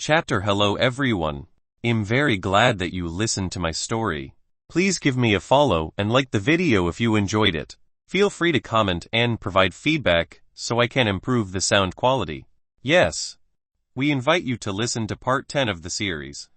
Chapter Hello everyone. I'm very glad that you listened to my story. Please give me a follow and like the video if you enjoyed it. Feel free to comment and provide feedback so I can improve the sound quality. Yes. We invite you to listen to part 10 of the series.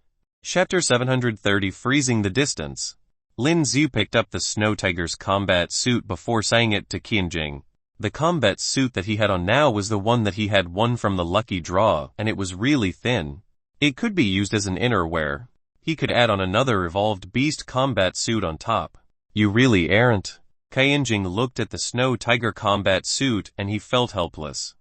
Chapter 730 Freezing the Distance. Lin Xiu picked up the Snow Tiger's combat suit before saying it to Qianjing. The combat suit that he had on now was the one that he had won from the lucky draw, and it was really thin. It could be used as an innerwear. He could add on another evolved beast combat suit on top. You really aren't. Qianjing looked at the Snow Tiger combat suit and he felt helpless.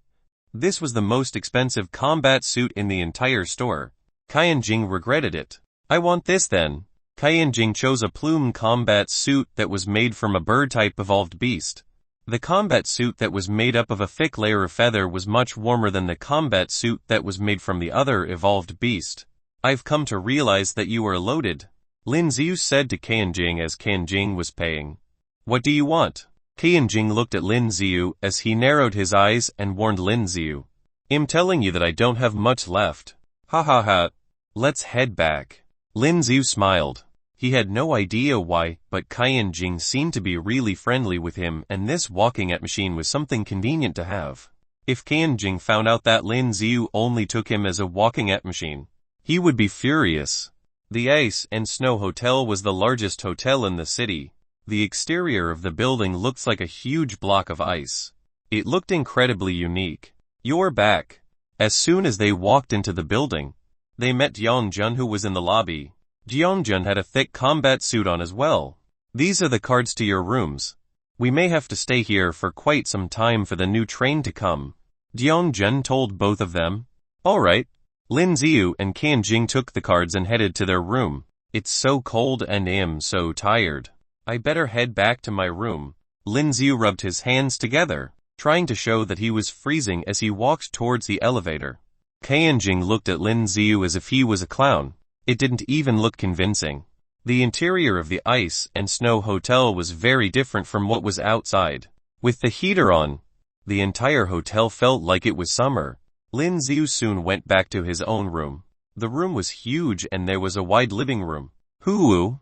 This was the most expensive combat suit in the entire store. Qianjing regretted it. I want this then. Qianjing chose a plume combat suit that was made from a bird-type evolved beast. The combat suit that was made up of a thick layer of feather was much warmer than the combat suit that was made from the other evolved beast. I've come to realize that you are loaded, Lin Xiu said to Qianjing as Qianjing was paying. What do you want? Qianjing looked at Lin Xiu as he narrowed his eyes and warned Lin Xiu. I'm telling you that I don't have much left. Ha ha ha. Let's head back. Lin Xiu smiled. He had no idea why, but Qianjing seemed to be really friendly with him, and this walking-at machine was something convenient to have. If Qianjing found out that Lin Xiu only took him as a walking-at machine, he would be furious. The Ice and Snow Hotel was the largest hotel in the city. The exterior of the building looks like a huge block of ice. It looked incredibly unique. You're back. As soon as they walked into the building, they met Jiangjun, who was in the lobby. Jiangjun had a thick combat suit on as well. These are the cards to your rooms. We may have to stay here for quite some time for the new train to come. Jiangjun told both of them. Alright. Lin Xiu and Qianjing took the cards and headed to their room. It's so cold and I'm so tired. I better head back to my room. Lin Xiu rubbed his hands together, trying to show that he was freezing as he walked towards the elevator. Qianjing looked at Lin Xiu as if he was a clown. It didn't even look convincing. The interior of the Ice and Snow Hotel was very different from what was outside. With the heater on, the entire hotel felt like it was summer. Lin Xiu soon went back to his own room. The room was huge and there was a wide living room. Hoo-woo!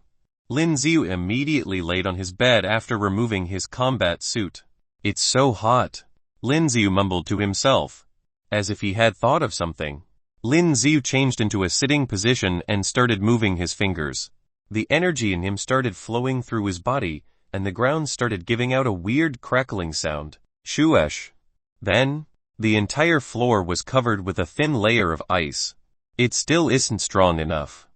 Lin Xiu immediately laid on his bed after removing his combat suit. It's so hot. Lin Xiu mumbled to himself, as if he had thought of something. Lin Xiu changed into a sitting position and started moving his fingers. The energy in him started flowing through his body, and the ground started giving out a weird crackling sound. Shuesh. Then, the entire floor was covered with a thin layer of ice. It still isn't strong enough.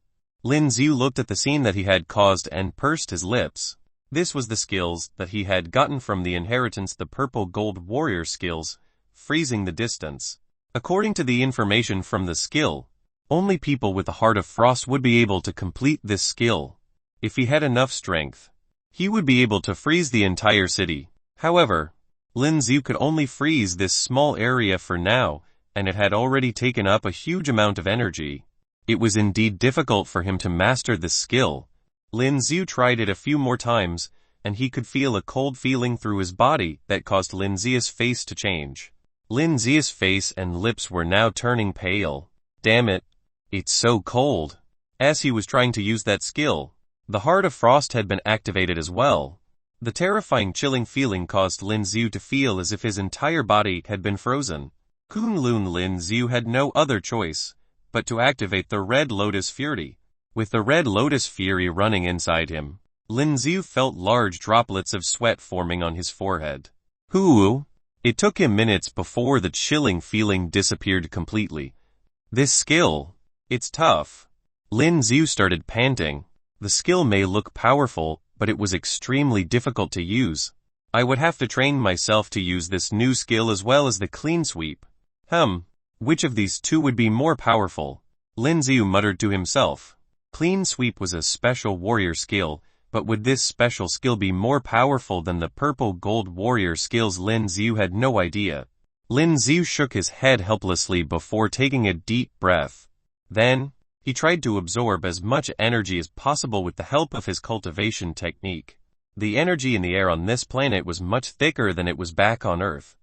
Lin Xiu looked at the scene that he had caused and pursed his lips. This was the skills that he had gotten from the inheritance, the purple gold warrior skills, freezing the distance. According to the information from the skill, only people with the Heart of Frost would be able to complete this skill. If he had enough strength, he would be able to freeze the entire city. However, Lin Xiu could only freeze this small area for now, and it had already taken up a huge amount of energy. It was indeed difficult for him to master this skill. Lin Xiu tried it a few more times, and he could feel a cold feeling through his body that caused Lin Xiu's face to change. Lin Xiu's face and lips were now turning pale. Damn it. It's so cold. As he was trying to use that skill, the Heart of Frost had been activated as well. The terrifying chilling feeling caused Lin Xiu to feel as if his entire body had been frozen. Kunlun Lin Xiu had no other choice but to activate the Red Lotus Fury. With the Red Lotus Fury running inside him, Lin Xiu felt large droplets of sweat forming on his forehead. Hoo! It took him minutes before the chilling feeling disappeared completely. This skill, it's tough. Lin Xiu started panting. The skill may look powerful, but it was extremely difficult to use. I would have to train myself to use this new skill as well as the clean sweep. Which of these two would be more powerful? Lin Xiu muttered to himself. Clean sweep was a special warrior skill, but would this special skill be more powerful than the purple gold warrior skills? Lin Xiu had no idea. Lin Xiu shook his head helplessly before taking a deep breath. Then, he tried to absorb as much energy as possible with the help of his cultivation technique. The energy in the air on this planet was much thicker than it was back on Earth.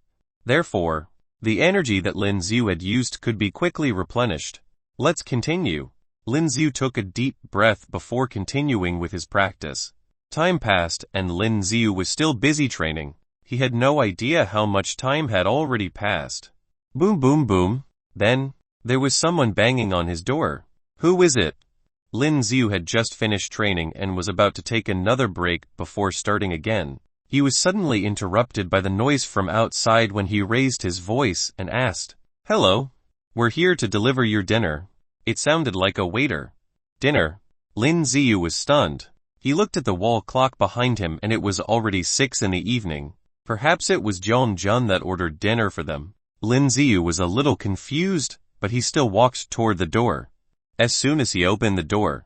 Therefore, the energy that Lin Xiu had used could be quickly replenished. Let's continue. Lin Xiu took a deep breath before continuing with his practice. Time passed and Lin Xiu was still busy training. He had no idea how much time had already passed. Boom boom boom. Then, there was someone banging on his door. Who is it? Lin Xiu had just finished training and was about to take another break before starting again. He was suddenly interrupted by the noise from outside when he raised his voice and asked, "Hello. We're here to deliver your dinner." It sounded like a waiter. Dinner? Lin Xiu was stunned. He looked at the wall clock behind him and it was already 6 in the evening. Perhaps it was John Jun that ordered dinner for them. Lin Xiu was a little confused, but he still walked toward the door. As soon as he opened the door,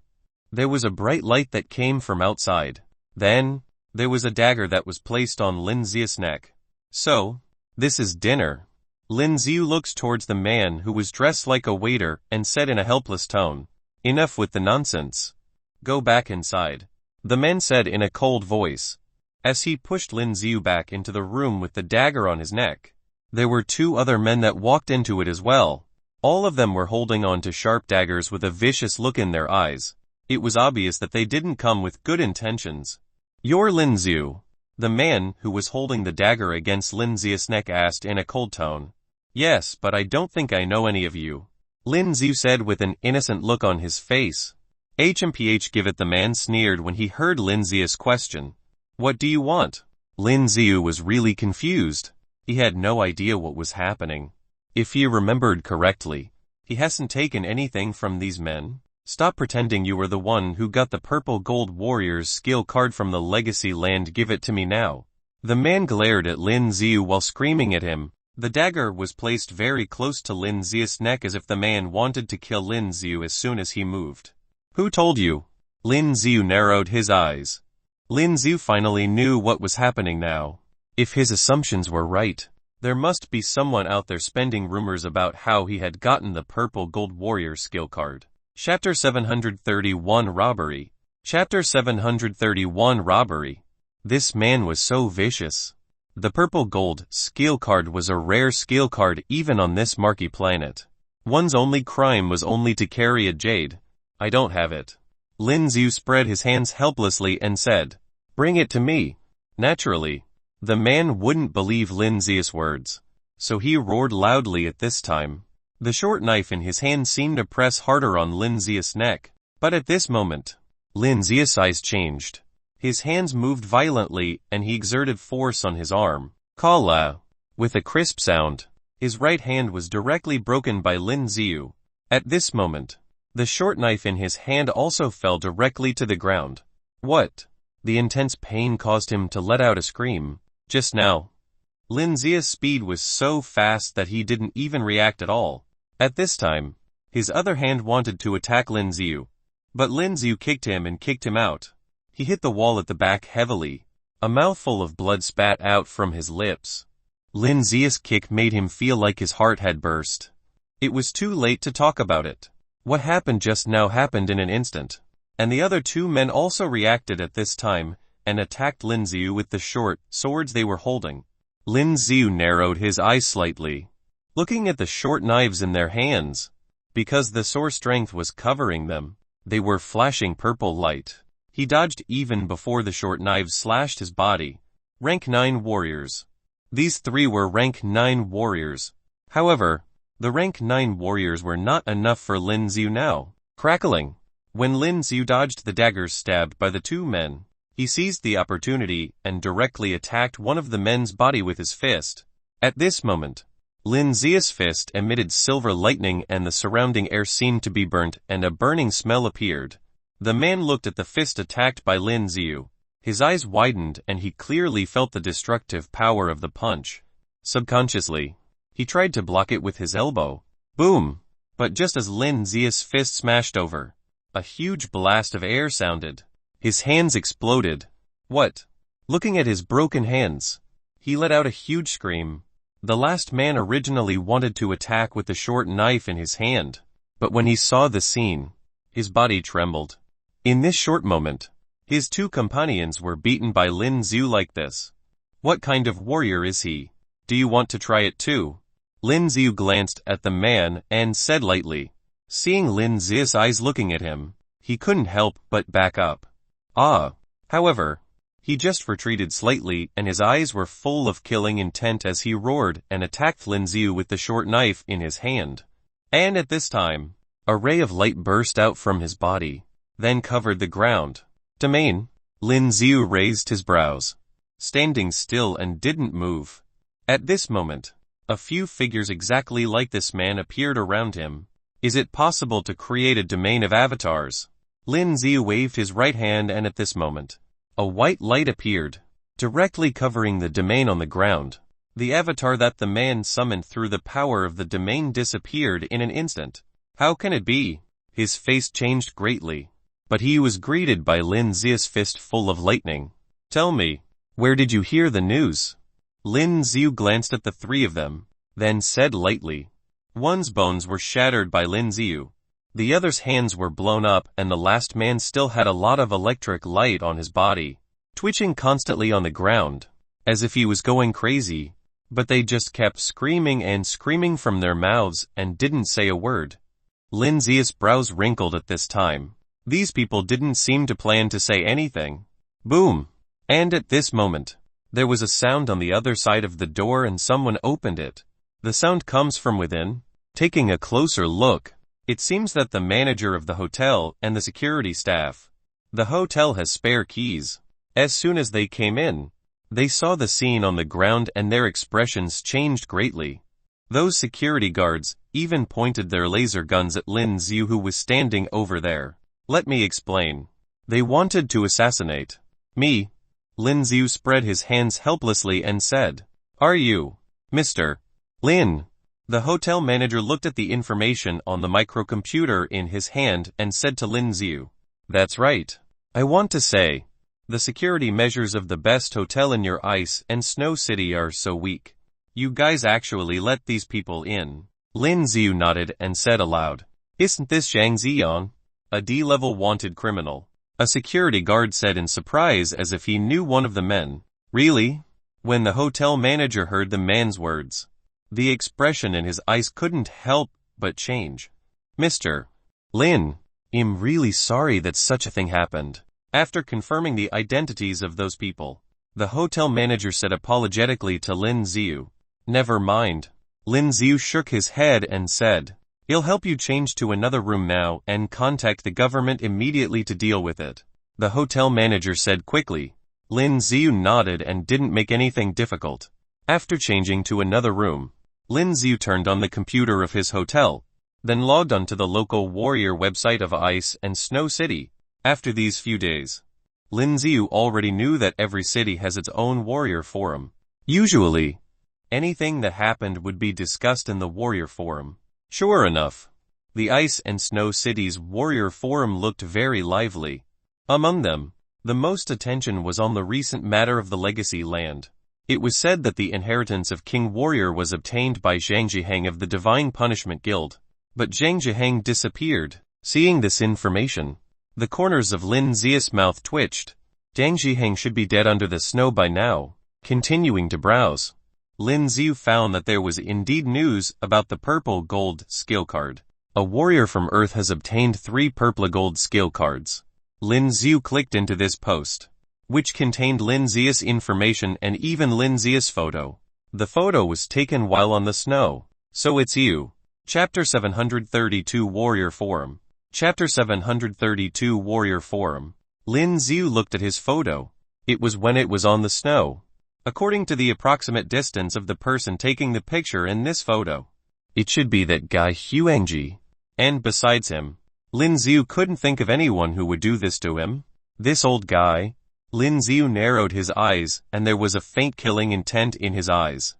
there was a bright light that came from outside. Then, there was a dagger that was placed on Lin Xiu's neck. So, this is dinner. Lin Xiu looked towards the man who was dressed like a waiter and said in a helpless tone, "Enough with the nonsense. Go back inside," the man said in a cold voice. As he pushed Lin Xiu back into the room with the dagger on his neck, there were 2 other men that walked into it as well. All of them were holding on to sharp daggers with a vicious look in their eyes. It was obvious that they didn't come with good intentions. "You're Lin Xiu?" The man who was holding the dagger against Lin Xiu's neck asked in a cold tone. "Yes, but I don't think I know any of you," Lin Xiu said with an innocent look on his face. "HMPH give it," the man sneered when he heard Lin Xiu's question. "What do you want?" Lin Xiu was really confused. He had no idea what was happening. If he remembered correctly, he hasn't taken anything from these men. "Stop pretending you were the one who got the purple gold warrior's skill card from the legacy land. Give it to me now." The man glared at Lin Xiu while screaming at him. The dagger was placed very close to Lin Xiu's neck as if the man wanted to kill Lin Xiu as soon as he moved. "Who told you?" Lin Xiu narrowed his eyes. Lin Xiu finally knew what was happening now. If his assumptions were right, there must be someone out there spreading rumors about how he had gotten the purple gold warrior skill card. Chapter 731 Robbery. Chapter 731 Robbery. This man was so vicious. The purple gold skill card was a rare skill card even on this marquee planet. One's only crime was only to carry a jade. "I don't have it." Lin Xiu spread his hands helplessly and said, "Bring it to me." Naturally, the man wouldn't believe Lin Xiu's words, so he roared loudly at this time. The short knife in his hand seemed to press harder on Lin Xiu's neck, but at this moment, Lin Xiu's eyes changed. His hands moved violently and he exerted force on his arm. "Kala!" With a crisp sound, his right hand was directly broken by Lin Xiu. At this moment, the short knife in his hand also fell directly to the ground. "What?" The intense pain caused him to let out a scream. Just now, Lin Xiu's speed was so fast that he didn't even react at all. At this time, his other hand wanted to attack Lin Xiu, but Lin Xiu kicked him and kicked him out. He hit the wall at the back heavily. A mouthful of blood spat out from his lips. Lin Xiu's kick made him feel like his heart had burst. It was too late to talk about it. What happened just now happened in an instant, and the other 2 men also reacted at this time and attacked Lin Xiu with the short swords they were holding. Lin Xiu narrowed his eyes slightly, looking at the short knives in their hands. Because the sword strength was covering them, they were flashing purple light. He dodged even before the short knives slashed his body. Rank 9 warriors. These 3 were rank 9 warriors. However, the rank 9 warriors were not enough for Lin Xiu now. Crackling. When Lin Xiu dodged the daggers stabbed by the 2 men, he seized the opportunity and directly attacked one of the men's body with his fist. At this moment, Lin Xiu's fist emitted silver lightning and the surrounding air seemed to be burnt and a burning smell appeared. The man looked at the fist attacked by Lin Xiu. His eyes widened and he clearly felt the destructive power of the punch. Subconsciously, he tried to block it with his elbow. Boom! But just as Lin Xiu's fist smashed over, a huge blast of air sounded. His hands exploded. What? Looking at his broken hands, he let out a huge scream. The last man originally wanted to attack with the short knife in his hand, but when he saw the scene, his body trembled. In this short moment, his 2 companions were beaten by Lin Xiu like this. What kind of warrior is he? Do you want to try it too? Lin Xiu glanced at the man and said lightly, Seeing Lin Zia's eyes looking at him, he couldn't help but back up. However, he just retreated slightly and his eyes were full of killing intent as he roared and attacked Lin Ziu with the short knife in his hand. And at this time, a ray of light burst out from his body, then covered the ground. Domain. Lin Ziu raised his brows, standing still and didn't move. At this moment, a few figures exactly like this man appeared around him. Is it possible to create a domain of avatars? Lin Ziu waved his right hand and at this moment, a white light appeared, directly covering the domain on the ground. The avatar that the man summoned through the power of the domain disappeared in an instant. How can it be? His face changed greatly, but he was greeted by Lin Zia's fist full of lightning. Tell me, where did you hear the news? Lin Ziu glanced at the three of them, then said lightly. One's bones were shattered by Lin Ziu. The other's hands were blown up and the last man still had a lot of electric light on his body, twitching constantly on the ground, as if he was going crazy, but they just kept screaming and screaming from their mouths and didn't say a word. Lin Zia's brows wrinkled at this time. These people didn't seem to plan to say anything. Boom! And at this moment, there was a sound on the other side of the door and someone opened it. The sound comes from within. Taking a closer look, it seems that the manager of the hotel and the security staff. The hotel has spare keys. As soon as they came in, they saw the scene on the ground and their expressions changed greatly. Those security guards even pointed their laser guns at Lin Ziu who was standing over there. Let me explain. They wanted to assassinate me. Lin Ziu spread his hands helplessly and said, Are you, Mr. Lin? The hotel manager looked at the information on the microcomputer in his hand and said to Lin Ziu, That's right. I want to say, the security measures of the best hotel in your ice and snow city are so weak. You guys actually let these people in. Lin Ziu nodded and said aloud, Isn't this Zhang Ziyang? A D-level wanted criminal. A security guard said in surprise as if he knew one of the men. Really? When the hotel manager heard the man's words, the expression in his eyes couldn't help but change. Mr. Lin, I'm really sorry that such a thing happened. After confirming the identities of those people, the hotel manager said apologetically to Lin Ziu, Never mind. Lin Ziu shook his head and said, I'll help you change to another room now and contact the government immediately to deal with it. The hotel manager said quickly. Lin Ziu nodded and didn't make anything difficult. After changing to another room, Lin Ziu turned on the computer of his hotel, then logged onto the local warrior website of Ice and Snow City. After these few days, Lin Ziu already knew that every city has its own warrior forum. Usually, anything that happened would be discussed in the warrior forum. Sure enough, the Ice and Snow City's warrior forum looked very lively. Among them, the most attention was on the recent matter of the legacy land. It was said that the inheritance of King Warrior was obtained by Zhang Zhiheng of the Divine Punishment Guild, but Zhang Zhiheng disappeared. Seeing this information, the corners of Lin Zia's mouth twitched. Zhang Zhiheng should be dead under the snow by now. Continuing to browse, Lin Ziu found that there was indeed news about the purple gold skill card. A warrior from Earth has obtained 3 purple gold skill cards. Lin Ziu clicked into this post, which contained Lin Zia's information and even Lin Zia's photo. The photo was taken while on the snow. So it's you. Chapter 732 Warrior Forum. Chapter 732 Warrior Forum. Lin Ziu looked at his photo. It was when it was on the snow. According to the approximate distance of the person taking the picture in this photo, it should be that guy Huangji. And besides him, Lin Ziu couldn't think of anyone who would do this to him. This old guy. Lin Ziu narrowed his eyes and there was a faint killing intent in his eyes.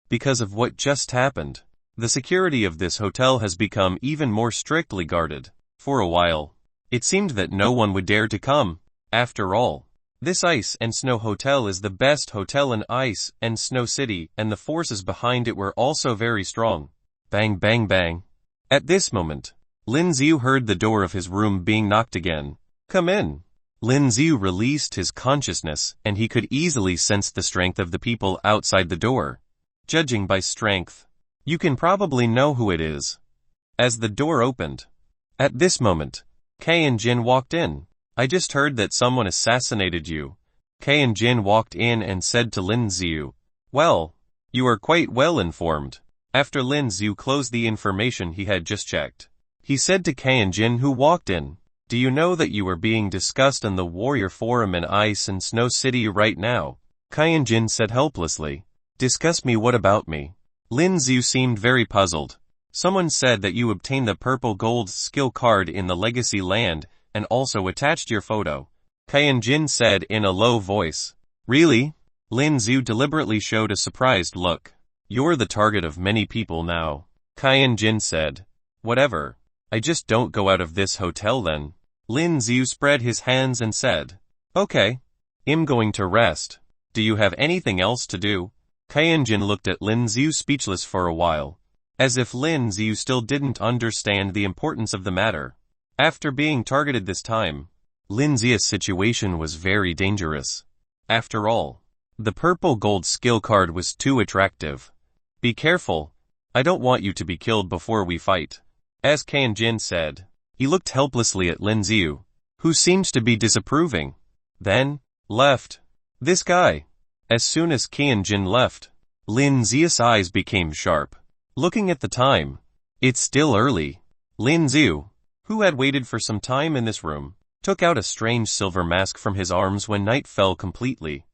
Because of what just happened, the security of this hotel has become even more strictly guarded. For a while, it seemed that no one would dare to come. After all, this Ice and Snow Hotel is the best hotel in Ice and Snow City and the forces behind it were also very strong. Bang bang bang. At this moment, Lin Ziu heard the door of his room being knocked again. Come in. Lin Ziu released his consciousness and he could easily sense the strength of the people outside the door. Judging by strength, you can probably know who it is. As the door opened, At this moment, Kei and Jin walked in. I just heard that someone assassinated you. Kei and Jin walked in and said to Lin Xiu, well, you are quite well informed. After Lin Xiu closed the information he had just checked, he said to Kei and Jin who walked in, do you know that you are being discussed in the Warrior Forum in Ice and Snow City right now? Kei and Jin said helplessly, discuss me, what about me? Lin Xiu seemed very puzzled. Someone said that you obtained the purple gold skill card in the Legacy Land and also attached your photo. Kei and Jin said in a low voice. Really? Lin Xiu deliberately showed a surprised look. You're the target of many people now. Kei and Jin said. Whatever. I just don't go out of this hotel then. Lin Xiu spread his hands and said. Okay. I'm going to rest. Do you have anything else to do? Kei and Jin looked at Lin Xiu speechless for a while, as if Lin Xiu still didn't understand the importance of the matter. After being targeted this time, Lin Xiu's situation was very dangerous. After all, the purple gold skill card was too attractive. Be careful. I don't want you to be killed before we fight. As Kei and Jin said, he looked helplessly at Lin Xiu, who seems to be disapproving. Then, left. This guy. As soon as Kei and Jin left, Lin Xiu's eyes became sharp. Looking at the time, it's still early. Lin Xiu, who had waited for some time in this room, took out a strange silver mask from his arms when night fell completely.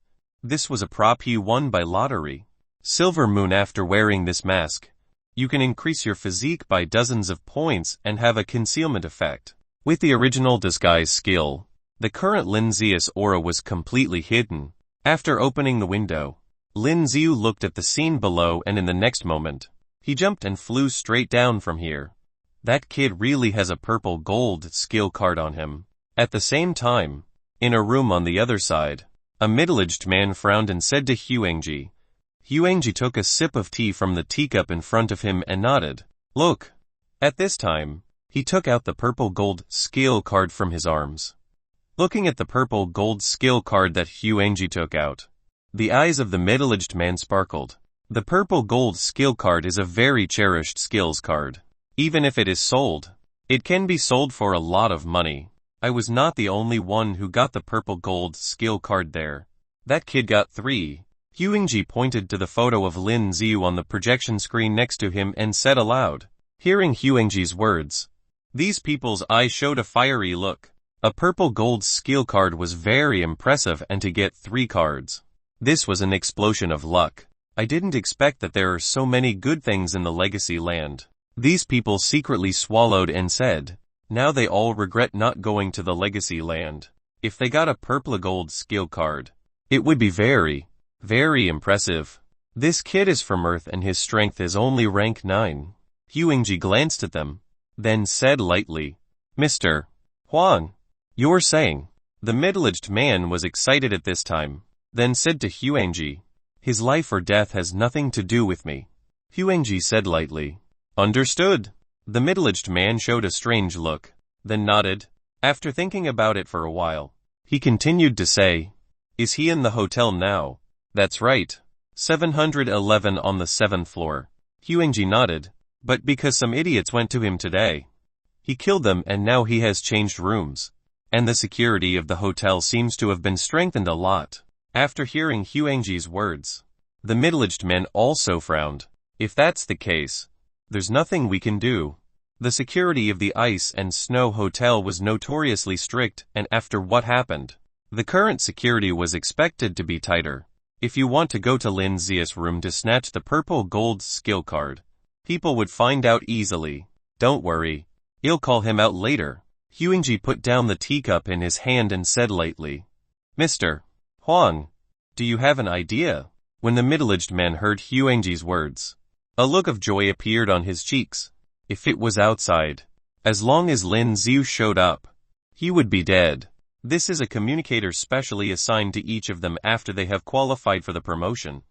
This was a prop he won by lottery. Silver Moon. After wearing this mask, you can increase your physique by dozens of points and have a concealment effect. With the original disguise skill, the current Lin Xiu's aura was completely hidden. After opening the window, Lin Xiu looked at the scene below and in the next moment, he jumped and flew straight down from here. That kid really has a purple gold skill card on him. At the same time, in a room on the other side, a middle-aged man frowned and said to Huangji. Huangji took a sip of tea from the teacup in front of him and nodded. Look. At this time, he took out the purple gold skill card from his arms. Looking at the purple gold skill card that Huangji took out, the eyes of the middle-aged man sparkled. The purple gold skill card is a very cherished skills card. Even if it is sold, it can be sold for a lot of money. I was not the only one who got the purple gold skill card there. That kid got 3. Huangji pointed to the photo of Lin Xiu on the projection screen next to him and said aloud. Hearing Huangji's words, these people's eyes showed a fiery look. A purple gold skill card was very impressive, and to get 3 cards, this was an explosion of luck. I didn't expect that there are so many good things in the Legacy Land. These people secretly swallowed and said, now they all regret not going to the Legacy Land. If they got a purple gold skill card, it would be very, very impressive. This kid is from Earth and his strength is only rank 9. Huangji glanced at them, then said lightly, Mr. Huang, you're saying. The middle-aged man was excited at this time, then said to Huangji, his life or death has nothing to do with me. Huangji said lightly, understood. The middle-aged man showed a strange look, then nodded. After thinking about it for a while, he continued to say, is he in the hotel now? That's right. 711 on the 7th floor. Huangji nodded, but because some idiots went to him today, he killed them and now he has changed rooms. And the security of the hotel seems to have been strengthened a lot. After hearing Huangji's words, the middle-aged man also frowned. If that's the case, there's nothing we can do. The security of the Ice and Snow Hotel was notoriously strict, and after what happened, the current security was expected to be tighter. If you want to go to Lin Xiu's room to snatch the purple gold skill card, people would find out easily. Don't worry. I'll call him out later. Huangji put down the teacup in his hand and said lightly, Mr. Huang, do you have an idea? When the middle-aged man heard Huangji's words, a look of joy appeared on his cheeks. If it was outside, as long as Lin Xiu showed up, he would be dead. This is a communicator specially assigned to each of them after they have qualified for the promotion.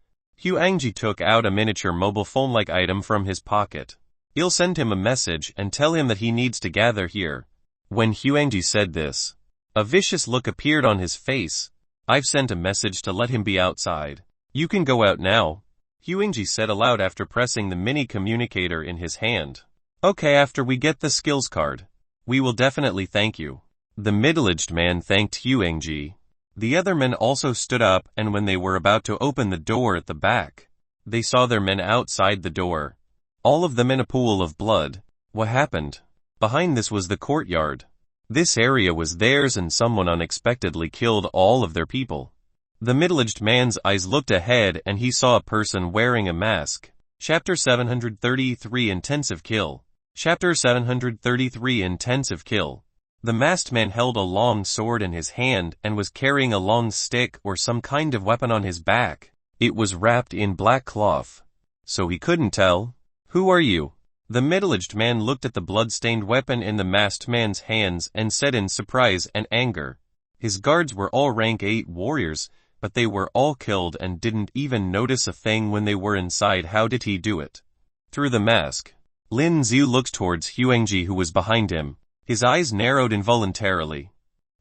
Huangji took out a miniature mobile phone-like item from his pocket. I'll send him a message and tell him that he needs to gather here. When Huangji said this, a vicious look appeared on his face. I've sent a message to let him be outside. You can go out now, Huangji said aloud after pressing the mini communicator in his hand. Okay, after we get the skills card, We will definitely thank you. The middle-aged man thanked Huangji. The other men also stood up, and when they were about to open the door at the back, they saw their men outside the door. All of them in a pool of blood. What happened? Behind this was the courtyard. This area was theirs and someone unexpectedly killed all of their people. The middle-aged man's eyes looked ahead and he saw a person wearing a mask. Chapter 733 Intensive Kill. Chapter 733 Intensive Kill. The masked man held a long sword in his hand and was carrying a long stick or some kind of weapon on his back. It was wrapped in black cloth, so he couldn't tell. Who are you? The middle-aged man looked at the blood-stained weapon in the masked man's hands and said in surprise and anger. His guards were all rank 8 warriors, but they were all killed and didn't even notice a thing when they were inside. How did he do it? Through the mask. Lin Xiu looked towards Huangji who was behind him. His eyes narrowed involuntarily.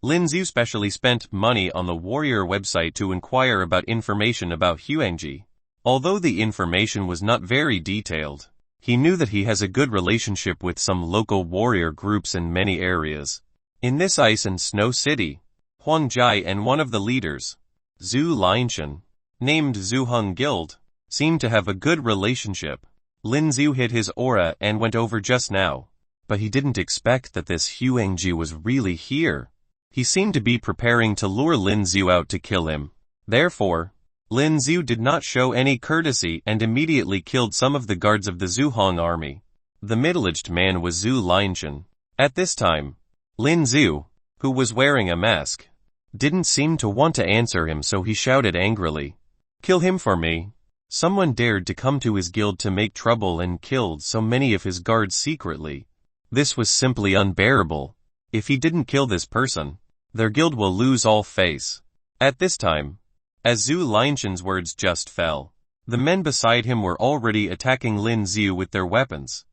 Lin Xiu specially spent money on the warrior website to inquire about information about Huangji. Although the information was not very detailed, he knew that he has a good relationship with some local warrior groups in many areas. In this ice and snow city, Huang Jai and one of the leaders, Zhu Linshan, named Zhu Hung Guild, seemed to have a good relationship. Lin Xiu hid his aura and went over just now, but he didn't expect that this Huangji was really here. He seemed to be preparing to lure Lin Xiu out to kill him. Therefore, Lin Xiu did not show any courtesy and immediately killed some of the guards of the Zhu Hong army. The middle-aged man was Zhu Linshan. At this time, Lin Xiu, who was wearing a mask, didn't seem to want to answer him, so he shouted angrily, "Kill him for me." Someone dared to come to his guild to make trouble and killed so many of his guards secretly. This was simply unbearable. If he didn't kill this person, their guild will lose all face. At this time, as Zhu Linshan's words just fell, the men beside him were already attacking Lin Xiu with their weapons.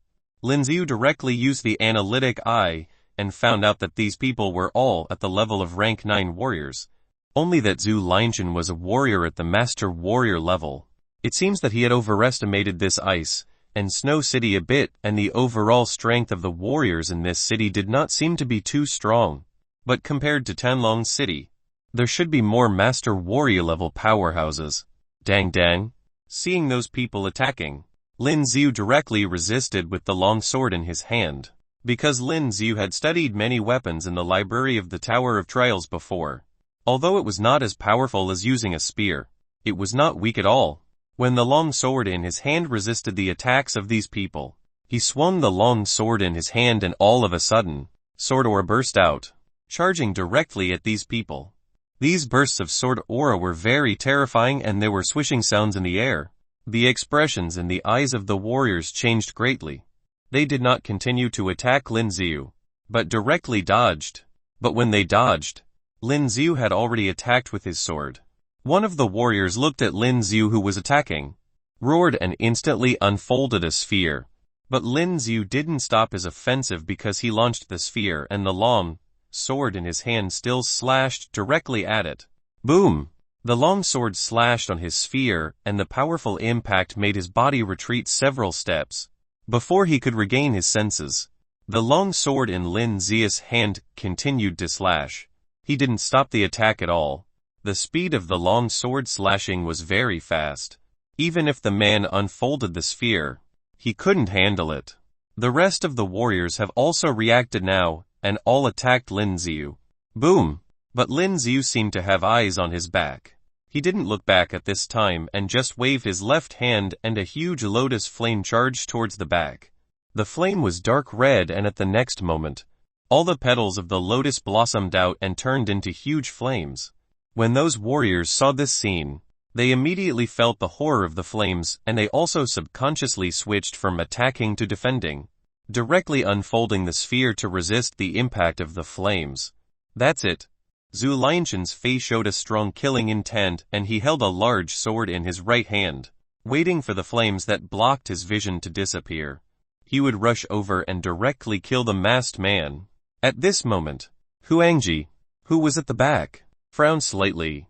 Lin Xiu directly used the analytic eye and found out that these people were all at the level of rank 9 warriors. Only that Zhu Linshan was a warrior at the master warrior level. It seems that he had overestimated this ice and snow city a bit, and the overall strength of the warriors in this city did not seem to be too strong. But compared to Tanlong City, there should be more master warrior level powerhouses. Dang dang. Seeing those people attacking, Lin Xiu directly resisted with the long sword in his hand. Because Lin Xiu had studied many weapons in the library of the Tower of Trials before. Although it was not as powerful as using a spear, it was not weak at all. When the long sword in his hand resisted the attacks of these people, he swung the long sword in his hand and all of a sudden, sword aura burst out, charging directly at these people. These bursts of sword aura were very terrifying and there were swishing sounds in the air. The expressions in the eyes of the warriors changed greatly. They did not continue to attack Lin Xiu, but directly dodged. But when they dodged, Lin Xiu had already attacked with his sword. One of the warriors looked at Lin Xiu who was attacking, roared and instantly unfolded a sphere. But Lin Xiu didn't stop his offensive because he launched the sphere and the long sword in his hand still slashed directly at it. Boom! The long sword slashed on his sphere and the powerful impact made his body retreat several steps. Before he could regain his senses, the long sword in Lin Xiu's hand continued to slash. He didn't stop the attack at all. The speed of the long sword slashing was very fast. Even if the man unfolded the sphere, he couldn't handle it. The rest of the warriors have also reacted now, and all attacked Lin Xiu. Boom! But Lin Xiu seemed to have eyes on his back. He didn't look back at this time and just waved his left hand and a huge lotus flame charged towards the back. The flame was dark red and at the next moment, all the petals of the lotus blossomed out and turned into huge flames. When those warriors saw this scene, they immediately felt the horror of the flames and they also subconsciously switched from attacking to defending, directly unfolding the sphere to resist the impact of the flames. That's it. Zhu Linshan's face showed a strong killing intent and he held a large sword in his right hand, waiting for the flames that blocked his vision to disappear. He would rush over and directly kill the masked man. At this moment, Huangji, who was at the back, frowned slightly,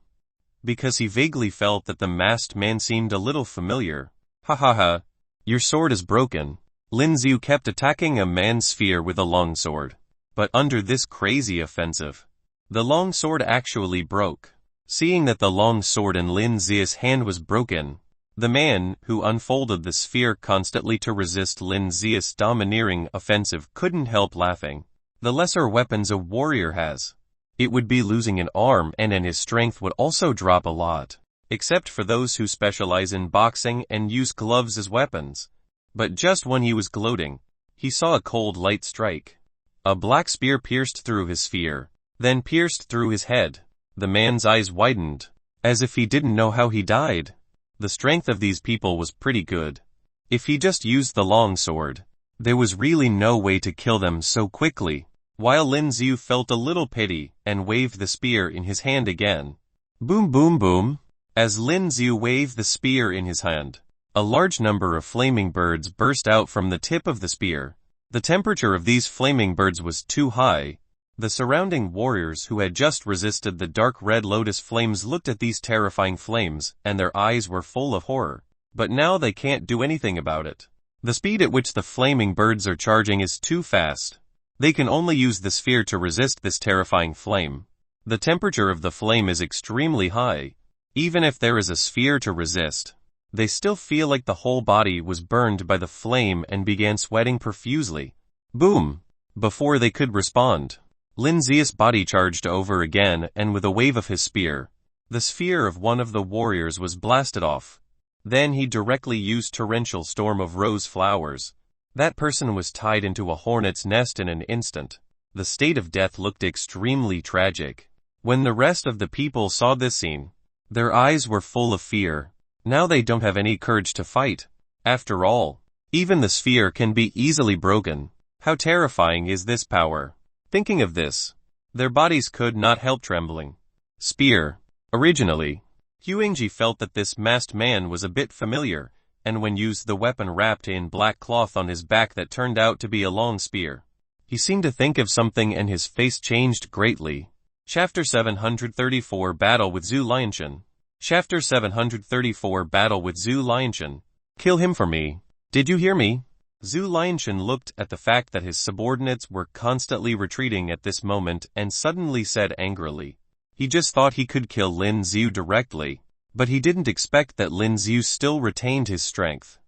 because he vaguely felt that the masked man seemed a little familiar. Ha ha ha, your sword is broken. Lin Xiu kept attacking a man's sphere with a long sword, But under this crazy offensive, the long sword actually broke. Seeing that the long sword in Lin Zia's hand was broken, the man who unfolded the sphere constantly to resist Lin Zia's domineering offensive couldn't help laughing. The lesser weapons a warrior has, it would be losing an arm, and his strength would also drop a lot. Except for those who specialize in boxing and use gloves as weapons. But just when he was gloating, he saw a cold light strike. A black spear pierced through his sphere, then pierced through his head. The man's eyes widened, as if he didn't know how he died. The strength of these people was pretty good. If he just used the long sword, there was really no way to kill them so quickly. While Lin Ziu felt a little pity and waved the spear in his hand again. Boom boom boom. As Lin Ziu waved the spear in his hand, a large number of flaming birds burst out from the tip of the spear. The temperature of these flaming birds was too high. The surrounding warriors who had just resisted the dark red lotus flames looked at these terrifying flames, and their eyes were full of horror. But now they can't do anything about it. The speed at which the flaming birds are charging is too fast. They can only use the sphere to resist this terrifying flame. The temperature of the flame is extremely high. Even if there is a sphere to resist, they still feel like the whole body was burned by the flame and began sweating profusely. Boom! Before they could respond, Lin Zia's body charged over again, and with a wave of his spear, the sphere of one of the warriors was blasted off. Then he directly used torrential storm of rose flowers. That person was tied into a hornet's nest in an instant. The state of death looked extremely tragic. When the rest of the people saw this scene, their eyes were full of fear. Now they don't have any courage to fight. After all, even the sphere can be easily broken. How terrifying is this power? Thinking of this, their bodies could not help trembling. Spear. Originally, Huangji felt that this masked man was a bit familiar, and when used the weapon wrapped in black cloth on his back that turned out to be a long spear. He seemed to think of something and his face changed greatly. Chapter 734 Battle with Zhu Lianshan. Chapter 734 Battle with Zhu Lianshan. Kill him for me. Did you hear me? Zhu Lianshan looked at the fact that his subordinates were constantly retreating at this moment and suddenly said angrily. He just thought he could kill Lin Ziu directly, but he didn't expect that Lin Ziu still retained his strength.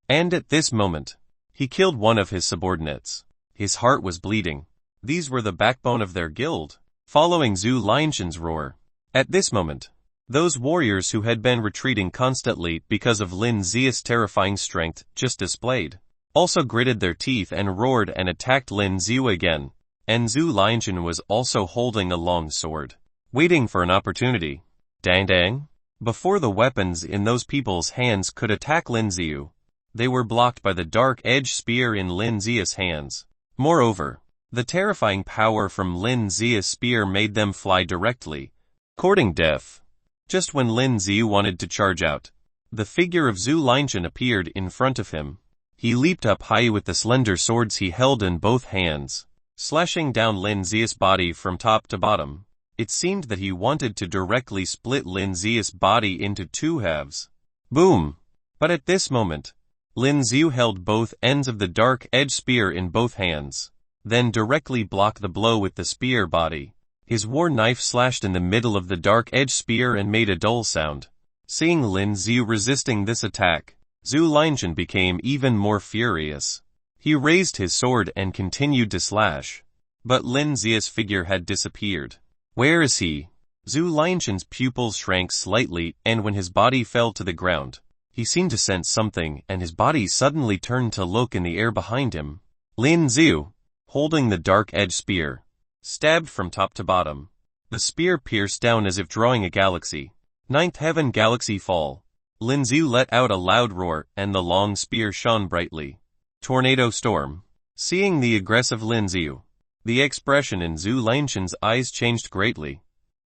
And at this moment, he killed one of his subordinates. His heart was bleeding. These were the backbone of their guild. Following Zhu Lianshan's roar. At this moment, those warriors who had been retreating constantly because of Lin Zia's terrifying strength just displayed, also gritted their teeth and roared and attacked Lin Ziu again. And Zhu Lianshan was also holding a long sword, waiting for an opportunity. Dang dang. Before the weapons in those people's hands could attack Lin Ziu, they were blocked by the dark edge spear in Lin Zia's hands. Moreover, the terrifying power from Lin Zia's spear made them fly directly, courting death. Just when Lin Ziu wanted to charge out, the figure of Zhu Lianshan appeared in front of him. He leaped up high with the slender swords he held in both hands, slashing down Lin Zia's body from top to bottom. It seemed that he wanted to directly split Lin Zia's body into two halves. Boom! But at this moment, Lin Ziu held both ends of the dark edge spear in both hands, then directly blocked the blow with the spear body. His war knife slashed in the middle of the dark edge spear and made a dull sound. Seeing Lin Ziu resisting this attack, Zhu Lianshan became even more furious. He raised his sword and continued to slash. But Lin Zia's figure had disappeared. Where is he? Zhu Lianshan's pupils shrank slightly, and when his body fell to the ground, he seemed to sense something, and his body suddenly turned to look in the air behind him. Lin Ziu, holding the dark edge spear, stabbed from top to bottom. The spear pierced down as if drawing a galaxy. Ninth heaven galaxy fall. Lin Ziu let out a loud roar, and the long spear shone brightly. Tornado storm. Seeing the aggressive Lin Ziu, the expression in Zhu Lianshan's eyes changed greatly.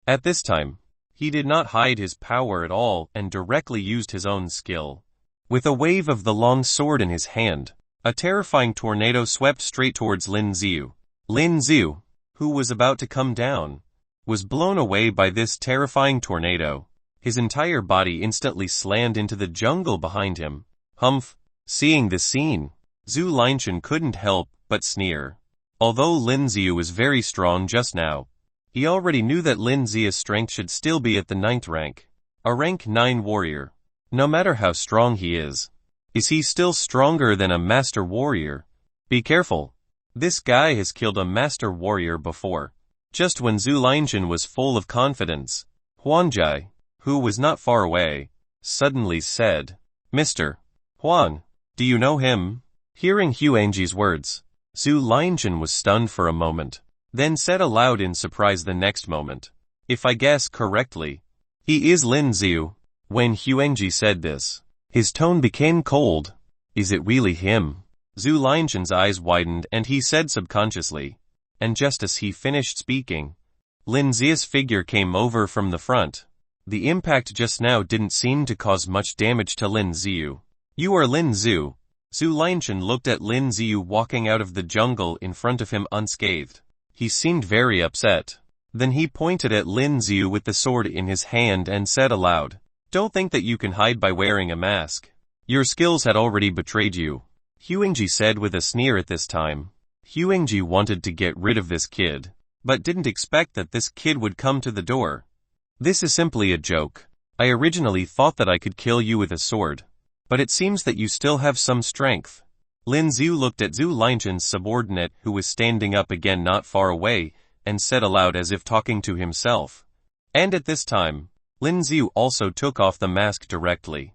At this time, he did not hide his power at all and directly used his own skill. With a wave of the long sword in his hand, a terrifying tornado swept straight towards Lin Ziu. Lin Ziu, who was about to come down, was blown away by this terrifying tornado. His entire body instantly slammed into the jungle behind him. Humph! Seeing this scene, Zhu Lianshan couldn't help but sneer. Although Lin Xiu was very strong just now, he already knew that Lin Xia's strength should still be at the 9th rank. A rank 9 warrior. No matter how strong he is he still stronger than a master warrior? Be careful. This guy has killed a master warrior before. Just when Zhu Lianchen was full of confidence, Huanjai, who was not far away, suddenly said, "Mr. Huan, do you know him?" Hearing Huangji's words, Zhu Lianchen was stunned for a moment, then said aloud in surprise the next moment, "If I guess correctly, he is Lin Xiu." When Huangji said this, his tone became cold. "Is it really him?" Zhu Lianchen's eyes widened and he said subconsciously, and just as he finished speaking, Lin Xia's figure came over from the front. The impact just now didn't seem to cause much damage to Lin Xiu. "You are Lin Xiu." Zhu Lianchen looked at Lin Xiu walking out of the jungle in front of him unscathed. He seemed very upset. Then he pointed at Lin Xiu with the sword in his hand and said aloud, "Don't think that you can hide by wearing a mask. Your skills had already betrayed you." Huangji said with a sneer at this time. Huangji wanted to get rid of this kid, but didn't expect that this kid would come to the door. "This is simply a joke. I originally thought that I could kill you with a sword, but it seems that you still have some strength." Lin Xiu looked at Zhu Lianchen's subordinate who was standing up again not far away, and said aloud as if talking to himself. And at this time, Lin Xiu also took off the mask directly.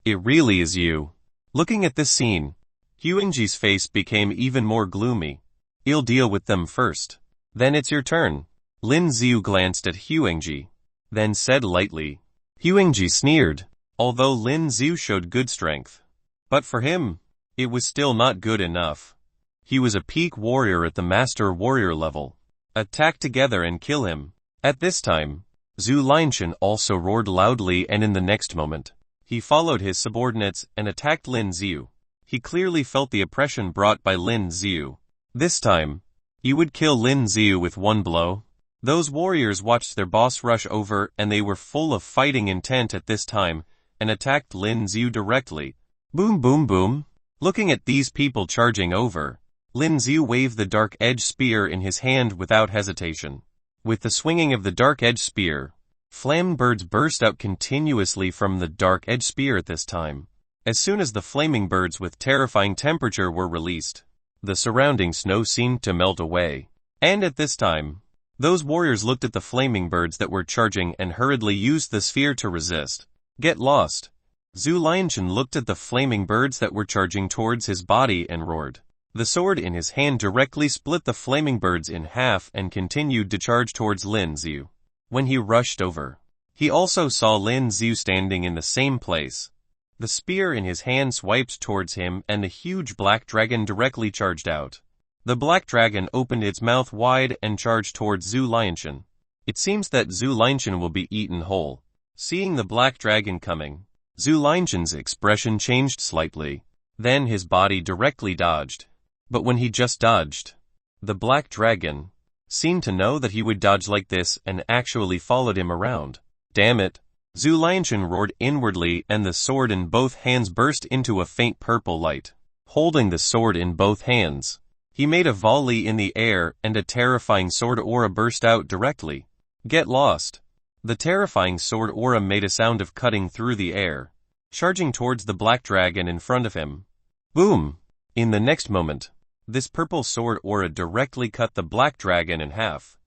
"It really is you." Looking at this scene, Huangji's face became even more gloomy. "I'll deal with them first. Then it's your turn." Lin Xiu glanced at Huangji, then said lightly. Huangji sneered, although Lin Xiu showed good strength. But for him, it was still not good enough. He was a peak warrior at the master warrior level. Attack together and kill him. At this time, Zhu Lianchen also roared loudly, and in the next moment, he followed his subordinates and attacked Lin Xiu. He clearly felt the oppression brought by Lin Xiu. This time, he would kill Lin Xiu with one blow. Those warriors watched their boss rush over and they were full of fighting intent at this time and attacked Lin Xiu directly. Boom boom boom. Looking at these people charging over, Lin Xiu waved the dark edge spear in his hand without hesitation. With the swinging of the dark edge spear, flame birds burst out continuously from the dark edge spear at this time. As soon as the flaming birds with terrifying temperature were released, the surrounding snow seemed to melt away. And at this time, those warriors looked at the flaming birds that were charging and hurriedly used the sphere to resist. "Get lost." Zhu Lianchen looked at the flaming birds that were charging towards his body and roared. The sword in his hand directly split the flaming birds in half and continued to charge towards Lin Xiu. When he rushed over, he also saw Lin Xiu standing in the same place. The spear in his hand swiped towards him and the huge black dragon directly charged out. The black dragon opened its mouth wide and charged towards Zhu Lianchen. It seems that Zhu Lianchen will be eaten whole. Seeing the black dragon coming, Zhu Lianchen's expression changed slightly. Then his body directly dodged. But when he just dodged, the black dragon seemed to know that he would dodge like this and actually followed him around. "Damn it." Zhu Lianchen roared inwardly and the sword in both hands burst into a faint purple light. Holding the sword in both hands, he made a volley in the air and a terrifying sword aura burst out directly. "Get lost." The terrifying sword aura made a sound of cutting through the air, charging towards the black dragon in front of him. Boom! In the next moment, this purple sword aura directly cut the black dragon in half.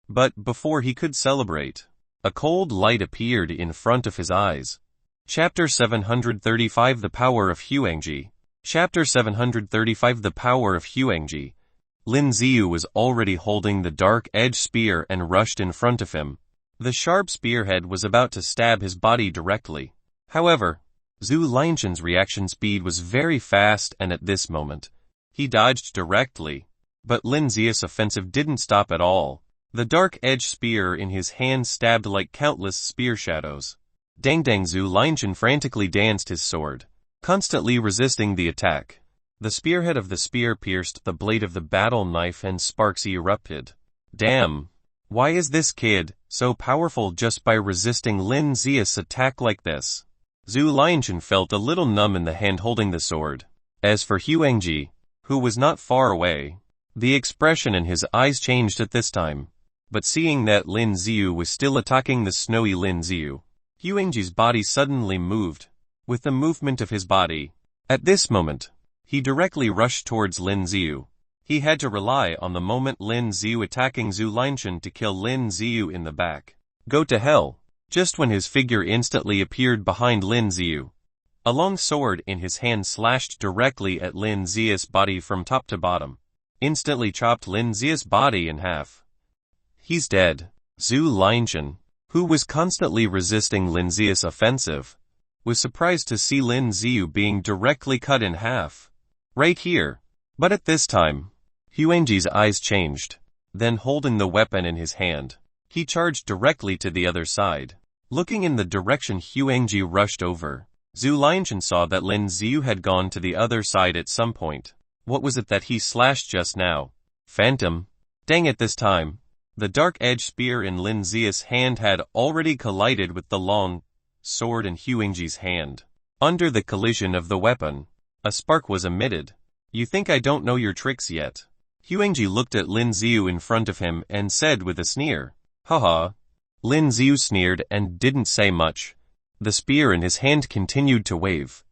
But before he could celebrate, a cold light appeared in front of his eyes. Chapter 735 The Power of Huangji. Chapter 735 The Power of Huangji. Lin Xiu was already holding the dark edge spear and rushed in front of him. The sharp spearhead was about to stab his body directly. However, Zhu Lianchen's reaction speed was very fast and at this moment, he dodged directly. But Lin Xiu's offensive didn't stop at all. The dark edge spear in his hand stabbed like countless spear shadows. Dang dang! Zhu Lianchen frantically danced his sword, constantly resisting the attack. The spearhead of the spear pierced the blade of the battle knife and sparks erupted. Damn! Why is this kid so powerful just by resisting Lin Xiu's attack like this? Zhu Lianchen felt a little numb in the hand holding the sword. As for Huangji, who was not far away, The expression in his eyes changed at this time. But seeing that Lin Xiu was still attacking the snowy Lin Xiu, Huangji's body suddenly moved. With the movement of his body, at this moment, he directly rushed towards Lin Xiu. He had to rely on the moment Lin Xiu attacking Zhu Linshan to kill Lin Xiu in the back. Go to hell. Just when his figure instantly appeared behind Lin Xiu, a long sword in his hand slashed directly at Lin Xiu's body from top to bottom, instantly chopped Lin Xiu's body in half. He's dead. Zhu Linshan, who was constantly resisting Lin Xiu's offensive, was surprised to see Lin Xiu being directly cut in half. Right here. But at this time, Huangji's eyes changed. Then holding the weapon in his hand, he charged directly to the other side. Looking in the direction Huangji rushed over, Zhu Linshan saw that Lin Xiu had gone to the other side at some point. What was it that he slashed just now? Phantom. Dang it, this time. The dark-edged spear in Lin Xiu's hand had already collided with the long sword in Huangji's hand. Under the collision of the weapon, a spark was emitted. You think I don't know your tricks yet? Huangji looked at Lin Xiu in front of him and said with a sneer. Haha. Lin Xiu sneered and didn't say much. The spear in his hand continued to wave.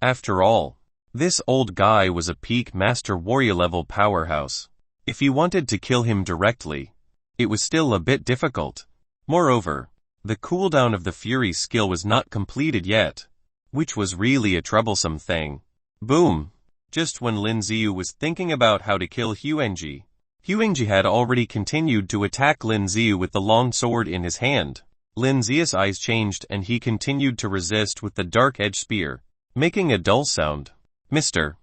After all, this old guy was a peak master warrior level powerhouse. If he wanted to kill him directly, it was still a bit difficult. Moreover, the cooldown of the Fury skill was not completed yet, which was really a troublesome thing. Boom! Just when Lin Xiu was thinking about how to kill Huangji, Huangji had already continued to attack Lin Xiu with the long sword in his hand. Lin Xiu's eyes changed and he continued to resist with the dark-edged spear, making a dull sound. Mr.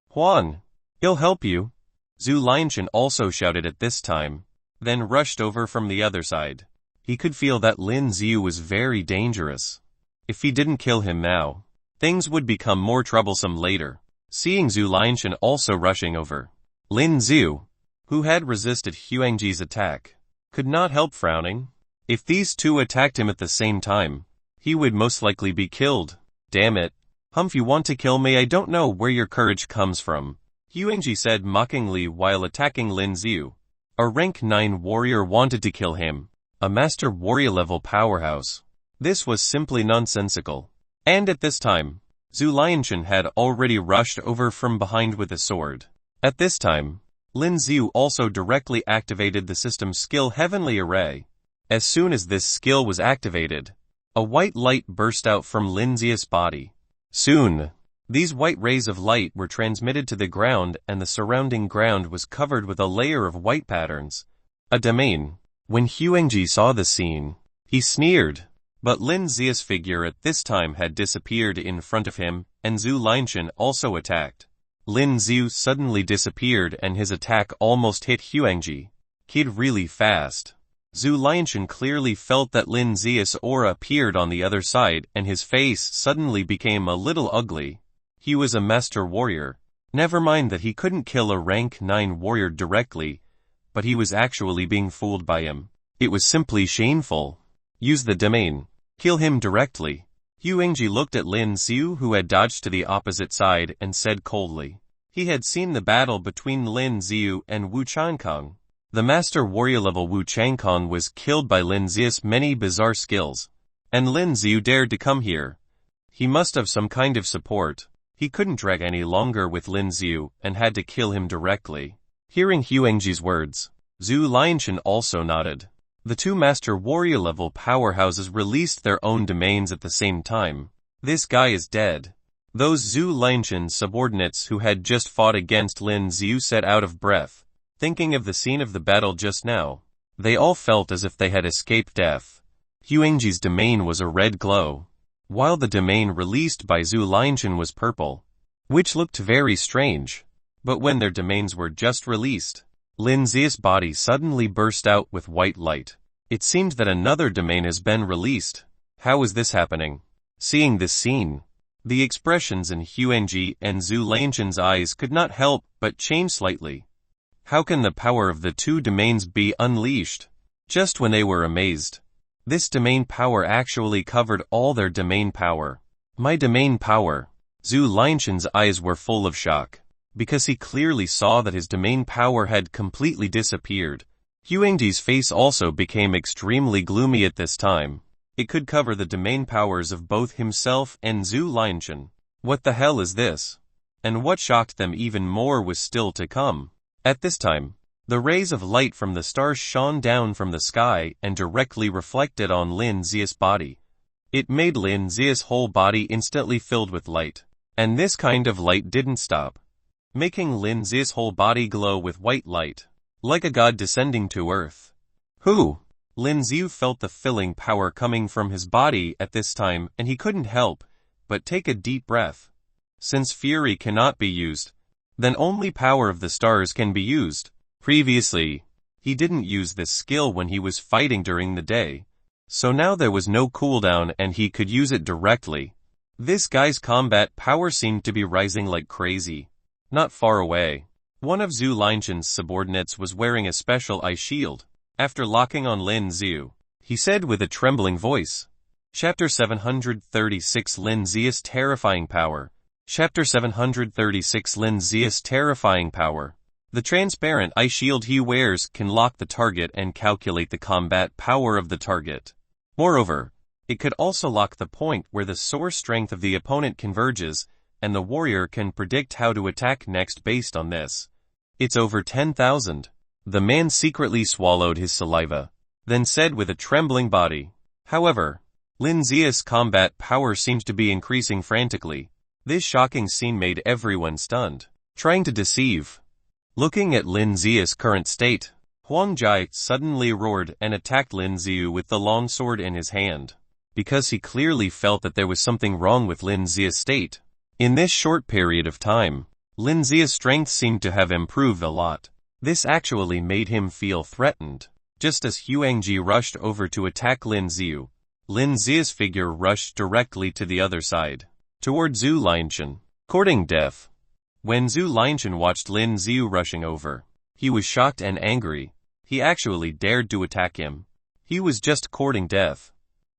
Huan, he'll help you. Zhu Linshan also shouted at this time, then rushed over from the other side. He could feel that Lin Xiu was very dangerous. If he didn't kill him now, things would become more troublesome later. Seeing Zhu Linshan also rushing over, Lin Xiu, who had resisted Huangji's attack, could not help frowning. If these two attacked him at the same time, he would most likely be killed. Damn it. Humph, you want to kill me? I don't know where your courage comes from, Huangji said mockingly while attacking Lin Xiu. A rank 9 warrior wanted to kill him, a master warrior level powerhouse. This was simply nonsensical. And at this time, Zhu Linshan had already rushed over from behind with a sword. At this time, Lin Xiu also directly activated the system skill Heavenly Array. As soon as this skill was activated, a white light burst out from Lin Xiu's body. Soon, these white rays of light were transmitted to the ground and the surrounding ground was covered with a layer of white patterns. A domain. When Huangji saw the scene, he sneered. But Lin Xiu's figure at this time had disappeared in front of him, and Zhu Linshan also attacked. Lin Xiu suddenly disappeared and his attack almost hit Huangji. Kid really fast. Zhu Linshan clearly felt that Lin Xiu's aura appeared on the other side and his face suddenly became a little ugly. He was a master warrior. Never mind that he couldn't kill a rank 9 warrior directly, but he was actually being fooled by him. It was simply shameful. Use the domain. Kill him directly. Huangji looked at Lin Xiu, who had dodged to the opposite side, and said coldly. He had seen the battle between Lin Xiu and Wu Changkong. The master warrior level Wu Changkong was killed by Lin Xiu's many bizarre skills. And Lin Xiu dared to come here. He must have some kind of support. He couldn't drag any longer with Lin Xiu and had to kill him directly. Hearing Huangji's words, Zhu Linshan also nodded. The two master warrior level powerhouses released their own domains at the same time. This guy is dead. Those Zhu Linshan's subordinates who had just fought against Lin Xiu set out of breath, thinking of the scene of the battle just now. They all felt as if they had escaped death. Huangji's domain was a red glow, while the domain released by Zhu Linshan was purple, which looked very strange. But when their domains were just released, Lin Xiu's body suddenly burst out with white light. It seemed that another domain has been released. How is this happening? Seeing this scene, the expressions in Huangji and Zhu Linshan's eyes could not help but change slightly. How can the power of the two domains be unleashed? Just when they were amazed, this domain power actually covered all their domain power. My domain power. Zhu Linshan's eyes were full of shock. because he clearly saw that his domain power had completely disappeared. Huangji's face also became extremely gloomy at this time. It could cover the domain powers of both himself and Zhu Lianchen. What the hell is this? And what shocked them even more was still to come. At this time, the rays of light from the stars shone down from the sky and directly reflected on Lin Zia's body. It made Lin Zia's whole body instantly filled with light. And this kind of light didn't stop, making Lin Zia's whole body glow with white light, like a god descending to earth. Who? Lin Ziu felt the filling power coming from his body at this time, and he couldn't help but take a deep breath. Since fury cannot be used, then only power of the stars can be used. Previously, he didn't use this skill when he was fighting during the day, so now there was no cooldown and he could use it directly. This guy's combat power seemed to be rising like crazy. Not far away, one of Zhu Lianchen's subordinates was wearing a special eye shield. After locking on Lin Ziu, he said with a trembling voice, Chapter 736 Lin Zia's Terrifying Power. Chapter 736 Lin Zia's Terrifying Power. The transparent eye shield he wears can lock the target and calculate the combat power of the target. Moreover, it could also lock the point where the source strength of the opponent converges, and the warrior can predict how to attack next based on this. It's over 10,000. The man secretly swallowed his saliva, then said with a trembling body. However, Lin Zia's combat power seemed to be increasing frantically. This shocking scene made everyone stunned. Trying to deceive. Looking at Lin Zia's current state, Huang Jai suddenly roared and attacked Lin Ziu with the long sword in his hand, because he clearly felt that there was something wrong with Lin Zia's state. In this short period of time, Lin Zia's strength seemed to have improved a lot. This actually made him feel threatened. Just as Huangji rushed over to attack Lin Ziu, Lin Zia's figure rushed directly to the other side, toward Zhu Lianchen, courting death. When Zhu Lianchen watched Lin Ziu rushing over, he was shocked and angry. He actually dared to attack him. He was just courting death.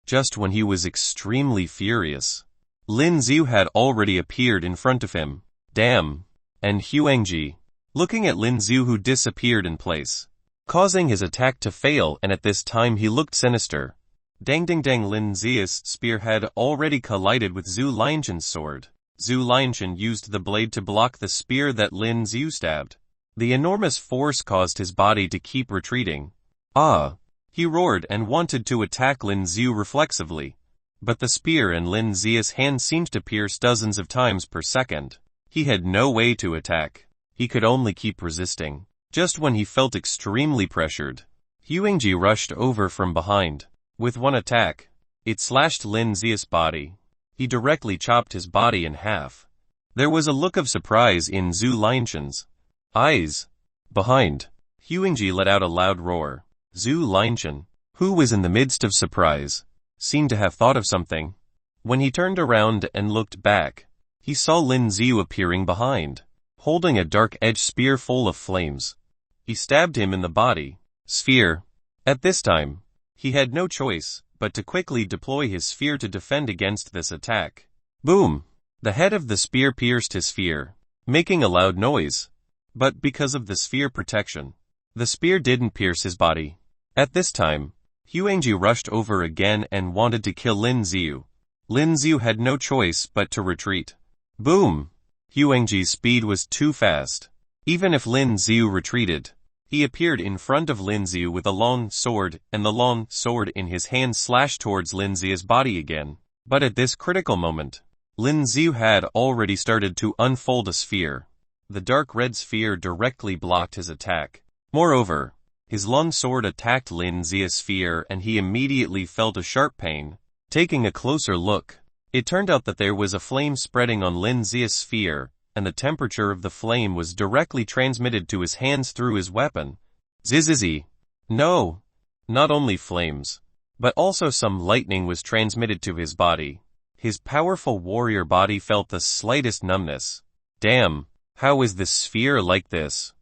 Just when he was extremely furious, Lin Ziu had already appeared in front of him. Damn. And Huangji, looking at Lin Ziu who disappeared in place, causing his attack to fail, and at this time he looked sinister. Dang ding dang, Lin Zia's spear had already collided with Zhu Lianchen's sword. Zhu Lianchen used the blade to block the spear that Lin Ziu stabbed. The enormous force caused his body to keep retreating. Ah! He roared and wanted to attack Lin Ziu reflexively, but the spear in Lin Zia's hand seemed to pierce dozens of times per second. He had no way to attack. He could only keep resisting. Just when he felt extremely pressured, Huangji rushed over from behind. With one attack, it slashed Lin Zia's body. He directly chopped his body in half. There was a look of surprise in Zhu Lianchen's eyes. Behind, Huangji let out a loud roar. Zhu Lianchen, who was in the midst of surprise, seemed to have thought of something. When he turned around and looked back, he saw Lin Ziu appearing behind, holding a dark-edged spear full of flames. He stabbed him in the body. Sphere. At this time, he had no choice but to quickly deploy his sphere to defend against this attack. Boom! The head of the spear pierced his sphere, making a loud noise. But because of the sphere protection, the spear didn't pierce his body. At this time, Huangji rushed over again and wanted to kill Lin Ziu. Lin Ziu had no choice but to retreat. Boom! Huangji's speed was too fast. Even if Lin Ziu retreated, he appeared in front of Lin Ziu with a long sword, and the long sword in his hand slashed towards Lin Ziu's body again. But at this critical moment, Lin Ziu had already started to unfold a sphere. The dark red sphere directly blocked his attack. Moreover, his long sword attacked Lin Zia's sphere and he immediately felt a sharp pain. Taking a closer look, it turned out that there was a flame spreading on Lin Zia's sphere, and the temperature of the flame was directly transmitted to his hands through his weapon. Zizzizi. No. Not only flames, but also some lightning was transmitted to his body. His powerful warrior body felt the slightest numbness. Damn, how is this sphere like this?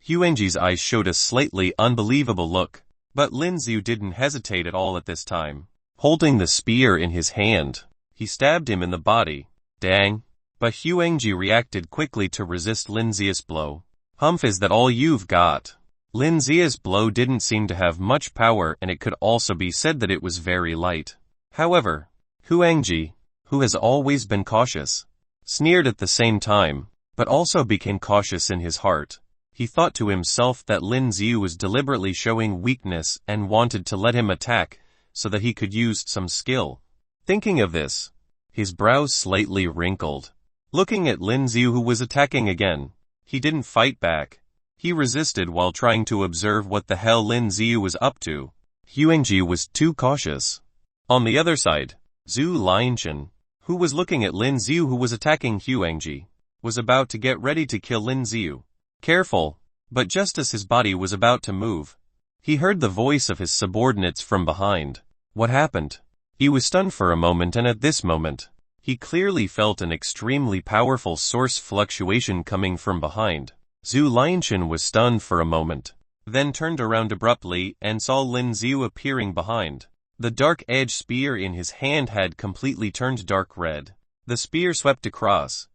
Huangji's eyes showed a slightly unbelievable look, but Lin Ziu didn't hesitate at all at this time. Holding the spear in his hand, he stabbed him in the body. Dang. But Huangji reacted quickly to resist Lin Zia's blow. Humph, is that all you've got? Lin Zia's blow didn't seem to have much power, and it could also be said that it was very light. However, Huangji, who has always been cautious, sneered at the same time, but also became cautious in his heart. He thought to himself that Lin Ziu was deliberately showing weakness and wanted to let him attack so that he could use some skill. Thinking of this, his brows slightly wrinkled. Looking at Lin Ziu, who was attacking again, he didn't fight back. He resisted while trying to observe what the hell Lin Ziu was up to. Huangji was too cautious. On the other side, Zhu Lianchen, who was looking at Lin Ziu, who was attacking Huangji, was about to get ready to kill Lin Ziu. Careful, but just as his body was about to move, he heard the voice of his subordinates from behind. What happened? He was stunned for a moment, and at this moment, he clearly felt an extremely powerful source fluctuation coming from behind. Zhu Lianchen was stunned for a moment, then turned around abruptly and saw Lin Ziu appearing behind. The dark-edged spear in his hand had completely turned dark red. The spear swept across.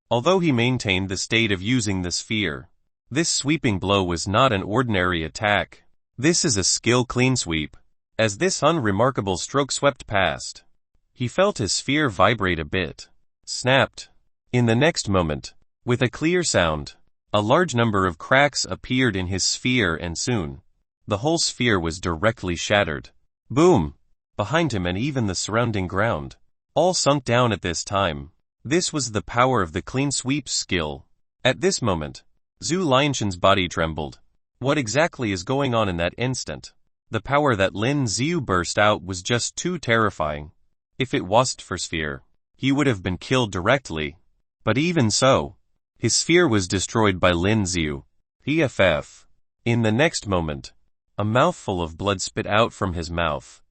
Although he maintained the state of using the sphere, this sweeping blow was not an ordinary attack. This is a skill clean sweep. As this unremarkable stroke swept past, he felt his sphere vibrate a bit. Snapped. In the next moment, with a clear sound, a large number of cracks appeared in his sphere, and soon, the whole sphere was directly shattered. Boom! Behind him and even the surrounding ground, all sunk down at this time. This was the power of the clean sweep skill. At this moment, Zhu Lianchen's body trembled. What exactly is going on in that instant? The power that Lin Ziu burst out was just too terrifying. If it wasn't for sphere, he would have been killed directly. But even so, his sphere was destroyed by Lin Ziu. PFF. In the next moment, a mouthful of blood spit out from his mouth.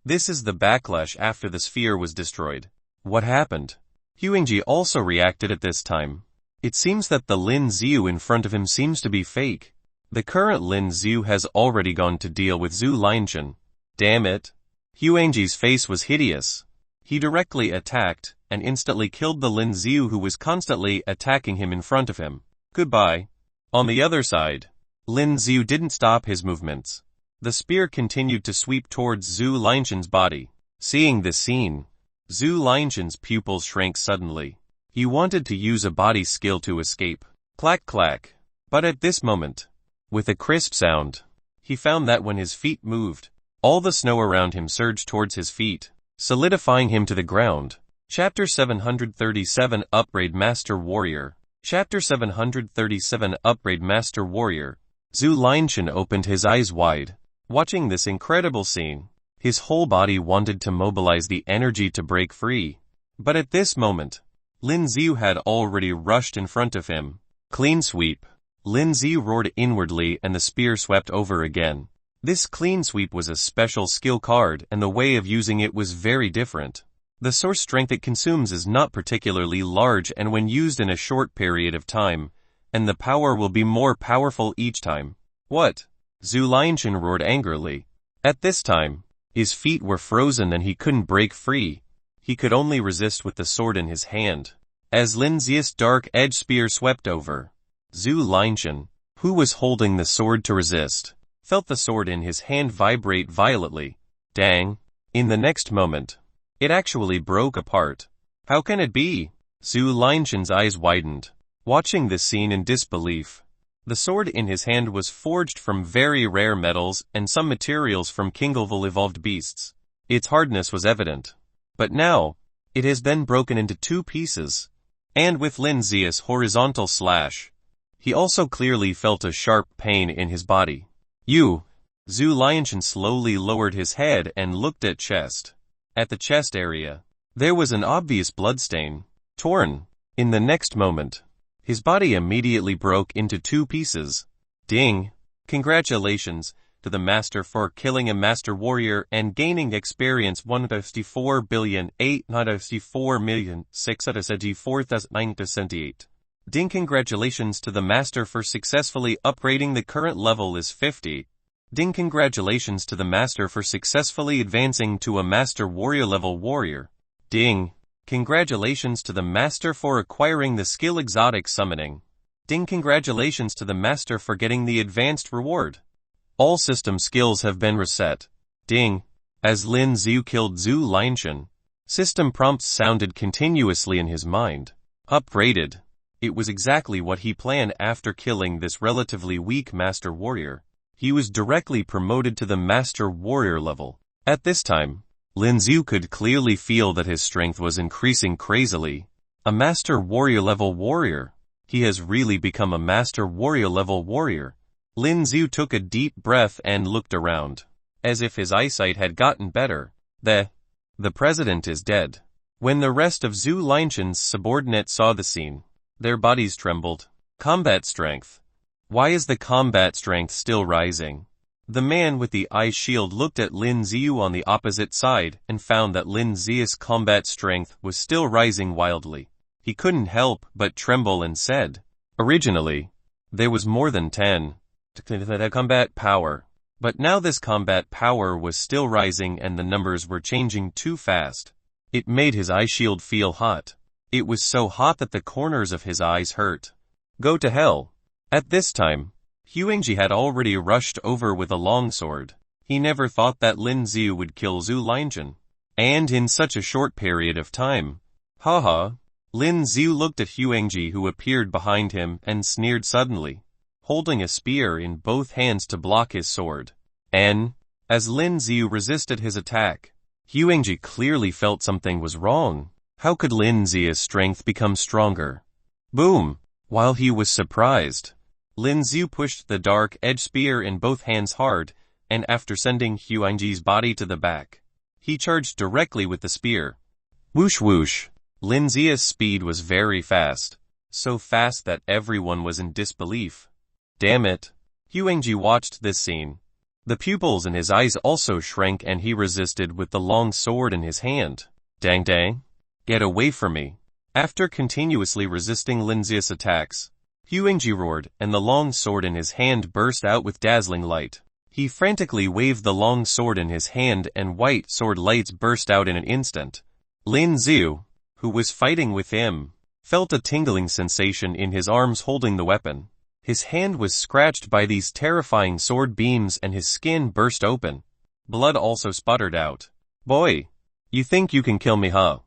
This is the backlash after the sphere was destroyed. What happened? Huangji also reacted at this time. It seems that the Lin Ziu in front of him seems to be fake. The current Lin Ziu has already gone to deal with Zhu Lianchen. Damn it. Huangji's face was hideous. He directly attacked and instantly killed the Lin Ziu, who was constantly attacking him in front of him. Goodbye. On the other side, Lin Ziu didn't stop his movements. The spear continued to sweep towards Zhu Lianchen's body. Seeing this scene, Zhu Lianchen's pupils shrank suddenly. He wanted to use a body skill to escape. Clack clack. But at this moment, with a crisp sound, he found that when his feet moved, all the snow around him surged towards his feet, solidifying him to the ground. Chapter 737 Upgrade Master Warrior. Chapter 737 Upgrade Master Warrior. Zhu Lianchen opened his eyes wide, watching this incredible scene. His whole body wanted to mobilize the energy to break free. But at this moment, Lin Ziu had already rushed in front of him. Clean sweep. Lin Ziu roared inwardly, and the spear swept over again. This clean sweep was a special skill card, and the way of using it was very different. The source strength it consumes is not particularly large, and when used in a short period of time, and the power will be more powerful each time. What? Zhu Lianchen roared angrily. At this time, his feet were frozen and he couldn't break free. He could only resist with the sword in his hand. As Lin Ziu's dark-edged spear swept over, Zhu Lianchen, who was holding the sword to resist, felt the sword in his hand vibrate violently. Dang! In the next moment, it actually broke apart. How can it be? Zhu Lianchen's eyes widened, watching this scene in disbelief. The sword in his hand was forged from very rare metals and some materials from Kinglevel evolved beasts. Its hardness was evident. But now, it has been broken into two pieces. And with Lin Ziu's horizontal slash, he also clearly felt a sharp pain in his body. Zhu Lianchen slowly lowered his head and looked at chest. At the chest area, there was an obvious bloodstain. Torn. In the next moment, his body immediately broke into two pieces. Ding! Congratulations to the master for killing a master warrior and gaining experience 154,894,674,978. Ding! Congratulations to the master for successfully upgrading. The current level is 50. Ding! Congratulations to the master for successfully advancing to a master warrior level warrior. Ding! Congratulations to the master for acquiring the skill exotic summoning. Ding, congratulations to the master for getting the advanced reward. All system skills have been reset. Ding. As Lin Xiu killed Zhu Linshan, system prompts sounded continuously in his mind. Upgraded. It was exactly what he planned after killing this relatively weak master warrior. He was directly promoted to the master warrior level. At this time, Lin Xiu could clearly feel that his strength was increasing crazily. A master warrior level warrior. He has really become a master warrior level warrior. Lin Xiu took a deep breath and looked around, as if his eyesight had gotten better. The president is dead. When the rest of Zhu Linshan's subordinates saw the scene, their bodies trembled. Combat strength. Why is the combat strength still rising? The man with the eye shield looked at Lin Xiu on the opposite side and found that Lin Xiu's combat strength was still rising wildly. He couldn't help but tremble and said, originally, there was more than 10 combat power. But now this combat power was still rising and the numbers were changing too fast. It made his eye shield feel hot. It was so hot that the corners of his eyes hurt. Go to hell. At this time, Huangji had already rushed over with a longsword. He never thought that Lin Xiu would kill Zhu Linshan. And in such a short period of time. Haha. Lin Xiu looked at Huangji who appeared behind him and sneered suddenly, holding a spear in both hands to block his sword. As Lin Xiu resisted his attack, Huangji clearly felt something was wrong. How could Lin Xiu's strength become stronger? Boom! While he was surprised, Lin Xiu pushed the dark edge spear in both hands hard, and after sending Huangji's body to the back, he charged directly with the spear. Whoosh whoosh! Lin Xiu's speed was very fast, so fast that everyone was in disbelief. Damn it! Huangji watched this scene. The pupils in his eyes also shrank and he resisted with the long sword in his hand. Dang dang! Get away from me! After continuously resisting Lin Xiu's attacks, Huangji roared and the long sword in his hand burst out with dazzling light. He frantically waved the long sword in his hand and white sword lights burst out in an instant. Lin Xiu, who was fighting with him, felt a tingling sensation in his arms holding the weapon. His hand was scratched by these terrifying sword beams and his skin burst open. Blood also sputtered out. Boy! You think you can kill me, huh?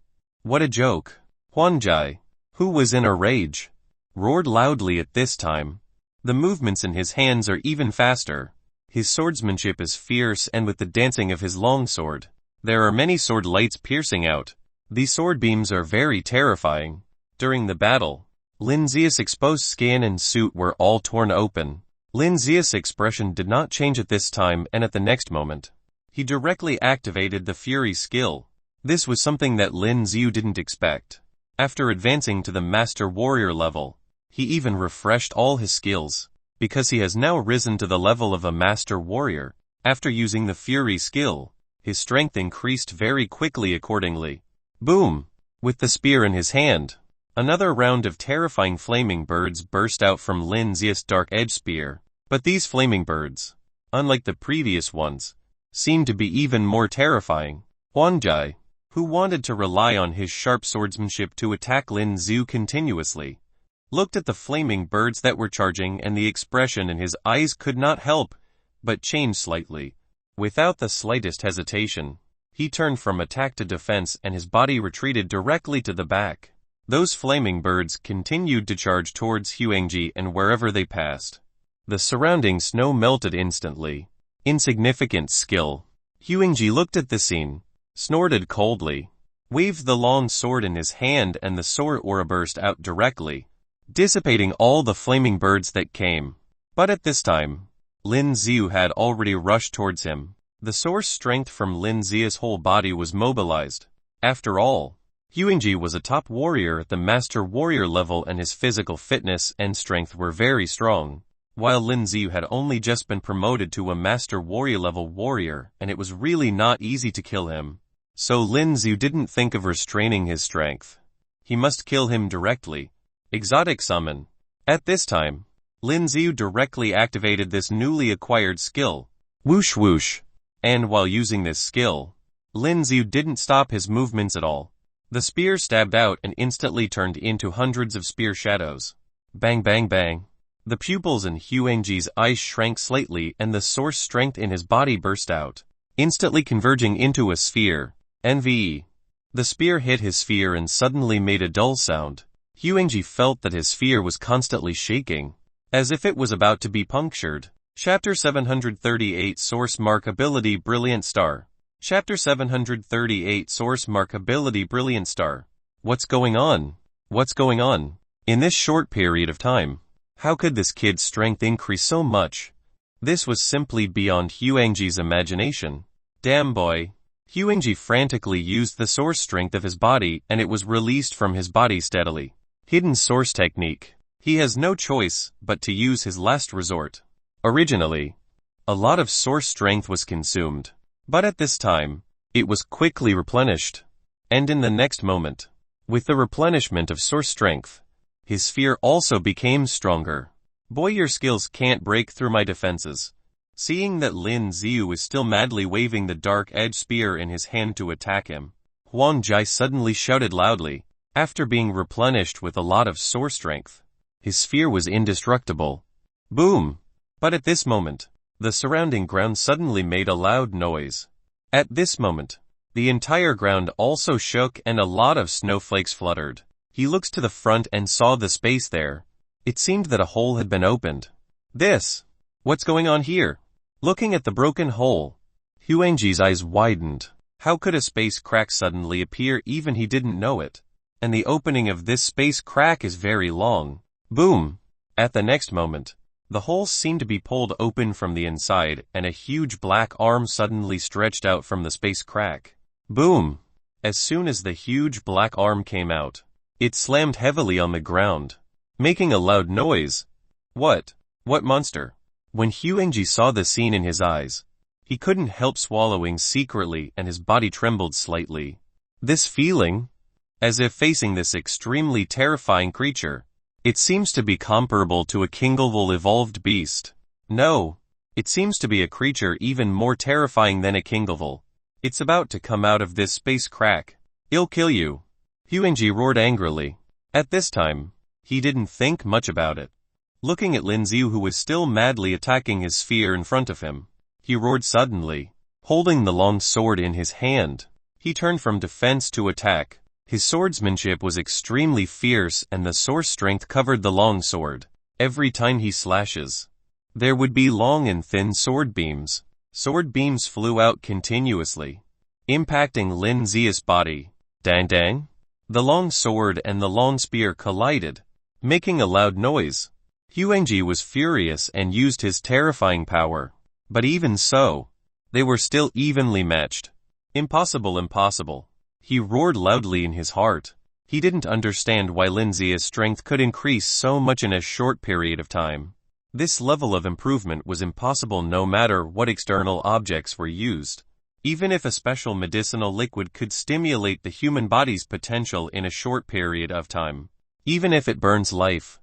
What a joke. Huangjai, who was in a rage, roared loudly at this time. The movements in his hands are even faster. His swordsmanship is fierce and with the dancing of his longsword, there are many sword lights piercing out. These sword beams are very terrifying. During the battle, Lin Xiu's exposed skin and suit were all torn open. Lin Xiu's expression did not change at this time and at the next moment, he directly activated the Fury skill. This was something that Lin Xiu didn't expect. After advancing to the Master Warrior level, he even refreshed all his skills, because he has now risen to the level of a Master Warrior. After using the Fury skill, his strength increased very quickly accordingly. Boom! With the spear in his hand, another round of terrifying flaming birds burst out from Lin Xiu's dark edge spear. But these flaming birds, unlike the previous ones, seemed to be even more terrifying. Huangjai, who wanted to rely on his sharp swordsmanship to attack Lin Xiu continuously, looked at the flaming birds that were charging and the expression in his eyes could not help but change slightly. Without the slightest hesitation, he turned from attack to defense and his body retreated directly to the back. Those flaming birds continued to charge towards Huangji and wherever they passed, the surrounding snow melted instantly. Insignificant skill. Huangji looked at the scene, snorted coldly, waved the long sword in his hand and the sword aura burst out directly, dissipating all the flaming birds that came. But at this time, Lin Xiu had already rushed towards him. The source strength from Lin Xiu's whole body was mobilized. After all, Huangji was a top warrior at the Master Warrior level and his physical fitness and strength were very strong, while Lin Xiu had only just been promoted to a Master Warrior level warrior and it was really not easy to kill him. So Lin Xiu didn't think of restraining his strength. He must kill him directly. Exotic summon. At this time, Lin Xiu directly activated this newly acquired skill. Whoosh whoosh. And while using this skill, Lin Xiu didn't stop his movements at all. The spear stabbed out and instantly turned into hundreds of spear shadows. Bang bang bang. The pupils in Huangji's eyes shrank slightly and the source strength in his body burst out, instantly converging into a sphere. NVE. The spear hit his sphere and suddenly made a dull sound. Huangji felt that his sphere was constantly shaking, as if it was about to be punctured. Chapter 738 Source Mark Ability Brilliant Star. Chapter 738 Source Mark Ability Brilliant Star. What's going on? What's going on? In this short period of time, how could this kid's strength increase so much? This was simply beyond Huangji's imagination. Damn boy. Huangji frantically used the source strength of his body and it was released from his body steadily. Hidden source technique. He has no choice but to use his last resort. Originally, a lot of source strength was consumed, but at this time, it was quickly replenished. And in the next moment, with the replenishment of source strength, his sphere also became stronger. Boy, your skills can't break through my defenses. Seeing that Lin Ziyu is still madly waving the dark-edged spear in his hand to attack him, Huang Jai suddenly shouted loudly. After being replenished with a lot of source strength, his sphere was indestructible. Boom! But at this moment, the surrounding ground suddenly made a loud noise. At this moment, the entire ground also shook and a lot of snowflakes fluttered. He looked to the front and saw the space there. It seemed that a hole had been opened. What's going on here? Looking at the broken hole, Huangji's eyes widened. How could a space crack suddenly appear? Even he didn't know it. And the opening of this space crack is very long. Boom! At the next moment, the hole seemed to be pulled open from the inside and a huge black arm suddenly stretched out from the space crack. Boom! As soon as the huge black arm came out, it slammed heavily on the ground, making a loud noise. What monster? When Huangji saw the scene in his eyes, he couldn't help swallowing secretly and his body trembled slightly. This feeling, as if facing this extremely terrifying creature, it seems to be comparable to a kinglevel evolved beast. No, it seems to be a creature even more terrifying than a kinglevel. It's about to come out of this space crack. I'll kill you. Huangji roared angrily. At this time, he didn't think much about it. Looking at Lin Ziyu who was still madly attacking his sphere in front of him, he roared suddenly. Holding the long sword in his hand, he turned from defense to attack. His swordsmanship was extremely fierce and the source strength covered the long sword. Every time he slashes, there would be long and thin sword beams. Sword beams flew out continuously, impacting Lin Ziyu's body. Dang dang! The long sword and the long spear collided, making a loud noise. Huangji was furious and used his terrifying power. But even so, they were still evenly matched. Impossible, impossible. He roared loudly in his heart. He didn't understand why Lin Ziyu's strength could increase so much in a short period of time. This level of improvement was impossible no matter what external objects were used. Even if a special medicinal liquid could stimulate the human body's potential in a short period of time. Even if it burns life,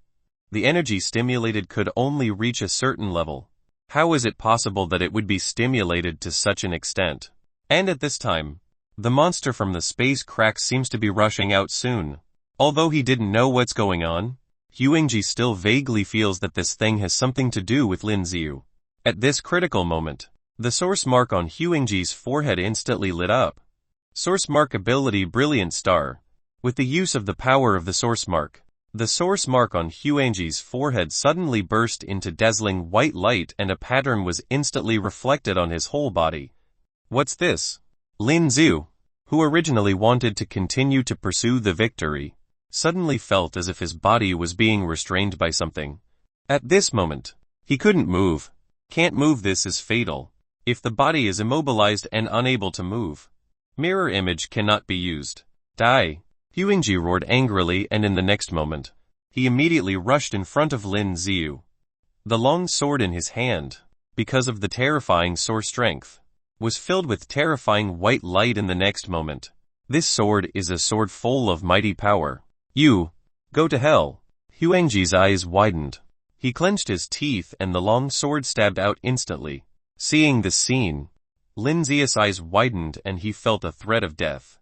the energy stimulated could only reach a certain level. How is it possible that it would be stimulated to such an extent? And at this time, the monster from the space crack seems to be rushing out soon. Although he didn't know what's going on, Huangji still vaguely feels that this thing has something to do with Lin Ziyu. At this critical moment, the source mark on Huangji's forehead instantly lit up. Source mark ability Brilliant Star. With the use of the power of the source mark, the source mark on Huangji's forehead suddenly burst into dazzling white light and a pattern was instantly reflected on his whole body. What's this? Lin Ziyu, who originally wanted to continue to pursue the victory, suddenly felt as if his body was being restrained by something. At this moment, he couldn't move. Can't move, this is fatal. If the body is immobilized and unable to move, mirror image cannot be used. Die! Huangji roared angrily and in the next moment, he immediately rushed in front of Lin Ziyu. The long sword in his hand, because of the terrifying source strength, was filled with terrifying white light in the next moment. This sword is a sword full of mighty power. You, go to hell. Huangji's eyes widened. He clenched his teeth and the long sword stabbed out instantly. Seeing this scene, Lin Ziyu's eyes widened and he felt a threat of death.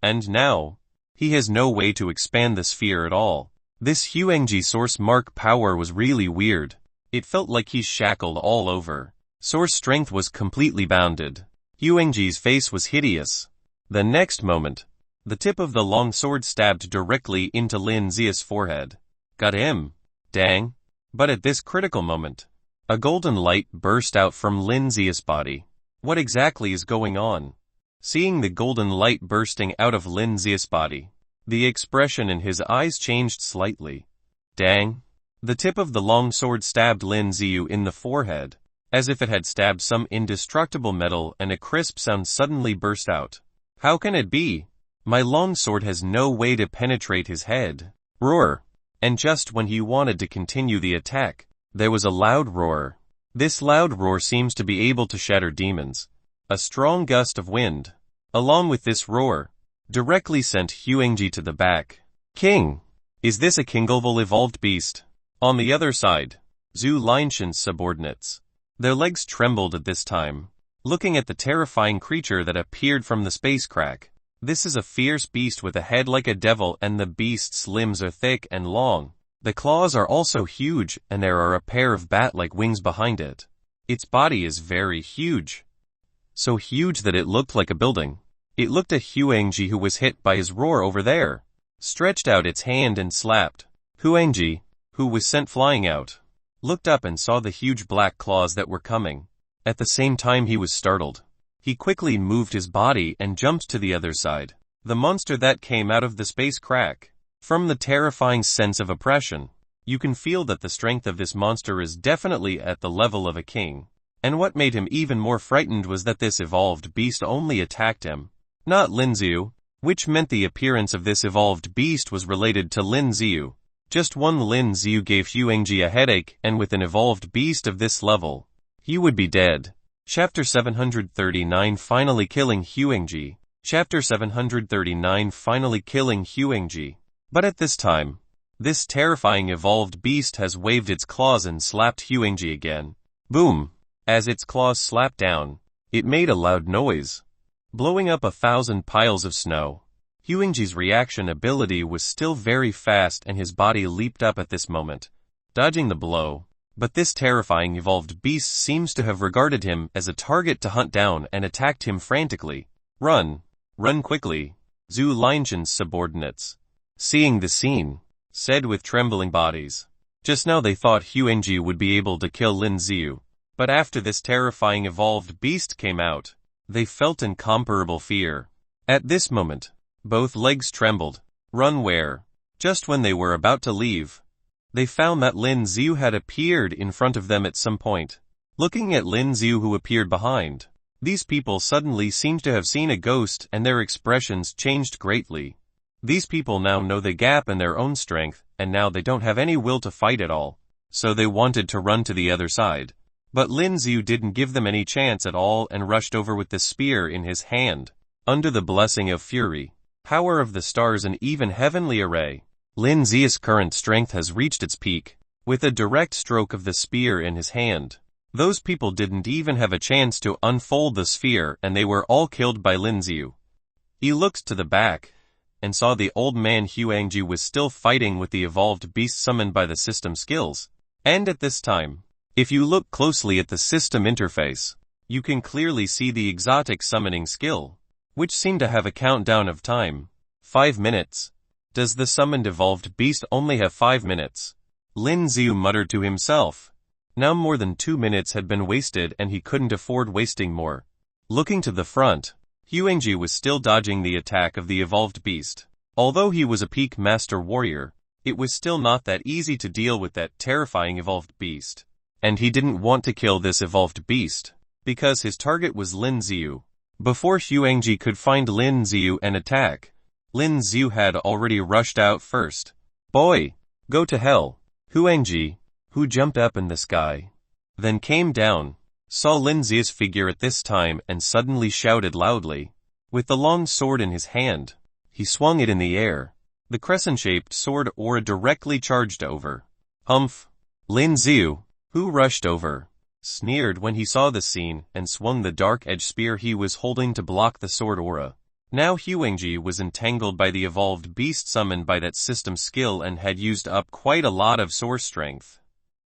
And now, He has no way to expand the sphere at all. This Huangji source mark power was really weird. It felt like he's shackled all over. Source strength was completely bounded. Huangji's face was hideous. The next moment, the tip of the long sword stabbed directly into Lin Zia's forehead. Got him. Dang. But at this critical moment, a golden light burst out from Lin Zia's body. What exactly is going on? Seeing the golden light bursting out of Lin Zia's body, the expression in his eyes changed slightly. Dang. The tip of the long sword stabbed Lin Ziyu in the forehead, as if it had stabbed some indestructible metal, and a crisp sound suddenly burst out. How can it be? My long sword has no way to penetrate his head. Roar. And just when he wanted to continue the attack, there was a loud roar. This loud roar seems to be able to shatter demons. A strong gust of wind, along with this roar, directly sent Huangji to the back. King! Is this a king-level evolved beast? On the other side, Zhu Linshan's subordinates. Their legs trembled at this time, looking at the terrifying creature that appeared from the space crack. This is a fierce beast with a head like a devil, and the beast's limbs are thick and long. The claws are also huge, and there are a pair of bat-like wings behind it. Its body is very huge. So huge that it looked like a building. It looked at Huangji, who was hit by his roar over there, stretched out its hand and slapped. Huangji, who was sent flying out, looked up and saw the huge black claws that were coming. At the same time he was startled. He quickly moved his body and jumped to the other side. The monster that came out of the space crack. From the terrifying sense of oppression, you can feel that the strength of this monster is definitely at the level of a king. And what made him even more frightened was that this evolved beast only attacked him, not Lin Ziyu, which meant the appearance of this evolved beast was related to Lin Ziyu. Just one Lin Ziyu gave Huangji a headache, and with an evolved beast of this level, he would be dead. Chapter 739 Finally Killing Huangji. Chapter 739 Finally Killing Huangji. But at this time, this terrifying evolved beast has waved its claws and slapped Huangji again. Boom! As its claws slapped down, it made a loud noise, blowing up 1,000 piles of snow. Huangji's reaction ability was still very fast, and his body leaped up at this moment, dodging the blow. But this terrifying evolved beast seems to have regarded him as a target to hunt down and attacked him frantically. Run! Run quickly! Zhu Linshan's subordinates, seeing the scene, said with trembling bodies. Just now they thought Huangji would be able to kill Lin Ziyu, but after this terrifying evolved beast came out, they felt incomparable fear. At this moment, both legs trembled. Run where? Just when they were about to leave, they found that Lin Ziyu had appeared in front of them at some point. Looking at Lin Ziyu, who appeared behind, these people suddenly seemed to have seen a ghost, and their expressions changed greatly. These people now know the gap in their own strength, and now they don't have any will to fight at all. So they wanted to run to the other side. But Lin Ziyu didn't give them any chance at all and rushed over with the spear in his hand. Under the blessing of fury, power of the stars, and even heavenly array, Lin Ziyu's current strength has reached its peak. With a direct stroke of the spear in his hand, those people didn't even have a chance to unfold the sphere, and they were all killed by Lin Ziyu. He looked to the back and saw the old man Huangji was still fighting with the evolved beast summoned by the system skills. And at this time, if you look closely at the system interface, you can clearly see the exotic summoning skill, which seemed to have a countdown of time. 5 minutes. Does the summoned evolved beast only have 5 minutes? Lin Ziyu muttered to himself. Now more than 2 minutes had been wasted, and he couldn't afford wasting more. Looking to the front, Huangji was still dodging the attack of the evolved beast. Although he was a peak master warrior, it was still not that easy to deal with that terrifying evolved beast. And he didn't want to kill this evolved beast, because his target was Lin Ziyu. Before Huangji could find Lin Ziyu and attack, Lin Ziyu had already rushed out first. Boy! Go to hell! Huangji, who jumped up in the sky, then came down, saw Lin Ziyu's figure at this time and suddenly shouted loudly. With the long sword in his hand, he swung it in the air. The crescent-shaped sword aura directly charged over. Humph! Lin Ziyu, who rushed over, sneered when he saw the scene and swung the dark-edged spear he was holding to block the sword aura. Now Huangji was entangled by the evolved beast summoned by that system skill and had used up quite a lot of source strength.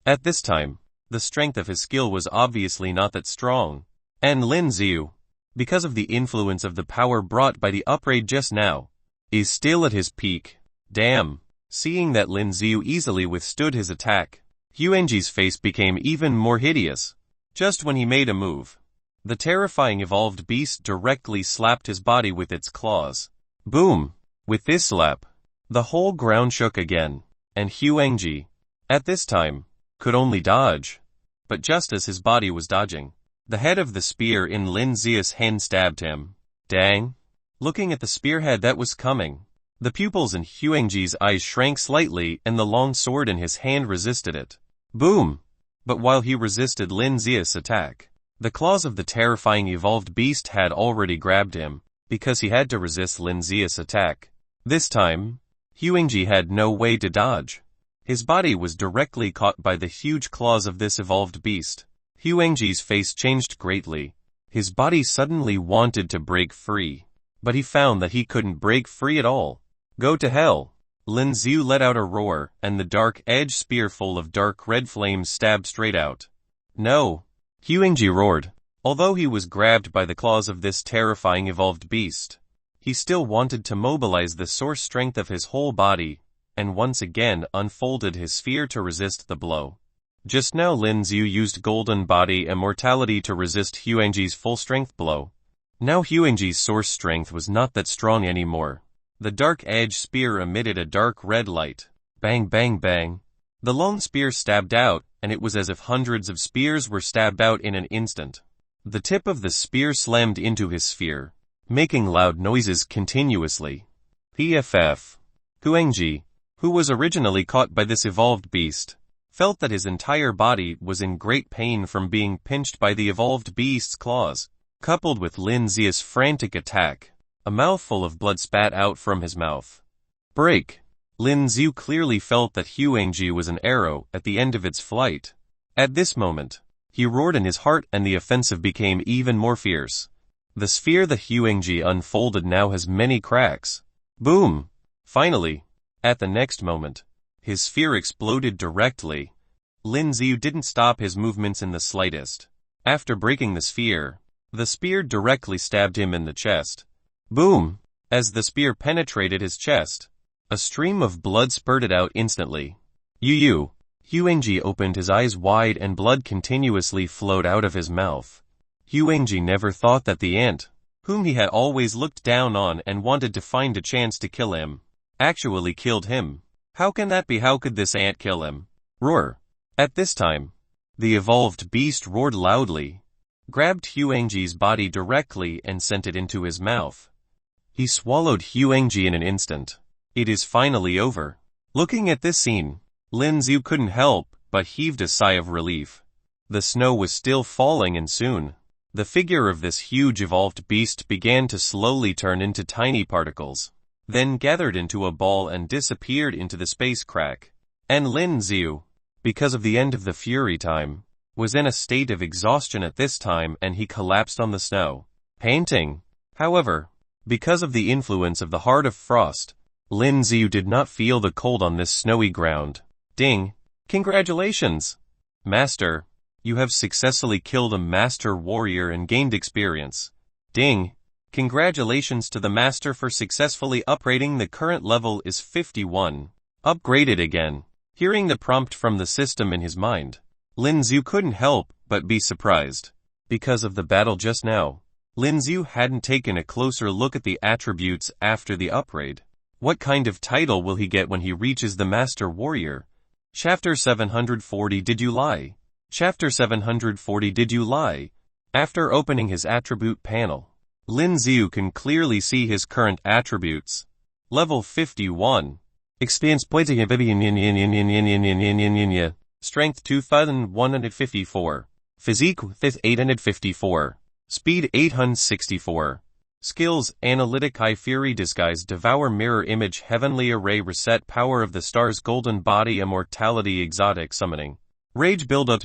At this time, the strength of his skill was obviously not that strong, and Lin Xiu, because of the influence of the power brought by the upgrade just now, is still at his peak. Damn. Seeing that Lin Xiu easily withstood his attack, Huangji's face became even more hideous. Just when he made a move, the terrifying evolved beast directly slapped his body with its claws. Boom! With this slap, the whole ground shook again, and Huangji, at this time, could only dodge. But just as his body was dodging, the head of the spear in Lin Xiu's hand stabbed him. Dang! Looking at the spearhead that was coming, the pupils in Huangji's eyes shrank slightly and the long sword in his hand resisted it. Boom! But while he resisted Lin Xiu's attack, the claws of the terrifying evolved beast had already grabbed him, because he had to resist Lin Xiu's attack. This time, Huangji had no way to dodge. His body was directly caught by the huge claws of this evolved beast. Huangji's face changed greatly. His body suddenly wanted to break free, but he found that he couldn't break free at all. Go to hell! Lin Xiu let out a roar, and the dark-edged spear full of dark red flames stabbed straight out. No! Huangji roared. Although he was grabbed by the claws of this terrifying evolved beast, he still wanted to mobilize the source strength of his whole body, and once again unfolded his sphere to resist the blow. Just now Lin Xiu used golden body immortality to resist Huangji's full-strength blow. Now Huangji's source strength was not that strong anymore. The dark-edged spear emitted a dark red light. Bang bang bang. The long spear stabbed out, and it was as if hundreds of spears were stabbed out in an instant. The tip of the spear slammed into his sphere, making loud noises continuously. PFF. Huangji, who was originally caught by this evolved beast, felt that his entire body was in great pain from being pinched by the evolved beast's claws. Coupled with Lin Xiu's frantic attack, a mouthful of blood spat out from his mouth. Break! Lin Xiu clearly felt that Huangji was an arrow at the end of its flight. At this moment, he roared in his heart and the offensive became even more fierce. The sphere that Huangji unfolded now has many cracks. Boom! Finally, at the next moment, his sphere exploded directly. Lin Xiu didn't stop his movements in the slightest. After breaking the sphere, the spear directly stabbed him in the chest. Boom! As the spear penetrated his chest, a stream of blood spurted out instantly. Huangji opened his eyes wide and blood continuously flowed out of his mouth. Huangji never thought that the ant, whom he had always looked down on and wanted to find a chance to kill him, actually killed him. How can that be? How could this ant kill him? Roar! At this time, the evolved beast roared loudly, grabbed Huangji's body directly and sent it into his mouth. He swallowed Huangji in an instant. It is finally over. Looking at this scene, Lin Xiu couldn't help but heaved a sigh of relief. The snow was still falling and soon, the figure of this huge evolved beast began to slowly turn into tiny particles, then gathered into a ball and disappeared into the space crack. And Lin Xiu, because of the end of the fury time, was in a state of exhaustion at this time and he collapsed on the snow, panting. However, because of the influence of the Heart of Frost, Lin Xiu did not feel the cold on this snowy ground. Ding! Congratulations! Master, you have successfully killed a master warrior and gained experience. Ding! Congratulations to the master for successfully upgrading. The current level is 51. Upgraded again. Hearing the prompt from the system in his mind, Lin Xiu couldn't help but be surprised. Because of the battle just now, Lin Xiu hadn't taken a closer look at the attributes after the upgrade. What kind of title will he get when he reaches the Master Warrior? Chapter 740 Did You Lie? Chapter 740 Did You Lie? After opening his attribute panel, Lin Xiu can clearly see his current attributes. Level 51. Experience points Strength 2154. Physique 854. Speed 864. Skills, Analytic Eye Fury Disguise Devour Mirror Image Heavenly Array Reset Power of the Stars Golden Body Immortality Exotic Summoning Rage Build Up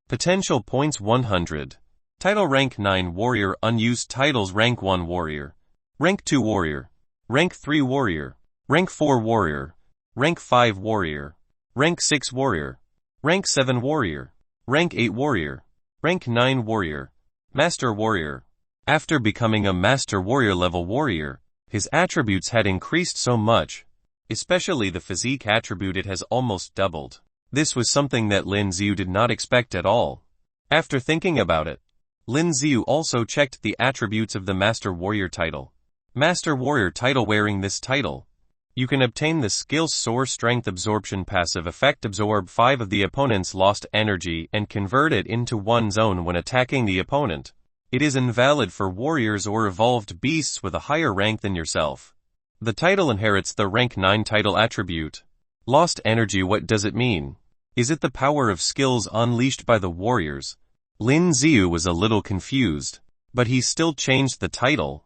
Potential Points 100. Title Rank 9 Warrior Unused Titles Rank 1 Warrior Rank 2 warrior. Rank 3 warrior. Rank 4 warrior. Rank 5 warrior. Rank 6 warrior. Rank 7 warrior. Rank 8 warrior. Rank 9 warrior. Master warrior. After becoming a master warrior level warrior, his attributes had increased so much, especially the physique attribute. It has almost doubled. This was something that Lin Xiu did not expect at all. After thinking about it, Lin Xiu also checked the attributes of the Master Warrior title. Master Warrior title. Wearing this title, you can obtain the skill Soar Strength Absorption passive effect. Absorb 5 of the opponent's lost energy and convert it into one's own when attacking the opponent. It is invalid for warriors or evolved beasts with a higher rank than yourself. The title inherits the rank 9 title attribute. Lost energy. What does it mean? Is it the power of skills unleashed by the warriors? Lin Xiu was a little confused, but he still changed the title.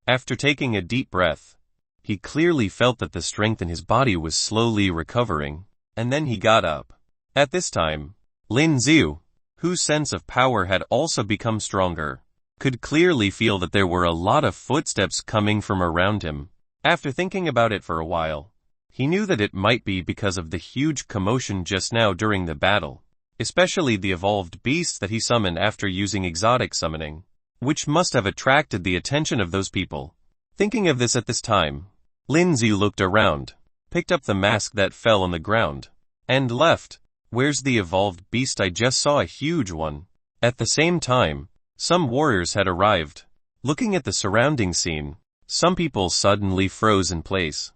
After taking a deep breath, he clearly felt that the strength in his body was slowly recovering, and then he got up. At this time, Lin Xiu, whose sense of power had also become stronger, could clearly feel that there were a lot of footsteps coming from around him. After thinking about it for a while, he knew that it might be because of the huge commotion just now during the battle, especially the evolved beasts that he summoned after using exotic summoning, which must have attracted the attention of those people. Thinking of this at this time, Lin Xiu looked around, picked up the mask that fell on the ground, and left. Where's the evolved beast? I just saw a huge one. At the same time, some warriors had arrived. Looking at the surrounding scene, some people suddenly froze in place.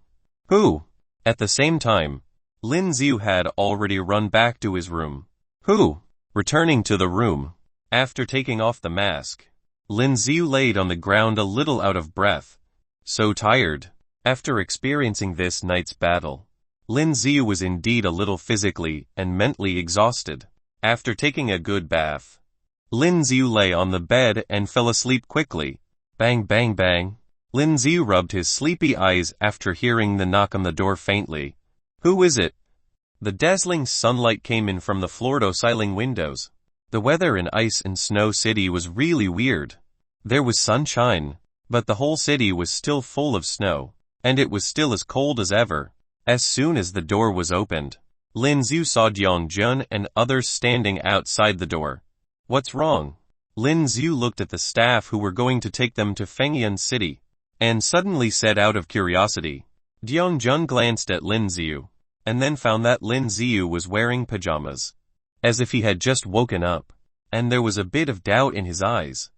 Who? At the same time, Lin Xiu had already run back to his room. Who? Returning to the room, after taking off the mask, Lin Xiu laid on the ground a little out of breath. So tired. After experiencing this night's battle, Lin Xiu was indeed a little physically and mentally exhausted. After taking a good bath, Lin Xiu lay on the bed and fell asleep quickly. Bang bang bang. Lin Xiu rubbed his sleepy eyes after hearing the knock on the door faintly. Who is it? The dazzling sunlight came in from the floor-to-ceiling windows. The weather in Ice and Snow City was really weird. There was sunshine, but the whole city was still full of snow, and it was still as cold as ever. As soon as the door was opened, Lin Xiu saw Jiang Jun and others standing outside the door. What's wrong? Lin Xiu looked at the staff who were going to take them to Fengyan City, and suddenly said out of curiosity. Jiang Jun glanced at Lin Xiu, and then found that Lin Xiu was wearing pajamas, as if he had just woken up, and there was a bit of doubt in his eyes.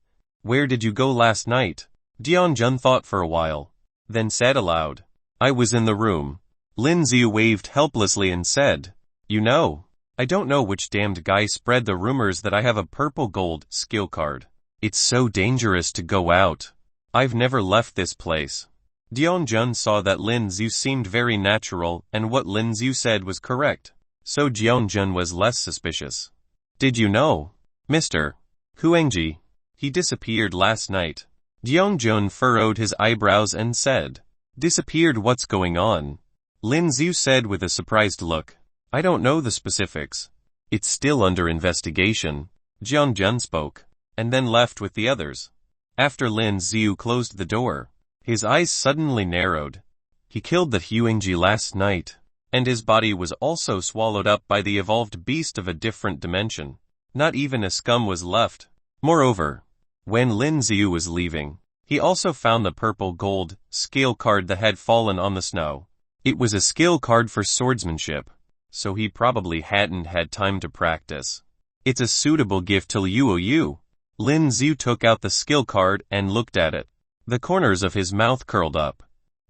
Where did you go last night? Jiang Jun thought for a while, then said aloud. I was in the room. Lin Xiu waved helplessly and said, You know, I don't know which damned guy spread the rumors that I have a purple gold skill card. It's so dangerous to go out. I've never left this place. Jiang Jun saw that Lin Xiu seemed very natural and what Lin Xiu said was correct, so Jiang Jun was less suspicious. Did you know, Mr. Huangji? He disappeared last night. Jiang Jun furrowed his eyebrows and said, Disappeared? What's going on? Lin Xiu said with a surprised look. I don't know the specifics. It's still under investigation. Jiang Jun spoke, and then left with the others. After Lin Xiu closed the door, his eyes suddenly narrowed. He killed the Huangji last night, and his body was also swallowed up by the evolved beast of a different dimension. Not even a scum was left. Moreover, when Lin Xiu was leaving, he also found the purple gold skill card that had fallen on the snow. It was a skill card for swordsmanship, so he probably hadn't had time to practice. It's a suitable gift to Liu Yu. Lin Xiu took out the skill card and looked at it. The corners of his mouth curled up,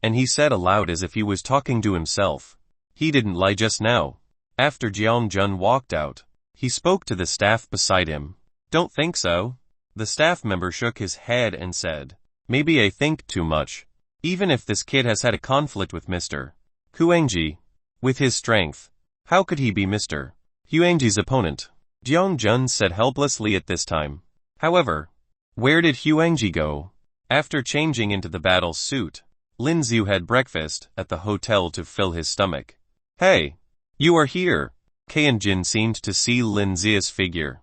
and he said aloud as if he was talking to himself. He didn't lie just now. After Jiang Jun walked out, he spoke to the staff beside him. Don't think so. The staff member shook his head and said, Maybe I think too much. Even if this kid has had a conflict with Mr. Huangji, with his strength, how could he be Mr. Huangji's opponent? Jiang Jun said helplessly at this time. However, where did Huangji go? After changing into the battle suit, Lin Xiu had breakfast at the hotel to fill his stomach. Hey, you are here. Qian Jin seemed to see Lin Xiu's figure,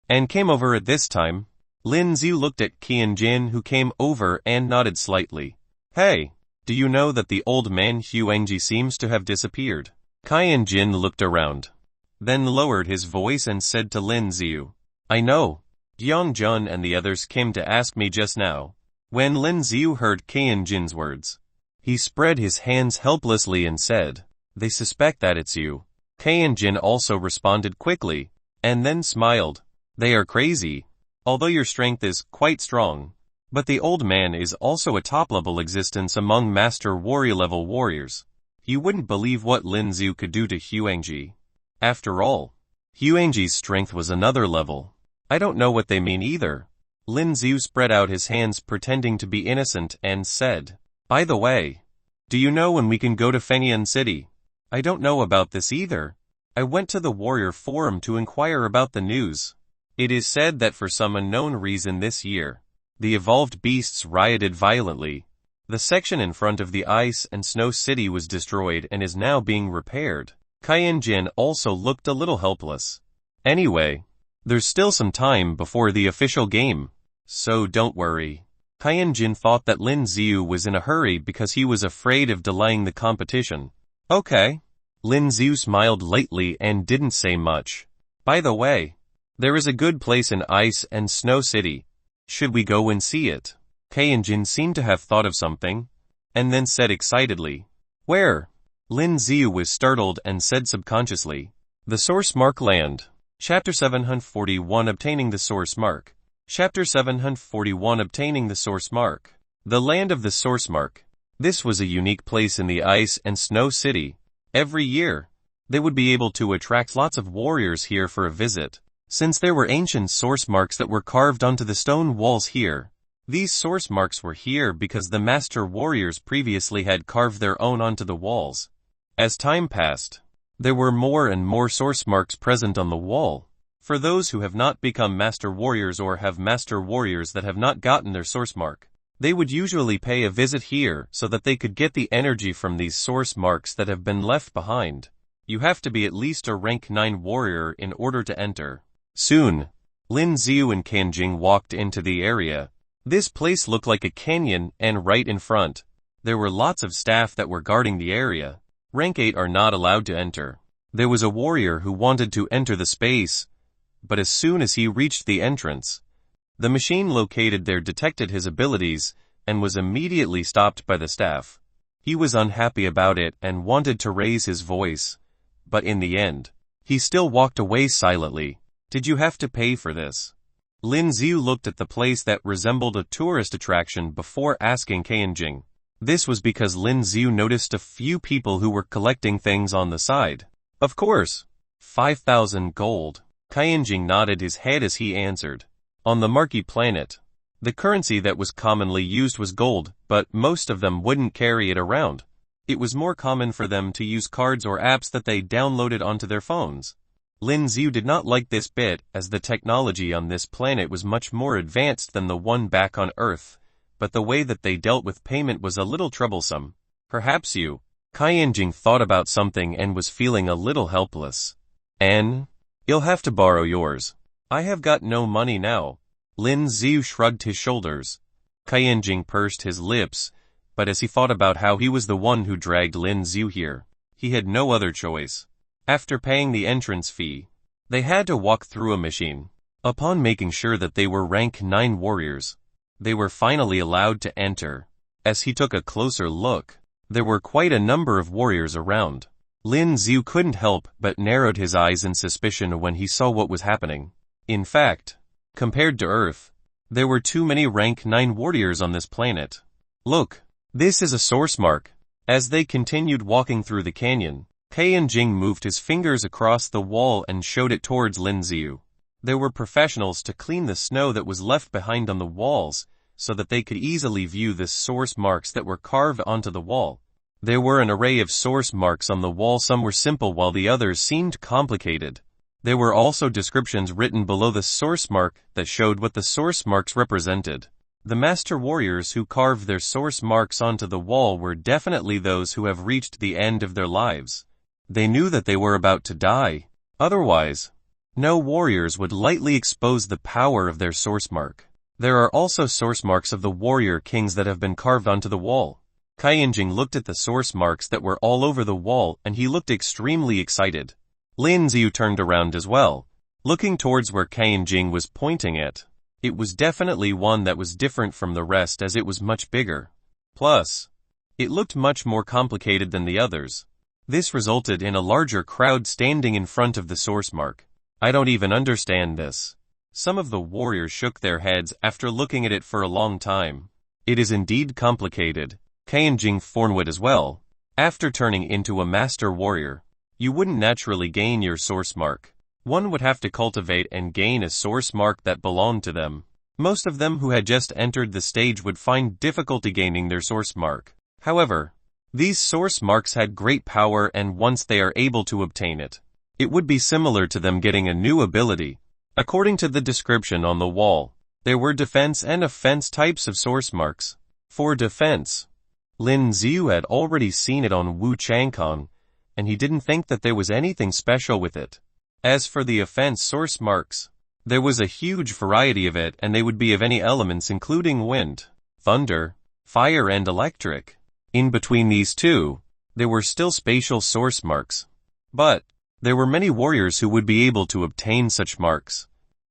and came over at this time. Lin Xiu looked at Qian Jin, who came over and nodded slightly. Hey, do you know that the old man Huangji seems to have disappeared? Qian Jin looked around, then lowered his voice and said to Lin Xiu, I know. Yang Jun and the others came to ask me just now. When Lin Xiu heard Qian Jin's words, he spread his hands helplessly and said, They suspect that it's you. Qian Jin also responded quickly, and then smiled. They are crazy. Although your strength is quite strong, but the old man is also a top-level existence among Master Warrior-level warriors. You wouldn't believe what Lin Xiu could do to Huangji. After all, Huangji's strength was another level. I don't know what they mean either. Lin Xiu spread out his hands pretending to be innocent and said, By the way, do you know when we can go to Fengyan City? I don't know about this either. I went to the Warrior Forum to inquire about the news. It is said that for some unknown reason this year, the evolved beasts rioted violently. The section in front of the Ice and Snow City was destroyed and is now being repaired. Qian Jin also looked a little helpless. Anyway, there's still some time before the official game, so don't worry. Qian Jin thought that Lin Xiu was in a hurry because he was afraid of delaying the competition. Okay. Lin Xiu smiled lightly and didn't say much. By the way, there is a good place in Ice and Snow City. Should we go and see it? Qian Jin seemed to have thought of something, and then said excitedly, Where? Lin Xiu was startled and said subconsciously, The Source Mark Land. Chapter 741 Obtaining the Source Mark. Chapter 741 Obtaining the Source Mark. The Land of the Source Mark. This was a unique place in the Ice and Snow City. Every year, they would be able to attract lots of warriors here for a visit. Since there were ancient source marks that were carved onto the stone walls here, these source marks were here because the master warriors previously had carved their own onto the walls. As time passed, there were more and more source marks present on the wall. For those who have not become master warriors or have master warriors that have not gotten their source mark, they would usually pay a visit here so that they could get the energy from these source marks that have been left behind. You have to be at least a rank 9 warrior in order to enter. Soon, Lin Xiu and Qian Jin walked into the area. This place looked like a canyon, and right in front, there were lots of staff that were guarding the area. Rank 8 are not allowed to enter. There was a warrior who wanted to enter the space, but as soon as he reached the entrance, the machine located there detected his abilities and was immediately stopped by the staff. He was unhappy about it and wanted to raise his voice, but in the end, he still walked away silently. Did you have to pay for this? Lin Xiu looked at the place that resembled a tourist attraction before asking Qian Jin. This was because Lin Xiu noticed a few people who were collecting things on the side. Of course. 5,000 gold. Qian Jin nodded his head as he answered. On the Marquee planet, the currency that was commonly used was gold, but most of them wouldn't carry it around. It was more common for them to use cards or apps that they downloaded onto their phones. Lin Xiu did not like this bit, as the technology on this planet was much more advanced than the one back on Earth, but the way that they dealt with payment was a little troublesome. Perhaps you. Qian Jin thought about something and was feeling a little helpless. You'll have to borrow yours. I have got no money now. Lin Xiu shrugged his shoulders. Qian Jin pursed his lips, but as he thought about how he was the one who dragged Lin Xiu here, he had no other choice. After paying the entrance fee, they had to walk through a machine. Upon making sure that they were rank 9 warriors, they were finally allowed to enter. As he took a closer look, there were quite a number of warriors around. Lin Xiu couldn't help but narrowed his eyes in suspicion when he saw what was happening. In fact, compared to Earth, there were too many rank 9 warriors on this planet. Look, this is a source mark. As they continued walking through the canyon, Qian Jin moved his fingers across the wall and showed it towards Lin Xiu. There were professionals to clean the snow that was left behind on the walls, so that they could easily view the source marks that were carved onto the wall. There were an array of source marks on the wall. Some were simple while the others seemed complicated. There were also descriptions written below the source mark that showed what the source marks represented. The master warriors who carved their source marks onto the wall were definitely those who have reached the end of their lives. They knew that they were about to die. Otherwise, no warriors would lightly expose the power of their source mark. There are also source marks of the warrior kings that have been carved onto the wall. Qianjing looked at the source marks that were all over the wall and he looked extremely excited. Lin Xiu turned around as well, looking towards where Qianjing was pointing at. It was definitely one that was different from the rest as it was much bigger. Plus, it looked much more complicated than the others. This resulted in a larger crowd standing in front of the source mark. I don't even understand this. Some of the warriors shook their heads after looking at it for a long time. It is indeed complicated. Qianjing forward as well. After turning into a master warrior, you wouldn't naturally gain your source mark. One would have to cultivate and gain a source mark that belonged to them. Most of them who had just entered the stage would find difficulty gaining their source mark. However, these source marks had great power, and once they are able to obtain it, it would be similar to them getting a new ability. According to the description on the wall, there were defense and offense types of source marks. For defense, Lin Xiu had already seen it on Wu Changkong, and he didn't think that there was anything special with it. As for the offense source marks, there was a huge variety of it, and they would be of any elements including wind, thunder, fire and electric. In between these two, there were still spatial source marks. But there were many warriors who would be able to obtain such marks.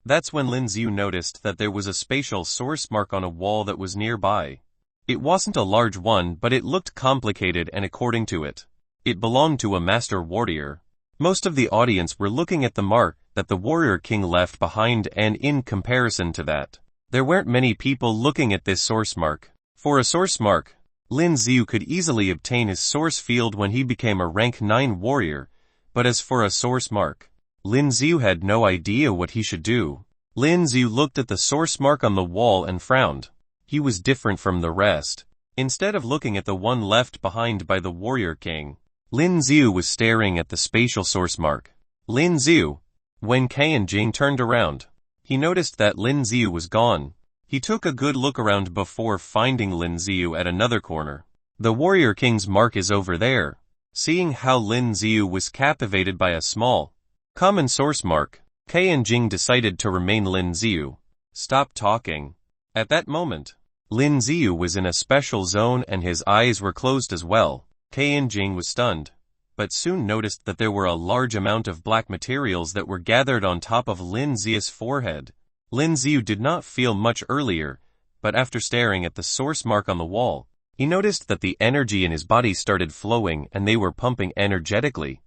That's when Lin Xiu noticed that there was a spatial source mark on a wall that was nearby. It wasn't a large one, but it looked complicated, and according to it, it belonged to a master warrior. Most of the audience were looking at the mark that the warrior king left behind, and in comparison to that, there weren't many people looking at this source mark. For a source mark, Lin Xiu could easily obtain his source field when he became a rank 9 warrior, but as for a source mark, Lin Xiu had no idea what he should do. Lin Xiu looked at the source mark on the wall and frowned. He was different from the rest. Instead of looking at the one left behind by the warrior king, Lin Xiu was staring at the spatial source mark. Lin Xiu. When Qianjing turned around, he noticed that Lin Xiu was gone. He took a good look around before finding Lin Xiu at another corner. The warrior king's mark is over there. Seeing how Lin Xiu was captivated by a small, common source mark, Qianjing decided to remain Lin Xiu. Stop talking. At that moment, Lin Xiu was in a special zone and his eyes were closed as well. Qianjing was stunned, but soon noticed that there were a large amount of black materials that were gathered on top of Lin Xiu's forehead. Lin Xiu did not feel much earlier, but after staring at the source mark on the wall, he noticed that the energy in his body started flowing and they were pumping energetically.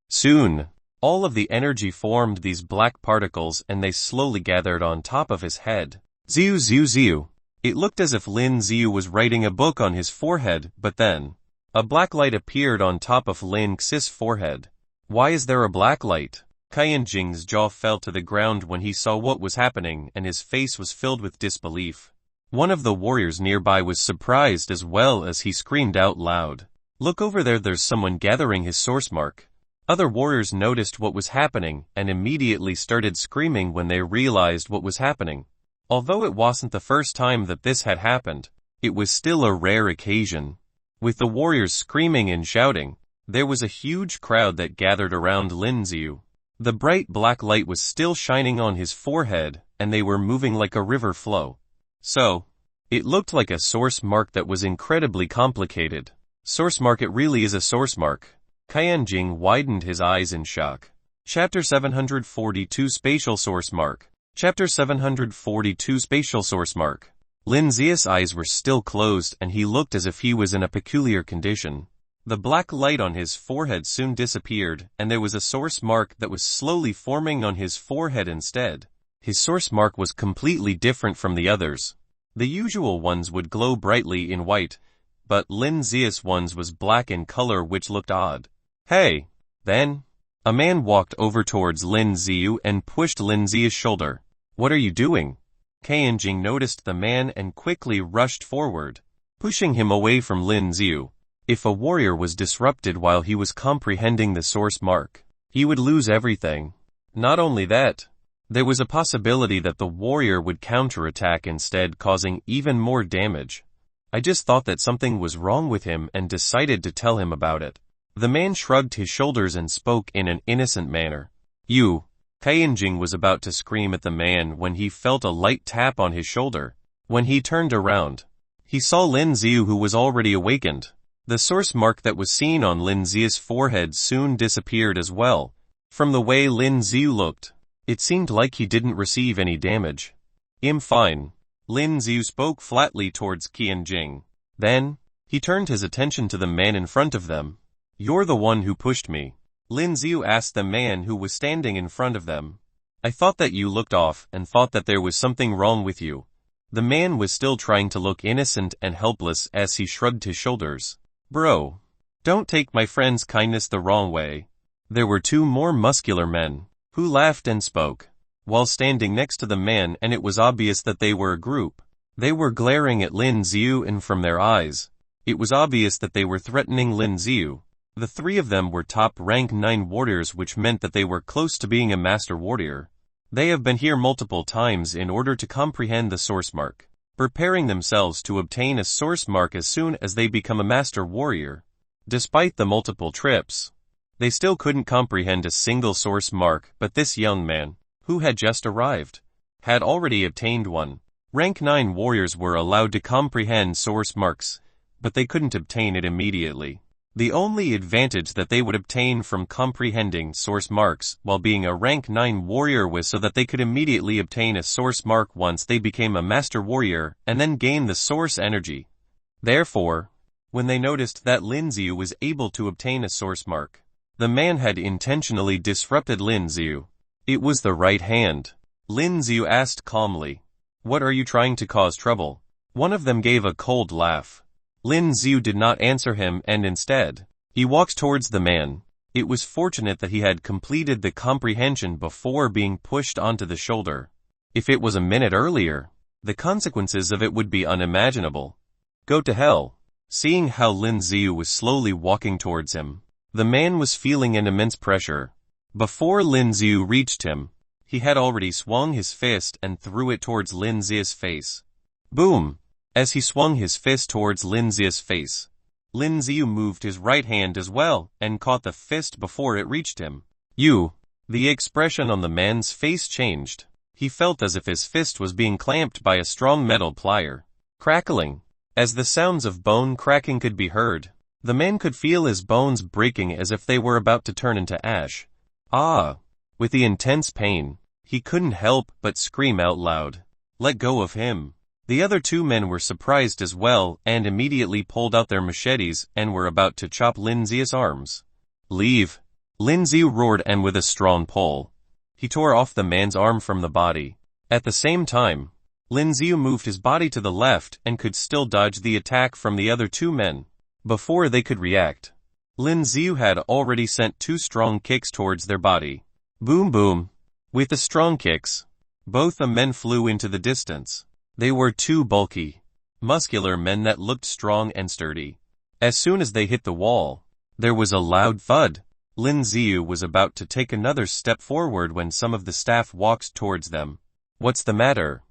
Soon, all of the energy formed these black particles and they slowly gathered on top of his head. Xiu Xiu Xiu. It looked as if Lin Xiu was writing a book on his forehead, but then, a black light appeared on top of Lin Xiu's forehead. Why is there a black light? Qianjing's jaw fell to the ground when he saw what was happening and his face was filled with disbelief. One of the warriors nearby was surprised as well as he screamed out loud. Look over there, there's someone gathering his source mark. Other warriors noticed what was happening and immediately started screaming when they realized what was happening. Although it wasn't the first time that this had happened, it was still a rare occasion. With the warriors screaming and shouting, there was a huge crowd that gathered around Lin Xiu. The bright black light was still shining on his forehead, and they were moving like a river flow. So, it looked like a source mark that was incredibly complicated. Source mark, it really is a source mark. Qianjing widened his eyes in shock. Chapter 742 Spatial Source Mark. Chapter 742 Spatial Source Mark. Lin Xiu's eyes were still closed and he looked as if he was in a peculiar condition. The black light on his forehead soon disappeared and there was a source mark that was slowly forming on his forehead instead. His source mark was completely different from the others. The usual ones would glow brightly in white, but Lin Xiu's ones was black in color, which looked odd. Hey! Then, a man walked over towards Lin Xiu and pushed Lin Xiu's shoulder. What are you doing? Qianjing noticed the man and quickly rushed forward, pushing him away from Lin Xiu. If a warrior was disrupted while he was comprehending the source mark, he would lose everything. Not only that, there was a possibility that the warrior would counterattack instead, causing even more damage. I just thought that something was wrong with him and decided to tell him about it. The man shrugged his shoulders and spoke in an innocent manner. You. Qianjing was about to scream at the man when he felt a light tap on his shoulder. When he turned around, He saw Lin Xiu, who was already awakened. The source mark that was seen on Lin Xiu's forehead soon disappeared as well. From the way Lin Xiu looked, it seemed like he didn't receive any damage. "I'm fine," Lin Xiu spoke flatly towards Qian Jing. Then, he turned his attention to the man in front of them. "You're the one who pushed me," Lin Xiu asked the man who was standing in front of them. "I thought that you looked off and thought that there was something wrong with you." The man was still trying to look innocent and helpless as he shrugged his shoulders. "Bro, don't take my friend's kindness the wrong way." There were two more muscular men, who laughed and spoke, while standing next to the man, and it was obvious that they were a group. They were glaring at Lin Xiu, and from their eyes, it was obvious that they were threatening Lin Xiu. The three of them were top rank 9 warriors, which meant that they were close to being a master warrior. They have been here multiple times in order to comprehend the source mark, preparing themselves to obtain a source mark as soon as they become a master warrior. Despite the multiple trips, they still couldn't comprehend a single source mark, but this young man, who had just arrived, had already obtained one. Rank 9 warriors were allowed to comprehend source marks, but they couldn't obtain it immediately. The only advantage that they would obtain from comprehending source marks while being a rank 9 warrior was so that they could immediately obtain a source mark once they became a master warrior and then gain the source energy. Therefore, when they noticed that Lin Xiu was able to obtain a source mark, the man had intentionally disrupted Lin Xiu. "It was the right hand," Lin Xiu asked calmly. "What are you trying to cause trouble?" One of them gave a cold laugh. Lin Xiu did not answer him, and instead, he walked towards the man. It was fortunate that he had completed the comprehension before being pushed onto the shoulder. If it was a minute earlier, the consequences of it would be unimaginable. "Go to hell." Seeing how Lin Xiu was slowly walking towards him, the man was feeling an immense pressure. Before Lin Xiu reached him, he had already swung his fist and threw it towards Lin Xiu's face. Boom! As he swung his fist towards Lin Xiu's face, Lin Xiu moved his right hand as well and caught the fist before it reached him. "You!" The expression on the man's face changed. He felt as if his fist was being clamped by a strong metal plier. Crackling. As the sounds of bone cracking could be heard, the man could feel his bones breaking as if they were about to turn into ash. Ah! With the intense pain, he couldn't help but scream out loud. "Let go of him." The other two men were surprised as well and immediately pulled out their machetes and were about to chop Lin Xiu's arms. "Leave!" Lin Xiu roared, and with a strong pull, he tore off the man's arm from the body. At the same time, Lin Xiu moved his body to the left and could still dodge the attack from the other two men. Before they could react, Lin Xiu had already sent 2 strong kicks towards their body. Boom boom! With the strong kicks, both the men flew into the distance. They were 2 bulky, muscular men that looked strong and sturdy. As soon as they hit the wall, there was a loud thud. Lin Xiu was about to take another step forward when some of the staff walked towards them. "What's the matter?"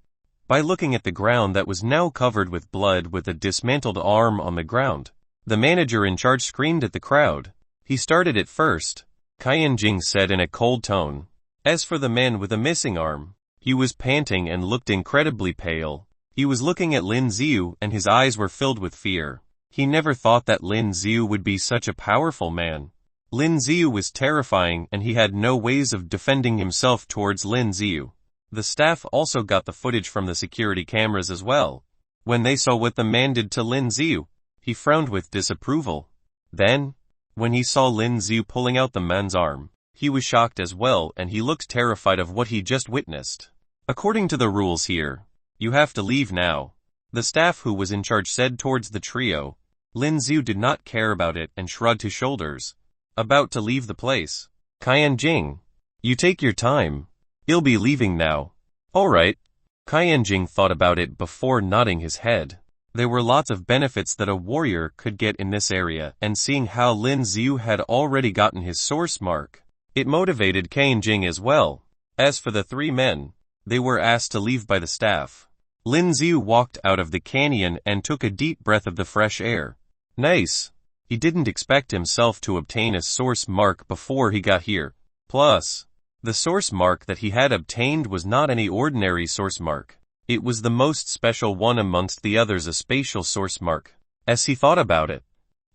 By looking at the ground that was now covered with blood with a dismantled arm on the ground, the manager in charge screamed at the crowd. "He started it first," Qian Jing said in a cold tone. As for the man with a missing arm, he was panting and looked incredibly pale. He was looking at Lin Xiu and his eyes were filled with fear. He never thought that Lin Xiu would be such a powerful man. Lin Xiu was terrifying and he had no ways of defending himself towards Lin Xiu. The staff also got the footage from the security cameras as well. When they saw what the man did to Lin Xiu, he frowned with disapproval. Then, when he saw Lin Xiu pulling out the man's arm, he was shocked as well and he looked terrified of what he just witnessed. "According to the rules here, you have to leave now," the staff who was in charge said towards the trio. Lin Xiu did not care about it and shrugged his shoulders. About to leave the place. "Qian Jing, you take your time. He'll be leaving now." "Alright." Qian Jing thought about it before nodding his head. There were lots of benefits that a warrior could get in this area, and seeing how Lin Xiu had already gotten his source mark, it motivated Qian Jing as well. As for the 3 men, they were asked to leave by the staff. Lin Xiu walked out of the canyon and took a deep breath of the fresh air. Nice. He didn't expect himself to obtain a source mark before he got here. Plus, the source mark that he had obtained was not any ordinary source mark. It was the most special one amongst the others, a spatial source mark. As he thought about it,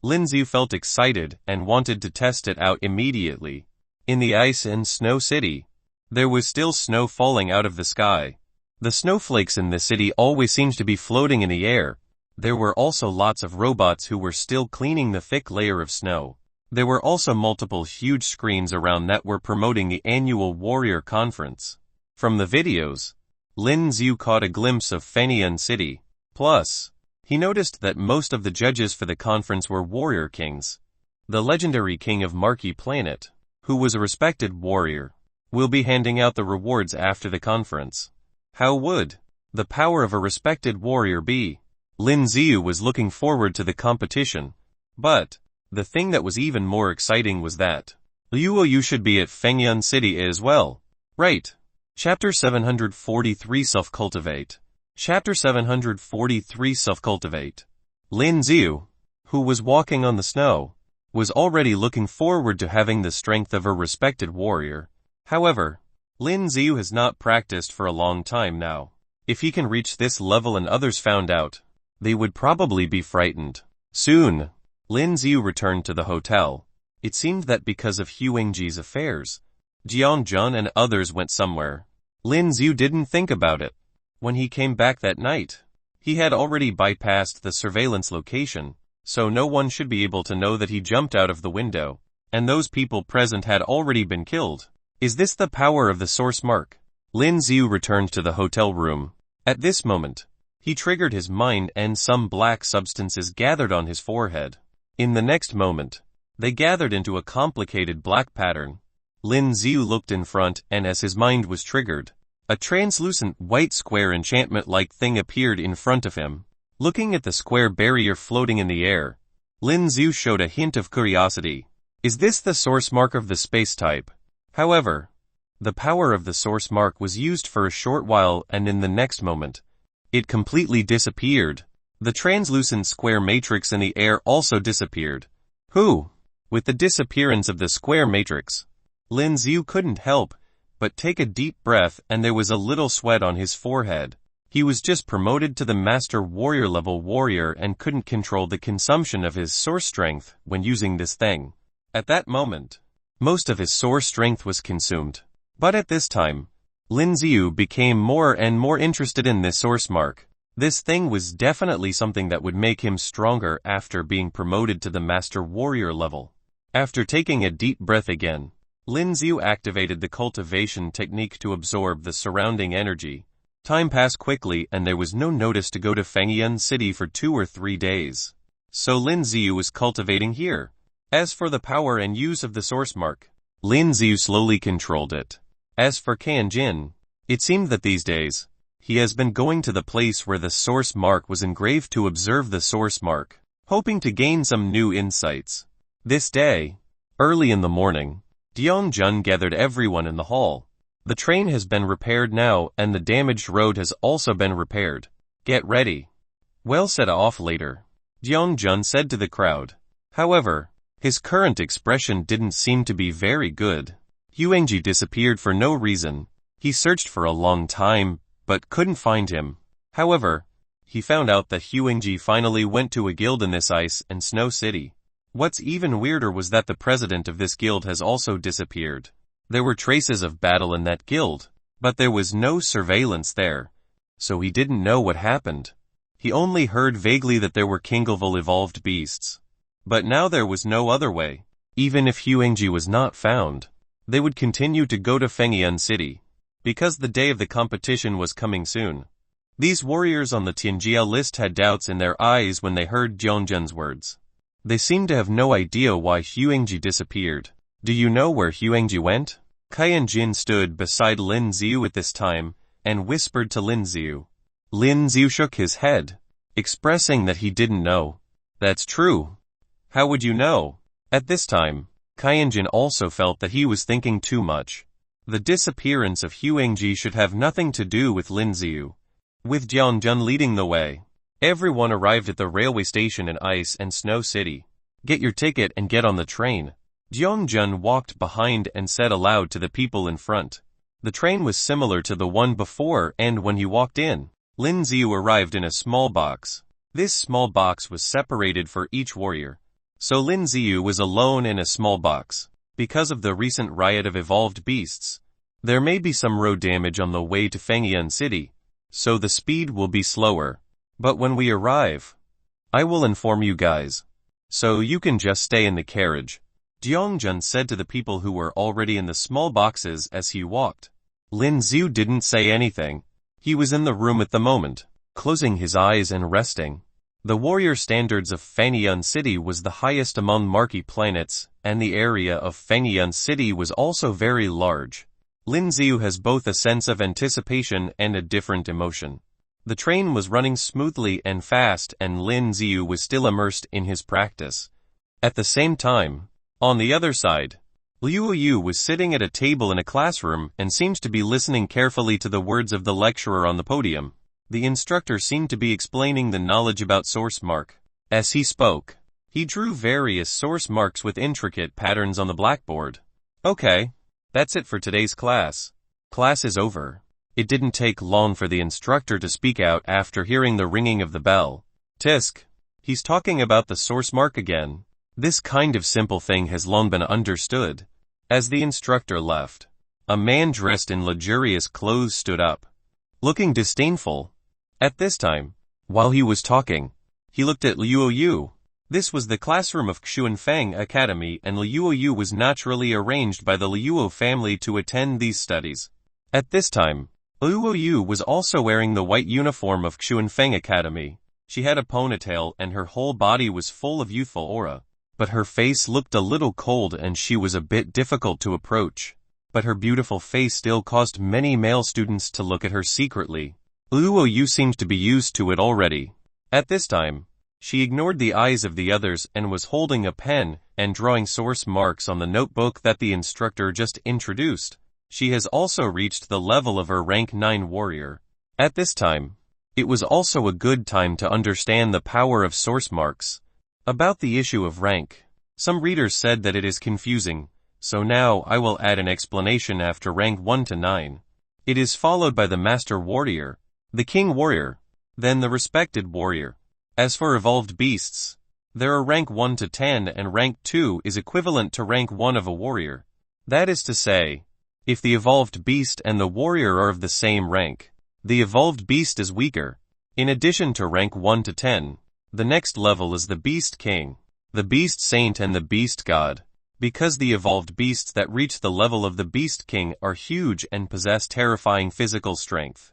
Lin Xiu felt excited and wanted to test it out immediately. In the ice and snow city, there was still snow falling out of the sky. The snowflakes in the city always seemed to be floating in the air. There were also lots of robots who were still cleaning the thick layer of snow. There were also multiple huge screens around that were promoting the annual Warrior Conference. From the videos, Lin Xiu caught a glimpse of Fengyan City. Plus, he noticed that most of the judges for the conference were warrior kings. The legendary king of Marquee Planet, who was a respected warrior, will be handing out the rewards after the conference. How would the power of a respected warrior be? Lin Xiu was looking forward to the competition, but the thing that was even more exciting was that you should be at Fengyan City as well. Right. Chapter 743 Self-Cultivate. Chapter 743 Self-Cultivate. Lin Xiu, who was walking on the snow, was already looking forward to having the strength of a respected warrior. However, Lin Xiu has not practiced for a long time now. If he can reach this level and others found out, they would probably be frightened. Soon, Lin Xiu returned to the hotel. It seemed that because of Huangji's affairs, Jiang Jun and others went somewhere. Lin Xiu didn't think about it. When he came back that night, he had already bypassed the surveillance location, so no one should be able to know that he jumped out of the window, and those people present had already been killed. Is this the power of the source mark? Lin Xiu returned to the hotel room. At this moment, he triggered his mind and some black substances gathered on his forehead. In the next moment, they gathered into a complicated black pattern. Lin Xiu looked in front, and as his mind was triggered, a translucent white square enchantment-like thing appeared in front of him. Looking at the square barrier floating in the air, Lin Xiu showed a hint of curiosity. Is this the source mark of the space type? However, the power of the source mark was used for a short while, and in the next moment, it completely disappeared. The translucent square matrix in the air also disappeared. With the disappearance of the square matrix, Lin Xiu couldn't help but take a deep breath, and there was a little sweat on his forehead. He was just promoted to the Master Warrior level warrior and couldn't control the consumption of his source strength when using this thing. At that moment, most of his source strength was consumed. But at this time, Lin Xiu became more and more interested in this source mark. This thing was definitely something that would make him stronger after being promoted to the Master Warrior level. After taking a deep breath again, Lin Xiu activated the cultivation technique to absorb the surrounding energy. Time passed quickly, and there was no notice to go to Fengyan City for 2 or 3 days. So Lin Xiu was cultivating here. As for the power and use of the source mark, Lin Xiu slowly controlled it. As for Kan Jin, it seemed that these days, he has been going to the place where the source mark was engraved to observe the source mark, hoping to gain some new insights. This day, early in the morning, Jiang Jun gathered everyone in the hall. The train has been repaired now, and the damaged road has also been repaired. Get ready. We'll set off later, Jiang Jun said to the crowd. However, his current expression didn't seem to be very good. Huangji disappeared for no reason. He searched for a long time, but couldn't find him. However, he found out that Huangji finally went to a guild in this ice and snow city. What's even weirder was that the president of this guild has also disappeared. There were traces of battle in that guild, but there was no surveillance there, so he didn't know what happened. He only heard vaguely that there were Kingleval evolved beasts. But now there was no other way. Even if Huangji was not found, they would continue to go to Fengyan City, because the day of the competition was coming soon. These warriors on the Tianjia list had doubts in their eyes when they heard Jiangjun's words. They seemed to have no idea why Huangji disappeared. Do you know where Huangji went? Kan Jin stood beside Lin Xiu at this time, and whispered to Lin Xiu. Lin Xiu shook his head, expressing that he didn't know. That's true. How would you know? At this time, Kan Jin also felt that he was thinking too much. The disappearance of Huangji should have nothing to do with Lin Xiu. With Jiang Jun leading the way, everyone arrived at the railway station in Ice and Snow City. Get your ticket and get on the train. Jiang Jun walked behind and said aloud to the people in front. The train was similar to the one before, and when he walked in, Lin Xiu arrived in a small box. This small box was separated for each warrior. So Lin Xiu was alone in a small box. Because of the recent riot of evolved beasts, there may be some road damage on the way to Fengyan City, so the speed will be slower. But when we arrive, I will inform you guys. So you can just stay in the carriage. Jiangjun said to the people who were already in the small boxes as he walked. Lin Xiu didn't say anything. He was in the room at the moment, closing his eyes and resting. The warrior standards of Fengyan City was the highest among marquee planets, and the area of Fengyan City was also very large. Lin Xiu has both a sense of anticipation and a different emotion. The train was running smoothly and fast, and Lin Xiu was still immersed in his practice. At the same time, on the other side, Liu Yu was sitting at a table in a classroom and seemed to be listening carefully to the words of the lecturer on the podium. The instructor seemed to be explaining the knowledge about source mark. As he spoke, he drew various source marks with intricate patterns on the blackboard. Okay, that's it for today's class. Class is over. It didn't take long for the instructor to speak out after hearing the ringing of the bell. Tisk. He's talking about the source mark again. This kind of simple thing has long been understood. As the instructor left, a man dressed in luxurious clothes stood up, looking disdainful. At this time, while he was talking, he looked at Liu Yu. This was the classroom of Xuanfeng Academy, and Liu Yu was naturally arranged by the Liu family to attend these studies. At this time, Liu Yu was also wearing the white uniform of Xuanfeng Academy. She had a ponytail and her whole body was full of youthful aura. But her face looked a little cold and she was a bit difficult to approach. But her beautiful face still caused many male students to look at her secretly. Liu Yu seemed to be used to it already. At this time, she ignored the eyes of the others and was holding a pen and drawing source marks on the notebook that the instructor just introduced. She has also reached the level of her rank 9 warrior. At this time, it was also a good time to understand the power of source marks. About the issue of rank, some readers said that it is confusing, so now I will add an explanation after rank 1 to 9. It is followed by the Master Warrior, the King Warrior, then the Respected Warrior. As for evolved beasts, there are rank 1 to 10 and rank 2 is equivalent to rank 1 of a warrior. That is to say, if the evolved beast and the warrior are of the same rank, the evolved beast is weaker. In addition to rank 1 to 10, the next level is the Beast King, the Beast Saint and the Beast God. Because the evolved beasts that reach the level of the Beast King are huge and possess terrifying physical strength.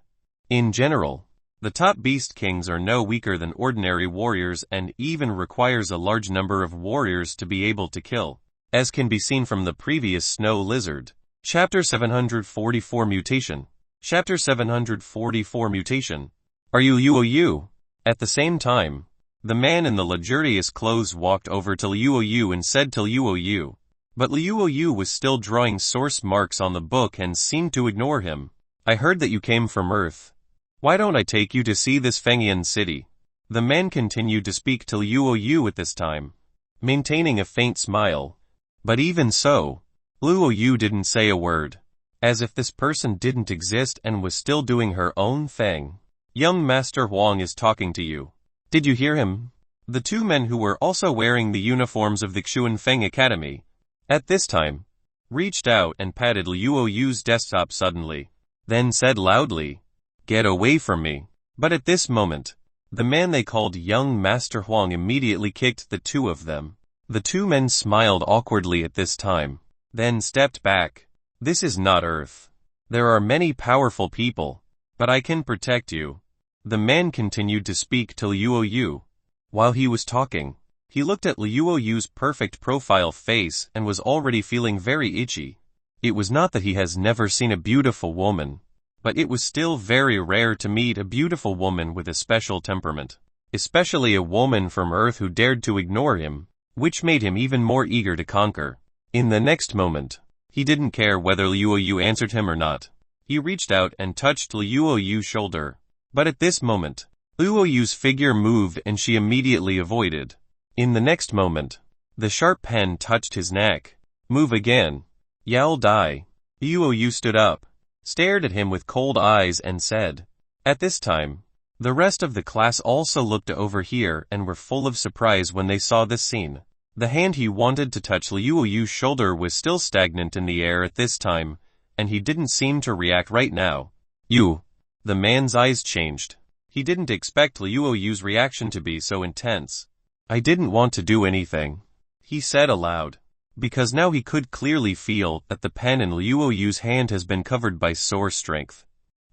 In general, the top Beast Kings are no weaker than ordinary warriors and even requires a large number of warriors to be able to kill, as can be seen from the previous Snow Lizard. Chapter 744 Mutation. Chapter 744 Mutation. Are you Liu Yu? At the same time, the man in the luxurious clothes walked over to Liu Yu and said to Liu Yu. But Liu Yu was still drawing source marks on the book and seemed to ignore him. I heard that you came from Earth. Why don't I take you to see this Fengyan city? The man continued to speak to Liu Yu at this time, maintaining a faint smile. But even so, Liu Yu didn't say a word, as if this person didn't exist and was still doing her own thing. Young Master Huang is talking to you. Did you hear him? The two men who were also wearing the uniforms of the Xuanfeng Academy, at this time, reached out and patted Liu Yu's desktop suddenly, then said loudly, "Get away from me." But at this moment, the man they called Young Master Huang immediately kicked the two of them. The two men smiled awkwardly at this time, then stepped back. This is not Earth. There are many powerful people, but I can protect you. The man continued to speak to Liu Yu. While he was talking, he looked at Liu Yu's perfect profile face and was already feeling very itchy. It was not that he has never seen a beautiful woman, but it was still very rare to meet a beautiful woman with a special temperament, especially a woman from Earth who dared to ignore him, which made him even more eager to conquer. In the next moment, he didn't care whether Liu Yu answered him or not. He reached out and touched Liu Yu's shoulder. But at this moment, Liu Yu's figure moved and she immediately avoided. In the next moment, the sharp pen touched his neck. Move again. You'll die. Liu Yu stood up, stared at him with cold eyes and said. At this time, The rest of the class also looked over here and were full of surprise when they saw this scene. The hand he wanted to touch Liu Yu's shoulder was still stagnant in the air at this time, and he didn't seem to react right now. You. The man's eyes changed. He didn't expect Liu Yu's reaction to be so intense. I didn't want to do anything, he said aloud, because now he could clearly feel that the pen in Liu Yu's hand has been covered by sore strength.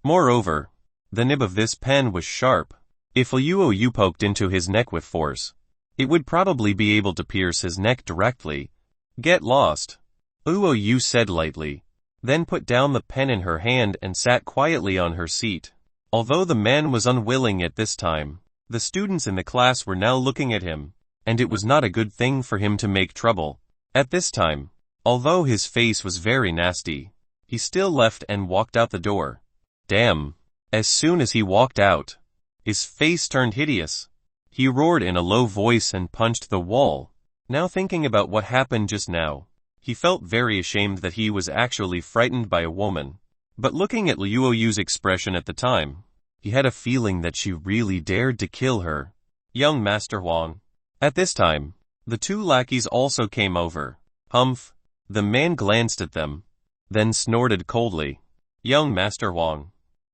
Moreover, the nib of this pen was sharp. If Liu Yu poked into his neck with force, it would probably be able to pierce his neck directly. Get lost, Liu Yu said lightly, then put down the pen in her hand and sat quietly on her seat. Although the man was unwilling at this time, the students in the class were now looking at him, and it was not a good thing for him to make trouble. At this time, although his face was very nasty, he still left and walked out the door. Damn. As soon as he walked out, his face turned hideous. He roared in a low voice and punched the wall. Now thinking about what happened just now, he felt very ashamed that he was actually frightened by a woman. But looking at Liu Yu's expression at the time, he had a feeling that she really dared to kill her. Young Master Huang. At this time, the two lackeys also came over. Humph. The man glanced at them, then snorted coldly. Young Master Huang.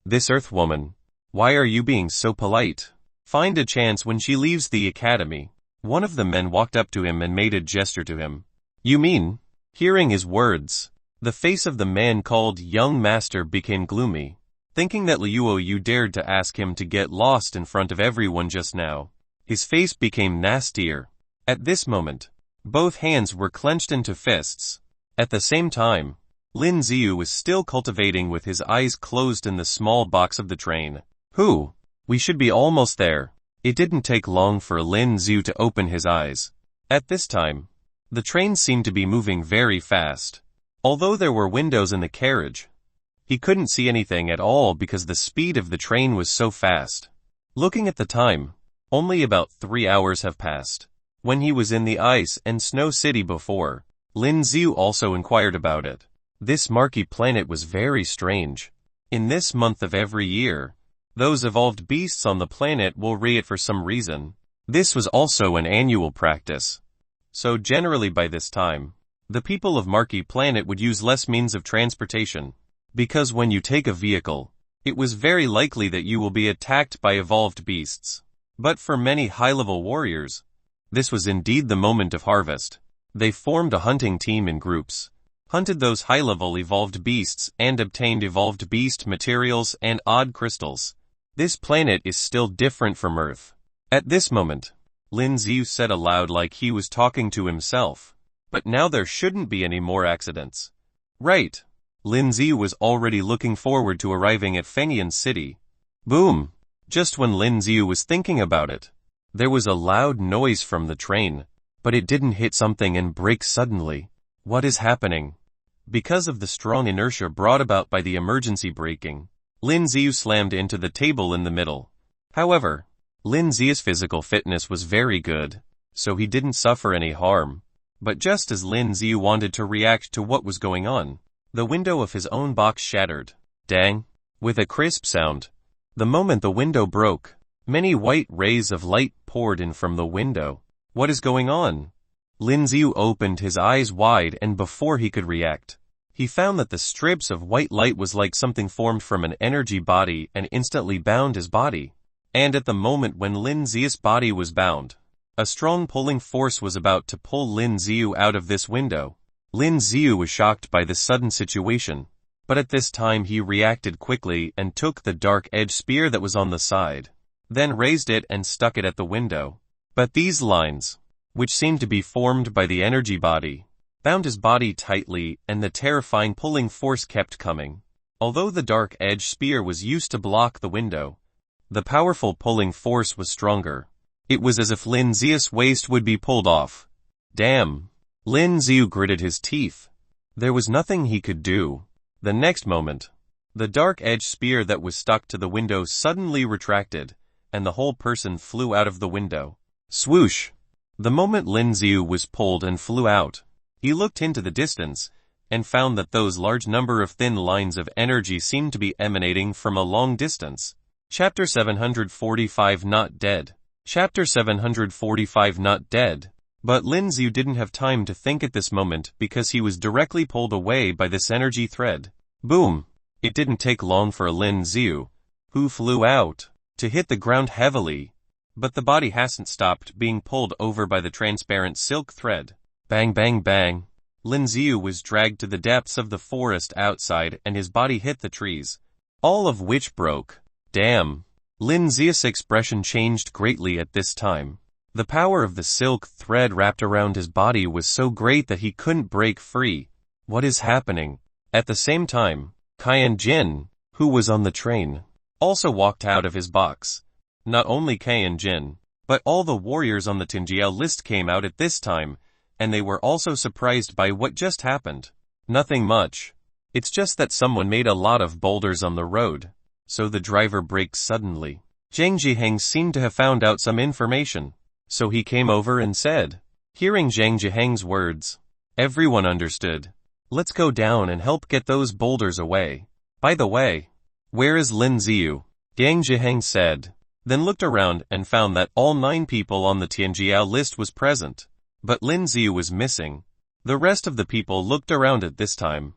This earth woman. Why are you being so polite? Find a chance when she leaves the academy. One of the men walked up to him and made a gesture to him. You mean? Hearing his words, the face of the man called Young Master became gloomy. Thinking that Liu Yu dared to ask him to get lost in front of everyone just now, his face became nastier. At this moment, both hands were clenched into fists. At the same time, Lin Ziyu was still cultivating with his eyes closed in the small box of the train. We should be almost there. It didn't take long for Lin Ziyu to open his eyes. At this time, the train seemed to be moving very fast. Although there were windows in the carriage, he couldn't see anything at all because the speed of the train was so fast. Looking at the time, only about 3 hours have passed. When he was in the ice and snow city before, Lin Ziyu also inquired about it. This Marquee planet was very strange. In this month of every year, those evolved beasts on the planet will re-it for some reason. This was also an annual practice. So generally by this time, the people of Marquee planet would use less means of transportation. Because when you take a vehicle, it was very likely that you will be attacked by evolved beasts. But for many high-level warriors, this was indeed the moment of harvest. They formed a hunting team in groups, hunted those high-level evolved beasts and obtained evolved beast materials and odd crystals. This planet is still different from Earth. At this moment, Lin Ziyu said aloud like he was talking to himself. But now there shouldn't be any more accidents. Right. Lin Ziyu was already looking forward to arriving at Fengyan City. Boom! Just when Lin Ziyu was thinking about it, there was a loud noise from the train, but it didn't hit something and break suddenly. What is happening? Because of the strong inertia brought about by the emergency braking, Lin Ziyu slammed into the table in the middle. However, Lin Ziyu's physical fitness was very good, so he didn't suffer any harm. But just as Lin Ziyu wanted to react to what was going on, the window of his own box shattered. Dang! With a crisp sound. The moment the window broke, many white rays of light poured in from the window. What is going on? Lin Ziyu opened his eyes wide, and before he could react, he found that the strips of white light was like something formed from an energy body and instantly bound his body. And at the moment when Lin Ziyu's body was bound, a strong pulling force was about to pull Lin Ziyu out of this window. Lin Ziyu was shocked by this sudden situation, but at this time he reacted quickly and took the dark edge spear that was on the side, then raised it and stuck it at the window. But these lines, which seemed to be formed by the energy body, bound his body tightly, and the terrifying pulling force kept coming. Although the dark edge spear was used to block the window, the powerful pulling force was stronger. It was as if Lin Ziyu's waist would be pulled off. Damn! Lin Ziyu gritted his teeth. There was nothing he could do. The next moment, the dark edge spear that was stuck to the window suddenly retracted, and the whole person flew out of the window. Swoosh! The moment Lin Ziyu was pulled and flew out, he looked into the distance, and found that those large number of thin lines of energy seemed to be emanating from a long distance. Chapter 745 Not Dead. Chapter 745 Not Dead. But Lin Xiu didn't have time to think at this moment because he was directly pulled away by this energy thread. Boom! It didn't take long for Lin Xiu, who flew out, to hit the ground heavily. But the body hasn't stopped being pulled over by the transparent silk thread. Bang bang bang. Lin Xiu was dragged to the depths of the forest outside and his body hit the trees, all of which broke. Damn. Lin Xiu's expression changed greatly at this time. The power of the silk thread wrapped around his body was so great that he couldn't break free. What is happening? At the same time, Qian Jin, who was on the train, also walked out of his box. Not only Qian Jin, but all the warriors on the Tinjiao list came out at this time, and they were also surprised by what just happened. Nothing much. It's just that someone made a lot of boulders on the road, so the driver braked suddenly. Zhang Zhiheng seemed to have found out some information, so he came over and said. Hearing Zhang Zhiheng's words, everyone understood. Let's go down and help get those boulders away. By the way, where is Lin Xiu? Zhang Zhiheng said, then looked around and found that all 9 people on the Tianjiao list was present, but Lin Xiu was missing. The rest of the people looked around at this time,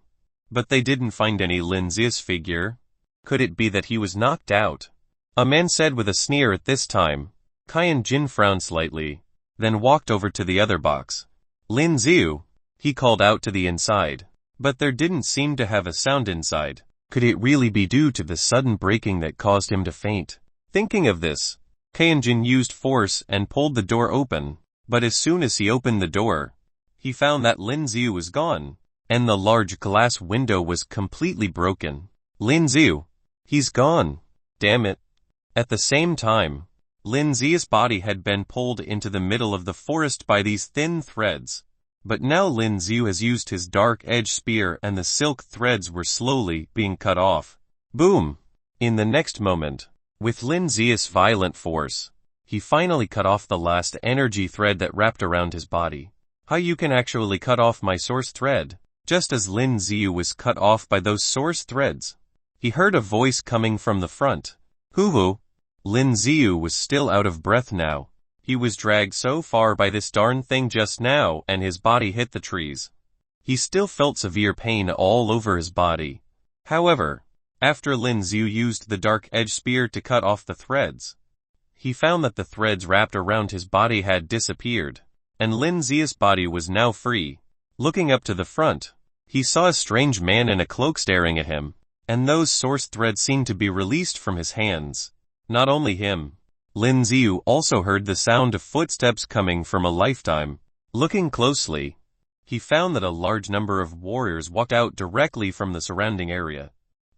but they didn't find any Lin Xiu's figure. Could it be that he was knocked out? A man said with a sneer at this time. Qian Jin frowned slightly, then walked over to the other box. Lin Xiu, he called out to the inside, but there didn't seem to have a sound inside. Could it really be due to the sudden breaking that caused him to faint? Thinking of this, Qian Jin used force and pulled the door open, but as soon as he opened the door, he found that Lin Xiu was gone, and the large glass window was completely broken. Lin Xiu, he's gone. Damn it. At the same time, Lin Xiu's body had been pulled into the middle of the forest by these thin threads, but now Lin Xiu has used his dark edge spear and the silk threads were slowly being cut off. Boom! In the next moment, with Lin Xiu's violent force, he finally cut off the last energy thread that wrapped around his body. How you can actually cut off my source thread? Just as Lin Xiu was cut off by those source threads, he heard a voice coming from the front. Hoo-hoo! Lin Xiu was still out of breath now. He was dragged so far by this darn thing just now and his body hit the trees. He still felt severe pain all over his body. However, after Lin Xiu used the dark edge spear to cut off the threads, he found that the threads wrapped around his body had disappeared, and Lin Xiu's body was now free. Looking up to the front, he saw a strange man in a cloak staring at him, and those source threads seemed to be released from his hands. Not only him, Lin Xiu also heard the sound of footsteps coming from a lifetime. Looking closely, he found that a large number of warriors walked out directly from the surrounding area.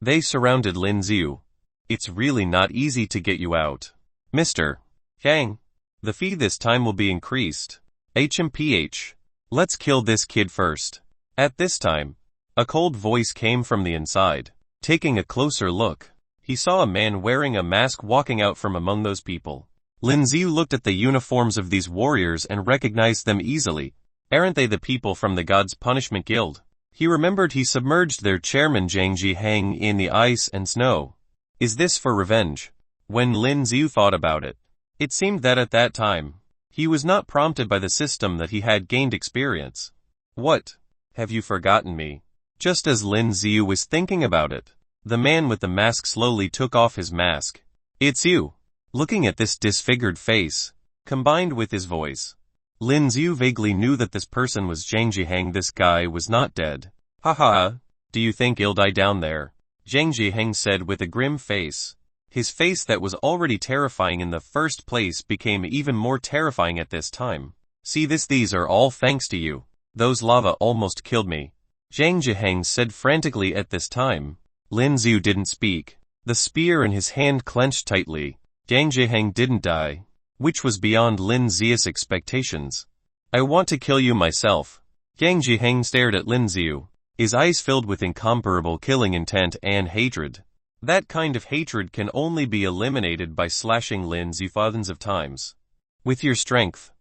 They surrounded Lin Xiu. It's really not easy to get you out. Mr. Yang, the fee this time will be increased. HMPH. Let's kill this kid first. At this time, a cold voice came from the inside. Taking a closer look, he saw a man wearing a mask walking out from among those people. Lin Xiu looked at the uniforms of these warriors and recognized them easily. Aren't they the people from the God's Punishment Guild? He remembered he submerged their chairman Zhang Zhiheng in the ice and snow. Is this for revenge? When Lin Xiu thought about it, it seemed that at that time, he was not prompted by the system that he had gained experience. What? Have you forgotten me? Just as Lin Xiu was thinking about it, the man with the mask slowly took off his mask. It's you. Looking at this disfigured face, combined with his voice, Lin Xiu vaguely knew that this person was Zhang Zhiheng. This guy was not dead. Haha, do you think he'll die down there? Zhang Zhiheng said with a grim face. His face that was already terrifying in the first place became even more terrifying at this time. See this, these are all thanks to you. Those lava almost killed me. Zhang Zhiheng said frantically at this time. Lin Xiu didn't speak. The spear in his hand clenched tightly. Zhang Zhiheng didn't die, which was beyond Lin Xiu's expectations. I want to kill you myself. Zhang Zhiheng stared at Lin Xiu, his eyes filled with incomparable killing intent and hatred. That kind of hatred can only be eliminated by slashing Lin Xiu thousands of times. With your strength,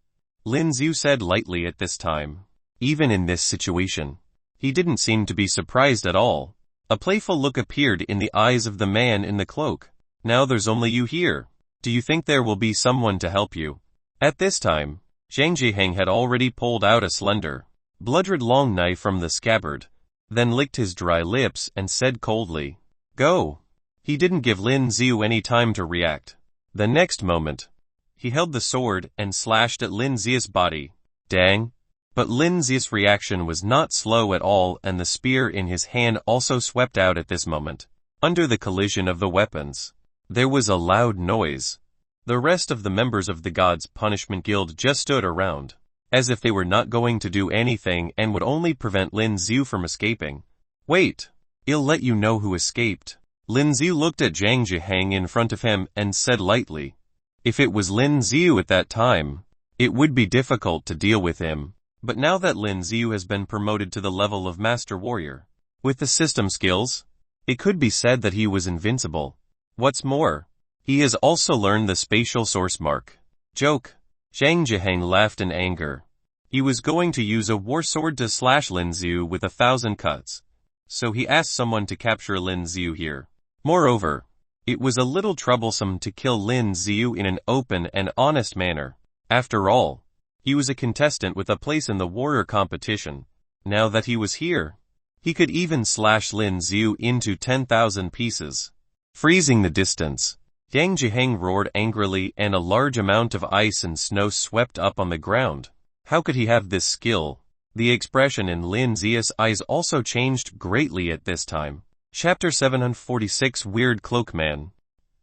Lin Xiu said lightly at this time. Even in this situation, he didn't seem to be surprised at all. A playful look appeared in the eyes of the man in the cloak. Now there's only you here. Do you think there will be someone to help you? At this time, Zhang Jiheng had already pulled out a slender, blood-red long knife from the scabbard, then licked his dry lips and said coldly, "Go." He didn't give Lin Xiu any time to react. The next moment, he held the sword and slashed at Lin Xiu's body. Dang! But Lin Xiu's reaction was not slow at all, and the spear in his hand also swept out at this moment. Under the collision of the weapons, there was a loud noise. The rest of the members of the God's Punishment Guild just stood around, as if they were not going to do anything and would only prevent Lin Xiu from escaping. Wait, I'll let you know who escaped. Lin Xiu looked at Zhang Jiheng in front of him and said lightly. If it was Lin Xiu at that time, it would be difficult to deal with him. But now that Lin Xiu has been promoted to the level of Master Warrior, with the system skills, it could be said that he was invincible. What's more, he has also learned the spatial source mark. Joke. Zhang Jiheng laughed in anger. He was going to use a war sword to slash Lin Xiu with 1,000 cuts. So he asked someone to capture Lin Xiu here. Moreover, it was a little troublesome to kill Lin Xiu in an open and honest manner. After all, he was a contestant with a place in the warrior competition. Now that he was here, he could even slash Lin Xiu into 10,000 pieces. Freezing the distance, Zhang Jiheng roared angrily and a large amount of ice and snow swept up on the ground. How could he have this skill? The expression in Lin Xiu's eyes also changed greatly at this time. Chapter 746 Weird Cloakman.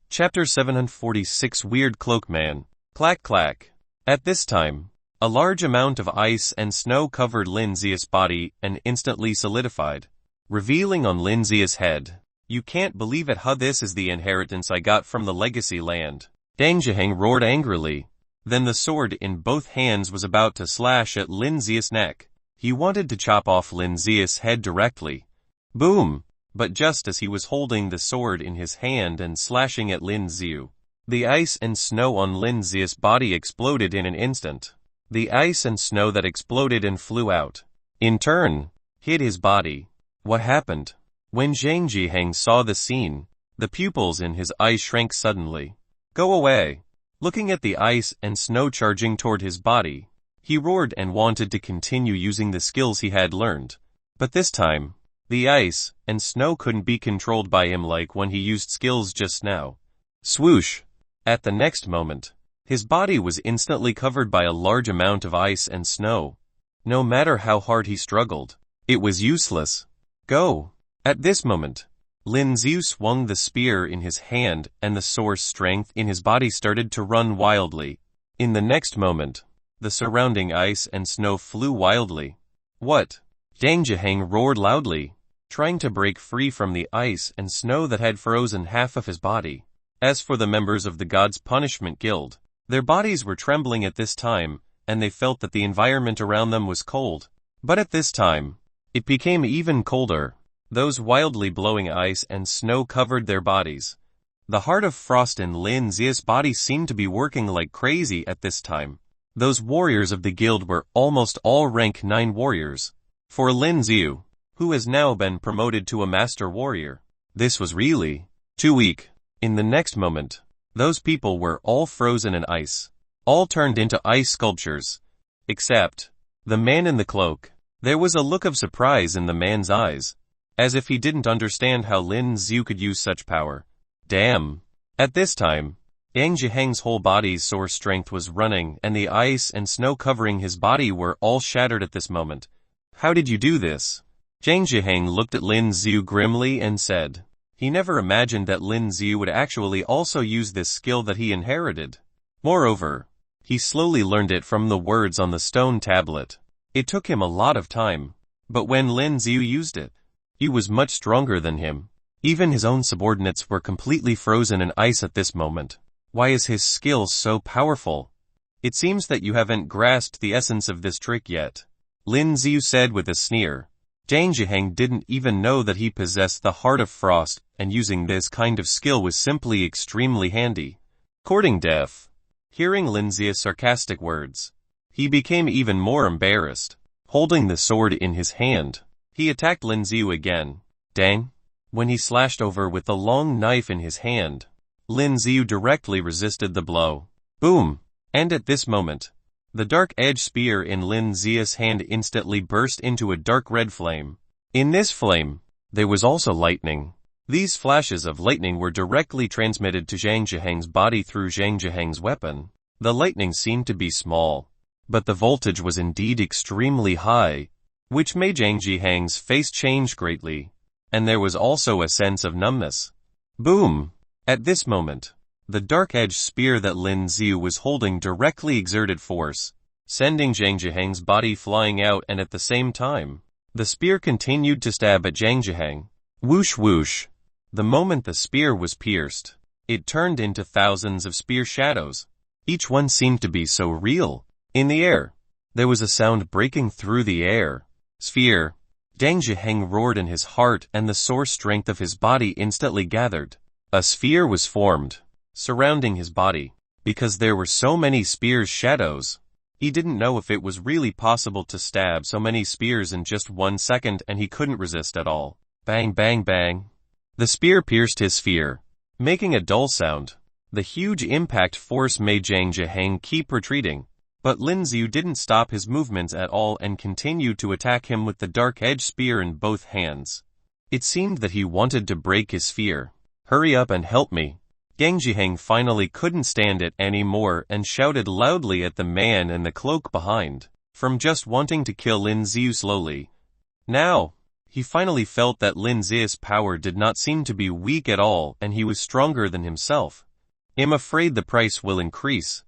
Chapter 746 Weird Cloakman. Clack clack. At this time, a large amount of ice and snow covered Lin Xiu's body and instantly solidified, revealing on Lin Xiu's head. You can't believe it, huh? This is the inheritance I got from the legacy land. Zhang Jiheng roared angrily. Then the sword in both hands was about to slash at Lin Xiu's neck. He wanted to chop off Lin Xiu's head directly. Boom! But just as he was holding the sword in his hand and slashing at Lin Xiu, the ice and snow on Lin Xiu's body exploded in an instant. The ice and snow that exploded and flew out, in turn, hit his body. What happened? When Zhang Jiheng saw the scene, the pupils in his eyes shrank suddenly. Go away! Looking at the ice and snow charging toward his body, he roared and wanted to continue using the skills he had learned. But this time, the ice and snow couldn't be controlled by him like when he used skills just now. Swoosh! At the next moment, his body was instantly covered by a large amount of ice and snow. No matter how hard he struggled, it was useless. Go! At this moment, Lin Xiu swung the spear in his hand and the source strength in his body started to run wildly. In the next moment, the surrounding ice and snow flew wildly. What? Zhang Jiheng roared loudly, trying to break free from the ice and snow that had frozen half of his body. As for the members of the God's Punishment Guild, their bodies were trembling at this time, and they felt that the environment around them was cold. But at this time, it became even colder. Those wildly blowing ice and snow covered their bodies. The heart of frost in Lin Xiu's body seemed to be working like crazy at this time. Those warriors of the guild were almost all rank 9 warriors. For Lin Xiu, who has now been promoted to a master warrior, this was really too weak. In the next moment, those people were all frozen in ice, all turned into ice sculptures, except the man in the cloak. There was a look of surprise in the man's eyes, as if he didn't understand how Lin Xiu could use such power. Damn! At this time, Zhang Jiheng's whole body's source strength was running and the ice and snow covering his body were all shattered at this moment. How did you do this? Zhang Jiheng looked at Lin Xiu grimly and said. He never imagined that Lin Xiu would actually also use this skill that he inherited. Moreover, he slowly learned it from the words on the stone tablet. It took him a lot of time, but when Lin Xiu used it, he was much stronger than him. Even his own subordinates were completely frozen in ice at this moment. Why is his skill so powerful? It seems that you haven't grasped the essence of this trick yet, Lin Xiu said with a sneer. Zhang Jiheng didn't even know that he possessed the heart of frost, and using this kind of skill was simply extremely handy. Courting death. Hearing Lin Xiu's sarcastic words, he became even more embarrassed. Holding the sword in his hand, he attacked Lin Xiu again. Dang! When he slashed over with the long knife in his hand, Lin Xiu directly resisted the blow. Boom! And at this moment, the dark edge spear in Lin Xiu's hand instantly burst into a dark red flame. In this flame, there was also lightning. These flashes of lightning were directly transmitted to Zhang Zhiheng's body through Zhang Zhiheng's weapon. The lightning seemed to be small, but the voltage was indeed extremely high, which made Zhang Zhiheng's face change greatly, and there was also a sense of numbness. Boom! At this moment, the dark-edged spear that Lin Xiu was holding directly exerted force, sending Zhang Zhiheng's body flying out, and at the same time, the spear continued to stab at Zhang Zhiheng. Whoosh whoosh! The moment the spear was pierced, it turned into thousands of spear shadows. Each one seemed to be so real. In the air, there was a sound breaking through the air. Sphere! Zhang Zhiheng roared in his heart, and the source strength of his body instantly gathered. A sphere was formed, surrounding his body. Because there were so many spears shadows, he didn't know if it was really possible to stab so many spears in just 1 second, and he couldn't resist at all. Bang bang bang. The spear pierced his sphere, making a dull sound. The huge impact force made Zhang Zhiheng keep retreating, but Lin Xiu didn't stop his movements at all and continued to attack him with the dark-edged spear in both hands. It seemed that he wanted to break his sphere. Hurry up and help me. Zhang Zhiheng finally couldn't stand it anymore and shouted loudly at the man in the cloak behind. From just wanting to kill Lin Xiu slowly, now, he finally felt that Lin Xiu's power did not seem to be weak at all, and he was stronger than himself. I'm afraid the price will increase.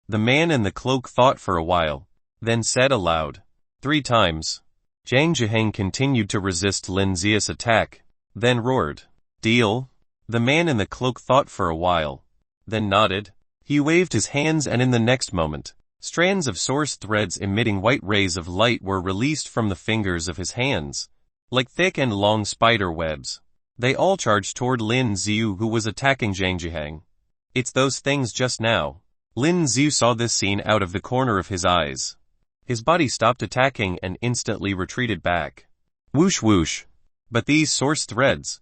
The man in the cloak thought for a while, then said aloud, 3 times. Zhang Zhiheng continued to resist Lin Xiu's attack, then roared, Deal? The man in the cloak thought for a while, then nodded. He waved his hands, and in the next moment, strands of source threads emitting white rays of light were released from the fingers of his hands, like thick and long spider webs. They all charged toward Lin Xiu, who was attacking Zhang Zhiheng. It's those things just now. Lin Xiu saw this scene out of the corner of his eyes. His body stopped attacking and instantly retreated back. Whoosh whoosh. But these source threads,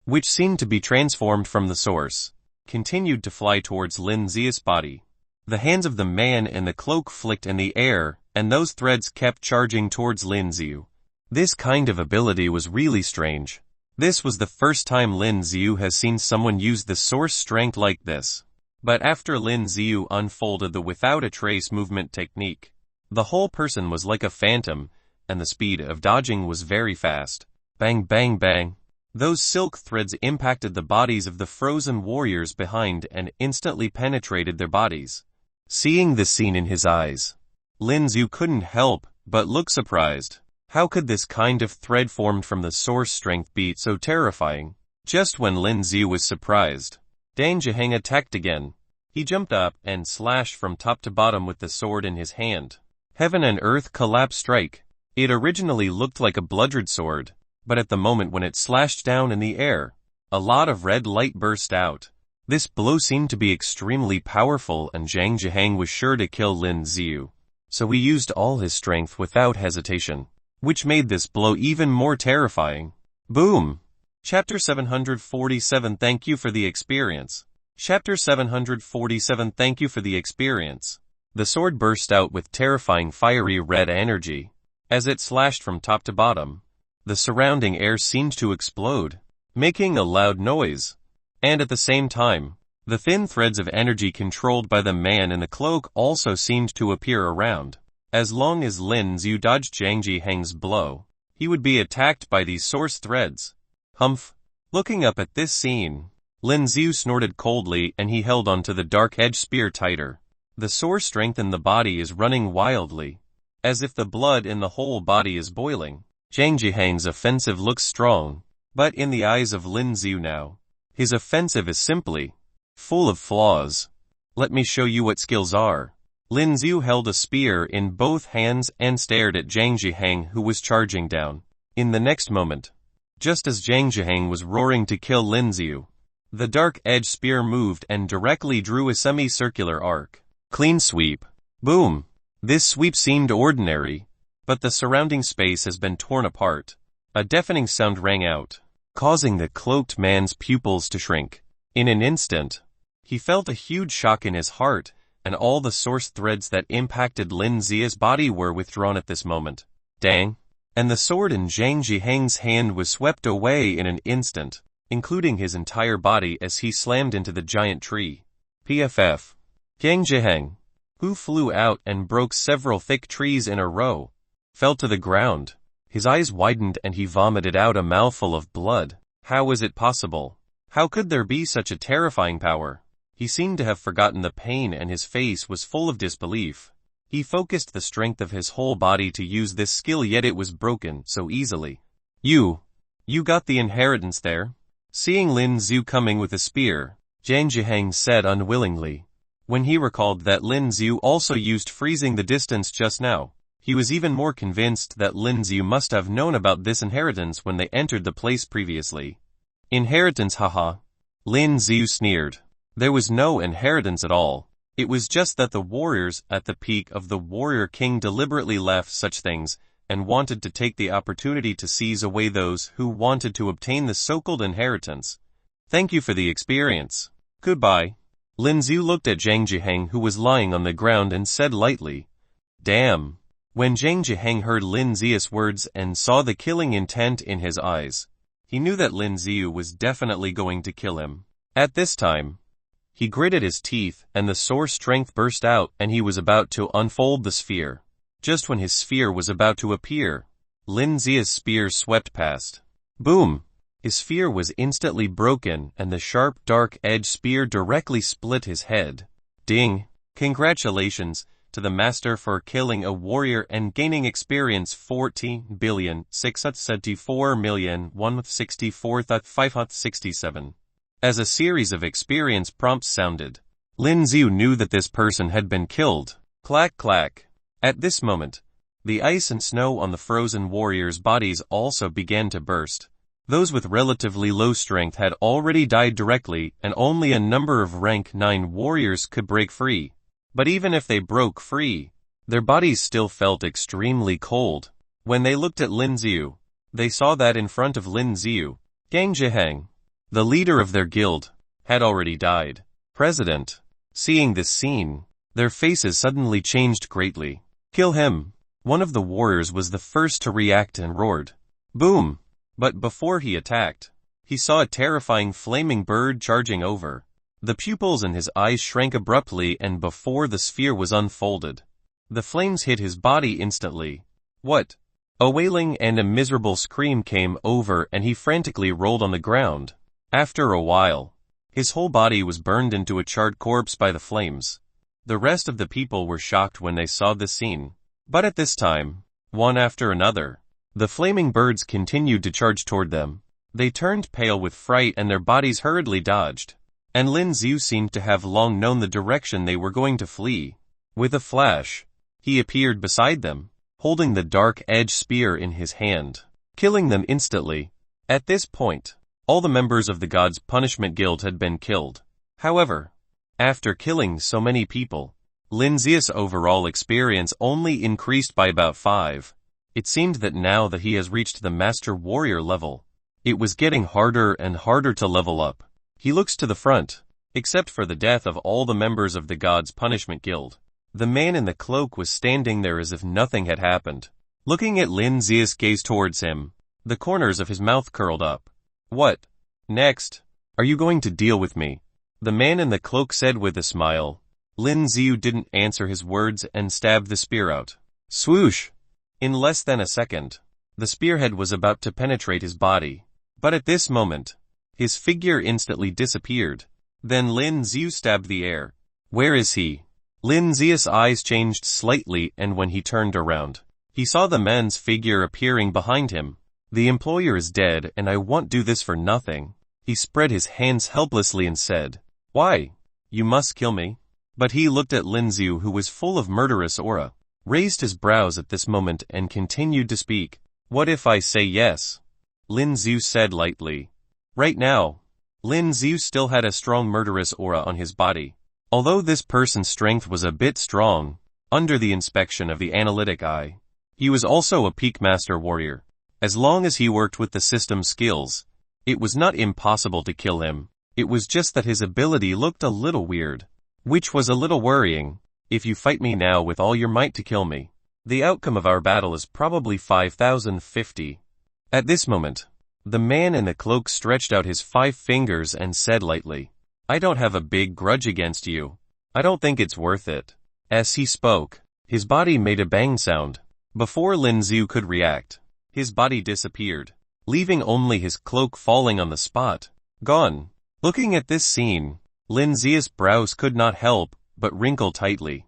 which seemed to be transformed from the source, continued to fly towards Lin Xiu's body. The hands of the man in the cloak flicked in the air, and those threads kept charging towards Lin Xiu. This kind of ability was really strange. This was the first time Lin Xiu has seen someone use the source strength like this. But after Lin Xiu unfolded the without a trace movement technique, the whole person was like a phantom, and the speed of dodging was very fast. Bang bang bang. Those silk threads impacted the bodies of the frozen warriors behind and instantly penetrated their bodies. Seeing this scene in his eyes, Lin Xiu couldn't help but look surprised. How could this kind of thread formed from the source strength be so terrifying? Just when Lin Xiu was surprised, Zhang Zhiheng attacked again. He jumped up and slashed from top to bottom with the sword in his hand. Heaven and earth collapse strike. It originally looked like a bludgeon sword, but at the moment when it slashed down in the air, a lot of red light burst out. This blow seemed to be extremely powerful, and Zhang Zhiheng was sure to kill Lin Xiu. So he used all his strength without hesitation, which made this blow even more terrifying. Boom! Chapter 747. Thank you for the experience. Chapter 747. Thank you for the experience. The sword burst out with terrifying fiery red energy. As it slashed from top to bottom, the surrounding air seemed to explode, making a loud noise. And at the same time, the thin threads of energy controlled by the man in the cloak also seemed to appear around. As long as Lin Xiu dodged Zhang Zhiheng's blow, he would be attacked by these source threads. Humph! Looking up at this scene, Lin Xiu snorted coldly, and he held onto the dark-edged spear tighter. The source strength in the body is running wildly, as if the blood in the whole body is boiling. Zhang Zhiheng's offensive looks strong, but in the eyes of Lin Xiu now, his offensive is simply full of flaws. Let me show you what skills are. Lin Xiu held a spear in both hands and stared at Zhang Zhiheng, who was charging down. In the next moment, just as Zhang Zhiheng was roaring to kill Lin Xiu, the dark-edged spear moved and directly drew a semicircular arc. Clean sweep. Boom! This sweep seemed ordinary, but the surrounding space has been torn apart. A deafening sound rang out, causing the cloaked man's pupils to shrink. In an instant, He felt a huge shock in his heart, and all the source threads that impacted Lin Zia's body were withdrawn at this moment. Dang! And the sword in Zhang Zhiheng's hand was swept away in an instant, including his entire body as he slammed into the giant tree. PFF. Zhang Zhiheng, who flew out and broke several thick trees in a row, fell to the ground. His eyes widened and he vomited out a mouthful of blood. How was it possible? How could there be such a terrifying power? He seemed to have forgotten the pain and his face was full of disbelief. He focused the strength of his whole body to use this skill, yet it was broken so easily. You got the inheritance there? Seeing Lin Xiu coming with a spear, Zhang Zhiheng said unwillingly. When he recalled that Lin Xiu also used freezing the distance just now, he was even more convinced that Lin Xiu must have known about this inheritance when they entered the place previously. Inheritance, haha. Lin Xiu sneered. There was no inheritance at all. It was just that the warriors at the peak of the warrior king deliberately left such things and wanted to take the opportunity to seize away those who wanted to obtain the so-called inheritance. Thank you for the experience. Goodbye. Lin Xiu looked at Zhang Zhiheng, who was lying on the ground, and said lightly, Damn. When Zhang Zhiheng heard Lin Xiu's words and saw the killing intent in his eyes, he knew that Lin Xiu was definitely going to kill him. At this time, he gritted his teeth and the source strength burst out and he was about to unfold the sphere. Just when his sphere was about to appear, Lin Xiu's spear swept past. Boom! His sphere was instantly broken and the sharp dark-edged spear directly split his head. Ding! Congratulations to the master for killing a warrior and gaining experience 14,674,164,567. As a series of experience prompts sounded, Lin Xiu knew that this person had been killed. Clack clack. At this moment, the ice and snow on the frozen warriors' bodies also began to burst. Those with relatively low strength had already died directly and only a number of rank 9 warriors could break free. But even if they broke free, their bodies still felt extremely cold. When they looked at Lin Xiu, they saw that in front of Lin Xiu, Zhang Zhiheng, the leader of their guild, had already died. President. Seeing this scene, their faces suddenly changed greatly. Kill him. One of the warriors was the first to react and roared. Boom! But before he attacked, he saw a terrifying flaming bird charging over. The pupils in his eyes shrank abruptly and before the sphere was unfolded, the flames hit his body instantly. What? A wailing and a miserable scream came over and he frantically rolled on the ground. After a while, his whole body was burned into a charred corpse by the flames. The rest of the people were shocked when they saw this scene. But at this time, one after another, the flaming birds continued to charge toward them. They turned pale with fright and their bodies hurriedly dodged. And Lin Xiu seemed to have long known the direction they were going to flee. With a flash, he appeared beside them, holding the dark-edged spear in his hand, killing them instantly. At this point, all the members of the God's Punishment Guild had been killed. However, after killing so many people, Lin Xiu's overall experience only increased by about 5. It seemed that now that he has reached the Master Warrior level, it was getting harder and harder to level up. He looks to the front, except for the death of all the members of the God's Punishment Guild. The man in the cloak was standing there as if nothing had happened. Looking at Lin Xiu's gaze towards him, the corners of his mouth curled up. What? Next? Are you going to deal with me? The man in the cloak said with a smile. Lin Xiu didn't answer his words and stabbed the spear out. Swoosh! In less than a second, the spearhead was about to penetrate his body. But at this moment, his figure instantly disappeared. Then Lin Xiu stabbed the air. Where is he? Lin Xiu's eyes changed slightly and when he turned around, he saw the man's figure appearing behind him. The employer is dead and I won't do this for nothing. He spread his hands helplessly and said, Why? You must kill me. But he looked at Lin Xiu, who was full of murderous aura, raised his brows at this moment and continued to speak. What if I say yes? Lin Xiu said lightly. Right now, Lin Xiu still had a strong murderous aura on his body. Although this person's strength was a bit strong, under the inspection of the analytic eye, he was also a peak master warrior. As long as he worked with the system skills, it was not impossible to kill him. It was just that his ability looked a little weird, which was a little worrying. If you fight me now with all your might to kill me, the outcome of our battle is probably 5,050. At this moment, the man in the cloak stretched out his 5 fingers and said lightly, I don't have a big grudge against you. I don't think it's worth it. As he spoke, his body made a bang sound. Before Lin Xiu could react, his body disappeared, leaving only his cloak falling on the spot. Gone. Looking at this scene, Lin Xiu's brows could not help but wrinkle tightly.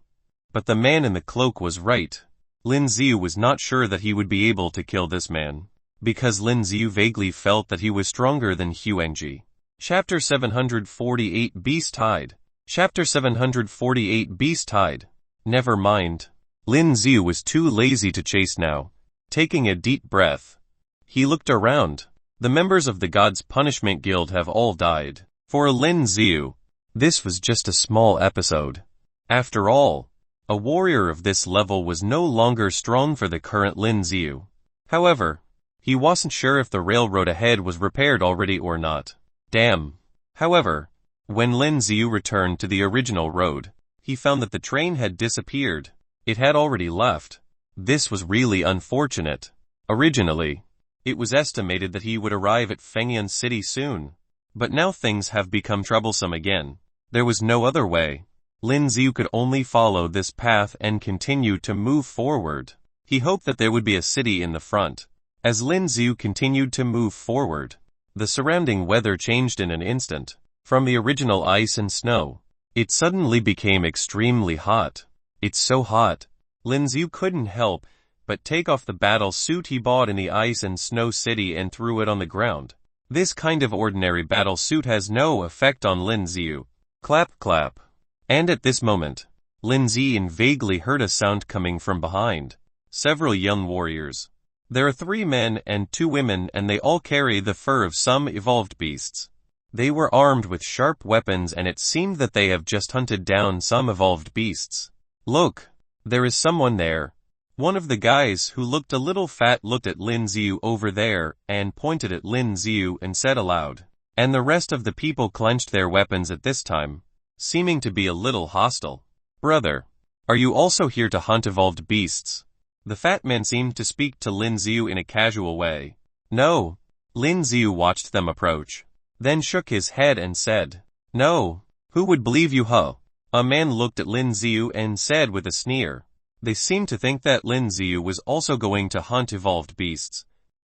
But the man in the cloak was right. Lin Xiu was not sure that he would be able to kill this man, because Lin Xiu vaguely felt that he was stronger than Huangji. Chapter 748 Beast Tide. Chapter 748 Beast Tide. Never mind. Lin Xiu was too lazy to chase now. Taking a deep breath, he looked around. The members of the God's Punishment Guild have all died. For Lin Xiu, this was just a small episode. After all, a warrior of this level was no longer strong for the current Lin Xiu. However, he wasn't sure if the railroad ahead was repaired already or not. Damn. However, when Lin Xiu returned to the original road, he found that the train had disappeared. It had already left. This was really unfortunate. Originally, it was estimated that he would arrive at Fengyan City soon. But now things have become troublesome again. There was no other way. Lin Xiu could only follow this path and continue to move forward. He hoped that there would be a city in the front. As Lin Xiu continued to move forward, the surrounding weather changed in an instant. From the original ice and snow, it suddenly became extremely hot. It's so hot. Lin Xiu couldn't help but take off the battle suit he bought in the ice and snow city and threw it on the ground. This kind of ordinary battle suit has no effect on Lin Xiu. Clap clap. And at this moment, Lin Xiu vaguely heard a sound coming from behind. Several young warriors. There are 3 men and 2 women, and they all carry the fur of some evolved beasts. They were armed with sharp weapons, and it seemed that they have just hunted down some evolved beasts. Look, there is someone there. One of the guys who looked a little fat looked at Lin Xiu over there and pointed at Lin Xiu and said aloud. And the rest of the people clenched their weapons at this time, seeming to be a little hostile. Brother, are you also here to hunt evolved beasts? The fat man seemed to speak to Lin Xiu in a casual way. No. Lin Xiu watched them approach, then shook his head and said, No. Who would believe you, huh? A man looked at Lin Xiu and said with a sneer. They seemed to think that Lin Xiu was also going to hunt evolved beasts.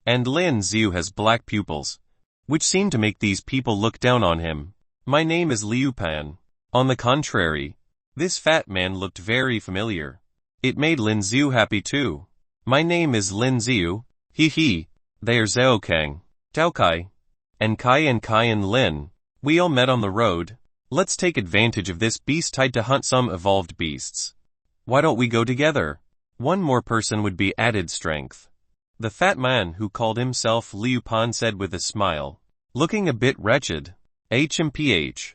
And Lin Xiu has black pupils, which seemed to make these people look down on him. My name is Liu Pan. On the contrary, this fat man looked very familiar. It made Lin Xiu happy too. My name is Lin Xiu. He. They are Zhao Kang, Tao Kai, and Kai and Lin. We all met on the road. Let's take advantage of this beast tide to hunt some evolved beasts. Why don't we go together? One more person would be added strength. The fat man who called himself Liu Pan said with a smile, looking a bit wretched. HMPH.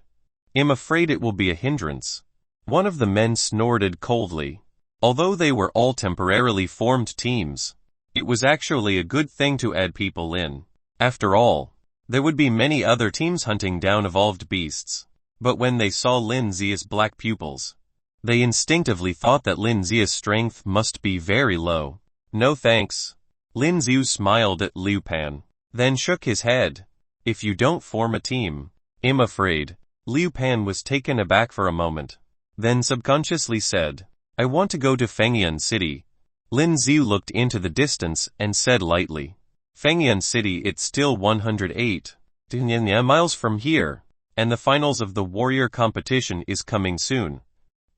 I'm afraid it will be a hindrance. One of the men snorted coldly. Although they were all temporarily formed teams, it was actually a good thing to add people in. After all, there would be many other teams hunting down evolved beasts. But when they saw Lin Xiu's black pupils, they instinctively thought that Lin Xiu's strength must be very low. No thanks. Lin Xiu smiled at Liu Pan, then shook his head. If you don't form a team, I'm afraid. Liu Pan was taken aback for a moment, then subconsciously said, I want to go to Fengyan City. Lin Xiu looked into the distance and said lightly, Fengyan City, it's still 108 miles from here, and the finals of the warrior competition is coming soon.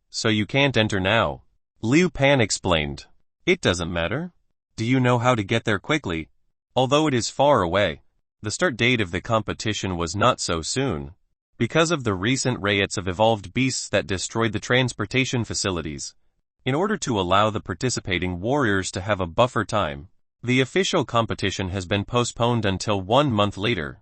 So you can't enter now. Liu Pan explained. It doesn't matter. Do you know how to get there quickly? Although it is far away, the start date of the competition was not so soon. Because of the recent riots of evolved beasts that destroyed the transportation facilities. In order to allow the participating warriors to have a buffer time, the official competition has been postponed until 1 month later.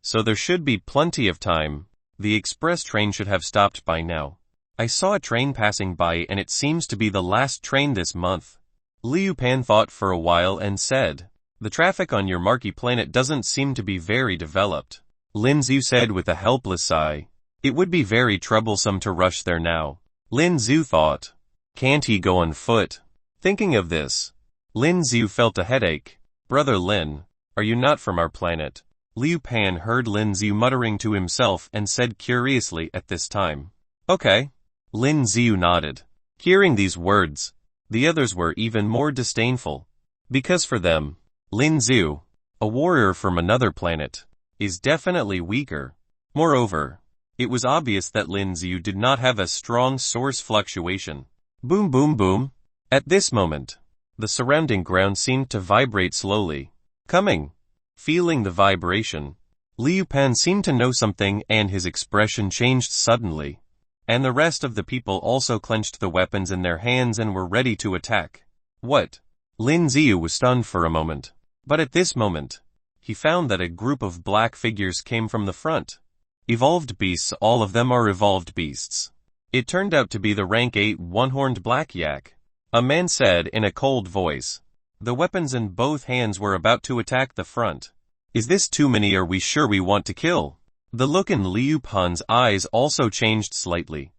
So there should be plenty of time. The express train should have stopped by now. I saw a train passing by and it seems to be the last train this month. Liu Pan thought for a while and said, the traffic on your marquee planet doesn't seem to be very developed. Lin Zhu said with a helpless sigh. It would be very troublesome to rush there now. Lin Zhu thought. Can't he go on foot? Thinking of this, Lin Zhu felt a headache. Brother Lin, are you not from our planet? Liu Pan heard Lin Zhu muttering to himself and said curiously at this time. Okay. Lin Zhu nodded. Hearing these words, the others were even more disdainful. Because for them, Lin Zhu, a warrior from another planet, is definitely weaker. Moreover, it was obvious that Lin Zhu did not have a strong source fluctuation. Boom boom boom. At this moment, the surrounding ground seemed to vibrate slowly. Coming. Feeling the vibration, Liu Pan seemed to know something and his expression changed suddenly. And the rest of the people also clenched the weapons in their hands and were ready to attack. What? Lin Zhu was stunned for a moment. But at this moment, he found that a group of black figures came from the front. Evolved beasts, all of them are evolved beasts. It turned out to be the rank 8 one-horned black yak. A man said in a cold voice. The weapons in both hands were about to attack the front. Is this too many? Are we sure we want to kill? The look in Liu Pan's eyes also changed slightly.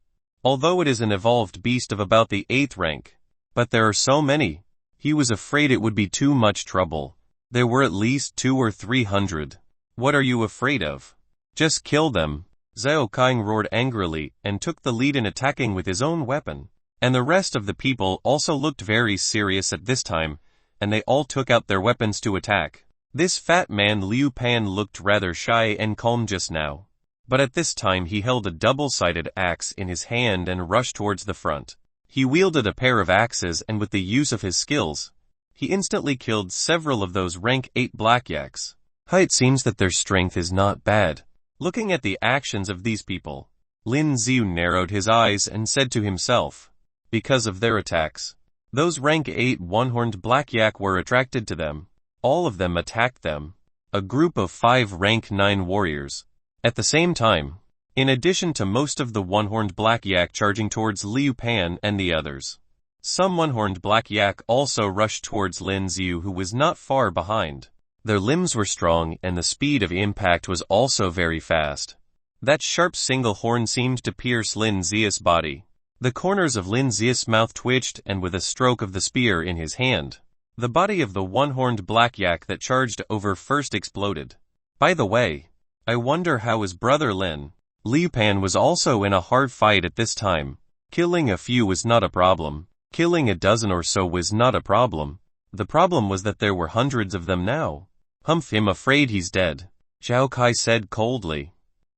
Although it is an evolved beast of about the 8th rank. But there are so many. He was afraid it would be too much trouble. There were at least 200 or 300. What are you afraid of? Just kill them. Zhao Qiang roared angrily and took the lead in attacking with his own weapon. And the rest of the people also looked very serious at this time, and they all took out their weapons to attack. This fat man Liu Pan looked rather shy and calm just now. But at this time he held a double-sided axe in his hand and rushed towards the front. He wielded a pair of axes and with the use of his skills, he instantly killed several of those rank 8 black yaks. It seems that their strength is not bad. Looking at the actions of these people, Lin Zhu narrowed his eyes and said to himself, because of their attacks, those rank 8 one-horned black yak were attracted to them. All of them attacked them. A group of 5 rank 9 warriors. At the same time, in addition to most of the one-horned black yak charging towards Liu Pan and the others, some one-horned black yak also rushed towards Lin Zhu, who was not far behind. Their limbs were strong and the speed of impact was also very fast. That sharp single horn seemed to pierce Lin Zhu's body. The corners of Lin Zhu's mouth twitched, and with a stroke of the spear in his hand, the body of the one-horned black yak that charged over first exploded. By the way, I wonder how his brother Lin. Liu Pan was also in a hard fight at this time. Killing a few was not a problem. Killing a dozen or so was not a problem. The problem was that there were hundreds of them now. I'm afraid he's dead, Zhao Kai said coldly.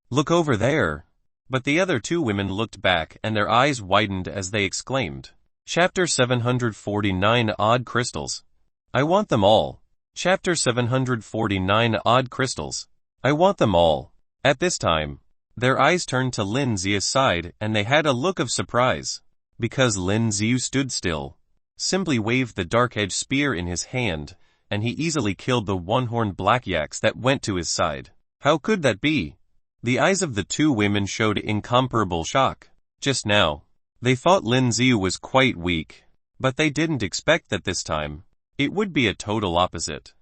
Look over there. But the other 2 women looked back and their eyes widened as they exclaimed. Chapter 749 Odd Crystals. I want them all. Chapter 749 Odd Crystals. I want them all. At this time, their eyes turned to Lin Zhu's side and they had a look of surprise. Because Lin Zhu stood still, simply waved the dark-edged spear in his hand, and he easily killed the one-horned black yaks that went to his side. How could that be? The eyes of the 2 women showed incomparable shock. Just now, they thought Lin Zhu was quite weak, but they didn't expect that this time it would be a total opposite.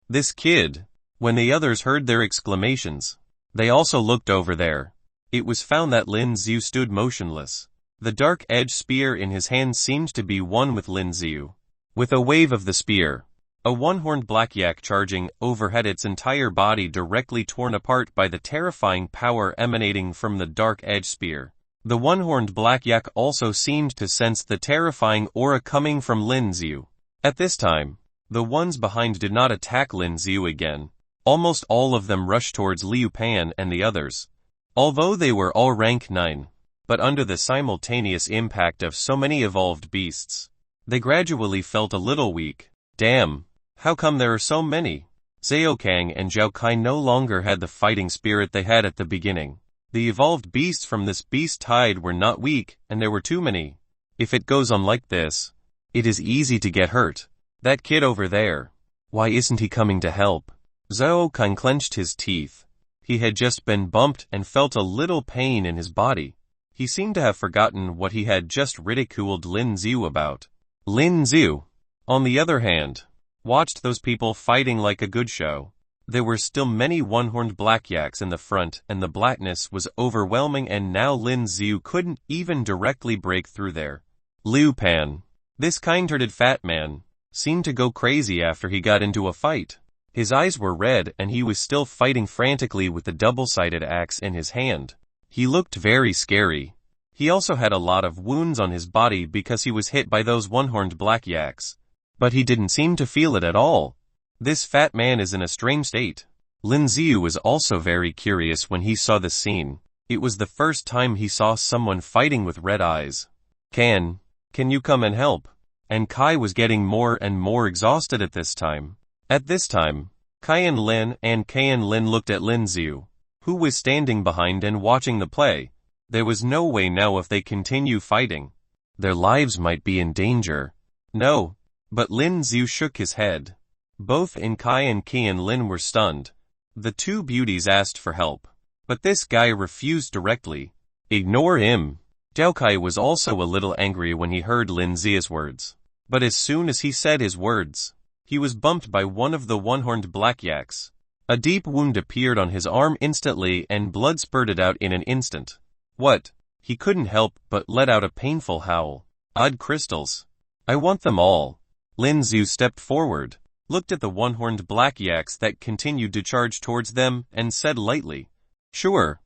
This kid. When the others heard their exclamations, they also looked over there. It was found that Lin Zhu stood motionless. The dark-edged spear in his hand seemed to be one with Lin Zhu. With a wave of the spear, a one-horned black yak charging over had its entire body directly torn apart by the terrifying power emanating from the dark-edged spear. The one-horned black yak also seemed to sense the terrifying aura coming from Lin Zhu. At this time, the ones behind did not attack Lin Zhu again. Almost all of them rushed towards Liu Pan and the others. Although they were all rank 9, but under the simultaneous impact of so many evolved beasts, they gradually felt a little weak. Damn, how come there are so many? Zhao Qiang and Zhao Kai no longer had the fighting spirit they had at the beginning. The evolved beasts from this beast tide were not weak, and there were too many. If it goes on like this, it is easy to get hurt. That kid over there, why isn't he coming to help? Zhao Qiang clenched his teeth. He had just been bumped and felt a little pain in his body. He seemed to have forgotten what he had just ridiculed Lin Zhu about. Lin Zhu, on the other hand, watched those people fighting like a good show. There were still many one-horned black-yaks in the front, and the blackness was overwhelming, and now Lin Xiu couldn't even directly break through there. Liu Pan, this kind-hearted fat man, seemed to go crazy after he got into a fight. His eyes were red and he was still fighting frantically with the double-sided axe in his hand. He looked very scary. He also had a lot of wounds on his body because he was hit by those one-horned black-yaks. But he didn't seem to feel it at all. This fat man is in a strange state. Lin Xiu was also very curious when he saw this scene. It was the first time he saw someone fighting with red eyes. Can you come and help? And Kai was getting more and more exhausted at this time. At this time, Kai Lin looked at Lin Xiu, who was standing behind and watching the play. There was no way now if they continue fighting. Their lives might be in danger. No, but Lin Xiu shook his head. Both Kai and Lin were stunned. The two beauties asked for help, but this guy refused directly. Ignore him. Zhao Kai was also a little angry when he heard Lin Xiu's words. But as soon as he said his words, he was bumped by one of the one-horned black-yaks. A deep wound appeared on his arm instantly and blood spurted out in an instant. What? He couldn't help but let out a painful howl. Odd crystals. I want them all. Lin Xiu stepped forward, looked at the one-horned black-yaks that continued to charge towards them, and said lightly, "Sure."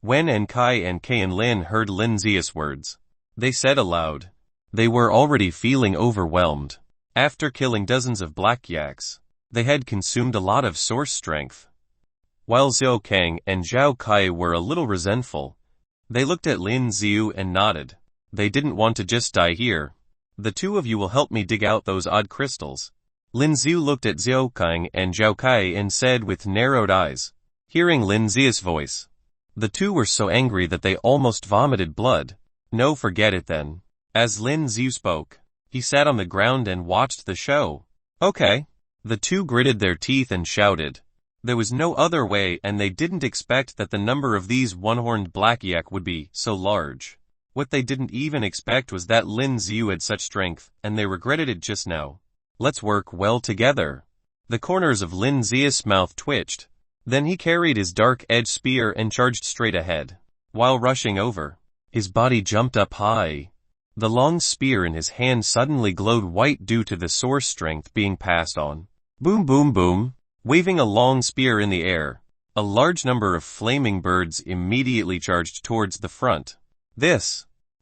When Kai and Lin heard Lin Xiu's words, they said aloud. They were already feeling overwhelmed. After killing dozens of black-yaks, they had consumed a lot of source strength. While Zhou Kang and Zhao Kai were a little resentful, they looked at Lin Xiu and nodded. They didn't want to just die here. The two of you will help me dig out those odd crystals. Lin Xiu looked at Zhou Kang and Zhao Kai and said with narrowed eyes. Hearing Lin Xiu's voice, the two were so angry that they almost vomited blood. No, forget it then. As Lin Xiu spoke, he sat on the ground and watched the show. Okay. The two gritted their teeth and shouted. There was no other way, and they didn't expect that the number of these one-horned black-yak would be so large. What they didn't even expect was that Lin Xiu had such strength, and they regretted it just now. Let's work well together. The corners of Lin Xiu's mouth twitched. Then he carried his dark-edged spear and charged straight ahead. While rushing over, his body jumped up high. The long spear in his hand suddenly glowed white due to the source strength being passed on. Boom boom boom. Waving a long spear in the air, a large number of flaming birds immediately charged towards the front.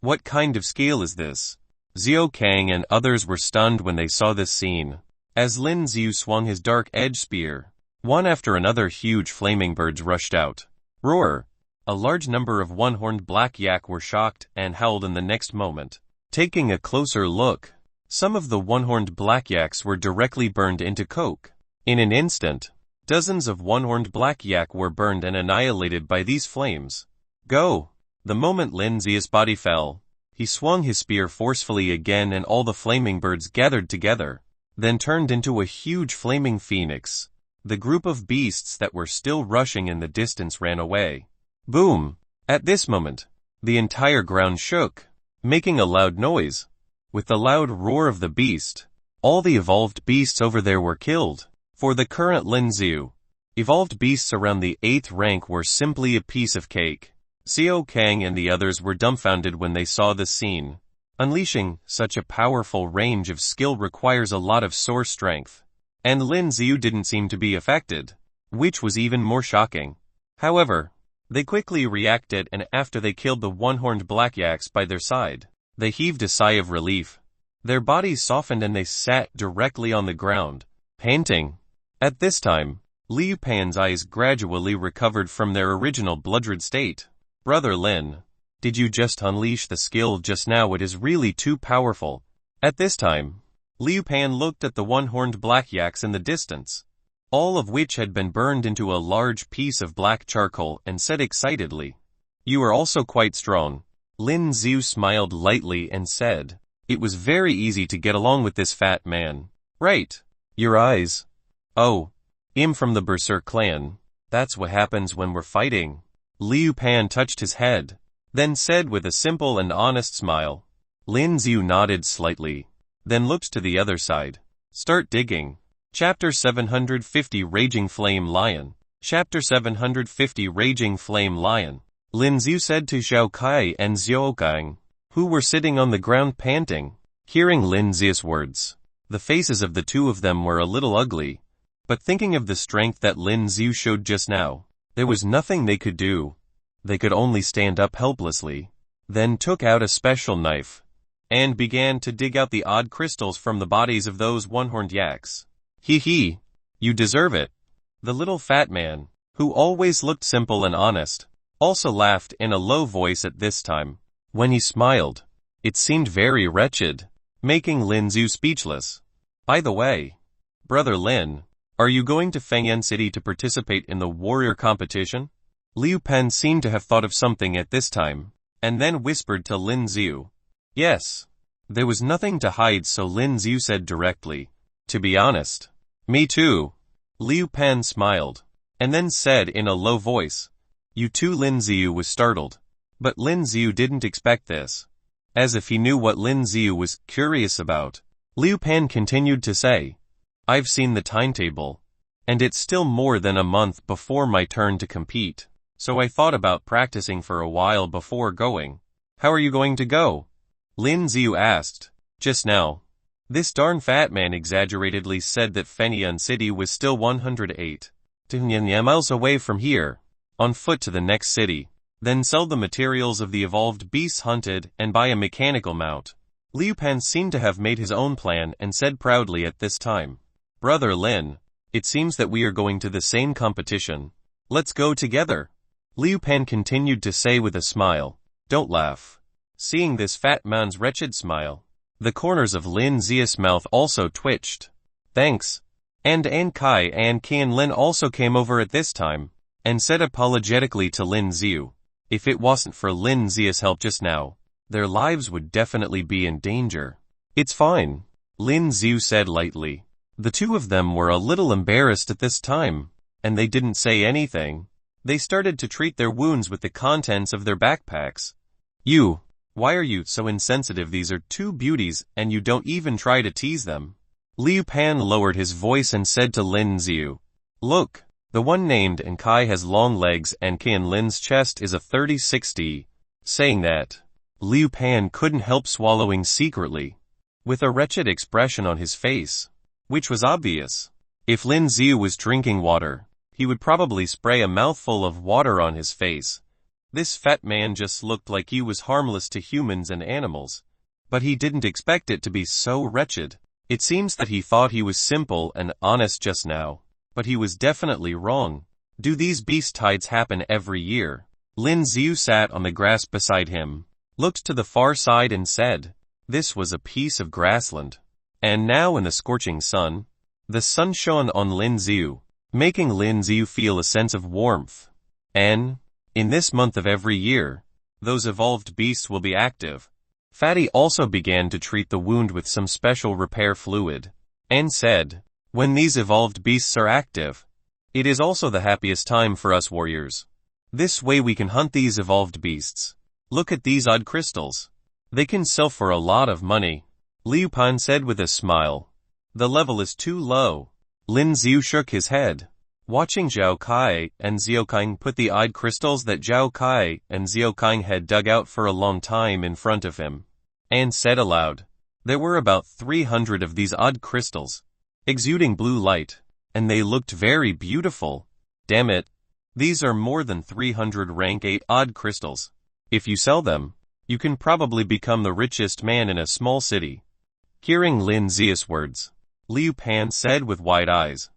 What kind of scale is this? Zhou Kang and others were stunned when they saw this scene. As Lin Xiu swung his dark-edged spear, one after another huge flaming birds rushed out. Roar! A large number of one-horned black-yak were shocked and howled in the next moment. Taking a closer look, some of the one-horned black-yaks were directly burned into coke. In an instant, dozens of one-horned black-yak were burned and annihilated by these flames. Go! The moment Lin Xiu's body fell, he swung his spear forcefully again and all the flaming birds gathered together, then turned into a huge flaming phoenix. The group of beasts that were still rushing in the distance ran away. Boom! At this moment, the entire ground shook, making a loud noise. With the loud roar of the beast, all the evolved beasts over there were killed. For the current Lin Xiu, evolved beasts around the 8th rank were simply a piece of cake. Zhou Kang and the others were dumbfounded when they saw the scene. Unleashing such a powerful range of skill requires a lot of source strength. And Lin Xiu didn't seem to be affected, which was even more shocking. However, they quickly reacted, and after they killed the one-horned black-yaks by their side, they heaved a sigh of relief. Their bodies softened and they sat directly on the ground, panting. At this time, Liu Pan's eyes gradually recovered from their original bloodred state. Brother Lin, did you just unleash the skill just now? It is really too powerful. At this time, Liu Pan looked at the one-horned black-yaks in the distance, all of which had been burned into a large piece of black charcoal, and said excitedly, You are also quite strong. Lin Xiu smiled lightly and said, It was very easy to get along with this fat man. Right. Your eyes. Oh, I'm from the Berserk clan. That's what happens when we're fighting. Liu Pan touched his head, then said with a simple and honest smile. Lin Xiu nodded slightly, then looked to the other side. Start digging. Chapter 750 Raging Flame Lion. Chapter 750 Raging Flame Lion. Lin Xiu said to Zhao Kai and Xiao Kang, who were sitting on the ground panting. Hearing Lin Xiu's words, the faces of the two of them were a little ugly, but thinking of the strength that Lin Xiu showed just now, there was nothing they could do. They could only stand up helplessly, then took out a special knife, and began to dig out the odd crystals from the bodies of those one-horned yaks. Hee hee, you deserve it. The little fat man, who always looked simple and honest, also laughed in a low voice at this time. When he smiled, it seemed very wretched, making Lin Xiu speechless. By the way, Brother Lin, are you going to Fengyan City to participate in the warrior competition? Liu Pan seemed to have thought of something at this time, and then whispered to Lin Xiu. Yes. There was nothing to hide, so Lin Xiu said directly. To be honest, me too. Liu Pan smiled, and then said in a low voice. You too? Lin Xiu was startled. But Lin Xiu didn't expect this. As if he knew what Lin Xiu was curious about, Liu Pan continued to say, I've seen the timetable, and it's still more than a month before my turn to compete, so I thought about practicing for a while before going. How are you going to go? Lin Xiu asked. Just now. This darn fat man exaggeratedly said that Fengyan City was still 108 miles away from here, on foot to the next city, then sell the materials of the evolved beasts hunted and buy a mechanical mount. Liu Pan seemed to have made his own plan and said proudly at this time, Brother Lin, it seems that we are going to the same competition. Let's go together. Liu Pan continued to say with a smile, Don't laugh. Seeing this fat man's wretched smile, the corners of Lin Xiu's mouth also twitched. Thanks. And An Kai and Qian Lin also came over at this time, and said apologetically to Lin Xiu, if it wasn't for Lin Xiu's help just now, their lives would definitely be in danger. It's fine, Lin Xiu said lightly. The two of them were a little embarrassed at this time, and they didn't say anything. They started to treat their wounds with the contents of their backpacks. Why are you so insensitive? These are two beauties and you don't even try to tease them. Liu Pan lowered his voice and said to Lin Xiu, Look, the one named An Kai has long legs and Qian Lin's chest is a 30-60. Saying that, Liu Pan couldn't help swallowing secretly, with a wretched expression on his face, which was obvious. If Lin Xiu was drinking water, he would probably spray a mouthful of water on his face. This fat man just looked like he was harmless to humans and animals, but he didn't expect it to be so wretched. It seems that he thought he was simple and honest just now, but he was definitely wrong. Do these beast tides happen every year? Lin Xiu sat on the grass beside him, looked to the far side and said, This was a piece of grassland. And now in the scorching sun, the sun shone on Lin Xiu, making Lin Xiu feel a sense of warmth. And in this month of every year, those evolved beasts will be active. Fatty also began to treat the wound with some special repair fluid, and said, When these evolved beasts are active, it is also the happiest time for us warriors. This way we can hunt these evolved beasts. Look at these odd crystals. They can sell for a lot of money. Liu Pan said with a smile. The level is too low. Lin Xiu shook his head, watching Zhao Kai and Xiao Kang put the odd crystals that Zhao Kai and Xiao Kang had dug out for a long time in front of him, and said aloud, There were about 300 of these odd crystals, exuding blue light, and they looked very beautiful. Damn it. These are more than 300 rank 8 odd crystals. If you sell them, you can probably become the richest man in a small city. Hearing Lin Xiu's words, Liu Pan said with wide eyes.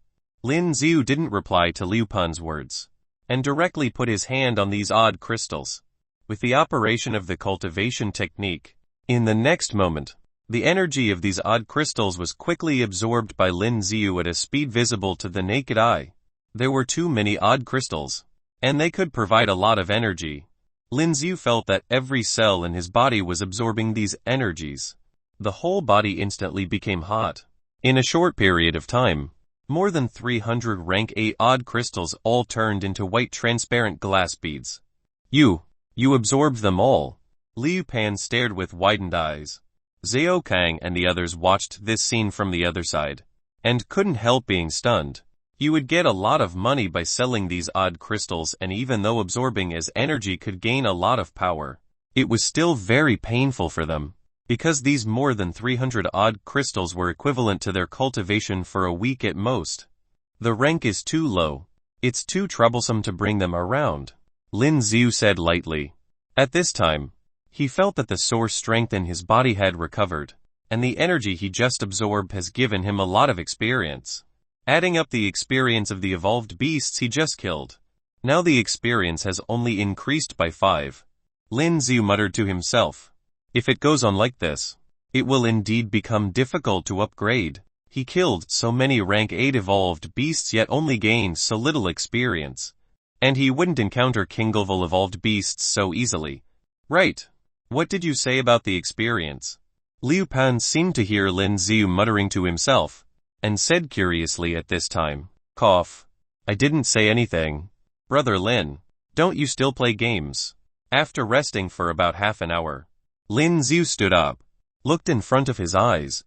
Lin Xiu didn't reply to Liu Pan's words, and directly put his hand on these odd crystals. With the operation of the cultivation technique, in the next moment, the energy of these odd crystals was quickly absorbed by Lin Xiu at a speed visible to the naked eye. There were too many odd crystals, and they could provide a lot of energy. Lin Xiu felt that every cell in his body was absorbing these energies. The whole body instantly became hot. In a short period of time, more than 300 rank 8 odd crystals all turned into white transparent glass beads. You absorbed them all. Liu Pan stared with widened eyes. Xiao Kang and the others watched this scene from the other side, and couldn't help being stunned. You would get a lot of money by selling these odd crystals, and even though absorbing as energy could gain a lot of power, it was still very painful for them, because these more than 300 odd crystals were equivalent to their cultivation for a week at most. The rank is too low. It's too troublesome to bring them around, Lin Xiu said lightly. At this time, he felt that the sore strength in his body had recovered, and the energy he just absorbed has given him a lot of experience. Adding up the experience of the evolved beasts he just killed, now the experience has only increased by 5. Lin Xiu muttered to himself. If it goes on like this, it will indeed become difficult to upgrade. He killed so many rank 8 evolved beasts yet only gained so little experience. And he wouldn't encounter king-level evolved beasts so easily. Right. What did you say about the experience? Liu Pan seemed to hear Lin Xiu muttering to himself, and said curiously at this time, cough. I didn't say anything. Brother Lin, don't you still play games? After resting for about half an hour, Lin Xiu stood up, looked in front of his eyes,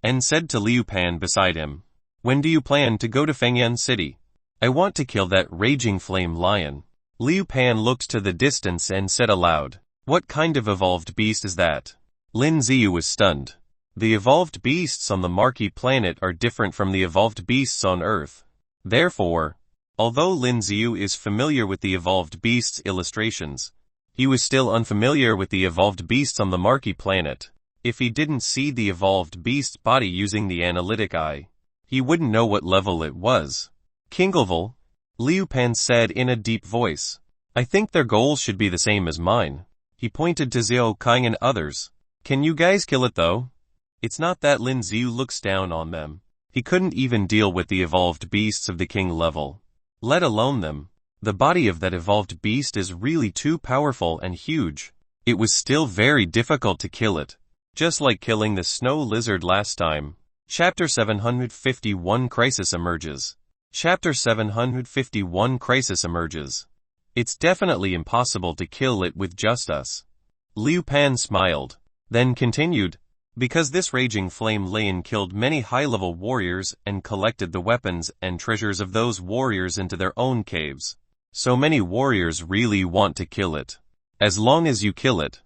and said to Liu Pan beside him, when do you plan to go to Fengyan City? I want to kill that raging flame lion. Liu Pan looked to the distance and said aloud, what kind of evolved beast is that? Lin Xiu was stunned. The evolved beasts on the Marquee planet are different from the evolved beasts on Earth. Therefore, although Lin Xiu is familiar with the evolved beasts illustrations, he was still unfamiliar with the evolved beasts on the Marquee planet. If he didn't see the evolved beast's body using the analytic eye, he wouldn't know what level it was. King-level, Liu Pan said in a deep voice. I think their goals should be the same as mine. He pointed to Xiao Kai and others. Can you guys kill it though? It's not that Lin Xiu looks down on them. He couldn't even deal with the evolved beasts of the king level, let alone them. The body of that evolved beast is really too powerful and huge. It was still very difficult to kill it, just like killing the snow lizard last time. Chapter 751 Crisis Emerges. Chapter 751 Crisis Emerges. It's definitely impossible to kill it with just us. Liu Pan smiled, then continued, because this raging flame lion killed many high-level warriors and collected the weapons and treasures of those warriors into their own caves. So many warriors really want to kill it. As long as you kill it,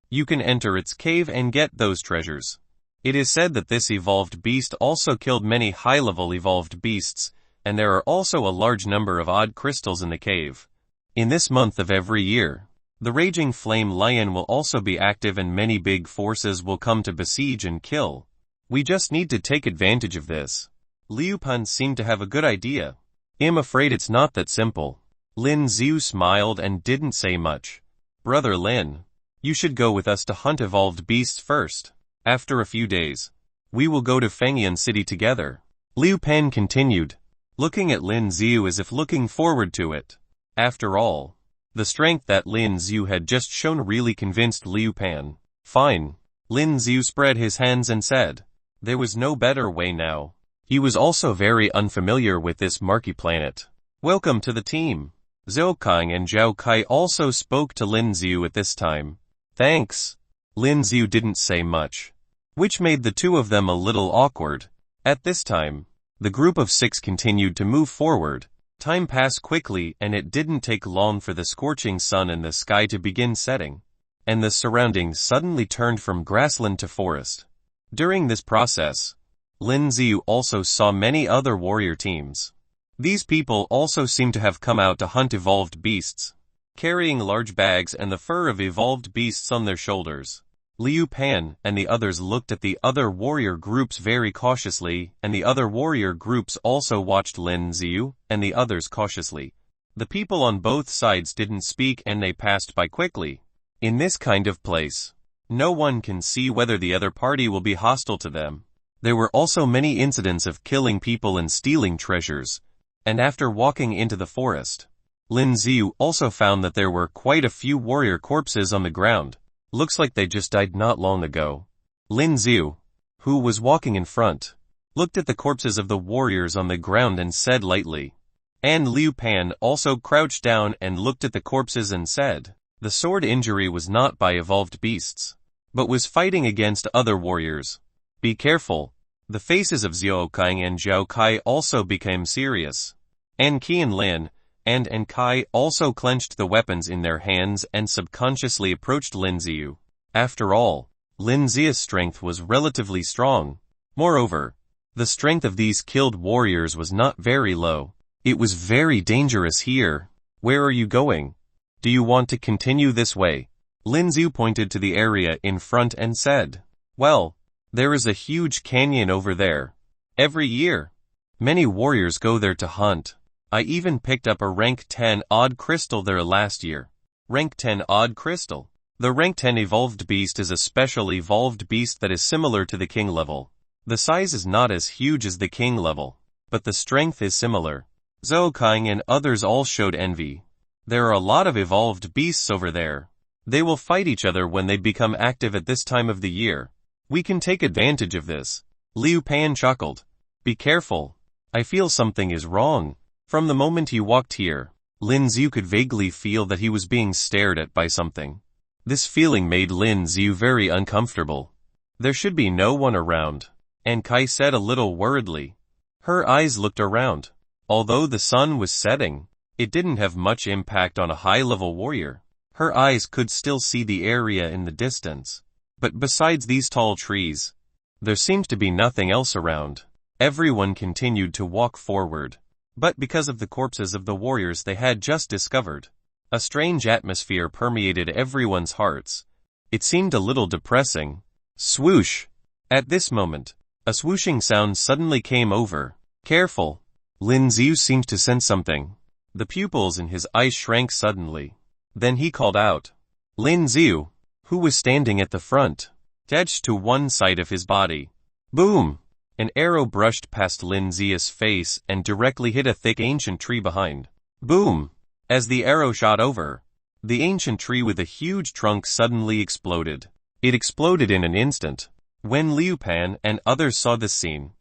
you can enter its cave and get those treasures. It is said that this evolved beast also killed many high-level evolved beasts, and there are also a large number of odd crystals in the cave. In this month of every year, the raging flame lion will also be active and many big forces will come to besiege and kill. We just need to take advantage of this. Liu Pan seemed to have a good idea. I'm afraid it's not that simple. Lin Xiu smiled and didn't say much. Brother Lin, you should go with us to hunt evolved beasts first. After a few days, we will go to Fengyan City together. Liu Pan continued, looking at Lin Xiu as if looking forward to it. After all, the strength that Lin Xiu had just shown really convinced Liu Pan. Fine. Lin Xiu spread his hands and said. There was no better way now. He was also very unfamiliar with this Marquee planet. Welcome to the team. Zhou Kai and Zhao Kai also spoke to Lin Xiu at this time. Thanks. Lin Xiu didn't say much, which made the two of them a little awkward. At this time, the group of 6 continued to move forward. Time passed quickly and it didn't take long for the scorching sun in the sky to begin setting, and the surroundings suddenly turned from grassland to forest. During this process, Lin Xiu also saw many other warrior teams. These people also seemed to have come out to hunt evolved beasts, carrying large bags and the fur of evolved beasts on their shoulders. Liu Pan and the others looked at the other warrior groups very cautiously, and the other warrior groups also watched Lin Xiu and the others cautiously. The people on both sides didn't speak and they passed by quickly. In this kind of place, no one can see whether the other party will be hostile to them. There were also many incidents of killing people and stealing treasures, and after walking into the forest, Lin Xiu also found that there were quite a few warrior corpses on the ground. Looks like they just died not long ago. Lin Xiu, who was walking in front, looked at the corpses of the warriors on the ground and said lightly. And Liu Pan also crouched down and looked at the corpses and said, the sword injury was not by evolved beasts, but was fighting against other warriors. Be careful. The faces of Xiao Kai and Zhao Kai also became serious. And Qian Lin and Kai also clenched the weapons in their hands and subconsciously approached Lin Ziyu. After all, Lin Ziya's strength was relatively strong. Moreover, the strength of these killed warriors was not very low. It was very dangerous here. Where are you going? Do you want to continue this way? Lin Ziyu pointed to the area in front and said, well, there is a huge canyon over there. Every year, many warriors go there to hunt. I even picked up a rank 10 odd crystal there last year. Rank 10 odd crystal. The rank 10 evolved beast is a special evolved beast that is similar to the king level. The size is not as huge as the king level, but the strength is similar. Zhou Kai and others all showed envy. There are a lot of evolved beasts over there. They will fight each other when they become active at this time of the year. We can take advantage of this. Liu Pan chuckled. Be careful. I feel something is wrong. From the moment he walked here, Lin Ziyu could vaguely feel that he was being stared at by something. This feeling made Lin Ziyu very uncomfortable. There should be no one around, and Kai said a little worriedly. Her eyes looked around. Although the sun was setting, it didn't have much impact on a high-level warrior. Her eyes could still see the area in the distance. But besides these tall trees, there seemed to be nothing else around. Everyone continued to walk forward. But because of the corpses of the warriors they had just discovered, a strange atmosphere permeated everyone's hearts. It seemed a little depressing. Swoosh! At this moment, a swooshing sound suddenly came over. Careful! Lin Ziyu seemed to sense something. The pupils in his eyes shrank suddenly. Then he called out. Lin Ziyu, who was standing at the front, dashed to one side of his body. Boom! An arrow brushed past Lin Ziyu's face and directly hit a thick ancient tree behind. Boom! As the arrow shot over, the ancient tree with a huge trunk suddenly exploded. It exploded in an instant. When Liu Pan and others saw this scene,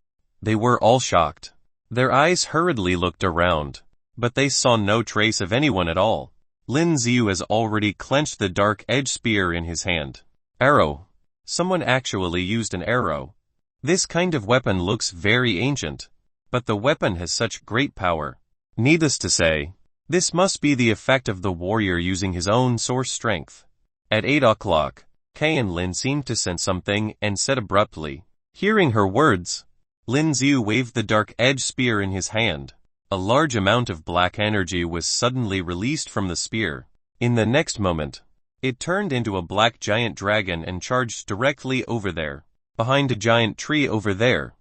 they were all shocked. Their eyes hurriedly looked around, but they saw no trace of anyone at all. Lin Ziyu has already clenched the dark edge spear in his hand. Arrow. Someone actually used an arrow. This kind of weapon looks very ancient, but the weapon has such great power. Needless to say, this must be the effect of the warrior using his own source strength. At 8 o'clock, Kei and Lin seemed to sense something and said abruptly. Hearing her words, Lin Ziyu waved the dark edge spear in his hand. A large amount of black energy was suddenly released from the spear. In the next moment, it turned into a black giant dragon and charged directly over there. Behind a giant tree over there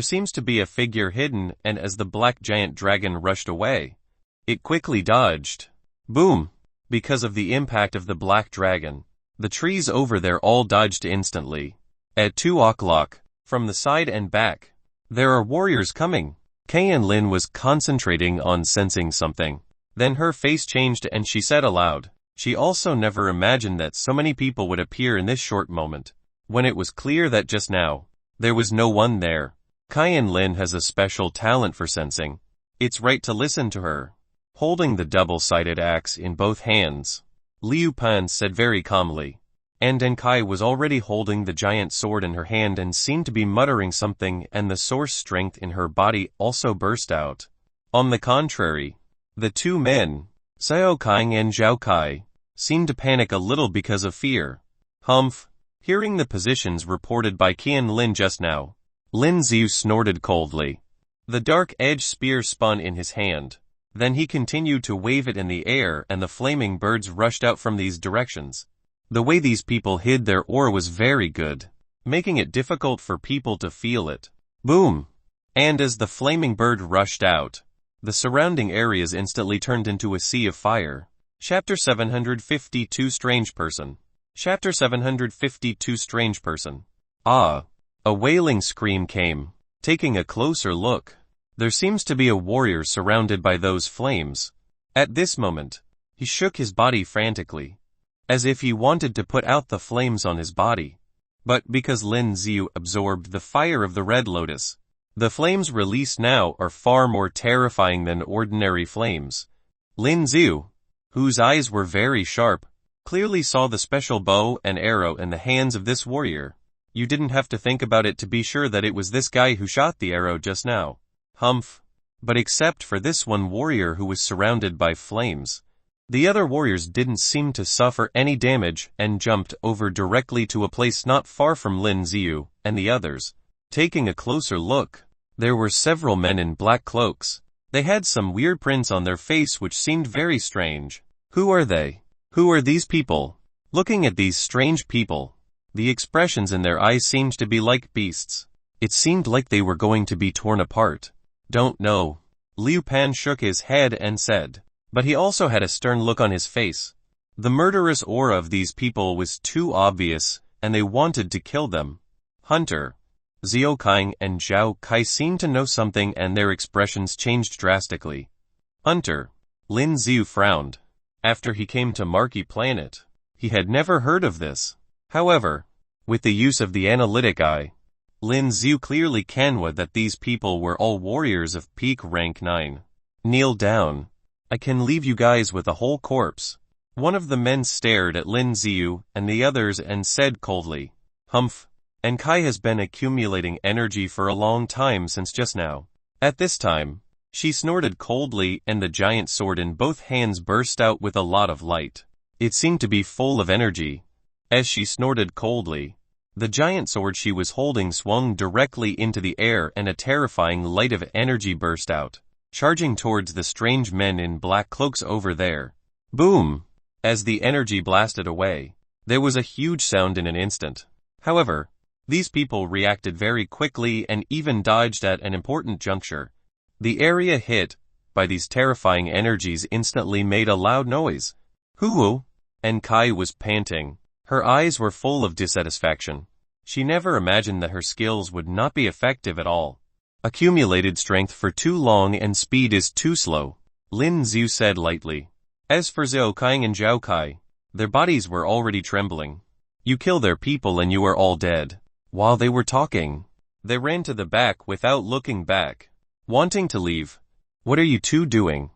seems to be a figure hidden, and as the black giant dragon rushed away, it quickly dodged. Boom! Because of the impact of the black dragon, the trees over there all dodged instantly. At 2 o'clock, from the side and back, there are warriors coming. Kei and Lin was concentrating on sensing something. Then her face changed and she said aloud. She also never imagined that so many people would appear in this short moment. When it was clear that just now, there was no one there. Kei and Lin has a special talent for sensing. It's right to listen to her. Holding the double-sided axe in both hands, Liu Pan said very calmly. And Kai was already holding the giant sword in her hand and seemed to be muttering something, and the source strength in her body also burst out. On the contrary, the two men, Xiao Kai and Zhao Kai, seemed to panic a little because of fear. Humph! Hearing the positions reported by Qian Lin just now, Lin Ziyu snorted coldly. The dark edge spear spun in his hand. Then he continued to wave it in the air and the flaming birds rushed out from these directions. The way these people hid their ore was very good, making it difficult for people to feel it. Boom! And as the flaming bird rushed out, the surrounding areas instantly turned into a sea of fire. Chapter 752 Strange Person. Chapter 752 Strange Person. Ah! A wailing scream came. Taking a closer look, there seems to be a warrior surrounded by those flames. At this moment, he shook his body frantically, as if he wanted to put out the flames on his body. But because Lin Ziyu absorbed the fire of the Red Lotus, the flames released now are far more terrifying than ordinary flames. Lin Ziyu, whose eyes were very sharp, clearly saw the special bow and arrow in the hands of this warrior. You didn't have to think about it to be sure that it was this guy who shot the arrow just now. Humph. But except for this one warrior who was surrounded by flames, the other warriors didn't seem to suffer any damage and jumped over directly to a place not far from Lin Ziyu and the others. Taking a closer look, there were several men in black cloaks. They had some weird prints on their face which seemed very strange. Who are they? Who are these people? Looking at these strange people, the expressions in their eyes seemed to be like beasts. It seemed like they were going to be torn apart. Don't know. Liu Pan shook his head and said, but he also had a stern look on his face. The murderous aura of these people was too obvious, and they wanted to kill them. Hunter, Xiao Kang and Zhao Kai seemed to know something and their expressions changed drastically. Hunter, Lin Ziyu frowned. After he came to Marquee Planet, he had never heard of this. However, with the use of the analytic eye, Lin Ziyu clearly canwa that these people were all warriors of peak rank 9. Kneel down. I can leave you guys with a whole corpse. One of the men stared at Lin Ziyu and the others and said coldly, Humph. And Kai has been accumulating energy for a long time since just now. At this time, she snorted coldly and the giant sword in both hands burst out with a lot of light. It seemed to be full of energy. As she snorted coldly, the giant sword she was holding swung directly into the air and a terrifying light of energy burst out, charging towards the strange men in black cloaks over there. Boom! As the energy blasted away, there was a huge sound in an instant. However, these people reacted very quickly and even dodged at an important juncture. The area hit by these terrifying energies instantly made a loud noise. Hoo-hoo! And Kai was panting. Her eyes were full of dissatisfaction. She never imagined that her skills would not be effective at all. Accumulated strength for too long and speed is too slow, Lin Ziyu said lightly. As for Xiao Kang and Zhao Kai, their bodies were already trembling. You kill their people and you are all dead. While they were talking, they ran to the back without looking back, wanting to leave. What are you two doing?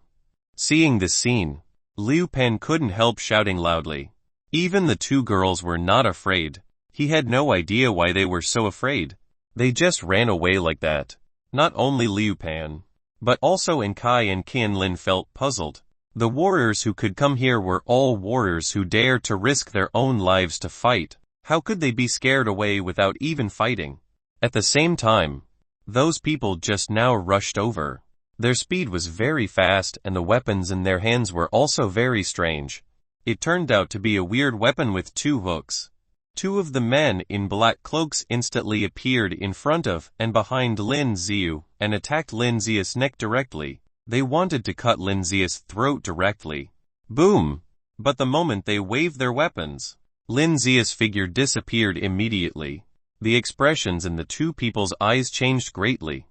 Seeing this scene, Liu Pan couldn't help shouting loudly. Even the two girls were not afraid. He had no idea why they were so afraid. They just ran away like that. Not only Liu Pan, but also Kai and Qianlin felt puzzled. The warriors who could come here were all warriors who dared to risk their own lives to fight. How could they be scared away without even fighting? At the same time, those people just now rushed over. Their speed was very fast and the weapons in their hands were also very strange. It turned out to be a weird weapon with 2 hooks. 2 of the men in black cloaks instantly appeared in front of and behind Lin Ziyu and attacked Lin Ziyu's neck directly. They wanted to cut Lin Ziyu's throat directly. Boom! But the moment they waved their weapons, Lin Ziyu's figure disappeared immediately. The expressions in the 2 people's eyes changed greatly.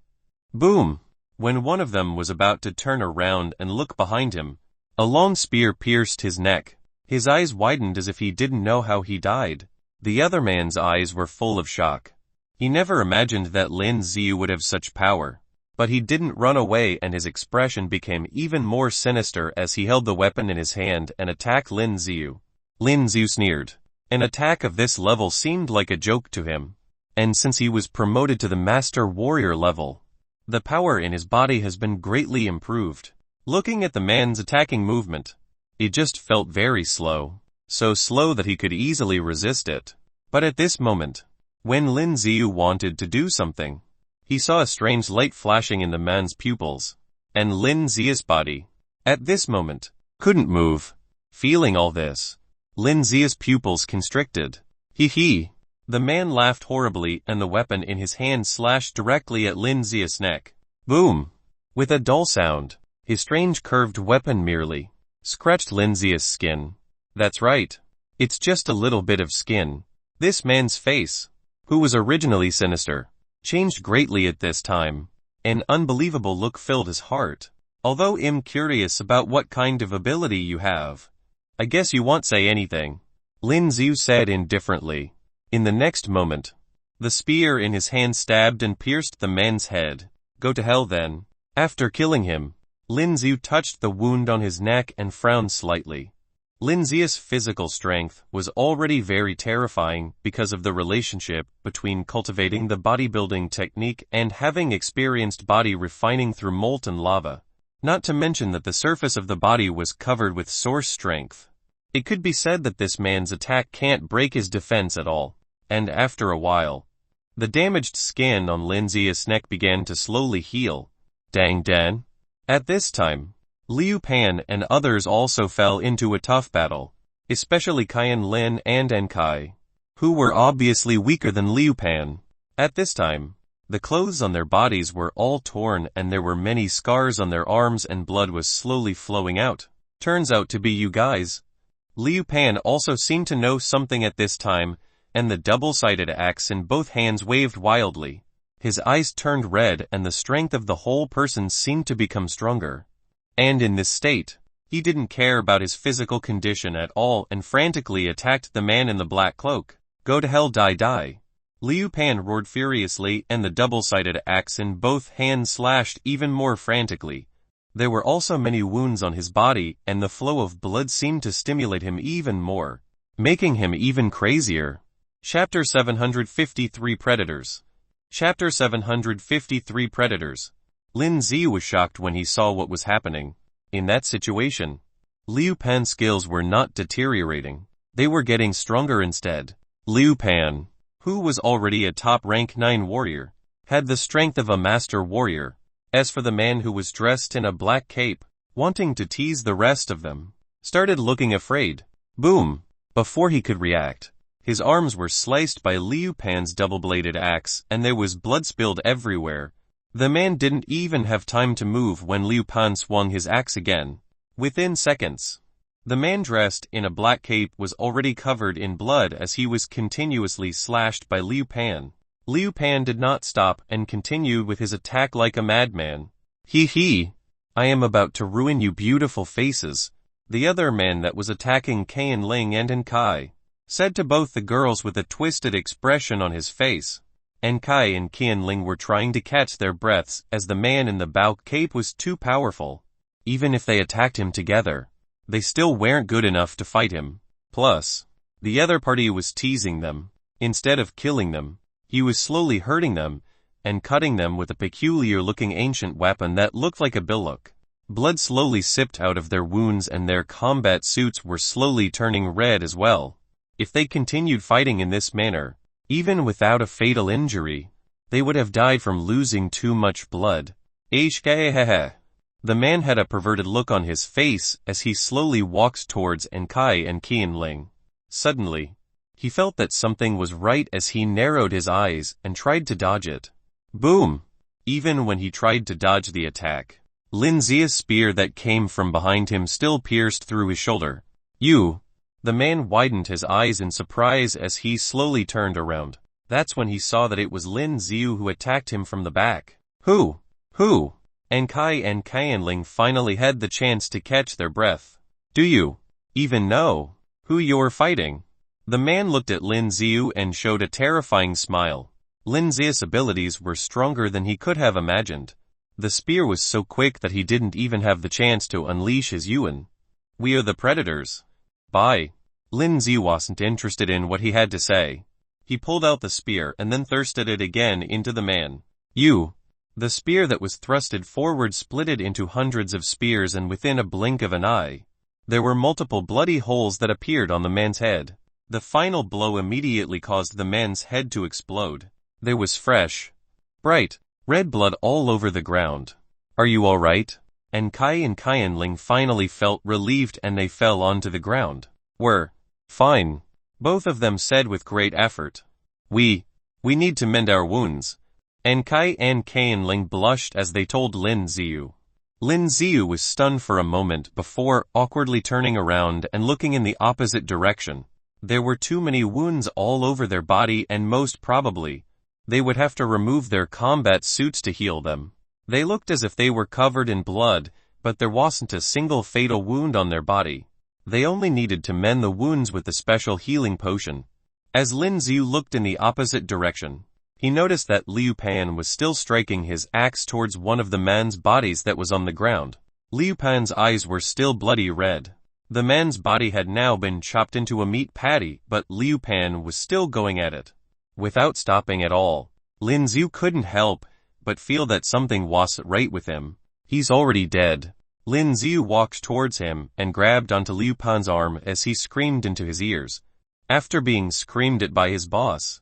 Boom! When one of them was about to turn around and look behind him, a long spear pierced his neck. His eyes widened as if he didn't know how he died. The other man's eyes were full of shock. He never imagined that Lin Ziyu would have such power. But he didn't run away and his expression became even more sinister as he held the weapon in his hand and attacked Lin Ziyu. Lin Ziyu sneered. An attack of this level seemed like a joke to him. And since he was promoted to the Master Warrior level, the power in his body has been greatly improved. Looking at the man's attacking movement, it just felt very slow. So slow that he could easily resist it. But at this moment, when Lin Ziyu wanted to do something, he saw a strange light flashing in the man's pupils, and Lin Ziyu's body, at this moment, couldn't move. Feeling all this, Lin Ziyu's pupils constricted. Hee. The man laughed horribly and the weapon in his hand slashed directly at Lin Ziyu's neck. Boom! With a dull sound, his strange curved weapon merely scratched Lin Ziyu's skin. That's right. It's just a little bit of skin. This man's face, who was originally sinister, changed greatly at this time. An unbelievable look filled his heart. Although I'm curious about what kind of ability you have, I guess you won't say anything, Lin Ziyu said indifferently. In the next moment, the spear in his hand stabbed and pierced the man's head. Go to hell then. After killing him, Lin Ziyu touched the wound on his neck and frowned slightly. Lin Zia's physical strength was already very terrifying because of the relationship between cultivating the bodybuilding technique and having experienced body refining through molten lava. Not to mention that the surface of the body was covered with source strength. It could be said that this man's attack can't break his defense at all. And after a while, the damaged skin on Lin Zia's neck began to slowly heal. Dang Dan. At this time, Liu Pan and others also fell into a tough battle, especially Qian Lin and Enkai, who were obviously weaker than Liu Pan. At this time, the clothes on their bodies were all torn and there were many scars on their arms and blood was slowly flowing out. Turns out to be you guys. Liu Pan also seemed to know something at this time, and the double-sided axe in both hands waved wildly. His eyes turned red and the strength of the whole person seemed to become stronger. And in this state, he didn't care about his physical condition at all and frantically attacked the man in the black cloak. Go to hell, die. Liu Pan roared furiously and the double-sided axe in both hands slashed even more frantically. There were also many wounds on his body and the flow of blood seemed to stimulate him even more, making him even crazier. Chapter 753 Predators. Chapter 753 Predators. Lin Zi was shocked when he saw what was happening. In that situation, Liu Pan's skills were not deteriorating. They were getting stronger instead. Liu Pan, who was already a top rank 9 warrior, had the strength of a master warrior. As for the man who was dressed in a black cape, wanting to tease the rest of them, started looking afraid. Boom! Before he could react, his arms were sliced by Liu Pan's double-bladed axe and there was blood spilled everywhere. The man didn't even have time to move when Liu Pan swung his axe again. Within seconds, the man dressed in a black cape was already covered in blood as he was continuously slashed by Liu Pan. Liu Pan did not stop and continued with his attack like a madman. He, I am about to ruin you beautiful faces. The other man that was attacking Qian Ling and Enkai said to both the girls with a twisted expression on his face. Enkai and Qian Ling were trying to catch their breaths as the man in the black cape was too powerful. Even if they attacked him together, they still weren't good enough to fight him. Plus, the other party was teasing them. Instead of killing them, he was slowly hurting them and cutting them with a peculiar-looking ancient weapon that looked like a billock. Blood slowly sipped out of their wounds and their combat suits were slowly turning red as well. If they continued fighting in this manner, even without a fatal injury, they would have died from losing too much blood. The man had a perverted look on his face as he slowly walks towards Enkai and Qian Ling. Suddenly, he felt that something was right as he narrowed his eyes and tried to dodge it. Boom! Even when he tried to dodge the attack, Lin Zia's spear that came from behind him still pierced through his shoulder. You! The man widened his eyes in surprise as he slowly turned around. That's when he saw that it was Lin Ziu who attacked him from the back. Who? Enkai and Qian Ling finally had the chance to catch their breath. Do you even know who you're fighting? The man looked at Lin Ziu and showed a terrifying smile. Lin Ziu's abilities were stronger than he could have imagined. The spear was so quick that he didn't even have the chance to unleash his yuan. We are the predators. Bye. Lin Zi wasn't interested in what he had to say. He pulled out the spear and then thrusted it again into the man. The spear that was thrusted forward splitted into hundreds of spears and within a blink of an eye, there were multiple bloody holes that appeared on the man's head. The final blow immediately caused the man's head to explode. There was fresh, bright, red blood all over the ground. Are you alright? Enkai and Qian Ling finally felt relieved and they fell onto the ground. We're fine, both of them said with great effort. We need to mend our wounds. Enkai and Qian Ling blushed as they told Lin Ziu. Lin Ziu was stunned for a moment before awkwardly turning around and looking in the opposite direction. There were too many wounds all over their body and most probably, they would have to remove their combat suits to heal them. They looked as if they were covered in blood, but there wasn't a single fatal wound on their body. They only needed to mend the wounds with the special healing potion. As Lin Ziu looked in the opposite direction, he noticed that Liu Pan was still striking his axe towards one of the man's bodies that was on the ground. Liu Pan's eyes were still bloody red. The man's body had now been chopped into a meat patty, but Liu Pan was still going at it. Without stopping at all, Lin Xiu couldn't help but feel that something wasn't right with him. He's already dead. Lin Xiu walked towards him and grabbed onto Liu Pan's arm as he screamed into his ears. After being screamed at by his boss,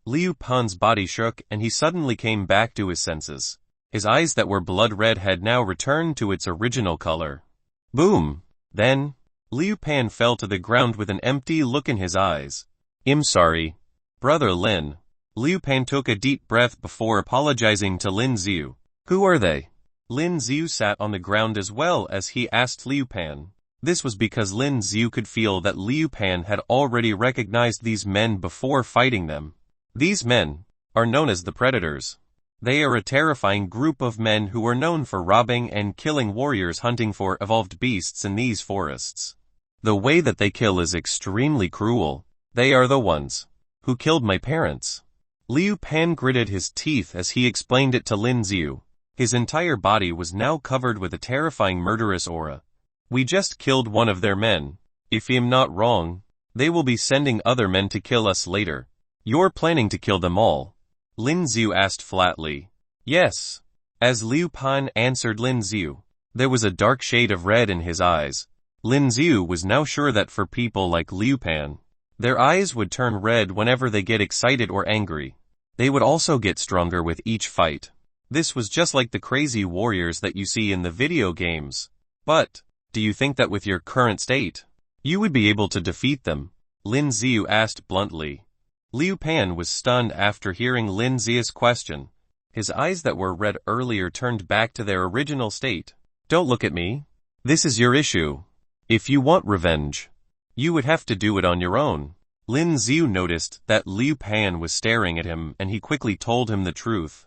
Liu Pan's body shook and he suddenly came back to his senses. His eyes that were blood red had now returned to its original color. Boom! Then, Liu Pan fell to the ground with an empty look in his eyes. I'm sorry, Brother Lin. Liu Pan took a deep breath before apologizing to Lin Xiu. Who are they? Lin Xiu sat on the ground as well as he asked Liu Pan. This was because Lin Xiu could feel that Liu Pan had already recognized these men before fighting them. These men are known as the Predators. They are a terrifying group of men who are known for robbing and killing warriors hunting for evolved beasts in these forests. The way that they kill is extremely cruel. They are the ones who killed my parents. Liu Pan gritted his teeth as he explained it to Lin Xiu. His entire body was now covered with a terrifying murderous aura. We just killed one of their men. If I'm not wrong, they will be sending other men to kill us later. You're planning to kill them all? Lin Xiu asked flatly. Yes. As Liu Pan answered Lin Xiu, there was a dark shade of red in his eyes. Lin Xiu was now sure that for people like Liu Pan, their eyes would turn red whenever they get excited or angry. They would also get stronger with each fight. This was just like the crazy warriors that you see in the video games. But, do you think that with your current state, you would be able to defeat them? Lin Xiu asked bluntly. Liu Pan was stunned after hearing Lin Xiu's question. His eyes that were red earlier turned back to their original state. Don't look at me. This is your issue. If you want revenge, you would have to do it on your own. Lin Xiu noticed that Liu Pan was staring at him and he quickly told him the truth.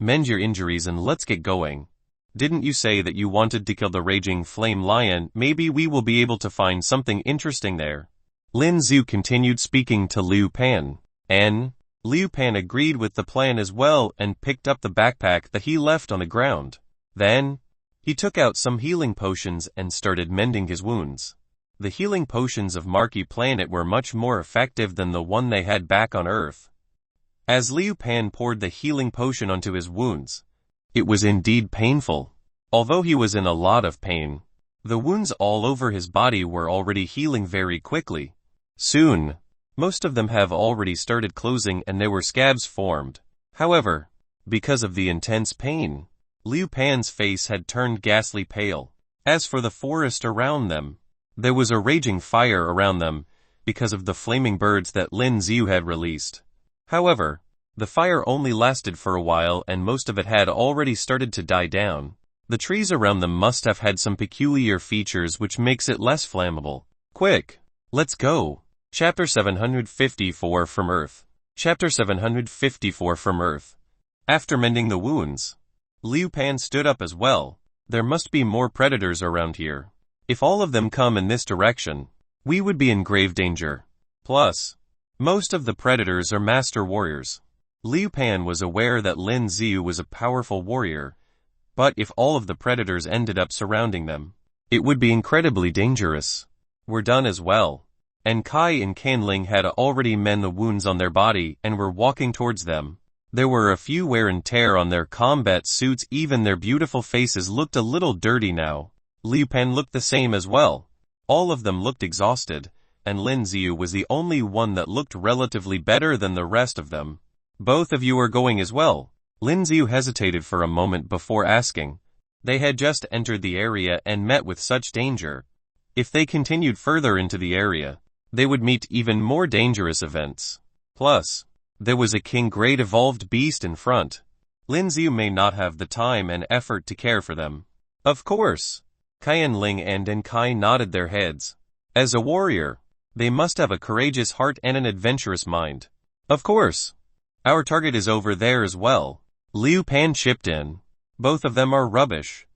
Mend your injuries and let's get going. Didn't you say that you wanted to kill the raging flame lion? Maybe we will be able to find something interesting there. Lin Xiu continued speaking to Liu Pan. Liu Pan agreed with the plan as well and picked up the backpack that he left on the ground. Then, he took out some healing potions and started mending his wounds. The healing potions of Marquee Planet were much more effective than the one they had back on Earth. As Liu Pan poured the healing potion onto his wounds, it was indeed painful. Although he was in a lot of pain, the wounds all over his body were already healing very quickly. Soon, most of them have already started closing and there were scabs formed. However, because of the intense pain, Liu Pan's face had turned ghastly pale. As for the forest around them, there was a raging fire around them because of the flaming birds that Lin Xiu had released. However, the fire only lasted for a while and most of it had already started to die down. The trees around them must have had some peculiar features which makes it less flammable. Quick, let's go. Chapter 754 from Earth. Chapter 754 from Earth. After mending the wounds, Liu Pan stood up as well. There must be more predators around here. If all of them come in this direction, we would be in grave danger. Plus, most of the predators are master warriors. Liu Pan was aware that Lin Xiu was a powerful warrior, but if all of the predators ended up surrounding them, it would be incredibly dangerous. We're done as well. And Kai and Canling had already mended the wounds on their body and were walking towards them. There were a few wear and tear on their combat suits, even their beautiful faces looked a little dirty now. Liu Pan looked the same as well. All of them looked exhausted, and Lin Xiu was the only one that looked relatively better than the rest of them. Both of you are going as well? Lin Xiu hesitated for a moment before asking. They had just entered the area and met with such danger. If they continued further into the area, they would meet even more dangerous events. Plus, there was a king-grade evolved beast in front. Lin Xiu may not have the time and effort to care for them. Of course. Qianling and Kai nodded their heads. As a warrior, they must have a courageous heart and an adventurous mind. Of course. Our target is over there as well. Liu Pan chipped in. Both of them are rubbish.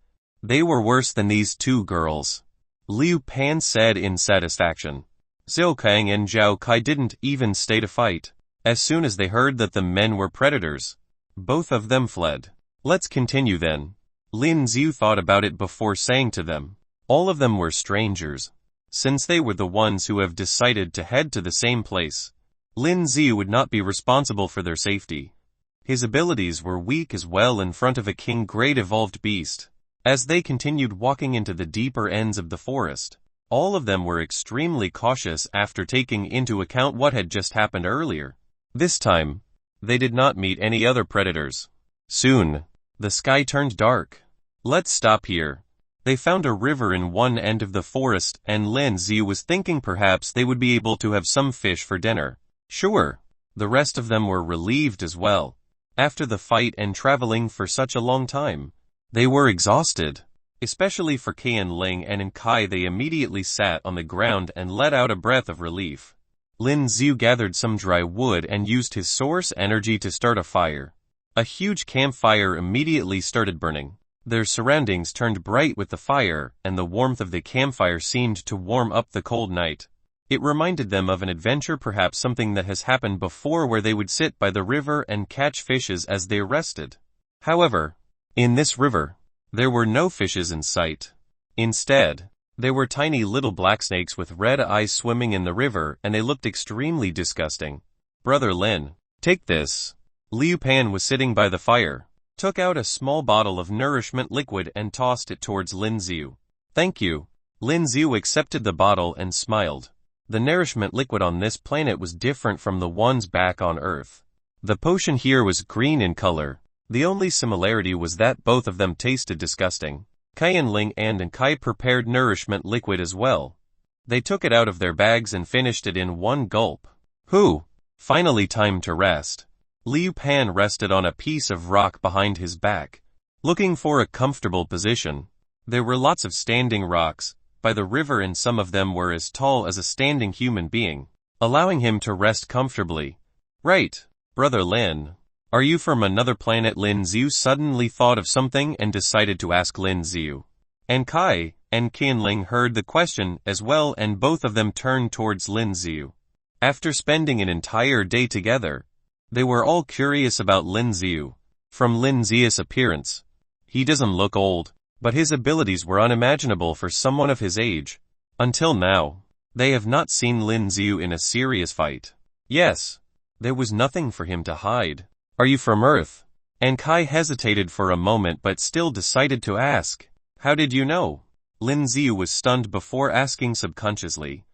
They were worse than these two girls. Liu Pan said in satisfaction. Xiao Kang and Zhao Kai didn't even stay to fight. As soon as they heard that the men were predators, both of them fled. Let's continue then. Lin Xiu thought about it before saying to them. All of them were strangers. Since they were the ones who have decided to head to the same place, Lin Ziyu would not be responsible for their safety. His abilities were weak as well in front of a king-grade evolved beast. As they continued walking into the deeper ends of the forest, all of them were extremely cautious after taking into account what had just happened earlier. This time, they did not meet any other predators. Soon, the sky turned dark. Let's stop here. They found a river in one end of the forest and Lin Ziyu was thinking perhaps they would be able to have some fish for dinner. Sure, the rest of them were relieved as well. After the fight and traveling for such a long time, they were exhausted. Especially for Qianling and Kai, they immediately sat on the ground and let out a breath of relief. Lin Ziyu gathered some dry wood and used his source energy to start a fire. A huge campfire immediately started burning. Their surroundings turned bright with the fire, and the warmth of the campfire seemed to warm up the cold night. It reminded them of an adventure, perhaps something that has happened before, where they would sit by the river and catch fishes as they rested. However, in this river, there were no fishes in sight. Instead, there were tiny little black snakes with red eyes swimming in the river, and they looked extremely disgusting. Brother Lin, take this. Liu Pan was sitting by the fire, took out a small bottle of nourishment liquid and tossed it towards Lin Ziyu. Thank you. Lin Ziyu accepted the bottle and smiled. The nourishment liquid on this planet was different from the ones back on Earth. The potion here was green in color. The only similarity was that both of them tasted disgusting. Qianling and Kai prepared nourishment liquid as well. They took it out of their bags and finished it in one gulp. Finally time to rest. Liu Pan rested on a piece of rock behind his back, looking for a comfortable position. There were lots of standing rocks by the river, and some of them were as tall as a standing human being, allowing him to rest comfortably. Right, Brother Lin. Are you from another planet? Lin Ziyu suddenly thought of something and decided to ask Lin Ziyu. And Kai and Qianling heard the question as well, and both of them turned towards Lin Ziyu. After spending an entire day together, they were all curious about Lin Ziyu. From Lin Ziyu's appearance, he doesn't look old, but his abilities were unimaginable for someone of his age. Until now, they have not seen Lin Ziyu in a serious fight. Yes, there was nothing for him to hide. Are you from Earth? And Kai hesitated for a moment but still decided to ask. How did you know? Lin Ziyu was stunned before asking subconsciously.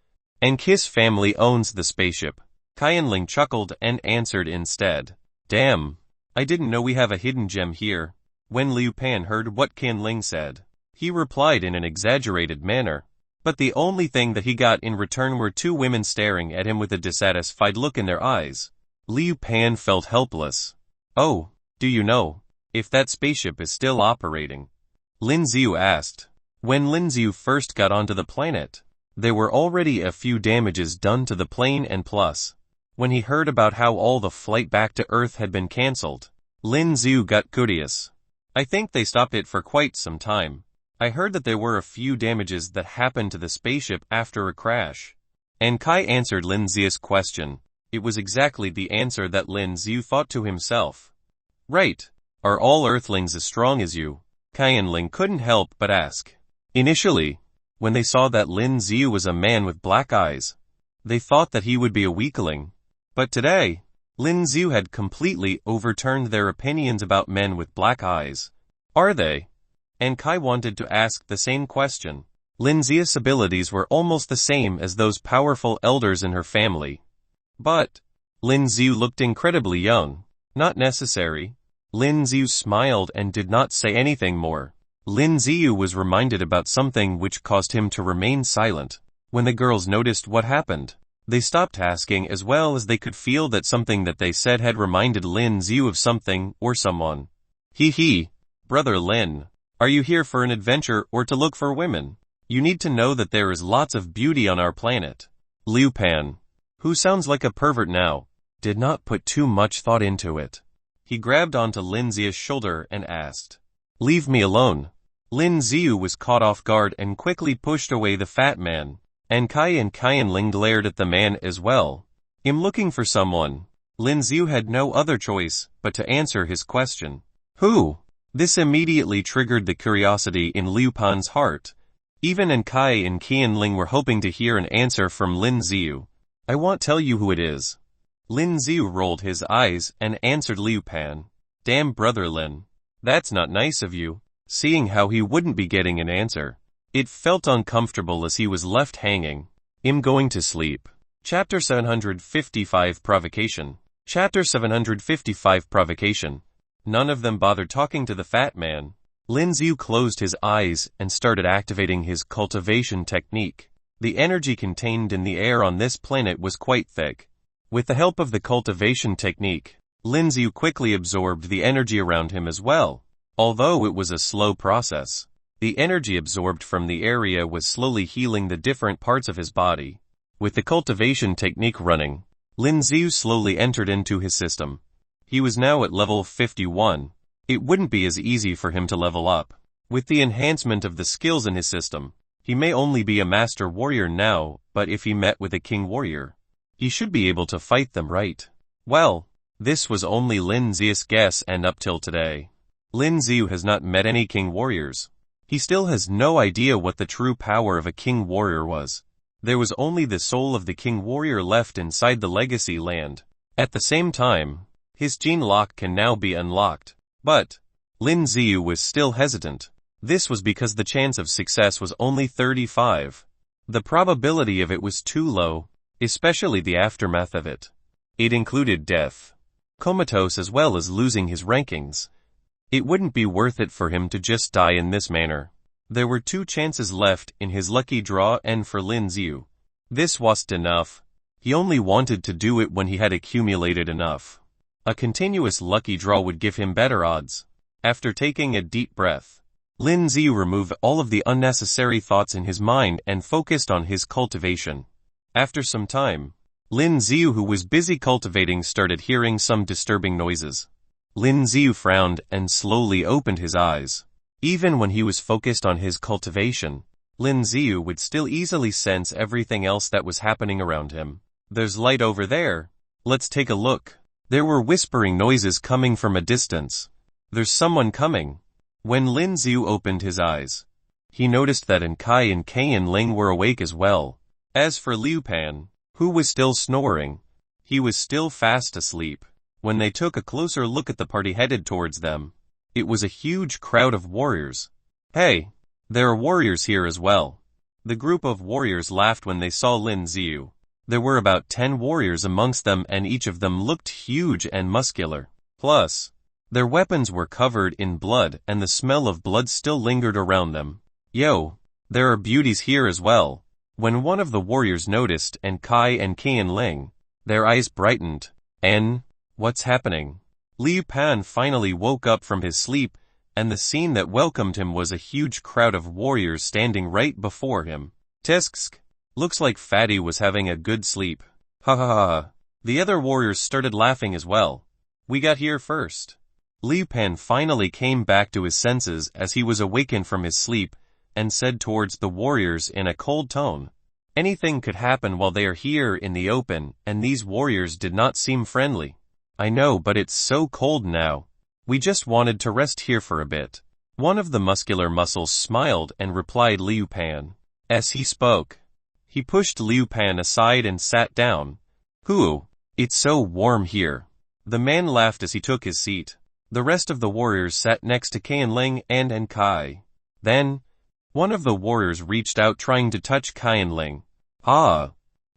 And Ki's family owns the spaceship. Qianling chuckled and answered instead. Damn, I didn't know we have a hidden gem here. When Liu Pan heard what Qianling said, he replied in an exaggerated manner. But the only thing that he got in return were two women staring at him with a dissatisfied look in their eyes. Liu Pan felt helpless. Oh, do you know if that spaceship is still operating? Lin Ziyu asked. When Lin Ziyu first got onto the planet, there were already a few damages done to the plane, and plus, when he heard about how all the flight back to Earth had been cancelled, Lin Ziyu got curious. I think they stopped it for quite some time. I heard that there were a few damages that happened to the spaceship after a crash. And Kai answered Lin Ziyu's question. It was exactly the answer that Lin Ziyu thought to himself. Right. Are all Earthlings as strong as you? Qianling couldn't help but ask. Initially, when they saw that Lin Ziyu was a man with black eyes, they thought that he would be a weakling. But today, Lin Ziyu had completely overturned their opinions about men with black eyes. Are they? And Kai wanted to ask the same question. Lin Ziyu's abilities were almost the same as those powerful elders in her family. But Lin Ziyu looked incredibly young. Not necessary. Lin Ziyu smiled and did not say anything more. Lin Ziyu was reminded about something which caused him to remain silent. When the girls noticed what happened, they stopped asking, as well as they could feel that something that they said had reminded Lin Ziyu of something or someone. Brother Lin, are you here for an adventure or to look for women? You need to know that there is lots of beauty on our planet. Liu Pan, who sounds like a pervert now, did not put too much thought into it. He grabbed onto Lin Ziyu's shoulder and asked, Leave me alone. Lin Ziyu was caught off guard and quickly pushed away the fat man, and Kai and Qianling glared at the man as well. I'm looking for someone. Lin Ziyu had no other choice but to answer his question. Who? This immediately triggered the curiosity in Liu Pan's heart. Even Enkai and Qianling were hoping to hear an answer from Lin Ziyu. I won't tell you who it is. Lin Ziyu rolled his eyes and answered Liu Pan. Damn brother Lin. That's not nice of you. Seeing how he wouldn't be getting an answer, it felt uncomfortable as he was left hanging. I'm going to sleep. Chapter 755 Provocation. Chapter 755 Provocation. None of them bothered talking to the fat man. Lin Ziyu closed his eyes and started activating his cultivation technique. The energy contained in the air on this planet was quite thick. With the help of the cultivation technique, Lin Ziyu quickly absorbed the energy around him as well. Although it was a slow process, the energy absorbed from the area was slowly healing the different parts of his body. With the cultivation technique running, Lin Ziyu slowly entered into his system. He was now at level 51. It wouldn't be as easy for him to level up. With the enhancement of the skills in his system, he may only be a master warrior now, but if he met with a king warrior, he should be able to fight them, right? Well, this was only Lin Ziyu's guess, and up till today, Lin Ziyu has not met any king warriors. He still has no idea what the true power of a king warrior was. There was only the soul of the king warrior left inside the legacy land. At the same time, his gene lock can now be unlocked. But Lin Ziyu was still hesitant. This was because the chance of success was only 35. The probability of it was too low, especially the aftermath of it. It included death, comatose, as well as losing his rankings. It wouldn't be worth it for him to just die in this manner. There were 2 chances left in his lucky draw, and for Lin Ziyu, this wasn't enough. He only wanted to do it when he had accumulated enough. A continuous lucky draw would give him better odds. After taking a deep breath, Lin Ziyu removed all of the unnecessary thoughts in his mind and focused on his cultivation. After some time, Lin Ziyu, who was busy cultivating, started hearing some disturbing noises. Lin Ziyu frowned and slowly opened his eyes. Even when he was focused on his cultivation, Lin Ziyu would still easily sense everything else that was happening around him. There's light over there. Let's take a look. There were whispering noises coming from a distance. There's someone coming. When Lin Ziyu opened his eyes, he noticed that Enkai and Qianling were awake as well. As for Liu Pan, who was still snoring, he was still fast asleep. When they took a closer look at the party headed towards them, it was a huge crowd of warriors. Hey, there are warriors here as well. The group of warriors laughed when they saw Lin Ziyu. There were about 10 warriors amongst them, and each of them looked huge and muscular. Plus, their weapons were covered in blood, and the smell of blood still lingered around them. Yo, there are beauties here as well. When one of the warriors noticed Enkai and Qianling, their eyes brightened. What's happening? Liu Pan finally woke up from his sleep, and the scene that welcomed him was a huge crowd of warriors standing right before him. Tisk. Looks like Fatty was having a good sleep. Ha ha ha. The other warriors started laughing as well. We got here first. Liu Pan finally came back to his senses as he was awakened from his sleep, and said towards the warriors in a cold tone, anything could happen while they are here in the open, and these warriors did not seem friendly. I know, but it's so cold now. We just wanted to rest here for a bit. One of the muscular muscles smiled and replied Liu Pan. As he spoke, he pushed Liu Pan aside and sat down. Hoo, it's so warm here. The man laughed as he took his seat. The rest of the warriors sat next to Qianling and Enkai. Then, one of the warriors reached out trying to touch Qianling.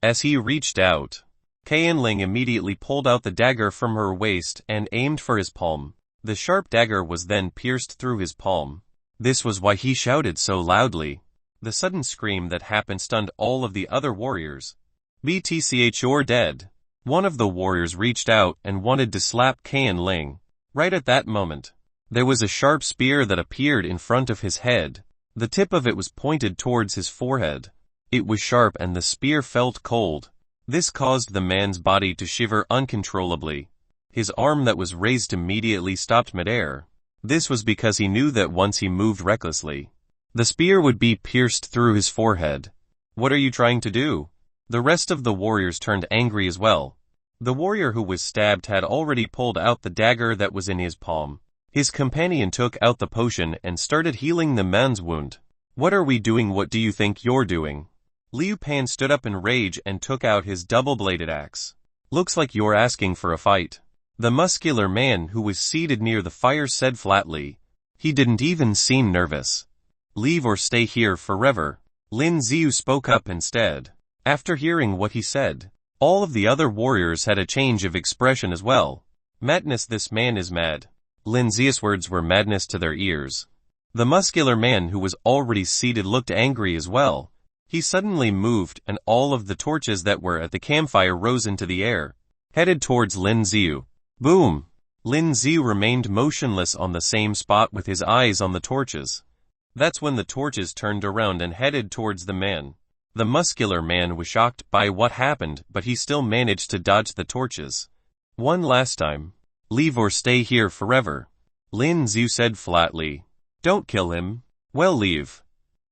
As he reached out, Qianling immediately pulled out the dagger from her waist and aimed for his palm. The sharp dagger was then pierced through his palm. This was why he shouted so loudly. The sudden scream that happened stunned all of the other warriors. BTCH, you're dead. One of the warriors reached out and wanted to slap Qianling. Right at that moment, there was a sharp spear that appeared in front of his head. The tip of it was pointed towards his forehead. It was sharp and the spear felt cold. This caused the man's body to shiver uncontrollably. His arm that was raised immediately stopped midair. This was because he knew that once he moved recklessly, the spear would be pierced through his forehead. What are you trying to do? The rest of the warriors turned angry as well. The warrior who was stabbed had already pulled out the dagger that was in his palm. His companion took out the potion and started healing the man's wound. What are we doing? What do you think you're doing? Liu Pan stood up in rage and took out his double-bladed axe. Looks like you're asking for a fight. The muscular man who was seated near the fire said flatly. He didn't even seem nervous. Leave or stay here forever. Lin Xiu spoke up instead. After hearing what he said, all of the other warriors had a change of expression as well. Madness, this man is mad. Lin Xiu's words were madness to their ears. The muscular man who was already seated looked angry as well. He suddenly moved and all of the torches that were at the campfire rose into the air, headed towards Lin Xiu. Boom! Lin Xiu remained motionless on the same spot with his eyes on the torches. That's when the torches turned around and headed towards the man. The muscular man was shocked by what happened, but he still managed to dodge the torches. One last time. Leave or stay here forever. Lin Xiu said flatly. Don't kill him. Well, leave.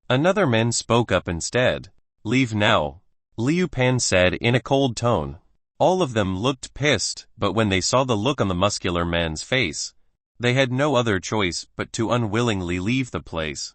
Another man spoke up instead. Leave now. Liu Pan said in a cold tone. All of them looked pissed, but when they saw the look on the muscular man's face, they had no other choice but to unwillingly leave the place.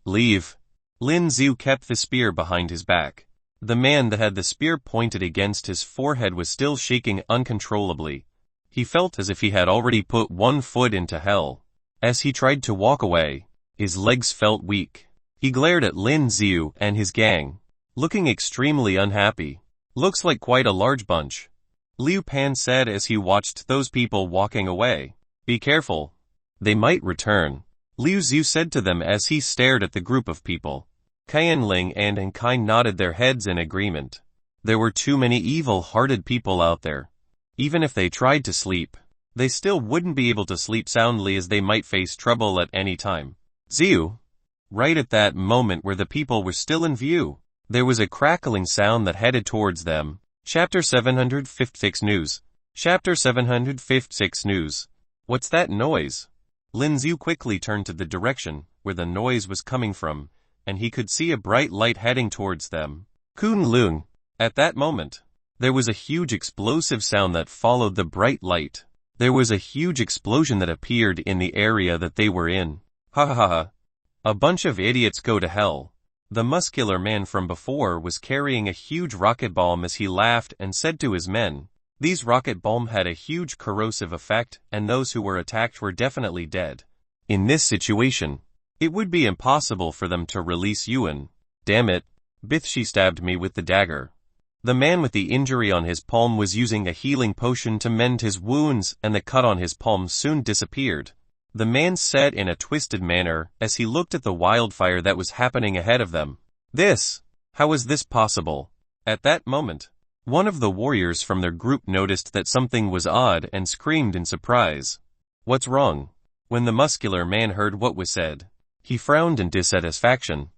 Leave. Lin Xiu kept the spear behind his back. The man that had the spear pointed against his forehead was still shaking uncontrollably. He felt as if he had already put one foot into hell. As he tried to walk away, his legs felt weak. He glared at Lin Xiu and his gang, looking extremely unhappy. Looks like quite a large bunch. Liu Pan said as he watched those people walking away. Be careful. They might return. Liu Xiu said to them as he stared at the group of people. Qianling and Kai nodded their heads in agreement. There were too many evil-hearted people out there. Even if they tried to sleep, they still wouldn't be able to sleep soundly as they might face trouble at any time. Xiu. Right at that moment where the people were still in view, there was a crackling sound that headed towards them. Chapter 756 News. Chapter 756 News. What's that noise? Lin Xiu quickly turned to the direction where the noise was coming from, and he could see a bright light heading towards them. Kunlun. At that moment, there was a huge explosive sound that followed the bright light. There was a huge explosion that appeared in the area that they were in. Ha ha ha ha. A bunch of idiots, go to hell. The muscular man from before was carrying a huge rocket bomb as he laughed and said to his men. These rocket bombs had a huge corrosive effect, and those who were attacked were definitely dead. In this situation, it would be impossible for them to release Yuan. Damn it, Bith, she stabbed me with the dagger. The man with the injury on his palm was using a healing potion to mend his wounds, and the cut on his palm soon disappeared. The man said in a twisted manner as he looked at the wildfire that was happening ahead of them. How is this possible? At that moment, one of the warriors from their group noticed that something was odd and screamed in surprise. What's wrong? When the muscular man heard what was said, he frowned in dissatisfaction.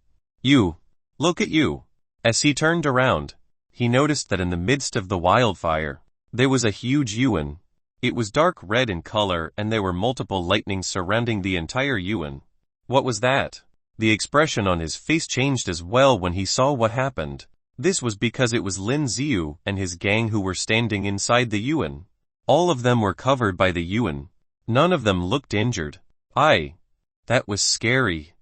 You. Look at you. As he turned around, he noticed that in the midst of the wildfire, there was a huge Yuan. It was dark red in color and there were multiple lightnings surrounding the entire Yuan. What was that? The expression on his face changed as well when he saw what happened. This was because it was Lin Xiu and his gang who were standing inside the Yuan. All of them were covered by the Yuan. None of them looked injured. That was scary.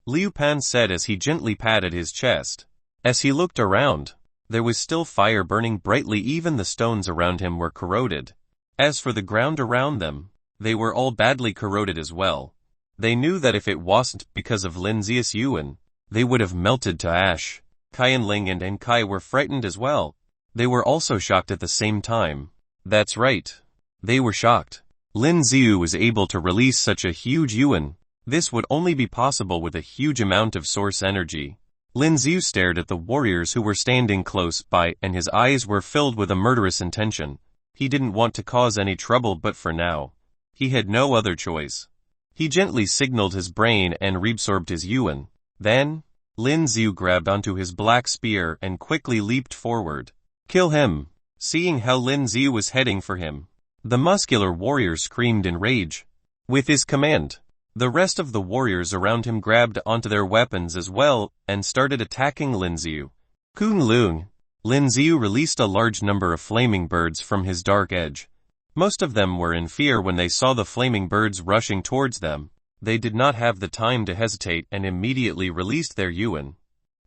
Liu Pan said as he gently patted his chest. As he looked around, there was still fire burning brightly, even the stones around him were corroded. As for the ground around them, they were all badly corroded as well. They knew that if it wasn't because of Lin Xiu's Yuan, they would have melted to ash. Qianling and Kai were frightened as well. They were also shocked at the same time. That's right. They were shocked. Lin Xiu was able to release such a huge Yuan. This would only be possible with a huge amount of source energy. Lin Xiu stared at the warriors who were standing close by, and his eyes were filled with a murderous intention. He didn't want to cause any trouble, but for now, he had no other choice. He gently signaled his brain and reabsorbed his Yuan. Then, Lin Xiu grabbed onto his black spear and quickly leaped forward. Kill him! Seeing how Lin Xiu was heading for him, the muscular warrior screamed in rage. With his command, the rest of the warriors around him grabbed onto their weapons as well and started attacking Lin Xiu. Kunlun. Lin Xiu released a large number of flaming birds from his dark edge. Most of them were in fear when they saw the flaming birds rushing towards them. They did not have the time to hesitate and immediately released their yuan.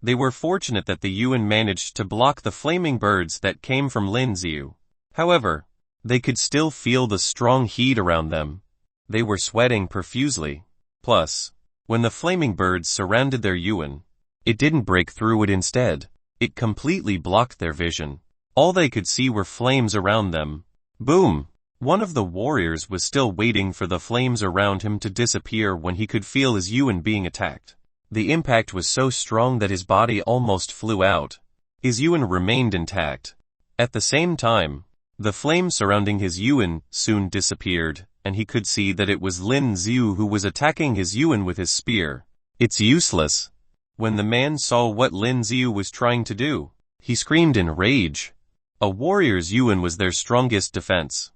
They were fortunate that the yuan managed to block the flaming birds that came from Lin Xiu. However, they could still feel the strong heat around them. They were sweating profusely. Plus, when the flaming birds surrounded their yuan, it didn't break through it. Instead, it completely blocked their vision. All they could see were flames around them. Boom! One of the warriors was still waiting for the flames around him to disappear when he could feel his yuan being attacked. The impact was so strong that his body almost flew out. His yuan remained intact. At the same time, the flame surrounding his yuan soon disappeared, and he could see that it was Lin Xiu who was attacking his yuan with his spear. It's useless. When the man saw what Lin Xiu was trying to do, he screamed in rage. A warrior's yuan was their strongest defense.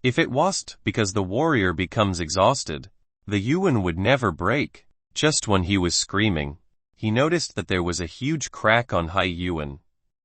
If it wasn't because the warrior becomes exhausted, the yuan would never break. Just when he was screaming, he noticed that there was a huge crack on Hai Yuan.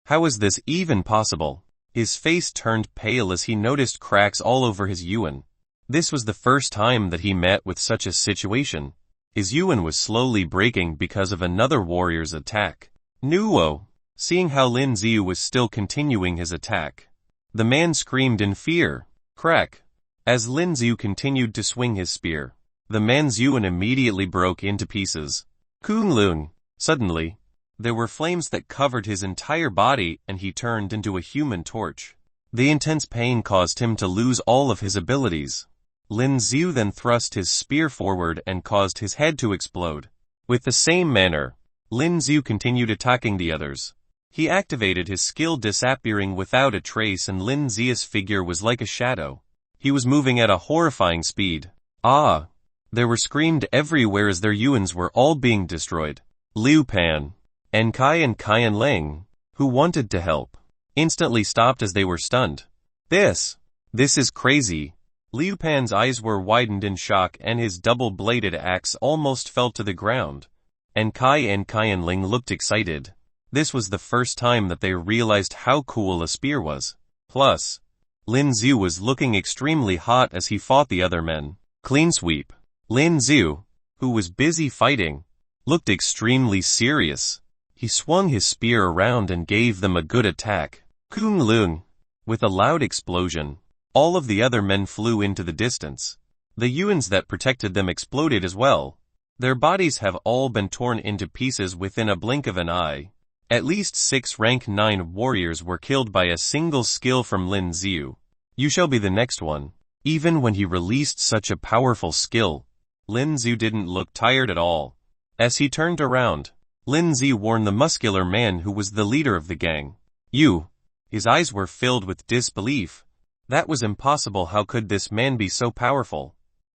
How is this even possible? His face turned pale as he noticed cracks all over his yuan. This was the first time that he met with such a situation. His yuan was slowly breaking because of another warrior's attack. Nuo! Seeing how Lin Xiu was still continuing his attack, the man screamed in fear. Crack! As Lin Xiu continued to swing his spear, the man's yuan immediately broke into pieces. Kunlun! Suddenly, there were flames that covered his entire body and he turned into a human torch. The intense pain caused him to lose all of his abilities. Lin Xiu then thrust his spear forward and caused his head to explode. With the same manner, Lin Xiu continued attacking the others. He activated his skill disappearing without a trace and Lin Xiu's figure was like a shadow. He was moving at a horrifying speed. Ah! There were screamed everywhere as their yuans were all being destroyed. Liu Pan, Enkai and Qian Ling, who wanted to help, instantly stopped as they were stunned. This is crazy. Liu Pan's eyes were widened in shock and his double-bladed axe almost fell to the ground. Enkai and Qian Ling looked excited. This was the first time that they realized how cool a spear was. Plus, Lin Xiu was looking extremely hot as he fought the other men. Clean sweep. Lin Xiu, who was busy fighting, looked extremely serious. He swung his spear around and gave them a good attack. Kunlun! With a loud explosion, all of the other men flew into the distance. The yuans that protected them exploded as well. Their bodies have all been torn into pieces within a blink of an eye. At least 6 rank 9 warriors were killed by a single skill from Lin Xiu. You shall be the next one. Even when he released such a powerful skill, Lin Xiu didn't look tired at all. As he turned around, Lin Xiu warned the muscular man who was the leader of the gang. You! His eyes were filled with disbelief. That was impossible. How could this man be so powerful?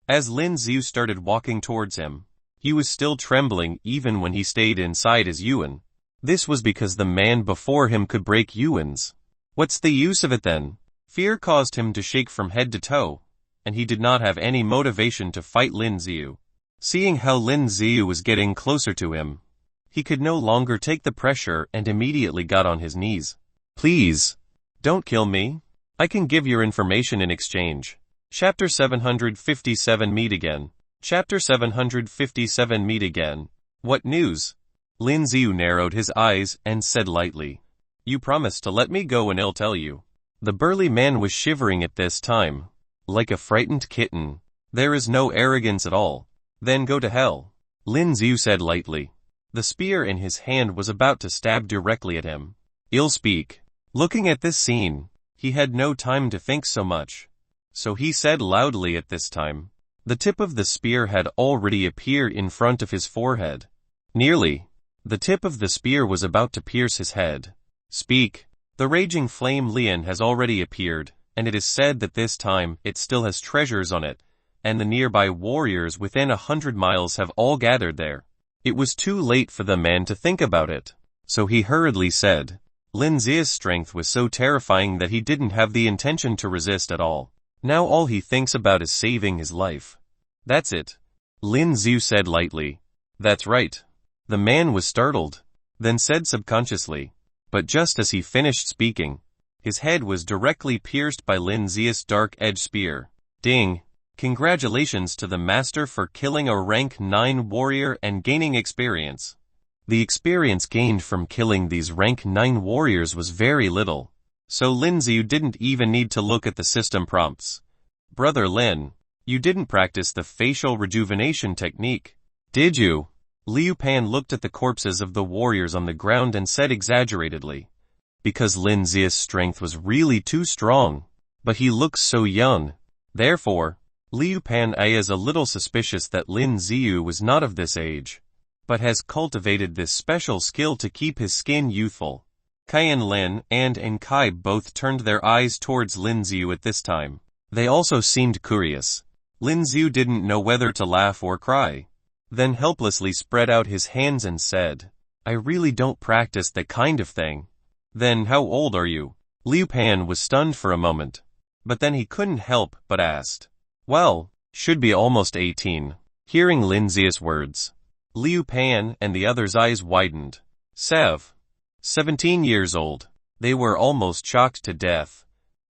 As Lin Xiu started walking towards him, he was still trembling even when he stayed inside his yuan. This was because the man before him could break yuans. What's the use of it then? Fear caused him to shake from head to toe, and he did not have any motivation to fight Lin Xiu. Seeing how Lin Xiu was getting closer to him, he could no longer take the pressure and immediately got on his knees. Please, don't kill me. I can give your information in exchange. Chapter 757 Meet again. Chapter 757 Meet again. What news? Lin Xiu narrowed his eyes and said lightly, You promised to let me go and I'll tell you. The burly man was shivering at this time, like a frightened kitten. There is no arrogance at all. Then go to hell. Lin Xiu said lightly. The spear in his hand was about to stab directly at him. I'll speak. Looking at this scene, he had no time to think so much. So he said loudly at this time. The tip of the spear had already appeared in front of his forehead. Nearly. The tip of the spear was about to pierce his head. Speak. The raging flame Lian has already appeared, and it is said that this time it still has treasures on it, and the nearby warriors within 100 miles have all gathered there. It was too late for the man to think about it, so he hurriedly said. Lin Xiu's strength was so terrifying that he didn't have the intention to resist at all. Now all he thinks about is saving his life. That's it. Lin Xiu said lightly. That's right. The man was startled, then said subconsciously. But just as he finished speaking, his head was directly pierced by Lin Xiu's dark-edged spear. Ding! Congratulations to the master for killing a rank 9 warrior and gaining experience. The experience gained from killing these rank 9 warriors was very little, so Lin Xiu didn't even need to look at the system prompts. Brother Lin, you didn't practice the facial rejuvenation technique, did you? Liu Pan looked at the corpses of the warriors on the ground and said exaggeratedly. Because Lin Xiu's strength was really too strong, but he looks so young. Therefore, Liu Pan is a little suspicious that Lin Xiu was not of this age, but has cultivated this special skill to keep his skin youthful. Kai Lin and Kai both turned their eyes towards Lin Xiu at this time. They also seemed curious. Lin Xiu didn't know whether to laugh or cry, then helplessly spread out his hands and said, I really don't practice that kind of thing. Then how old are you? Liu Pan was stunned for a moment, but then he couldn't help but asked. Well, should be almost 18. Hearing Lin Xiu's words, Liu Pan and the others' eyes widened. 17 years old. They were almost shocked to death.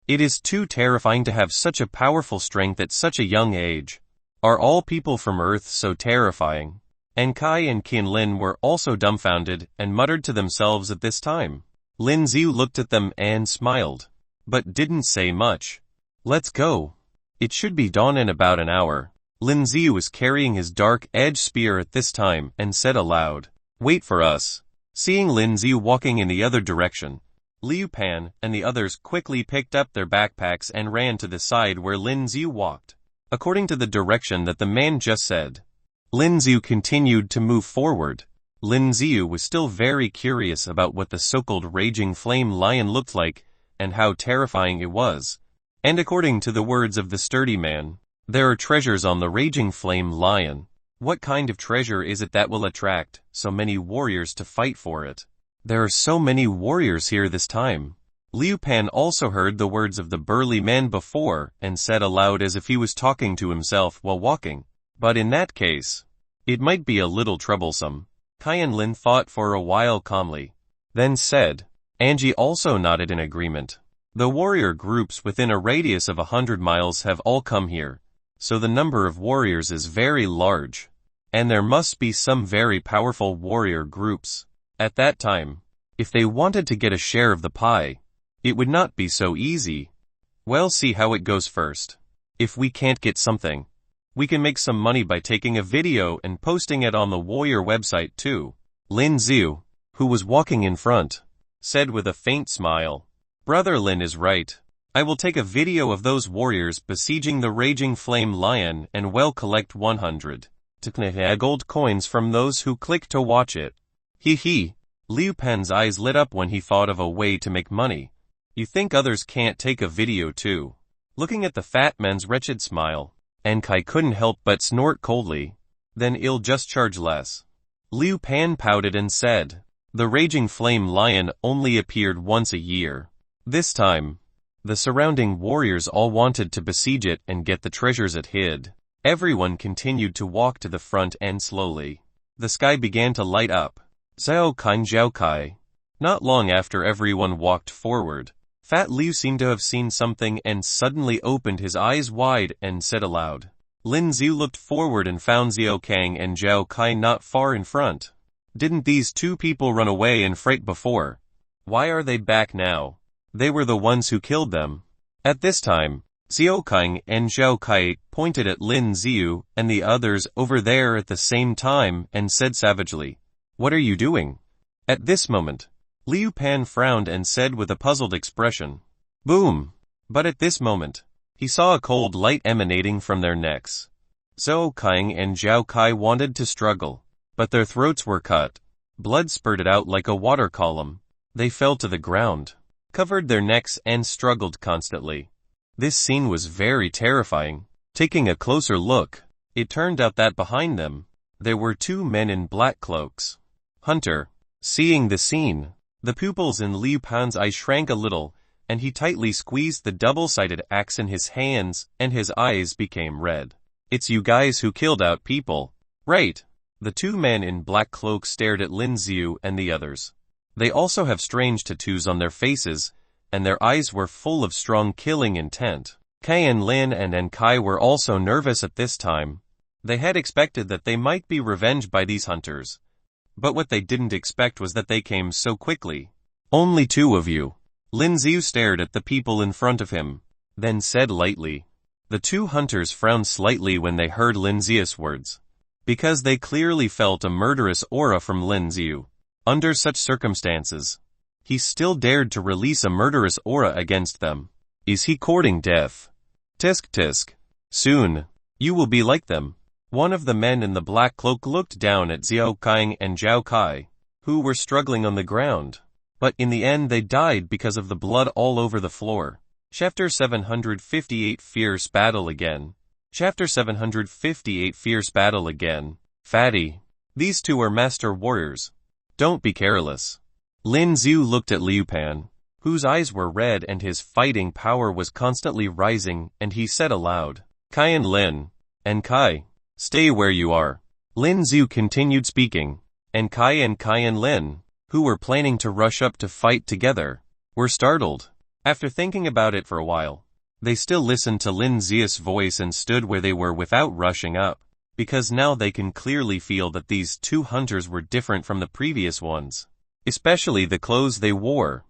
It is too terrifying to have such a powerful strength at such a young age. Are all people from Earth so terrifying? And Kai and Qin Lin were also dumbfounded and muttered to themselves at this time. Lin Xiu looked at them and smiled, but didn't say much. Let's go. It should be dawn in about an hour. Lin Xiu was carrying his dark-edged spear at this time and said aloud, Wait for us. Seeing Lin Xiu walking in the other direction, Liu Pan and the others quickly picked up their backpacks and ran to the side where Lin Xiu walked, according to the direction that the man just said. Lin Xiu continued to move forward. Lin Xiu was still very curious about what the so-called raging flame lion looked like and how terrifying it was. And according to the words of the sturdy man, there are treasures on the raging flame lion. What kind of treasure is it that will attract so many warriors to fight for it? There are so many warriors here this time. Liu Pan also heard the words of the burly man before and said aloud as if he was talking to himself while walking. But in that case, it might be a little troublesome. Kai Lin thought for a while calmly, then said. Angie also nodded in agreement. The warrior groups within a radius of 100 miles have all come here, so the number of warriors is very large, and there must be some very powerful warrior groups. At that time, if they wanted to get a share of the pie, it would not be so easy. Well, see how it goes first. If we can't get something, we can make some money by taking a video and posting it on the warrior website too. Lin Xiu, who was walking in front, said with a faint smile. Brother Lin is right. I will take a video of those warriors besieging the raging flame lion and collect 100 gold coins from those who click to watch it. He. Liu Pan's eyes lit up when he thought of a way to make money. You think others can't take a video too? Looking at the fat man's wretched smile, and Kai couldn't help but snort coldly. Then I'll just charge less. Liu Pan pouted and said, the raging flame lion only appeared once a year. This time, the surrounding warriors all wanted to besiege it and get the treasures it hid. Everyone continued to walk to the front and slowly. The sky began to light up. Zhao Kai. Not long after everyone walked forward, Fat Liu seemed to have seen something and suddenly opened his eyes wide and said aloud. Lin Xiu looked forward and found Xiao Kang and Zhao Kai not far in front. Didn't these two people run away in fright before? Why are they back now? They were the ones who killed them. At this time, Xiao Kang and Zhao Kai pointed at Lin Xiu and the others over there at the same time and said savagely, What are you doing? At this moment, Liu Pan frowned and said with a puzzled expression, Boom! But at this moment, he saw a cold light emanating from their necks. Zhao Kang and Zhao Kai wanted to struggle, but their throats were cut. Blood spurted out like a water column. They fell to the ground, covered their necks and struggled constantly. This scene was very terrifying. Taking a closer look, it turned out that behind them, there were two men in black cloaks. Hunter. Seeing the scene, the pupils in Liu Pan's eyes shrank a little, and he tightly squeezed the double-sided axe in his hands, and his eyes became red. It's you guys who killed out people, right? The two men in black cloaks stared at Lin Xiu and the others. They also have strange tattoos on their faces, and their eyes were full of strong killing intent. Kai and Lin and Kai were also nervous at this time. They had expected that they might be revenged by these hunters. But what they didn't expect was that they came so quickly. Only two of you. Lin Xiu stared at the people in front of him, then said lightly. The two hunters frowned slightly when they heard Lin Xiu's words, because they clearly felt a murderous aura from Lin Xiu. Under such circumstances, he still dared to release a murderous aura against them. Is he courting death? Tisk tisk. Soon, you will be like them. One of the men in the black cloak looked down at Xiao Kang and Zhao Kai, who were struggling on the ground. But in the end they died because of the blood all over the floor. Chapter 758 Fierce Battle Again. Chapter 758 Fierce Battle Again. Fatty. These two are master warriors. Don't be careless. Lin Xiu looked at Liu Pan, whose eyes were red and his fighting power was constantly rising, and he said aloud, Kai and Lin. And Kai. Stay where you are. Lin Xiu continued speaking, and Kai and Lin, who were planning to rush up to fight together, were startled. After thinking about it for a while, they still listened to Lin Xiu's voice and stood where they were without rushing up, because now they can clearly feel that these two hunters were different from the previous ones, especially the clothes they wore.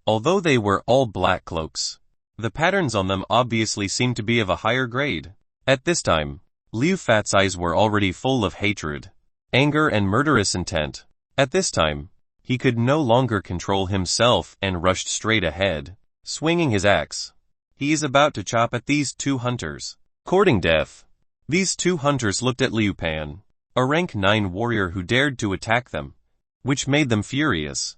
Although they were all black cloaks, the patterns on them obviously seemed to be of a higher grade. At this time, Liu Fat's eyes were already full of hatred, anger and murderous intent. At this time, he could no longer control himself and rushed straight ahead, swinging his axe. He is about to chop at these two hunters, courting death. These two hunters looked at Liu Pan, a rank 9 warrior who dared to attack them, which made them furious.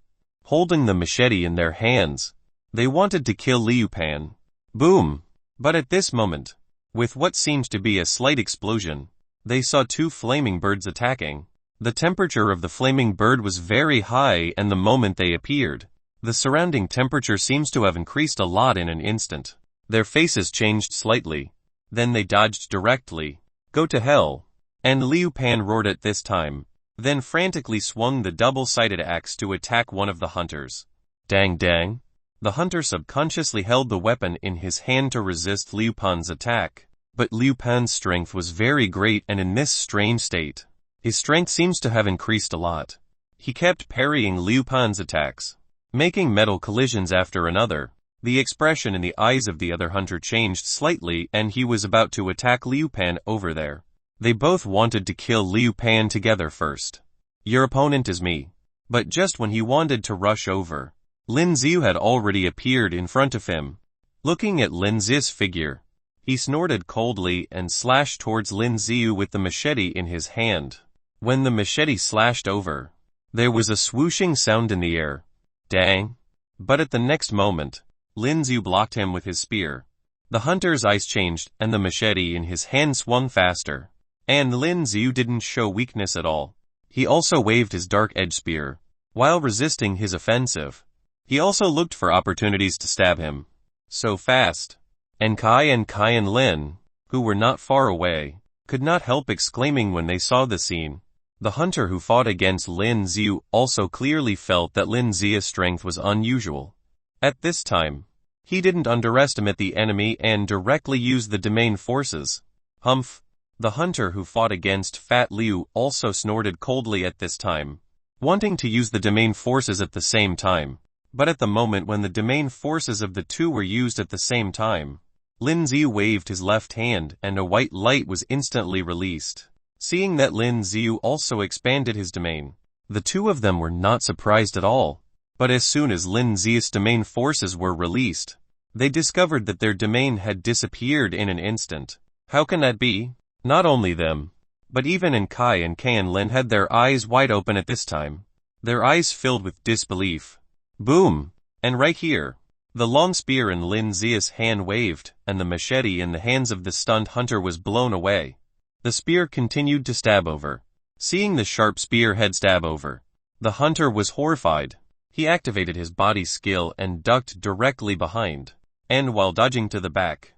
Holding the machete in their hands, they wanted to kill Liu Pan. Boom! But at this moment, with what seemed to be a slight explosion, they saw two flaming birds attacking. The temperature of the flaming bird was very high, and the moment they appeared, the surrounding temperature seems to have increased a lot in an instant. Their faces changed slightly. Then they dodged directly. Go to hell! And Liu Pan roared at this time, then frantically swung the double-sided axe to attack one of the hunters. Dang dang! The hunter subconsciously held the weapon in his hand to resist Liu Pan's attack. But Liu Pan's strength was very great, and in this strange state, his strength seems to have increased a lot. He kept parrying Liu Pan's attacks, making metal collisions after another. The expression in the eyes of the other hunter changed slightly, and he was about to attack Liu Pan over there. They both wanted to kill Liu Pan together first. Your opponent is me. But just when he wanted to rush over, Lin Xiu had already appeared in front of him. Looking at Lin Xiu's figure, he snorted coldly and slashed towards Lin Xiu with the machete in his hand. When the machete slashed over, there was a swooshing sound in the air. Dang! But at the next moment, Lin Xiu blocked him with his spear. The hunter's eyes changed, and the machete in his hand swung faster. And Lin Xiu didn't show weakness at all. He also waved his dark-edged spear, while resisting his offensive. He also looked for opportunities to stab him. So fast. And Kai and Lin, who were not far away, could not help exclaiming when they saw the scene. The hunter who fought against Lin Xiu also clearly felt that Lin Xiu's strength was unusual. At this time, he didn't underestimate the enemy and directly used the domain forces. Humph! The hunter who fought against Fat Liu also snorted coldly at this time, wanting to use the domain forces at the same time. But at the moment when the domain forces of the two were used at the same time, Lin Xiu waved his left hand and a white light was instantly released. Seeing that Lin Xiu also expanded his domain, the two of them were not surprised at all. But as soon as Lin Xiu's domain forces were released, they discovered that their domain had disappeared in an instant. How can that be? Not only them, but even Kai and Lin had their eyes wide open at this time. Their eyes filled with disbelief. Boom! And right here, the long spear in Lin Xiu's hand waved, and the machete in the hands of the stunned hunter was blown away. The spear continued to stab over. Seeing the sharp spear head stab over, the hunter was horrified. He activated his body skill and ducked directly behind. And while dodging to the back,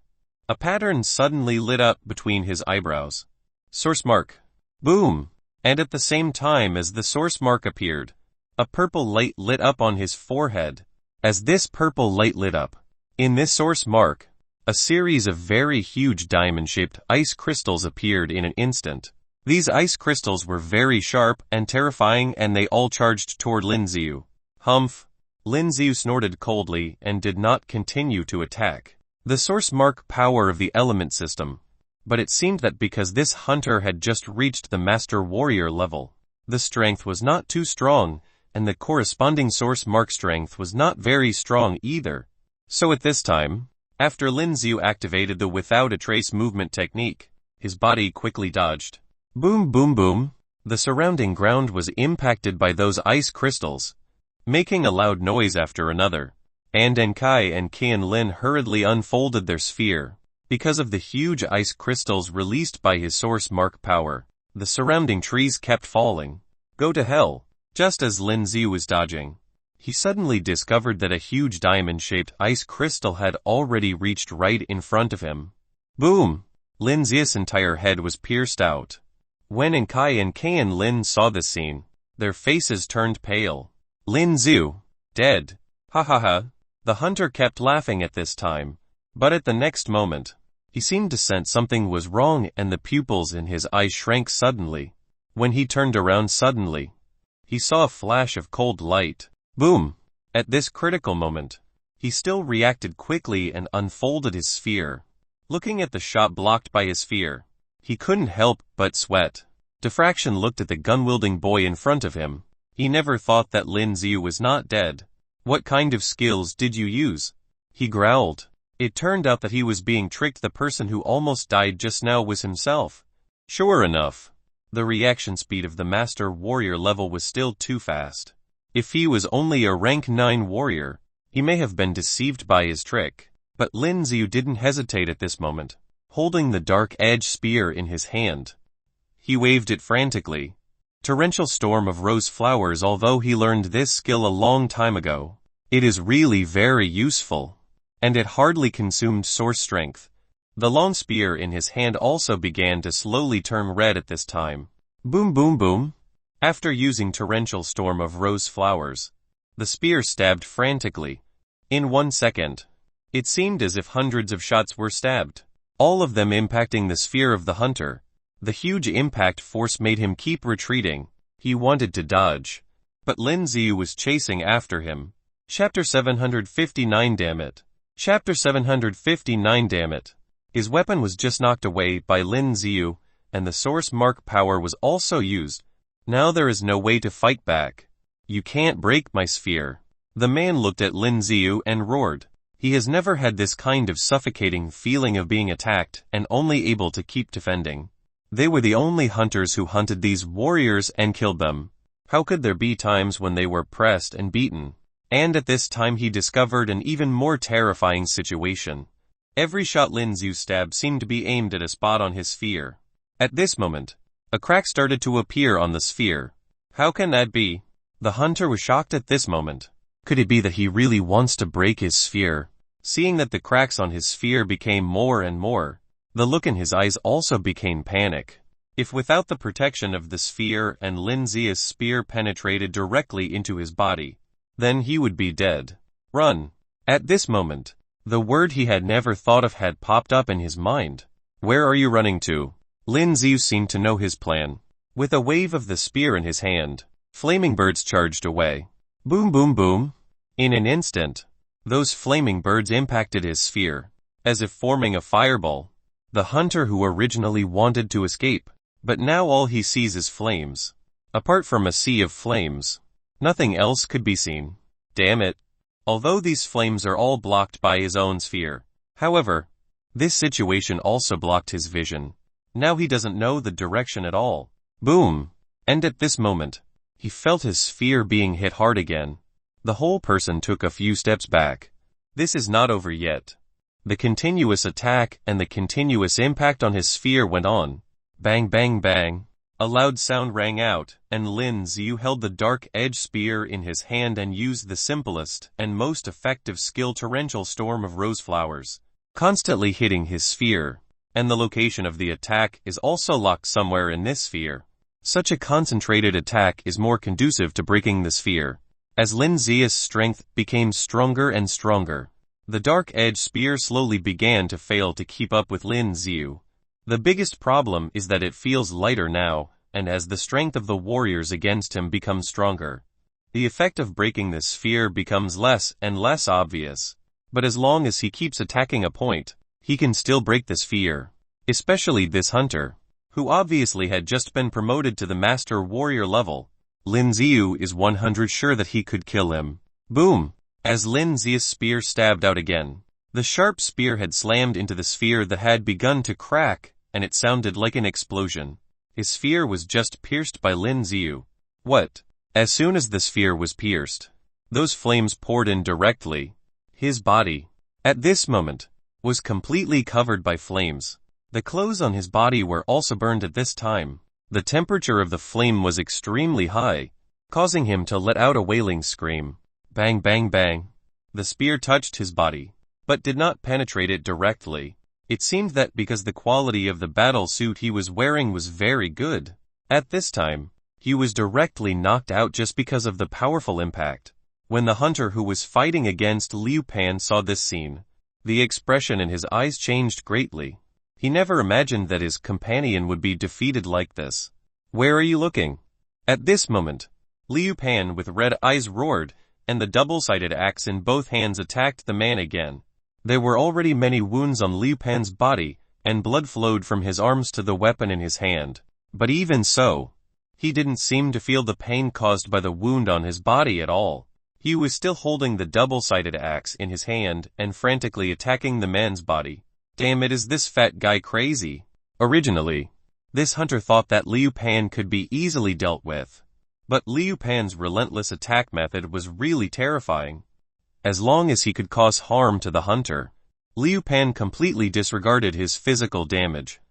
a pattern suddenly lit up between his eyebrows. Source mark. Boom! And at the same time as the source mark appeared, a purple light lit up on his forehead. As this purple light lit up, in this source mark, A series of very huge diamond-shaped ice crystals appeared in an instant. These ice crystals were very sharp and terrifying, and they all charged toward Lin Xiu. Humph! Lin Xiu snorted coldly and did not continue to attack. The source mark power of the element system. But it seemed that because this hunter had just reached the master warrior level, the strength was not too strong, and the corresponding source mark strength was not very strong either. So at this time, after Lin Xiu activated the without a trace movement technique, his body quickly dodged. Boom boom boom! The surrounding ground was impacted by those ice crystals, making a loud noise after another. And Enkai and Qian Lin hurriedly unfolded their sphere. Because of the huge ice crystals released by his source mark power, the surrounding trees kept falling. Go to hell! Just as Lin Xiu was dodging, he suddenly discovered that a huge diamond-shaped ice crystal had already reached right in front of him. Boom! Lin Xiu's entire head was pierced out. When Enkai and Qian Lin saw this scene, their faces turned pale. Lin Xiu, dead. Ha ha ha. The hunter kept laughing at this time, but at the next moment, he seemed to sense something was wrong, and the pupils in his eyes shrank suddenly. When he turned around suddenly, he saw a flash of cold light. Boom! At this critical moment, he still reacted quickly and unfolded his sphere. Looking at the shot blocked by his sphere, he couldn't help but sweat. Diffraction looked at the gun-wielding boy in front of him. He never thought that Lin Xiu was not dead. What kind of skills did you use? He growled. It turned out that he was being tricked. The person who almost died just now was himself. Sure enough, the reaction speed of the Master Warrior level was still too fast. If he was only a rank 9 warrior, he may have been deceived by his trick. But Lin Xiu didn't hesitate at this moment. Holding the dark edge spear in his hand, he waved it frantically. Torrential storm of rose flowers. Although he learned this skill a long time ago, it is really very useful, and it hardly consumed source strength. The long spear in his hand also began to slowly turn red at this time. Boom boom boom! After using torrential storm of rose flowers, the spear stabbed frantically. In 1 second, it seemed as if hundreds of shots were stabbed, all of them impacting the sphere of the hunter. The huge impact force made him keep retreating. He wanted to dodge, but Lin Xiu was chasing after him. Chapter 759. Damn it. Chapter 759. Damn it. His weapon was just knocked away by Lin Xiu, and the source mark power was also used. Now there is no way to fight back. You can't break my sphere. The man looked at Lin Xiu and roared. He has never had this kind of suffocating feeling of being attacked and only able to keep defending. They were the only hunters who hunted these warriors and killed them. How could there be times when they were pressed and beaten? And at this time he discovered an even more terrifying situation. Every shot Lin Xiu stabbed seemed to be aimed at a spot on his sphere. At this moment, a crack started to appear on the sphere. How can that be? The hunter was shocked at this moment. Could it be that he really wants to break his sphere? Seeing that the cracks on his sphere became more and more, the look in his eyes also became panic. If without the protection of the sphere and Lin Xiu's spear penetrated directly into his body, then he would be dead. Run! At this moment, the word he had never thought of had popped up in his mind. Where are you running to? Lin Xiu seemed to know his plan. With a wave of the spear in his hand, flaming birds charged away. Boom boom boom! In an instant, those flaming birds impacted his sphere, as if forming a fireball. The hunter who originally wanted to escape, but now all he sees is flames. Apart from a sea of flames, nothing else could be seen. Damn it. Although these flames are all blocked by his own sphere, however, this situation also blocked his vision. Now he doesn't know the direction at all. Boom! And at this moment, he felt his sphere being hit hard again. The whole person took a few steps back. This is not over yet. The continuous attack and the continuous impact on his sphere went on. Bang bang bang. A loud sound rang out, and Lin Xiu held the dark edge spear in his hand and used the simplest and most effective skill, torrential storm of rose flowers, constantly hitting his sphere, and the location of the attack is also locked somewhere in this sphere. Such a concentrated attack is more conducive to breaking the sphere. As Lin Xiu's strength became stronger and stronger, The dark-edged spear slowly began to fail to keep up with Lin Xiu. The biggest problem is that it feels lighter now, and as the strength of the warriors against him becomes stronger, the effect of breaking this sphere becomes less and less obvious. But as long as he keeps attacking a point, he can still break the sphere. Especially this hunter, who obviously had just been promoted to the master warrior level. Lin Xiu is 100% sure that he could kill him. Boom! As Lin Xiu's spear stabbed out again, the sharp spear had slammed into the sphere that had begun to crack, and it sounded like an explosion. His sphere was just pierced by Lin Xiu. What? As soon as the sphere was pierced, those flames poured in directly. His body, at this moment, was completely covered by flames. The clothes on his body were also burned at this time. The temperature of the flame was extremely high, causing him to let out a wailing scream. Bang bang bang. The spear touched his body, but did not penetrate it directly. It seemed that because the quality of the battle suit he was wearing was very good, at this time, he was directly knocked out just because of the powerful impact. When the hunter who was fighting against Liu Pan saw this scene, the expression in his eyes changed greatly. He never imagined that his companion would be defeated like this. Where are you looking? At this moment, Liu Pan with red eyes roared, and the double-sided axe in both hands attacked the man again. There were already many wounds on Liu Pan's body, and blood flowed from his arms to the weapon in his hand. But even so, he didn't seem to feel the pain caused by the wound on his body at all. He was still holding the double-sided axe in his hand and frantically attacking the man's body. Damn it, is this fat guy crazy? Originally, this hunter thought that Liu Pan could be easily dealt with. But Liu Pan's relentless attack method was really terrifying. As long as he could cause harm to the hunter, Liu Pan completely disregarded his physical damage.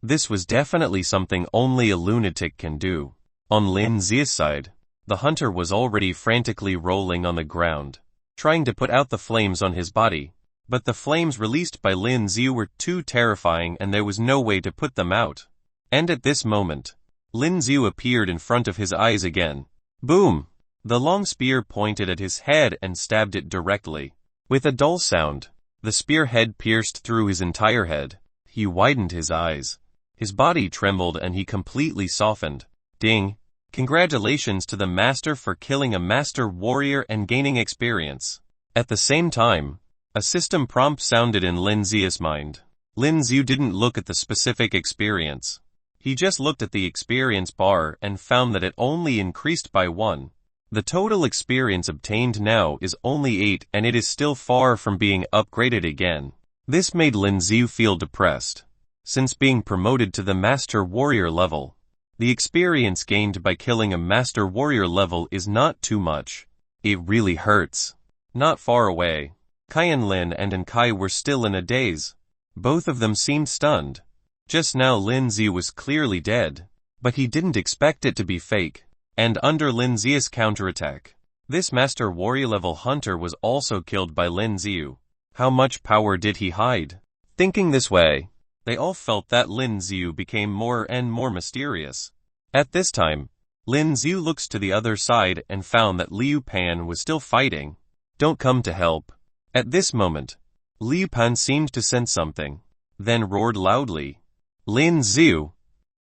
This was definitely something only a lunatic can do. On Lin Xiu's side, the hunter was already frantically rolling on the ground, trying to put out the flames on his body. But the flames released by Lin Xiu were too terrifying and there was no way to put them out. And at this moment, Lin Xiu appeared in front of his eyes again. Boom! The long spear pointed at his head and stabbed it directly. With a dull sound, the spear head pierced through his entire head. He widened his eyes. His body trembled and he completely softened. Ding! Congratulations to the master for killing a master warrior and gaining experience. At the same time, a system prompt sounded in Lin Xiu's mind. Lin Xiu didn't look at the specific experience. He just looked at the experience bar and found that it only increased by 1. The total experience obtained now is only 8 and it is still far from being upgraded again. This made Lin Xiu feel depressed. Since being promoted to the Master Warrior level, the experience gained by killing a Master Warrior level is not too much. It really hurts. Not far away, Qianlin and Enkai were still in a daze. Both of them seemed stunned. Just now Lin Xiu was clearly dead, but he didn't expect it to be fake. And under Lin Xiu's counterattack, this Master Warrior level hunter was also killed by Lin Xiu. How much power did he hide? Thinking this way, they all felt that Lin Xiu became more and more mysterious. At this time, Lin Xiu looks to the other side and found that Liu Pan was still fighting. Don't come to help. At this moment, Liu Pan seemed to sense something, then roared loudly. Lin Xiu,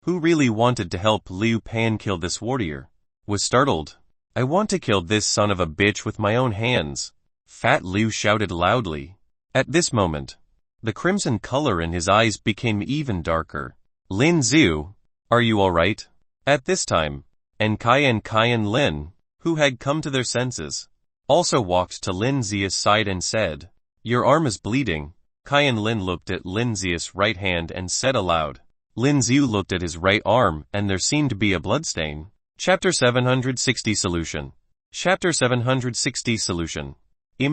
who really wanted to help Liu Pan kill this warrior, was startled. I want to kill this son of a bitch with my own hands. Fat Liu shouted loudly. At this moment, the crimson color in his eyes became even darker. Lin Xiu, are you alright? At this time, Enkai and Qianlin, who had come to their senses, also walked to Lin Xiu's side and said, your arm is bleeding. Qianlin looked at Lin Xiu's right hand and said aloud. Lin Xiu looked at his right arm and there seemed to be a bloodstain. Chapter 760 Solution. Chapter 760 Solution.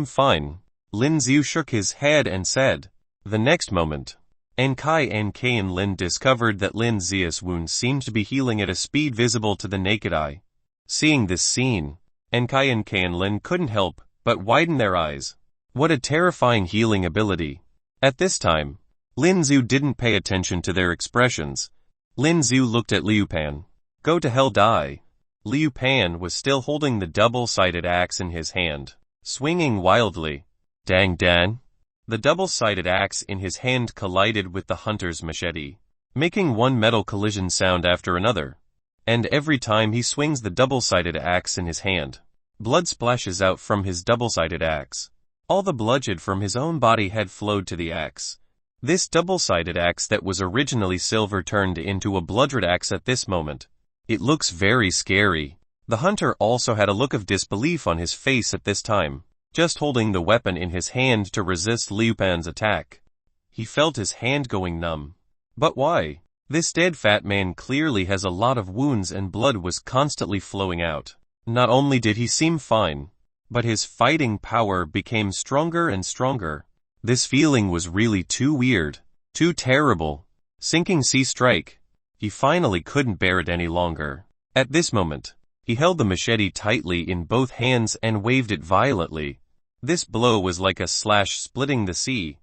Fine. Lin Xiu shook his head and said. The next moment, Enkai and Qianlin discovered that Lin Xiu's wound seemed to be healing at a speed visible to the naked eye. Seeing this scene, Enkai and Qianlin couldn't help but widen their eyes. What a terrifying healing ability. At this time, Lin Xiu didn't pay attention to their expressions. Lin Xiu looked at Liu Pan. Go to hell, die. Liu Pan was still holding the double-sided axe in his hand, swinging wildly. Dang Dan. The double-sided axe in his hand collided with the hunter's machete, making one metal collision sound after another. And every time he swings the double-sided axe in his hand, blood splashes out from his double-sided axe. All the bloodshed from his own body had flowed to the axe. This double-sided axe that was originally silver turned into a blood-red axe at this moment. It looks very scary. The hunter also had a look of disbelief on his face at this time, just holding the weapon in his hand to resist Liu Pan's attack. He felt his hand going numb. But why? This dead fat man clearly has a lot of wounds and blood was constantly flowing out. Not only did he seem fine, but his fighting power became stronger and stronger. This feeling was really too weird, too terrible. Sinking sea strike. He finally couldn't bear it any longer. At this moment, he held the machete tightly in both hands and waved it violently. This blow was like a slash splitting the sea.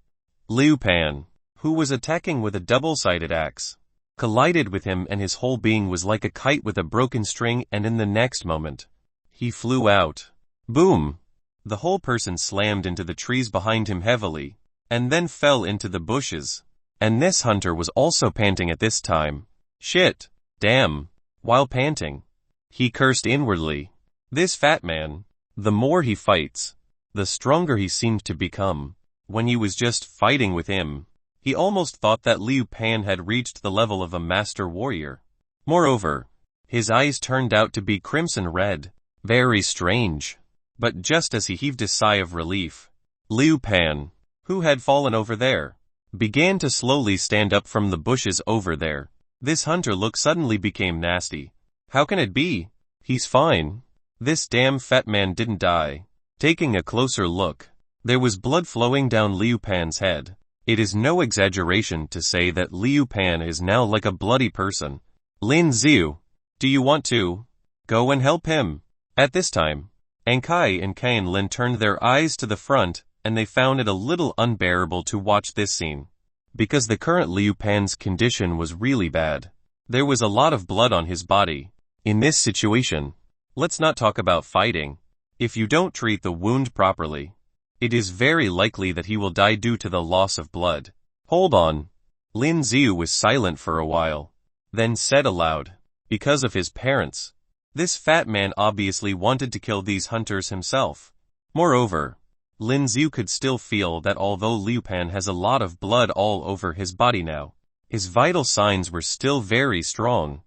Liu Pan, who was attacking with a double-sided axe, collided with him and his whole being was like a kite with a broken string, and in the next moment, he flew out. Boom! The whole person slammed into the trees behind him heavily, and then fell into the bushes. And this hunter was also panting at this time. Shit! Damn! While panting, he cursed inwardly. This fat man, the more he fights, the stronger he seemed to become. When he was just fighting with him, he almost thought that Liu Pan had reached the level of a master warrior. Moreover, his eyes turned out to be crimson red. Very strange. But just as he heaved a sigh of relief, Liu Pan, who had fallen over there, began to slowly stand up from the bushes over there. This hunter look suddenly became nasty. How can it be? He's fine. This damn fat man didn't die. Taking a closer look, there was blood flowing down Liu Pan's head. It is no exaggeration to say that Liu Pan is now like a bloody person. Lin Xiu, do you want to go and help him? At this time, Ankai and Kain Lin turned their eyes to the front, and they found it a little unbearable to watch this scene. Because the current Liu Pan's condition was really bad. There was a lot of blood on his body. In this situation, let's not talk about fighting. If you don't treat the wound properly, it is very likely that he will die due to the loss of blood. Hold on. Lin Xiu was silent for a while, then said aloud, because of his parents. This fat man obviously wanted to kill these hunters himself. Moreover, Lin Xiu could still feel that although Liu Pan has a lot of blood all over his body now, his vital signs were still very strong.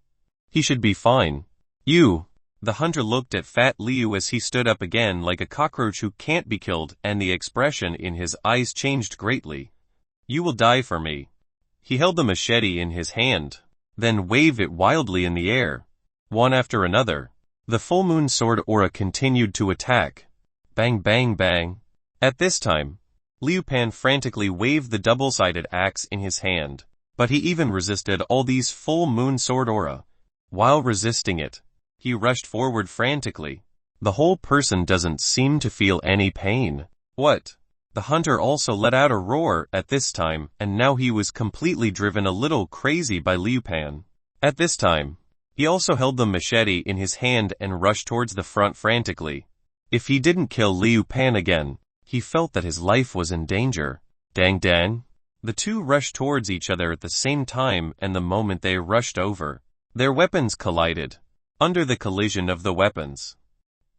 He should be fine. You. The hunter looked at Fat Liu as he stood up again like a cockroach who can't be killed, and the expression in his eyes changed greatly. You will die for me. He held the machete in his hand, then waved it wildly in the air. One after another, the full moon sword aura continued to attack. Bang bang bang. At this time, Liu Pan frantically waved the double-sided axe in his hand, but he even resisted all these full moon sword aura. While resisting it, he rushed forward frantically. The whole person doesn't seem to feel any pain. What? The hunter also let out a roar at this time, and now he was completely driven a little crazy by Liu Pan. At this time, he also held the machete in his hand and rushed towards the front frantically. If he didn't kill Liu Pan again, he felt that his life was in danger. Dang dang. The two rushed towards each other at the same time, and the moment they rushed over, their weapons collided. Under the collision of the weapons,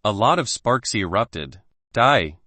a lot of sparks erupted. Die!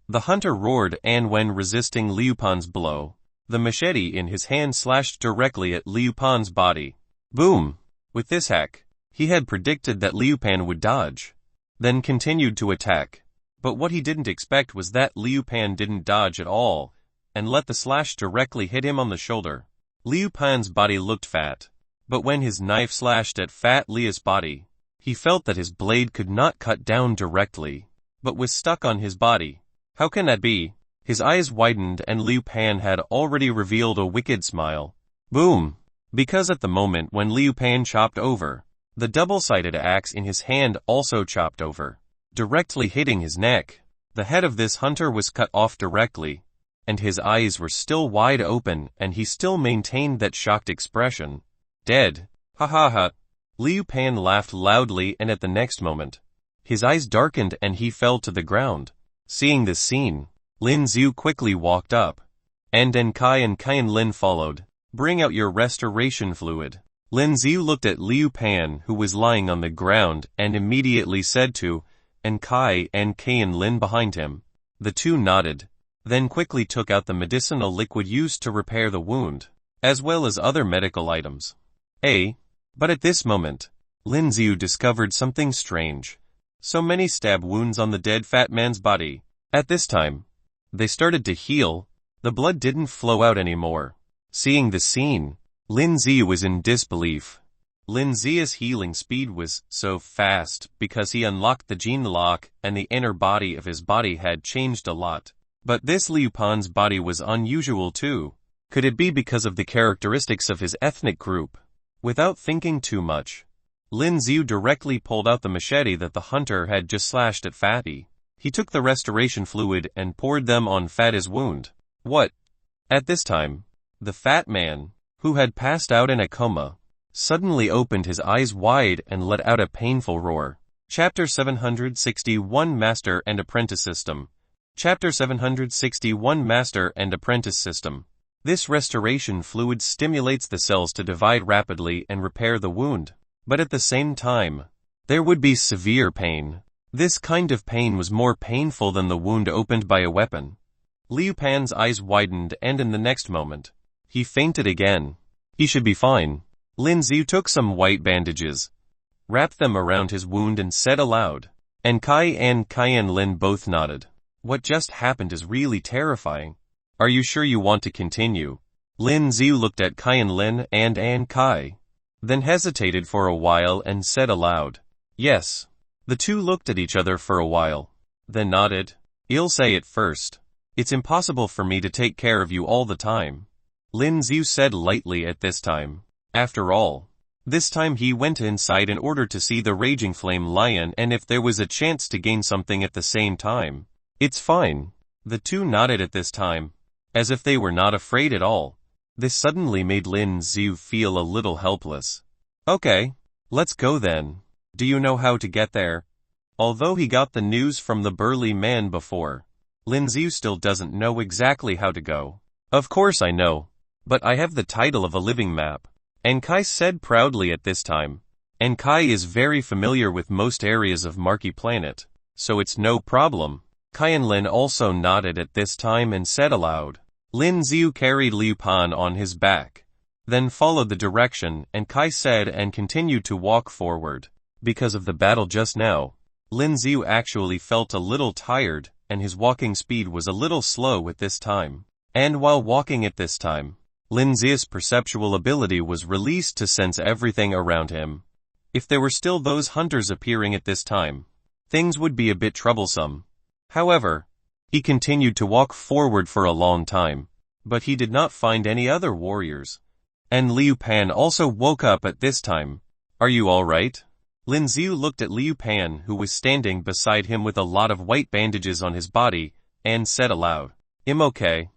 The hunter roared, and when resisting Liu Pan's blow, the machete in his hand slashed directly at Liu Pan's body. Boom! With this hack, he had predicted that Liu Pan would dodge, then continued to attack. But what he didn't expect was that Liu Pan didn't dodge at all, and let the slash directly hit him on the shoulder. Liu Pan's body looked fat, but when his knife slashed at Fat Liu's body, he felt that his blade could not cut down directly, but was stuck on his body. How can that be? His eyes widened and Liu Pan had already revealed a wicked smile. Boom! Because at the moment when Liu Pan chopped over, the double-sided axe in his hand also chopped over, directly hitting his neck. The head of this hunter was cut off directly, and his eyes were still wide open, and he still maintained that shocked expression. Dead. Ha ha ha. Liu Pan laughed loudly, and at the next moment, his eyes darkened and he fell to the ground. Seeing this scene, Lin Xiu quickly walked up, and Kai and Lin followed. Bring out your restoration fluid. Lin Ziu looked at Liu Pan, who was lying on the ground, and immediately said to Kai and Lin behind him. The two nodded, then quickly took out the medicinal liquid used to repair the wound, as well as other medical items. But at this moment, Lin Ziu discovered something strange. So many stab wounds on the dead fat man's body. At this time, they started to heal. The blood didn't flow out anymore. Seeing the scene, Lin Ziu was in disbelief. Lin Ziu's healing speed was so fast because he unlocked the gene lock and the inner body of his body had changed a lot. But this Liu Pan's body was unusual too. Could it be because of the characteristics of his ethnic group? Without thinking too much, Lin Ziu directly pulled out the machete that the hunter had just slashed at Fatty. He took the restoration fluid and poured them on Fatty's wound. What? At this time, the fat man, who had passed out in a coma, suddenly opened his eyes wide and let out a painful roar. Chapter 761 Master and Apprentice System. Chapter 761 Master and Apprentice System. This restoration fluid stimulates the cells to divide rapidly and repair the wound. But at the same time, there would be severe pain. This kind of pain was more painful than the wound opened by a weapon. Liu Pan's eyes widened and in the next moment, he fainted again. He should be fine. Lin Ziu took some white bandages, wrapped them around his wound and said aloud. Kai and Lin both nodded. What just happened is really terrifying. Are you sure you want to continue? Lin Ziu looked at Lin and Kai, then hesitated for a while and said aloud, yes. The two looked at each other for a while, then nodded. I'll say it first. It's impossible for me to take care of you all the time. Lin Ziu said lightly at this time. After all, this time he went inside in order to see the raging flame lion and if there was a chance to gain something at the same time. It's fine. The two nodded at this time, as if they were not afraid at all. This suddenly made Lin Ziu feel a little helpless. Okay, let's go then. Do you know how to get there? Although he got the news from the burly man before, Lin Ziu still doesn't know exactly how to go. Of course I know, but I have the title of a living map. Kai said proudly at this time. Kai is very familiar with most areas of Marky Planet, so it's no problem. Kai and Lin also nodded at this time and said aloud. Lin Ziu carried Liu Pan on his back, then followed the direction Kai said and continued to walk forward. Because of the battle just now, Lin Ziu actually felt a little tired and his walking speed was a little slow at this time. And while walking at this time, Lin Ziu's perceptual ability was released to sense everything around him. If there were still those hunters appearing at this time, things would be a bit troublesome. However, he continued to walk forward for a long time, but he did not find any other warriors. And Liu Pan also woke up at this time. Are you alright? Lin Ziu looked at Liu Pan who was standing beside him with a lot of white bandages on his body, and said aloud. I'm okay.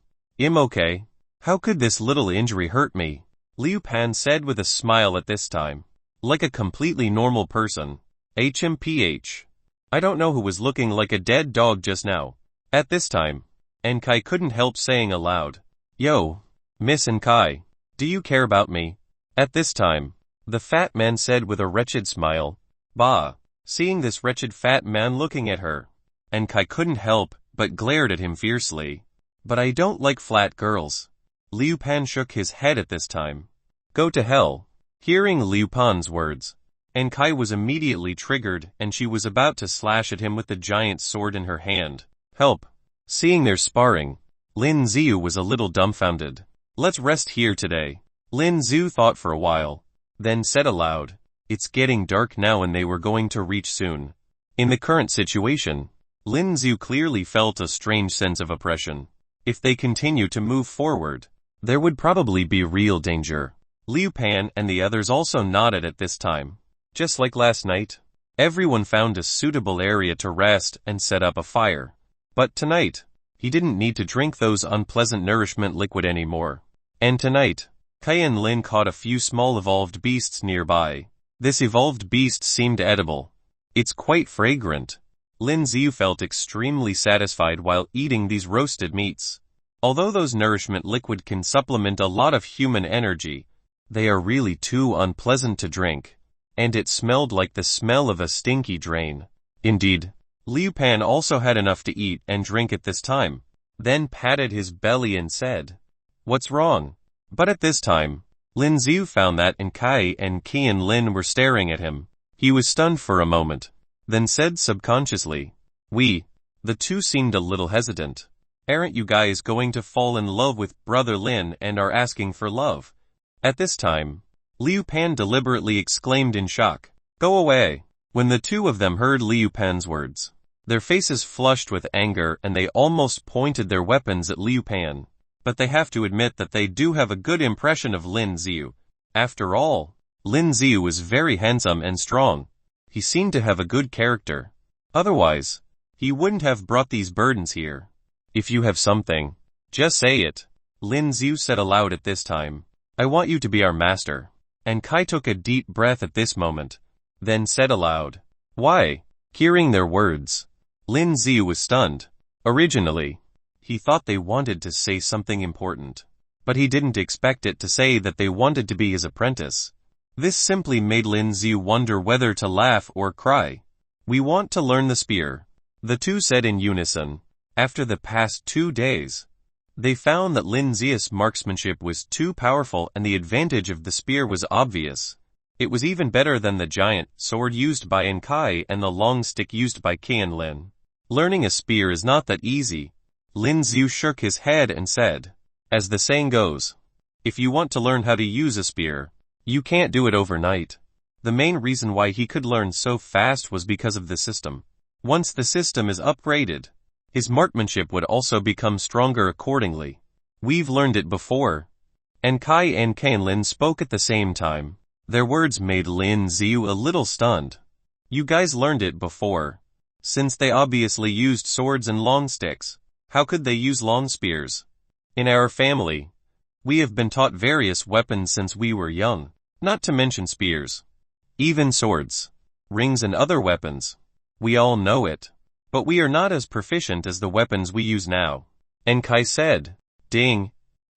How could this little injury hurt me? Liu Pan said with a smile at this time. Like a completely normal person. HMPH. I don't know who was looking like a dead dog just now. At this time, Kai couldn't help saying aloud. Yo, Miss Kai, do you care about me? At this time, the fat man said with a wretched smile. Bah. Seeing this wretched fat man looking at her, Kai couldn't help but glared at him fiercely. But I don't like flat girls. Liu Pan shook his head at this time. Go to hell. Hearing Liu Pan's words, Kai was immediately triggered and she was about to slash at him with the giant sword in her hand. Help. Seeing their sparring, Lin Ziu was a little dumbfounded. Let's rest here today. Lin Ziu thought for a while, then said aloud. It's getting dark now and they were going to reach soon. In the current situation, Lin Ziu clearly felt a strange sense of oppression. If they continue to move forward, there would probably be real danger. Liu Pan and the others also nodded at this time. Just like last night, everyone found a suitable area to rest and set up a fire. But tonight, he didn't need to drink those unpleasant nourishment liquid anymore. And tonight, Kai and Lin caught a few small evolved beasts nearby. This evolved beast seemed edible. It's quite fragrant. Lin Ziu felt extremely satisfied while eating these roasted meats. Although those nourishment liquid can supplement a lot of human energy, they are really too unpleasant to drink, and it smelled like the smell of a stinky drain. Indeed, Liu Pan also had enough to eat and drink at this time, then patted his belly and said, "What's wrong?" But at this time, Lin Xiu found that Kai and Qian Lin were staring at him. He was stunned for a moment, then said subconsciously, The two seemed a little hesitant. "Aren't you guys going to fall in love with Brother Lin and are asking for love?" At this time, Liu Pan deliberately exclaimed in shock, "Go away!" When the two of them heard Liu Pan's words, their faces flushed with anger and they almost pointed their weapons at Liu Pan. But they have to admit that they do have a good impression of Lin Xiu. After all, Lin Xiu was very handsome and strong. He seemed to have a good character. Otherwise, he wouldn't have brought these burdens here. "If you have something, just say it," Lin Xiu said aloud at this time. "I want you to be our master." And Kai took a deep breath at this moment, then said aloud, "Why?" Hearing their words, Lin Xiu was stunned. Originally, he thought they wanted to say something important, but he didn't expect it to say that they wanted to be his apprentice. This simply made Lin Xiu wonder whether to laugh or cry. "We want to learn the spear," the two said in unison. After the past 2 days, they found that Lin Xiu's marksmanship was too powerful and the advantage of the spear was obvious. It was even better than the giant sword used by Kai and the long stick used by Qian Lin. Learning a spear is not that easy. Lin Xiu shook his head and said, "As the saying goes, if you want to learn how to use a spear, you can't do it overnight." The main reason why he could learn so fast was because of the system. Once the system is upgraded, his marksmanship would also become stronger accordingly. "We've learned it before." And Kai and Qian Lin spoke at the same time. Their words made Lin Xiu a little stunned. "You guys learned it before?" Since they obviously used swords and long sticks, how could they use long spears? "In our family, we have been taught various weapons since we were young, not to mention spears. Even swords, rings and other weapons. We all know it. But we are not as proficient as the weapons we use now." And Kai said, "Ding."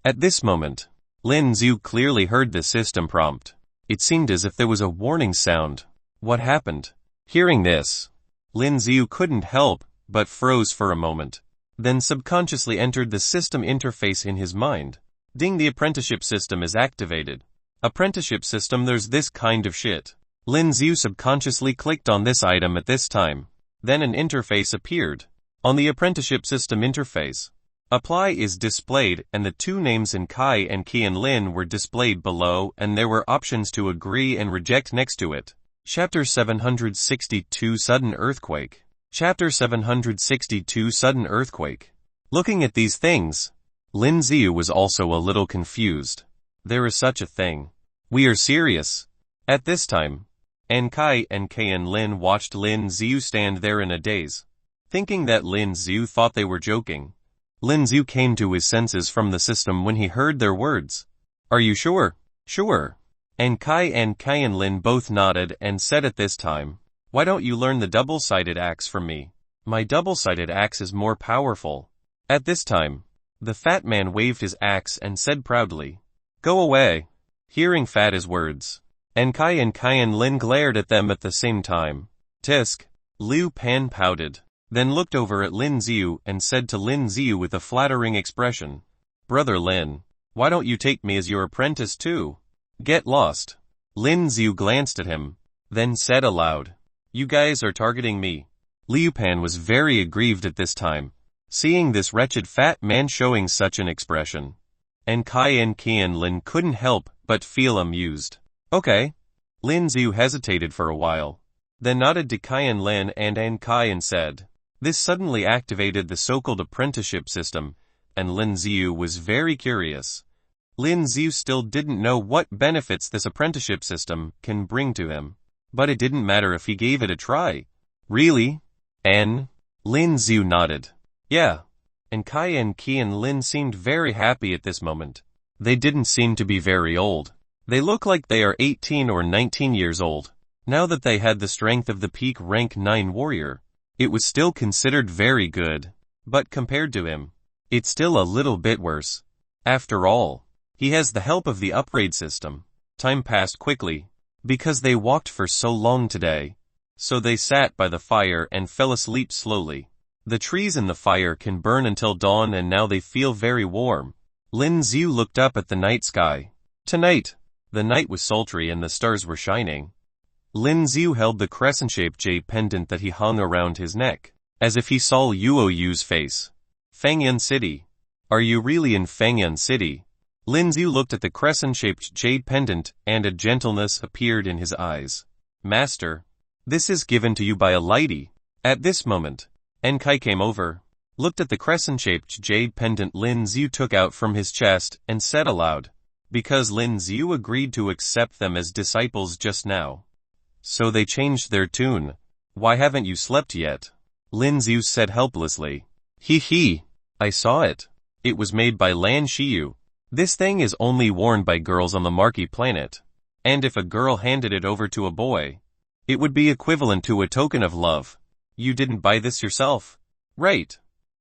At this moment, Lin Xiu clearly heard the system prompt. It seemed as if there was a warning sound. What happened? Hearing this, Lin Xiu couldn't help but froze for a moment, then subconsciously entered the system interface in his mind. "Ding, the apprenticeship system is activated." Apprenticeship system, there's this kind of shit. Lin Xiu subconsciously clicked on this item at this time. Then an interface appeared. On the apprenticeship system interface, "Apply" is displayed and the two names in Kai and Qian Lin were displayed below and there were options to agree and reject next to it. Chapter 762 Sudden Earthquake. Chapter 762 Sudden Earthquake. Looking at these things, Lin Xiu was also a little confused. There is such a thing. We are serious. At this time, Kai and Qian Lin watched Lin Xiu stand there in a daze. Thinking that Lin Xiu thought they were joking, Lin Xiu came to his senses from the system when he heard their words. "Are you sure?" "Sure." Kai and Qian Lin both nodded and said at this time, "Why don't you learn the double-sided axe from me? My double-sided axe is more powerful." At this time, the fat man waved his axe and said proudly, "Go away." Hearing Fat's words, Kai and Qian Lin glared at them at the same time. "Tisk." Liu Pan pouted, then looked over at Lin Xiu and said to Lin Xiu with a flattering expression, "Brother Lin, why don't you take me as your apprentice too?" "Get lost." Lin Xiu glanced at him, then said aloud, "You guys are targeting me." Liu Pan was very aggrieved at this time, seeing this wretched fat man showing such an expression. Kai and Qian Lin couldn't help but feel amused. "Okay." Lin Xiu hesitated for a while, then nodded to Qian Lin and Kai and said, This suddenly activated the so-called apprenticeship system, and Lin Xiu was very curious. Lin Xiu still didn't know what benefits this apprenticeship system can bring to him, but it didn't matter if he gave it a try. "Really?" Lin Xiu nodded. "Yeah." Kai and Qian Lin seemed very happy at this moment. They didn't seem to be very old. They look like they are 18 or 19 years old. Now that they had the strength of the peak rank 9 warrior, it was still considered very good. But compared to him, It's still a little bit worse. After all, he has the help of the upgrade system. Time passed quickly, because they walked for so long today. So they sat by the fire and fell asleep slowly. The trees in the fire can burn until dawn and now they feel very warm. Lin Xiu looked up at the night sky. Tonight, the night was sultry and the stars were shining. Lin Xiu held the crescent-shaped jade pendant that he hung around his neck, as if he saw Yuoyu's face. Fangyan City. Are you really in Fangyan City? Lin Xiu looked at the crescent-shaped jade pendant and a gentleness appeared in his eyes. Master, this is given to you by a lady. At this moment, Enkai came over, looked at the crescent-shaped jade pendant Lin Xiu took out from his chest and said aloud, because Lin Xiu agreed to accept them as disciples just now. So they changed their tune. Why haven't you slept yet? Lin Xiu said helplessly. He, I saw it. It was made by Lan Xiu. This thing is only worn by girls on the Marquee planet. And if a girl handed it over to a boy, it would be equivalent to a token of love. You didn't buy this yourself? Right.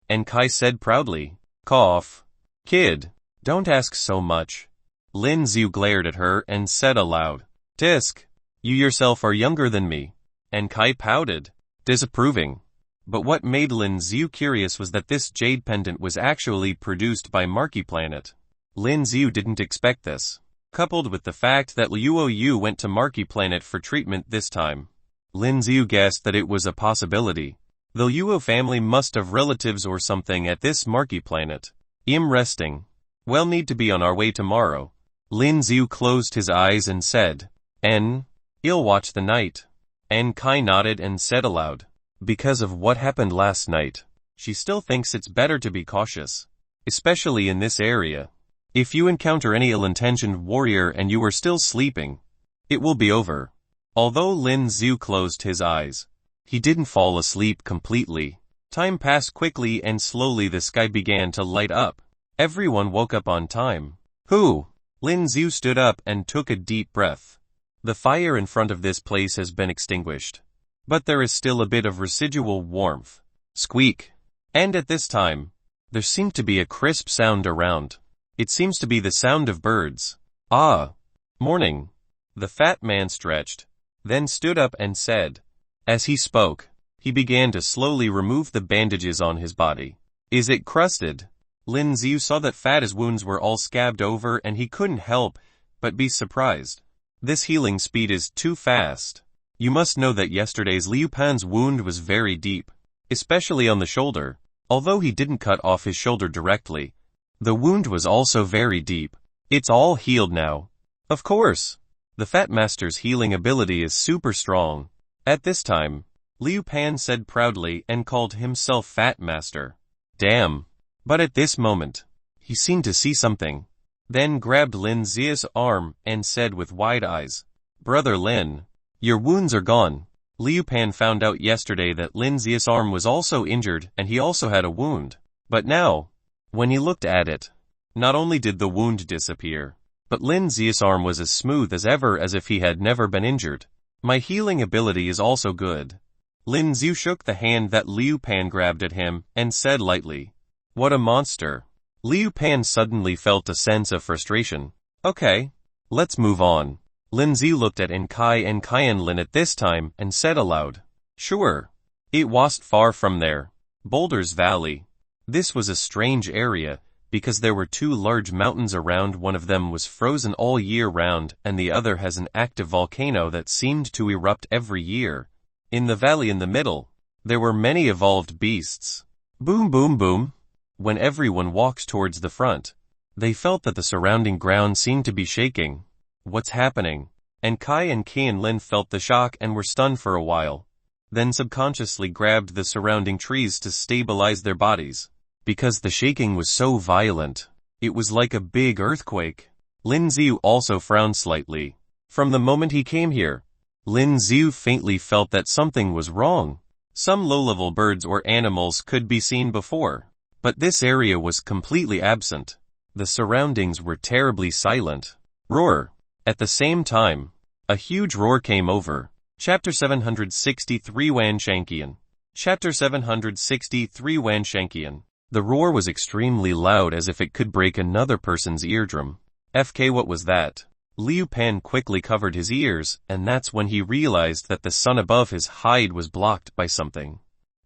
And Kai said proudly. Cough. Kid, don't ask so much. Lin Xiu glared at her and said aloud. Tisk. You yourself are younger than me. And Kai pouted, disapproving. But what made Lin Xiu curious was that this jade pendant was actually produced by Marquee Planet. Lin Xiu didn't expect this. Coupled with the fact that Yuoyu went to Marquee Planet for treatment this time, Lin Xiu guessed that it was a possibility. The Yuo family must have relatives or something at this Marquee Planet. I'm resting. We'll need to be on our way tomorrow. Lin Xiu closed his eyes and said, I'll watch the night. Kai nodded and said aloud, because of what happened last night, she still thinks it's better to be cautious, especially in this area. If you encounter any ill-intentioned warrior and you are still sleeping, it will be over. Although Lin Xiu closed his eyes, he didn't fall asleep completely. Time passed quickly and slowly the sky began to light up. Everyone woke up on time. Who? Lin Xiu stood up and took a deep breath. The fire in front of this place has been extinguished, but there is still a bit of residual warmth. Squeak. And at this time, there seemed to be a crisp sound around. It seems to be the sound of birds. Ah. Morning. The fat man stretched, then stood up and said. As he spoke, he began to slowly remove the bandages on his body. Is it crusted? Lin Xiu saw that Fat's wounds were all scabbed over and he couldn't help but be surprised. This healing speed is too fast. You must know that yesterday's Liu Pan's wound was very deep, especially on the shoulder. Although he didn't cut off his shoulder directly, the wound was also very deep. It's all healed now. Of course. The Fat Master's healing ability is super strong. At this time, Liu Pan said proudly and called himself Fat Master. Damn. But at this moment, he seemed to see something. Then grabbed Lin Xiu's arm and said with wide eyes, Brother Lin, your wounds are gone. Liu Pan found out yesterday that Lin Xiu's arm was also injured and he also had a wound. But now, when he looked at it, not only did the wound disappear, but Lin Xiu's arm was as smooth as ever as if he had never been injured. My healing ability is also good. Lin Xiu shook the hand that Liu Pan grabbed at him and said lightly, What a monster. Liu Pan suddenly felt a sense of frustration. Okay, let's move on. Lin Xiu looked at Enkai and Lin at this time and said aloud, Sure. It wasn't far from there. Boulder's Valley. This was a strange area, because there were two large mountains around. One of them was frozen all year round, and the other has an active volcano that seemed to erupt every year. In the valley in the middle, there were many evolved beasts. Boom boom boom. When everyone walked towards the front, they felt that the surrounding ground seemed to be shaking. What's happening? And Kai and Lin felt the shock and were stunned for a while, then subconsciously grabbed the surrounding trees to stabilize their bodies. Because the shaking was so violent, it was like a big earthquake. Lin Xiu also frowned slightly. From the moment he came here, Lin Xiu faintly felt that something was wrong. Some low-level birds or animals could be seen before, but this area was completely absent. The surroundings were terribly silent. Roar. At the same time, a huge roar came over. Chapter 763 Wan Shankian. Chapter 763 Wan Shankian. The roar was extremely loud, as if it could break another person's eardrum. FK, what was that? Liu Pan quickly covered his ears, and that's when he realized that the sun above his hide was blocked by something.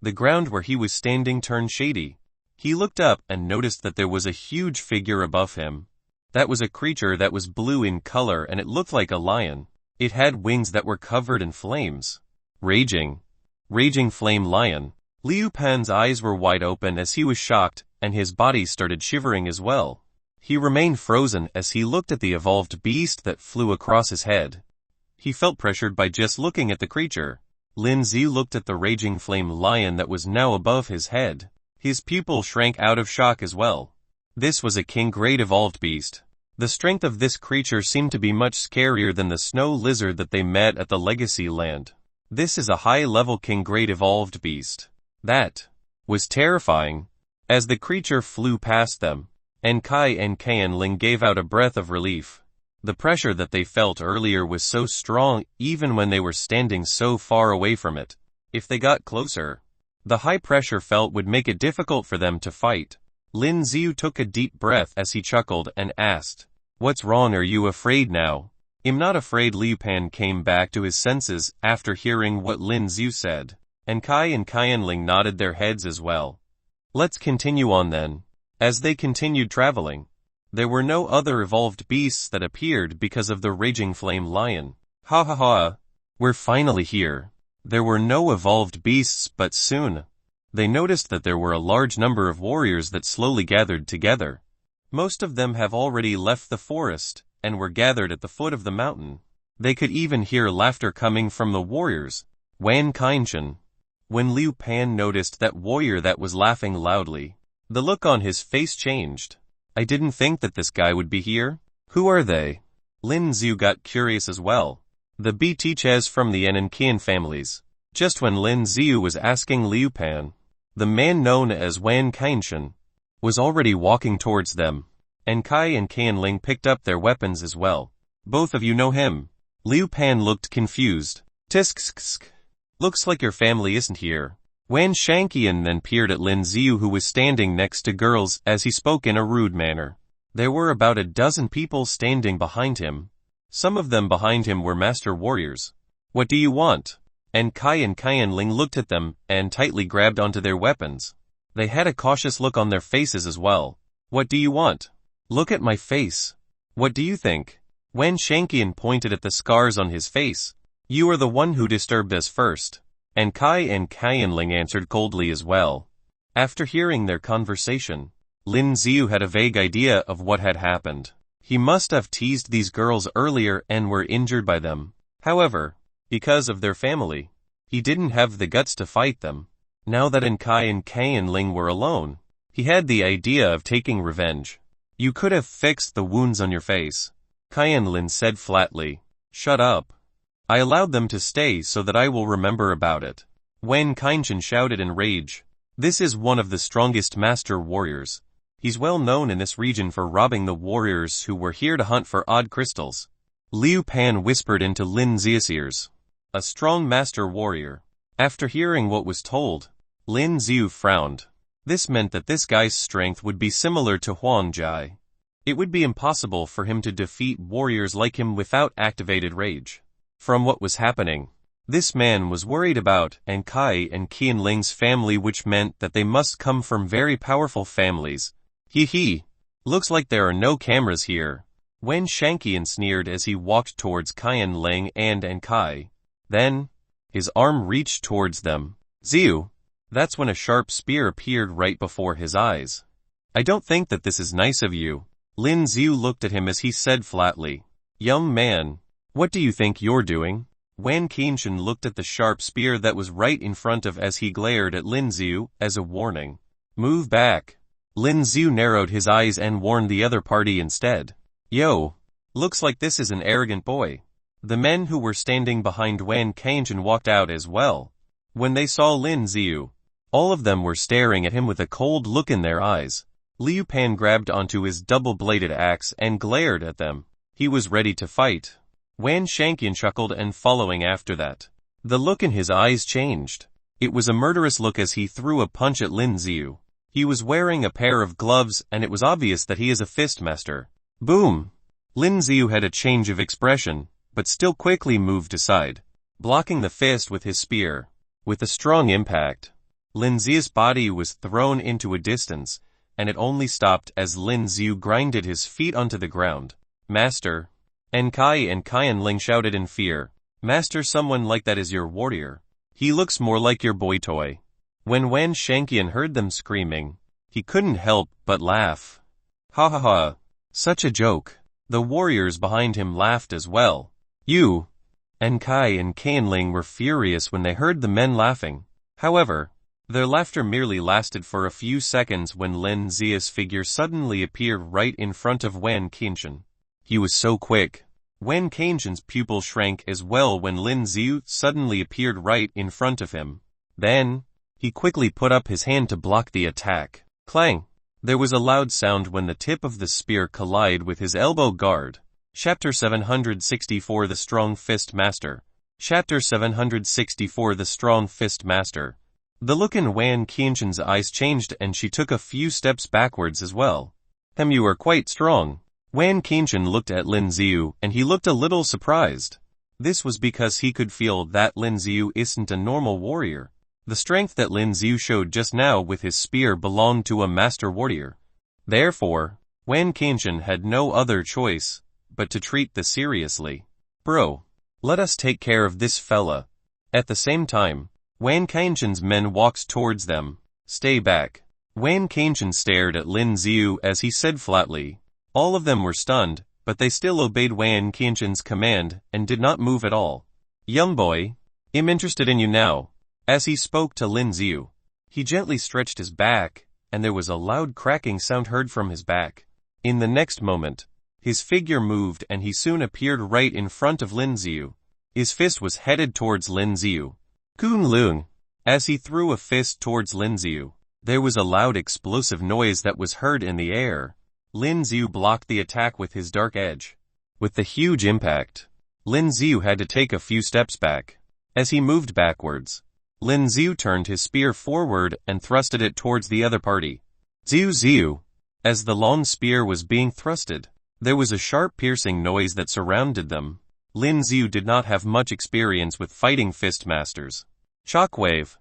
The ground where he was standing turned shady. He looked up and noticed that there was a huge figure above him. That was a creature that was blue in color, and it looked like a lion. It had wings that were covered in flames. Raging flame lion. Liu Pan's eyes were wide open as he was shocked, and his body started shivering as well. He remained frozen as he looked at the evolved beast that flew across his head. He felt pressured by just looking at the creature. Lin Zi looked at the raging flame lion that was now above his head. His pupil shrank out of shock as well. This was a king-grade evolved beast. The strength of this creature seemed to be much scarier than the snow lizard that they met at the Legacy Land. This is a high-level king-grade evolved beast. That was terrifying. As the creature flew past them, Enkai and Qianling gave out a breath of relief. The pressure that they felt earlier was so strong even when they were standing so far away from it. If they got closer, the high pressure felt would make it difficult for them to fight. Lin Zi took a deep breath as he chuckled and asked, "What's wrong? Are you afraid now?" "I'm not afraid." Liu Pan came back to his senses after hearing what Lin Zi said. Enkai and Qianling nodded their heads as well. "Let's continue on then." As they continued traveling, there were no other evolved beasts that appeared because of the raging flame lion. Ha ha ha, we're finally here. There were no evolved beasts, but soon they noticed that there were a large number of warriors that slowly gathered together. Most of them have already left the forest and were gathered at the foot of the mountain. They could even hear laughter coming from the warriors. Wan Qianchen. When Liu Pan noticed that warrior that was laughing loudly, the look on his face changed. "I didn't think that this guy would be here. Who are they?" Lin Zi got curious as well. "The BTs from the Yen and Qian families." Just when Lin Zi was asking Liu Pan, the man known as Wan Qianchen was already walking towards them. Enkai and Qianling picked up their weapons as well. "Both of you know him?" Liu Pan looked confused. "Tisk. Looks like your family isn't here." Wan Shanqian then peered at Lin Zi, who was standing next to girls, as he spoke in a rude manner. There were about a dozen people standing behind him. Some of them behind him were master warriors. "What do you want?" Enkai and Qianling looked at them and tightly grabbed onto their weapons. They had a cautious look on their faces as well. "What do you want?" "Look at my face. What do you think?" Wan Shanqian pointed at the scars on his face. "You are the one who disturbed us first." Enkai and Qianling answered coldly as well. After hearing their conversation, Lin Zi had a vague idea of what had happened. He must have teased these girls earlier and were injured by them. However, because of their family, he didn't have the guts to fight them. Now that Enkai and Qianling were alone, he had the idea of taking revenge. "You could have fixed the wounds on your face," Qianling said flatly. "Shut up. I allowed them to stay so that I will remember about it." Wan Qianchen shouted in rage. "This is one of the strongest master warriors. He's well known in this region for robbing the warriors who were here to hunt for odd crystals." Liu Pan whispered into Lin Zi's ears. "A strong master warrior." After hearing what was told, Lin Zi frowned. This meant that this guy's strength would be similar to Huang Jai. It would be impossible for him to defeat warriors like him without activated rage. From what was happening, this man was worried about Enkai and Qianling's family, which meant that they must come from very powerful families. He. Looks like there are no cameras here." Wan Shanqian sneered as he walked towards Qianling and Enkai. Then, his arm reached towards them. "Ziu." That's when a sharp spear appeared right before his eyes. "I don't think that this is nice of you." Lin Zi looked at him as he said flatly, "Young man, what do you think you're doing?" Wan Qianchen looked at the sharp spear that was right in front of as he glared at Lin Zi as a warning. "Move back." Lin Zi narrowed his eyes and warned the other party instead. "Yo, looks like this is an arrogant boy." The men who were standing behind Wan Qianchen walked out as well. When they saw Lin Zi, all of them were staring at him with a cold look in their eyes. Liu Pan grabbed onto his double-bladed axe and glared at them. He was ready to fight. Wan Shanqian chuckled and following after that. The look in his eyes changed. It was a murderous look as he threw a punch at Lin Zi. He was wearing a pair of gloves and it was obvious that he is a fist master. Boom! Lin Xiu had a change of expression, but still quickly moved aside, blocking the fist with his spear. With a strong impact, Lin Xiu's body was thrown into a distance, and it only stopped as Lin Xiu grinded his feet onto the ground. Master! Enkai and Qianling shouted in fear. Master, someone like that is your warrior. He looks more like your boy toy. When Wan Shanqian heard them screaming, he couldn't help but laugh. Ha ha ha. Such a joke. The warriors behind him laughed as well. You! Enkai and Qianling were furious when they heard the men laughing. However, their laughter merely lasted for a few seconds when Lin Xiu's figure suddenly appeared right in front of Wan Qianchen. He was so quick. Wan Qianchen's pupil shrank as well when Lin Xiu suddenly appeared right in front of him. Then, he quickly put up his hand to block the attack. Clang! There was a loud sound when the tip of the spear collided with his elbow guard. Chapter 764 The Strong Fist Master. Chapter 764 The Strong Fist Master. The look in Wan Qianchen's eyes changed and she took a few steps backwards as well. You are quite strong. Wan Qianchen looked at Lin Xiu and he looked a little surprised. This was because he could feel that Lin Xiu isn't a normal warrior. The strength that Lin Xiu showed just now with his spear belonged to a master warrior. Therefore, Wan Qianchen had no other choice but to treat this seriously. Bro, let us take care of this fella. At the same time, Wan Qianchen's men walked towards them. Stay back. Wan Qianchen stared at Lin Xiu as he said flatly. All of them were stunned, but they still obeyed Wan Qianchen's command and did not move at all. Young boy, I'm interested in you now. As he spoke to Lin Xiu, he gently stretched his back, and there was a loud cracking sound heard from his back. In the next moment, his figure moved and he soon appeared right in front of Lin Xiu. His fist was headed towards Lin Xiu. Kunlun! As he threw a fist towards Lin Xiu, there was a loud explosive noise that was heard in the air. Lin Xiu blocked the attack with his dark edge. With the huge impact, Lin Xiu had to take a few steps back. As he moved backwards, Lin Xiu turned his spear forward and thrusted it towards the other party. Xiu Xiu! As the long spear was being thrusted, there was a sharp piercing noise that surrounded them. Lin Xiu did not have much experience with fighting fist masters. Shockwave!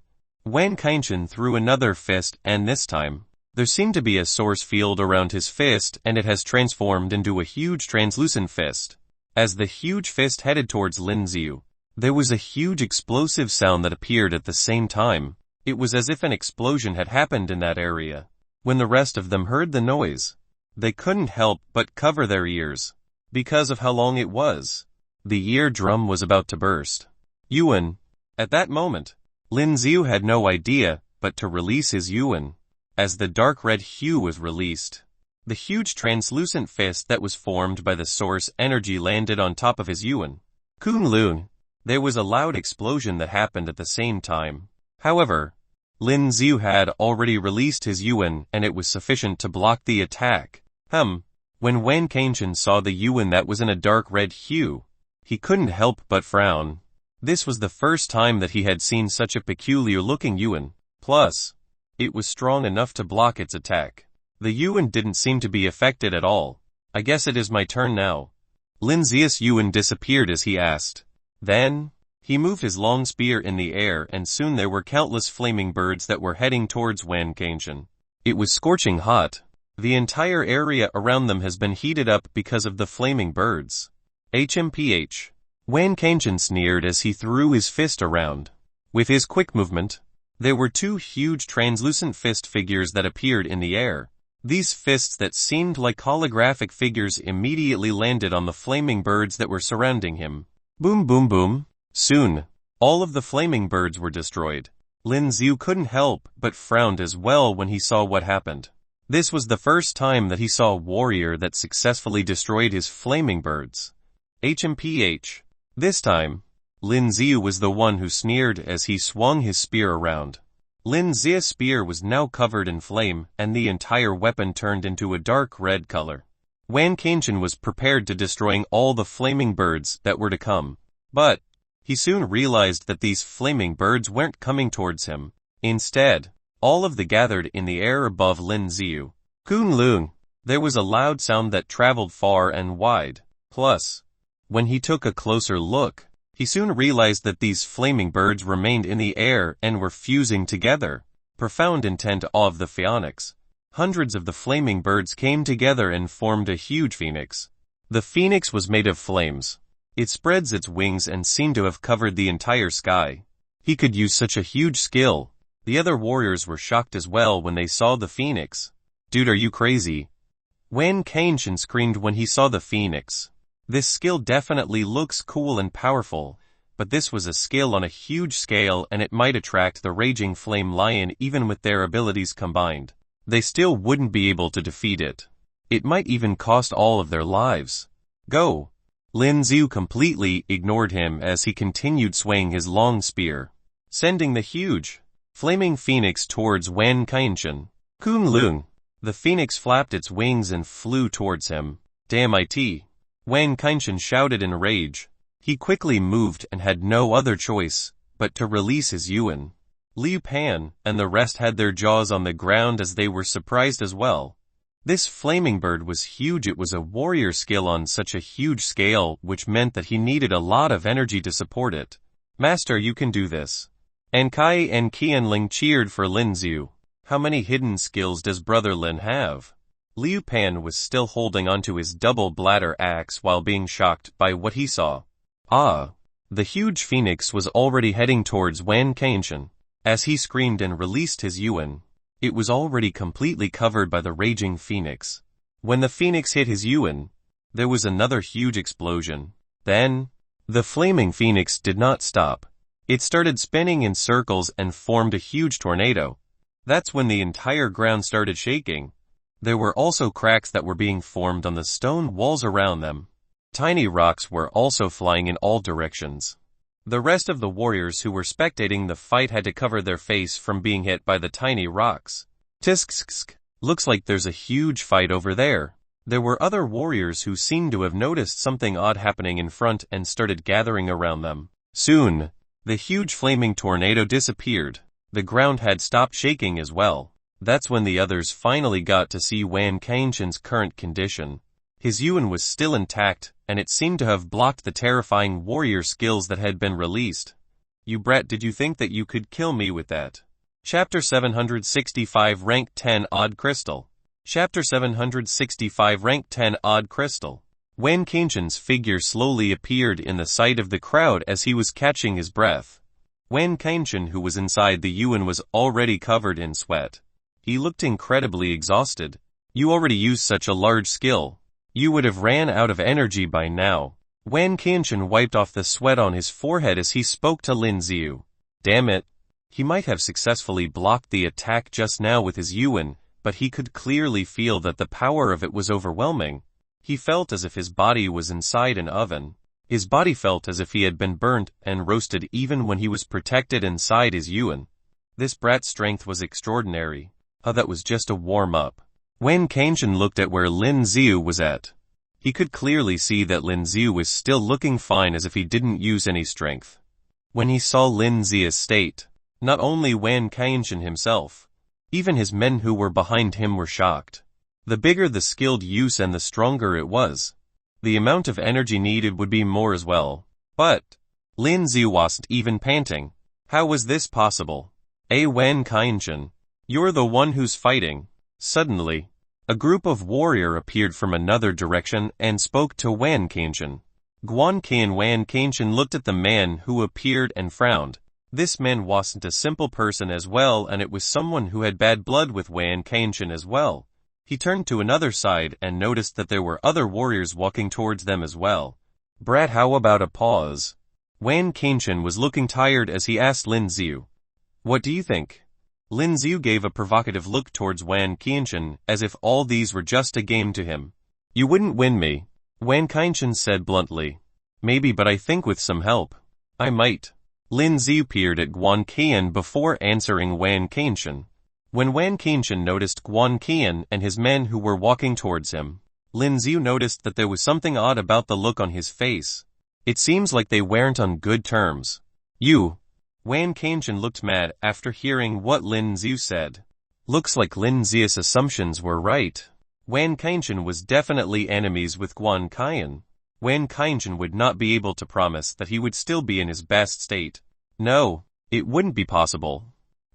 Wan Qianchen threw another fist and this time, there seemed to be a source field around his fist and it has transformed into a huge translucent fist. As the huge fist headed towards Lin Xiu, there was a huge explosive sound that appeared at the same time. It was as if an explosion had happened in that area. When the rest of them heard the noise, they couldn't help but cover their ears. Because of how long it was, the eardrum was about to burst. Yuan. At that moment, Lin Xiu had no idea but to release his Yuan. As the dark red hue was released, the huge translucent fist that was formed by the source energy landed on top of his Yuan. Kunlun. There was a loud explosion that happened at the same time. However, Lin Xiu had already released his Yuan and it was sufficient to block the attack. When Wan Qianchen saw the Yuan that was in a dark red hue, he couldn't help but frown. This was the first time that he had seen such a peculiar-looking Yuan. Plus, it was strong enough to block its attack. The Yuan didn't seem to be affected at all. I guess it is my turn now. Lin Xiu's Yuan disappeared as he asked. Then, he moved his long spear in the air and soon there were countless flaming birds that were heading towards Wan Qianchen. It was scorching hot. The entire area around them has been heated up because of the flaming birds. HMPH. Wan Qianchen sneered as he threw his fist around. With his quick movement, there were two huge translucent fist figures that appeared in the air. These fists that seemed like holographic figures immediately landed on the flaming birds that were surrounding him. Boom boom boom. Soon, all of the flaming birds were destroyed. Lin Xiu couldn't help but frowned as well when he saw what happened. This was the first time that he saw a warrior that successfully destroyed his flaming birds. HMPH. This time, Lin Xiu was the one who sneered as he swung his spear around. Lin Xiu's spear was now covered in flame and the entire weapon turned into a dark red color. Wan Qianchen was prepared to destroying all the flaming birds that were to come. But, he soon realized that these flaming birds weren't coming towards him. Instead, All of the gathered in the air above Lin Xiu. Kunlun. There was a loud sound that traveled far and wide. Plus, when he took a closer look, he soon realized that these flaming birds remained in the air and were fusing together. Profound intent of the phoenix. Hundreds of the flaming birds came together and formed a huge phoenix. The phoenix was made of flames. It spreads its wings and seemed to have covered the entire sky. He could use such a huge skill. The other warriors were shocked as well when they saw the phoenix. Dude, are you crazy? Wan Kainshin screamed when he saw the phoenix. This skill definitely looks cool and powerful, but this was a skill on a huge scale and it might attract the raging flame lion even with their abilities combined. They still wouldn't be able to defeat it. It might even cost all of their lives. Go! Lin Xiu completely ignored him as he continued swaying his long spear, sending the huge, flaming phoenix towards Wan Kainshin. Kunlun. The phoenix flapped its wings and flew towards him. Damn it! Wan Kainshin shouted in rage. He quickly moved and had no other choice but to release his Yuan. Liu Pan and the rest had their jaws on the ground as they were surprised as well. This flaming bird was huge. It was a warrior skill on such a huge scale, which meant that he needed a lot of energy to support it. Master, you can do this. Ankai and Qianling cheered for Lin Xiu. How many hidden skills does Brother Lin have? Liu Pan was still holding onto his double bladder axe while being shocked by what he saw. The huge phoenix was already heading towards Wan Kainshin. As he screamed and released his Yuan, it was already completely covered by the raging phoenix. When the phoenix hit his Yuan, there was another huge explosion. Then, the flaming phoenix did not stop. It started spinning in circles and formed a huge tornado. That's when the entire ground started shaking. There were also cracks that were being formed on the stone walls around them. Tiny rocks were also flying in all directions. The rest of the warriors who were spectating the fight had to cover their face from being hit by the tiny rocks. Tisk. Looks like there's a huge fight over there. There were other warriors who seemed to have noticed something odd happening in front and started gathering around them. Soon, the huge flaming tornado disappeared. The ground had stopped shaking as well. That's when the others finally got to see Wan Kainshin's current condition. His Yuan was still intact, and it seemed to have blocked the terrifying warrior skills that had been released. You brat, did you think that you could kill me with that? Chapter 765 Rank 10 Odd Crystal. Chapter 765 Rank 10 Odd Crystal. Wan Kainshin's figure slowly appeared in the sight of the crowd as he was catching his breath. Wan Kainshin, who was inside the Yuan, was already covered in sweat. He looked incredibly exhausted. You already used such a large skill. You would have ran out of energy by now. Wan Kainshin wiped off the sweat on his forehead as he spoke to Lin Xiu. Damn it. He might have successfully blocked the attack just now with his Yuan, but he could clearly feel that the power of it was overwhelming. He felt as if his body was inside an oven. His body felt as if he had been burnt and roasted even when he was protected inside his Yuan. This brat's strength was extraordinary. That was just a warm-up. Wan Kainshin looked at where Lin Xiu was at. He could clearly see that Lin Xiu was still looking fine as if he didn't use any strength. When he saw Lin Xiu's state, not only Wan Kainshin himself, even his men who were behind him were shocked. The bigger the skilled use and the stronger it was, the amount of energy needed would be more as well. But Lin Xiu wasn't even panting. How was this possible? Wan Kainshin, you're the one who's fighting. Suddenly, a group of warrior appeared from another direction and spoke to Wan Kainshin. Wan Kainshin looked at the man who appeared and frowned. This man wasn't a simple person as well, and it was someone who had bad blood with Wan Kainshin as well. He turned to another side and noticed that there were other warriors walking towards them as well. Brat, how about a pause? Wan Kainshin was looking tired as he asked Lin Xiu. What do you think? Lin Xiu gave a provocative look towards Wan Kainshin as if all these were just a game to him. You wouldn't win me, Wan Kainshin said bluntly. Maybe, but I think with some help, I might. Lin Xiu peered at Guan Qian before answering Wan Kainshin. When Wan Kainshin noticed Guan Qian and his men who were walking towards him, Lin Xiu noticed that there was something odd about the look on his face. It seems like they weren't on good terms. You, Wan Kainshan looked mad after hearing what Lin Xiu said. Looks like Lin Xiu's assumptions were right. Wan Kainshan was definitely enemies with Guan Kaiyan. Wan Kainshan would not be able to promise that he would still be in his best state. No, it wouldn't be possible.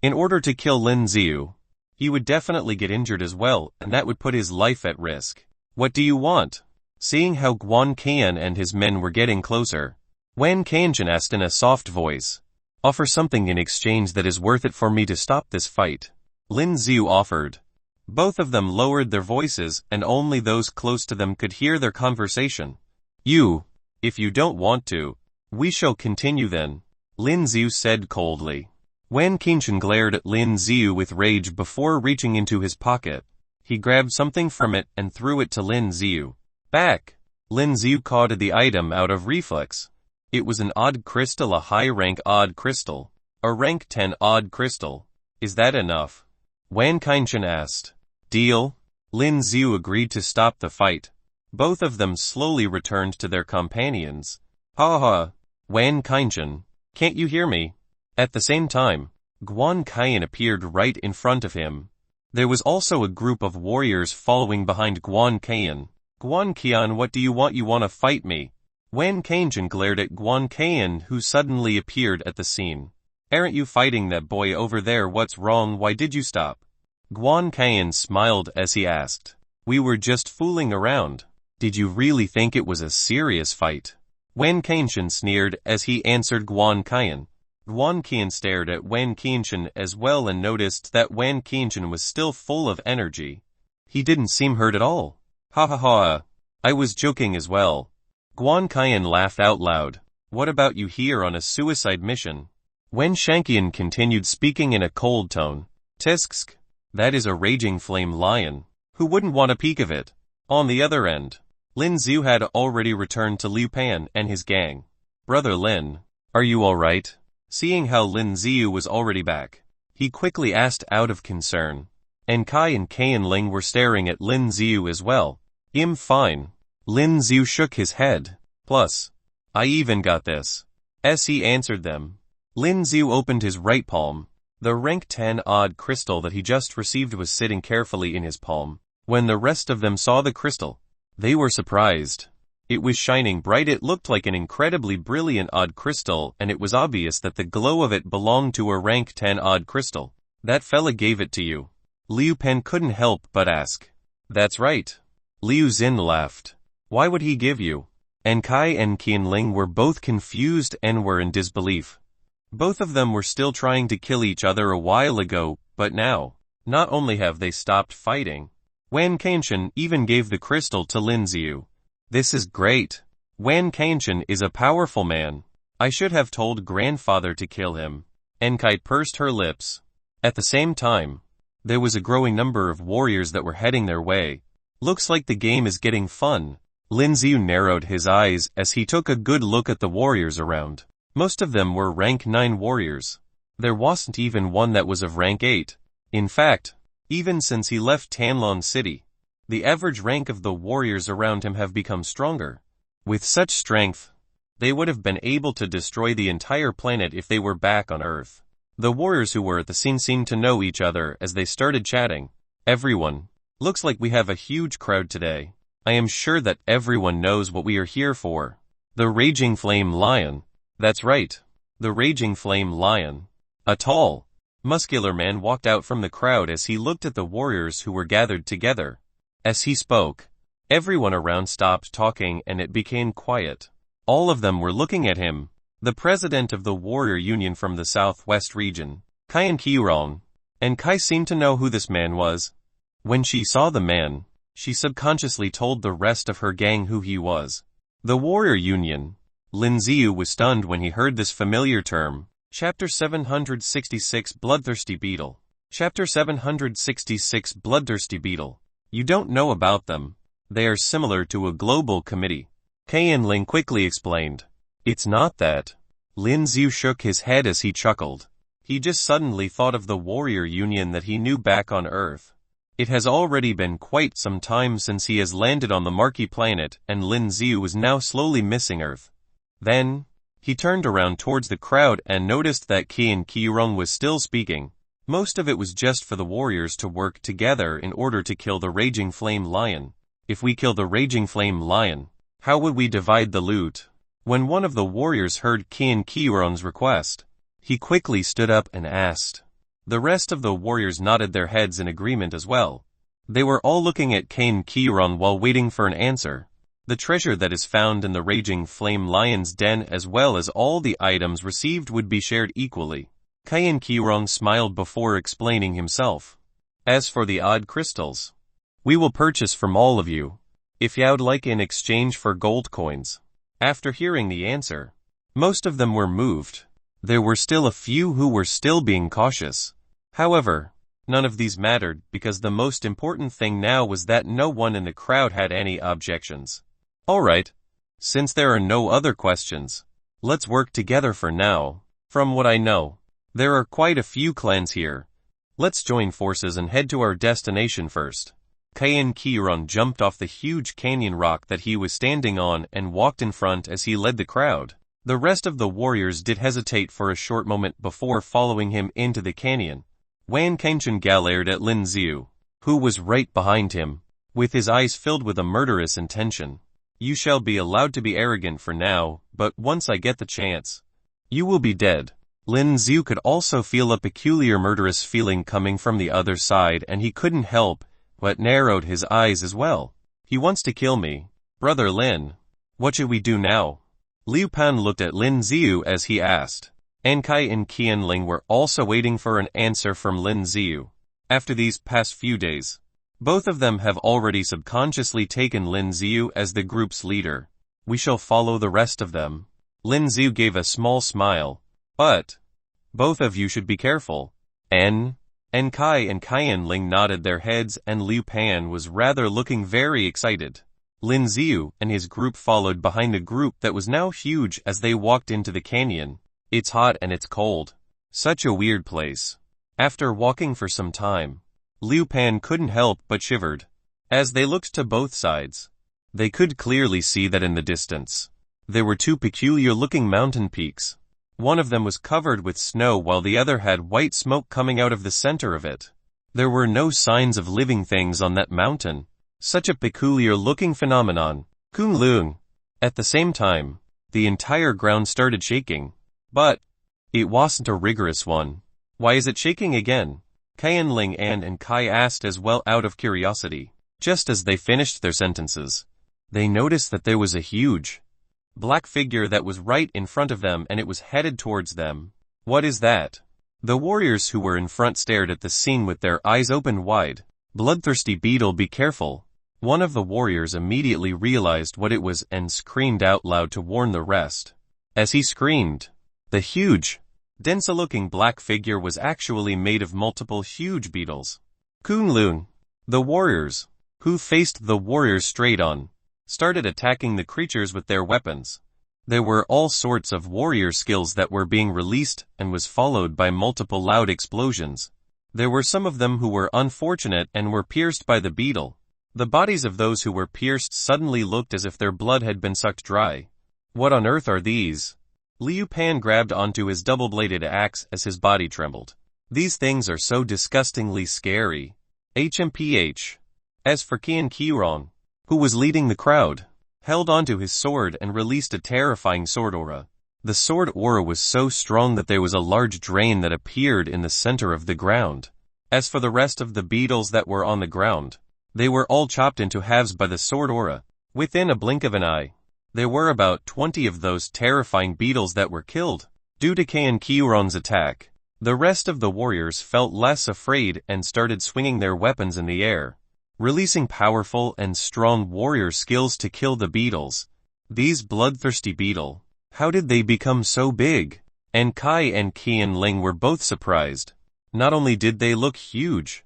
In order to kill Lin Xiu, he would definitely get injured as well, and that would put his life at risk. What do you want? Seeing how Guan Kaiyan and his men were getting closer, Wan Kainshan asked in a soft voice. Offer something in exchange that is worth it for me to stop this fight. Lin Xiu offered. Both of them lowered their voices, and only those close to them could hear their conversation. If you don't want to, we shall continue then, Lin Xiu said coldly. Wan Kainshan glared at Lin Xiu with rage before reaching into his pocket. He grabbed something from it and threw it to Lin Xiu. Back! Lin Xiu caught the item out of reflex. It was an odd crystal, a high-rank odd crystal. A rank 10 odd crystal. Is that enough? Wan Kainshan asked. Deal? Lin Xiu agreed to stop the fight. Both of them slowly returned to their companions. Ha ha! Wan Kainshan, can't you hear me? At the same time, Guan Kaiyan appeared right in front of him. There was also a group of warriors following behind Guan Kaiyan. Guan Kaiyan, what do you want? You wanna fight me? Wan Kainshan glared at Guan Kaiyan, who suddenly appeared at the scene. Aren't you fighting that boy over there? What's wrong? Why did you stop? Guan Kaiyan smiled as he asked. We were just fooling around. Did you really think it was a serious fight? Wan Kainshan sneered as he answered Guan Kaiyan. Guan Kaiyan stared at Wan Kainshan as well and noticed that Wan Kainshan was still full of energy. He didn't seem hurt at all. Ha ha ha, I was joking as well. Guan Kaiyan laughed out loud. What about you here on a suicide mission? Wen Shanqian continued speaking in a cold tone. Tisksk, that is a raging flame lion. Who wouldn't want a peek of it? On the other end, Lin Xiu had already returned to Liu Pan and his gang. Brother Lin, are you alright? Seeing how Lin Xiu was already back, he quickly asked out of concern. And Kai and Kaiyan Ling were staring at Lin Xiu as well. I'm fine. Lin Xiu shook his head. Plus, I even got this. As he answered them, Lin Xiu opened his right palm. The rank 10 odd crystal that he just received was sitting carefully in his palm. When the rest of them saw the crystal, they were surprised. It was shining bright. It looked like an incredibly brilliant odd crystal, and it was obvious that the glow of it belonged to a rank 10 odd crystal. That fella gave it to you. Liu Pen couldn't help but ask. That's right. Liu Xin laughed. Why would he give you? And Kai and Qianling were both confused and were in disbelief. Both of them were still trying to kill each other a while ago, but now, not only have they stopped fighting, Wan Kainshan even gave the crystal to Lin Xiu. This is great. Wan Kainshan is a powerful man. I should have told grandfather to kill him. Enkai pursed her lips. At the same time, there was a growing number of warriors that were heading their way. Looks like the game is getting fun. Lin Xiu narrowed his eyes as he took a good look at the warriors around. Most of them were rank 9 warriors. There wasn't even one that was of rank 8. In fact, even since he left Tanlon City, the average rank of the warriors around him have become stronger. With such strength, they would have been able to destroy the entire planet if they were back on Earth. The warriors who were at the scene seemed to know each other as they started chatting. Everyone, looks like we have a huge crowd today. I am sure that everyone knows what we are here for. The Raging Flame Lion. That's right. The Raging Flame Lion. A tall, muscular man walked out from the crowd as he looked at the warriors who were gathered together. As he spoke, everyone around stopped talking and it became quiet. All of them were looking at him. The president of the warrior union from the southwest region, Kaiyan Qirong. And Kai seemed to know who this man was. When she saw the man, she subconsciously told the rest of her gang who he was. The warrior union. Lin Xiu was stunned when he heard this familiar term. Chapter 766 Bloodthirsty Beetle. Chapter 766 Bloodthirsty Beetle. You don't know about them. They are similar to a global committee. Kaiyan Ling quickly explained. It's not that. Lin Xiu shook his head as he chuckled. He just suddenly thought of the warrior union that he knew back on Earth. It has already been quite some time since he has landed on the Marquee planet, and Lin Xiu was now slowly missing Earth. Then, He turned around towards the crowd and noticed that Qian Qirong was still speaking. Most of it was just for the warriors to work together in order to kill the raging flame lion. If we kill the raging flame lion, how would we divide the loot? When one of the warriors heard Qian Qirong's request, he quickly stood up and asked. The rest of the warriors nodded their heads in agreement as well. They were all looking at Qian Qirong while waiting for an answer. The treasure that is found in the raging flame lion's den as well as all the items received would be shared equally. Qian Qirong smiled before explaining himself. As for the odd crystals, we will purchase from all of you, if you'd like in exchange for gold coins. After hearing the answer, most of them were moved. There were still a few who were still being cautious. However, none of these mattered because the most important thing now was that no one in the crowd had any objections. Alright, since there are no other questions, let's work together for now. From what I know, there are quite a few clans here. Let's join forces and head to our destination first. Qian Qirong jumped off the huge canyon rock that he was standing on and walked in front as he led the crowd. The rest of the warriors did hesitate for a short moment before following him into the canyon. Wan Kangchen glared at Lin Xiu, who was right behind him, with his eyes filled with a murderous intention. You shall be allowed to be arrogant for now, but once I get the chance, you will be dead. Lin Xiu could also feel a peculiar murderous feeling coming from the other side and he couldn't help but narrowed his eyes as well. He wants to kill me. Brother Lin, what should we do now? Liu Pan looked at Lin Xiu as he asked. Ankai and Qianling were also waiting for an answer from Lin Xiu. After these past few days, both of them have already subconsciously taken Lin Xiu as the group's leader. We shall follow the rest of them. Lin Xiu gave a small smile. But both of you should be careful. Kai and Qianling nodded their heads and Liu Pan was rather looking very excited. Lin Xiu and his group followed behind the group that was now huge as they walked into the canyon. It's hot and it's cold. Such a weird place. After walking for some time, Liu Pan couldn't help but shivered. As they looked to both sides, they could clearly see that in the distance, there were two peculiar-looking mountain peaks. One of them was covered with snow while the other had white smoke coming out of the center of it. There were no signs of living things on that mountain. Such a peculiar-looking phenomenon. Kunlun. At the same time, the entire ground started shaking. But it wasn't a rigorous one. Why is it shaking again? Qianling and Kai asked as well out of curiosity. Just as they finished their sentences, they noticed that there was a huge black figure that was right in front of them and it was headed towards them. What is that? The warriors who were in front stared at the scene with their eyes opened wide. Bloodthirsty beetle, be careful. One of the warriors immediately realized what it was and screamed out loud to warn the rest. As he screamed, the huge, dense-looking black figure was actually made of multiple huge beetles. Kunlun. The warriors, who faced the warriors straight on, started attacking the creatures with their weapons. There were all sorts of warrior skills that were being released and was followed by multiple loud explosions. There were some of them who were unfortunate and were pierced by the beetle. The bodies of those who were pierced suddenly looked as if their blood had been sucked dry. What on earth are these? Liu Pan grabbed onto his double-bladed axe as his body trembled. These things are so disgustingly scary. HMPH. As for Qian Qirong, who was leading the crowd, held onto his sword and released a terrifying sword aura. The sword aura was so strong that there was a large drain that appeared in the center of the ground. As for the rest of the beetles that were on the ground, they were all chopped into halves by the sword aura. Within a blink of an eye, there were about 20 of those terrifying beetles that were killed. Due to Qian Qirong's attack, the rest of the warriors felt less afraid and started swinging their weapons in the air, releasing powerful and strong warrior skills to kill the beetles. These bloodthirsty beetle, how did they become so big? Kai and Qianling were both surprised. Not only did they look huge,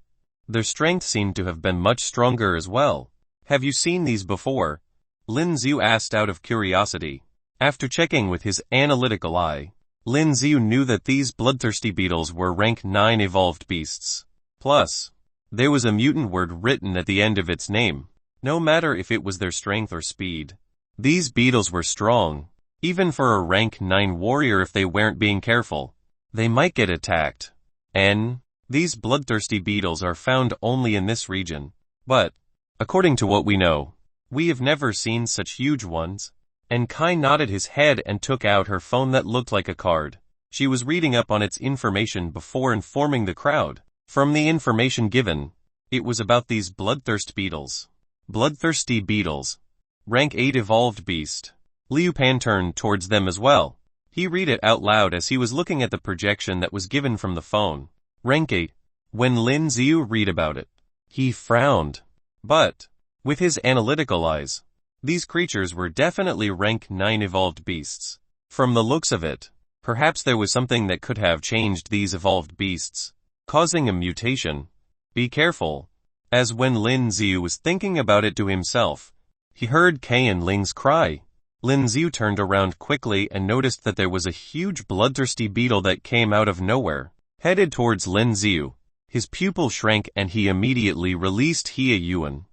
their strength seemed to have been much stronger as well. Have you seen these before? Lin Xiu asked out of curiosity. After checking with his analytical eye, Lin Xiu knew that these bloodthirsty beetles were rank 9 evolved beasts. Plus, there was a mutant word written at the end of its name. No matter if it was their strength or speed, these beetles were strong. Even for a rank 9 warrior, if they weren't being careful, they might get attacked. These bloodthirsty beetles are found only in this region. But, according to what we know, we have never seen such huge ones. And Kai nodded his head and took out her phone that looked like a card. She was reading up on its information before informing the crowd. From the information given, it was about these bloodthirst beetles. Bloodthirsty beetles. Rank 8 evolved beast. Liu Pan turned towards them as well. He read it out loud as he was looking at the projection that was given from the phone. Rank 8. When Lin Xiu read about it, he frowned. But, with his analytical eyes, these creatures were definitely rank 9 evolved beasts. From the looks of it, perhaps there was something that could have changed these evolved beasts, causing a mutation. Be careful. As when Lin Xiu was thinking about it to himself, he heard Kei and Ling's cry. Lin Xiu turned around quickly and noticed that there was a huge bloodthirsty beetle that came out of nowhere, headed towards Lin Xiu. His pupil shrank and he immediately released Hie Yuan.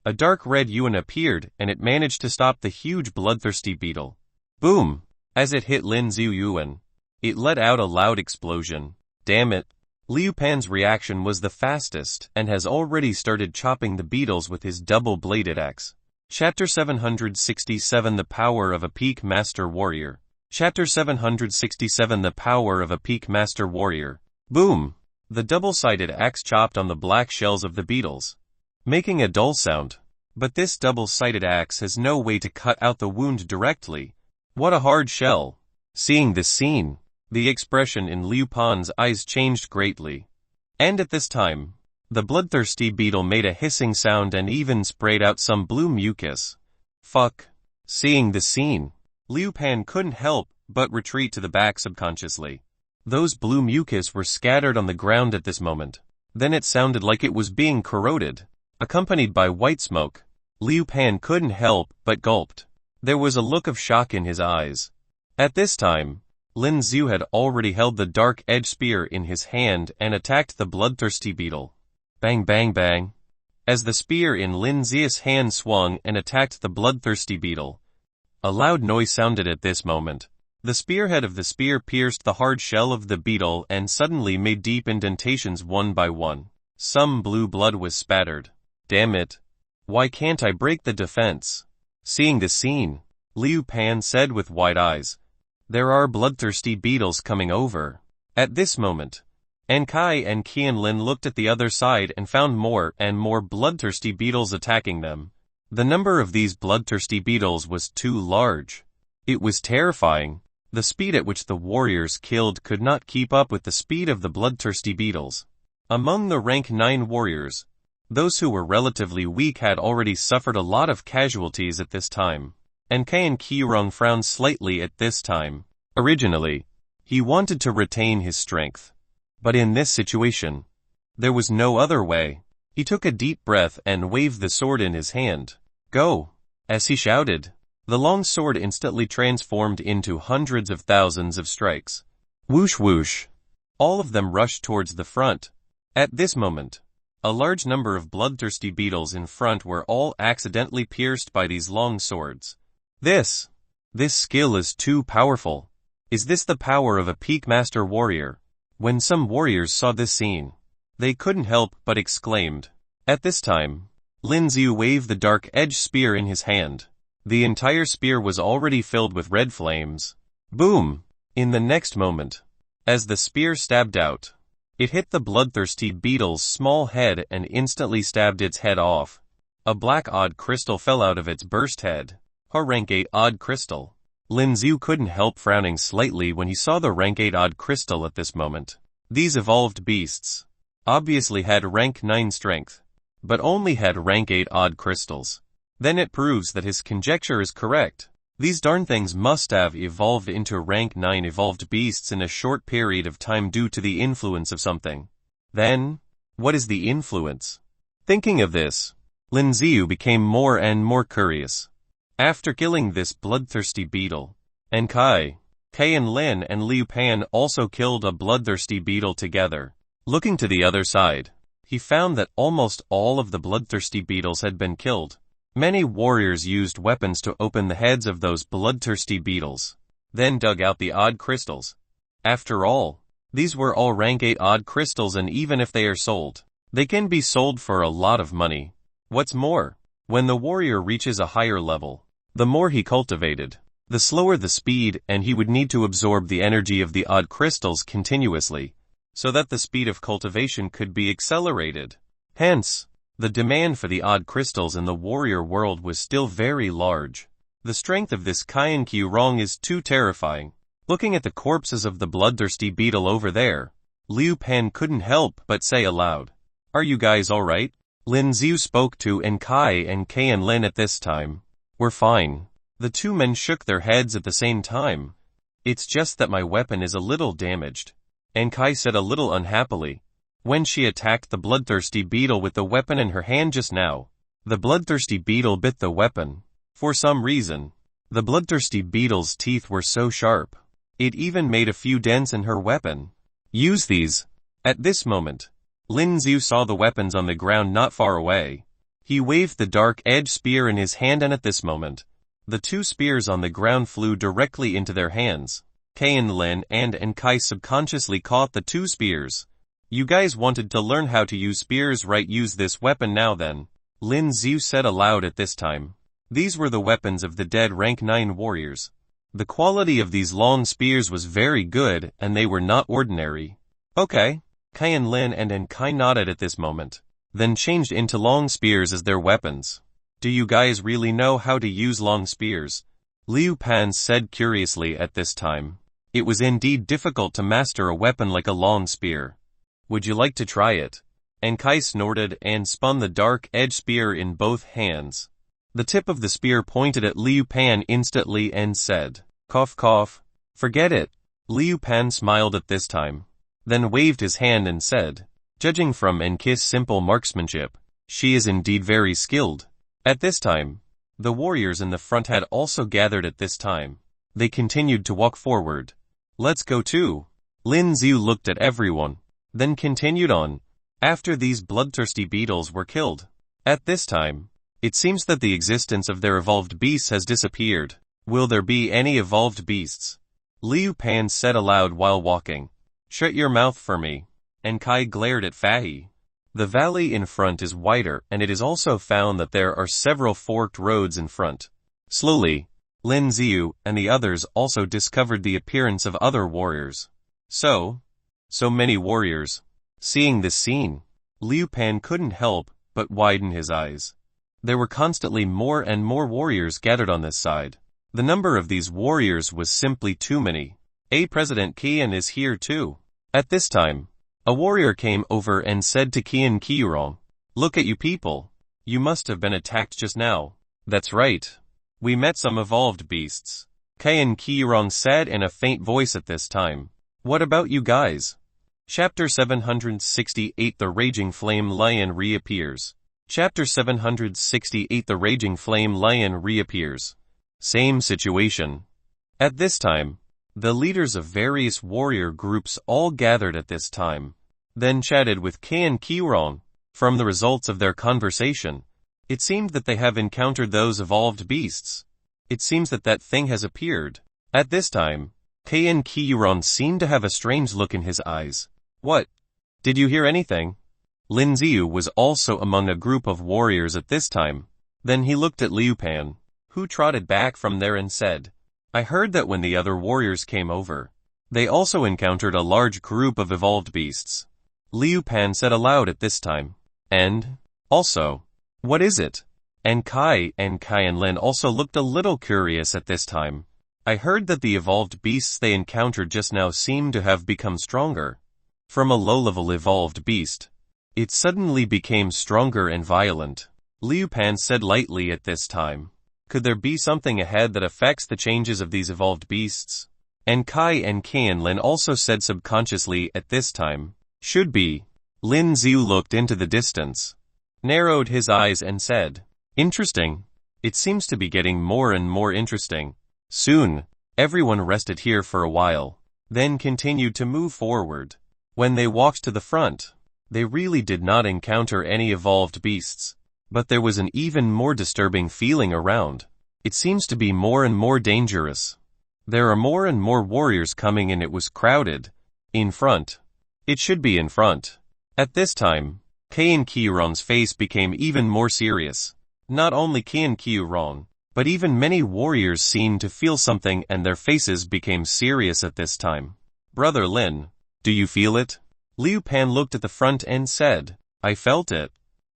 A dark red yuan appeared and it managed to stop the huge bloodthirsty beetle. Boom! As it hit Lin Xiu Yuan, it let out a loud explosion. Damn it! Liu Pan's reaction was the fastest and has already started chopping the beetles with his double-bladed axe. Chapter 767 The Power of a Peak Master Warrior. Chapter 767 The Power of a Peak Master Warrior. Boom! The double-sided axe chopped on the black shells of the beetles, making a dull sound. But this double-sided axe has no way to cut out the wound directly. What a hard shell! Seeing this scene, the expression in Liu Pan's eyes changed greatly. And at this time, the bloodthirsty beetle made a hissing sound and even sprayed out some blue mucus. Fuck. Seeing the scene, Liu Pan couldn't help but retreat to the back subconsciously. Those blue mucus were scattered on the ground at this moment. Then it sounded like it was being corroded, accompanied by white smoke. Liu Pan couldn't help but gulped. There was a look of shock in his eyes. At this time, Lin Xiu had already held the dark-edged spear in his hand and attacked the bloodthirsty beetle. Bang bang bang. As the spear in Lin Xiu's hand swung and attacked the bloodthirsty beetle, a loud noise sounded at this moment. The spearhead of the spear pierced the hard shell of the beetle and suddenly made deep indentations one by one. Some blue blood was spattered. Damn it. Why can't I break the defense? Seeing the scene, Liu Pan said with wide eyes, there are bloodthirsty beetles coming over. At this moment, Kai and Qianlin looked at the other side and found more and more bloodthirsty beetles attacking them. The number of these bloodthirsty beetles was too large. It was terrifying. The speed at which the warriors killed could not keep up with the speed of the bloodthirsty beetles. Among the rank 9 warriors, those who were relatively weak had already suffered a lot of casualties at this time. And Qirong frowned slightly at this time. Originally, he wanted to retain his strength. But in this situation, there was no other way. He took a deep breath and waved the sword in his hand. Go! As he shouted, the long sword instantly transformed into hundreds of thousands of strikes. Whoosh whoosh. All of them rushed towards the front. At this moment, a large number of bloodthirsty beetles in front were all accidentally pierced by these long swords. This skill is too powerful. Is this the power of a peak master warrior? When some warriors saw this scene, they couldn't help but exclaimed. At this time, Lin Xiu waved the dark-edged spear in his hand. The entire spear was already filled with red flames. Boom! In the next moment, as the spear stabbed out, it hit the bloodthirsty beetle's small head and instantly stabbed its head off. A black odd crystal fell out of its burst head. A rank 8 odd crystal. Lin Xiu couldn't help frowning slightly when he saw the rank 8 odd crystal at this moment. These evolved beasts obviously had rank 9 strength, but only had rank 8 odd crystals. Then it proves that his conjecture is correct. These darn things must have evolved into rank 9 evolved beasts in a short period of time due to the influence of something. Then, what is the influence? Thinking of this, Lin Xiu became more and more curious. After killing this bloodthirsty beetle, Kai and Lin and Liu Pan also killed a bloodthirsty beetle together. Looking to the other side, he found that almost all of the bloodthirsty beetles had been killed. Many warriors used weapons to open the heads of those bloodthirsty beetles. then dug out the odd crystals. After all, these were all rank 8 odd crystals, and even if they are sold, they can be sold for a lot of money. What's more, when the warrior reaches a higher level, the more he cultivated, the slower the speed, and he would need to absorb the energy of the odd crystals continuously, so that the speed of cultivation could be accelerated. Hence, the demand for the odd crystals in the warrior world was still very large. The strength of this Qian Qi is too terrifying. Looking at the corpses of the bloodthirsty beetle over there, Liu Pan couldn't help but say aloud, "Are you guys alright?" Lin Xiu spoke to Enkai and Qian Lin at this time. "We're fine." The two men shook their heads at the same time. "It's just that my weapon is a little damaged," Enkai said a little unhappily. When she attacked the bloodthirsty beetle with the weapon in her hand just now, the bloodthirsty beetle bit the weapon. For some reason, the bloodthirsty beetle's teeth were so sharp, it even made a few dents in her weapon. "Use these." At this moment, Lin Xiu saw the weapons on the ground not far away. He waved the dark-edged spear in his hand, and at this moment, the two spears on the ground flew directly into their hands. Qian Lin and Enkai subconsciously caught the two spears. "You guys wanted to learn how to use spears, right? Use this weapon now then," Lin Xiu said aloud at this time. These were the weapons of the dead rank 9 warriors. The quality of these long spears was very good, and they were not ordinary. "Okay." Qian Lin and Enkai nodded at this moment, then changed into long spears as their weapons. "Do you guys really know how to use long spears?" Liu Pan said curiously at this time. It was indeed difficult to master a weapon like a long spear. "Would you like to try it?" Enkai snorted and spun the dark-edged spear in both hands. The tip of the spear pointed at Liu Pan instantly and said, "Cough cough." "Forget it." Liu Pan smiled at this time, then waved his hand and said, "Judging from Enkai's simple marksmanship, she is indeed very skilled." At this time, the warriors in the front had also gathered at this time. They continued to walk forward. "Let's go too." Lin Xiu looked at everyone, then continued on. After these bloodthirsty beetles were killed, at this time, it seems that the existence of their evolved beasts has disappeared. "Will there be any evolved beasts?" Liu Pan said aloud while walking. "Shut your mouth for me." Enkai glared at Fahi. The valley in front is wider, and it is also found that there are several forked roads in front. Slowly, Lin Xiu and the others also discovered the appearance of other warriors. So many warriors. Seeing this scene, Liu Pan couldn't help but widen his eyes. There were constantly more and more warriors gathered on this side. The number of these warriors was simply too many. President Qian is here too. At this time, a warrior came over and said to Qian Qirong, "Look at you people. You must have been attacked just now." "That's right. We met some evolved beasts," Qian Qirong said in a faint voice at this time. "What about you guys?" Chapter 768 The Raging Flame Lion Reappears. Chapter 768 The Raging Flame Lion Reappears. Same situation. At this time, the leaders of various warrior groups all gathered at this time, then chatted with Qian Qirong. From the results of their conversation, it seemed that they have encountered those evolved beasts. It seems that that thing has appeared. At this time, Qian Qirong seemed to have a strange look in his eyes. "What? Did you hear anything?" Lin Xiu was also among a group of warriors at this time. Then he looked at Liu Pan, who trotted back from there and said, "I heard that when the other warriors came over, they also encountered a large group of evolved beasts." Liu Pan said aloud at this time. "And? Also, what is it?" Enkai and Qian Lin also looked a little curious at this time. "I heard that the evolved beasts they encountered just now seem to have become stronger. From a low-level evolved beast, it suddenly became stronger and violent," Liu Pan said lightly at this time. "Could there be something ahead that affects the changes of these evolved beasts?" Enkai and Qian Lin also said subconsciously at this time. "Should be." Lin Xiu looked into the distance, narrowed his eyes and said, "Interesting. It seems to be getting more and more interesting." Soon, everyone rested here for a while, then continued to move forward. When they walked to the front, they really did not encounter any evolved beasts, but there was an even more disturbing feeling around. It seems to be more and more dangerous. There are more and more warriors coming and it was crowded. In front. It should be in front. At this time, Kian Kiron's face became even more serious. Not only Kian Kiron, but even many warriors seemed to feel something and their faces became serious at this time. Brother Lin, do you feel it? Liu Pan looked at the front and said, I felt it.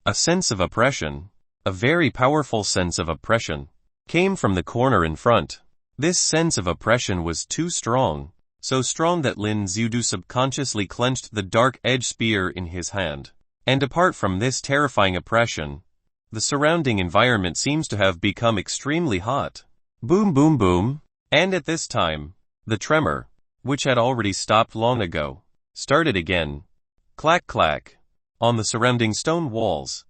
A sense of oppression, a very powerful sense of oppression, came from the corner in front. This sense of oppression was too strong, so strong that Lin Zudu subconsciously clenched the dark-edged spear in his hand. And apart from this terrifying oppression, the surrounding environment seems to have become extremely hot. Boom boom boom. And at this time, the tremor, which had already stopped long ago, started again. Clack clack. On the surrounding stone walls,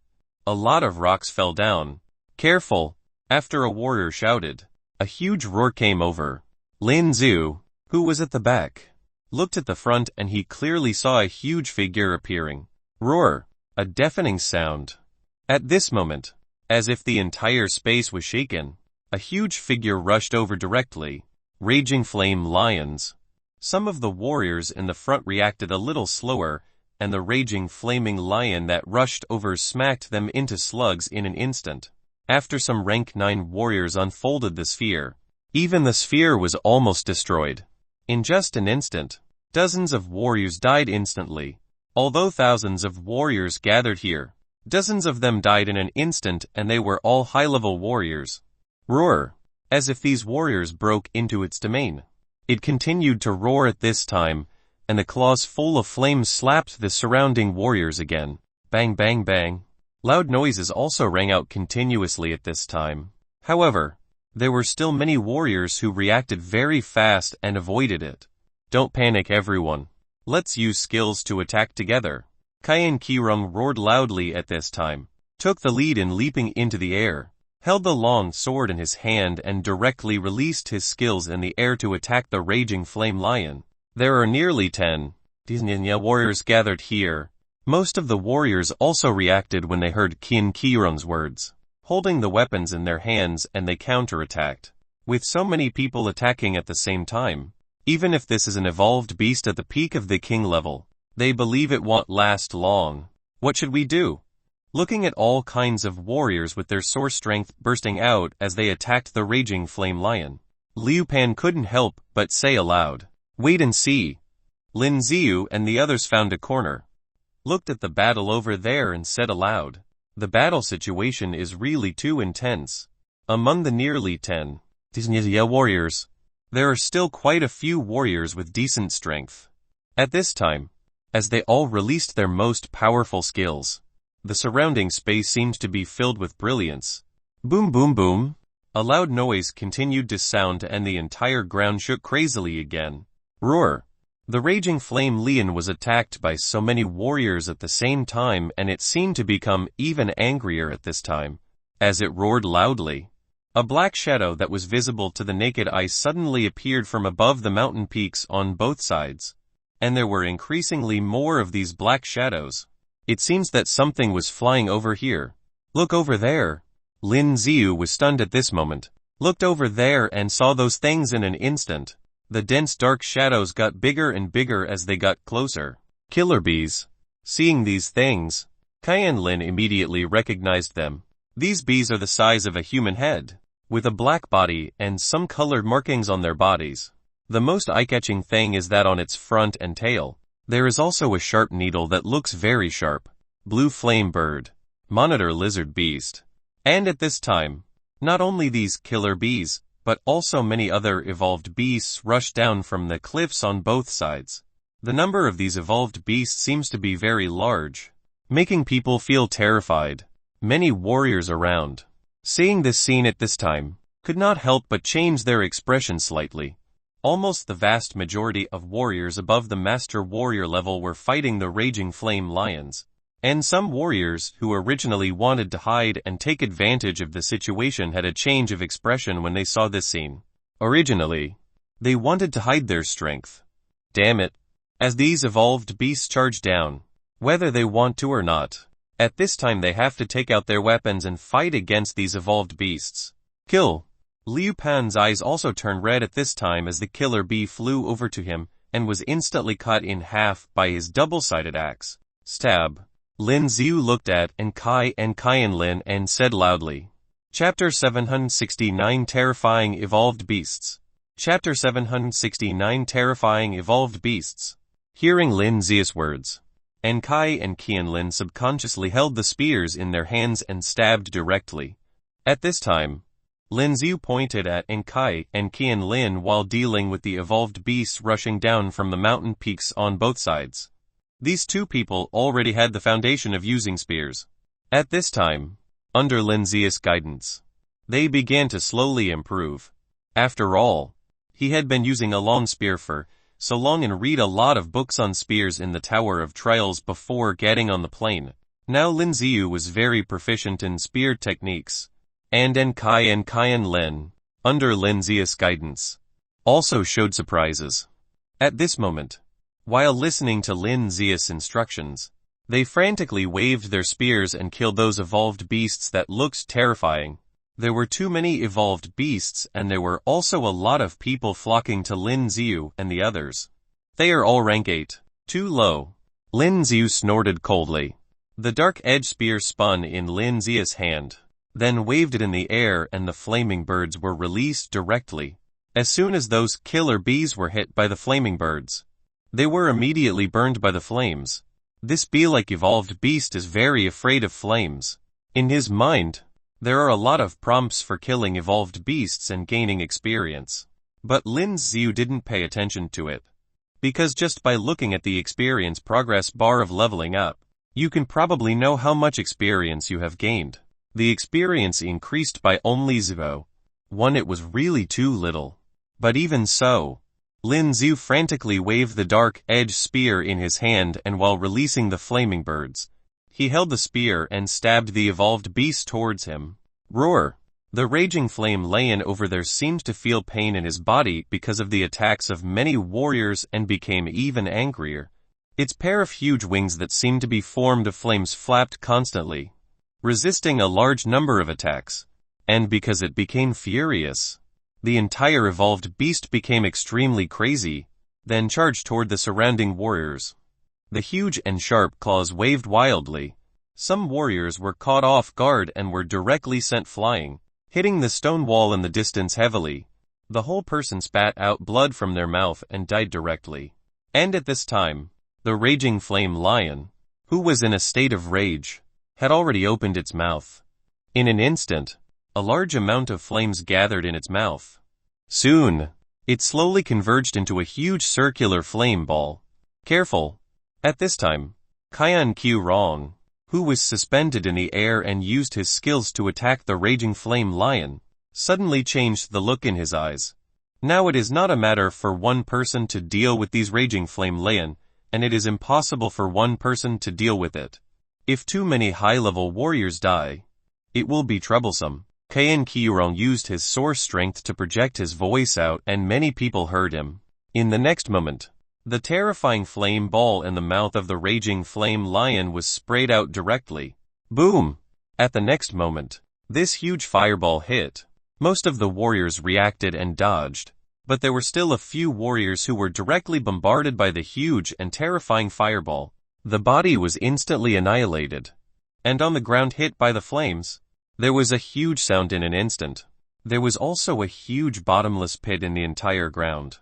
a lot of rocks fell down. Careful, after a warrior shouted. A huge roar came over. Lin Zhu, who was at the back, looked at the front and he clearly saw a huge figure appearing. Roar, a deafening sound. At this moment, as if the entire space was shaken, a huge figure rushed over directly. Raging flame lions. Some of the warriors in the front reacted a little slower, and the raging flaming lion that rushed over smacked them into slugs in an instant. After some rank 9 warriors unfolded the sphere, even the sphere was almost destroyed. In just an instant, dozens of warriors died instantly. Although thousands of warriors gathered here, dozens of them died in an instant and they were all high-level warriors. Roar, as if these warriors broke into its domain. It continued to roar at this time, and the claws full of flames slapped the surrounding warriors again. Bang bang bang. Loud noises also rang out continuously at this time. However, there were still many warriors who reacted very fast and avoided it. Don't panic everyone. Let's use skills to attack together. Kian Kirung roared loudly at this time, took the lead in leaping into the air, held the long sword in his hand and directly released his skills in the air to attack the raging flame lion. There are nearly 10 ninja warriors gathered here. Most of the warriors also reacted when they heard Kian Kirung's words, holding the weapons in their hands and they counterattacked. With so many people attacking at the same time, even if this is an evolved beast at the peak of the king level, they believe it won't last long. What should we do? Looking at all kinds of warriors with their soar strength bursting out as they attacked the raging flame lion, Liu Pan couldn't help but say aloud, wait and see. Lin Ziyu and the others found a corner, looked at the battle over there and said aloud, the battle situation is really too intense. Among the nearly 10 ninja warriors, there are still quite a few warriors with decent strength. At this time, as they all released their most powerful skills, the surrounding space seemed to be filled with brilliance. Boom boom boom. A loud noise continued to sound and the entire ground shook crazily again. Roar. The raging flame lion was attacked by so many warriors at the same time and it seemed to become even angrier at this time. As it roared loudly, a black shadow that was visible to the naked eye suddenly appeared from above the mountain peaks on both sides. And there were increasingly more of these black shadows. It seems that something was flying over here. Look over there. Lin Ziyu was stunned at this moment, looked over there and saw those things in an instant. The dense dark shadows got bigger and bigger as they got closer. Killer bees. Seeing these things, Kian Lin immediately recognized them. These bees are the size of a human head, with a black body and some colored markings on their bodies. The most eye-catching thing is that on its front and tail, there is also a sharp needle that looks very sharp. Blue flame bird. Monitor lizard beast. And at this time, not only these killer bees, but also many other evolved beasts rushed down from the cliffs on both sides. The number of these evolved beasts seems to be very large, making people feel terrified. Many warriors around, seeing this scene at this time, could not help but change their expression slightly. Almost the vast majority of warriors above the master warrior level were fighting the raging flame lions. And some warriors who originally wanted to hide and take advantage of the situation had a change of expression when they saw this scene. Originally, they wanted to hide their strength. Damn it. As these evolved beasts charge down, whether they want to or not, at this time they have to take out their weapons and fight against these evolved beasts. Kill. Liu Pan's eyes also turned red at this time as the killer bee flew over to him and was instantly cut in half by his double-sided axe. Stab. Lin Xiu looked at Kai and Lin and said loudly. Chapter 769 Terrifying Evolved Beasts. Chapter 769 Terrifying Evolved Beasts. Hearing Lin Xiu's words, Kai and Qianlin subconsciously held the spears in their hands and stabbed directly. At this time, Lin Xiu pointed at Kai and Qianlin while dealing with the evolved beasts rushing down from the mountain peaks on both sides. These two people already had the foundation of using spears. At this time, under Lin Xiu's guidance, they began to slowly improve. After all, he had been using a long spear for so long and read a lot of books on spears in the Tower of Trials before getting on the plane. Now Lin Xiu was very proficient in spear techniques, and Kai and Qianlin, under Lin Xiu's guidance, also showed surprises. At this moment, while listening to Lin Xiu's instructions, they frantically waved their spears and killed those evolved beasts that looked terrifying. There were too many evolved beasts and there were also a lot of people flocking to Lin Xiu and the others. They are all rank 8. Too low. Lin Xiu snorted coldly. The dark edge spear spun in Lin Xiu's hand, then waved it in the air and the flaming birds were released directly. As soon as those killer bees were hit by the flaming birds, they were immediately burned by the flames. This bee-like evolved beast is very afraid of flames. In his mind, there are a lot of prompts for killing evolved beasts and gaining experience. But Lin Xiu didn't pay attention to it. Because just by looking at the experience progress bar of leveling up, you can probably know how much experience you have gained. The experience increased by only 0.1. It was really too little. But even so, Lin Xiu frantically waved the dark edge spear in his hand and while releasing the flaming birds, he held the spear and stabbed the evolved beast towards him. Roar! The raging flame lion over there seemed to feel pain in his body because of the attacks of many warriors and became even angrier. Its pair of huge wings that seemed to be formed of flames flapped constantly, resisting a large number of attacks. And because it became furious, the entire evolved beast became extremely crazy, then charged toward the surrounding warriors. The huge and sharp claws waved wildly. Some warriors were caught off guard and were directly sent flying, hitting the stone wall in the distance heavily. The whole person spat out blood from their mouth and died directly. And at this time, the raging flame lion, who was in a state of rage, had already opened its mouth. In an instant, a large amount of flames gathered in its mouth. Soon, it slowly converged into a huge circular flame ball. Careful! At this time, Qian Qiurong, who was suspended in the air and used his skills to attack the raging flame lion, suddenly changed the look in his eyes. Now it is not a matter for one person to deal with these raging flame lion, and it is impossible for one person to deal with it. If too many high-level warriors die, it will be troublesome. Qian Qiurong used his source strength to project his voice out and many people heard him. In the next moment, the terrifying flame ball in the mouth of the raging flame lion was sprayed out directly. Boom! At the next moment, this huge fireball hit. Most of the warriors reacted and dodged, but there were still a few warriors who were directly bombarded by the huge and terrifying fireball. The body was instantly annihilated, and on the ground hit by the flames, there was a huge sound in an instant. There was also a huge bottomless pit in the entire ground.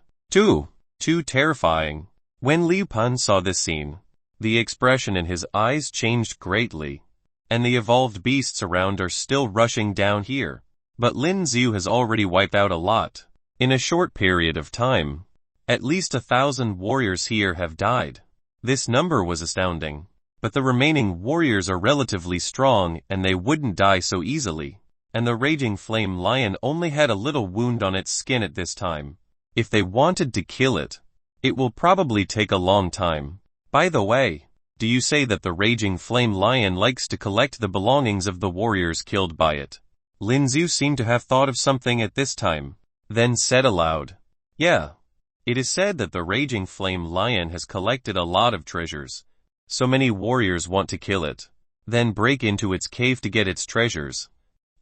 Too terrifying. When Liu Pan saw this scene, the expression in his eyes changed greatly. And the evolved beasts around are still rushing down here. But Lin Xiu has already wiped out a lot. In a short period of time, at least 1,000 warriors here have died. This number was astounding. But the remaining warriors are relatively strong and they wouldn't die so easily. And the raging flame lion only had a little wound on its skin at this time. If they wanted to kill it, it will probably take a long time. By the way, do you say that the raging flame lion likes to collect the belongings of the warriors killed by it? Lin Xiu seemed to have thought of something at this time, then said aloud, Yeah. It is said that the raging flame lion has collected a lot of treasures. So many warriors want to kill it, then break into its cave to get its treasures.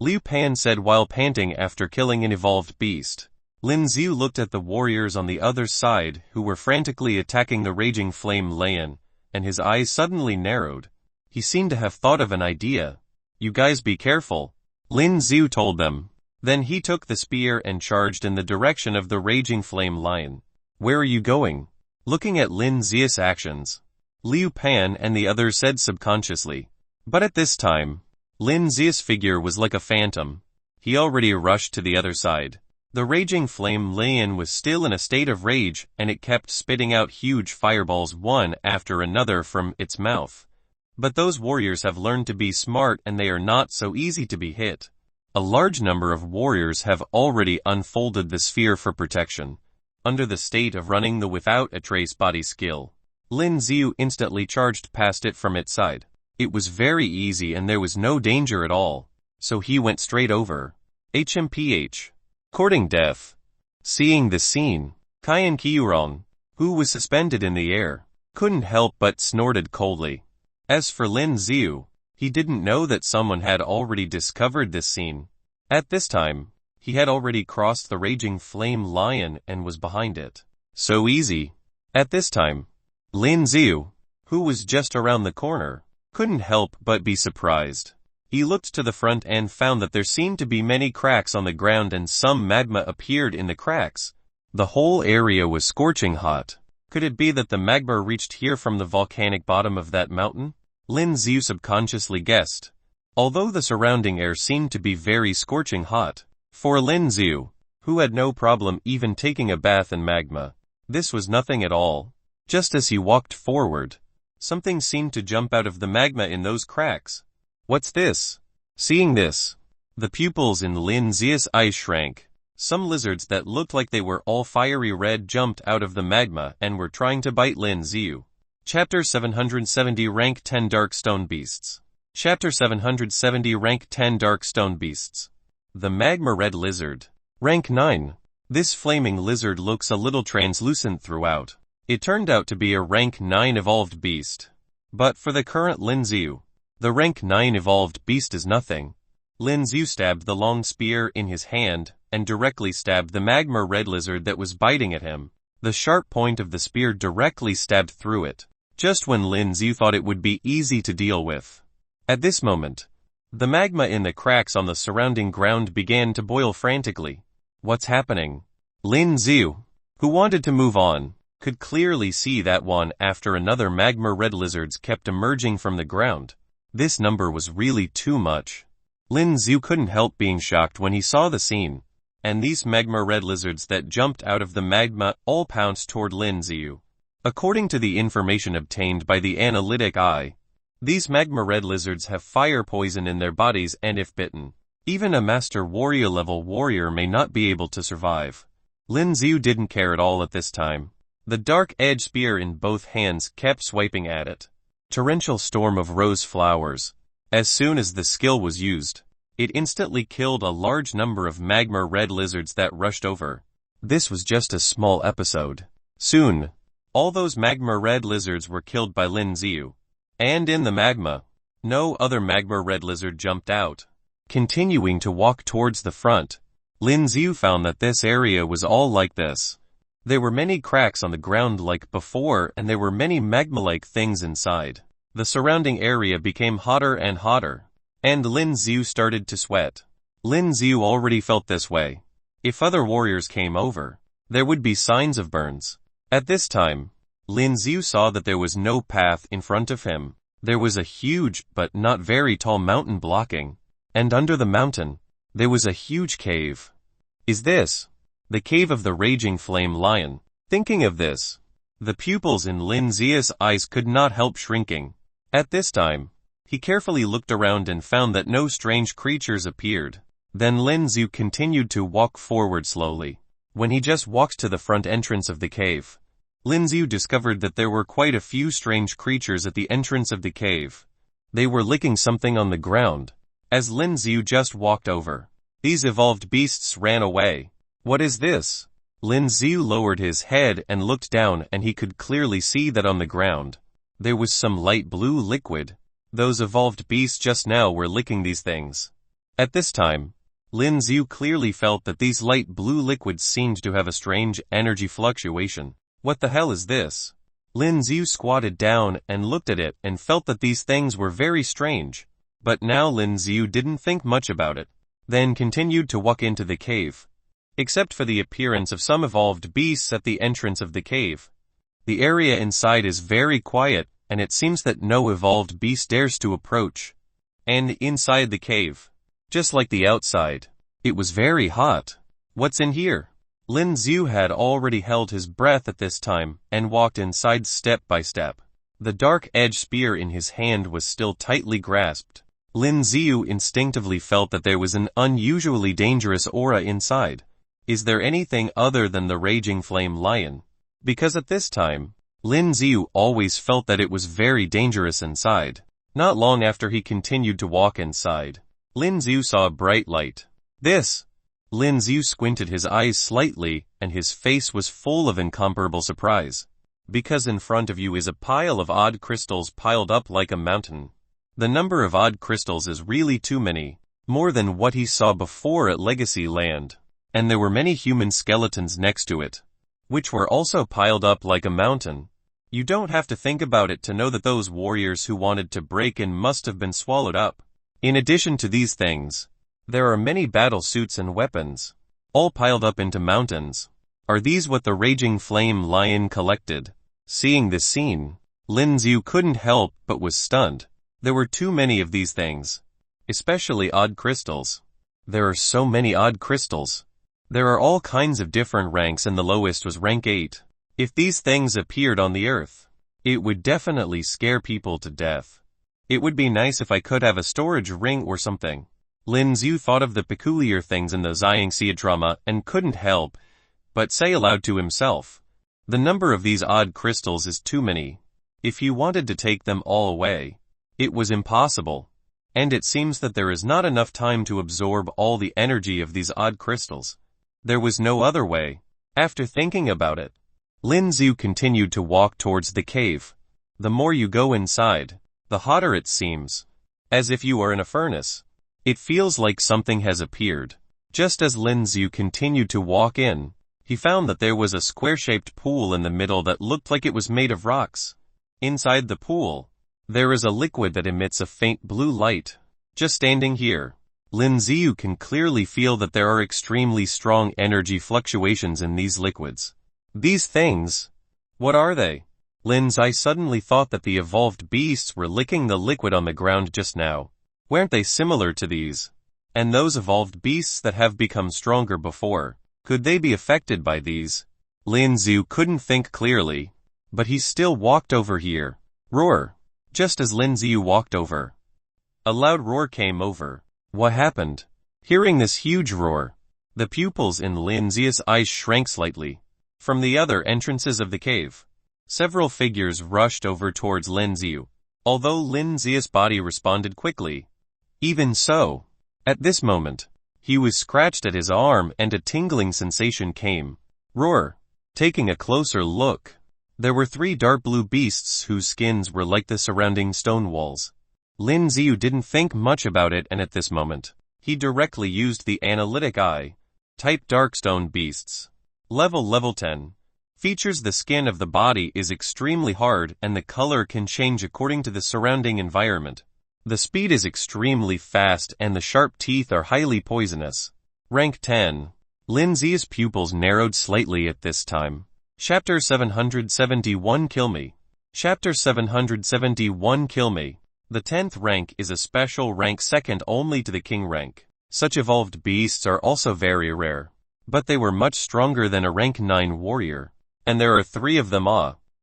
Liu Pan said while panting after killing an evolved beast. Lin Xiu looked at the warriors on the other side who were frantically attacking the raging flame lion, and his eyes suddenly narrowed. He seemed to have thought of an idea. "You guys be careful," Lin Xiu told them. Then he took the spear and charged in the direction of the raging flame lion. "Where are you going?" Looking at Lin Xiu's actions, Liu Pan and the others said subconsciously. But at this time, Lin Xiu's figure was like a phantom. He already rushed to the other side. The raging flame lion was still in a state of rage, and it kept spitting out huge fireballs one after another from its mouth. But those warriors have learned to be smart and they are not so easy to be hit. A large number of warriors have already unfolded the sphere for protection. Under the state of running the without a trace body skill, Lin Xiu instantly charged past it from its side. It was very easy and there was no danger at all, so he went straight over. HMPH. Courting death. Seeing this scene, Qian Qiurong, who was suspended in the air, couldn't help but snorted coldly. As for Lin Xiu, he didn't know that someone had already discovered this scene. At this time, he had already crossed the raging flame lion and was behind it. So easy. At this time, Lin Xiu, who was just around the corner, couldn't help but be surprised. He looked to the front and found that there seemed to be many cracks on the ground and some magma appeared in the cracks. The whole area was scorching hot. Could it be that the magma reached here from the volcanic bottom of that mountain? Lin Xiu subconsciously guessed. Although the surrounding air seemed to be very scorching hot, for Lin Xiu, who had no problem even taking a bath in magma, this was nothing at all. Just as he walked forward, something seemed to jump out of the magma in those cracks. "What's this?" Seeing this, the pupils in Lin Xiu's eyes shrank. Some lizards that looked like they were all fiery red jumped out of the magma and were trying to bite Lin Xiu. Chapter 770 Rank 10 Dark Stone Beasts. Chapter 770 Rank 10 Dark Stone Beasts. The Magma Red Lizard. Rank 9. This flaming lizard looks a little translucent throughout. It turned out to be a rank 9 evolved beast. But for the current Lin Xiu, the rank 9 evolved beast is nothing. Lin Xiu stabbed the long spear in his hand and directly stabbed the magma red lizard that was biting at him. The sharp point of the spear directly stabbed through it, just when Lin Xiu thought it would be easy to deal with. At this moment, the magma in the cracks on the surrounding ground began to boil frantically. What's happening? Lin Xiu, who wanted to move on, could clearly see that one after another magma red lizards kept emerging from the ground. This number was really too much. Lin Xiu couldn't help being shocked when he saw the scene. And these magma red lizards that jumped out of the magma all pounced toward Lin Xiu. According to the information obtained by the analytic eye, these magma red lizards have fire poison in their bodies and if bitten, even a master warrior level warrior may not be able to survive. Lin Xiu didn't care at all at this time. The dark edge spear in both hands kept swiping at it. Torrential storm of rose flowers. As soon as the skill was used, it instantly killed a large number of magma red lizards that rushed over. This was just a small episode. Soon, all those magma red lizards were killed by Lin Xiu. And in the magma, no other magma red lizard jumped out. Continuing to walk towards the front, Lin Xiu found that this area was all like this. There were many cracks on the ground like before and there were many magma-like things inside. The surrounding area became hotter and hotter. And Lin Xiu started to sweat. Lin Xiu already felt this way. If other warriors came over, there would be signs of burns. At this time, Lin Xiu saw that there was no path in front of him. There was a huge but not very tall mountain blocking. And under the mountain, there was a huge cave. Is this the cave of the raging flame lion? Thinking of this, the pupils in Lin Xiu's eyes could not help shrinking. At this time, he carefully looked around and found that no strange creatures appeared. Then Lin Xiu continued to walk forward slowly. When he just walked to the front entrance of the cave, Lin Xiu discovered that there were quite a few strange creatures at the entrance of the cave. They were licking something on the ground. As Lin Xiu just walked over, these evolved beasts ran away. What is this? Lin Xiu lowered his head and looked down and he could clearly see that on the ground, there was some light blue liquid. Those evolved beasts just now were licking these things. At this time, Lin Xiu clearly felt that these light blue liquids seemed to have a strange energy fluctuation. What the hell is this? Lin Xiu squatted down and looked at it and felt that these things were very strange. But now Lin Xiu didn't think much about it, then continued to walk into the cave. Except for the appearance of some evolved beasts at the entrance of the cave, the area inside is very quiet, and it seems that no evolved beast dares to approach. And inside the cave, just like the outside, it was very hot. What's in here? Lin Xiu had already held his breath at this time and walked inside step by step. The dark edge spear in his hand was still tightly grasped. Lin Xiu instinctively felt that there was an unusually dangerous aura inside. Is there anything other than the raging flame lion? Because at this time, Lin Xiu always felt that it was very dangerous inside. Not long after he continued to walk inside, Lin Xiu saw a bright light. This! Lin Xiu squinted his eyes slightly, and his face was full of incomparable surprise. Because in front of you is a pile of odd crystals piled up like a mountain. The number of odd crystals is really too many, more than what he saw before at Legacy Land. And there were many human skeletons next to it, which were also piled up like a mountain. You don't have to think about it to know that those warriors who wanted to break in must have been swallowed up. In addition to these things, there are many battle suits and weapons, all piled up into mountains. Are these what the raging flame lion collected? Seeing this scene, Lin Xiu couldn't help but was stunned. There were too many of these things, especially odd crystals. There are so many odd crystals. There are all kinds of different ranks, and the lowest was rank 8. If these things appeared on the earth, it would definitely scare people to death. It would be nice if I could have a storage ring or something. Lin Xiu thought of the peculiar things in the Xiangxia drama and couldn't help but say aloud to himself, the number of these odd crystals is too many. If he wanted to take them all away, it was impossible. And it seems that there is not enough time to absorb all the energy of these odd crystals. There was no other way. After thinking about it, Lin Xiu continued to walk towards the cave. The more you go inside, the hotter it seems. As if you are in a furnace. It feels like something has appeared. Just as Lin Xiu continued to walk in, he found that there was a square-shaped pool in the middle that looked like it was made of rocks. Inside the pool, there is a liquid that emits a faint blue light. Just standing here, Lin Xiu can clearly feel that there are extremely strong energy fluctuations in these liquids. These things, what are they? Lin Xiu suddenly thought that the evolved beasts were licking the liquid on the ground just now. Weren't they similar to these? And those evolved beasts that have become stronger before, could they be affected by these? Lin Xiu couldn't think clearly, but he still walked over here. Roar! Just as Lin Xiu walked over, a loud roar came over. What happened? Hearing this huge roar, the pupils in Lin Xiu's eyes shrank slightly. From the other entrances of the cave, several figures rushed over towards Lin Xiu. Although Lin Xiu's body responded quickly, even so, at this moment, he was scratched at his arm and a tingling sensation came. Roar! Taking a closer look, there were 3 dark blue beasts whose skins were like the surrounding stone walls. Lin Xiu didn't think much about it, and at this moment, he directly used the analytic eye. Type dark stone beasts. Level 10. Features: the skin of the body is extremely hard and the color can change according to the surrounding environment. The speed is extremely fast and the sharp teeth are highly poisonous. Rank 10. Lin Xiu's pupils narrowed slightly at this time. Chapter 771 Kill Me. Chapter 771 Kill Me. The 10th rank is a special rank second only to the king rank. Such evolved beasts are also very rare, but they were much stronger than a rank 9 warrior. And there are 3 of them.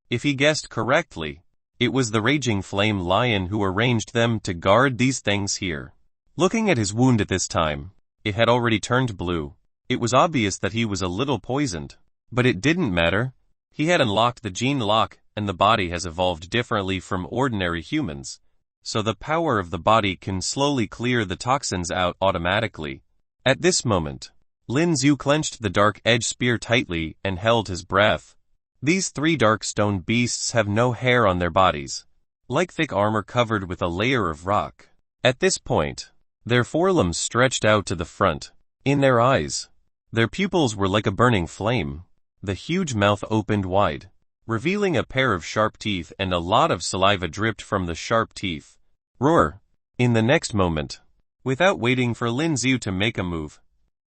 If he guessed correctly, it was the raging flame lion who arranged them to guard these things here. Looking at his wound at this time, it had already turned blue. It was obvious that he was a little poisoned. But it didn't matter. He had unlocked the gene lock, and the body has evolved differently from ordinary humans. So the power of the body can slowly clear the toxins out automatically. At this moment, Lin Xiu clenched the dark edge spear tightly and held his breath. These 3 dark stone beasts have no hair on their bodies, like thick armor covered with a layer of rock. At this point, Their forelimbs stretched out to the front. In their eyes, their pupils were like a burning flame. The huge mouth opened wide, revealing a pair of sharp teeth, and a lot of saliva dripped from the sharp teeth. Roar! In the next moment, without waiting for Lin Xiu to make a move,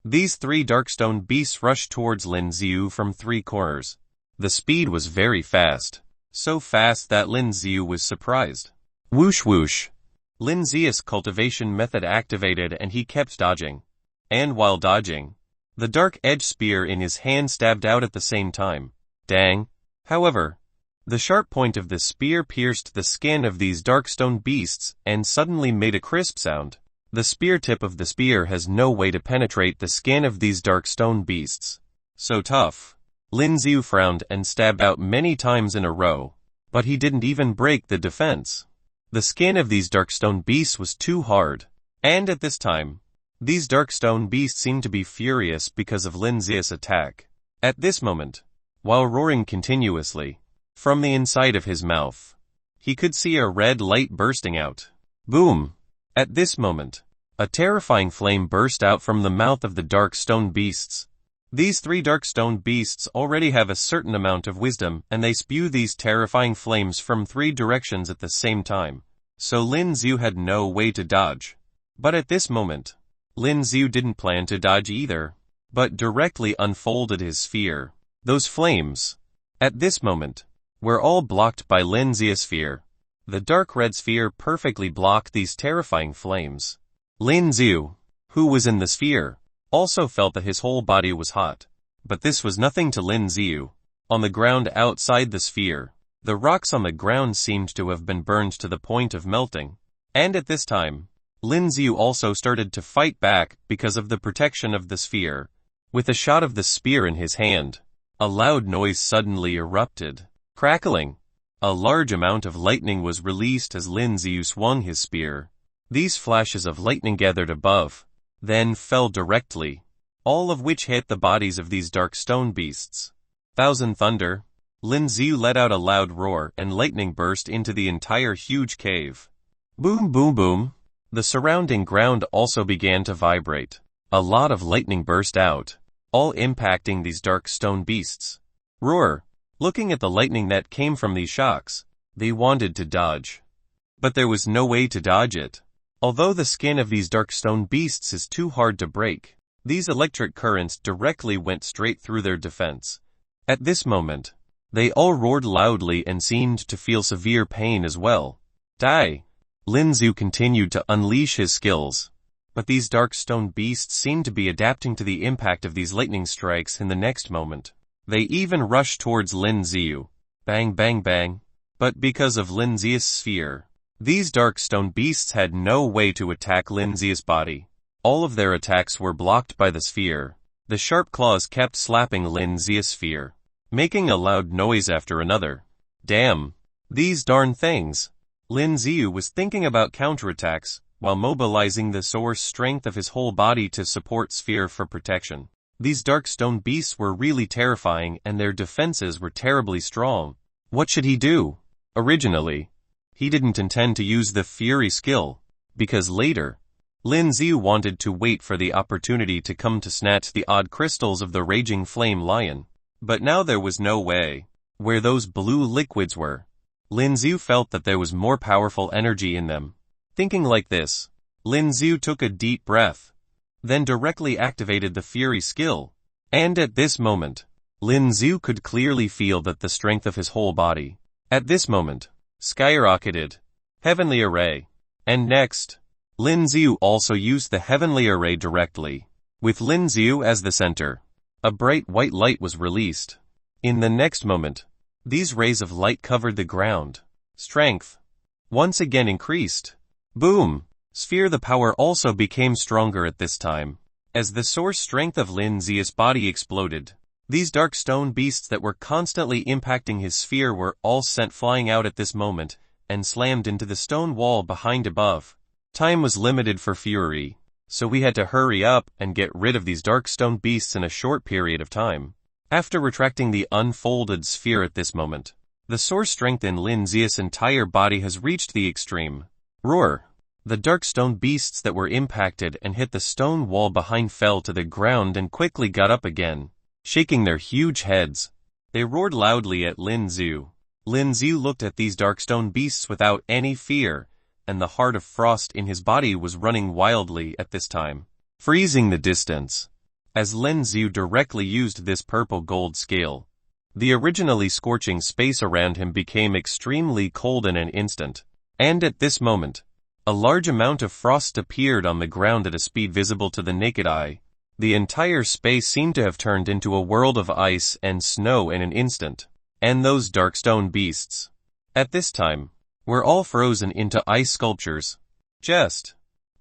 these three darkstone beasts rushed towards Lin Xiu from three corners. The speed was very fast, so fast that Lin Xiu was surprised. Whoosh whoosh! Lin Xiu's cultivation method activated and he kept dodging. And while dodging, the dark edge spear in his hand stabbed out at the same time. Dang! However, the sharp point of the spear pierced the skin of these darkstone beasts and suddenly made a crisp sound. The spear tip of the spear has no way to penetrate the skin of these darkstone beasts. So tough. Lin Xiu frowned and stabbed out many times in a row, but he didn't even break the defense. The skin of these darkstone beasts was too hard, and at this time, these darkstone beasts seemed to be furious because of Lin Xiu's attack. At this moment, while roaring continuously, from the inside of his mouth, he could see a red light bursting out. Boom! At this moment, a terrifying flame burst out from the mouth of the darkstone beasts. These three darkstone beasts already have a certain amount of wisdom, and they spew these terrifying flames from three directions at the same time. So Lin Xiu had no way to dodge. But at this moment, Lin Xiu didn't plan to dodge either, but directly unfolded his sphere. Those flames, at this moment, were all blocked by Lin Xiu's sphere. The dark red sphere perfectly blocked these terrifying flames. Lin Xiu, who was in the sphere, also felt that his whole body was hot. But this was nothing to Lin Xiu. On the ground outside the sphere, the rocks on the ground seemed to have been burned to the point of melting. And at this time, Lin Xiu also started to fight back because of the protection of the sphere. With a shot of the spear in his hand, a loud noise suddenly erupted. Crackling! A large amount of lightning was released as Lin Xiu swung his spear. These flashes of lightning gathered above, then fell directly, all of which hit the bodies of these dark stone beasts. Thousand thunder! Lin Xiu let out a loud roar and lightning burst into the entire huge cave. Boom boom boom! The surrounding ground also began to vibrate. A lot of lightning burst out, all impacting these dark stone beasts. Roar! Looking at the lightning that came from these shocks, they wanted to dodge. But there was no way to dodge it. Although the skin of these dark stone beasts is too hard to break, these electric currents directly went straight through their defense. At this moment, they all roared loudly and seemed to feel severe pain as well. Die! Lin Xiu continued to unleash his skills, but these dark stone beasts seemed to be adapting to the impact of these lightning strikes in the next moment. They even rushed towards Lin Xiu. Bang bang bang. But because of Lin Xiu's sphere, these dark stone beasts had no way to attack Lin Xiu's body. All of their attacks were blocked by the sphere. The sharp claws kept slapping Lin Xiu's sphere, making a loud noise after another. Damn! These darn things! Lin Xiu was thinking about counterattacks, while mobilizing the source strength of his whole body to support sphere for protection. These dark stone beasts were really terrifying and their defenses were terribly strong. What should he do? Originally, he didn't intend to use the Fury skill, because later, Lin Xiu wanted to wait for the opportunity to come to snatch the odd crystals of the raging flame lion. But now there was no way. Where those blue liquids were, Lin Xiu felt that there was more powerful energy in them. Thinking like this, Lin Xiu took a deep breath, then directly activated the Fury skill. And at this moment, Lin Xiu could clearly feel that the strength of his whole body, at this moment, skyrocketed. Heavenly Array. And next, Lin Xiu also used the Heavenly Array directly. With Lin Xiu as the center, a bright white light was released. In the next moment, these rays of light covered the ground. Strength once again increased. Boom! Sphere the power also became stronger at this time. As the source strength of Lin Xiu's body exploded, these dark stone beasts that were constantly impacting his sphere were all sent flying out at this moment, and slammed into the stone wall behind above. Time was limited for Fury, so we had to hurry up and get rid of these dark stone beasts in a short period of time. After retracting the unfolded sphere at this moment, the source strength in Lin Xiu's entire body has reached the extreme. Roar! The dark stone beasts that were impacted and hit the stone wall behind fell to the ground and quickly got up again, shaking their huge heads. They roared loudly at Lin Zhu. Lin Zhu looked at these dark stone beasts without any fear, and the heart of frost in his body was running wildly at this time, freezing the distance. As Lin Zhu directly used this purple gold scale, the originally scorching space around him became extremely cold in an instant, and at this moment, a large amount of frost appeared on the ground at a speed visible to the naked eye. The entire space seemed to have turned into a world of ice and snow in an instant, and those dark stone beasts, at this time, were all frozen into ice sculptures. Just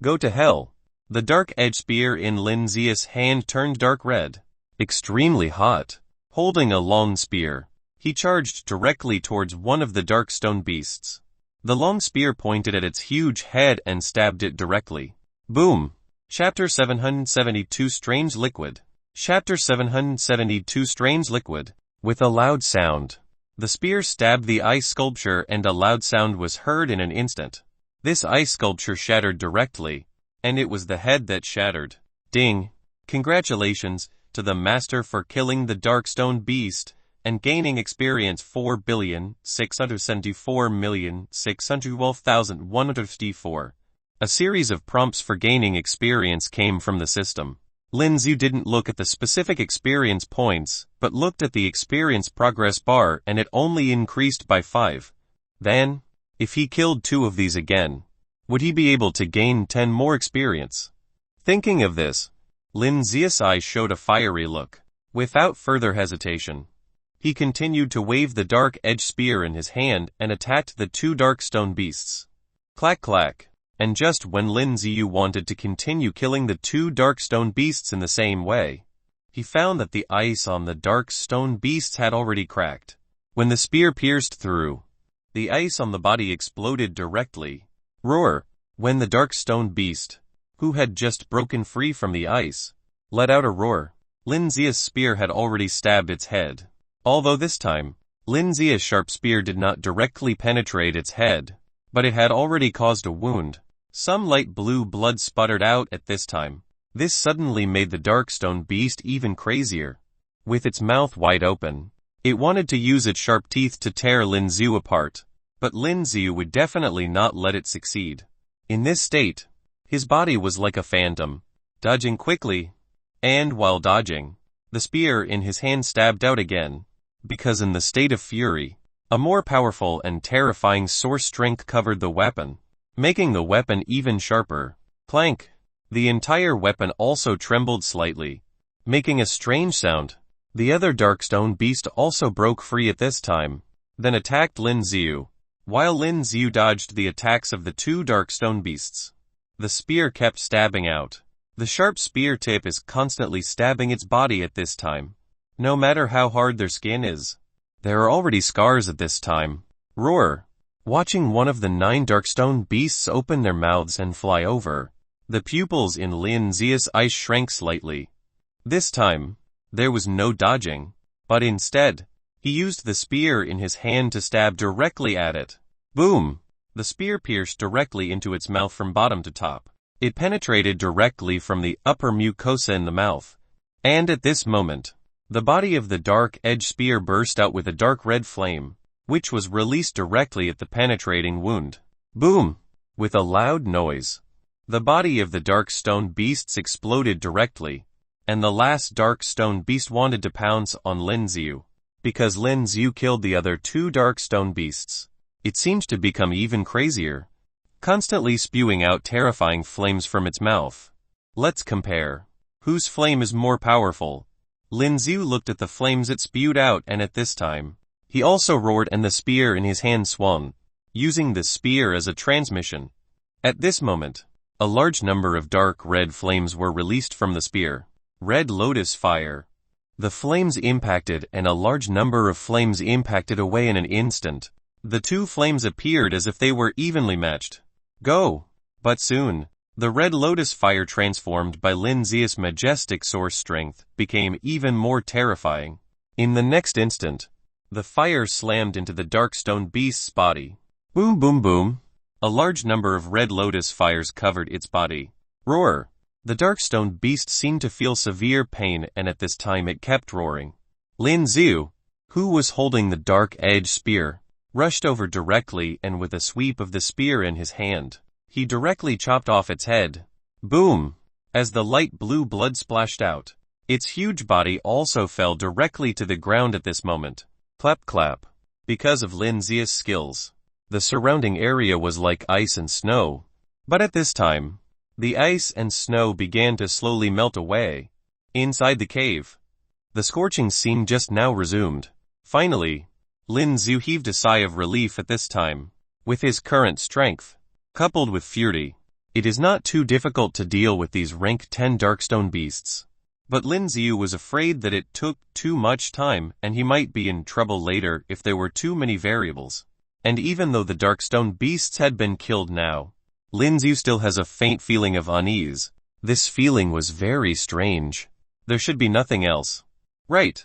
go to hell. The dark edge spear in Lin Zhu's hand turned dark red, extremely hot. Holding a long spear, he charged directly towards one of the dark stone beasts. The long spear pointed at its huge head and stabbed it directly. Boom! Chapter 772 Strange Liquid. Chapter 772 Strange Liquid. With a loud sound, the spear stabbed the ice sculpture and a loud sound was heard in an instant. This ice sculpture shattered directly, and it was the head that shattered. Ding! Congratulations to the master for killing the dark stone beast and gaining experience 4,674,612,154. A series of prompts for gaining experience came from the system. Lin Zhu didn't look at the specific experience points, but looked at the experience progress bar and it only increased by 5. Then, if he killed 2 of these again, would he be able to gain 10 more experience? Thinking of this, Lin Zhu's eyes showed a fiery look. Without further hesitation, he continued to wave the dark edge spear in his hand and attacked the 2 dark stone beasts. Clack clack. And just when Lin Zhu wanted to continue killing the 2 dark stone beasts in the same way, he found that the ice on the dark stone beasts had already cracked. When the spear pierced through, the ice on the body exploded directly. Roar! When the dark stone beast, who had just broken free from the ice, let out a roar, Lin Zhu's spear had already stabbed its head. Although this time, Lin Zhu's sharp spear did not directly penetrate its head, but it had already caused a wound. Some light blue blood sputtered out at this time. This suddenly made the dark stone beast even crazier. With its mouth wide open, it wanted to use its sharp teeth to tear Lin Zhu apart, but Lin Zhu would definitely not let it succeed. In this state, his body was like a phantom, dodging quickly, and while dodging, the spear in his hand stabbed out again, because in the state of fury, a more powerful and terrifying source strength covered the weapon, making the weapon even sharper. Clank! The entire weapon also trembled slightly, making a strange sound. The other dark stone beast also broke free at this time, then attacked Lin Zhu. While Lin Zhu dodged the attacks of the 2 dark stone beasts, the spear kept stabbing out. The sharp spear tip is constantly stabbing its body at this time. No matter how hard their skin is, there are already scars at this time. Roar! Watching one of the 9 dark stone beasts open their mouths and fly over, the pupils in Lin Zhu's eyes shrank slightly. This time, there was no dodging, but instead, he used the spear in his hand to stab directly at it. Boom! The spear pierced directly into its mouth from bottom to top. It penetrated directly from the upper mucosa in the mouth, and at this moment, the body of the dark edge spear burst out with a dark red flame, which was released directly at the penetrating wound. Boom! With a loud noise, the body of the dark stone beasts exploded directly, and the last dark stone beast wanted to pounce on Lin Zhu. Because Lin Zhu killed the other 2 dark stone beasts, it seemed to become even crazier, constantly spewing out terrifying flames from its mouth. Let's compare. Whose flame is more powerful? Lin Zhu looked at the flames it spewed out, and at this time, he also roared and the spear in his hand swung, using the spear as a transmission. At this moment, a large number of dark red flames were released from the spear. Red lotus fire. The flames impacted and a large number of flames impacted away in an instant. The 2 flames appeared as if they were evenly matched. Go! But soon, the red lotus fire transformed by Lin Zhu's majestic source strength became even more terrifying. In the next instant, the fire slammed into the dark stone beast's body. Boom boom boom! A large number of red lotus fires covered its body. Roar! The dark stone beast seemed to feel severe pain, and at this time it kept roaring. Lin Xiu, who was holding the dark-edged spear, rushed over directly, and with a sweep of the spear in his hand, he directly chopped off its head. Boom! As the light blue blood splashed out, its huge body also fell directly to the ground at this moment. Clap clap. Because of Lin Xiu's skills, the surrounding area was like ice and snow. But at this time, the ice and snow began to slowly melt away. Inside the cave, the scorching scene just now resumed. Finally, Lin Xiu heaved a sigh of relief at this time. With his current strength, coupled with fury, it is not too difficult to deal with these rank 10 darkstone beasts. But Lin Xiu was afraid that it took too much time and he might be in trouble later if there were too many variables. And even though the darkstone beasts had been killed now, Lin Xiu still has a faint feeling of unease. This feeling was very strange. There should be nothing else. Right.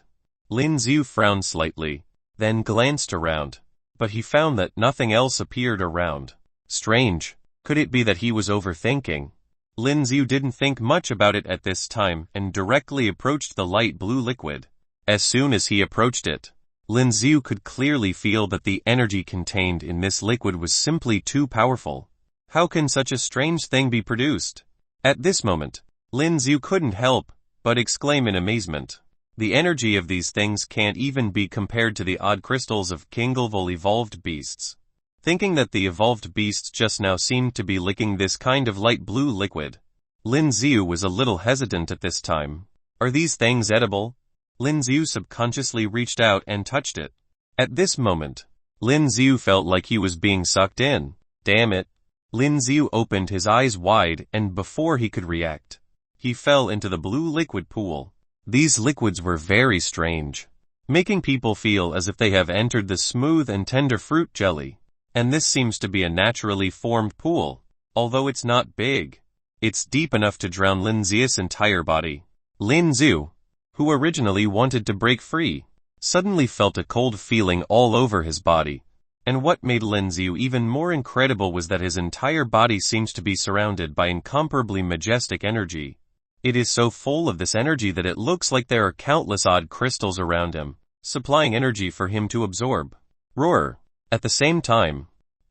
Lin Xiu frowned slightly, then glanced around. But he found that nothing else appeared around. Strange. Could it be that he was overthinking? Lin Xiu didn't think much about it at this time and directly approached the light blue liquid. As soon as he approached it, Lin Xiu could clearly feel that the energy contained in this liquid was simply too powerful. How can such a strange thing be produced? At this moment, Lin Xiu couldn't help but exclaim in amazement. The energy of these things can't even be compared to the odd crystals of Kinglevel evolved beasts. Thinking that the evolved beasts just now seemed to be licking this kind of light blue liquid, Lin Xiu was a little hesitant at this time. Are these things edible? Lin Xiu subconsciously reached out and touched it. At this moment, Lin Xiu felt like he was being sucked in. Damn it. Lin Xiu opened his eyes wide, and before he could react, he fell into the blue liquid pool. These liquids were very strange, making people feel as if they have entered the smooth and tender fruit jelly. And this seems to be a naturally formed pool. Although it's not big, it's deep enough to drown Lin Xiu's entire body. Lin Xiu, who originally wanted to break free, suddenly felt a cold feeling all over his body. And what made Lin Xiu even more incredible was that his entire body seems to be surrounded by incomparably majestic energy. It is so full of this energy that it looks like there are countless odd crystals around him, supplying energy for him to absorb. Roar! At the same time,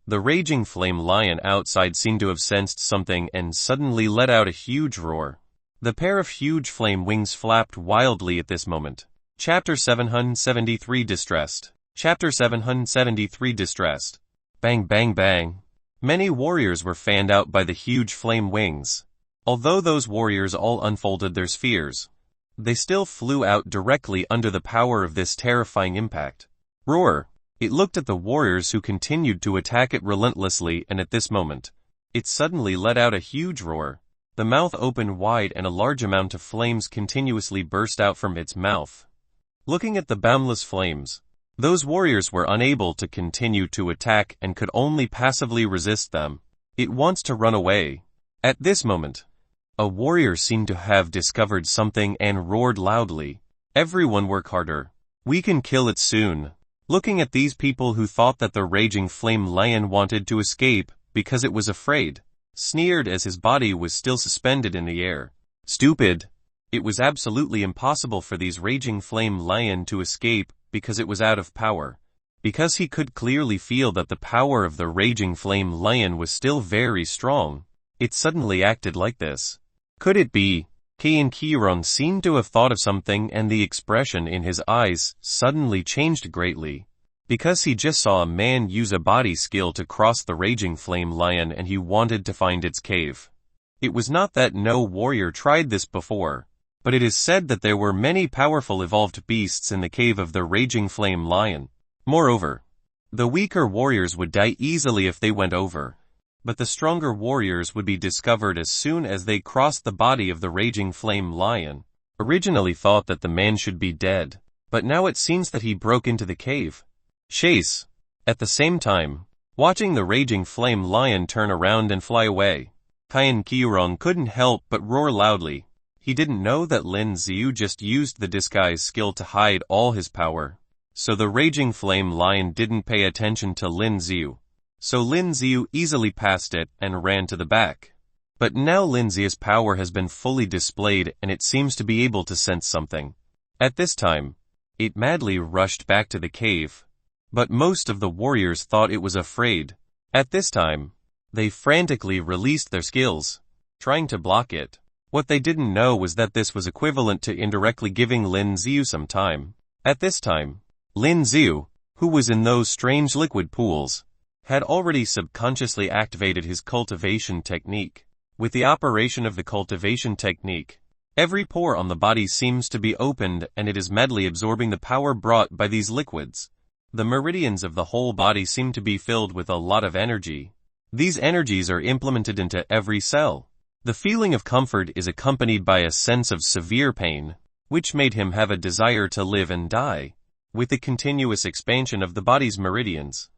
the raging flame lion outside seemed to have sensed something and suddenly let out a huge roar. The pair of huge flame wings flapped wildly at this moment. Chapter 773 Distressed. Chapter 773 Distressed. Bang bang bang. Many warriors were fanned out by the huge flame wings. Although those warriors all unfolded their spheres, they still flew out directly under the power of this terrifying impact. Roar! It looked at the warriors who continued to attack it relentlessly, and at this moment, it suddenly let out a huge roar. The mouth opened wide and a large amount of flames continuously burst out from its mouth. Looking at the boundless flames, those warriors were unable to continue to attack and could only passively resist them. It wants to run away. At this moment, a warrior seemed to have discovered something and roared loudly. Everyone work harder. We can kill it soon. Looking at these people who thought that the raging flame lion wanted to escape because it was afraid, sneered as his body was still suspended in the air. Stupid! It was absolutely impossible for these raging flame lion to escape because it was out of power. Because he could clearly feel that the power of the raging flame lion was still very strong, it suddenly acted like this. Could it be? Kei Qiron seemed to have thought of something, and the expression in his eyes suddenly changed greatly. Because he just saw a man use a body skill to cross the raging flame lion and he wanted to find its cave. It was not that no warrior tried this before, but it is said that there were many powerful evolved beasts in the cave of the raging flame lion. Moreover, the weaker warriors would die easily if they went over, but the stronger warriors would be discovered as soon as they crossed the body of the raging flame lion. Originally thought that the man should be dead, but now it seems that he broke into the cave. Chase! At the same time, watching the raging flame lion turn around and fly away, Kei Qiron couldn't help but roar loudly. He didn't know that Lin Xiu just used the disguise skill to hide all his power, so the raging flame lion didn't pay attention to Lin Xiu. so Lin Xiu easily passed it and ran to the back. But now Lin Xiu's power has been fully displayed and it seems to be able to sense something. At this time, it madly rushed back to the cave. But most of the warriors thought it was afraid. At this time, they frantically released their skills, trying to block it. What they didn't know was that this was equivalent to indirectly giving Lin Xiu some time. At this time, Lin Xiu, who was in those strange liquid pools, had already subconsciously activated his cultivation technique. With the operation of the cultivation technique, every pore on the body seems to be opened and it is madly absorbing the power brought by these liquids. The meridians of the whole body seem to be filled with a lot of energy. These energies are implemented into every cell. The feeling of comfort is accompanied by a sense of severe pain, which made him have a desire to live and die. With the continuous expansion of the body's meridians,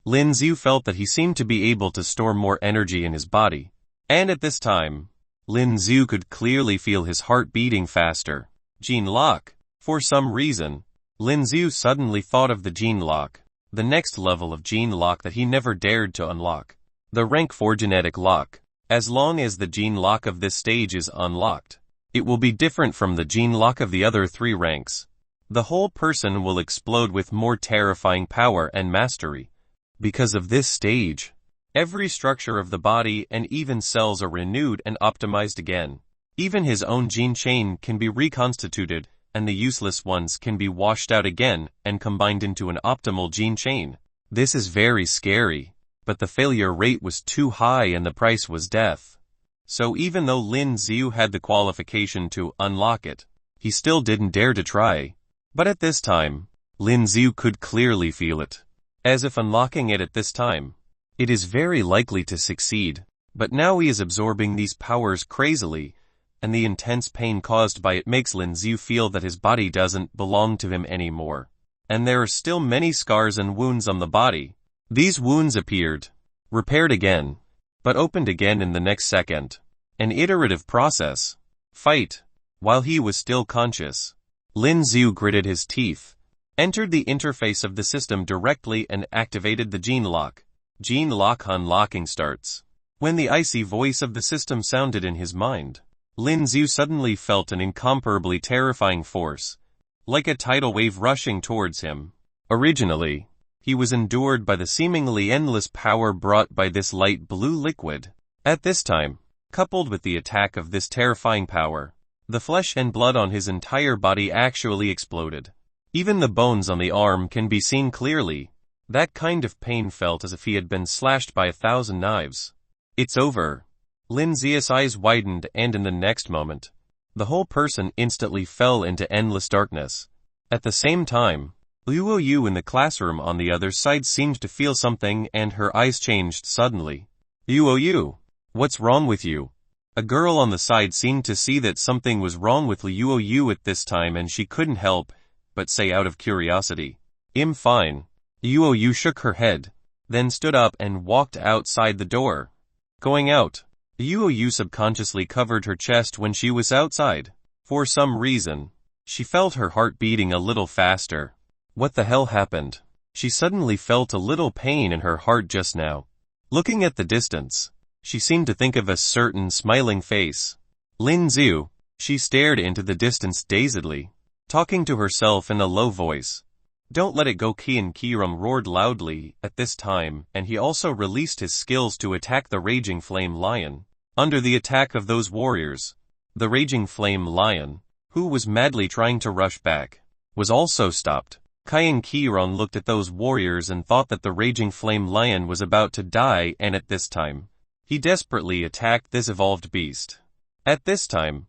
Lin Xiu felt that he seemed to be able to store more energy in his body. And at this time, Lin Xiu could clearly feel his heart beating faster. Gene lock. For some reason, Lin Xiu suddenly thought of the gene lock, the next level of gene lock that he never dared to unlock. The rank 4 genetic lock. As long as the gene lock of this stage is unlocked, it will be different from the gene lock of the other 3 ranks. The whole person will explode with more terrifying power and mastery. Because of this stage, every structure of the body and even cells are renewed and optimized again. Even his own gene chain can be reconstituted, and the useless ones can be washed out again and combined into an optimal gene chain. This is very scary. But the failure rate was too high and the price was death. So even though Lin Xiu had the qualification to unlock it, he still didn't dare to try. But at this time, Lin Xiu could clearly feel it. As if unlocking it at this time, it is very likely to succeed. But now he is absorbing these powers crazily, and the intense pain caused by it makes Lin Xiu feel that his body doesn't belong to him anymore. And there are still many scars and wounds on the body. These wounds appeared, repaired again, but opened again in the next second. An iterative process. Fight. While he was still conscious, Lin Xiu gritted his teeth, entered the interface of the system directly and activated the gene lock. Gene lock unlocking starts. When the icy voice of the system sounded in his mind, Lin Xiu suddenly felt an incomparably terrifying force, like a tidal wave rushing towards him. Originally, he was endured by the seemingly endless power brought by this light blue liquid. At this time, coupled with the attack of this terrifying power, the flesh and blood on his entire body actually exploded. Even the bones on the arm can be seen clearly. That kind of pain felt as if he had been slashed by 1,000 knives. It's over. Lin Xiu's eyes widened and in the next moment, the whole person instantly fell into endless darkness. At the same time, Luo Yu in the classroom on the other side seemed to feel something and her eyes changed suddenly. Luo Yu, what's wrong with you? A girl on the side seemed to see that something was wrong with Luo Yu at this time and she couldn't help but say out of curiosity, I'm fine. Luo Yu shook her head, then stood up and walked outside the door. Going out, Luo Yu subconsciously covered her chest when she was outside. For some reason, she felt her heart beating a little faster. What the hell happened? She suddenly felt a little pain in her heart just now. Looking at the distance, she seemed to think of a certain smiling face. Lin Xiu. She stared into the distance dazedly, talking to herself in a low voice. Don't let it go. Qian Qirom roared loudly at this time, and he also released his skills to attack the raging flame lion. Under the attack of those warriors, the raging flame lion, who was madly trying to rush back, was also stopped. Qian Qiron looked at those warriors and thought that the raging flame lion was about to die, and at this time, he desperately attacked this evolved beast. At this time,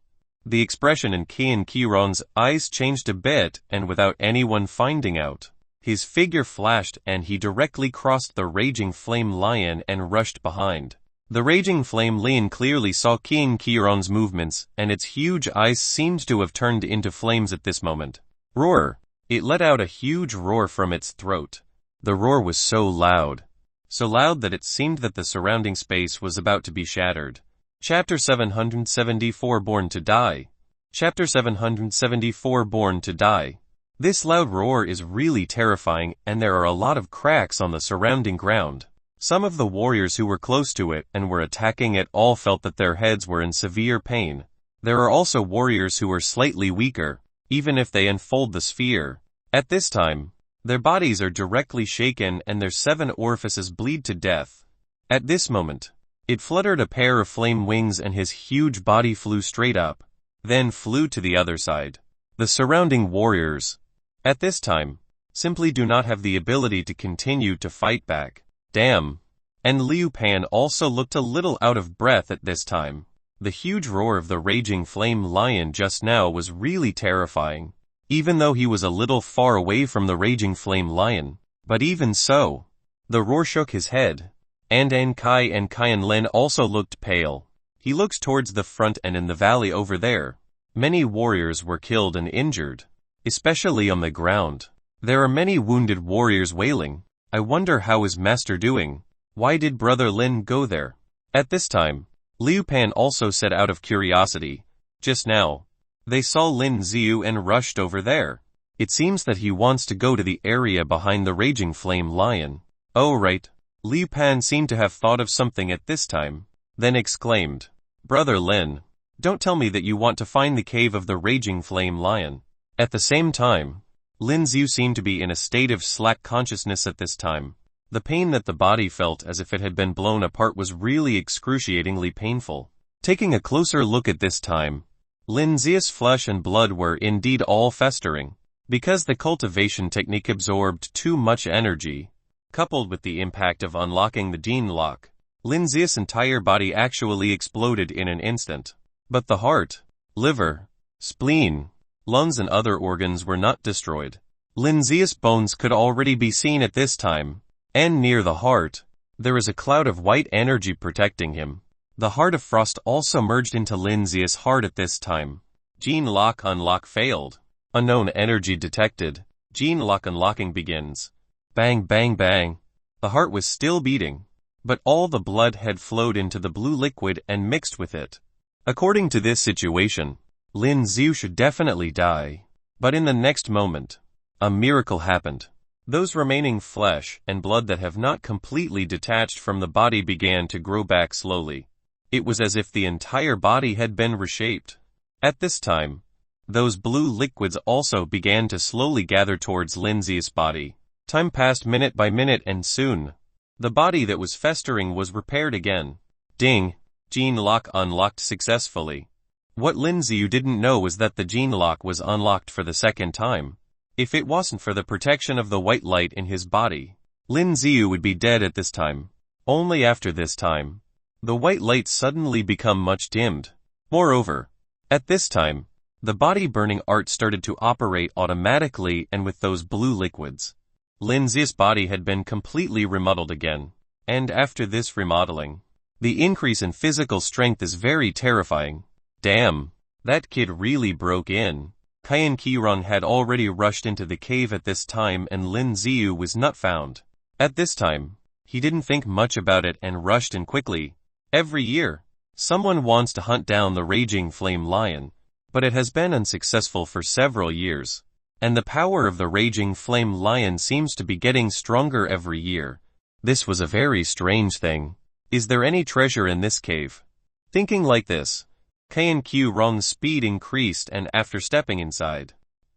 the expression in Qian Qiron's eyes changed a bit, and without anyone finding out, his figure flashed and he directly crossed the raging flame lion and rushed behind. The raging flame lion clearly saw Qian Qiron's movements, and its huge eyes seemed to have turned into flames at this moment. Roar! It let out a huge roar from its throat. The roar was so loud that it seemed that the surrounding space was about to be shattered. Chapter 774 Born to Die. Chapter 774 Born to Die. This loud roar is really terrifying, and there are a lot of cracks on the surrounding ground. Some of the warriors who were close to it and were attacking it all felt that their heads were in severe pain. There are also warriors who are slightly weaker, even if they unfold the sphere. At this time, their bodies are directly shaken and their 7 orifices bleed to death. At this moment, it fluttered a pair of flame wings and his huge body flew straight up, then flew to the other side. The surrounding warriors, at this time, simply do not have the ability to continue to fight back. Damn. And Liu Pan also looked a little out of breath at this time. The huge roar of the raging flame lion just now was really terrifying, even though he was a little far away from the raging flame lion. But even so, the roar shook his head, and Kai and Qian Lin also looked pale. He looks towards the front and in the valley over there. Many warriors were killed and injured, especially on the ground. There are many wounded warriors wailing. I wonder how is Master doing? Why did Brother Lin go there? At this time, Liu Pan also said out of curiosity, just now, they saw Lin Xiu and rushed over there. It seems that he wants to go to the area behind the raging flame lion. Oh right. Liu Pan seemed to have thought of something at this time, then exclaimed, Brother Lin, don't tell me that you want to find the cave of the raging flame lion. At the same time, Lin Xiu seemed to be in a state of slack consciousness at this time. The pain that the body felt as if it had been blown apart was really excruciatingly painful. Taking a closer look at this time, Lin Xiu's flesh and blood were indeed all festering. Because the cultivation technique absorbed too much energy, coupled with the impact of unlocking the gene lock, Lin Xiu's entire body actually exploded in an instant. But the heart, liver, spleen, lungs and other organs were not destroyed. Lin Xiu's bones could already be seen at this time, and near the heart, there is a cloud of white energy protecting him. The heart of frost also merged into Lin Xiu's heart at this time. Gene lock unlock failed. Unknown energy detected. Gene lock unlocking begins. Bang bang bang. The heart was still beating, but all the blood had flowed into the blue liquid and mixed with it. According to this situation, Lin Xiu should definitely die. But in the next moment, a miracle happened. Those remaining flesh and blood that have not completely detached from the body began to grow back slowly. It was as if the entire body had been reshaped. At this time, those blue liquids also began to slowly gather towards Lin Xiu's body. Time passed minute by minute and soon, the body that was festering was repaired again. Ding! Gene lock unlocked successfully. What Lin Xiu didn't know was that the gene lock was unlocked for the second time. If it wasn't for the protection of the white light in his body, Lin Xiu would be dead at this time. Only after this time, the white light suddenly become much dimmed. Moreover, at this time, the body burning art started to operate automatically and with those blue liquids. Lin Xiu's body had been completely remodeled again. And after this remodeling, the increase in physical strength is very terrifying. Damn, that kid really broke in. Qian Qiran had already rushed into the cave at this time and Lin Xiu was not found. At this time, he didn't think much about it and rushed in quickly. Every year, someone wants to hunt down the raging flame lion, but it has been unsuccessful for several years. And the power of the raging flame lion seems to be getting stronger every year. This was a very strange thing. Is there any treasure in this cave? Thinking like this, Qian Qiran's speed increased and after stepping inside,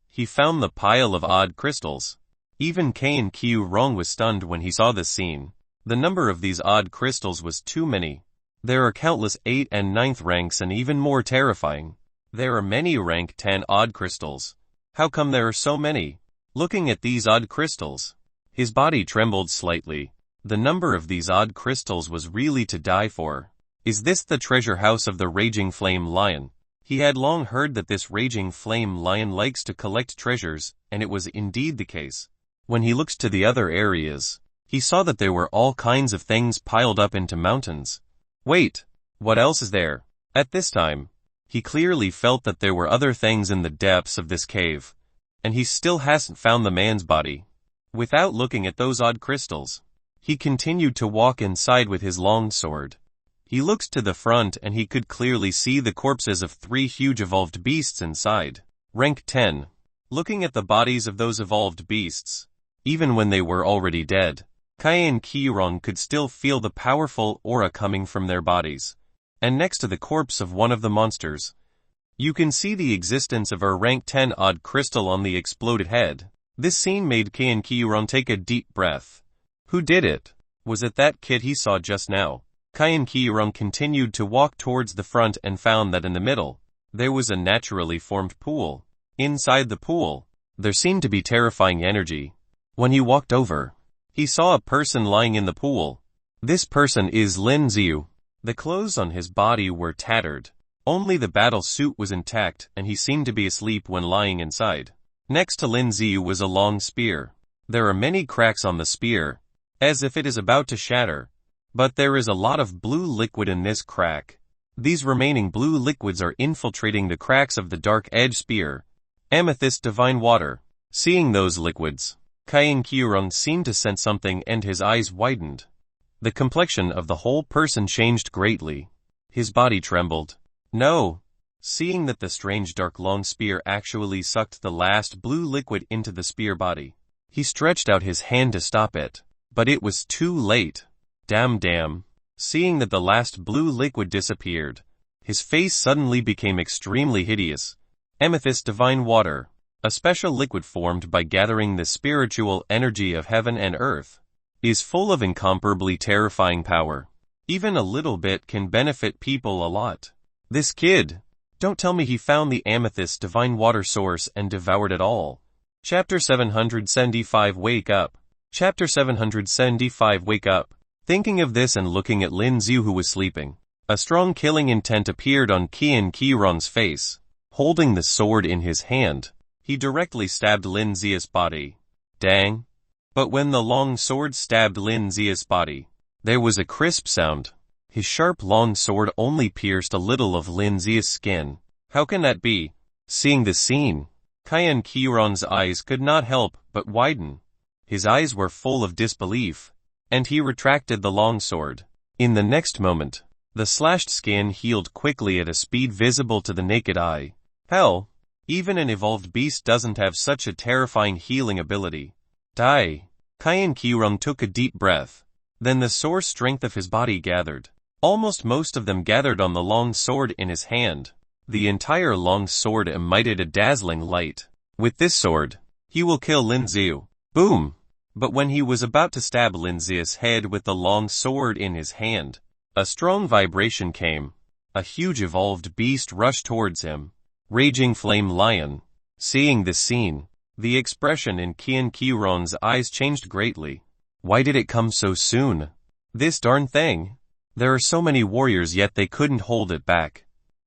he found the pile of odd crystals. Even Qian Qiran was stunned when he saw this scene. The number of these odd crystals was too many. There are countless 8th and 9th ranks and even more terrifying. There are many rank 10 odd crystals. How come there are so many? Looking at these odd crystals, his body trembled slightly. The number of these odd crystals was really to die for. Is this the treasure house of the raging flame lion? He had long heard that this raging flame lion likes to collect treasures, and it was indeed the case. When he looked to the other areas, he saw that there were all kinds of things piled up into mountains. Wait, what else is there? At this time, he clearly felt that there were other things in the depths of this cave, and he still hasn't found the man's body. Without looking at those odd crystals, he continued to walk inside with his long sword. He looked to the front and he could clearly see the corpses of 3 huge evolved beasts inside. Rank 10. Looking at the bodies of those evolved beasts, even when they were already dead, Kai and Kiyurong could still feel the powerful aura coming from their bodies. And next to the corpse of one of the monsters, you can see the existence of a rank 10 odd crystal on the exploded head. This scene made Kai and Kiyurong take a deep breath. Who did it? Was it that kid he saw just now? Kai and Kiyurong continued to walk towards the front and found that in the middle, there was a naturally formed pool. Inside the pool, there seemed to be terrifying energy. When he walked over, he saw a person lying in the pool. This person is Lin Xiu. The clothes on his body were tattered. Only the battle suit was intact and he seemed to be asleep when lying inside. Next to Lin Xiu was a long spear. There are many cracks on the spear, as if it is about to shatter. But there is a lot of blue liquid in this crack. These remaining blue liquids are infiltrating the cracks of the dark edge spear. Amethyst divine water. Seeing those liquids, Kai and Kiyurong seemed to sense something and his eyes widened. The complexion of the whole person changed greatly. His body trembled. No! Seeing that the strange dark long spear actually sucked the last blue liquid into the spear body, he stretched out his hand to stop it. But it was too late. Damn. Seeing that the last blue liquid disappeared, his face suddenly became extremely hideous. Amethyst divine water, a special liquid formed by gathering the spiritual energy of heaven and earth, is full of incomparably terrifying power. Even a little bit can benefit people a lot. This kid, don't tell me he found the amethyst divine water source and devoured it all. Chapter 775 Wake Up. Chapter 775 Wake Up. Thinking of this and looking at Lin Xiu who was sleeping, a strong killing intent appeared on Qi and Kiyurong's face. Holding the sword in his hand, he directly stabbed Lin Xiu's body. Dang. But when the long sword stabbed Lin Xiu's body, there was a crisp sound. His sharp long sword only pierced a little of Lin Xiu's skin. How can that be? Seeing the scene, Kai and Kiyurong's eyes could not help but widen. His eyes were full of disbelief, and he retracted the long sword. In the next moment, the slashed skin healed quickly at a speed visible to the naked eye. Hell, even an evolved beast doesn't have such a terrifying healing ability. Die. Kai and Kiyurong took a deep breath. Then the sore strength of his body gathered. Almost most of them gathered on the long sword in his hand. The entire long sword emitted a dazzling light. With this sword, he will kill Lin Xiu. Boom! But when he was about to stab Lin Xiu's head with the long sword in his hand, a strong vibration came. A huge evolved beast rushed towards him. Raging Flame Lion. Seeing this scene, the expression in Qian Kiyurong's eyes changed greatly. Why did it come so soon? This darn thing. There are so many warriors yet they couldn't hold it back.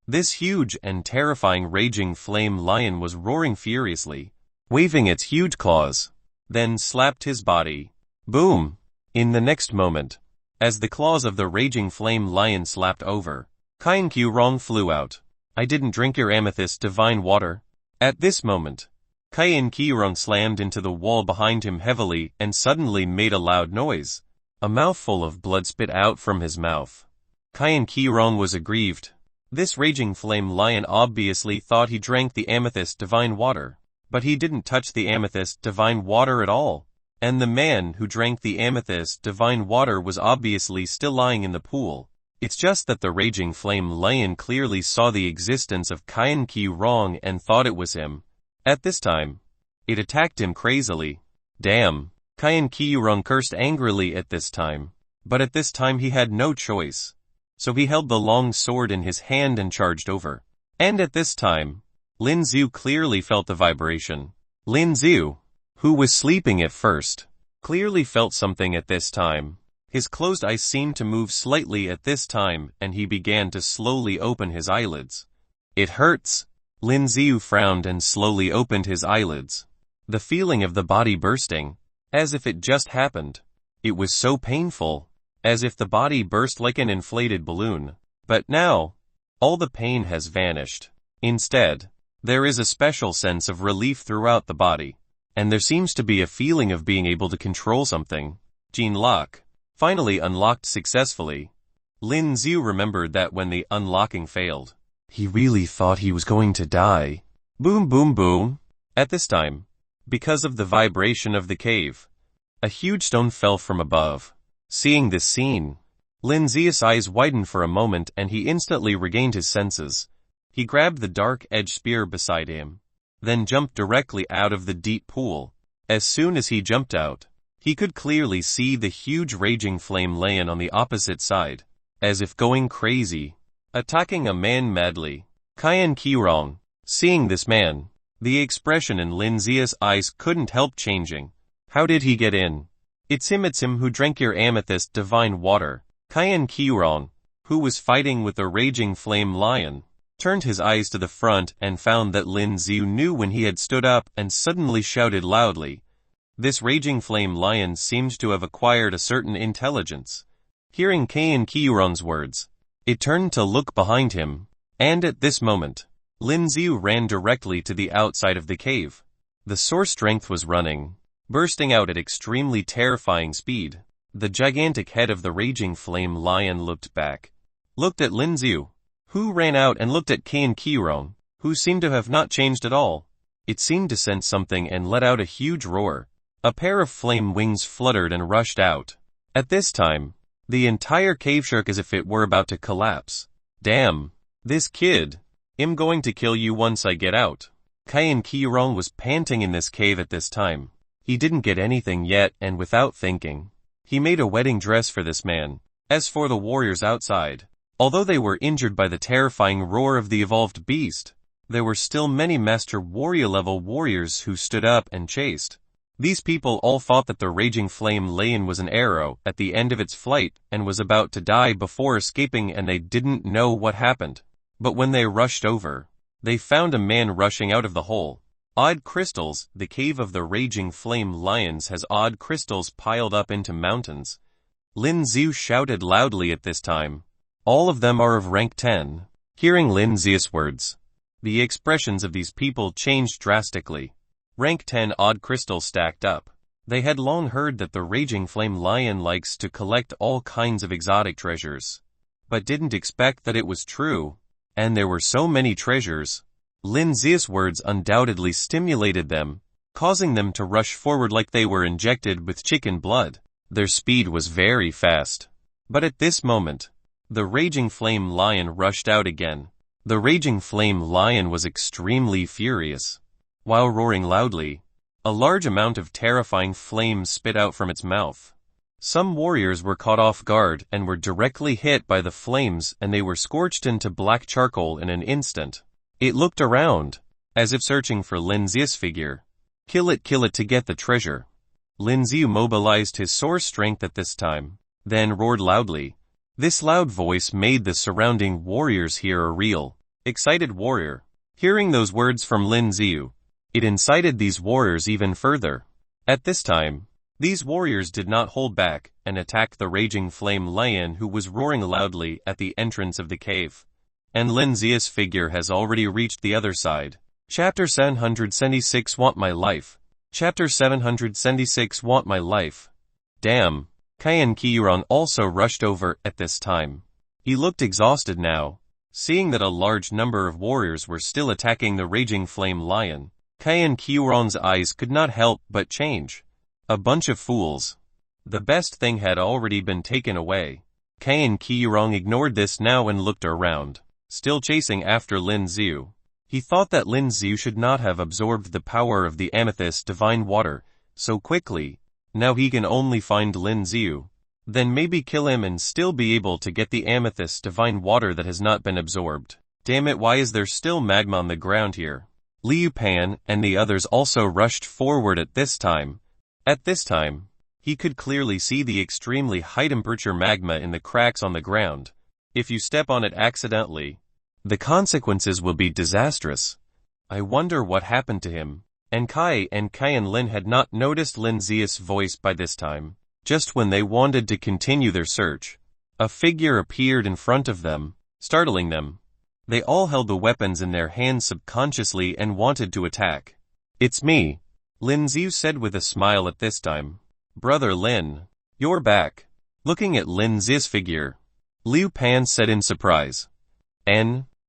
This huge and terrifying Raging Flame Lion was roaring furiously, waving its huge claws. Then slapped his body. Boom! In the next moment, as the claws of the Raging Flame Lion slapped over, Kai and Kiyurong flew out. I didn't drink your amethyst divine water. At this moment, Kai and Kiyurong slammed into the wall behind him heavily and suddenly made a loud noise. A mouthful of blood spit out from his mouth. Kai and Kiyurong was aggrieved. This Raging Flame Lion obviously thought he drank the amethyst divine water. But he didn't touch the amethyst divine water at all. And the man who drank the amethyst divine water was obviously still lying in the pool. It's just that the Raging Flame Lion clearly saw the existence of Kai and Kiyurong and thought it was him. At this time, it attacked him crazily. Damn. Kai and Kiyurong cursed angrily at this time. But at this time he had no choice. So he held the long sword in his hand and charged over. And at this time, Lin Xiu clearly felt the vibration. Lin Xiu, who was sleeping at first, clearly felt something at this time. His closed eyes seemed to move slightly at this time and he began to slowly open his eyelids. It hurts. Lin Xiu frowned and slowly opened his eyelids. The feeling of the body bursting, as if it just happened. It was so painful, as if the body burst like an inflated balloon. But now, all the pain has vanished. Instead, there is a special sense of relief throughout the body, and there seems to be a feeling of being able to control something. Gene lock. Finally unlocked successfully. Lin Xiu remembered that when the unlocking failed, he really thought he was going to die. Boom boom boom. At this time, because of the vibration of the cave, A huge stone fell from above. Seeing this scene, Lin Zia's eyes widened for a moment and he instantly regained his senses. He grabbed the dark-edged spear beside him, then jumped directly out of the deep pool. As soon as he jumped out, he could clearly see the huge raging flame lion on the opposite side, as if going crazy, attacking a man madly. Qian Qirong, seeing this man, the expression in Lin Zia's eyes couldn't help changing. How did he get in? It's him who drank your amethyst divine water. Qian Qirong, who was fighting with the raging flame lion, turned his eyes to the front and found that Lin Ziu knew when he had stood up and suddenly shouted loudly. This raging flame lion seemed to have acquired a certain intelligence. Hearing Qian Qirong's words, it turned to look behind him, and at this moment, Lin Ziu ran directly to the outside of the cave. The source strength was running, bursting out at extremely terrifying speed. The gigantic head of the raging flame lion looked back, looked at Lin Ziu, who ran out and looked at Qian Qirong, who seemed to have not changed at all. It seemed to sense something and let out a huge roar. A pair of flame wings fluttered and rushed out. At this time, the entire cave shook as if it were about to collapse. Damn, this kid. I'm going to kill you once I get out. Qian Qirong was panting in this cave at this time. He didn't get anything yet and without thinking, he made a wedding dress for this man. As for the warriors outside, although they were injured by the terrifying roar of the evolved beast, there were still many Master Warrior level warriors who stood up and chased. These people all thought that the raging flame lion was an arrow at the end of its flight and was about to die before escaping, and they didn't know what happened. But when they rushed over, they found a man rushing out of the hole. Odd crystals. The cave of the raging flame lions has odd crystals piled up into mountains. Lin Ziu shouted loudly at this time. All of them are of rank 10. Hearing Lin Ziu's words, the expressions of these people changed drastically. Rank 10 odd crystals stacked up. They had long heard that the raging flame lion likes to collect all kinds of exotic treasures, but didn't expect that it was true. And there were so many treasures. Lin Zia's words undoubtedly stimulated them, causing them to rush forward like they were injected with chicken blood. Their speed was very fast. But at this moment, the raging flame lion rushed out again. The raging flame lion was extremely furious. While roaring loudly, a large amount of terrifying flames spit out from its mouth. Some warriors were caught off guard and were directly hit by the flames, and they were scorched into black charcoal in an instant. It looked around, as if searching for Lin Zia's figure. Kill it to get the treasure. Lin Ziu mobilized his source strength at this time, then roared loudly. This loud voice made the surrounding warriors hear a real, excited warrior. Hearing those words from Lin Ziu, it incited these warriors even further. At this time, these warriors did not hold back and attacked the raging flame lion who was roaring loudly at the entrance of the cave. And Lin Zia's figure has already reached the other side. Chapter 776 Want My Life. Chapter 776 Want My Life. Damn. Qian Qirong also rushed over at this time. He looked exhausted now, seeing that a large number of warriors were still attacking the raging flame lion. Qian Qirong's eyes could not help but change. A bunch of fools. The best thing had already been taken away. Qian Qirong ignored this now and looked around, still chasing after Lin Ziu. He thought that Lin Ziu should not have absorbed the power of the amethyst divine water so quickly. Now he can only find Lin Ziu, then maybe kill him and still be able to get the amethyst divine water that has not been absorbed. Damn it, why is there still magma on the ground here? Liu Pan and the others also rushed forward at this time. At this time, he could clearly see the extremely high temperature magma in the cracks on the ground. If you step on it accidentally, the consequences will be disastrous. I wonder what happened to him. And Kai and Lin had not noticed Lin Zia's voice by this time. Just when they wanted to continue their search, a figure appeared in front of them, startling them. They all held the weapons in their hands subconsciously and wanted to attack. It's me, Lin Ziu said with a smile at this time. Brother Lin, you're back. Looking at Lin Zia's figure, Liu Pan said in surprise.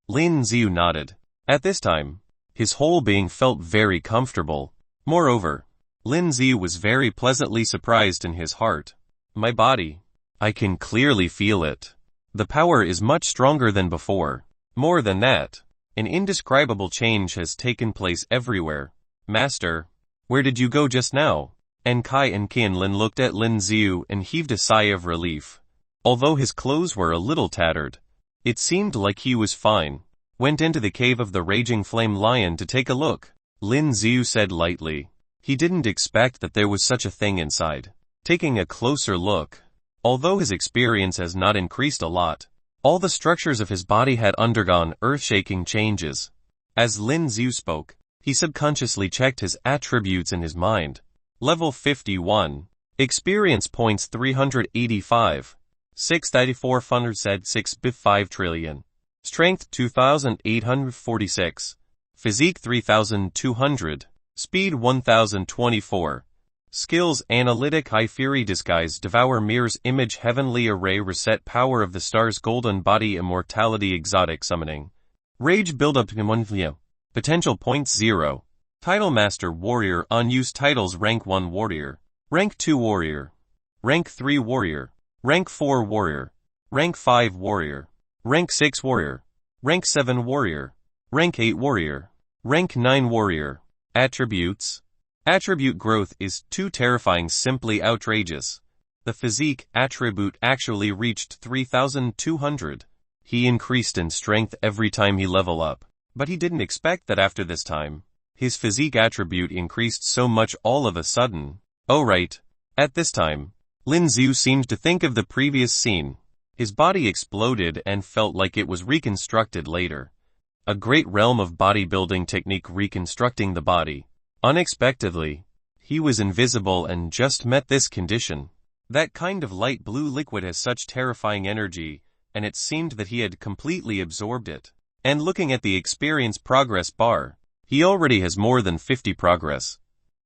Lin Ziu nodded. At this time, his whole being felt very comfortable. Moreover, Lin Ziyu was very pleasantly surprised in his heart. My body. I can clearly feel it. The power is much stronger than before. More than that, an indescribable change has taken place everywhere. Master, where did you go just now? And Kai and Qianlin looked at Lin Ziyu and heaved a sigh of relief. Although his clothes were a little tattered, it seemed like he was fine. Went into the cave of the raging flame lion to take a look, Lin Ziyu said lightly. He didn't expect that there was such a thing inside. Taking a closer look, although his experience has not increased a lot, all the structures of his body had undergone earth-shaking changes. As Lin Ziyu spoke, he subconsciously checked his attributes in his mind. Level 51. Experience points 385. 6,406 bit 5 trillion. Strength 2,846. Physique 3,200. Speed 1,024. Skills Analytic High Fury Disguise Devour Mirrors Image Heavenly Array Reset Power of the Stars Golden Body Immortality Exotic Summoning. Rage Buildup Monthly. Potential points 0. Title Master Warrior Unused Titles Rank 1 Warrior. Rank 2 Warrior. Rank 3 Warrior. Rank 4 Warrior. Rank 5 Warrior. Rank 6 Warrior. Rank 7 Warrior. Rank 8 Warrior. Rank 9 Warrior. Attributes. Attribute growth is too terrifying, simply outrageous. The physique attribute actually reached 3,200. He increased in strength every time he level up, but he didn't expect that after this time, his physique attribute increased so much all of a sudden. Oh right. At this time, Lin Ziyu seemed to think of the previous scene. His body exploded and felt like it was reconstructed later. A great realm of bodybuilding technique reconstructing the body. Unexpectedly, he was invisible and just met this condition. That kind of light blue liquid has such terrifying energy, and it seemed that he had completely absorbed it. And looking at the experience progress bar, he already has more than 50 progress.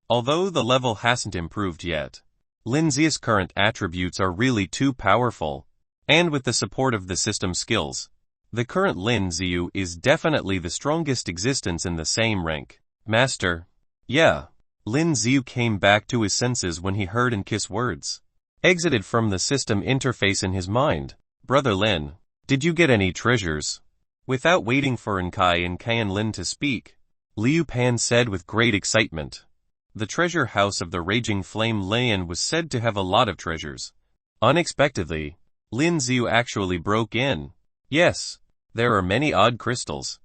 Although the level hasn't improved yet, Lin Ziyu's current attributes are really too powerful, and with the support of the system skills, the current Lin Ziyu is definitely the strongest existence in the same rank. Master. Yeah. Lin Ziyu came back to his senses when he heard Enki's words. Exited from the system interface in his mind. Brother Lin, did you get any treasures? Without waiting for Enkai and Qianlin to speak, Liu Pan said with great excitement. The treasure house of the Raging Flame Lion was said to have a lot of treasures. Unexpectedly, Lin Ziyu actually broke in. Yes, there are many odd crystals,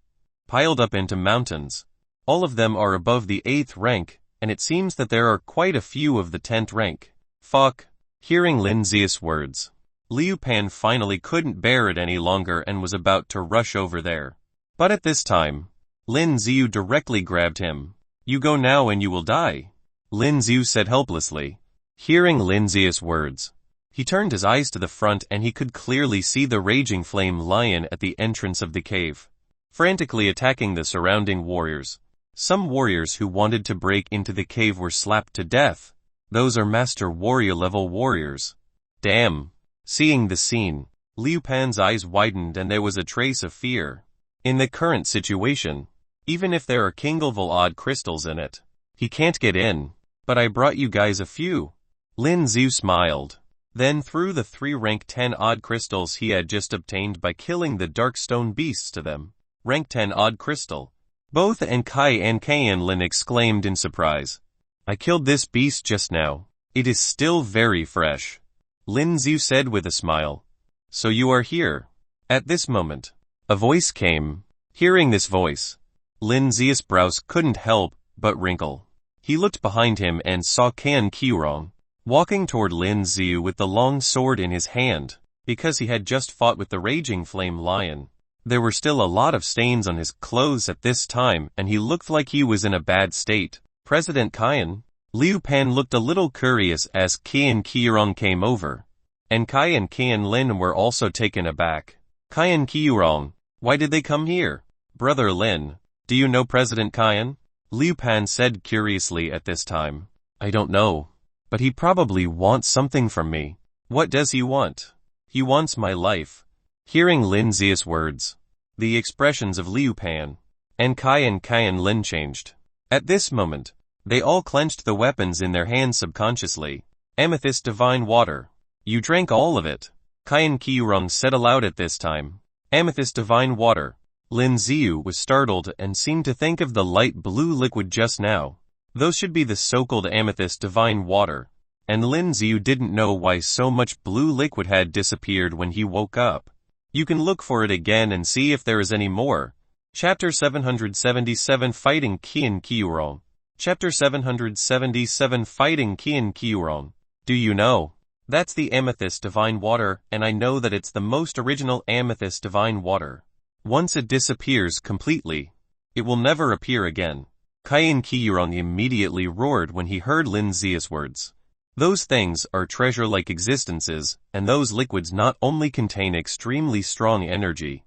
piled up into mountains. All of them are above the 8th rank, and it seems that there are quite a few of the 10th rank. Fuck. Hearing Lin Ziyu's words, Liu Pan finally couldn't bear it any longer and was about to rush over there. But at this time, Lin Ziyu directly grabbed him. You go now and you will die, Lin Ziyu said helplessly. Hearing Lin Ziyu's words, he turned his eyes to the front and he could clearly see the Raging Flame Lion at the entrance of the cave, frantically attacking the surrounding warriors. Some warriors who wanted to break into the cave were slapped to death. Those are Master Warrior level warriors. Damn. Seeing the scene, Liu Pan's eyes widened and there was a trace of fear. In the current situation, even if there are king-level odd crystals in it, he can't get in. But I brought you guys a few. Lin Ziyu smiled. Then threw the 3 rank 10 odd crystals he had just obtained by killing the dark stone beasts to them. Rank 10 odd crystal. Both Enkai and Qianlin exclaimed in surprise. I killed this beast just now. It is still very fresh. Lin Ziyu said with a smile. So you are here. At this moment, a voice came. Hearing this voice, Lin Ziyu's brows couldn't help but wrinkle. He looked behind him and saw Qian Qirong walking toward Lin Ziyu with the long sword in his hand. Because he had just fought with the Raging Flame Lion, there were still a lot of stains on his clothes at this time and he looked like he was in a bad state. President Qian. Liu Pan looked a little curious as Qian Qirong came over. Enkai and Qianlin were also taken aback. Qian Qirong, why did they come here? Brother Lin, do you know President Qian? Liu Pan said curiously at this time. I don't know. But he probably wants something from me. What does he want? He wants my life. Hearing Lin Ziyu's words, the expressions of Liu Pan, Enkai and Qianlin changed. At this moment, They all clenched the weapons in their hands subconsciously. Amethyst divine water. You drank all of it. Qian Qiurong said aloud at this time. Amethyst divine water. Lin Ziyu was startled and seemed to think of the light blue liquid just now. Those should be the so-called amethyst divine water. And Lin Ziyu didn't know why so much blue liquid had disappeared when he woke up. You can look for it again and see if there is any more. Chapter 777 Fighting Qian Qiurong. Chapter 777 Fighting Qian Qiurong. Do you know? That's the amethyst divine water, and I know that it's the most original amethyst divine water. Once it disappears completely, it will never appear again. Qian Qiurong immediately roared when he heard Lin Ziyu's words. Those things are treasure-like existences, and those liquids not only contain extremely strong energy,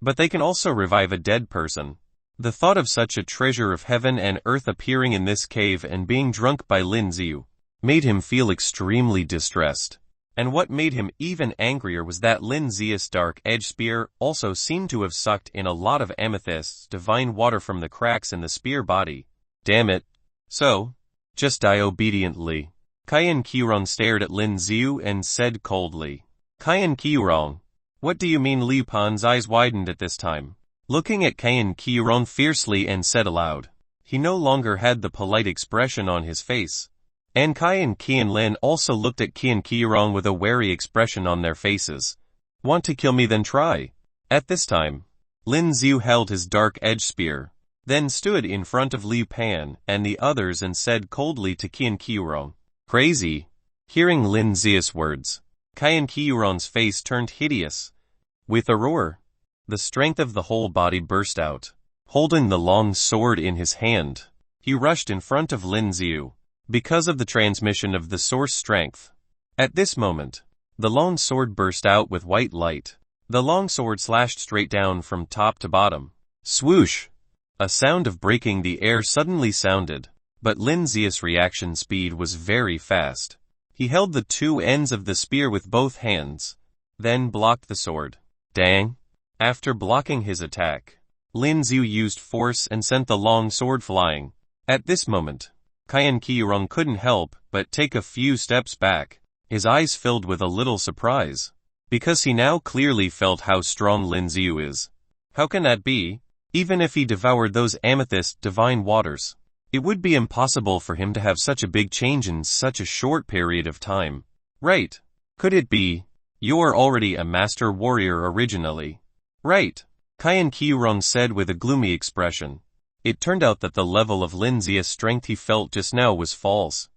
but they can also revive a dead person. The thought of such a treasure of heaven and earth appearing in this cave and being drunk by Lin Ziyu made him feel extremely distressed. And what made him even angrier was that Lin Ziyu's dark edge spear also seemed to have sucked in a lot of amethyst's divine water from the cracks in the spear body. Damn it. So, just die obediently. Qian Qiurong stared at Lin Ziyu and said coldly. Qian Qiurong. What do you mean? Liu Pan's eyes widened at this time, looking at Qian Qiurong fiercely, and said aloud. He no longer had the polite expression on his face. And Kai and Qianlin also looked at Qian Qiurong with a wary expression on their faces. Want to kill me? Then try. At this time, Lin Ziyu held his dark edge spear, then stood in front of Liu Pan and the others and said coldly to Qian Qiurong. Crazy. Hearing Lin Ziyu's words, Qian Qiurong's face turned hideous. With a roar, the strength of the whole body burst out. Holding the long sword in his hand, he rushed in front of Lin Ziyu. Because of the transmission of the source strength. At this moment, the long sword burst out with white light. The long sword slashed straight down from top to bottom. Swoosh! A sound of breaking the air suddenly sounded, but Lin Ziyu's reaction speed was very fast. He held the two ends of the spear with both hands, then blocked the sword. Dang! After blocking his attack, Lin Ziyu used force and sent the long sword flying. At this moment, Qian Qiurong couldn't help but take a few steps back, his eyes filled with a little surprise, because he now clearly felt how strong Lin Ziyu is. How can that be? Even if he devoured those amethyst divine waters, it would be impossible for him to have such a big change in such a short period of time. Right. Could it be? You're already a master warrior originally. Right. Qian Qiurong said with a gloomy expression. It turned out that the level of Lin Ziyu's strength he felt just now was false.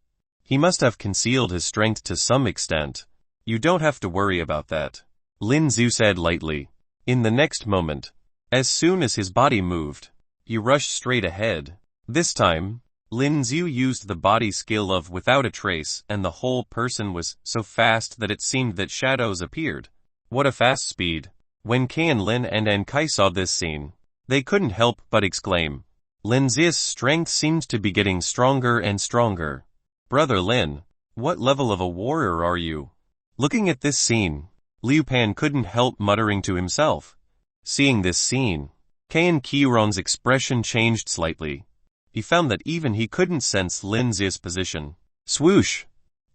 He must have concealed his strength to some extent. You don't have to worry about that, Lin Ziyu said lightly. In the next moment, as soon as his body moved, he rushed straight ahead. This time, Lin Ziyu used the body skill of without a trace, and the whole person was so fast that it seemed that shadows appeared. What a fast speed! When Qianlin and Kai saw this scene, they couldn't help but exclaim. Lin Ziyu's strength seemed to be getting stronger and stronger. Brother Lin, what level of a warrior are you? Looking at this scene, Liu Pan couldn't help muttering to himself. Seeing this scene, Qian Qiurong's expression changed slightly. He found that even he couldn't sense Lin Ziyu's position. Swoosh!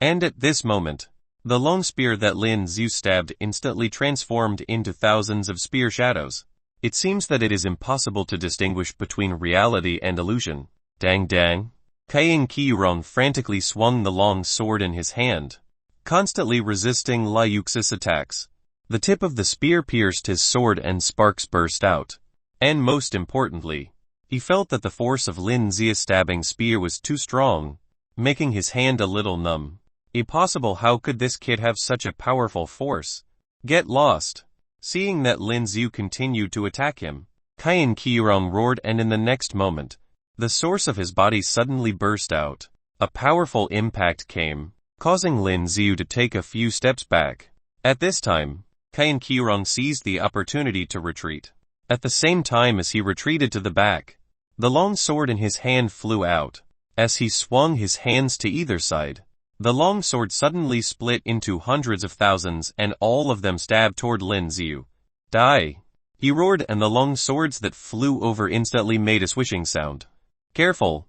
And at this moment, the long spear that Lin Ziyu stabbed instantly transformed into thousands of spear shadows. It seems that it is impossible to distinguish between reality and illusion. Dang dang. Qian Qiurong frantically swung the long sword in his hand, constantly resisting Liu X's attacks. The tip of the spear pierced his sword and sparks burst out. And most importantly, he felt that the force of Lin Ziyu's stabbing spear was too strong, making his hand a little numb. Impossible, how could this kid have such a powerful force? Get lost. Seeing that Lin Ziyu continued to attack him, Qian Qiurong roared, and in the next moment, the source of his body suddenly burst out. A powerful impact came, causing Lin Ziyu to take a few steps back. At this time, Qian Qiurong seized the opportunity to retreat. At the same time as he retreated to the back, the long sword in his hand flew out. As he swung his hands to either side, the long sword suddenly split into hundreds of thousands, and all of them stabbed toward Lin Ziyu. Die! He roared, and the long swords that flew over instantly made a swishing sound. Careful!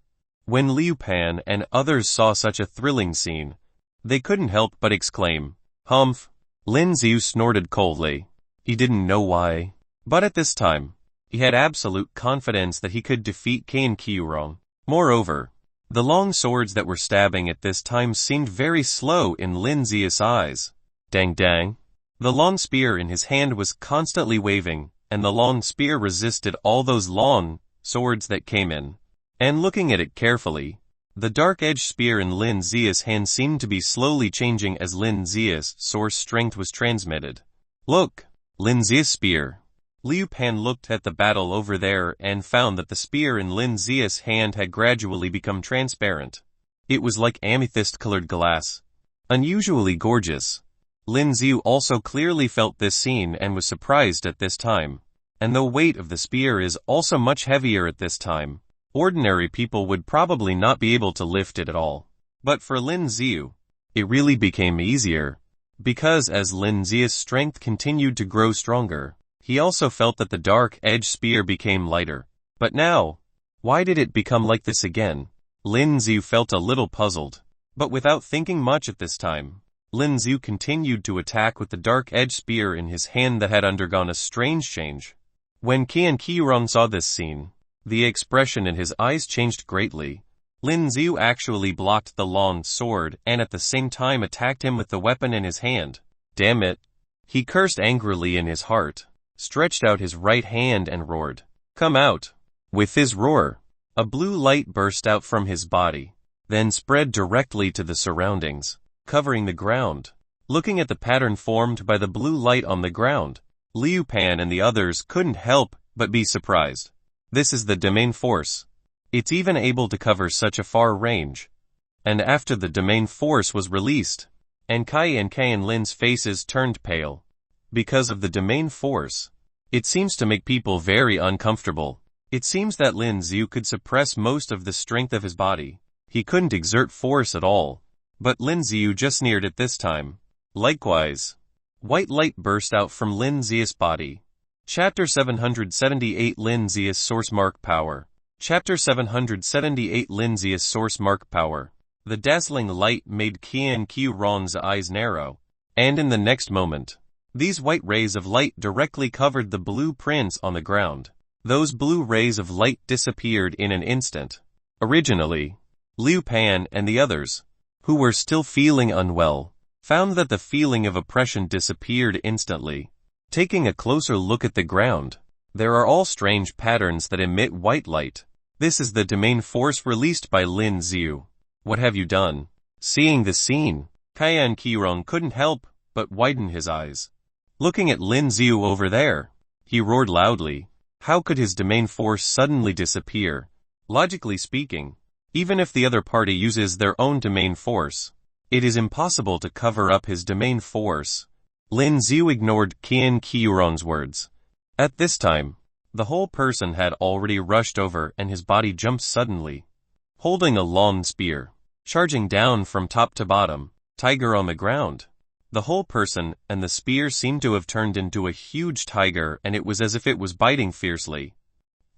When Liu Pan and others saw such a thrilling scene, they couldn't help but exclaim, "Humph!" Lin Xiu snorted coldly. He didn't know why, but at this time, he had absolute confidence that he could defeat Qian Qiurong. Moreover, the long swords that were stabbing at this time seemed very slow in Lin Xiu's eyes. Dang dang. The long spear in his hand was constantly waving, and the long spear resisted all those long swords that came in. And looking at it carefully, the dark-edged spear in Lin Xiu's hand seemed to be slowly changing as Lin Xiu's source strength was transmitted. Look! Lin Xiu's spear. Liu Pan looked at the battle over there and found that the spear in Lin Xiu's hand had gradually become transparent. It was like amethyst-colored glass. Unusually gorgeous. Lin Xiu also clearly felt this scene and was surprised at this time. And the weight of the spear is also much heavier at this time. Ordinary people would probably not be able to lift it at all. But for Lin Xiu, it really became easier. Because as Lin Xiu's strength continued to grow stronger, he also felt that the dark-edged spear became lighter. But now, why did it become like this again? Lin Xiu felt a little puzzled. But without thinking much at this time, Lin Xiu continued to attack with the dark-edged spear in his hand that had undergone a strange change. When Qian Qiurong saw this scene, the expression in his eyes changed greatly. Lin Xiu actually blocked the long sword and at the same time attacked him with the weapon in his hand. Damn it! He cursed angrily in his heart, stretched out his right hand and roared, "Come out!" With his roar, a blue light burst out from his body, then spread directly to the surroundings, covering the ground. Looking at the pattern formed by the blue light on the ground, Liu Pan and the others couldn't help but be surprised. This is the domain force. It's even able to cover such a far range. And after the domain force was released, and Kai and Lin's faces turned pale. Because of the domain force, it seems to make people very uncomfortable. It seems that Lin Xiu could suppress most of the strength of his body. He couldn't exert force at all. But Lin Xiu just sneered at this time. Likewise, white light burst out from Lin Xiu's body. Chapter 778 Lin Xiu's Source Mark Power. Chapter 778 Lin Xiu's Source Mark Power. The dazzling light made Qian Qiurong's eyes narrow, and in the next moment, these white rays of light directly covered the blue prints on the ground. Those blue rays of light disappeared in an instant. Originally, Liu Pan and the others, who were still feeling unwell, found that the feeling of oppression disappeared instantly. Taking a closer look at the ground, there are all strange patterns that emit white light. This is the domain force released by Lin Xiu. What have you done? Seeing the scene, Qian Qiurong couldn't help but widen his eyes. Looking at Lin Xiu over there, he roared loudly. How could his domain force suddenly disappear? Logically speaking, even if the other party uses their own domain force, it is impossible to cover up his domain force. Lin Xiu ignored Qian Qiurong's words. At this time, the whole person had already rushed over and his body jumped suddenly, holding a long spear, charging down from top to bottom, tiger on the ground. The whole person and the spear seemed to have turned into a huge tiger and it was as if it was biting fiercely.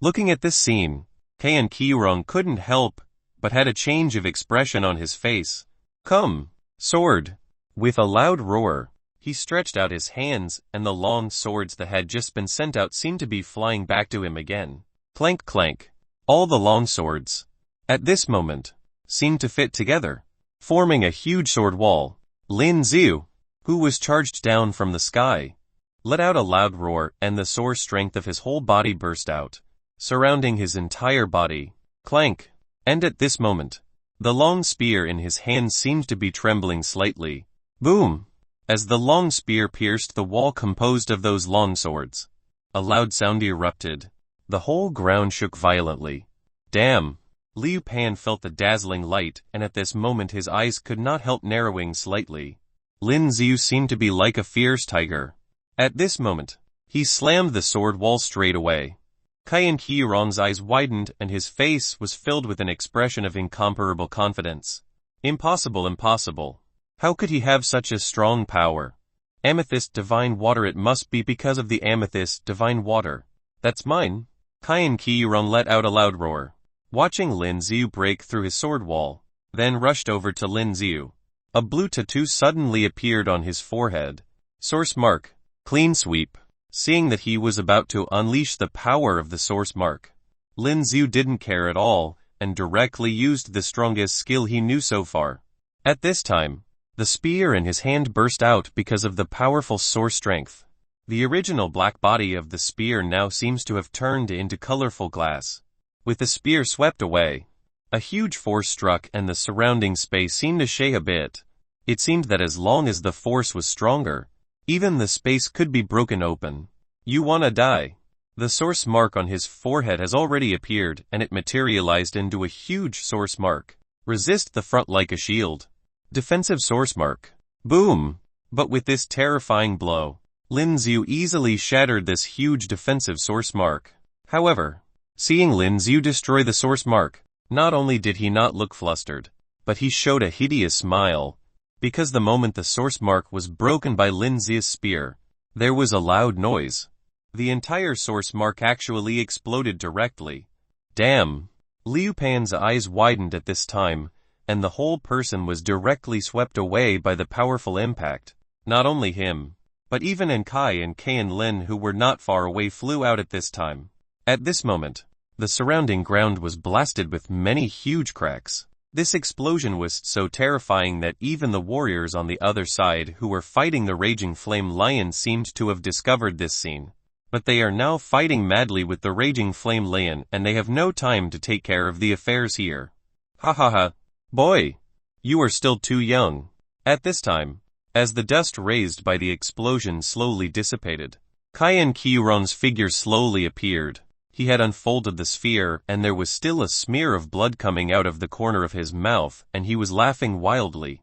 Looking at this scene, Qian Qiurong couldn't help but had a change of expression on his face. Come, sword! With a loud roar, he stretched out his hands and the long swords that had just been sent out seemed to be flying back to him again. Clank clank. All the long swords, at this moment, seemed to fit together, forming a huge sword wall. Lin Xiu, who was charged down from the sky, let out a loud roar and the source strength of his whole body burst out, surrounding his entire body. Clank. And at this moment, the long spear in his hand seemed to be trembling slightly. Boom! As the long spear pierced the wall composed of those long swords, a loud sound erupted. The whole ground shook violently. Damn! Liu Pan felt the dazzling light and at this moment his eyes could not help narrowing slightly. Lin Xiu seemed to be like a fierce tiger. At this moment, he slammed the sword wall straight away. Qian Qiurong's eyes widened and his face was filled with an expression of incomparable confidence. Impossible, impossible. How could he have such a strong power? Amethyst divine water, it must be because of the amethyst divine water. That's mine. Qian Qiurong let out a loud roar. watching Lin Xiu break through his sword wall, then rushed over to Lin Xiu. A blue tattoo suddenly appeared on his forehead. Source mark. Clean sweep. Seeing that he was about to unleash the power of the source mark, Lin Xiu didn't care at all, and directly used the strongest skill he knew so far. At this time, the spear in his hand burst out because of the powerful source strength. The original black body of the spear now seems to have turned into colorful glass. With the spear swept away, a huge force struck and the surrounding space seemed to shake a bit. It seemed that as long as the force was stronger, even the space could be broken open. You wanna die? The source mark on his forehead has already appeared and it materialized into a huge source mark. Resist the front like a shield. Defensive source mark. Boom! But with this terrifying blow, Lin Xiu easily shattered this huge defensive source mark. However, seeing Lin Xiu destroy the source mark, not only did he not look flustered, but he showed a hideous smile, because the moment the source mark was broken by Lin Xiu's spear, there was a loud noise. The entire source mark actually exploded directly. Damn! Liu Pan's eyes widened at this time, and the whole person was directly swept away by the powerful impact. Not only him, but even Enkai and Kai and Lin who were not far away flew out at this time. At this moment, the surrounding ground was blasted with many huge cracks. This explosion was so terrifying that even the warriors on the other side who were fighting the raging flame lion seemed to have discovered this scene. But they are now fighting madly with the raging flame lion and they have no time to take care of the affairs here. Ha ha ha. Boy! You are still too young. At this time, as the dust raised by the explosion slowly dissipated, Cayenne Qiuron's figure slowly appeared. He had unfolded the sphere and there was still a smear of blood coming out of the corner of his mouth and he was laughing wildly.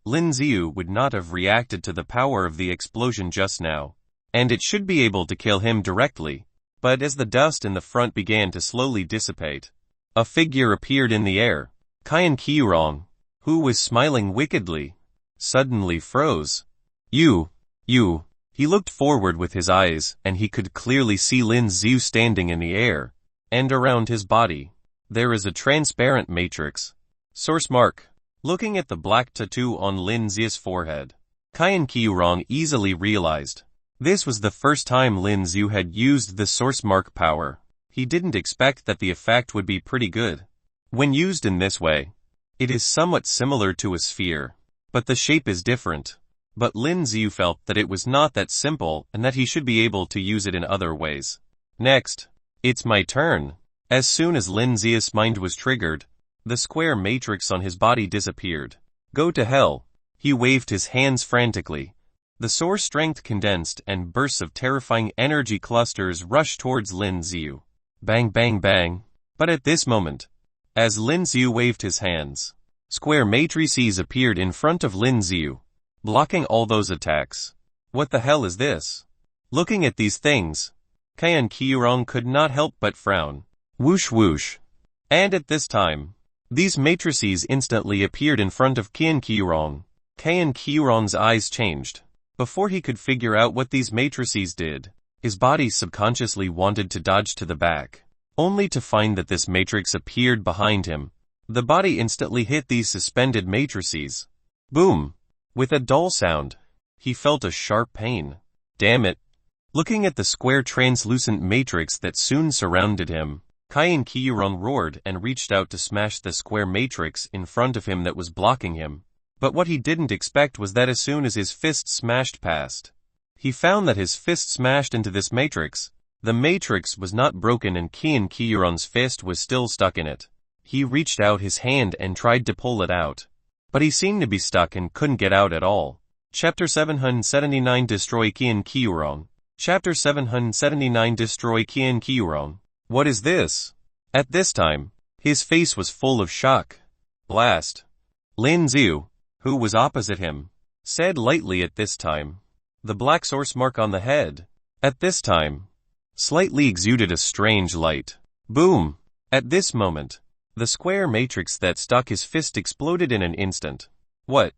Lin Xiu would not have reacted to the power of the explosion just now, and it should be able to kill him directly, but as the dust in the front began to slowly dissipate, a figure appeared in the air. Cayenne Qiuron, who was smiling wickedly, suddenly froze. You. He looked forward with his eyes and he could clearly see Lin Xiu standing in the air, and around his body, there is a transparent matrix. Source mark. Looking at the black tattoo on Lin Xiu's forehead, Cayenne Qiuron easily realized. This was the first time Lin Xiu had used the source mark power. He didn't expect that the effect would be pretty good. When used in this way, it is somewhat similar to a sphere, but the shape is different. But Lin Xiu felt that it was not that simple and that he should be able to use it in other ways. Next, it's my turn. As soon as Lin Xiu's mind was triggered, the square matrix on his body disappeared. Go to hell. He waved his hands frantically. The source strength condensed and bursts of terrifying energy clusters rushed towards Lin Xiu. Bang bang bang. But at this moment, as Lin Xiu waved his hands, square matrices appeared in front of Lin Xiu, blocking all those attacks. What the hell is this? Looking at these things, Cayenne Qiuron could not help but frown. Whoosh whoosh. And at this time, these matrices instantly appeared in front of Cayenne Qiuron. Cayenne Qiuron's eyes changed. Before he could figure out what these matrices did, his body subconsciously wanted to dodge to the back, only to find that this matrix appeared behind him. The body instantly hit these suspended matrices. Boom! With a dull sound, he felt a sharp pain. Damn it! Looking at the square translucent matrix that soon surrounded him, Cayenne Qiuron roared and reached out to smash the square matrix in front of him that was blocking him. But what he didn't expect was that as soon as his fist smashed past, he found that his fist smashed into this matrix. The matrix was not broken and Cayenne Qiuron's fist was still stuck in it. He reached out his hand and tried to pull it out, but he seemed to be stuck and couldn't get out at all. Chapter 779 Destroy Cayenne Qiuron. Chapter 779 Destroy Cayenne Qiuron. What is this? At this time, his face was full of shock. Blast. Lin Xiu, who was opposite him, said lightly at this time. The black source mark on the head, at this time, slightly exuded a strange light. Boom! At this moment, the square matrix that stuck his fist exploded in an instant. What?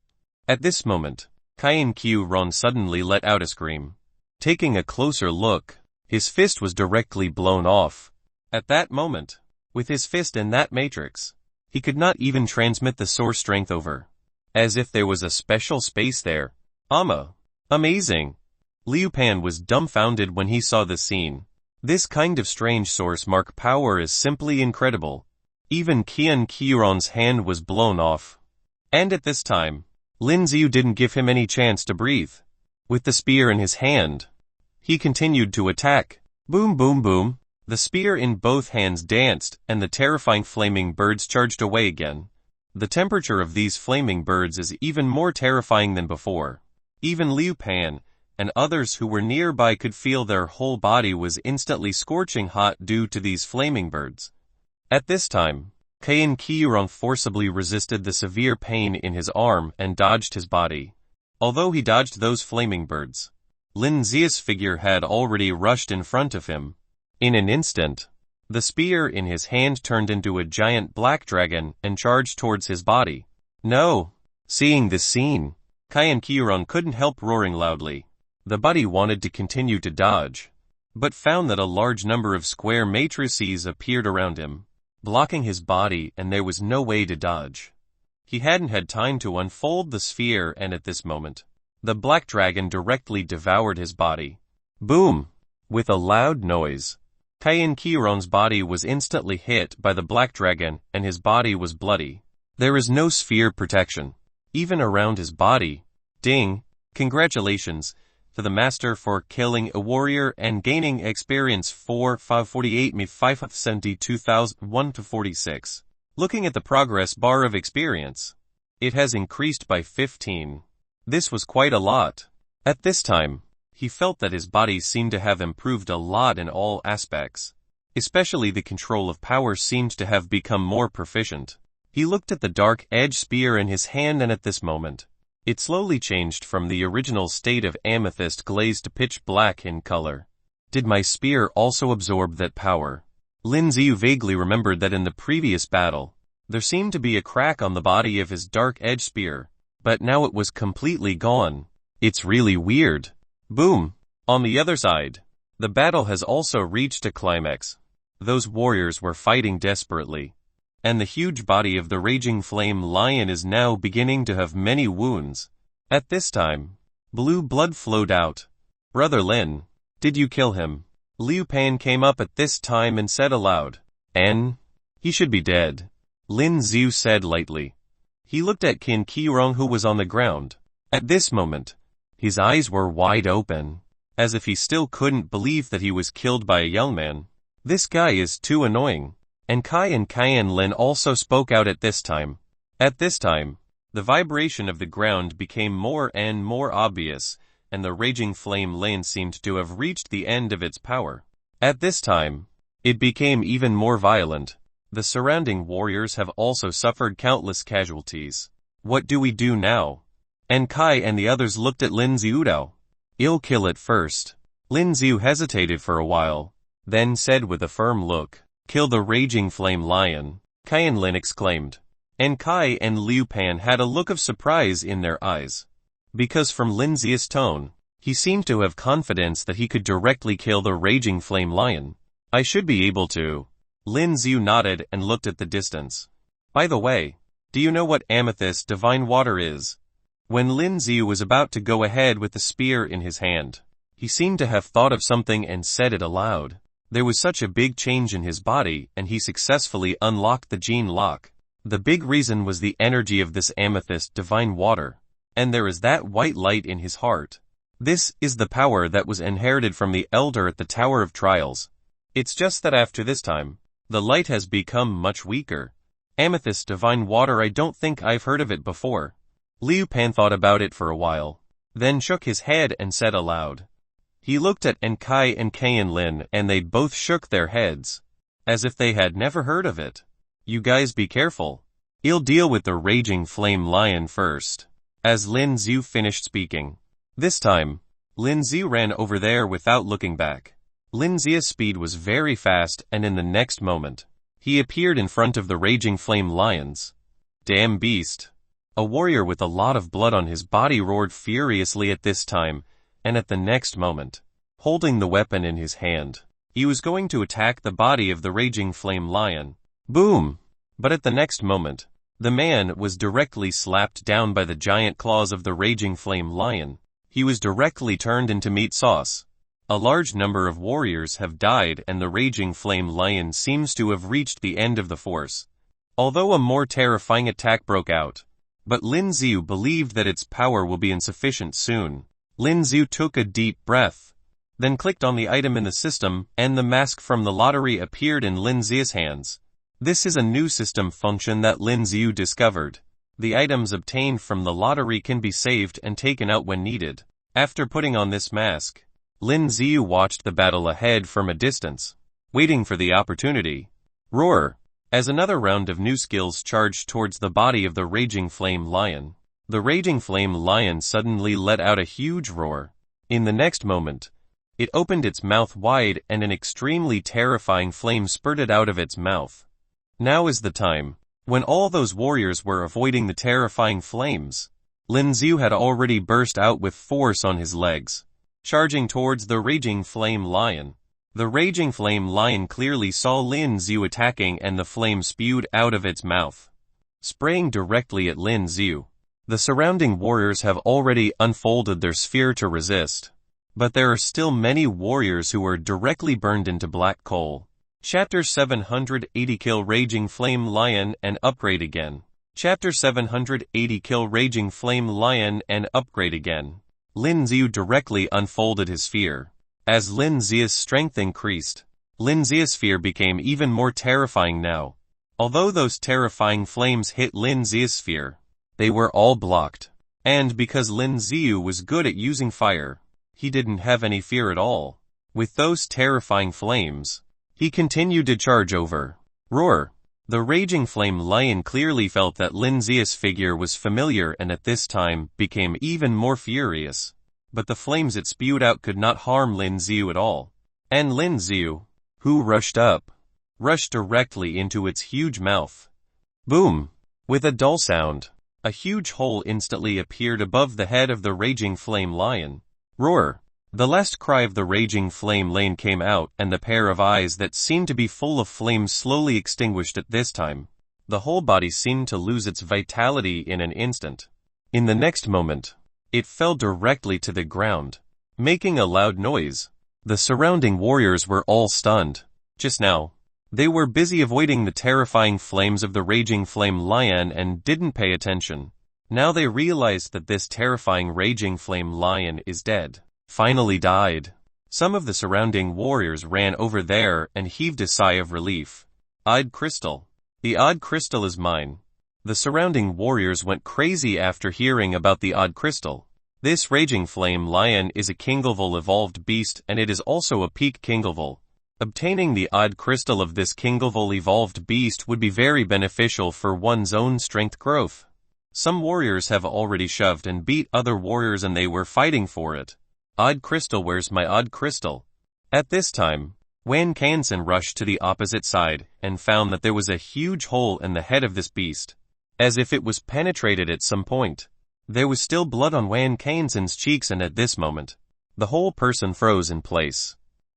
At this moment, Cayenne Qiuron suddenly let out a scream. Taking a closer look, his fist was directly blown off. At that moment, With his fist in that matrix, he could not even transmit the source strength over. As if there was a special space there. Amazing. Liu Pan was dumbfounded when he saw the scene. This kind of strange source mark power is simply incredible. Even Qian Qiron's hand was blown off. And at this time, Lin Xiu didn't give him any chance to breathe. With the spear in his hand, he continued to attack. Boom boom boom. The spear in both hands danced, and the terrifying flaming birds charged away again. The temperature of these flaming birds is even more terrifying than before. Even Liu Pan and others who were nearby could feel their whole body was instantly scorching hot due to these flaming birds. At this time, Qian Qiron forcibly resisted the severe pain in his arm and dodged his body. Although he dodged those flaming birds, Lin Xia's figure had already rushed in front of him. In an instant, the spear in his hand turned into a giant black dragon and charged towards his body. No! Seeing this scene, Qian Qiron couldn't help roaring loudly. The buddy wanted to continue to dodge, but found that a large number of square matrices appeared around him, blocking his body, and there was no way to dodge. He hadn't had time to unfold the sphere, and at this moment, the black dragon directly devoured his body. Boom! With a loud noise, Qian Qiron's body was instantly hit by the black dragon, and his body was bloody. There is no sphere protection, even around his body. Ding! Congratulations to the master for killing a warrior and gaining experience for 548 me 572,001 to 46. Looking at the progress bar of experience, it has increased by 15. This was quite a lot. At this time, he felt that his body seemed to have improved a lot in all aspects. Especially the control of power seemed to have become more proficient. He looked at the dark edge spear in his hand, and at this moment, it slowly changed from the original state of amethyst glaze to pitch black in color. Did my spear also absorb that power? Lin Xiu vaguely remembered that in the previous battle, there seemed to be a crack on the body of his dark edge spear, but now it was completely gone. It's really weird. Boom! On the other side, the battle has also reached a climax. Those warriors were fighting desperately, and the huge body of the raging flame lion is now beginning to have many wounds. At this time, blue blood flowed out. Brother Lin, did you kill him? Liu Pan came up at this time and said aloud. He should be dead. Lin Xiu said lightly. He looked at Qian Qiron, who was on the ground. At this moment, his eyes were wide open, as if he still couldn't believe that he was killed by a young man. This guy is too annoying. And Kai and Qian Lin also spoke out at this time. At this time, the vibration of the ground became more and more obvious, and the raging flame lane seemed to have reached the end of its power. At this time, it became even more violent. The surrounding warriors have also suffered countless casualties. What do we do now? And Kai and the others looked at Lin Xiu. I'll kill it first. Lin Xiu hesitated for a while, then said with a firm look, Kill the raging flame lion, Qian Lin exclaimed. And Kai and Liu Pan had a look of surprise in their eyes. Because from Lin Xiu's tone, he seemed to have confidence that he could directly kill the raging flame lion. I should be able to. Lin Xiu nodded and looked at the distance. By the way, do you know what amethyst divine water is? When Lin Xiu was about to go ahead with the spear in his hand, he seemed to have thought of something and said it aloud. There was such a big change in his body, and he successfully unlocked the gene lock. The big reason was the energy of this amethyst divine water, and there is that white light in his heart. This is the power that was inherited from the elder at the Tower of Trials. It's just that after this time, the light has become much weaker. Amethyst divine water, I don't think I've heard of it before. Liu Pan thought about it for a while, then shook his head and said aloud. He looked at Kai and Qian Lin, and they both shook their heads, as if they had never heard of it. You guys be careful. I'll deal with the raging flame lion first. As Lin Xiu finished speaking. This time, Lin Xiu ran over there without looking back. Lin Xiu's speed was very fast, and in the next moment, he appeared in front of the raging flame lions. Damn beast. A warrior with a lot of blood on his body roared furiously at this time, and at the next moment, holding the weapon in his hand, He was going to attack the body of the raging flame lion. Boom! But at the next moment, the man was directly slapped down by the giant claws of the raging flame lion. He was directly turned into meat sauce. A large number of warriors have died and the raging flame lion seems to have reached the end of the force. Although a more terrifying attack broke out, but Lin Xiu believed that its power will be insufficient soon. Lin Xiu took a deep breath, then clicked on the item in the system, and the mask from the lottery appeared in Lin Xiu's hands. This is a new system function that Lin Xiu discovered. The items obtained from the lottery can be saved and taken out when needed. After putting on this mask, Lin Xiu watched the battle ahead from a distance, waiting for the opportunity. Roar! As another round of new skills charged towards the body of the raging flame lion, the raging flame lion suddenly let out a huge roar. In the next moment, it opened its mouth wide and an extremely terrifying flame spurted out of its mouth. Now is the time. When all those warriors were avoiding the terrifying flames, Lin Xiu had already burst out with force on his legs, charging towards the raging flame lion. The raging flame lion clearly saw Lin Xiu attacking and the flame spewed out of its mouth, spraying directly at Lin Xiu. The surrounding warriors have already unfolded their sphere to resist, but there are still many warriors who are directly burned into black coal. Chapter 780 Kill Raging Flame Lion and Upgrade Again. Chapter 780 Kill Raging Flame Lion and Upgrade Again. Lin Xiu directly unfolded his sphere. As Lin Xiu's strength increased, Lin Xiu's sphere became even more terrifying now. Although those terrifying flames hit Lin Xiu's sphere, they were all blocked. And because Lin Xiu was good at using fire, he didn't have any fear at all. With those terrifying flames, he continued to charge over. Roar! The raging flame lion clearly felt that Lin Xiu's figure was familiar and at this time became even more furious. But the flames it spewed out could not harm Lin Xiu at all. And Lin Xiu, who rushed directly into its huge mouth. Boom! With a dull sound, a huge hole instantly appeared above the head of the raging flame lion. Roar! The last cry of the raging flame lion came out and the pair of eyes that seemed to be full of flames slowly extinguished at this time. The whole body seemed to lose its vitality in an instant. In the next moment, it fell directly to the ground, making a loud noise. The surrounding warriors were all stunned. Just now, they were busy avoiding the terrifying flames of the raging flame lion and didn't pay attention. Now they realized that this terrifying raging flame lion is dead. Finally died. Some of the surrounding warriors ran over there and heaved a sigh of relief. Odd crystal. The odd crystal is mine. The surrounding warriors went crazy after hearing about the odd crystal. This raging flame lion is a king level evolved beast and it is also a peak king level. Obtaining the odd crystal of this king level evolved beast would be very beneficial for one's own strength growth. Some warriors have already shoved and beat other warriors and they were fighting for it. Odd crystal, where's my odd crystal? At this time, Wan Kansen rushed to the opposite side and found that there was a huge hole in the head of this beast, as if it was penetrated at some point. There was still blood on Wan Kansen's cheeks and at this moment, the whole person froze in place.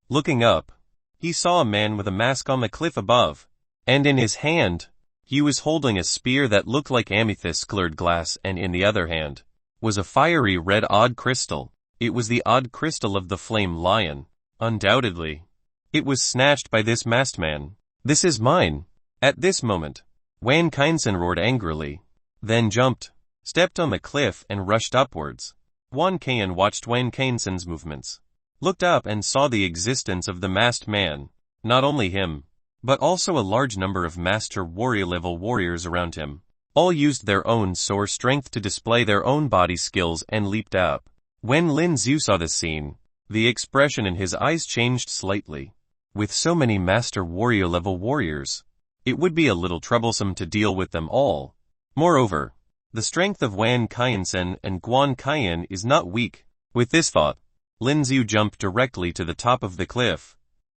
Looking up, he saw a man with a mask on the cliff above, and in his hand, he was holding a spear that looked like amethyst-colored glass and in the other hand, was a fiery red odd crystal. It was the odd crystal of the flame lion. Undoubtedly, it was snatched by this masked man. This is mine. At this moment, Wan Kansen roared angrily, then jumped, stepped on the cliff and rushed upwards. Wan Kan watched Wan Kansen's movements, looked up and saw the existence of the masked man. Not only him, but also a large number of master warrior level warriors around him. All used their own soar strength to display their own body skills and leaped up. When Lin Xiu saw this scene, the expression in his eyes changed slightly. With so many master warrior level warriors, it would be a little troublesome to deal with them all. Moreover, the strength of Wan Kansen and Guan Qian is not weak. With this thought, Lin Xiu jumped directly to the top of the cliff,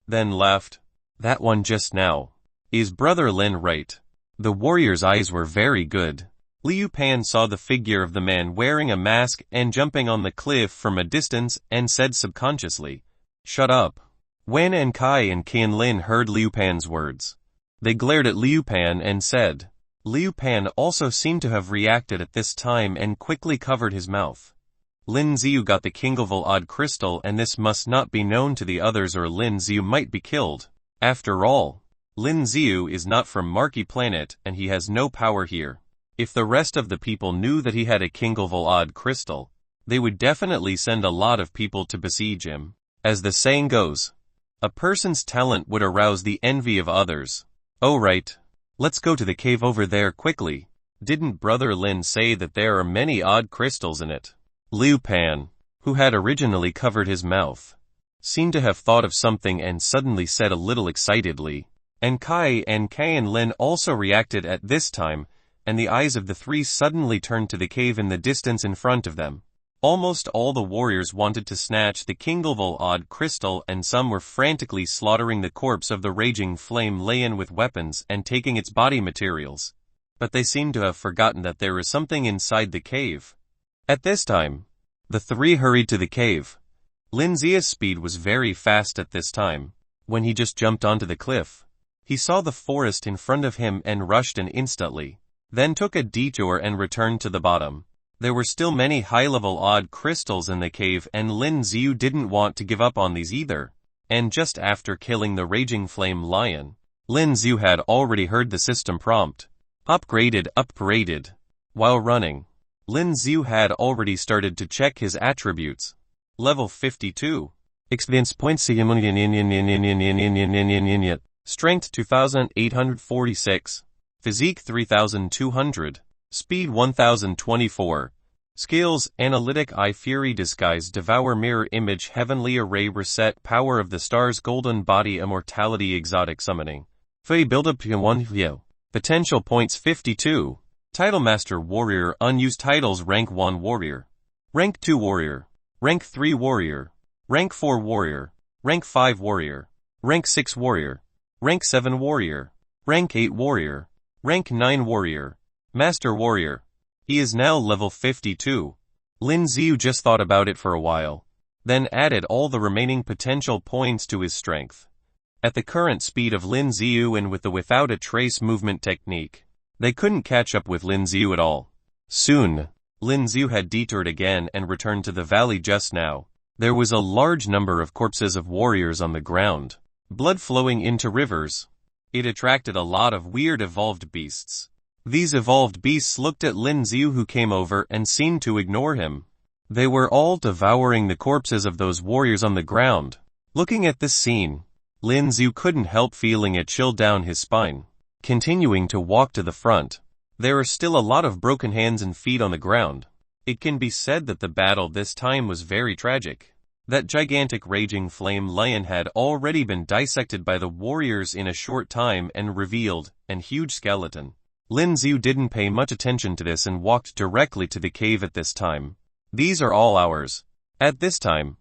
then laughed. That one just now. Is Brother Lin right? The warrior's eyes were very good. Liu Pan saw the figure of the man wearing a mask and jumping on the cliff from a distance and said subconsciously, "Shut up." When and Kai and Qianlin heard Liu Pan's words, they glared at Liu Pan and said. Liu Pan also seemed to have reacted at this time and quickly covered his mouth. Lin Xiu got the Kingleval odd crystal, and this must not be known to the others or Lin Xiu might be killed. After all, Lin Xiu is not from Marky Planet and he has no power here. If the rest of the people knew that he had a Kingleval odd crystal, they would definitely send a lot of people to besiege him. As the saying goes, a person's talent would arouse the envy of others. Oh right, let's go to the cave over there quickly. Didn't Brother Lin say that there are many odd crystals in it? Liu Pan, who had originally covered his mouth, seemed to have thought of something and suddenly said a little excitedly. And Kai and Qianlin also reacted at this time, and the eyes of the three suddenly turned to the cave in the distance in front of them. Almost all the warriors wanted to snatch the Kingleval odd crystal, and some were frantically slaughtering the corpse of the raging flame Lion with weapons and taking its body materials. But they seemed to have forgotten that there is something inside the cave. At this time, the three hurried to the cave. Lin Xia's speed was very fast at this time. When he just jumped onto the cliff, he saw the forest in front of him and rushed in instantly, then took a detour and returned to the bottom. There were still many high-level odd crystals in the cave, and Lin Xiu didn't want to give up on these either. And just after killing the raging flame lion, Lin Xiu had already heard the system prompt. Upgraded. While running, Lin Xiu had already started to check his attributes. Level 52. Experience points. Strength 2846. Physique 3200. Speed 1024. Skills: Analytic Eye, Fury, Disguise, Devour, Mirror Image, Heavenly Array, Reset, Power of the Stars, Golden Body, Immortality, Exotic Summoning. Fey Build-Up to 1 View. Potential points 52. Title: Master Warrior. Unused titles: Rank 1 Warrior, Rank 2 Warrior, Rank 3 Warrior, Rank 4 Warrior, Rank 5 Warrior, Rank 6 Warrior, Rank 7 Warrior, Rank 8 Warrior, Rank 9 Warrior, Master Warrior. He is now level 52. Lin Xiu just thought about it for a while, then added all the remaining potential points to his strength. At the current speed of Lin Xiu and with the without a trace movement technique, they couldn't catch up with Lin Xiu at all. Soon, Lin Xiu had detoured again and returned to the valley. Just now, there was a large number of corpses of warriors on the ground, blood flowing into rivers. It attracted a lot of weird evolved beasts. These evolved beasts looked at Lin Xiu, who came over, and seemed to ignore him. They were all devouring the corpses of those warriors on the ground. Looking at this scene, Lin Xiu couldn't help feeling a chill down his spine. Continuing to walk to the front, there are still a lot of broken hands and feet on the ground. It can be said that the battle this time was very tragic. That gigantic raging flame lion had already been dissected by the warriors in a short time and revealed an huge skeleton. Lin Xiu didn't pay much attention to this and walked directly to the cave at this time. These are all ours. At this time,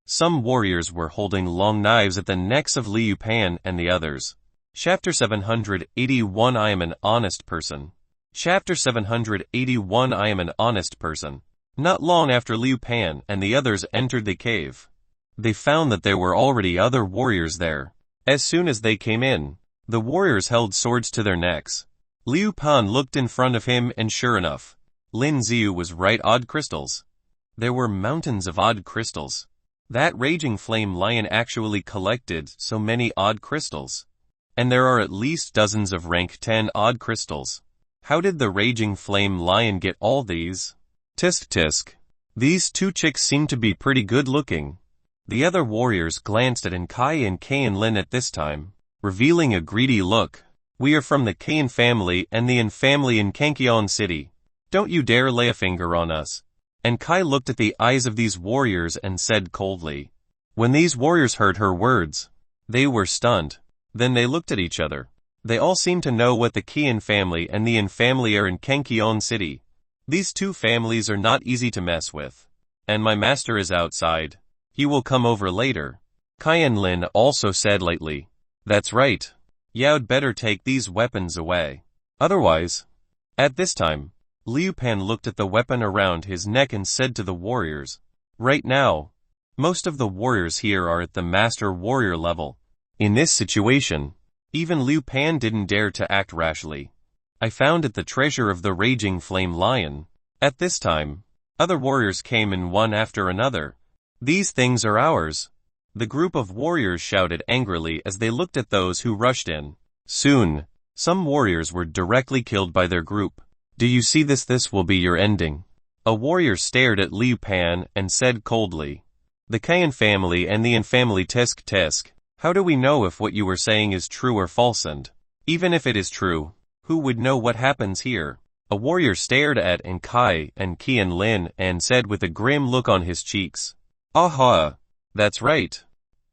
some warriors were holding long knives at the necks of Liu Pan and the others. Chapter 781. I am an honest person. Chapter 781. I am an honest person. Not long after Liu Pan and the others entered the cave, they found that there were already other warriors there. As soon as they came in, the warriors held swords to their necks. Liu Pan looked in front of him, and sure enough, Lin Xiu was right. Odd crystals. There were mountains of odd crystals. That raging flame lion actually collected so many odd crystals. And there are at least dozens of rank 10 odd crystals. How did the raging flame lion get all these? Tisk tisk. These two chicks seem to be pretty good looking. The other warriors glanced at Kai and Qianlin at this time, revealing a greedy look. We are from the Qian family and the An family in Kangqion City. Don't you dare lay a finger on us. And Kai looked at the eyes of these warriors and said coldly. When these warriors heard her words, they were stunned. Then they looked at each other. They all seemed to know what the Qian family and the An family are in Kangqion City. These two families are not easy to mess with. And my master is outside. He will come over later. Qianlin also said lightly. That's right. You'd better take these weapons away. Otherwise. At this time, Liu Pan looked at the weapon around his neck and said to the warriors, right now, Most of the warriors here are at the master warrior level. In this situation, even Liu Pan didn't dare to act rashly. I found it the treasure of the raging flame lion. At this time, other warriors came in one after another. These things are ours. The group of warriors shouted angrily as they looked at those who rushed in. Soon, some warriors were directly killed by their group. Do you see this? This will be your ending. A warrior stared at Liu Pan and said coldly, "The Kayan family and the Yin family tisk. How do we know if what you are saying is true or false, and even if it is true, who would know what happens here?" A warrior stared at Kai and Qian Lin and said with a grim look on his cheeks, "Aha! That's right.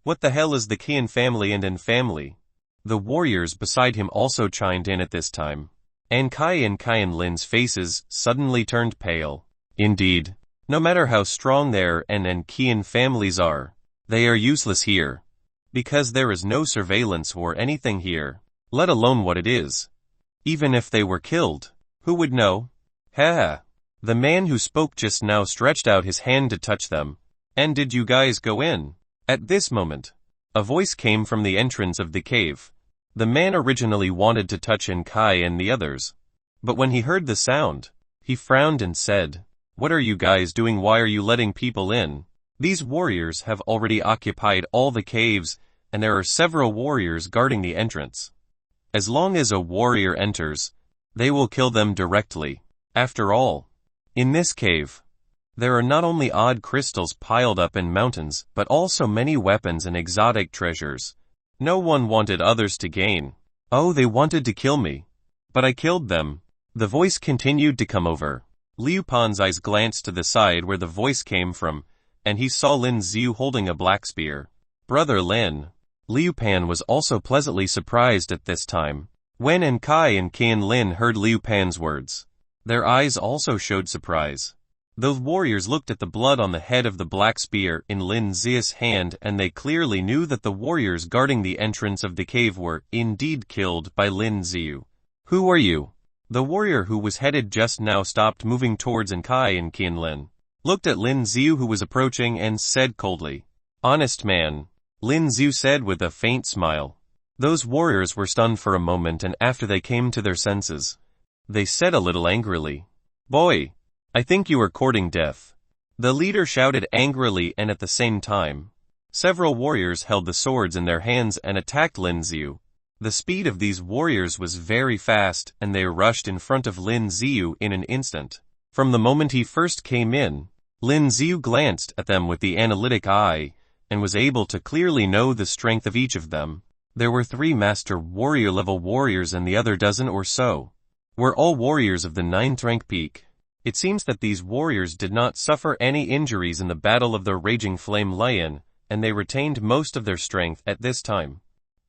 What the hell is the Qian family and Yin family?" The warriors beside him also chimed in at this time. Kai and Qian Lin's faces suddenly turned pale. Indeed, no matter how strong their Yin and Qian families are, they are useless here. Because there is no surveillance or anything here, let alone what it is. Even if they were killed, who would know? Ha! The man who spoke just now stretched out his hand to touch them. And did you guys go in? At this moment, a voice came from the entrance of the cave. The man originally wanted to touch Kai and the others. But when he heard the sound, he frowned and said, "What are you guys doing? Why are you letting people in? These warriors have already occupied all the caves, and there are several warriors guarding the entrance. As long as a warrior enters, they will kill them directly. After all, in this cave, there are not only odd crystals piled up in mountains, but also many weapons and exotic treasures. No one wanted others to gain. Oh, they wanted to kill me. But I killed them." The voice continued to come over. Liu Pan's eyes glanced to the side where the voice came from, and he saw Lin Xiu holding a black spear. "Brother Lin." Liu Pan was also pleasantly surprised at this time. When Kai and Qian Lin heard Liu Pan's words, their eyes also showed surprise. Those warriors looked at the blood on the head of the black spear in Lin Xiu's hand, and they clearly knew that the warriors guarding the entrance of the cave were indeed killed by Lin Xiu. "Who are you?" The warrior who was headed just now stopped moving towards Kai and Qian Lin, looked at Lin Xiu who was approaching and said coldly, "Honest man," Lin Xiu said with a faint smile. Those warriors were stunned for a moment, and after they came to their senses, they said a little angrily, "Boy, I think you are courting death." The leader shouted angrily, and at the same time, several warriors held the swords in their hands and attacked Lin Xiu. The speed of these warriors was very fast, and they rushed in front of Lin Xiu in an instant. From the moment he first came in, Lin Xiu glanced at them with the analytic eye, and was able to clearly know the strength of each of them. There were 3 master warrior level warriors, and the other dozen or so were all warriors of the 9th rank peak. It seems that these warriors did not suffer any injuries in the battle of the Raging Flame Lion, and they retained most of their strength at this time.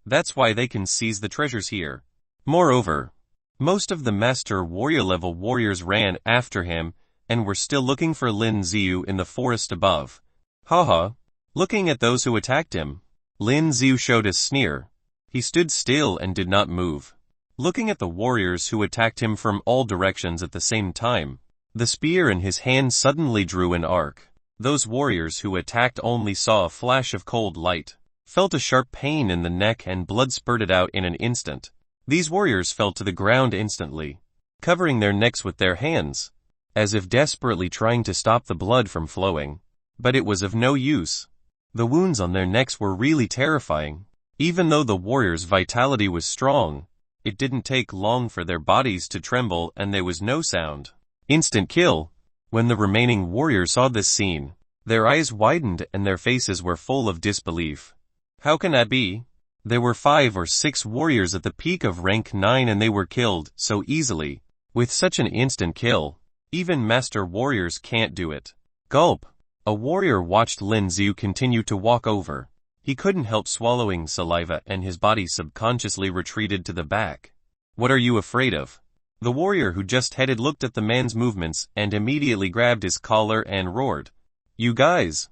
That's why they can seize the treasures here. Moreover, most of the master warrior level warriors ran after him, and were still looking for Lin Xiu in the forest above. Haha. Looking at those who attacked him, Lin Xiu showed a sneer. He stood still and did not move, looking at the warriors who attacked him from all directions at the same time. The spear in his hand suddenly drew an arc. Those warriors who attacked only saw a flash of cold light, felt a sharp pain in the neck, and blood spurted out in an instant. These warriors fell to the ground instantly, covering their necks with their hands, as if desperately trying to stop the blood from flowing. But it was of no use. The wounds on their necks were really terrifying. Even though the warriors' vitality was strong, it didn't take long for their bodies to tremble, and there was no sound. Instant kill. When the remaining warriors saw this scene, their eyes widened and their faces were full of disbelief. How can that be? There were 5 or 6 warriors at the peak of rank 9, and they were killed so easily. With such an instant kill, even master warriors can't do it. Gulp. A warrior watched Lin Xiu continue to walk over. He couldn't help swallowing saliva, and his body subconsciously retreated to the back. "What are you afraid of?" The warrior who just headed looked at the man's movements and immediately grabbed his collar and roared, "You guys!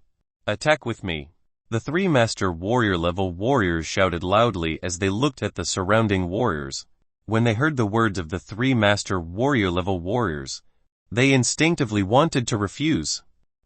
Attack with me!" The 3 master warrior level warriors shouted loudly as they looked at the surrounding warriors. When they heard the words of the 3 master warrior level warriors, they instinctively wanted to refuse.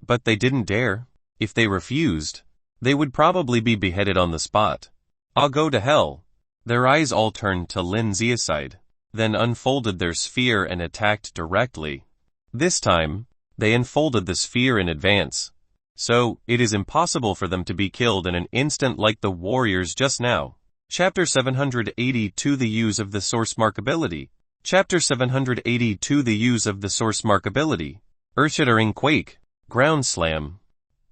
But they didn't dare. If they refused, they would probably be beheaded on the spot. "I'll go to hell." Their eyes all turned to Lin Zia's side, then unfolded their sphere and attacked directly. This time, they unfolded the sphere in advance, so it is impossible for them to be killed in an instant like the warriors just now. Chapter 782 The Use of the Source Mark Ability. Chapter 782 The Use of the Source Mark Ability. Earth-shattering quake. Ground slam.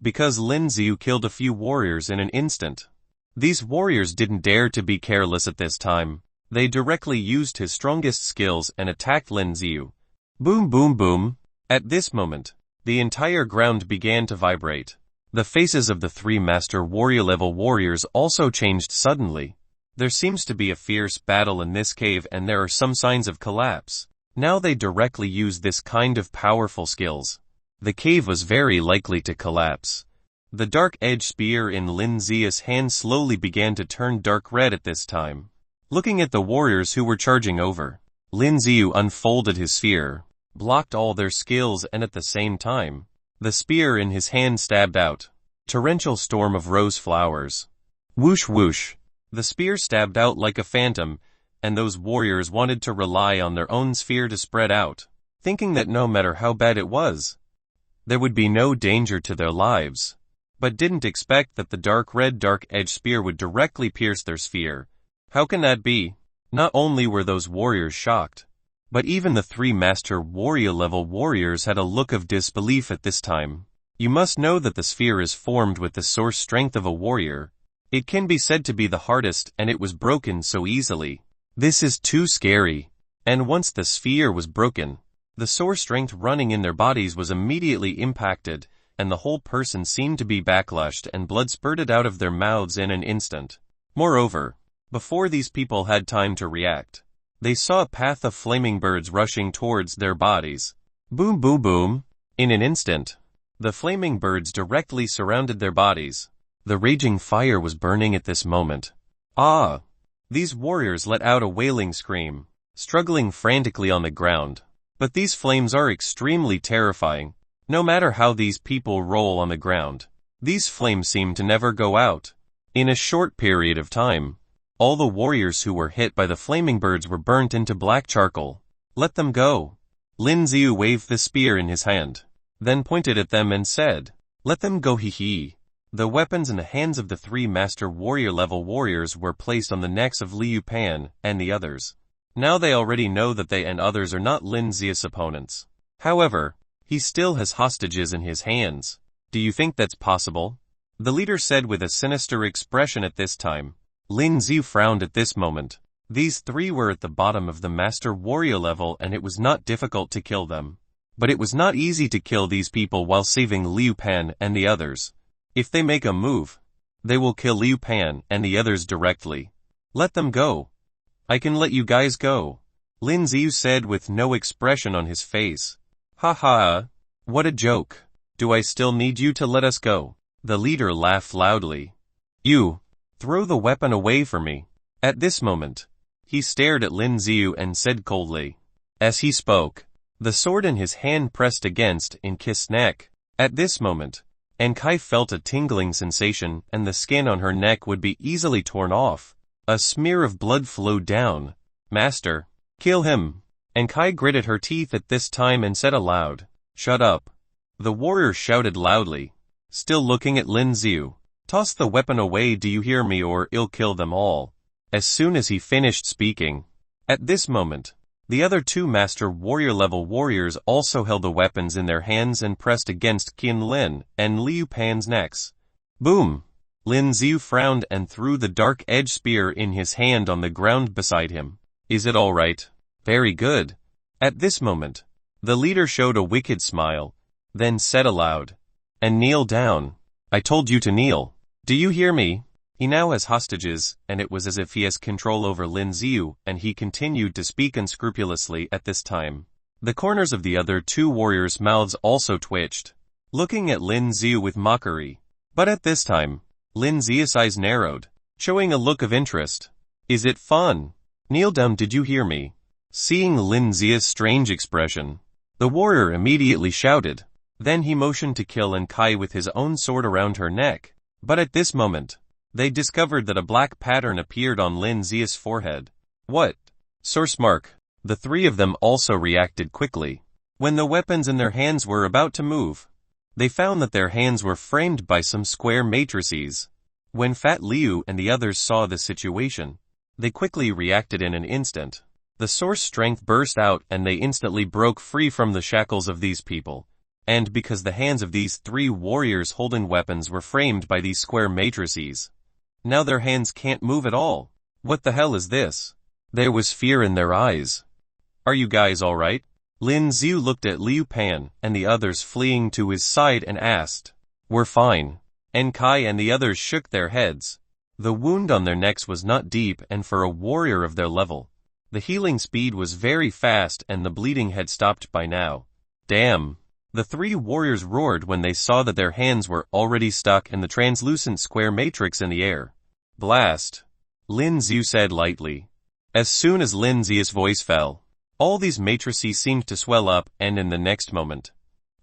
Because Lin Ziu killed a few warriors in an instant. These warriors didn't dare to be careless at this time. They directly used his strongest skills and attacked Lin Ziu. Boom boom boom. At this moment, the entire ground began to vibrate. The faces of the three master warrior level warriors also changed suddenly. There seems to be a fierce battle in this cave and there are some signs of collapse. Now they directly use this kind of powerful skills. The cave was very likely to collapse. The dark edge spear in Lin Zia's hand slowly began to turn dark red at this time. Looking at the warriors who were charging over, Lin Ziu unfolded his sphere, blocked all their skills and at the same time, the spear in his hand stabbed out. Torrential storm of rose flowers. Whoosh whoosh. The spear stabbed out like a phantom, and those warriors wanted to rely on their own sphere to spread out, thinking that no matter how bad it was, there would be no danger to their lives, but didn't expect that the dark edge spear would directly pierce their sphere. How can that be? Not only were those warriors shocked, but even the three master warrior level warriors had a look of disbelief at this time. You must know that the sphere is formed with the source strength of a warrior. It can be said to be the hardest and it was broken so easily. This is too scary. And once the sphere was broken, the source strength running in their bodies was immediately impacted, and the whole person seemed to be backlashed and blood spurted out of their mouths in an instant. Moreover, before these people had time to react, they saw a path of flaming birds rushing towards their bodies. Boom boom boom. In an instant, the flaming birds directly surrounded their bodies. The raging fire was burning at this moment. Ah! These warriors let out a wailing scream, struggling frantically on the ground. But these flames are extremely terrifying. No matter how these people roll on the ground, these flames seem to never go out. In a short period of time, all the warriors who were hit by the flaming birds were burnt into black charcoal. Let them go. Lin Ziu waved the spear in his hand, then pointed at them and said, "Let them go hee hee." The weapons in the hands of the three master warrior level warriors were placed on the necks of Liu Pan and the others. Now they already know that they and others are not Lin Zia's opponents. However, he still has hostages in his hands. Do you think that's possible? The leader said with a sinister expression at this time. Lin Ziu frowned at this moment. These three were at the bottom of the master warrior level and it was not difficult to kill them. But it was not easy to kill these people while saving Liu Pan and the others. If they make a move, they will kill Liu Pan and the others directly. Let them go. I can let you guys go, Lin Ziu said with no expression on his face. Ha ha, what a joke. Do I still need you to let us go? The leader laughed loudly. You, throw the weapon away from me. At this moment, he stared at Lin Ziu and said coldly. As he spoke, the sword in his hand pressed against Enkai's neck. At this moment, Enkai felt a tingling sensation and the skin on her neck would be easily torn off. A smear of blood flowed down. Master, kill him. Enkai gritted her teeth at this time and said aloud, Shut up. The warrior shouted loudly, still looking at Lin Ziu. Toss the weapon away, do you hear me, or I'll kill them all. As soon as he finished speaking. At this moment, the other two master warrior level warriors also held the weapons in their hands and pressed against Qin Lin and Liu Pan's necks. Boom! Lin Ziu frowned and threw the dark edge spear in his hand on the ground beside him. Is it all right? Very good. At this moment, the leader showed a wicked smile, then said aloud, and kneel down. I told you to kneel. Do you hear me? He now has hostages, and it was as if he has control over Lin Ziu, and he continued to speak unscrupulously at this time. The corners of the other two warriors' mouths also twitched, looking at Lin Ziu with mockery. But at this time, Lin Ziu's eyes narrowed, showing a look of interest. Is it fun? Kneel down, did you hear me? Seeing Lin Ziu's strange expression, the warrior immediately shouted, Then he motioned to kill Kai with his own sword around her neck. But at this moment, they discovered that a black pattern appeared on Lin Zia's forehead. What? Source mark. The three of them also reacted quickly. When the weapons in their hands were about to move, they found that their hands were framed by some square matrices. When Fat Liu and the others saw the situation, they quickly reacted in an instant. The source strength burst out and they instantly broke free from the shackles of these people. And because the hands of these three warriors holding weapons were framed by these square matrices, now their hands can't move at all. What the hell is this? There was fear in their eyes. Are you guys alright? Lin Xiu looked at Liu Pan and the others fleeing to his side and asked. We're fine. Kai and the others shook their heads. The wound on their necks was not deep, and for a warrior of their level, the healing speed was very fast and the bleeding had stopped by now. Damn. The three warriors roared when they saw that their hands were already stuck in the translucent square matrix in the air. Blast. Lin Xiu said lightly. As soon as Lin Xiu's voice fell, all these matrices seemed to swell up, and in the next moment,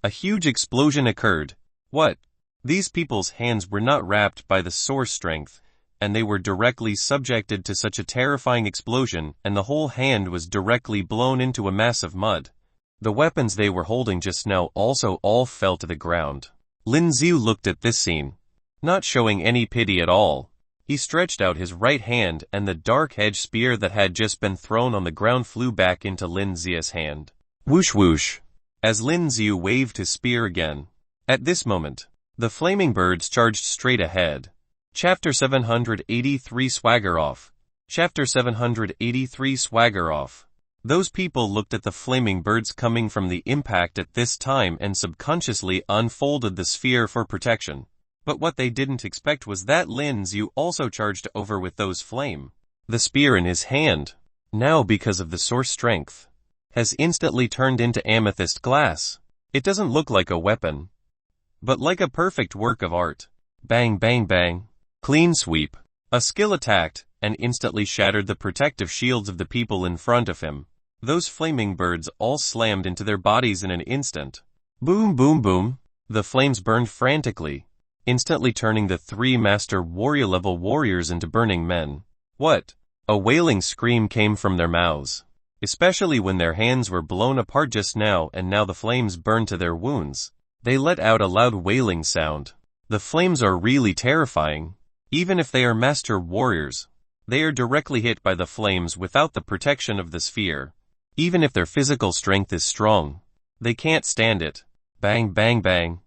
a huge explosion occurred. What? These people's hands were not wrapped by the source strength, and they were directly subjected to such a terrifying explosion, and the whole hand was directly blown into a mass of mud. The weapons they were holding just now also all fell to the ground. Lin Xiu looked at this scene, not showing any pity at all. He stretched out his right hand and the dark-edged spear that had just been thrown on the ground flew back into Lin Xiu's hand. Whoosh whoosh. As Lin Xiu waved his spear again. At this moment, the flaming birds charged straight ahead. Chapter 783 Swagger Off. Chapter 783 Swagger Off. Those people looked at the flaming birds coming from the impact at this time and subconsciously unfolded the sphere for protection. But what they didn't expect was that Lin Xiu also charged over with those flame. The spear in his hand, now because of the source strength, has instantly turned into amethyst glass. It doesn't look like a weapon, but like a perfect work of art. Bang bang bang. Clean sweep. A skill attacked, and instantly shattered the protective shields of the people in front of him. Those flaming birds all slammed into their bodies in an instant. Boom boom boom. The flames burned frantically, instantly turning the three master warrior level warriors into burning men. What? A wailing scream came from their mouths, especially when their hands were blown apart just now and now the flames burned to their wounds. They let out a loud wailing sound. The flames are really terrifying. Even if they are master warriors, they are directly hit by the flames without the protection of the sphere. Even if their physical strength is strong, they can't stand it. Bang bang bang.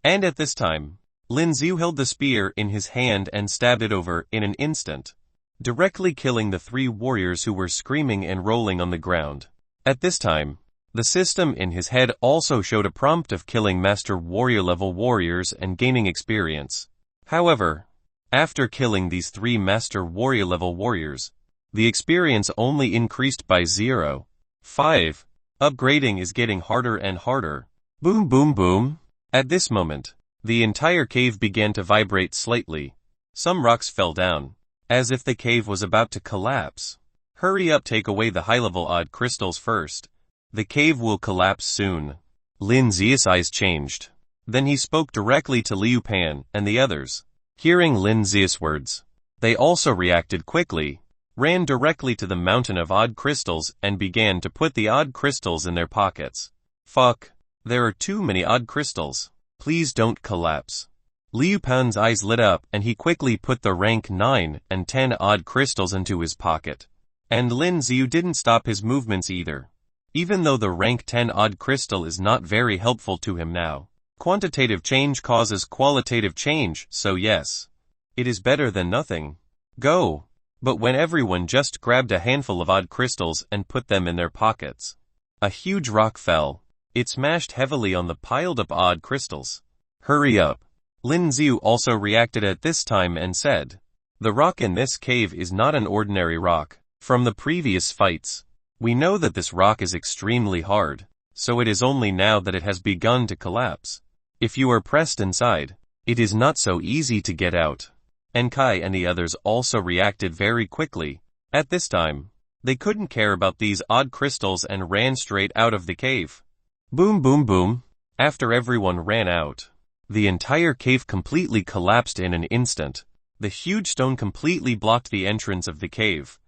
And at this time, Lin Xiu held the spear in his hand and stabbed it over in an instant, directly killing the three warriors who were screaming and rolling on the ground. At this time, the system in his head also showed a prompt of killing master warrior level warriors and gaining experience. However, after killing these three master warrior level warriors, the experience only increased by 0.5. Upgrading is getting harder and harder. Boom boom boom. At this moment, the entire cave began to vibrate slightly. Some rocks fell down, as if the cave was about to collapse. Hurry up, take away the high-level odd crystals first. The cave will collapse soon. Lin Xiu's eyes changed. Then he spoke directly to Liu Pan and the others. Hearing Lin Xiu's words, they also reacted quickly, ran directly to the mountain of odd crystals and began to put the odd crystals in their pockets. Fuck, there are too many odd crystals. Please don't collapse. Liu Pan's eyes lit up and he quickly put the rank 9 and 10 odd crystals into his pocket. And Lin Xiu didn't stop his movements either. Even though the rank 10 odd crystal is not very helpful to him now. Quantitative change causes qualitative change, so yes, it is better than nothing. Go. But when everyone just grabbed a handful of odd crystals and put them in their pockets, a huge rock fell. It smashed heavily on the piled up odd crystals. Hurry up. Lin Xiu also reacted at this time and said, the rock in this cave is not an ordinary rock. From the previous fights, we know that this rock is extremely hard, so it is only now that it has begun to collapse. If you are pressed inside, it is not so easy to get out. Kai and the others also reacted very quickly. At this time, they couldn't care about these odd crystals and ran straight out of the cave. Boom boom boom. After everyone ran out, the entire cave completely collapsed in an instant. The huge stone completely blocked the entrance of the cave.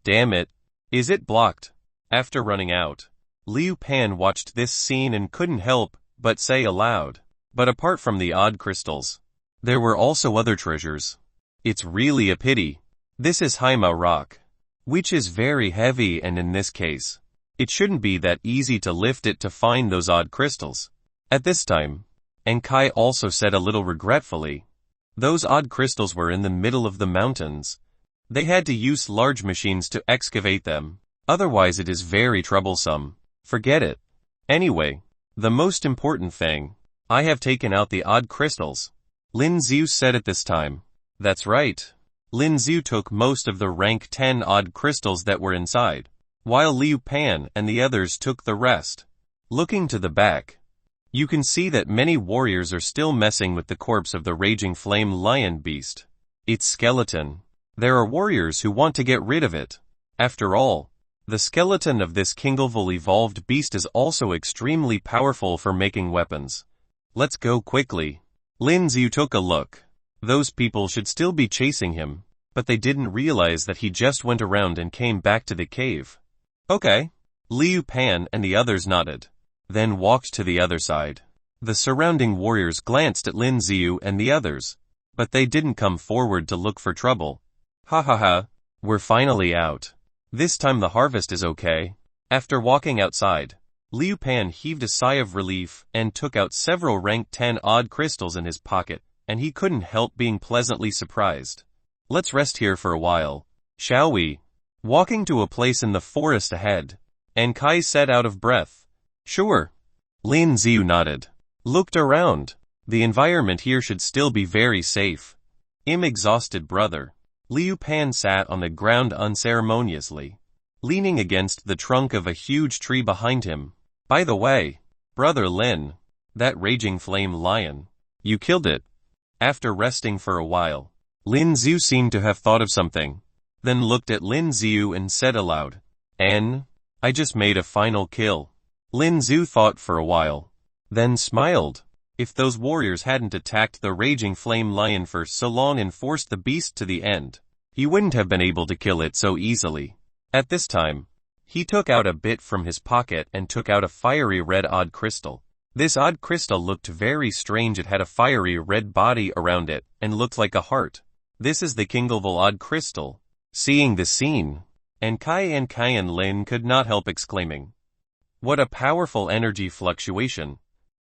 Damn it. Is it blocked? After running out, Liu Pan watched this scene and couldn't help but say aloud. But apart from the odd crystals, there were also other treasures. It's really a pity. This is Haima rock, which is very heavy, and in this case, it shouldn't be that easy to lift it to find those odd crystals. At this time, Enkai also said a little regretfully, those odd crystals were in the middle of the mountains. They had to use large machines to excavate them, otherwise it is very troublesome. Forget it. Anyway, the most important thing, I have taken out the odd crystals, Lin Xiu said at this time. That's right. Lin Xiu took most of the rank 10 odd crystals that were inside, while Liu Pan and the others took the rest. Looking to the back, you can see that many warriors are still messing with the corpse of the raging flame lion beast. Its skeleton. There are warriors who want to get rid of it. After all, the skeleton of this Kinglevel evolved beast is also extremely powerful for making weapons. Let's go quickly. Lin Xiu took a look. Those people should still be chasing him, but they didn't realize that he just went around and came back to the cave. Okay. Liu Pan and the others nodded, then walked to the other side. The surrounding warriors glanced at Lin Xiu and the others, but they didn't come forward to look for trouble. Ha ha ha, we're finally out. This time the harvest is okay. After walking outside, Liu Pan heaved a sigh of relief and took out several rank 10 odd crystals in his pocket, and he couldn't help being pleasantly surprised. Let's rest here for a while, shall we? Walking to a place in the forest ahead, Enkai said out of breath. Sure. Lin Xiu nodded. Looked around. The environment here should still be very safe. Exhausted brother. Liu Pan sat on the ground unceremoniously, leaning against the trunk of a huge tree behind him. By the way, brother Lin, that raging flame lion, you killed it. After resting for a while, Lin Xiu seemed to have thought of something, then looked at Lin Xiu and said aloud, I just made a final kill. Lin Xiu thought for a while, then smiled. If those warriors hadn't attacked the raging flame lion for so long and forced the beast to the end, he wouldn't have been able to kill it so easily. At this time, he took out a bit from his pocket and took out a fiery red odd crystal. This odd crystal looked very strange. It had a fiery red body around it and looked like a heart. This is the Kinglevel odd crystal. Seeing the scene, Enkai and Lin could not help exclaiming, what a powerful energy fluctuation.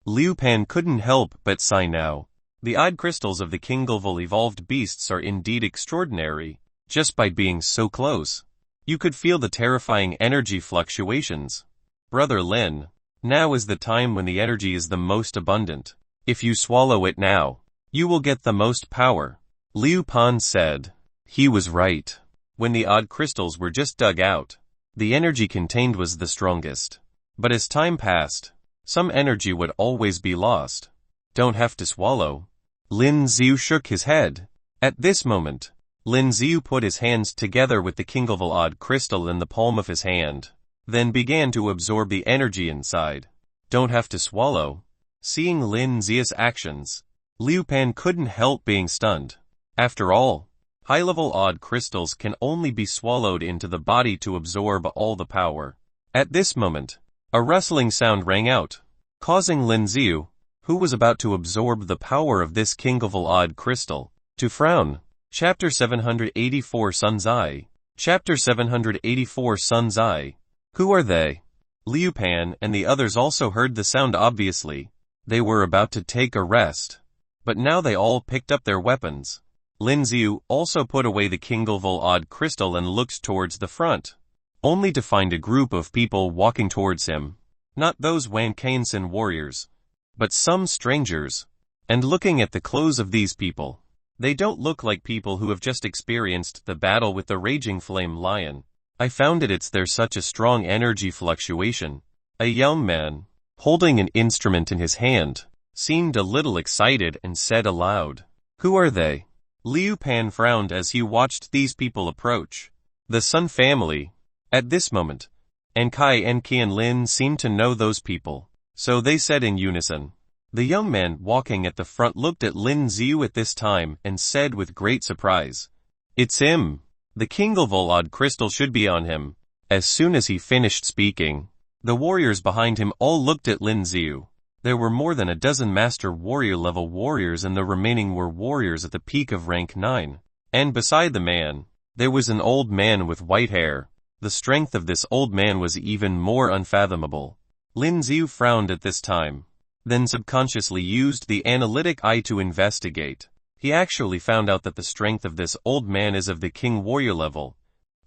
Liu Pan couldn't help but sigh now. The odd crystals of the Kinglevel evolved beasts are indeed extraordinary. Just by being so close, you could feel the terrifying energy fluctuations. Brother Lin, now is the time when the energy is the most abundant. If you swallow it now, you will get the most power. Liu Pan said. He was right. When the odd crystals were just dug out, the energy contained was the strongest. But as time passed, some energy would always be lost. Don't have to swallow. Lin Xiu shook his head. At this moment, Lin Xiu put his hands together with the Kinglevel odd crystal in the palm of his hand, then began to absorb the energy inside. Don't have to swallow. Seeing Lin Xiu's actions, Liu Pan couldn't help being stunned. After all, high-level odd crystals can only be swallowed into the body to absorb all the power. At this moment, a rustling sound rang out, causing Lin Xiu, who was about to absorb the power of this Kinglevel odd crystal, to frown. Chapter 784 Sun Zai. Chapter 784 Sun Zai. Who are they? Liu Pan and the others also heard the sound obviously. They were about to take a rest. But now they all picked up their weapons. Lin Xiu also put away the Kinglevel odd crystal and looked towards the front, only to find a group of people walking towards him. Not those Wankansan warriors, but some strangers. And looking at the clothes of these people, they don't look like people who have just experienced the battle with the raging flame lion. I found there's such a strong energy fluctuation. A young man, holding an instrument in his hand, seemed a little excited and said aloud, Who are they? Liu Pan frowned as he watched these people approach. The Sun family. At this moment, Enkai and Lin seemed to know those people, So they said in unison. The young man walking at the front looked at Lin Xiu at this time and said with great surprise, "It's him. The Kinglevolod crystal should be on him." As soon as he finished speaking, the warriors behind him all looked at Lin Xiu. There were more than a dozen master warrior level warriors and the remaining were warriors at the peak of rank 9. And beside the man, there was an old man with white hair. The strength of this old man was even more unfathomable. Lin Xiu frowned at this time, then subconsciously used the analytic eye to investigate. He actually found out that the strength of this old man is of the king warrior level.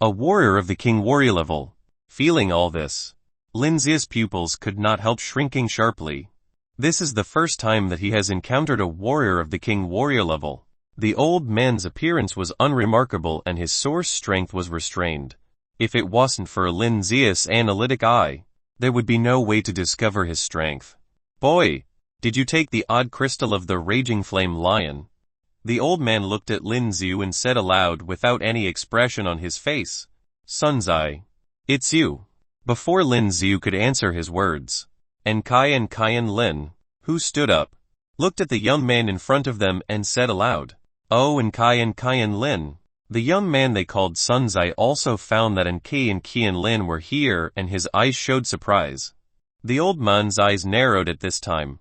A warrior of the king warrior level. Feeling all this, Lin Xiu's pupils could not help shrinking sharply. This is the first time that he has encountered a warrior of the king warrior level. The old man's appearance was unremarkable and his source strength was restrained. If it wasn't for Lin Xiu's analytic eye, there would be no way to discover his strength. "Boy, did you take the odd crystal of the raging flame lion?" The old man looked at Lin Xiu and said aloud without any expression on his face, "Sunzai, it's you." Before Lin Xiu could answer his words, Enkai and Kayan Lin, who stood up, looked at the young man in front of them and said aloud, "Oh, Enkai and Kayan Lin." The young man they called Sunzai also found that Enkai and Kayan Lin were here and his eyes showed surprise. The old man's eyes narrowed at this time.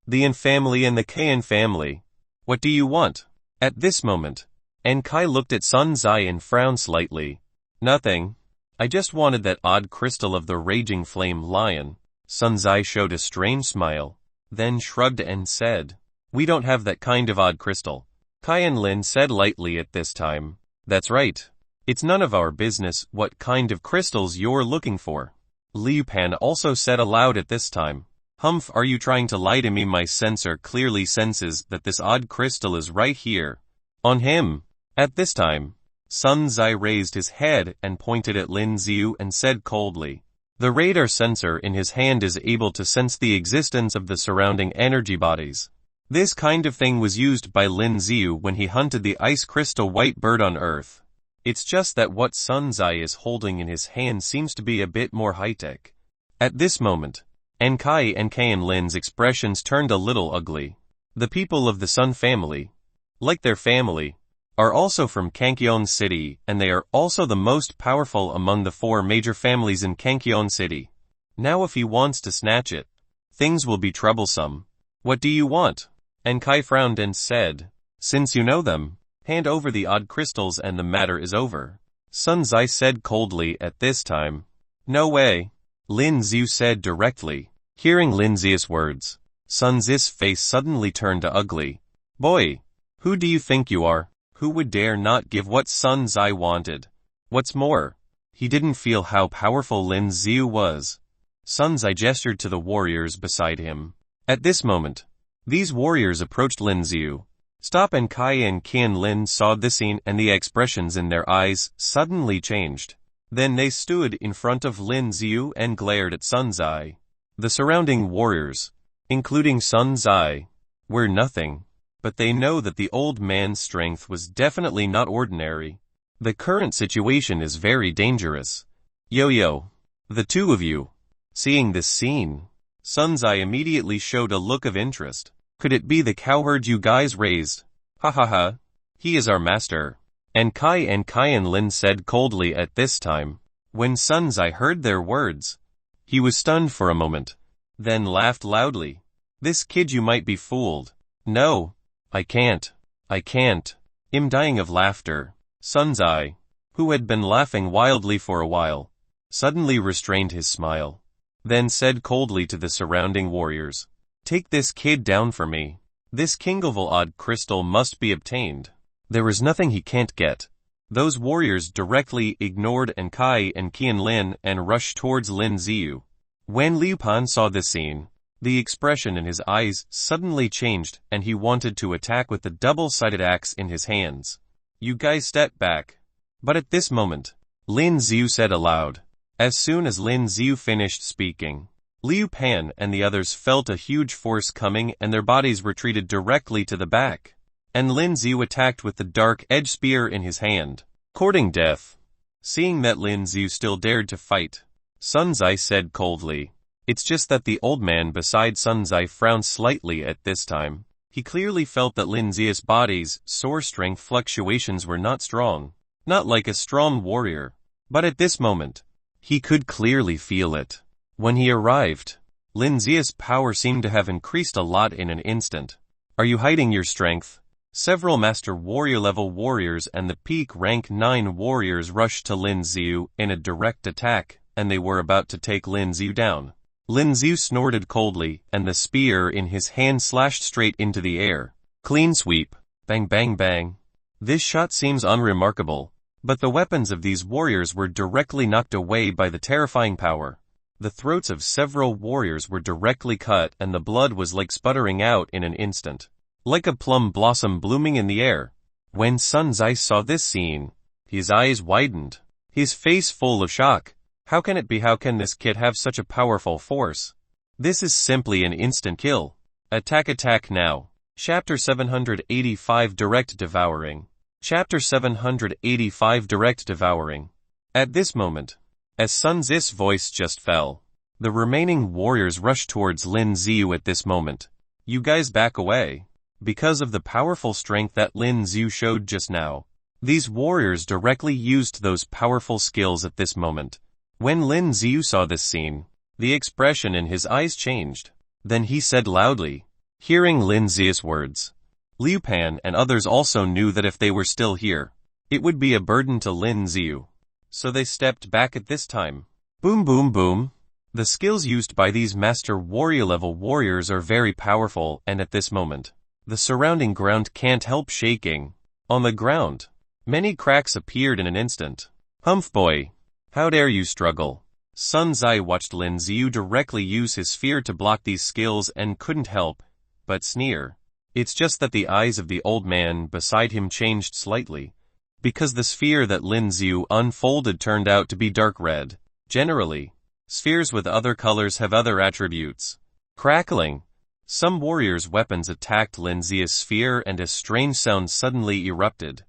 "The En family and the Kayan family. What do you want?" At this moment, Enkai looked at Sunzai and frowned slightly. "Nothing. I just wanted that odd crystal of the raging flame lion." Sunzai showed a strange smile, then shrugged and said, "We don't have that kind of odd crystal." Kayan Lin said lightly at this time, "That's right. It's none of our business what kind of crystals you're looking for." Liu Pan also said aloud at this time, "Humph, are you trying to lie to me? My sensor clearly senses that this odd crystal is right here. On him." At this time, Sunzai raised his head and pointed at Lin Xiu and said coldly, "The radar sensor in his hand is able to sense the existence of the surrounding energy bodies. This kind of thing was used by Lin Xiu when he hunted the ice crystal white bird on Earth. It's just that what Sunzai is holding in his hand seems to be a bit more high-tech." At this moment, Enkai and Kayan Lin's expressions turned a little ugly. The people of the Sun family, like their family, are also from Kangkyeon City and they are also the most powerful among the 4 major families in Kangkyeon City. Now if he wants to snatch it, things will be troublesome. "What do you want?" Enkai frowned and said, "Since you know them, hand over the odd crystals and the matter is over." Sunzai said coldly at this time, "No way." Lin Xiu said directly. Hearing Lin Xiu's words, Sunzai's face suddenly turned ugly. "Boy, who do you think you are? Who would dare not give what Sunzai wanted?" What's more, he didn't feel how powerful Lin Xiu was. Sunzai gestured to the warriors beside him. At this moment, these warriors approached Lin Xiu. Stop, and Kai and Qian Lin saw this scene and the expressions in their eyes suddenly changed. Then they stood in front of Lin Xiu and glared at Sunzai. The surrounding warriors, including Sunzai, were nothing, but they know that the old man's strength was definitely not ordinary. The current situation is very dangerous. Yo, the two of you. Seeing this scene, Sunzai immediately showed a look of interest. Could it be the cowherd you guys raised? Ha. He is our master. And Kai and Kayan Lin said coldly at this time. When Sunzai heard their words, he was stunned for a moment, then laughed loudly. "This kid, you might be fooled." "No, I can't. I'm dying of laughter." Sunzai, who had been laughing wildly for a while, suddenly restrained his smile, then said coldly to the surrounding warriors, "Take this kid down for me. This Kinglevolod crystal must be obtained. There is nothing he can't get." Those warriors directly ignored Enkai and Qian Lin and rushed towards Lin Xiu. When Liu Pan saw this scene, the expression in his eyes suddenly changed and he wanted to attack with the double-sided axe in his hands. "You guys step back." But at this moment, Lin Xiu said aloud. As soon as Lin Xiu finished speaking, Liu Pan and the others felt a huge force coming and their bodies retreated directly to the back. And Lin Xiu attacked with the dark edge spear in his hand, courting death. Seeing that Lin Xiu still dared to fight, Sunzai said coldly, It's just that the old man beside Sun Zai frowned slightly at this time. He clearly felt that Lin Zia's body's soar strength fluctuations were not strong, not like a strong warrior. But at this moment, he could clearly feel it. When he arrived, Lin Zia's power seemed to have increased a lot in an instant. Are you hiding your strength? Several Master Warrior level warriors and the peak rank 9 warriors rushed to Lin Ziu in a direct attack, and they were about to take Lin Ziu down. Lin Ziu snorted coldly, and the spear in his hand slashed straight into the air. Clean sweep. Bang bang bang. This shot seems unremarkable, but the weapons of these warriors were directly knocked away by the terrifying power. The throats of several warriors were directly cut and the blood was like sputtering out in an instant, like a plum blossom blooming in the air. When Sun Zai saw this scene, his eyes widened, his face full of shock. How can it be? How can this kid have such a powerful force? This is simply an instant kill. Attack now. Chapter 785 Direct Devouring. Chapter 785 Direct Devouring. At this moment, as Sun Zi's voice just fell, the remaining warriors rushed towards Lin Ziu at this moment. You guys back away. Because of the powerful strength that Lin Ziu showed just now, these warriors directly used those powerful skills at this moment. When Lin Ziu saw this scene, the expression in his eyes changed. Then he said loudly, hearing Lin Ziu's words. Liu Pan and others also knew that if they were still here, it would be a burden to Lin Ziu. So they stepped back at this time. Boom boom boom. The skills used by these Master Warrior level warriors are very powerful, and at this moment, the surrounding ground can't help shaking. On the ground, many cracks appeared in an instant. Humph boy. How dare you struggle? Sun Zai watched Lin Ziu directly use his sphere to block these skills and couldn't help but sneer. It's just that the eyes of the old man beside him changed slightly, because the sphere that Lin Ziu unfolded turned out to be dark red. Generally, spheres with other colors have other attributes. Crackling. Some warriors' weapons attacked Lin Zia's sphere and a strange sound suddenly erupted.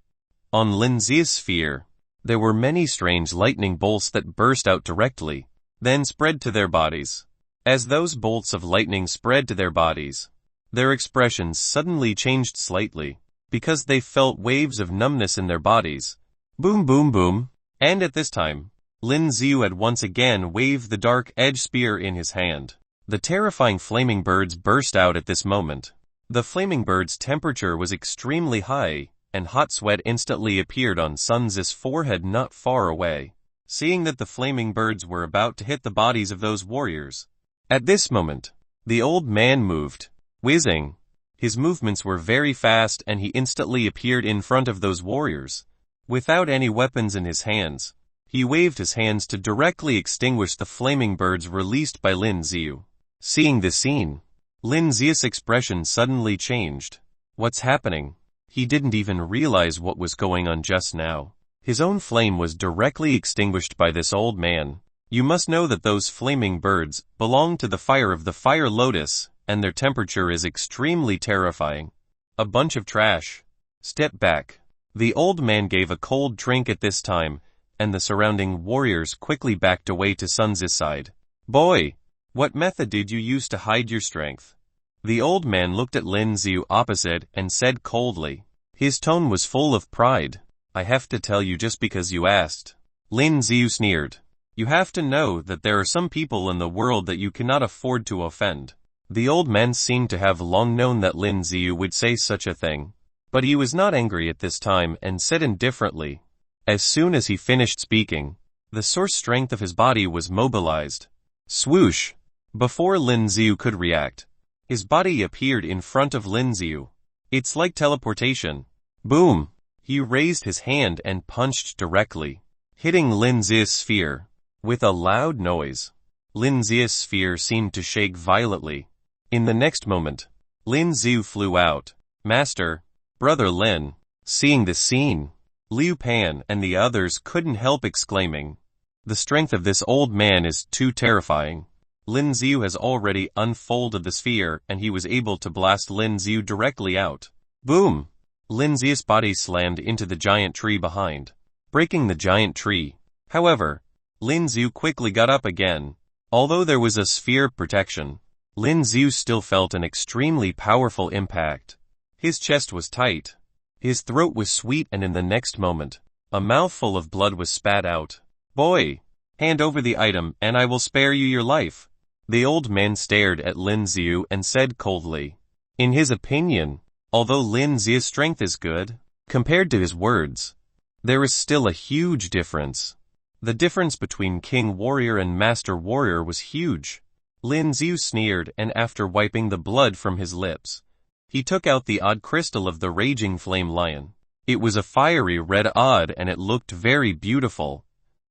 On Lin Zia's sphere, there were many strange lightning bolts that burst out directly, then spread to their bodies. As those bolts of lightning spread to their bodies, their expressions suddenly changed slightly, because they felt waves of numbness in their bodies. Boom boom boom. And at this time, Lin Ziu had once again waved the dark edge spear in his hand. The terrifying flaming birds burst out at this moment. The flaming bird's temperature was extremely high, and hot sweat instantly appeared on Sun Zi's forehead not far away, seeing that the flaming birds were about to hit the bodies of those warriors. At this moment, the old man moved, whizzing. His movements were very fast and he instantly appeared in front of those warriors. Without any weapons in his hands, he waved his hands to directly extinguish the flaming birds released by Lin Ziu. Seeing this scene, Lin Ziu's expression suddenly changed. What's happening? He didn't even realize what was going on just now. His own flame was directly extinguished by this old man. You must know that those flaming birds belong to the fire of the fire lotus, and their temperature is extremely terrifying. A bunch of trash. Step back. The old man gave a cold drink at this time, and the surrounding warriors quickly backed away to Sun Zi's side. Boy, what method did you use to hide your strength? The old man looked at Lin Ziu opposite and said coldly. His tone was full of pride. I have to tell you just because you asked. Lin Ziu sneered. You have to know that there are some people in the world that you cannot afford to offend. The old man seemed to have long known that Lin Ziu would say such a thing. But he was not angry at this time and said indifferently. As soon as he finished speaking, the source strength of his body was mobilized. Swoosh! Before Lin Ziu could react, his body appeared in front of Lin Ziu. It's like teleportation. Boom! He raised his hand and punched directly, hitting Lin Zi's sphere. With a loud noise, Lin Zi's sphere seemed to shake violently. In the next moment, Lin Ziu flew out. Master, Brother Lin. Seeing this scene, Liu Pan and the others couldn't help exclaiming. The strength of this old man is too terrifying. Lin Ziu has already unfolded the sphere and he was able to blast Lin Ziu directly out. Boom! Lin Zi's body slammed into the giant tree behind, breaking the giant tree. However, Lin Ziu quickly got up again, Although there was a sphere of protection, Lin Xiu still felt an extremely powerful impact. His chest was tight. His throat was sweet, and in the next moment, a mouthful of blood was spat out. "Boy, hand over the item and I will spare you your life." The old man stared at Lin Xiu and said coldly. In his opinion, although Lin Xiu's strength is good, compared to his words, there is still a huge difference. The difference between King Warrior and Master Warrior was huge. Lin Xiu sneered, and after wiping the blood from his lips, he took out the odd crystal of the raging flame lion. It was a fiery red odd and it looked very beautiful.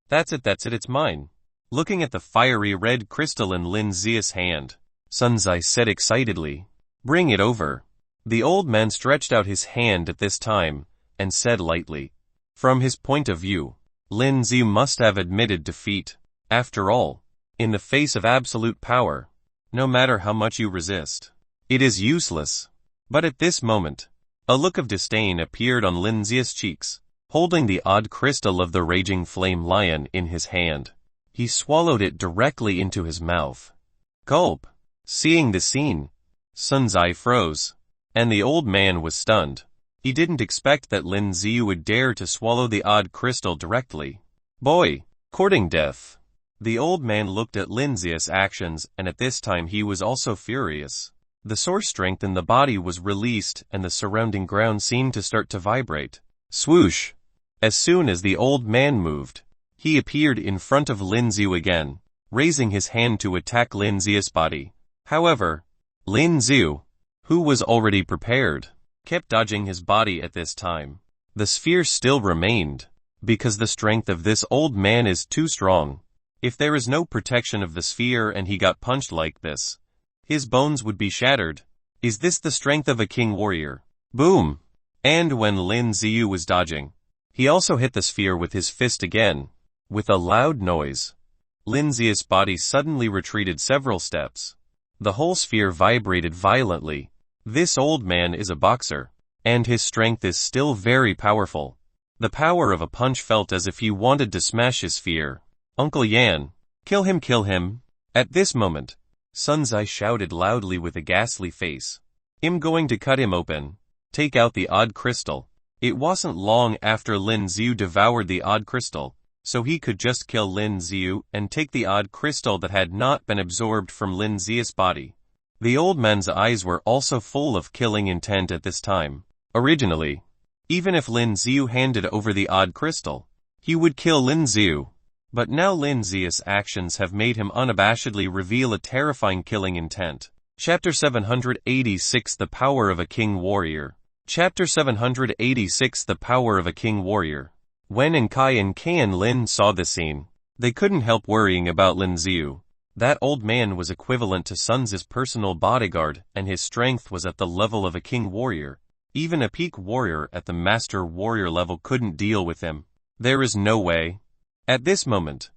That's it, it's mine." Looking at the fiery red crystal in Lin Xiu's hand, Sun Zai said excitedly, "Bring it over." The old man stretched out his hand at this time, and said lightly. From his point of view, Lin Xiu must have admitted defeat. After all, in the face of absolute power, no matter how much you resist, it is useless. But at this moment, a look of disdain appeared on Lin Xiu's cheeks. Holding the odd crystal of the raging flame lion in his hand, he swallowed it directly into his mouth. Gulp! Seeing the scene, Sun Zai froze, and the old man was stunned. He didn't expect that Lin Xiu would dare to swallow the odd crystal directly. "Boy, courting death." The old man looked at Lin Xiu's actions, and at this time he was also furious. The source strength in the body was released and the surrounding ground seemed to start to vibrate. Swoosh! As soon as the old man moved, he appeared in front of Lin Xiu again, raising his hand to attack Lin Xiu's body. However, Lin Xiu, who was already prepared, kept dodging his body at this time. The sphere still remained, because the strength of this old man is too strong. If there is no protection of the sphere and he got punched like this, his bones would be shattered. Is this the strength of a king warrior? Boom! And when Lin Xiu was dodging, he also hit the sphere with his fist again. With a loud noise, Lin Xiu's body suddenly retreated several steps. The whole sphere vibrated violently. This old man is a boxer, and his strength is still very powerful. The power of a punch felt as if he wanted to smash his sphere. "Uncle Yan, kill him, kill him." At this moment, Sun Zai shouted loudly with a ghastly face. "I'm going to cut him open. Take out the odd crystal." It wasn't long after Lin Xiu devoured the odd crystal, so he could just kill Lin Xiu and take the odd crystal that had not been absorbed from Lin Xiu's body. The old man's eyes were also full of killing intent at this time. Originally, even if Lin Xiu handed over the odd crystal, he would kill Lin Xiu. But now Lin Xiu's actions have made him unabashedly reveal a terrifying killing intent. Chapter 786 The Power of a King Warrior. Chapter 786 The Power of a King Warrior. When Kai and Lin saw the scene, they couldn't help worrying about Lin Xiu. That old man was equivalent to Sun Zi's personal bodyguard, and his strength was at the level of a king warrior. Even a peak warrior at the master warrior level couldn't deal with him. There is no way. At this moment,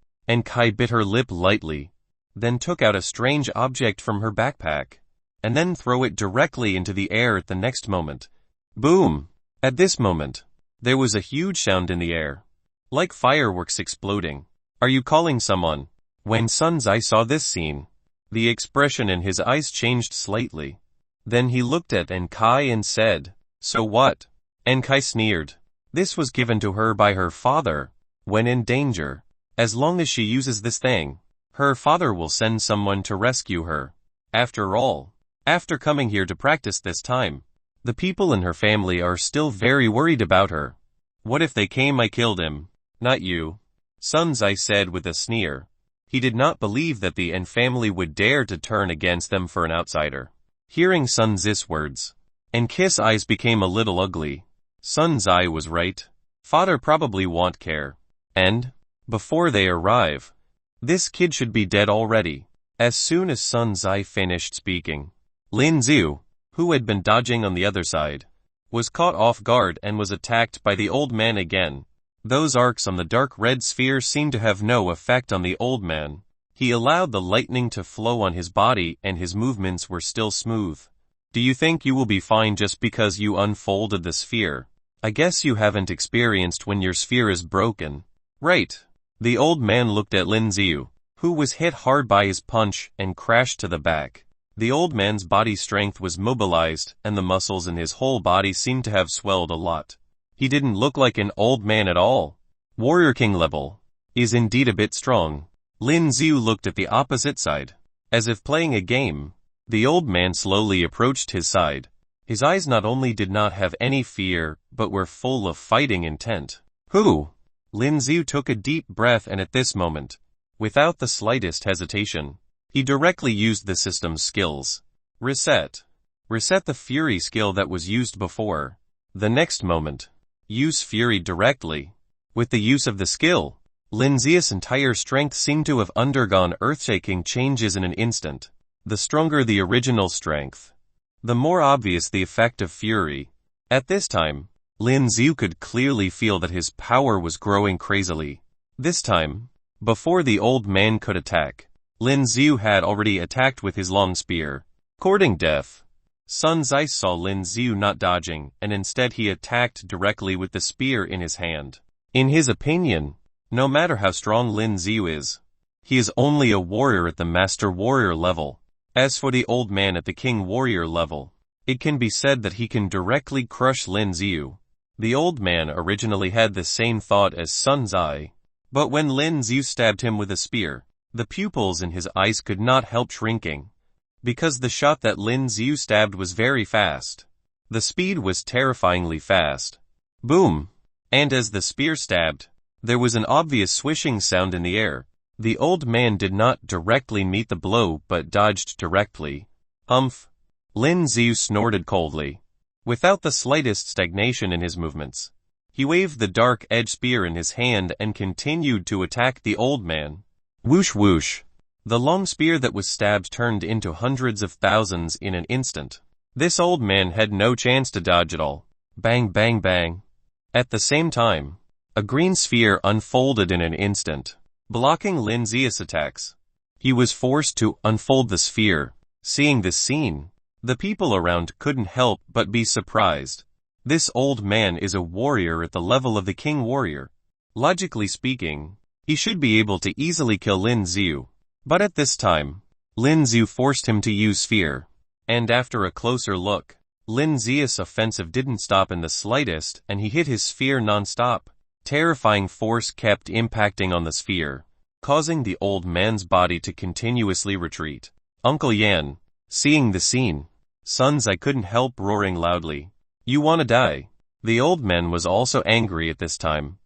Kai bit her lip lightly, then took out a strange object from her backpack, and then threw it directly into the air at the next moment. Boom! At this moment, there was a huge sound in the air, like fireworks exploding. "Are you calling someone?" When Sun Zai saw this scene, the expression in his eyes changed slightly. Then he looked at Kai and said, "So what?" Kai sneered. This was given to her by her father. When in danger, as long as she uses this thing, her father will send someone to rescue her. After all, after coming here to practice this time, the people in her family are still very worried about her. "What if they came? I killed him. Not you," Sun Zai said with a sneer. He did not believe that the family would dare to turn against them for an outsider. Hearing Sun Zai's words, K's eyes became a little ugly. Sun Zai was right. Father probably won't care. And, before they arrive, this kid should be dead already. As soon as Sun Zai finished speaking, Lin Xiu, who had been dodging on the other side, was caught off guard and was attacked by the old man again. Those arcs on the dark red sphere seemed to have no effect on the old man. He allowed the lightning to flow on his body and his movements were still smooth. "Do you think you will be fine just because you unfolded the sphere? I guess you haven't experienced when your sphere is broken, right?" The old man looked at Lin Xiu, who was hit hard by his punch and crashed to the back. The old man's body strength was mobilized, and the muscles in his whole body seemed to have swelled a lot. He didn't look like an old man at all. Warrior King level. Is indeed a bit strong. Lin Xiu looked at the opposite side. As if playing a game, the old man slowly approached his side. His eyes not only did not have any fear, but were full of fighting intent. Who? Lin Xiu took a deep breath, and at this moment, without the slightest hesitation, he directly used the system's skills. Reset. Reset the fury skill that was used before. The next moment, use fury directly. With the use of the skill, Lin Xiu's entire strength seemed to have undergone earth-shaking changes in an instant. The stronger the original strength, the more obvious the effect of fury. At this time, Lin Xiu could clearly feel that his power was growing crazily. This time, before the old man could attack, Lin Xiu had already attacked with his long spear. Courting death. Sun Zai saw Lin Xiu not dodging, and instead he attacked directly with the spear in his hand. In his opinion, no matter how strong Lin Xiu is, he is only a warrior at the Master Warrior level. As for the old man at the King Warrior level, it can be said that he can directly crush Lin Xiu. The old man originally had the same thought as Sun Zai, but when Lin Xiu stabbed him with a spear, the pupils in his eyes could not help shrinking, because the shot that Lin Xiu stabbed was very fast. The speed was terrifyingly fast. Boom! And as the spear stabbed, there was an obvious swishing sound in the air. The old man did not directly meet the blow but dodged directly. Humph! Lin Xiu snorted coldly, without the slightest stagnation in his movements. He waved the dark-edged spear in his hand and continued to attack the old man. Whoosh whoosh. The long spear that was stabbed turned into hundreds of thousands in an instant. This old man had no chance to dodge at all. Bang bang bang. At the same time, a green sphere unfolded in an instant, blocking Lin Xiu's attacks. He was forced to unfold the sphere. Seeing this scene, the people around couldn't help but be surprised. This old man is a warrior at the level of the King Warrior. Logically speaking, he should be able to easily kill Lin Xiu. But at this time, Lin Xiu forced him to use sphere. And after a closer look, Lin Xiu's offensive didn't stop in the slightest, and he hit his sphere non-stop. Terrifying force kept impacting on the sphere, causing the old man's body to continuously retreat. Uncle Yan, seeing the scene, Sun Zai couldn't help roaring loudly. You wanna die? The old man was also angry at this time.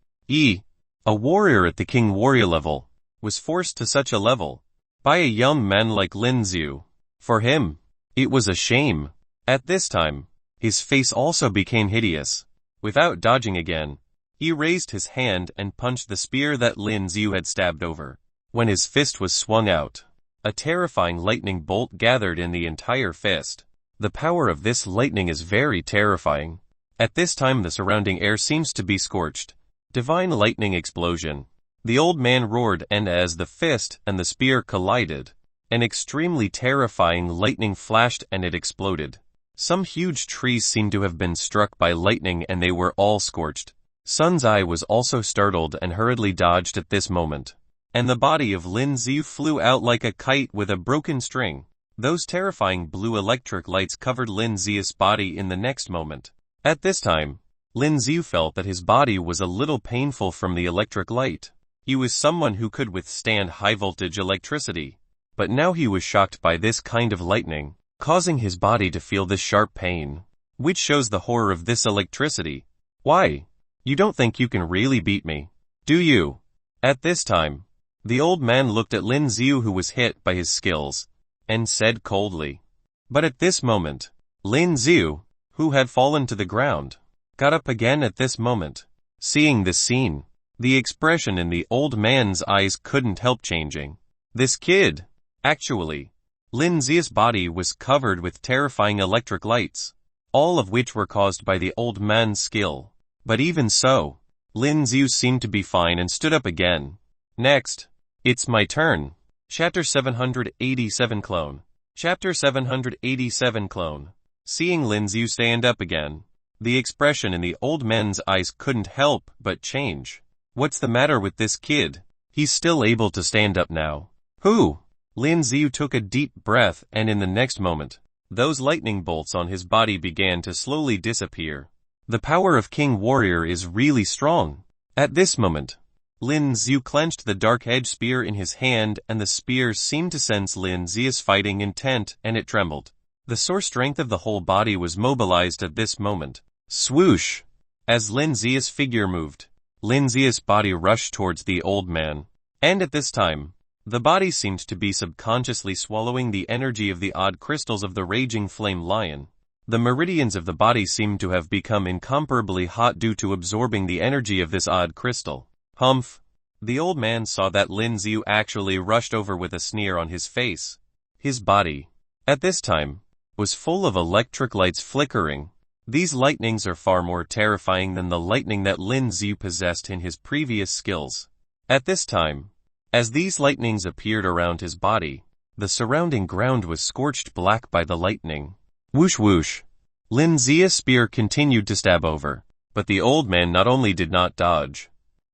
A warrior at the King Warrior level, was forced to such a level, by a young man like Lin Xiu. For him, it was a shame. At this time, his face also became hideous. Without dodging again, he raised his hand and punched the spear that Lin Xiu had stabbed over. When his fist was swung out, a terrifying lightning bolt gathered in the entire fist. The power of this lightning is very terrifying. At this time the surrounding air seems to be scorched. Divine lightning explosion. The old man roared, and as the fist and the spear collided, an extremely terrifying lightning flashed and it exploded. Some huge trees seemed to have been struck by lightning and they were all scorched. Sun Zai was also startled and hurriedly dodged at this moment. And the body of Lin Xiu flew out like a kite with a broken string. Those terrifying blue electric lights covered Lin Xiu's body in the next moment. At this time, Lin Xiu felt that his body was a little painful from the electric light. He was someone who could withstand high-voltage electricity, but now he was shocked by this kind of lightning, causing his body to feel this sharp pain, which shows the horror of this electricity. Why? You don't think you can really beat me, do you? At this time, the old man looked at Lin Xiu, who was hit by his skills, and said coldly. But at this moment, Lin Xiu, who had fallen to the ground, got up again at this moment. Seeing this scene, the expression in the old man's eyes couldn't help changing. This kid! Actually, Lin Xiu's body was covered with terrifying electric lights, all of which were caused by the old man's skill. But even so, Lin Xiu seemed to be fine and stood up again. Next, it's my turn. Chapter 787 Clone. Chapter 787 Clone. Seeing Lin Xiu stand up again, the expression in the old man's eyes couldn't help but change. What's the matter with this kid? He's still able to stand up now. Who? Lin Xiu took a deep breath, and in the next moment, those lightning bolts on his body began to slowly disappear. The power of King Warrior is really strong. At this moment, Lin Xiu clenched the dark edge spear in his hand, and the spear seemed to sense Lin Xiu's fighting intent, and it trembled. The sore strength of the whole body was mobilized at this moment. Swoosh! As Lin Xiu's figure moved, Lin Xiu's body rushed towards the old man. And at this time, the body seemed to be subconsciously swallowing the energy of the odd crystals of the raging flame lion. The meridians of the body seemed to have become incomparably hot due to absorbing the energy of this odd crystal. Humph! The old man saw that Lin Xiu actually rushed over with a sneer on his face. His body, at this time, was full of electric lights flickering. These lightnings are far more terrifying than the lightning that Lin Xiu possessed in his previous skills. At this time, as these lightnings appeared around his body, the surrounding ground was scorched black by the lightning. Whoosh whoosh! Lin Xiu's spear continued to stab over, but the old man not only did not dodge,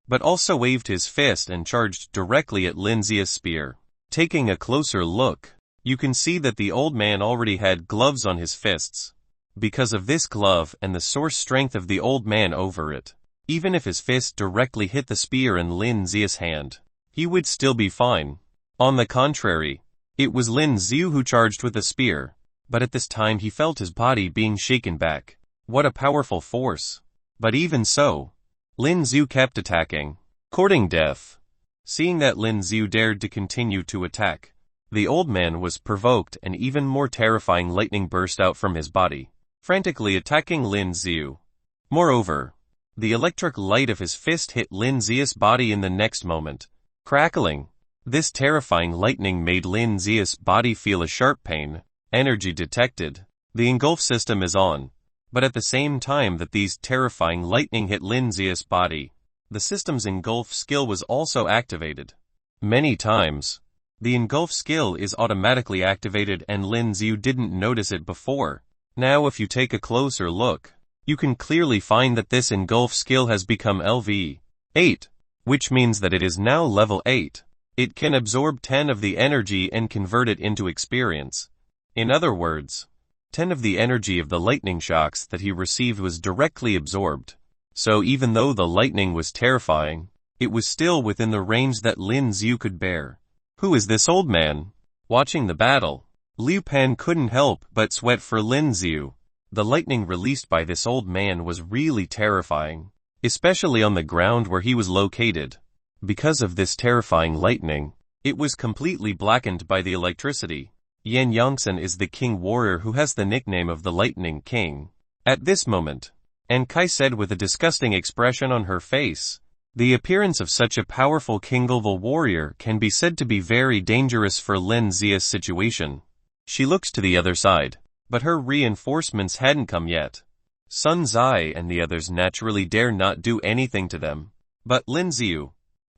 but also waved his fist and charged directly at Lin Xiu's spear. Taking a closer look, you can see that the old man already had gloves on his fists. Because of this glove and the sore strength of the old man over it, even if his fist directly hit the spear in Lin Xiu's hand, he would still be fine. On the contrary, it was Lin Xiu who charged with the spear, but at this time he felt his body being shaken back. What a powerful force! But even so, Lin Xiu kept attacking, courting death. Seeing that Lin Xiu dared to continue to attack, the old man was provoked and even more terrifying lightning burst out from his body, frantically attacking Lin Xiu. Moreover, the electric light of his fist hit Lin Xiu's body in the next moment. Crackling. This terrifying lightning made Lin Xiu's body feel a sharp pain. Energy detected. The engulf system is on. But at the same time that these terrifying lightning hit Lin Xiu's body, the system's engulf skill was also activated. Many times, the engulf skill is automatically activated and Lin Xiu didn't notice it before. Now if you take a closer look, you can clearly find that this engulf skill has become LV8, which means that it is now level 8. It can absorb 10 of the energy and convert it into experience. In other words, 10 of the energy of the lightning shocks that he received was directly absorbed. So even though the lightning was terrifying, it was still within the range that Lin Xiu could bear. Who is this old man? Watching the battle, Liu Pan couldn't help but sweat for Lin Xiu. The lightning released by this old man was really terrifying, especially on the ground where he was located. Because of this terrifying lightning, it was completely blackened by the electricity. Yan Yongsan is the king warrior who has the nickname of the Lightning King. At this moment, An Kai said with a disgusting expression on her face, the appearance of such a powerful king-level warrior can be said to be very dangerous for Lin Xiu's situation. She looks to the other side, but her reinforcements hadn't come yet. Sun Zai and the others naturally dare not do anything to them. But Lin Xiu.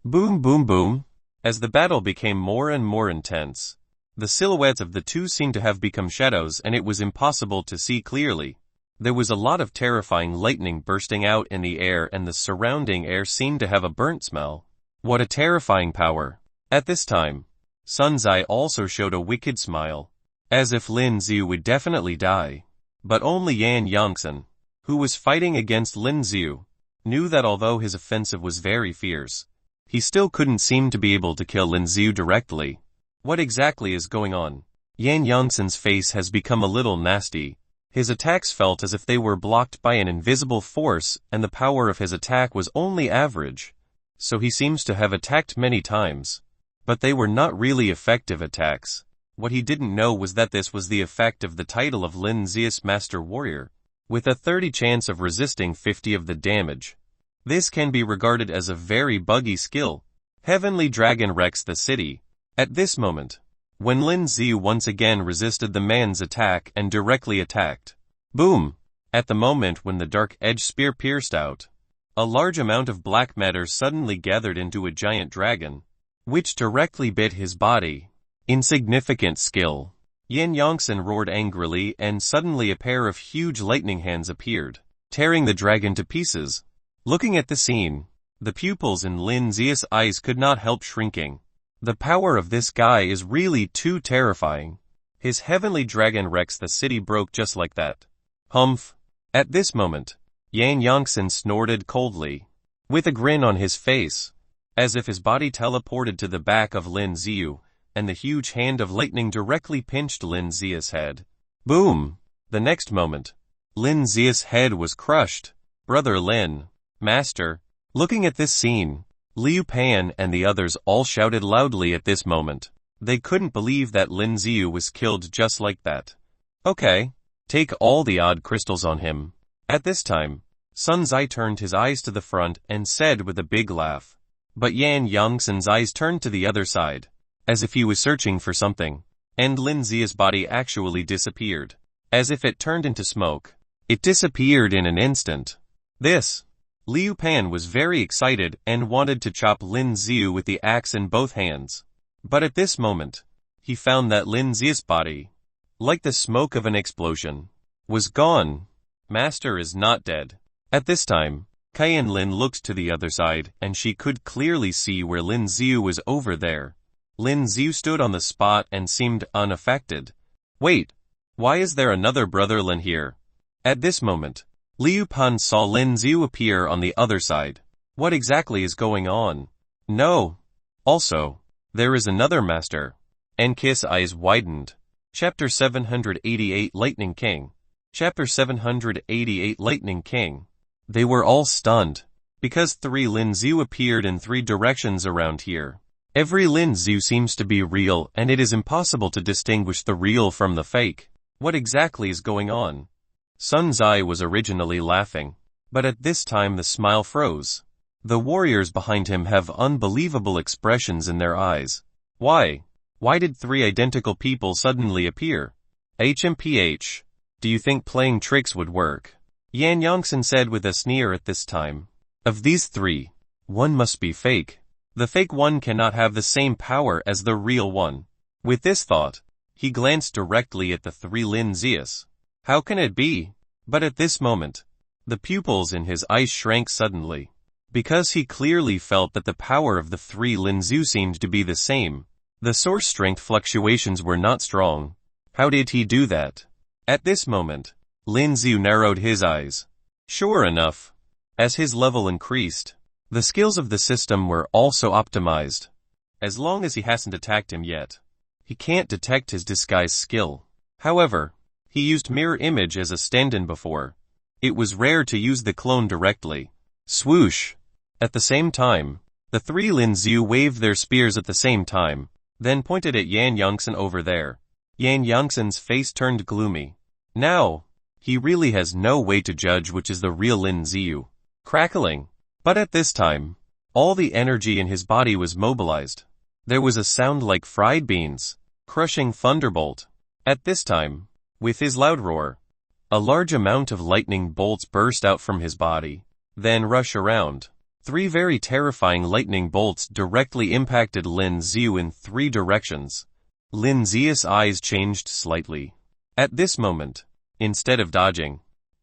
Boom boom boom. As the battle became more and more intense, the silhouettes of the two seemed to have become shadows and it was impossible to see clearly. There was a lot of terrifying lightning bursting out in the air and the surrounding air seemed to have a burnt smell. What a terrifying power. At this time, Sun Zai also showed a wicked smile, as if Lin Xiu would definitely die. But only Yan Yongsan, who was fighting against Lin Xiu, knew that although his offensive was very fierce, he still couldn't seem to be able to kill Lin Xiu directly. What exactly is going on? Yan Yongsan's face has become a little nasty. His attacks felt as if they were blocked by an invisible force and the power of his attack was only average. So he seems to have attacked many times. But they were not really effective attacks. What he didn't know was that this was the effect of the title of Lin Xiu's Master Warrior, with a 30 chance of resisting 50 of the damage. This can be regarded as a very buggy skill. Heavenly Dragon wrecks the city. At this moment, when Lin Xiu once again resisted the man's attack and directly attacked. Boom! At the moment when the dark edge spear pierced out, a large amount of black matter suddenly gathered into a giant dragon, which directly bit his body. Insignificant skill. Yan Yongsan roared angrily and suddenly a pair of huge lightning hands appeared, tearing the dragon to pieces. Looking at the scene, the pupils in Lin Xiu's eyes could not help shrinking. The power of this guy is really too terrifying. His heavenly dragon wrecks the city broke just like that. Humph. At this moment, Yan Yongsan snorted coldly, with a grin on his face, as if his body teleported to the back of Lin Ziyu, and the huge hand of lightning directly pinched Lin Ziya's head. Boom! The next moment, Lin Ziya's head was crushed. Brother Lin, Master. Looking at this scene, Liu Pan and the others all shouted loudly at this moment. They couldn't believe that Lin Ziyu was killed just like that. Okay, take all the odd crystals on him. At this time, Sun Zai turned his eyes to the front and said with a big laugh. But Yan Yongsan's eyes turned to the other side, as if he was searching for something, and Lin Ziya's body actually disappeared. As if it turned into smoke. It disappeared in an instant. Liu Pan was very excited and wanted to chop Lin Ziyu with the axe in both hands. But at this moment, he found that Lin Ziya's body, like the smoke of an explosion, was gone. Master is not dead. At this time, Qian Lin looked to the other side and she could clearly see where Lin Ziyu was over there. Lin Ziyu stood on the spot and seemed unaffected. Wait, why is there another brother Lin here? At this moment, Liu Pan saw Lin Ziyu appear on the other side. What exactly is going on? No. Also, there is another master. Enki's eyes widened. Chapter 788 Lightning King. Chapter 788 Lightning King. They were all stunned, because 3 Lin Ziyu appeared in 3 directions around here. Every Lin Ziyu seems to be real and it is impossible to distinguish the real from the fake. What exactly is going on? Sun Zai was originally laughing, but at this time the smile froze. The warriors behind him have unbelievable expressions in their eyes. Why? Why did 3 identical people suddenly appear? HMPH. Do you think playing tricks would work? Yan Yongsan said with a sneer at this time. Of these 3, one must be fake. The fake one cannot have the same power as the real one. With this thought, he glanced directly at the 3 Lin Ziyas. How can it be? But at this moment, the pupils in his eyes shrank suddenly. Because he clearly felt that the power of the 3 Lin Ziyu seemed to be the same. The source strength fluctuations were not strong. How did he do that? At this moment, Lin Ziyu narrowed his eyes. Sure enough, as his level increased, the skills of the system were also optimized. As long as he hasn't attacked him yet, he can't detect his disguise skill. However, he used mirror image as a stand-in before. It was rare to use the clone directly. Swoosh! At the same time, the 3 Lin Ziyu waved their spears at the same time, then pointed at Yan Yongsan over there. Yan Yongsan's face turned gloomy. Now, he really has no way to judge which is the real Lin Ziyu. Crackling. But at this time, all the energy in his body was mobilized. There was a sound like fried beans, crushing thunderbolt. At this time, with his loud roar, a large amount of lightning bolts burst out from his body, then rush around. 3 very terrifying lightning bolts directly impacted Lin Ziyu in 3 directions. Lin Ziya's eyes changed slightly. At this moment, instead of dodging,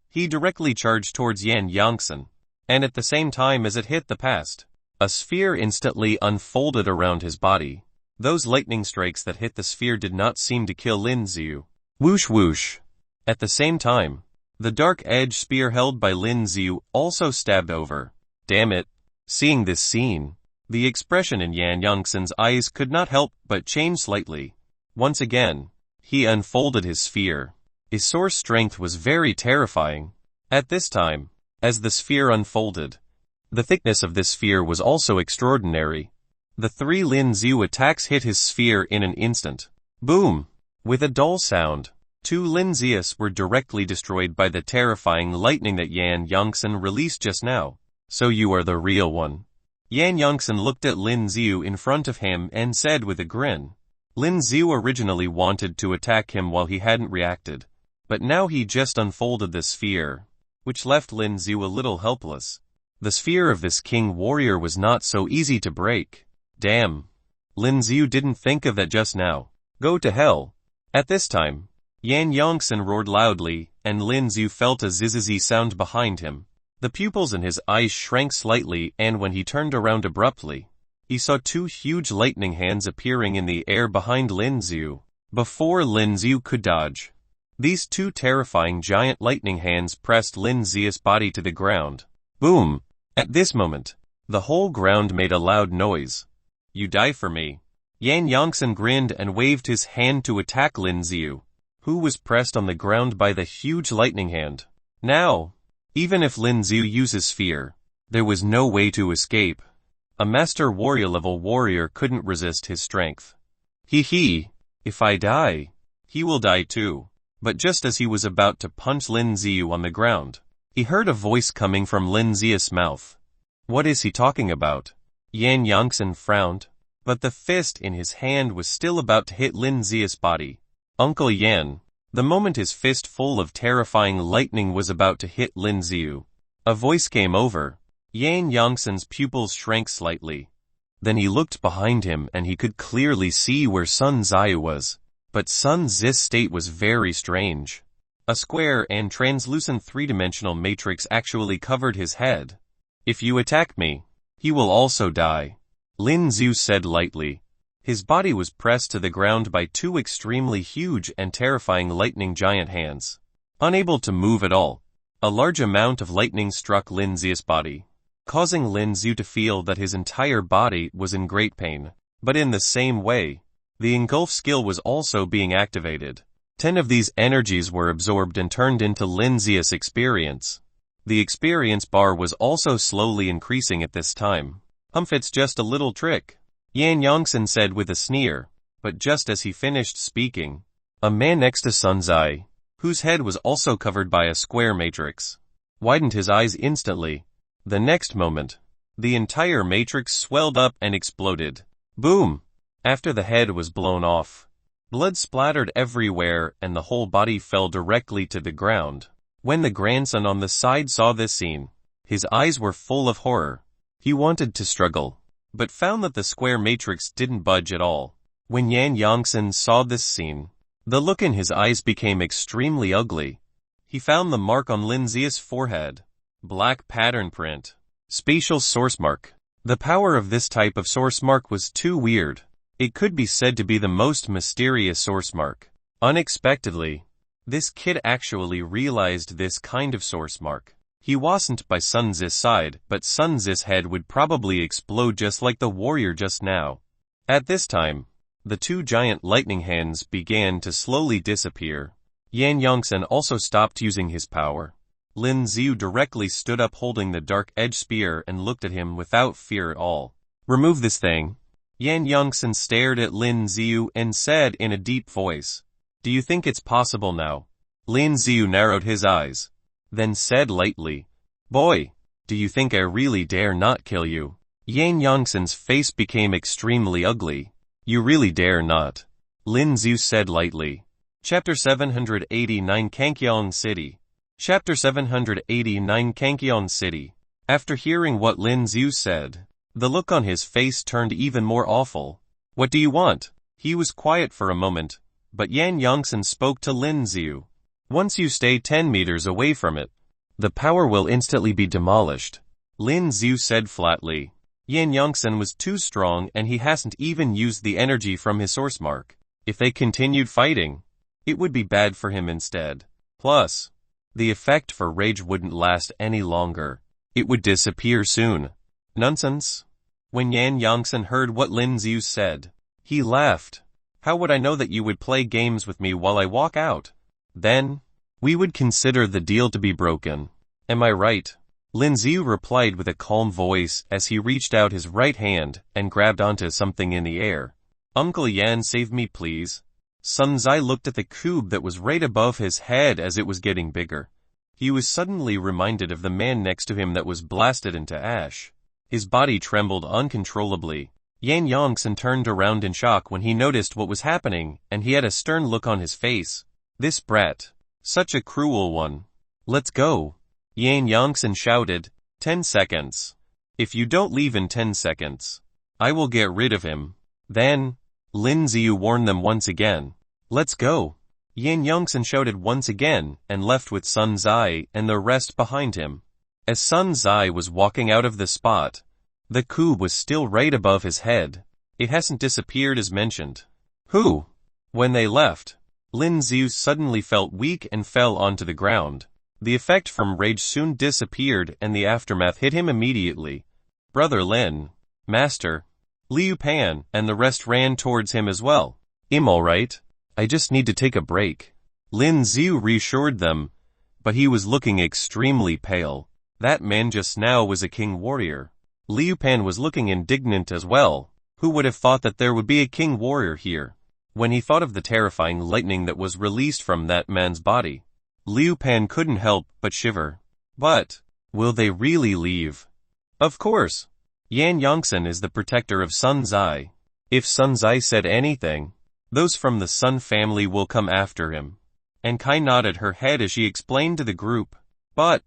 he directly charged towards Yan Yongsan, and at the same time as it hit the past, a sphere instantly unfolded around his body. Those lightning strikes that hit the sphere did not seem to kill Lin Ziyu. Whoosh whoosh. At the same time, the dark edge spear held by Lin Ziyu also stabbed over. Damn it. Seeing this scene, the expression in Yan Yongsan's eyes could not help but change slightly. Once again, he unfolded his sphere. His source strength was very terrifying. At this time, as the sphere unfolded, the thickness of this sphere was also extraordinary. The 3 Lin Ziyu attacks hit his sphere in an instant. Boom! With a dull sound, 2 Lin Ziyas were directly destroyed by the terrifying lightning that Yan Yongsan released just now. So you are the real one. Yan Yongsan looked at Lin Ziyu in front of him and said with a grin. Lin Ziyu originally wanted to attack him while he hadn't reacted, but now he just unfolded the sphere, which left Lin Ziyu a little helpless. The sphere of this king warrior was not so easy to break. Damn. Lin Ziyu didn't think of that just now. Go to hell. At this time, Yan Yongsan roared loudly, and Lin Ziyu felt a zizzy sound behind him. The pupils in his eyes shrank slightly, and when he turned around abruptly, he saw two huge lightning hands appearing in the air behind Lin Xiu. Before Lin Xiu could dodge, these two terrifying giant lightning hands pressed Lin Xiu's body to the ground. Boom! At this moment, the whole ground made a loud noise. You die for me. Yan Yongsan grinned and waved his hand to attack Lin Xiu, who was pressed on the ground by the huge lightning hand. Now, even if Lin Xiu uses fear, there was no way to escape. A master warrior level warrior couldn't resist his strength. If I die, he will die too. But just as he was about to punch Lin Xiu on the ground, he heard a voice coming from Lin Xiu's mouth. What is he talking about? Yan Yongsan frowned, but the fist in his hand was still about to hit Lin Xiu's body. Uncle Yan. The moment his fist full of terrifying lightning was about to hit Lin Xiu, a voice came over. Yan Yongsan's pupils shrank slightly. Then he looked behind him and he could clearly see where Sun Zai was. But Sun Zi's state was very strange. A square and translucent three-dimensional matrix actually covered his head. If you attack me, he will also die, Lin Xiu said lightly. His body was pressed to the ground by two extremely huge and terrifying lightning giant hands. Unable to move at all, a large amount of lightning struck Lin Xiu's body, causing Lin Xiu to feel that his entire body was in great pain. But in the same way, the engulf skill was also being activated. 10 of these energies were absorbed and turned into Lin Xiu's experience. The experience bar was also slowly increasing at this time. It's just a little trick, Yan Yongsan said with a sneer. But just as he finished speaking, a man next to Sun Zai, whose head was also covered by a square matrix, widened his eyes instantly. The next moment, the entire matrix swelled up and exploded. Boom! After the head was blown off, blood splattered everywhere and the whole body fell directly to the ground. When the grandson on the side saw this scene, his eyes were full of horror. He wanted to struggle, but found that the square matrix didn't budge at all. When Yan Yongsan saw this scene, the look in his eyes became extremely ugly. He found the mark on Lin Xiu's forehead. Black pattern print. Spatial source mark. The power of this type of source mark was too weird. It could be said to be the most mysterious source mark. Unexpectedly, this kid actually realized this kind of source mark. He wasn't by Sun Zi's side, but Sun Zi's head would probably explode just like the warrior just now. At this time, the two giant lightning hands began to slowly disappear. Yan Yongsan also stopped using his power. Lin Xiu directly stood up holding the dark edge spear and looked at him without fear at all. Remove this thing. Yan Yongsan stared at Lin Xiu and said in a deep voice. Do you think it's possible now? Lin Xiu narrowed his eyes, then said lightly, Boy, do you think I really dare not kill you? Yan Yongsan's face became extremely ugly. You really dare not? Lin Xiu said lightly. Chapter 789 Kangkyong City. Chapter 789 Kangkyong City. After hearing what Lin Xiu said, the look on his face turned even more awful. What do you want? He was quiet for a moment, but Yan Yongsan spoke to Lin Xiu. Once you stay 10 meters away from it, the power will instantly be demolished, Lin Xiu said flatly. Yan Yongsan was too strong and he hasn't even used the energy from his source mark. If they continued fighting, it would be bad for him instead. Plus, the effect for rage wouldn't last any longer. It would disappear soon. Nonsense. When Yan Yongsan heard what Lin Xiu said, he laughed. How would I know that you would play games with me while I walk out? Then, we would consider the deal to be broken. Am I right? Lin Xiu replied with a calm voice as he reached out his right hand and grabbed onto something in the air. Uncle Yan, save me please. Sun Zai looked at the cube that was right above his head as it was getting bigger. He was suddenly reminded of the man next to him that was blasted into ash. His body trembled uncontrollably. Yan Yongsan turned around in shock when he noticed what was happening, and he had a stern look on his face. This brat. Such a cruel one. Let's go. Yan Yongsan shouted. 10 seconds. If you don't leave in 10 seconds, I will get rid of him. Then, Lin Xiu warned them once again. Let's go. Yan Yongsan shouted once again and left with Sun Zai and the rest behind him. As Sun Zai was walking out of the spot, The coup was still right above his head. It hasn't disappeared as mentioned. Who? When they left, Lin Xiu suddenly felt weak and fell onto the ground. The effect from rage soon disappeared and the aftermath hit him immediately. Brother Lin, Master, Liu Pan, and the rest ran towards him as well. I'm alright. I just need to take a break. Lin Xiu reassured them, but he was looking extremely pale. That man just now was a king warrior. Liu Pan was looking indignant as well. Who would have thought that there would be a king warrior here? When he thought of the terrifying lightning that was released from that man's body, Liu Pan couldn't help but shiver. But, will they really leave? Of course. Yan Yongsan is the protector of Sun Zai. If Sun Zai said anything, those from the Sun family will come after him. And Kai nodded her head as she explained to the group. But,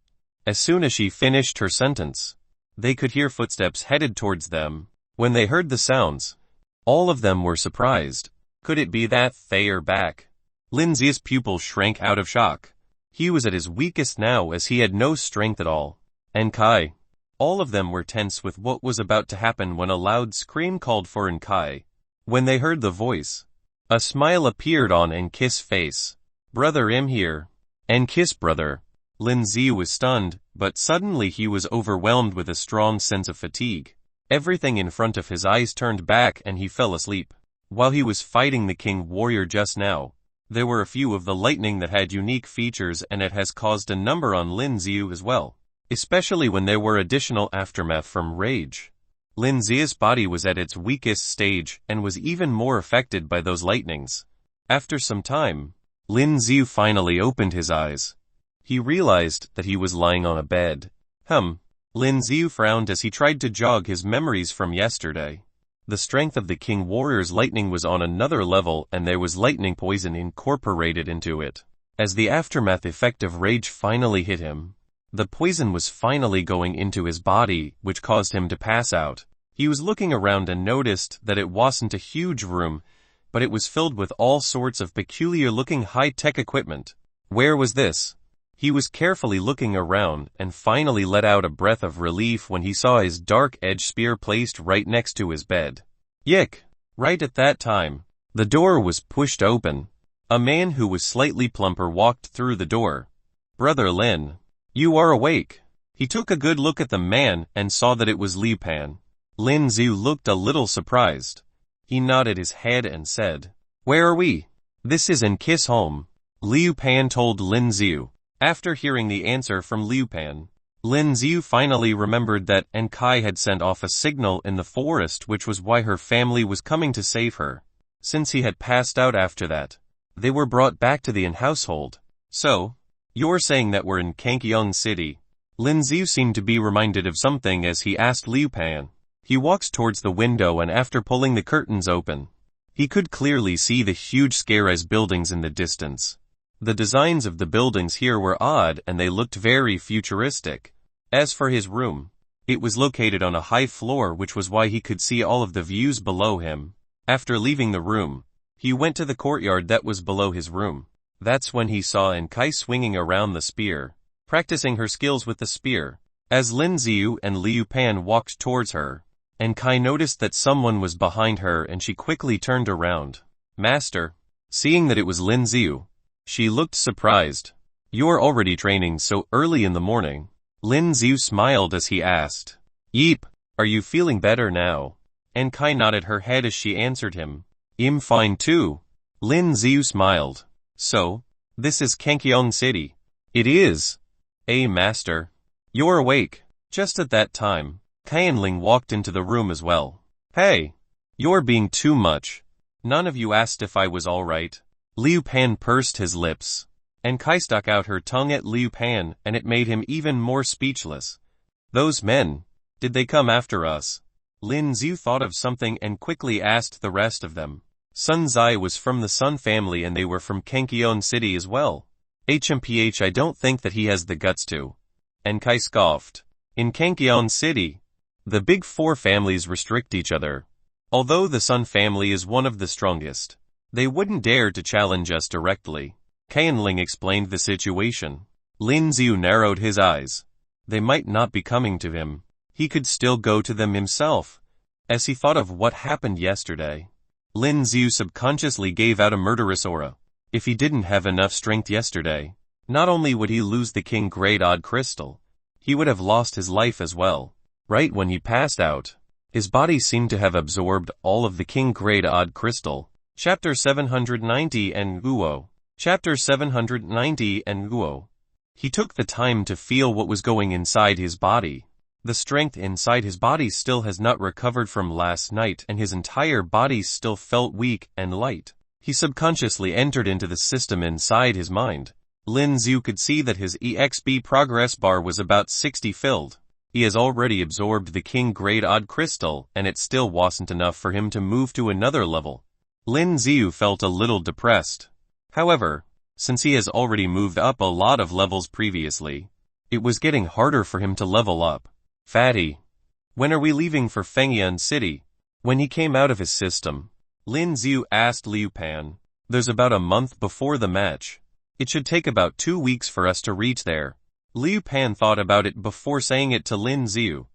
as soon as she finished her sentence, they could hear footsteps headed towards them. When they heard the sounds, all of them were surprised. Could it be that they are back? Lin Xiu's pupil shrank out of shock. He was at his weakest now as he had no strength at all. And Kai. All of them were tense with what was about to happen when a loud scream called for Kai. When they heard the voice, a smile appeared on Enki's face. Brother I'm here. Enki's brother. Lin Xiu was stunned, but suddenly he was overwhelmed with a strong sense of fatigue. Everything in front of his eyes turned back and he fell asleep. While he was fighting the king warrior just now, there were a few of the lightning that had unique features and it has caused a number on Lin Xiu as well. Especially when there were additional aftermath from rage. Lin Xiu's body was at its weakest stage and was even more affected by those lightnings. After some time, Lin Xiu finally opened his eyes. He realized that he was lying on a bed. Lin Xiu frowned as he tried to jog his memories from yesterday. The strength of the king warrior's lightning was on another level and there was lightning poison incorporated into it. As the aftermath effect of rage finally hit him, the poison was finally going into his body, which caused him to pass out. He was looking around and noticed that it wasn't a huge room, but it was filled with all sorts of peculiar-looking high-tech equipment. Where was this? He was carefully looking around and finally let out a breath of relief when he saw his dark-edged spear placed right next to his bed. Yick! Right at that time, the door was pushed open. A man who was slightly plumper walked through the door. Brother Lin, you are awake. He took a good look at the man and saw that it was Liu Pan. Lin Xiu looked a little surprised. He nodded his head and said, Where are we? This is Enki's home. Liu Pan told Lin Xiu. After hearing the answer from Liu Pan, Lin Xiu finally remembered that Enki had sent off a signal in the forest, which was why her family was coming to save her. Since he had passed out after that, they were brought back to the Yin household. So, you're saying that we're in Kangkyong City? Lin Xiu seemed to be reminded of something as he asked Liu Pan. He walks towards the window and after pulling the curtains open, he could clearly see the huge scarce buildings in the distance. The designs of the buildings here were odd and they looked very futuristic. As for his room, it was located on a high floor, which was why he could see all of the views below him. After leaving the room, he went to the courtyard that was below his room. That's when he saw Enki swinging around the spear, practicing her skills with the spear. As Lin Xiu and Liu Pan walked towards her, Enki noticed that someone was behind her and she quickly turned around. Master. Seeing that it was Lin Xiu, she looked surprised. You're already training so early in the morning? Lin Xiu smiled as he asked. Yeep, are you feeling better now? Enki nodded her head as she answered him. I'm fine too. Lin Xiu smiled. So, this is Kangkyong City. It is. Master. You're awake. Just at that time, Qianling walked into the room as well. Hey, you're being too much. None of you asked if I was alright. Liu Pan pursed his lips. Enki stuck out her tongue at Liu Pan and it made him even more speechless. Those men, did they come after us? Lin Xiu thought of something and quickly asked the rest of them. Sun Zai was from the Sun family and they were from Kangkyong City as well. I don't think that he has the guts to. Enki scoffed. In Kangkyong City, the big four families restrict each other. Although the Sun family is one of the strongest, they wouldn't dare to challenge us directly. Qianling explained the situation. Lin Xiu narrowed his eyes. They might not be coming to him. He could still go to them himself. As he thought of what happened yesterday, Lin Xiu subconsciously gave out a murderous aura. If he didn't have enough strength yesterday, not only would he lose the King Great Odd Crystal, he would have lost his life as well. Right when he passed out, his body seemed to have absorbed all of the King Great Odd Crystal. Chapter 790 and Guo. Chapter 790 and Guo. He took the time to feel what was going inside his body. The strength inside his body still has not recovered from last night, and his entire body still felt weak and light. He subconsciously entered into the system inside his mind. Lin Xiu could see that his EXP progress bar was about 60 filled. He has already absorbed the King Great Odd Crystal, and it still wasn't enough for him to move to another level. Lin Xiu felt a little depressed. However, since he has already moved up a lot of levels previously, it was getting harder for him to level up. Fatty, when are we leaving for Fengyun City? When he came out of his system, Lin Xiu asked Liu Pan. There's about a month before the match. It should take about 2 weeks for us to reach there. Liu Pan thought about it before saying it to Lin Xiu.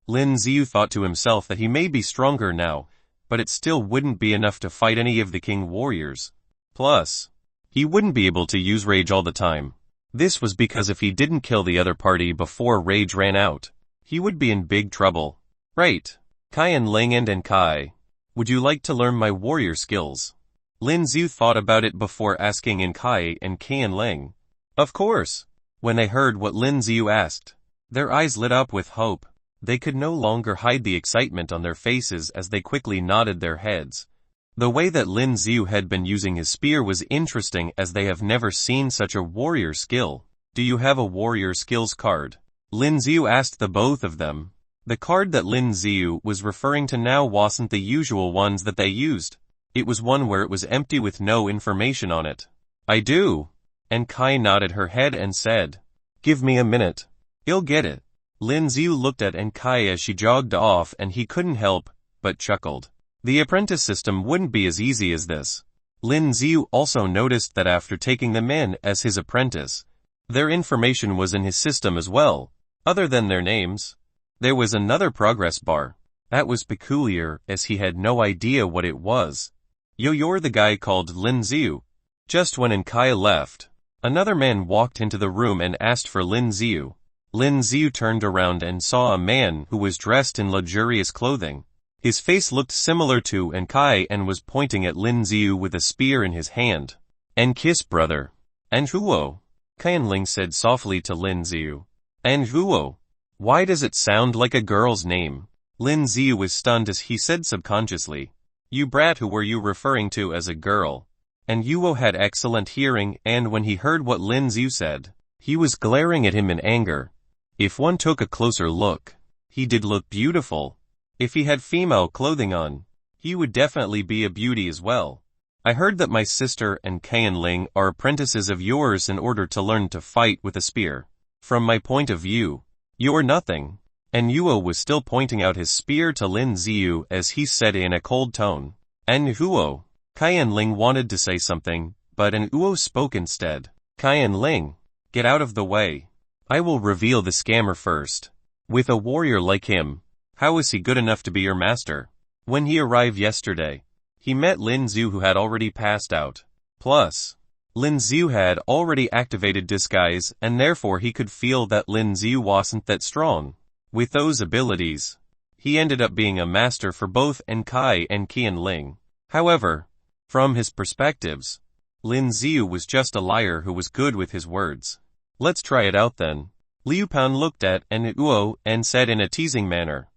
Lin Xiu thought to himself that he may be stronger now, but it still wouldn't be enough to fight any of the king warriors. Plus, he wouldn't be able to use rage all the time. This was because if he didn't kill the other party before rage ran out, he would be in big trouble. Right. Qian Ling and Kai, would you like to learn my warrior skills? Lin Xiu thought about it before asking Kai and Qian Ling. Of course. When they heard what Lin Xiu asked, their eyes lit up with hope. They could no longer hide the excitement on their faces as they quickly nodded their heads. The way that Lin Xiu had been using his spear was interesting, as they have never seen such a warrior skill. Do you have a warrior skills card? Lin Xiu asked the both of them. The card that Lin Xiu was referring to now wasn't the usual ones that they used. It was one where it was empty with no information on it. I do. And Kai nodded her head and said, give me a minute. He'll get it. Lin Xiu looked at Kai as she jogged off, and he couldn't help but chuckled. The apprentice system wouldn't be as easy as this. Lin Xiu also noticed that after taking them in as his apprentice, their information was in his system as well. Other than their names, there was another progress bar. That was peculiar, as he had no idea what it was. You're the guy called Lin Xiu. Just when Kai left, another man walked into the room and asked for Lin Xiu. Lin Xiu turned around and saw a man who was dressed in luxurious clothing. His face looked similar to Kai and was pointing at Lin Xiu with a spear in his hand. And kiss brother. And Huo. Qian Ling said softly to Lin Xiu. And Huo. Why does it sound like a girl's name? Lin Xiu was stunned as he said subconsciously. You brat, who were you referring to as a girl? And Huo had excellent hearing, and when he heard what Lin Xiu said, he was glaring at him in anger. If one took a closer look, he did look beautiful. If he had female clothing on, he would definitely be a beauty as well. I heard that my sister and Qian Ling are apprentices of yours in order to learn to fight with a spear. From my point of view, you're nothing. And Huo was still pointing out his spear to Lin Xiu as he said in a cold tone. And Huo. Qian Ling wanted to say something, but Huo spoke instead. Qian Ling, get out of the way. I will reveal the scammer first. With a warrior like him, how is he good enough to be your master? When he arrived yesterday, he met Lin Xiu, who had already passed out. Plus, Lin Xiu had already activated disguise, and therefore he could feel that Lin Xiu wasn't that strong. With those abilities, he ended up being a master for both Kai and Qian Ling. However, from his perspectives, Lin Xiu was just a liar who was good with his words. Let's try it out then. Liu Pan looked at Huo and said in a teasing manner.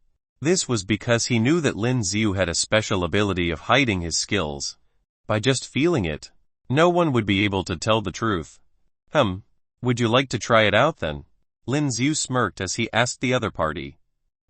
This was because he knew that Lin Xiu had a special ability of hiding his skills. By just feeling it, no one would be able to tell the truth. Would you like to try it out then? Lin Xiu smirked as he asked the other party.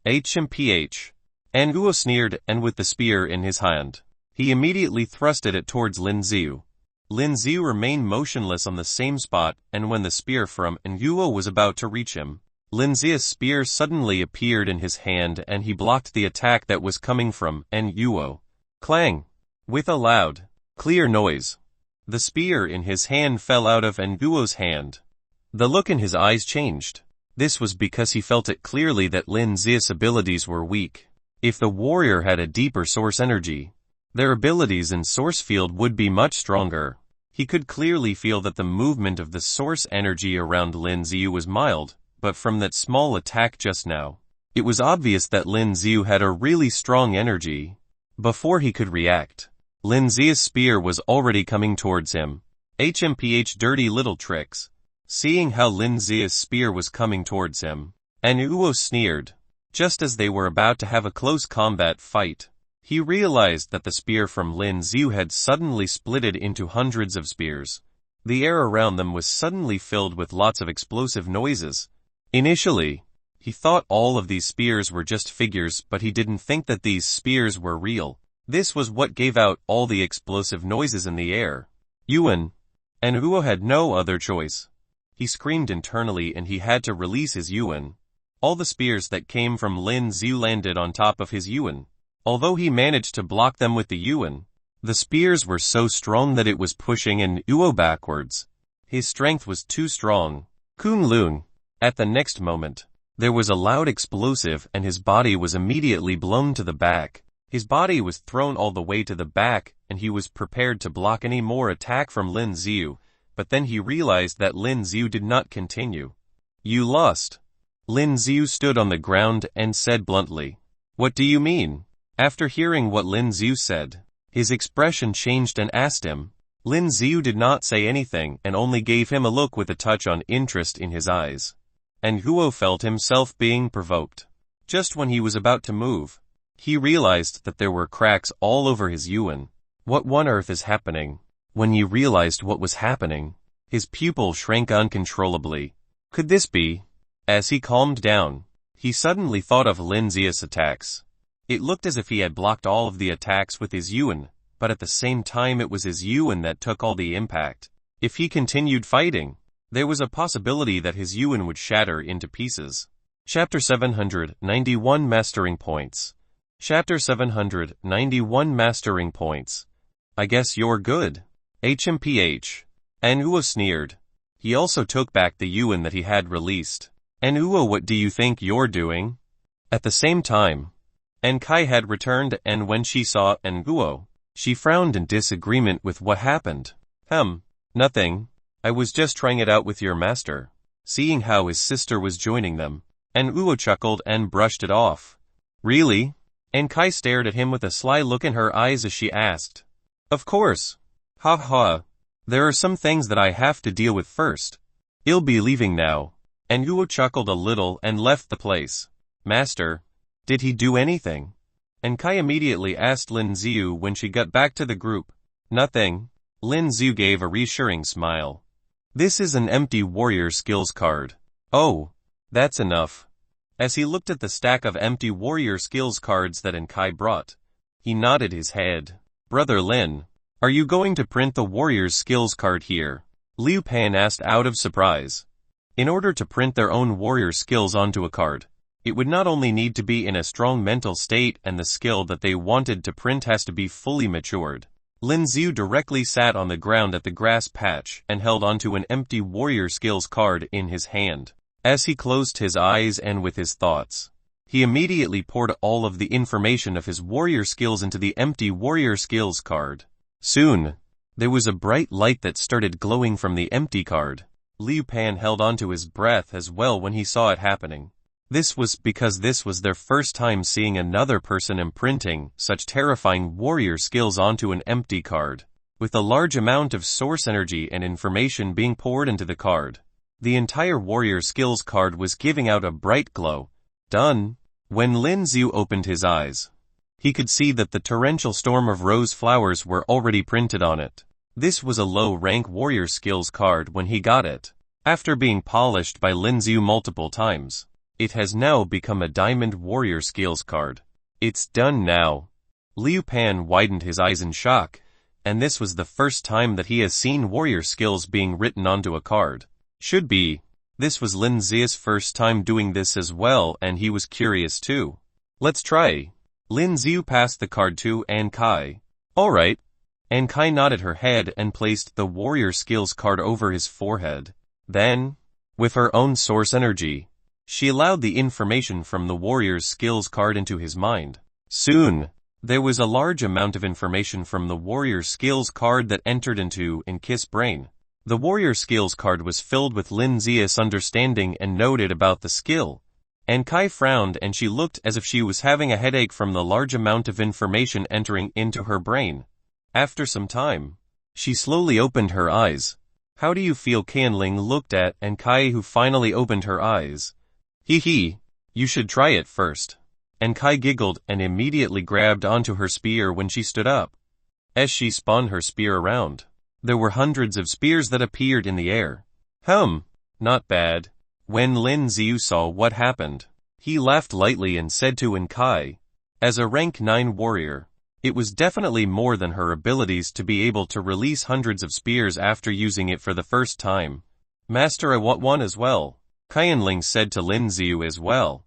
HMPH. And Huo sneered, and with the spear in his hand, he immediately thrusted it towards Lin Xiu. Lin Xiu remained motionless on the same spot, and when the spear from Huo was about to reach him, Lin Xiu's spear suddenly appeared in his hand and he blocked the attack that was coming from Huo. Clang! With a loud, clear noise, the spear in his hand fell out of Huo's hand. The look in his eyes changed. This was because he felt it clearly that Lin Zia's abilities were weak. If the warrior had a deeper source energy, their abilities in source field would be much stronger. He could clearly feel that the movement of the source energy around Lin Ziu was mild, but from that small attack just now, it was obvious that Lin Ziu had a really strong energy. Before he could react, Lin Zia's spear was already coming towards him. HMPH dirty little tricks. Seeing how Lin Zia's spear was coming towards him, and Uo sneered. Just as they were about to have a close combat fight, he realized that the spear from Lin Ziu had suddenly splitted into hundreds of spears. The air around them was suddenly filled with lots of explosive noises. Initially, he thought all of these spears were just figures, but he didn't think that these spears were real. This was what gave out all the explosive noises in the air. Yuan and Uo had no other choice. He screamed internally and he had to release his Yuan. All the spears that came from Lin Ziu landed on top of his Yuan. Although he managed to block them with the Yuan, the spears were so strong that it was pushing an Uo backwards. His strength was too strong. Kunlun. At the next moment, there was a loud explosive and his body was immediately blown to the back. His body was thrown all the way to the back and he was prepared to block any more attack from Lin Ziu, but then he realized that Lin Ziu did not continue. You lost. Lin Ziu stood on the ground and said bluntly. What do you mean? After hearing what Lin Ziu said, his expression changed and asked him. Lin Ziu did not say anything and only gave him a look with a touch on interest in his eyes. And Huo felt himself being provoked. Just when he was about to move, he realized that there were cracks all over his Yuan. What on earth is happening? When he realized what was happening, his pupil shrank uncontrollably. Could this be? As he calmed down, he suddenly thought of Lin Zia's attacks. It looked as if he had blocked all of the attacks with his Yuan, but at the same time it was his Yuan that took all the impact. If he continued fighting, there was a possibility that his Yuan would shatter into pieces. Chapter 791 Mastering Points. Chapter 791 Mastering Points. I guess you're good. HMPH. And Uo sneered. He also took back the Yuan that he had released. And Uo, what do you think you're doing? At the same time, and Kai had returned, and when she saw Nguo, she frowned in disagreement with what happened. Nothing. I was just trying it out with your master. Seeing how his sister was joining them, and Uo chuckled and brushed it off. Really? And Kai stared at him with a sly look in her eyes as she asked. Of course. Ha ha. There are some things that I have to deal with first. I'll be leaving now. And Uo chuckled a little and left the place. Master. Did he do anything? And Kai immediately asked Lin Ziu when she got back to the group. Nothing. Lin Ziu gave a reassuring smile. This is an empty warrior skills card. Oh, that's enough. As he looked at the stack of empty warrior skills cards that Kai brought, he nodded his head. Brother Lin, are you going to print the warrior's skills card here? Liu Pan asked out of surprise. In order to print their own warrior skills onto a card, it would not only need to be in a strong mental state and the skill that they wanted to print has to be fully matured. Lin Ziu directly sat on the ground at the grass patch and held onto an empty warrior skills card in his hand. As he closed his eyes and with his thoughts, he immediately poured all of the information of his warrior skills into the empty warrior skills card. Soon, there was a bright light that started glowing from the empty card. Liu Pan held onto his breath as well when he saw it happening. This was because this was their first time seeing another person imprinting such terrifying warrior skills onto an empty card. With a large amount of source energy and information being poured into the card, the entire warrior skills card was giving out a bright glow. Done. When Lin Ziu opened his eyes, he could see that the torrential storm of rose flowers were already printed on it. This was a low-rank warrior skills card when he got it. After being polished by Lin Ziu multiple times, it has now become a diamond warrior skills card. It's done now. Liu Pan widened his eyes in shock, and this was the first time that he has seen warrior skills being written onto a card. Should be. This was Lin Zia's first time doing this as well, and he was curious too. Let's try. Lin Ziu passed the card to Kai. Alright. Kai nodded her head and placed the warrior skills card over his forehead. Then, with her own source energy, She allowed the information from the warrior's skills card into his mind. Soon, there was a large amount of information from the warrior skills card that entered into Kiss brain. The warrior skills card was filled with Lin Zia's understanding and noted about the skill. And Kai frowned and she looked as if she was having a headache from the large amount of information entering into her brain. After some time, she slowly opened her eyes. How do you feel? Qianling looked at and Kai, who finally opened her eyes. Hee, you should try it first. And Kai giggled and immediately grabbed onto her spear when she stood up. As she spun her spear around, there were hundreds of spears that appeared in the air. Not bad. When Lin Ziu saw what happened, he laughed lightly and said to Kai, as a rank 9 warrior, it was definitely more than her abilities to be able to release hundreds of spears after using it for the first time. Master, I want one as well. Qianling said to Lin Ziu as well.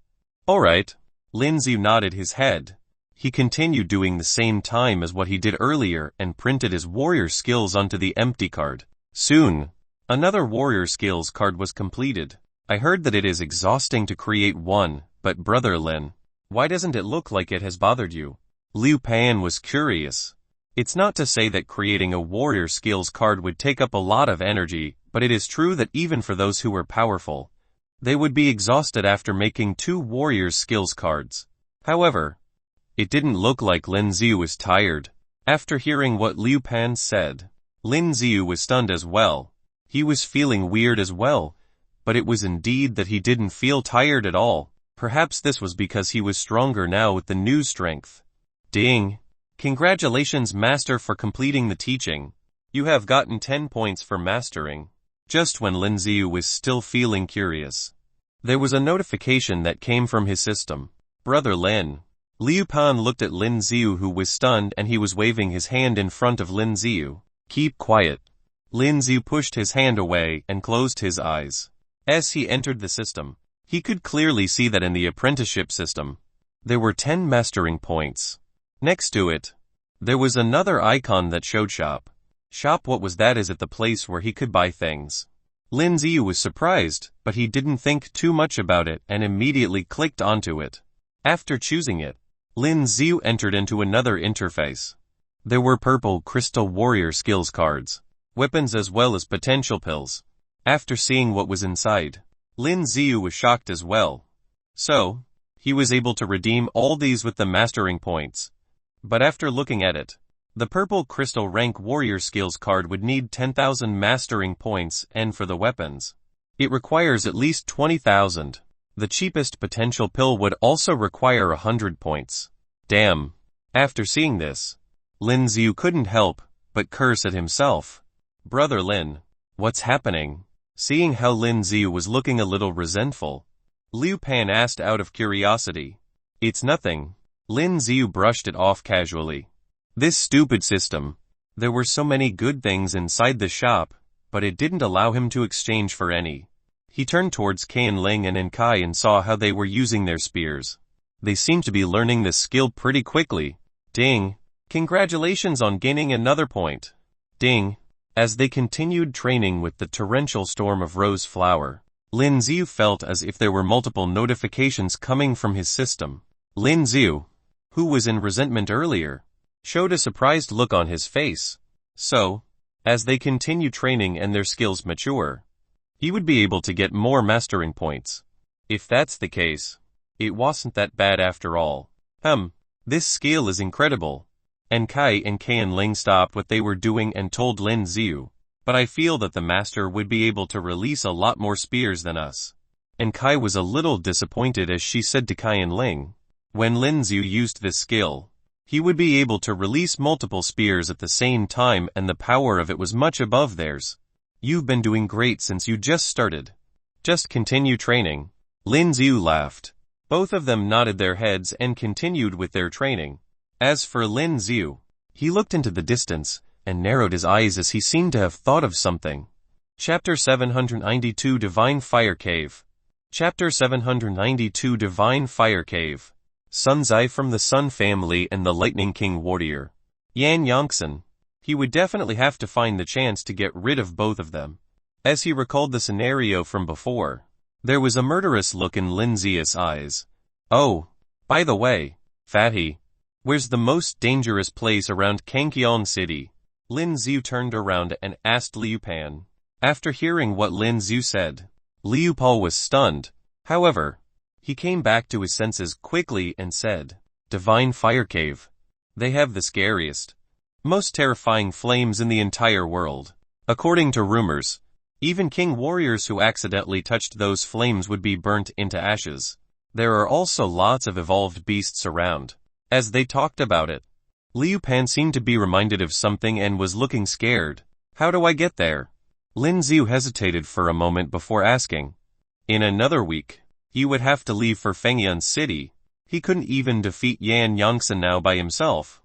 Alright. Lin Ziu nodded his head. He continued doing the same time as what he did earlier and printed his warrior skills onto the empty card. Soon, another warrior skills card was completed. I heard that it is exhausting to create one, but Brother Lin, why doesn't it look like it has bothered you? Liu Pan was curious. It's not to say that creating a warrior skills card would take up a lot of energy, but it is true that even for those who were powerful, they would be exhausted after making 2 warriors skills cards. However, it didn't look like Lin Ziu was tired. After hearing what Liu Pan said, Lin Ziu was stunned as well. He was feeling weird as well, but it was indeed that he didn't feel tired at all. Perhaps this was because he was stronger now with the new strength. Ding! Congratulations, Master, for completing the teaching. You have gotten 10 points for mastering. Just when Lin Ziu was still feeling curious, there was a notification that came from his system. Brother Lin. Liu Pan looked at Lin Ziu, who was stunned, and he was waving his hand in front of Lin Ziu. Keep quiet. Lin Ziu pushed his hand away and closed his eyes. As he entered the system, he could clearly see that in the apprenticeship system, there were 10 mastering points. Next to it, there was another icon that showed shop. Shop, what was that? Is it the place where he could buy things? Lin Ziu was surprised, but he didn't think too much about it and immediately clicked onto it. After choosing it, Lin Ziu entered into another interface. There were purple crystal warrior skills cards, weapons as well as potential pills. After seeing what was inside, Lin Ziu was shocked as well. So, he was able to redeem all these with the mastering points. But after looking at it, the purple crystal rank warrior skills card would need 10,000 mastering points, and for the weapons, it requires at least 20,000. The cheapest potential pill would also require 100 points. Damn. After seeing this, Lin Ziu couldn't help but curse at himself. Brother Lin, what's happening? Seeing how Lin Ziu was looking a little resentful, Liu Pan asked out of curiosity. It's nothing. Lin Ziu brushed it off casually. This stupid system. There were so many good things inside the shop, but it didn't allow him to exchange for any. He turned towards Qianling and Kai and saw how they were using their spears. They seemed to be learning this skill pretty quickly. Ding! Congratulations on gaining another point. Ding! As they continued training with the torrential storm of rose flower, Lin Ziu felt as if there were multiple notifications coming from his system. Lin Ziu, who was in resentment earlier, showed a surprised look on his face. So, as they continue training and their skills mature, he would be able to get more mastering points. If that's the case, it wasn't that bad after all. This skill is incredible. And Kai and Qianling stopped what they were doing and told Lin Ziu, but I feel that the master would be able to release a lot more spears than us. And Kai was a little disappointed as she said to Qianling, when Lin Ziu used this skill, he would be able to release multiple spears at the same time, and the power of it was much above theirs. You've been doing great since you just started. Just continue training. Lin Ziu laughed. Both of them nodded their heads and continued with their training. As for Lin Ziu, he looked into the distance and narrowed his eyes as he seemed to have thought of something. Chapter 792 Divine Fire Cave. Chapter 792 Divine Fire Cave. Sun Zai from the Sun family and the Lightning King warrior, Yan Yongsan. He would definitely have to find the chance to get rid of both of them. As he recalled the scenario from before, There was a murderous look in Lin Zia's eyes. Oh, by the way, Fatty, where's the most dangerous place around Kangqian City? Lin Ziu turned around and asked Liu Pan. After hearing what Lin Ziu said, Liu Paul was stunned. However, he came back to his senses quickly and said, Divine Fire Cave. They have the scariest, most terrifying flames in the entire world. According to rumors, even king warriors who accidentally touched those flames would be burnt into ashes. There are also lots of evolved beasts around. As they talked about it, Liu Pan seemed to be reminded of something and was looking scared. How do I get there? Lin Ziu hesitated for a moment before asking. In another week, he would have to leave for Fengyan City. He couldn't even defeat Yan Yangtze now by himself.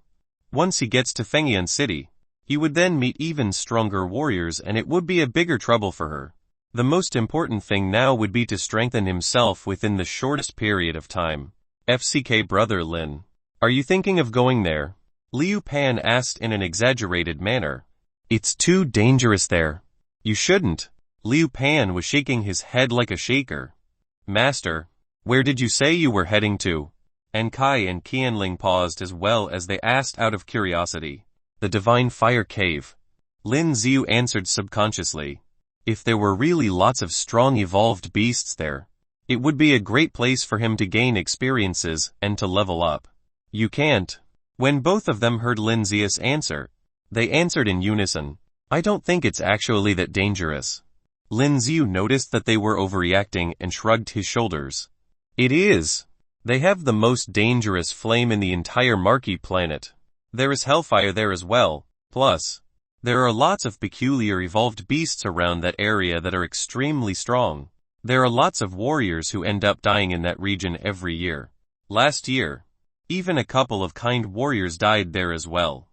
Once he gets to Fengyan City, he would then meet even stronger warriors and it would be a bigger trouble for her. The most important thing now would be to strengthen himself within the shortest period of time. FCK brother Lin, are you thinking of going there? Liu Pan asked in an exaggerated manner. It's too dangerous there. You shouldn't. Liu Pan was shaking his head like a shaker. Master, where did you say you were heading to? Kai and Qianling paused as well as they asked out of curiosity. The Divine Fire Cave. Lin Ziu answered subconsciously. If there were really lots of strong evolved beasts there, it would be a great place for him to gain experiences and to level up. You can't. When both of them heard Lin Ziu's answer, they answered in unison. I don't think it's actually that dangerous. Lin Ziu noticed that they were overreacting and shrugged his shoulders. It is. They have the most dangerous flame in the entire Marquee planet. There is hellfire there as well. Plus, there are lots of peculiar evolved beasts around that area that are extremely strong. There are lots of warriors who end up dying in that region every year. Last year, even a couple of kind warriors died there as well.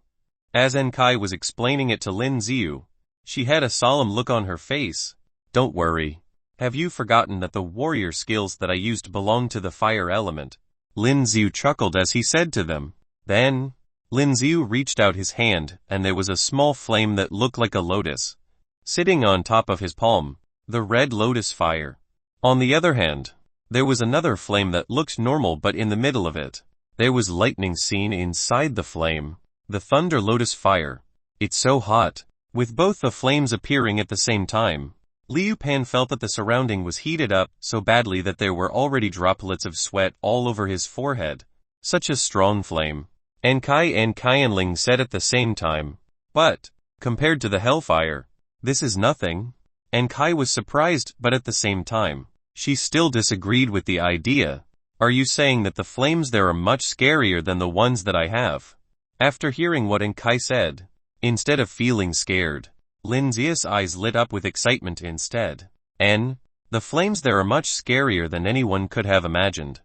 As Kai was explaining it to Lin Ziu, she had a solemn look on her face. Don't worry. Have you forgotten that the warrior skills that I used belong to the fire element? Lin Ziu chuckled as he said to them. Then, Lin Ziu reached out his hand and there was a small flame that looked like a lotus, sitting on top of his palm, the red lotus fire. On the other hand, there was another flame that looked normal but in the middle of it, there was lightning seen inside the flame, the thunder lotus fire. It's so hot. With both the flames appearing at the same time, Liu Pan felt that the surrounding was heated up so badly that there were already droplets of sweat all over his forehead. Such a strong flame. Kai and Qianling said at the same time, but, compared to the hellfire, this is nothing. Kai was surprised but at the same time, she still disagreed with the idea. Are you saying that the flames there are much scarier than the ones that I have? After hearing what Kai said, instead of feeling scared, Lin Zia's eyes lit up with excitement instead. The flames there are much scarier than anyone could have imagined.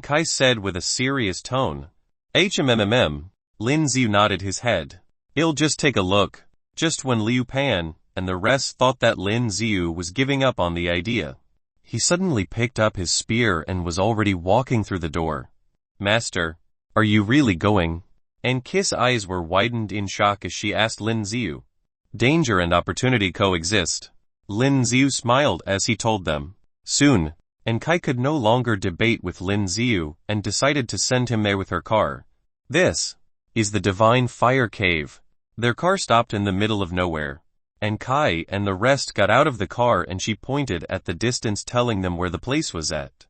Kai said with a serious tone. Lin Ziu nodded his head. I'll just take a look. Just when Liu Pan and the rest thought that Lin Ziu was giving up on the idea, he suddenly picked up his spear and was already walking through the door. Master, are you really going? Ki's eyes were widened in shock as she asked Lin Ziu. Danger and opportunity coexist. Lin Ziu smiled as he told them. Soon, Kai could no longer debate with Lin Ziu and decided to send him there with her car. This is the Divine Fire Cave. Their car stopped in the middle of nowhere. Kai and the rest got out of the car and she pointed at the distance telling them where the place was at.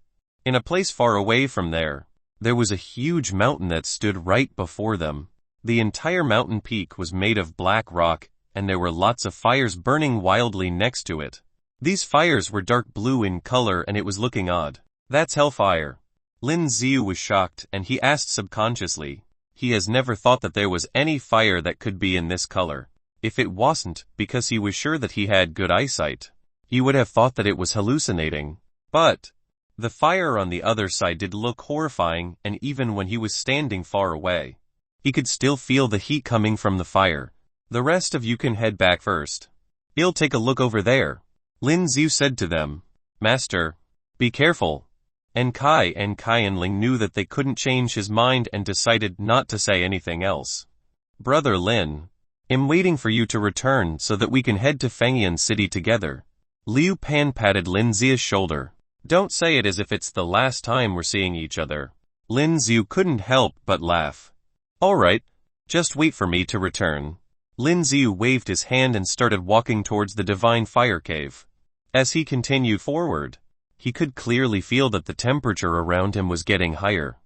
In a place far away from there was a huge mountain that stood right before them. The entire mountain peak was made of black rock and there were lots of fires burning wildly next to it. These fires were dark blue in color and it was looking odd. That's hellfire. Lin Ziu was shocked and he asked subconsciously. He has never thought that there was any fire that could be in this color. If it wasn't because he was sure that he had good eyesight, he would have thought that it was hallucinating. But the fire on the other side did look horrifying, and even when he was standing far away, he could still feel the heat coming from the fire. The rest of you can head back first. I'll take a look over there. Lin Ziu said to them. Master, be careful. Kai and Qianling knew that they couldn't change his mind and decided not to say anything else. Brother Lin, I'm waiting for you to return so that we can head to Fengyan City together. Liu Pan patted Lin Zia's shoulder. Don't say it as if it's the last time we're seeing each other. Lin Xiu couldn't help but laugh. Alright, just wait for me to return. Lin Xiu waved his hand and started walking towards the divine fire cave. As he continued forward, he could clearly feel that the temperature around him was getting higher.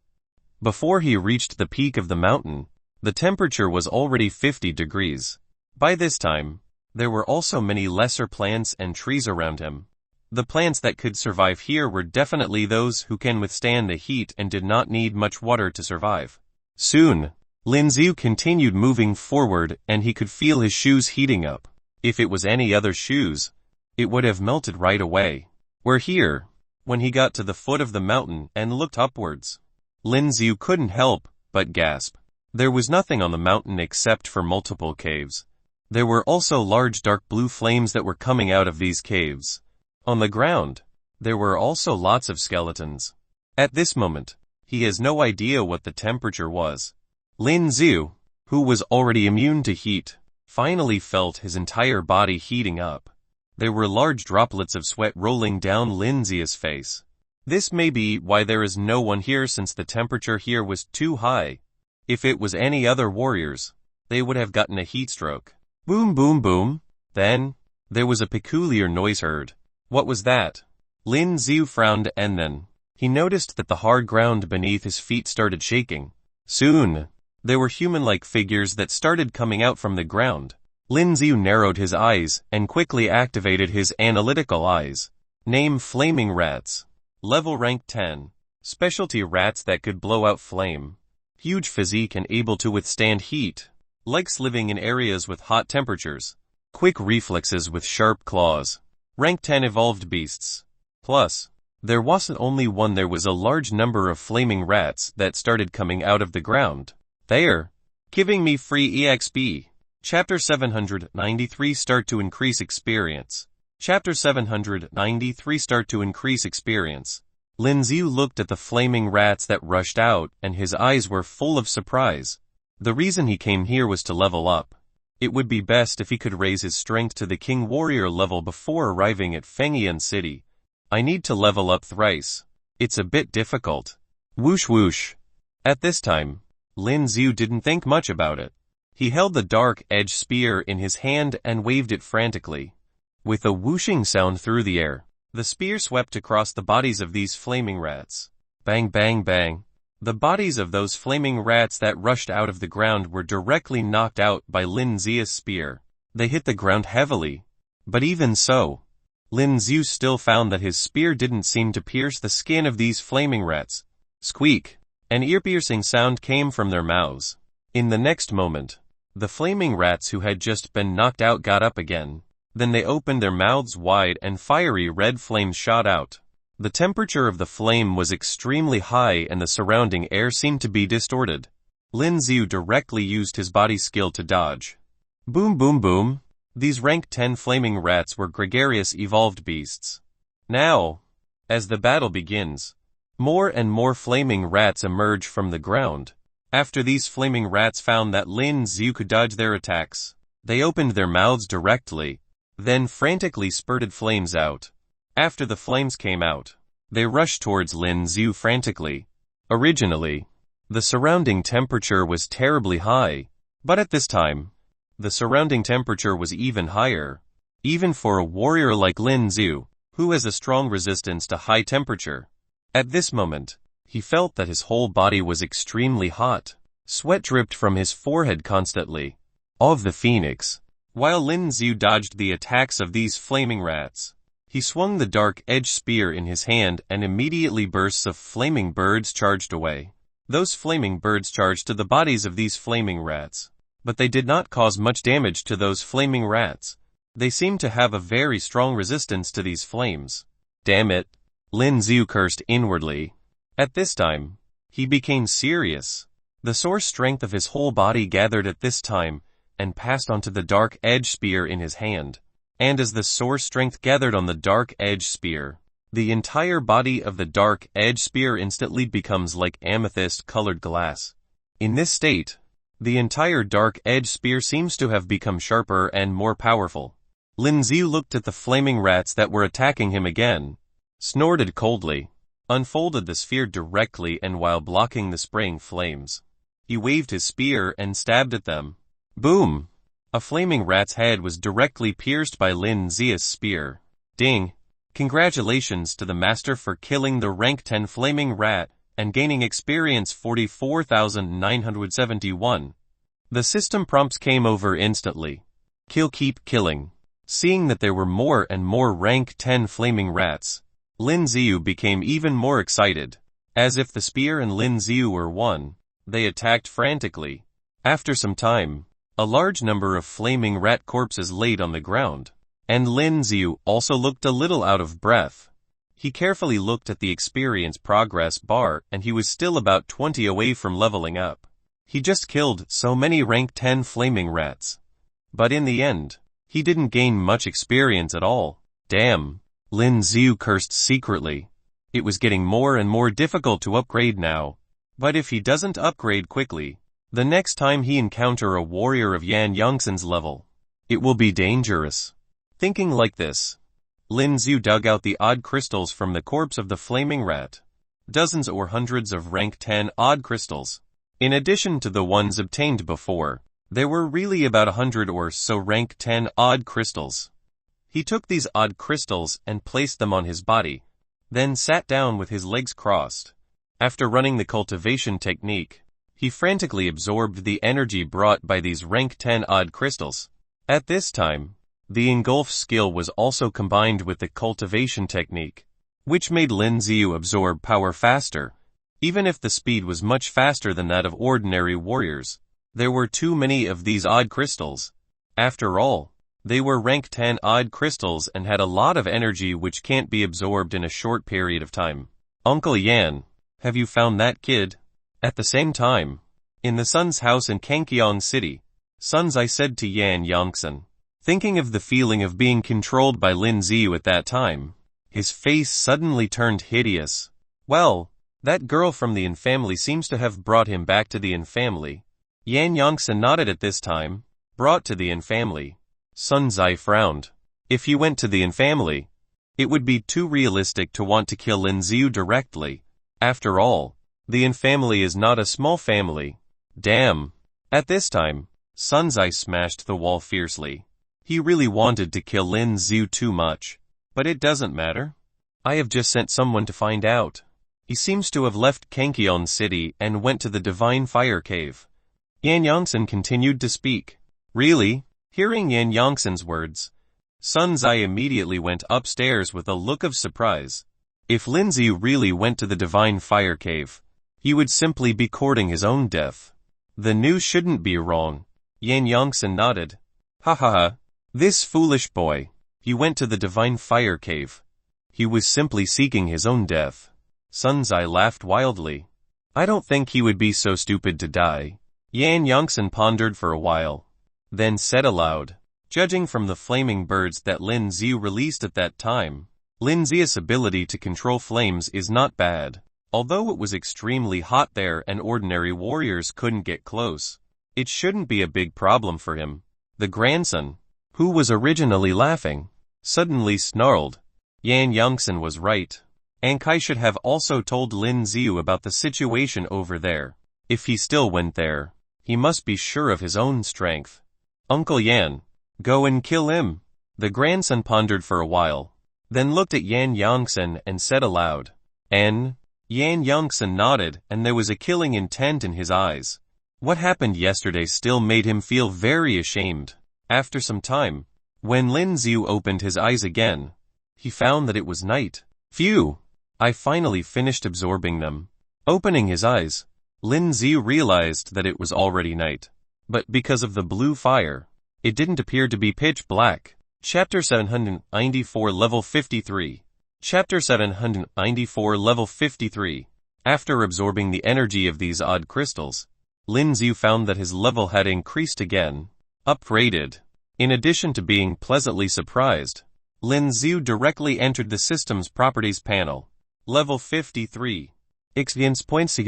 Before he reached the peak of the mountain, the temperature was already 50 degrees. By this time, there were also many lesser plants and trees around him. The plants that could survive here were definitely those who can withstand the heat and did not need much water to survive. Soon, Lin Xiu continued moving forward and he could feel his shoes heating up. If it was any other shoes, it would have melted right away. We're here. When he got to the foot of the mountain and looked upwards, Lin Xiu couldn't help but gasp. There was nothing on the mountain except for multiple caves. There were also large dark blue flames that were coming out of these caves. On the ground, there were also lots of skeletons. At this moment, he has no idea what the temperature was. Lin Xiu, who was already immune to heat, finally felt his entire body heating up. There were large droplets of sweat rolling down Lin Xiu's face. This may be why there is no one here since the temperature here was too high. If it was any other warriors, they would have gotten a heat stroke. Boom boom boom. Then, there was a peculiar noise heard. What was that? Lin Xiu frowned and then, he noticed that the hard ground beneath his feet started shaking. Soon, there were human-like figures that started coming out from the ground. Lin Xiu narrowed his eyes and quickly activated his analytical eyes. Name Flaming Rats. Level rank 10. Specialty rats that could blow out flame. Huge physique and able to withstand heat. Likes living in areas with hot temperatures. Quick reflexes with sharp claws. Rank 10 evolved beasts. Plus, there wasn't only one, there was a large number of flaming rats that started coming out of the ground. They're giving me free EXP. Chapter 793 Start to increase experience. Chapter 793 Start to increase experience. Lin Xiu looked at the flaming rats that rushed out and his eyes were full of surprise. The reason he came here was to level up. It would be best if he could raise his strength to the King Warrior level before arriving at Fengyan City. I need to level up thrice. It's a bit difficult. Whoosh whoosh. At this time, Lin Xiu didn't think much about it. He held the dark edge spear in his hand and waved it frantically. With a whooshing sound through the air, the spear swept across the bodies of these flaming rats. Bang bang bang. The bodies of those flaming rats that rushed out of the ground were directly knocked out by Lin Xiu's spear. They hit the ground heavily. But even so, Lin Xiu still found that his spear didn't seem to pierce the skin of these flaming rats. Squeak! An ear-piercing sound came from their mouths. In the next moment, the flaming rats who had just been knocked out got up again. Then they opened their mouths wide and fiery red flames shot out. The temperature of the flame was extremely high and the surrounding air seemed to be distorted. Lin Xiu directly used his body skill to dodge. Boom boom boom. These rank 10 flaming rats were gregarious evolved beasts. Now, as the battle begins, more and more flaming rats emerge from the ground. After these flaming rats found that Lin Xiu could dodge their attacks, they opened their mouths directly, then frantically spurted flames out. After the flames came out, they rushed towards Lin Xiu frantically. Originally, the surrounding temperature was terribly high, but at this time, the surrounding temperature was even higher. Even for a warrior like Lin Xiu, who has a strong resistance to high temperature. At this moment, he felt that his whole body was extremely hot. Sweat dripped from his forehead constantly. Of the Phoenix. While Lin Xiu dodged the attacks of these flaming rats, he swung the dark edge spear in his hand and immediately bursts of flaming birds charged away. Those flaming birds charged to the bodies of these flaming rats, but they did not cause much damage to those flaming rats. They seemed to have a very strong resistance to these flames. Damn it! Lin Xiu cursed inwardly. At this time, he became serious. The source strength of his whole body gathered at this time, and passed onto the dark edge spear in his hand. And as the source strength gathered on the dark edge spear, the entire body of the dark edge spear instantly becomes like amethyst-colored glass. In this state, the entire dark edge spear seems to have become sharper and more powerful. Lin Xiu looked at the flaming rats that were attacking him again. snorted coldly, unfolded the sphere directly, and while blocking the spraying flames, he waved his spear and stabbed at them. Boom! A flaming rat's head was directly pierced by Lin Zia's spear. Ding! Congratulations to the master for killing the rank 10 flaming rat and gaining experience 44,971. The system prompts came over instantly. Kill, keep killing. Seeing that there were more and more rank 10 flaming rats, Lin Ziyu became even more excited. As if the spear and Lin Ziyu were one, they attacked frantically. After some time, a large number of flaming rat corpses laid on the ground, and Lin Ziyu also looked a little out of breath. He carefully looked at the experience progress bar, and he was still about 20 away from leveling up. He just killed so many rank 10 flaming rats. But in the end, he didn't gain much experience at all. Damn, Lin Ziyu cursed secretly. It was getting more and more difficult to upgrade now. But if he doesn't upgrade quickly, the next time he encounter a warrior of Yan Yongsan's level, it will be dangerous. Thinking like this, Lin Ziyu dug out the odd crystals from the corpse of the flaming rat. Dozens or hundreds of rank 10 odd crystals. In addition to the ones obtained before, there were really about 100 or so rank 10 odd crystals. He took these odd crystals and placed them on his body, then sat down with his legs crossed. After running the cultivation technique, he frantically absorbed the energy brought by these rank 10 odd crystals. At this time, the engulf skill was also combined with the cultivation technique, which made Lin Ziyu absorb power faster. Even if the speed was much faster than that of ordinary warriors, there were too many of these odd crystals. After all, they were rank 10 odd crystals and had a lot of energy which can't be absorbed in a short period of time. Uncle Yan, have you found that kid? At the same time, in the Sun's house in Kangkyong City, Sun Zai said to Yan Yongsan. Thinking of the feeling of being controlled by Lin Ziyu at that time, his face suddenly turned hideous. Well, that girl from the Yin family seems to have brought him back to the Yin family. Yan Yongsan nodded at this time. Brought to the Yin family. Sun Zai frowned. If he went to the Yin family, it would be too realistic to want to kill Lin Ziyu directly. After all, the Yin family is not a small family. Damn. At this time, Sun Zai smashed the wall fiercely. He really wanted to kill Lin Ziyu too much. But it doesn't matter. I have just sent someone to find out. He seems to have left Kangkyong City and went to the Divine Fire Cave. Yan Yongsan continued to speak. Really? Hearing Yan Yongsan's words, Sun Zai immediately went upstairs with a look of surprise. If Lin Ziyu really went to the Divine Fire Cave, he would simply be courting his own death. The news shouldn't be wrong. Yan Yongsan nodded. Ha ha ha. This foolish boy. He went to the Divine Fire Cave. He was simply seeking his own death. Sun Zai laughed wildly. I don't think he would be so stupid to die. Yan Yongsan pondered for a while, then said aloud, judging from the flaming birds that Lin Ziyu released at that time, Lin Ziya's ability to control flames is not bad. Although it was extremely hot there and ordinary warriors couldn't get close, it shouldn't be a big problem for him. The grandson, who was originally laughing, suddenly snarled. Yan Yongsan was right. Kai should have also told Lin Ziyu about the situation over there. If he still went there, he must be sure of his own strength. Uncle Yan, go and kill him. The grandson pondered for a while, then looked at Yan Yongsan and said aloud. Yan Yongsan nodded, and there was a killing intent in his eyes. What happened yesterday still made him feel very ashamed. After some time, when Lin Ziyu opened his eyes again, he found that it was night. Phew! I finally finished absorbing them. Opening his eyes, Lin Ziyu realized that it was already night. But because of the blue fire, it didn't appear to be pitch black. Chapter 794 Level 53. Chapter 794 Level 53. After absorbing the energy of these odd crystals, Lin Ziyu found that his level had increased again. Upgraded. In addition to being pleasantly surprised, Lin Ziyu directly entered the system's properties panel. Level 53. Experience points.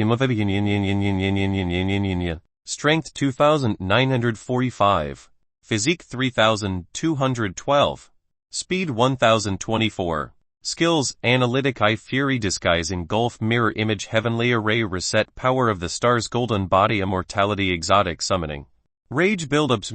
Strength 2945. Physique 3212. Speed 1024. Skills, Analytic Eye, Fury, Disguise, Engulf, Mirror Image, Heavenly Array, Reset, Power of the Stars, Golden Body, Immortality, Exotic Summoning. Rage Buildups,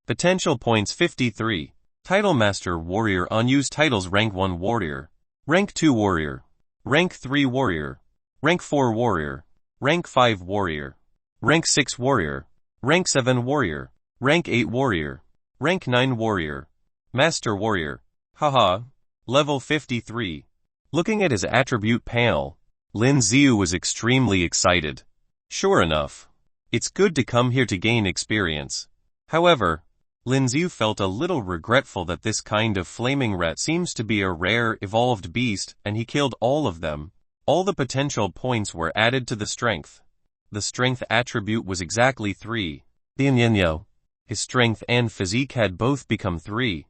Potential Points 53. Title Master Warrior. Unused titles: Rank 1 Warrior, Rank 2 Warrior, Rank 3 Warrior, Rank 4 Warrior, Rank 5 Warrior, Rank 6 Warrior, Rank 7 Warrior, Rank 8 Warrior, Rank 9 Warrior, Master Warrior. Haha. Level 53. Looking at his attribute panel, Lin Xiu was extremely excited. Sure enough, it's good to come here to gain experience. However, Lin Xiu felt a little regretful that this kind of flaming rat seems to be a rare evolved beast, and he killed all of them. All the potential points were added to the strength. The strength attribute was exactly 3. His strength and physique had both become 3.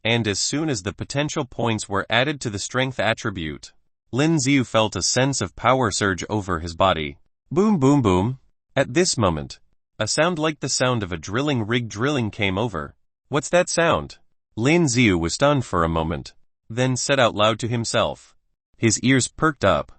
And as soon as the potential points were added to the strength attribute, Lin Xiu felt a sense of power surge over his body. Boom boom boom. At this moment, a sound like the sound of a drilling rig drilling came over. What's that sound? Lin Xiu was stunned for a moment, then said out loud to himself. His ears perked up.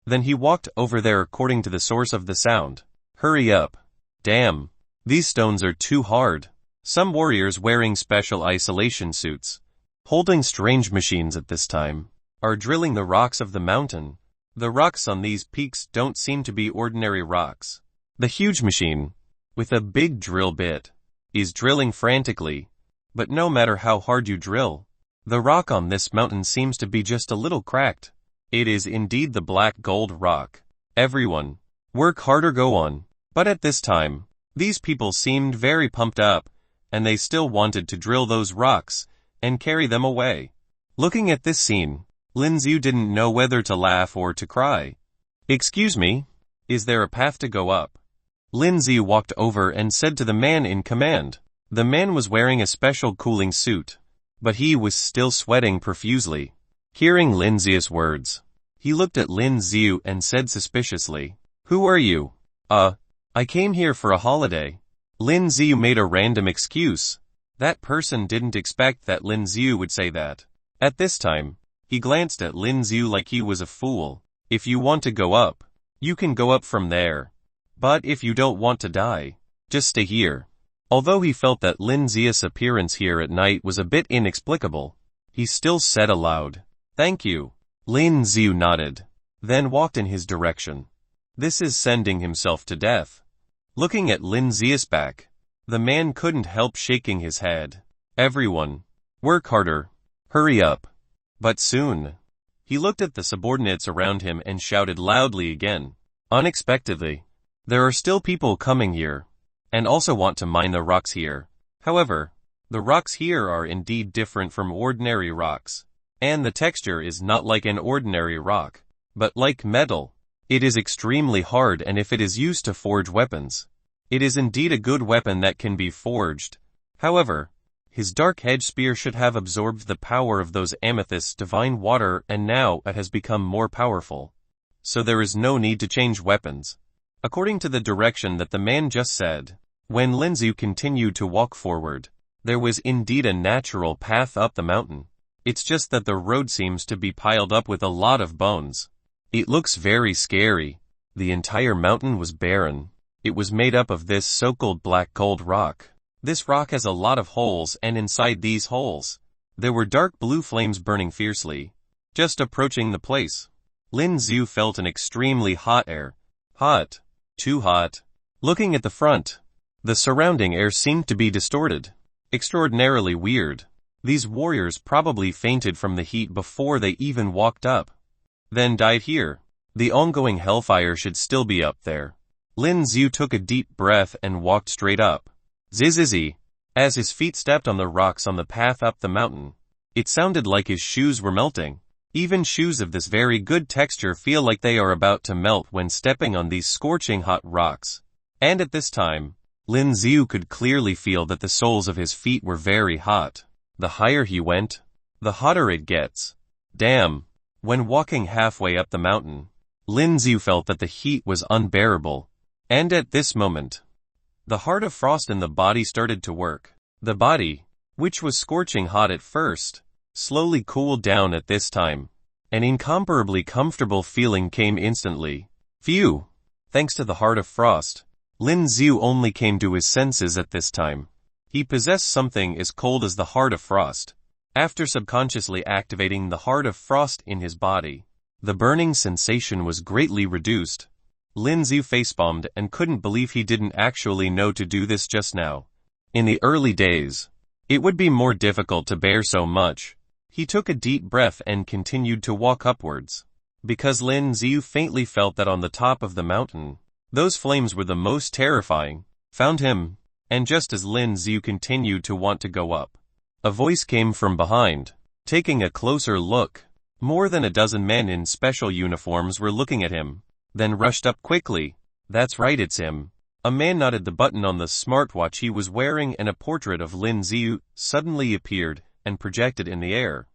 Then he walked over there according to the source of the sound. Hurry up. Damn. These stones are too hard. Some warriors wearing special isolation suits, holding strange machines at this time, are drilling the rocks of the mountain. The rocks on these peaks don't seem to be ordinary rocks. The huge machine, with a big drill bit, is drilling frantically. But no matter how hard you drill, the rock on this mountain seems to be just a little cracked. It is indeed the black gold rock. Everyone, work harder, go on. But at this time, these people seemed very pumped up, and they still wanted to drill those rocks and carry them away. Looking at this scene, Lin Xiu didn't know whether to laugh or to cry. Excuse me, is there a path to go up? Lin Xiu walked over and said to the man in command. The man was wearing a special cooling suit, but he was still sweating profusely. Hearing Lin Xiu's words, he looked at Lin Xiu and said suspiciously, "Who are you?" I came here for a holiday." Lin Xiu made a random excuse. That person didn't expect that Lin Xiu would say that. At this time, he glanced at Lin Xiu like he was a fool. If you want to go up, you can go up from there. But if you don't want to die, just stay here. Although he felt that Lin Xiu's appearance here at night was a bit inexplicable, he still said aloud, "Thank you." Lin Xiu nodded, then walked in his direction. This is sending himself to death. Looking at Lin Xiu's back, the man couldn't help shaking his head. Everyone, work harder. Hurry up. But soon, he looked at the subordinates around him and shouted loudly again. Unexpectedly, there are still people coming here, and also want to mine the rocks here. However, the rocks here are indeed different from ordinary rocks, and the texture is not like an ordinary rock, but like metal. It is extremely hard, and if it is used to forge weapons, it is indeed a good weapon that can be forged. However, his dark-edged spear should have absorbed the power of those amethysts' divine water, and now it has become more powerful. So there is no need to change weapons. According to the direction that the man just said, when Lin Xiu continued to walk forward, there was indeed a natural path up the mountain. It's just that the road seems to be piled up with a lot of bones. It looks very scary. The entire mountain was barren. It was made up of this so-called black gold rock. This rock has a lot of holes, and inside these holes, there were dark blue flames burning fiercely. Just approaching the place, Lin Xiu felt an extremely hot air. Hot. Too hot. Looking at the front, the surrounding air seemed to be distorted. Extraordinarily weird. These warriors probably fainted from the heat before they even walked up, then died here. The ongoing hellfire should still be up there. Lin Xiu took a deep breath and walked straight up. Zizzizi. As his feet stepped on the rocks on the path up the mountain, it sounded like his shoes were melting. Even shoes of this very good texture feel like they are about to melt when stepping on these scorching hot rocks. And at this time, Lin Xiu could clearly feel that the soles of his feet were very hot. The higher he went, the hotter it gets. Damn. When walking halfway up the mountain, Lin Xiu felt that the heat was unbearable. And at this moment, the heart of frost in the body started to work. The body, which was scorching hot at first, slowly cooled down at this time. An incomparably comfortable feeling came instantly. Phew! Thanks to the Heart of Frost, Lin Xiu only came to his senses at this time. He possessed something as cold as the Heart of Frost. After subconsciously activating the Heart of Frost in his body, the burning sensation was greatly reduced. Lin Xiu facepalmed and couldn't believe he didn't actually know to do this just now. In the early days, it would be more difficult to bear so much. He took a deep breath and continued to walk upwards. Because Lin Xiu faintly felt that on the top of the mountain, those flames were the most terrifying, found him, and just as Lin Xiu continued to want to go up, a voice came from behind. Taking a closer look, more than a dozen men in special uniforms were looking at him, then rushed up quickly. That's right, it's him. A man nodded the button on the smartwatch he was wearing and a portrait of Lin Xiu suddenly appeared and projected in the air.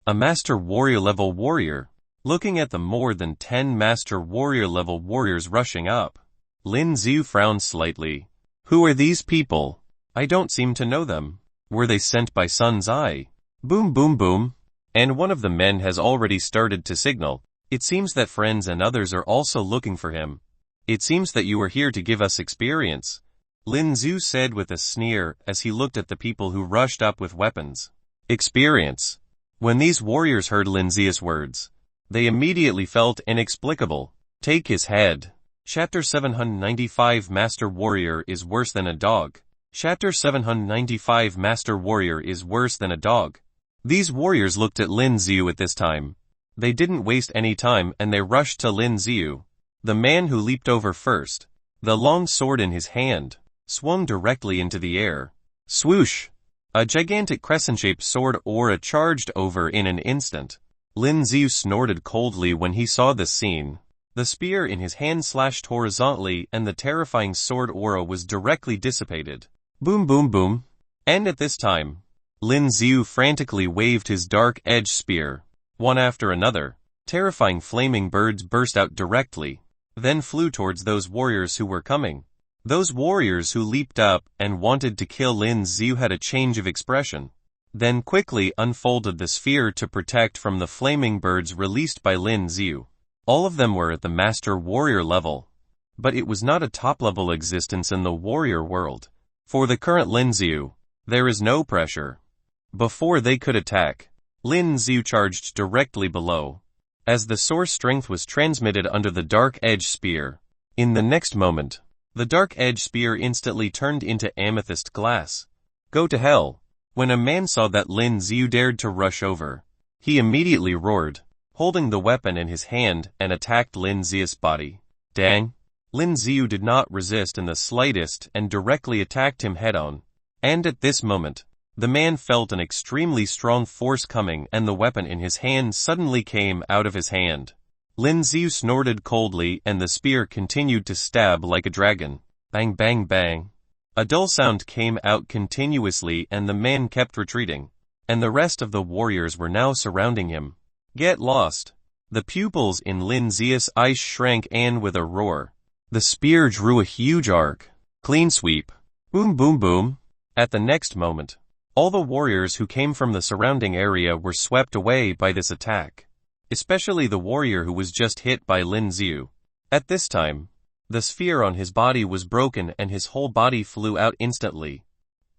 A Master Warrior level warrior. Looking at the more than 10 Master Warrior level warriors rushing up, Lin Xiu frowned slightly. Who are these people? I don't seem to know them. Were they sent by Sun's Eye? Boom boom boom. And one of the men has already started to signal. It seems that friends and others are also looking for him. It seems that you are here to give us experience, Lin Xiu said with a sneer as he looked at the people who rushed up with weapons. Experience. When these warriors heard Lin Xiu's words, they immediately felt inexplicable. Take his head. Chapter 795 Master Warrior is worse than a dog. Chapter 795 Master Warrior is worse than a dog. These warriors looked at Lin Xiu at this time. They didn't waste any time and they rushed to Lin Xiu. The man who leaped over first, the long sword in his hand, swung directly into the air. Swoosh! A gigantic crescent-shaped sword aura charged over in an instant. Lin Xiu snorted coldly when he saw this scene. The spear in his hand slashed horizontally and the terrifying sword aura was directly dissipated. Boom boom boom. And at this time, Lin Xiu frantically waved his dark edge spear. One after another, terrifying flaming birds burst out directly, then flew towards those warriors who were coming. Those warriors who leaped up and wanted to kill Lin Xiu had a change of expression, then quickly unfolded the sphere to protect from the flaming birds released by Lin Xiu. All of them were at the Master Warrior level, but it was not a top-level existence in the warrior world. For the current Lin Xiu, there is no pressure. Before they could attack, Lin Xiu charged directly below, as the source strength was transmitted under the dark edge spear. In the next moment, the dark edge spear instantly turned into amethyst glass. Go to hell. When a man saw that Lin Xiu dared to rush over, he immediately roared, holding the weapon in his hand and attacked Lin Xiu's body. Dang! Lin Xiu did not resist in the slightest and directly attacked him head-on. And at this moment, the man felt an extremely strong force coming and the weapon in his hand suddenly came out of his hand. Lin Xiu snorted coldly and the spear continued to stab like a dragon. Bang bang bang. A dull sound came out continuously and the man kept retreating, and the rest of the warriors were now surrounding him. Get lost. The pupils in Lin Xiu's eyes shrank and with a roar, the spear drew a huge arc. Clean sweep. Boom boom boom. At the next moment, all the warriors who came from the surrounding area were swept away by this attack, especially the warrior who was just hit by Lin Xiu. At this time, the sphere on his body was broken and his whole body flew out instantly.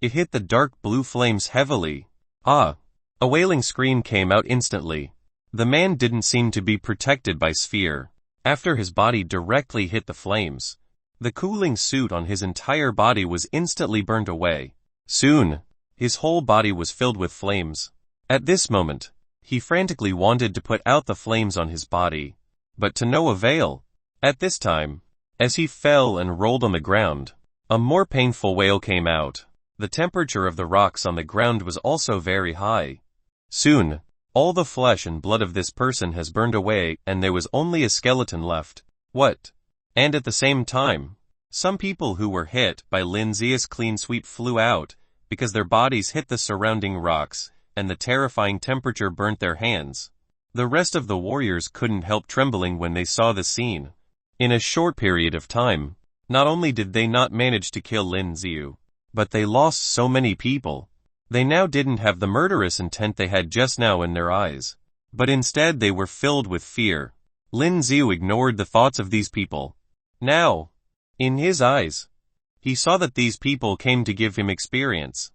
It hit the dark blue flames heavily. Ah! A wailing scream came out instantly. The man didn't seem to be protected by sphere. After his body directly hit the flames, the cooling suit on his entire body was instantly burned away. Soon, his whole body was filled with flames. At this moment, he frantically wanted to put out the flames on his body, but to no avail. At this time, as he fell and rolled on the ground, a more painful wail came out. The temperature of the rocks on the ground was also very high. Soon, all the flesh and blood of this person has burned away and there was only a skeleton left. What? And at the same time, some people who were hit by Lin Xiu's clean sweep flew out because their bodies hit the surrounding rocks and the terrifying temperature burnt their hands. The rest of the warriors couldn't help trembling when they saw the scene. In a short period of time, not only did they not manage to kill Lin Xiu, but they lost so many people. They now didn't have the murderous intent they had just now in their eyes, but instead they were filled with fear. Lin Xiu ignored the thoughts of these people. Now, in his eyes, he saw that these people came to give him experience.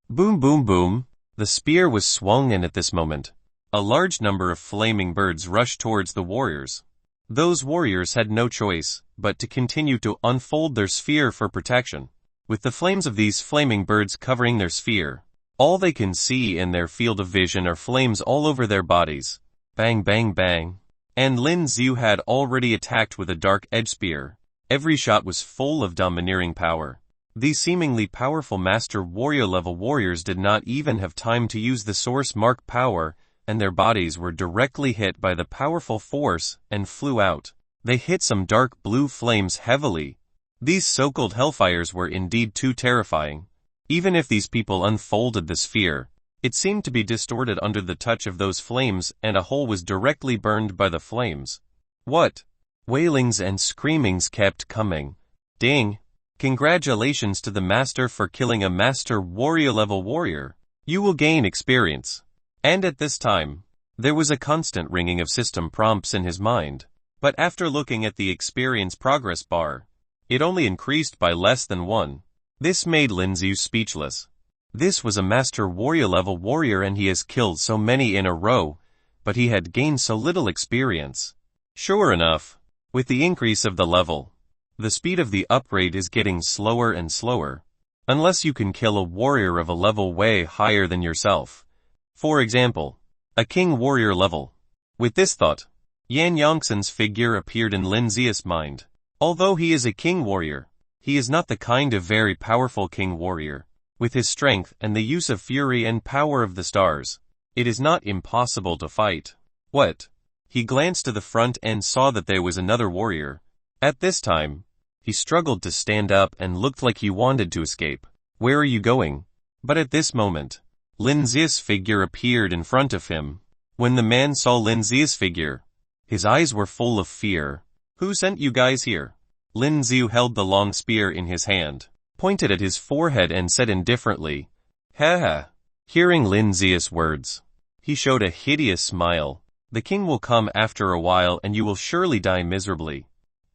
Boom boom boom, the spear was swung, and at this moment, a large number of flaming birds rushed towards the warriors. Those warriors had no choice but to continue to unfold their sphere for protection. With the flames of these flaming birds covering their sphere, all they can see in their field of vision are flames all over their bodies. Bang bang bang. And Lin Xiu had already attacked with a dark edge spear. Every shot was full of domineering power. These seemingly powerful master warrior level warriors did not even have time to use the source mark power, and their bodies were directly hit by the powerful force and flew out. They hit some dark blue flames heavily. These so-called hellfires were indeed too terrifying. Even if these people unfolded the sphere, it seemed to be distorted under the touch of those flames, and a hole was directly burned by the flames. What? Wailings and screamings kept coming. Ding! Congratulations to the master for killing a master warrior level warrior. You will gain experience. And at this time, there was a constant ringing of system prompts in his mind. But after looking at the experience progress bar, it only increased by less than 1. This made Lin Xiu speechless. This was a master warrior level warrior, and he has killed so many in a row, but he had gained so little experience. Sure enough, with the increase of the level, the speed of the upgrade is getting slower and slower, unless you can kill a warrior of a level way higher than yourself. For example, a king warrior level. With this thought, Yan Yongxin's figure appeared in Lin Xiu's mind. Although he is a king warrior, he is not the kind of very powerful king warrior. With his strength and the use of fury and power of the stars, it is not impossible to fight. What? He glanced to the front and saw that there was another warrior. At this time, he struggled to stand up and looked like he wanted to escape. Where are you going? But at this moment, Lin Xiu's figure appeared in front of him. When the man saw Lin Xiu's figure, his eyes were full of fear. Who sent you guys here? Lin Xiu held the long spear in his hand, pointed at his forehead and said indifferently, "Ha ha." Hearing Lin Xiu's words, he showed a hideous smile. The king will come after a while, and you will surely die miserably.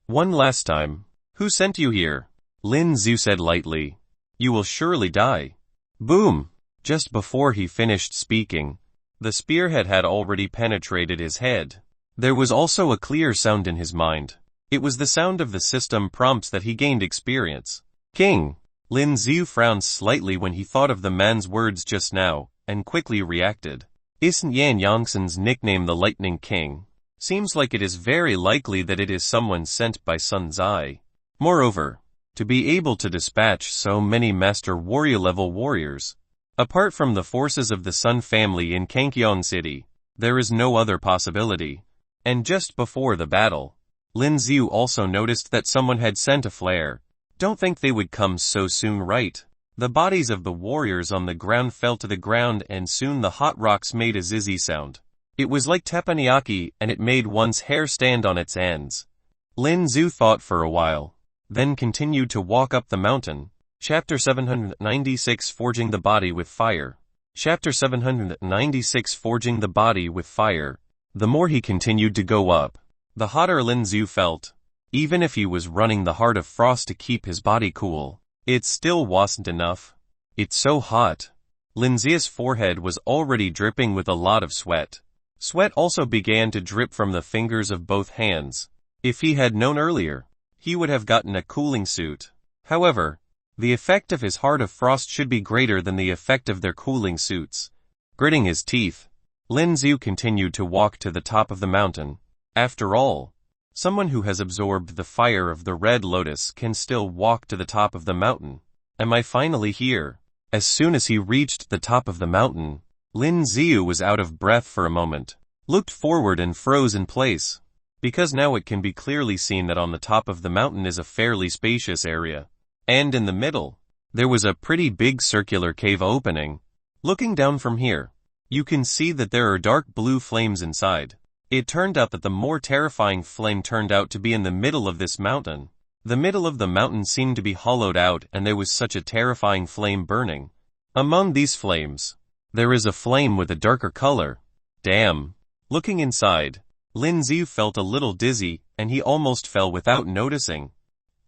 One last time. Who sent you here? Lin Xiu said lightly. You will surely die. Boom! Just before he finished speaking, the spearhead had already penetrated his head. There was also a clear sound in his mind. It was the sound of the system prompts that he gained experience. King! Lin Xiu frowned slightly when he thought of the man's words just now, and quickly reacted. Isn't Yan Yongxin's nickname the Lightning King? Seems like it is very likely that it is someone sent by Sun Zai. Moreover, to be able to dispatch so many master warrior level warriors, apart from the forces of the Sun family in Kangqiong City, there is no other possibility. And just before the battle, Lin Xiu also noticed that someone had sent a flare. Don't think they would come so soon, right? The bodies of the warriors on the ground fell to the ground, and soon the hot rocks made a zizzy sound. It was like teppanyaki, and it made one's hair stand on its ends. Lin Xiu thought for a while, then continued to walk up the mountain. Chapter 796 Forging the Body with Fire. Chapter 796 Forging the Body with Fire. The more he continued to go up, the hotter Lin Xiu felt. Even if he was running the heart of frost to keep his body cool, it still wasn't enough. It's so hot. Lin Xiu's forehead was already dripping with a lot of sweat. Sweat also began to drip from the fingers of both hands. If he had known earlier, he would have gotten a cooling suit. However, the effect of his heart of frost should be greater than the effect of their cooling suits. Gritting his teeth, Lin Xiu continued to walk to the top of the mountain. After all, someone who has absorbed the fire of the red lotus can still walk to the top of the mountain. Am I finally here? As soon as he reached the top of the mountain, Lin Xiu was out of breath for a moment, looked forward and froze in place. Because now it can be clearly seen that on the top of the mountain is a fairly spacious area. And in the middle, there was a pretty big circular cave opening. Looking down from here, you can see that there are dark blue flames inside. It turned out that the more terrifying flame turned out to be in the middle of this mountain. The middle of the mountain seemed to be hollowed out, and there was such a terrifying flame burning. Among these flames, there is a flame with a darker color. Damn. Looking inside, Lin Xiu felt a little dizzy, and he almost fell without noticing.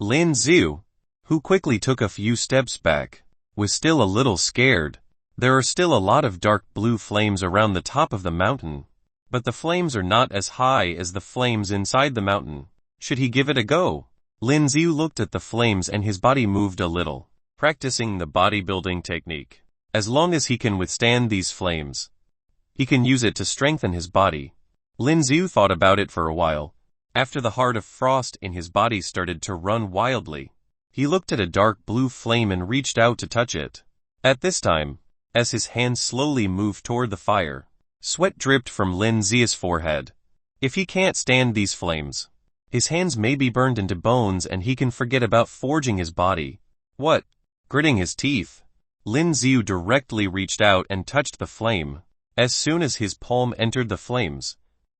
Lin Xiu, who quickly took a few steps back, was still a little scared. There are still a lot of dark blue flames around the top of the mountain, but the flames are not as high as the flames inside the mountain. Should he give it a go? Lin Xiu looked at the flames and his body moved a little, practicing the bodybuilding technique. As long as he can withstand these flames, he can use it to strengthen his body. Lin Xiu thought about it for a while. After the heart of frost in his body started to run wildly, he looked at a dark blue flame and reached out to touch it. At this time, as his hands slowly moved toward the fire, sweat dripped from Lin Xiu's forehead. If he can't stand these flames, his hands may be burned into bones and he can forget about forging his body. What? Gritting his teeth, Lin Xiu directly reached out and touched the flame. As soon as his palm entered the flames,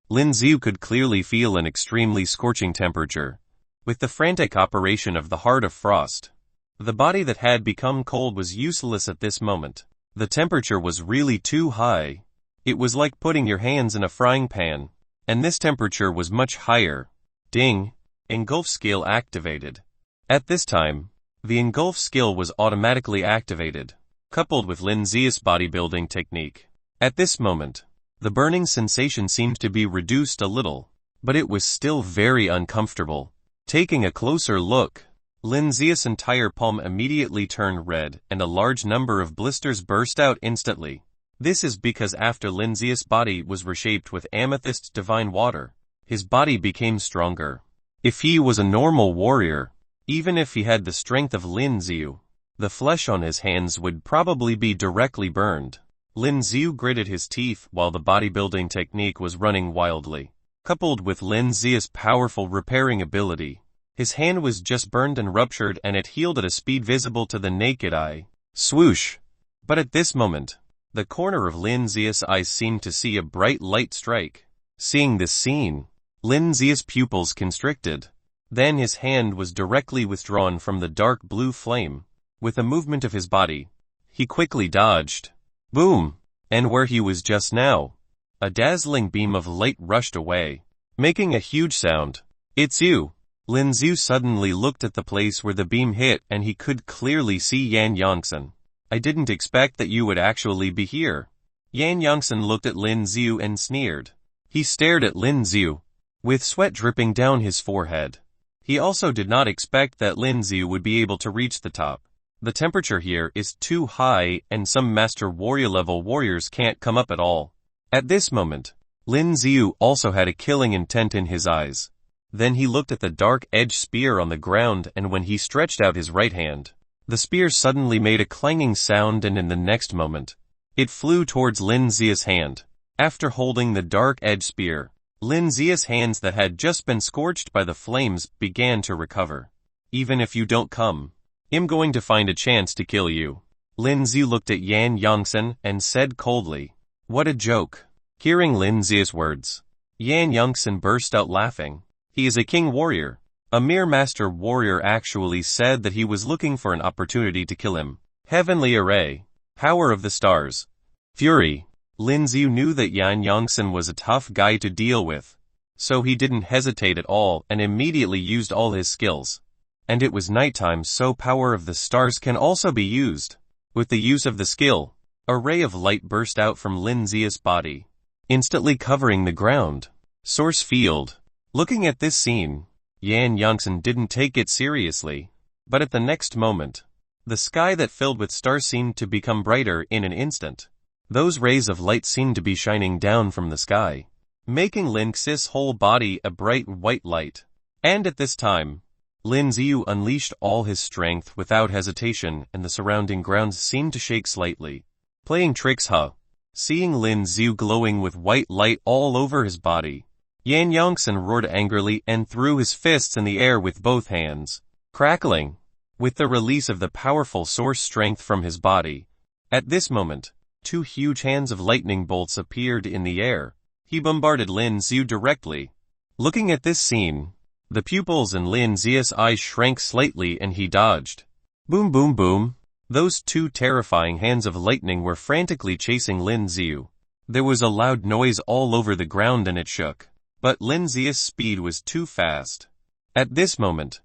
Lin Xiu could clearly feel an extremely scorching temperature. With the frantic operation of the heart of frost, the body that had become cold was useless at this moment. The temperature was really too high. It was like putting your hands in a frying pan, and this temperature was much higher. Ding! Engulf skill activated. At this time, the engulf skill was automatically activated, coupled with Lin Xiu's bodybuilding technique. At this moment, the burning sensation seemed to be reduced a little, but it was still very uncomfortable. Taking a closer look, Lin Xiu's entire palm immediately turned red and a large number of blisters burst out instantly. This is because after Lin Xiu's body was reshaped with amethyst divine water, his body became stronger. If he was a normal warrior, even if he had the strength of Lin Xiu, the flesh on his hands would probably be directly burned. Lin Xiu gritted his teeth while the bodybuilding technique was running wildly. Coupled with Lin Xiu's powerful repairing ability, his hand was just burned and ruptured and it healed at a speed visible to the naked eye. Swoosh! But at this moment, the corner of Lin Xiu's eyes seemed to see a bright light strike. Seeing this scene, Lin Xiu's pupils constricted. Then his hand was directly withdrawn from the dark blue flame. With a movement of his body, he quickly dodged. Boom! And where he was just now, a dazzling beam of light rushed away, making a huge sound. It's you! Lin Xiu suddenly looked at the place where the beam hit and he could clearly see Yan Yongsan. I didn't expect that you would actually be here. Yan Yongsan looked at Lin Xiu and sneered. He stared at Lin Xiu, with sweat dripping down his forehead. He also did not expect that Lin Xiu would be able to reach the top. The temperature here is too high and some master warrior level warriors can't come up at all. At this moment, Lin Xiu also had a killing intent in his eyes. Then he looked at the dark edge spear on the ground and when he stretched out his right hand, the spear suddenly made a clanging sound and in the next moment, it flew towards Lin Xiu's hand. After holding the dark edge spear, Lin Xiu's hands that had just been scorched by the flames began to recover. Even if you don't come, I'm going to find a chance to kill you. Lin Xiu looked at Yan Yongsan and said coldly. What a joke. Hearing Lin Xiu's words, Yan Yongsan burst out laughing. He is a king warrior. A mere master warrior actually said that he was looking for an opportunity to kill him. Heavenly array. Power of the stars. Fury. Lin Xiu knew that Yan Yongsan was a tough guy to deal with, so he didn't hesitate at all and immediately used all his skills. And it was nighttime, so power of the stars can also be used. With the use of the skill, a ray of light burst out from Lin Xiu's body, instantly covering the ground. Source field. Looking at this scene, Yan Yongsan didn't take it seriously, but at the next moment, the sky that filled with stars seemed to become brighter in an instant. Those rays of light seemed to be shining down from the sky, making Lin Xiu's whole body a bright white light. And at this time, Lin Xiu unleashed all his strength without hesitation and the surrounding grounds seemed to shake slightly. Playing tricks, huh? Seeing Lin Xiu glowing with white light all over his body, Yan Yongsan roared angrily and threw his fists in the air with both hands, crackling, with the release of the powerful source strength from his body. At this moment, two huge hands of lightning bolts appeared in the air. He bombarded Lin Xiu directly. Looking at this scene, the pupils in Lin Xiu's eyes shrank slightly and he dodged. Boom boom boom. Those two terrifying hands of lightning were frantically chasing Lin Xiu. There was a loud noise all over the ground and it shook. But Lin Xiu's speed was too fast. At this moment,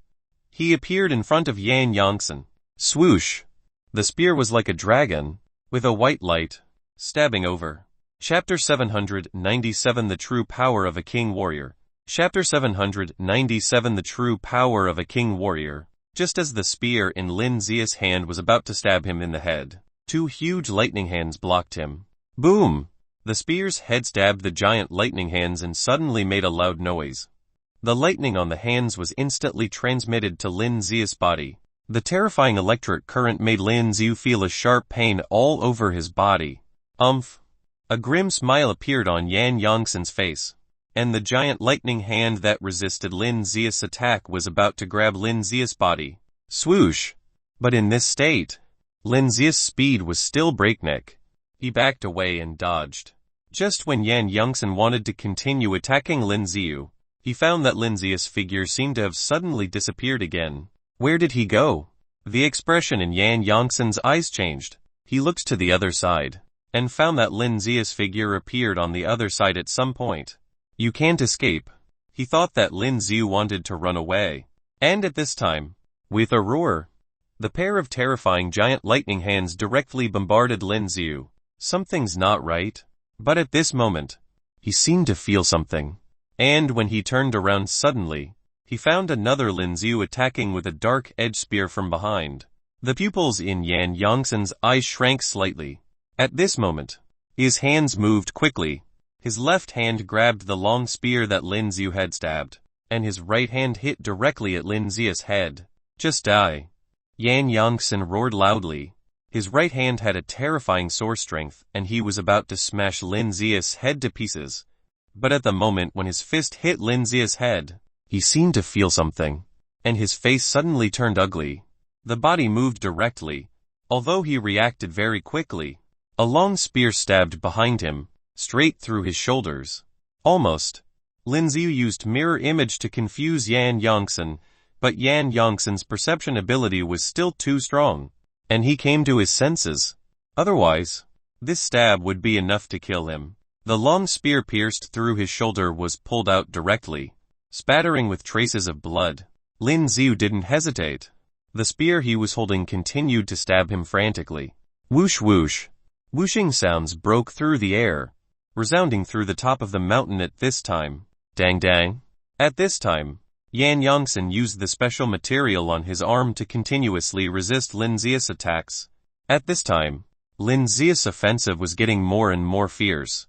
he appeared in front of Yan Yongsan. Swoosh! The spear was like a dragon, with a white light, stabbing over. Chapter 797 The True Power of a King Warrior. Chapter 797 The True Power of a King Warrior. Just as the spear in Lin Xiu's hand was about to stab him in the head, two huge lightning hands blocked him. Boom! The spear's head stabbed the giant lightning hands and suddenly made a loud noise. The lightning on the hands was instantly transmitted to Lin Xiu's body. The terrifying electric current made Lin Xiu feel a sharp pain all over his body. Umph! A grim smile appeared on Yan Yongsan's face, and the giant lightning hand that resisted Lin Xiu's attack was about to grab Lin Xiu's body. Swoosh! But in this state, Lin Xiu's speed was still breakneck. He backed away and dodged. Just when Yan Yongsan wanted to continue attacking Lin Xiu, he found that Lin Xiu's figure seemed to have suddenly disappeared again. Where did he go? The expression in Yan Yongsan's eyes changed. He looked to the other side, and found that Lin Xiu's figure appeared on the other side at some point. You can't escape. He thought that Lin Xiu wanted to run away. And at this time, with a roar, the pair of terrifying giant lightning hands directly bombarded Lin Xiu. Something's not right. But at this moment, he seemed to feel something. And when he turned around suddenly, he found another Lin Xiu attacking with a dark edge spear from behind. The pupils in Yan Yongsan's eyes shrank slightly. At this moment, his hands moved quickly. His left hand grabbed the long spear that Lin Xiu had stabbed, and his right hand hit directly at Lin Xiu's head. Just die! Yan Yongsan roared loudly. His right hand had a terrifying sword strength, and he was about to smash Lin Xiu's head to pieces. But at the moment when his fist hit Lin Xiu's head, he seemed to feel something, and his face suddenly turned ugly. The body moved directly, although he reacted very quickly. A long spear stabbed behind him, straight through his shoulders. Almost. Lin Xiu used mirror image to confuse Yan Yongsan, but Yan Yongsan's perception ability was still too strong, and he came to his senses. Otherwise, this stab would be enough to kill him. The long spear pierced through his shoulder was pulled out directly, spattering with traces of blood. Lin Xiu didn't hesitate. The spear he was holding continued to stab him frantically. Whoosh whoosh. Whooshing sounds broke through the air, resounding through the top of the mountain at this time. Dang dang. At this time, Yan Yongsan used the special material on his arm to continuously resist Lin Xiu's attacks. At this time, Lin Xiu's offensive was getting more and more fierce,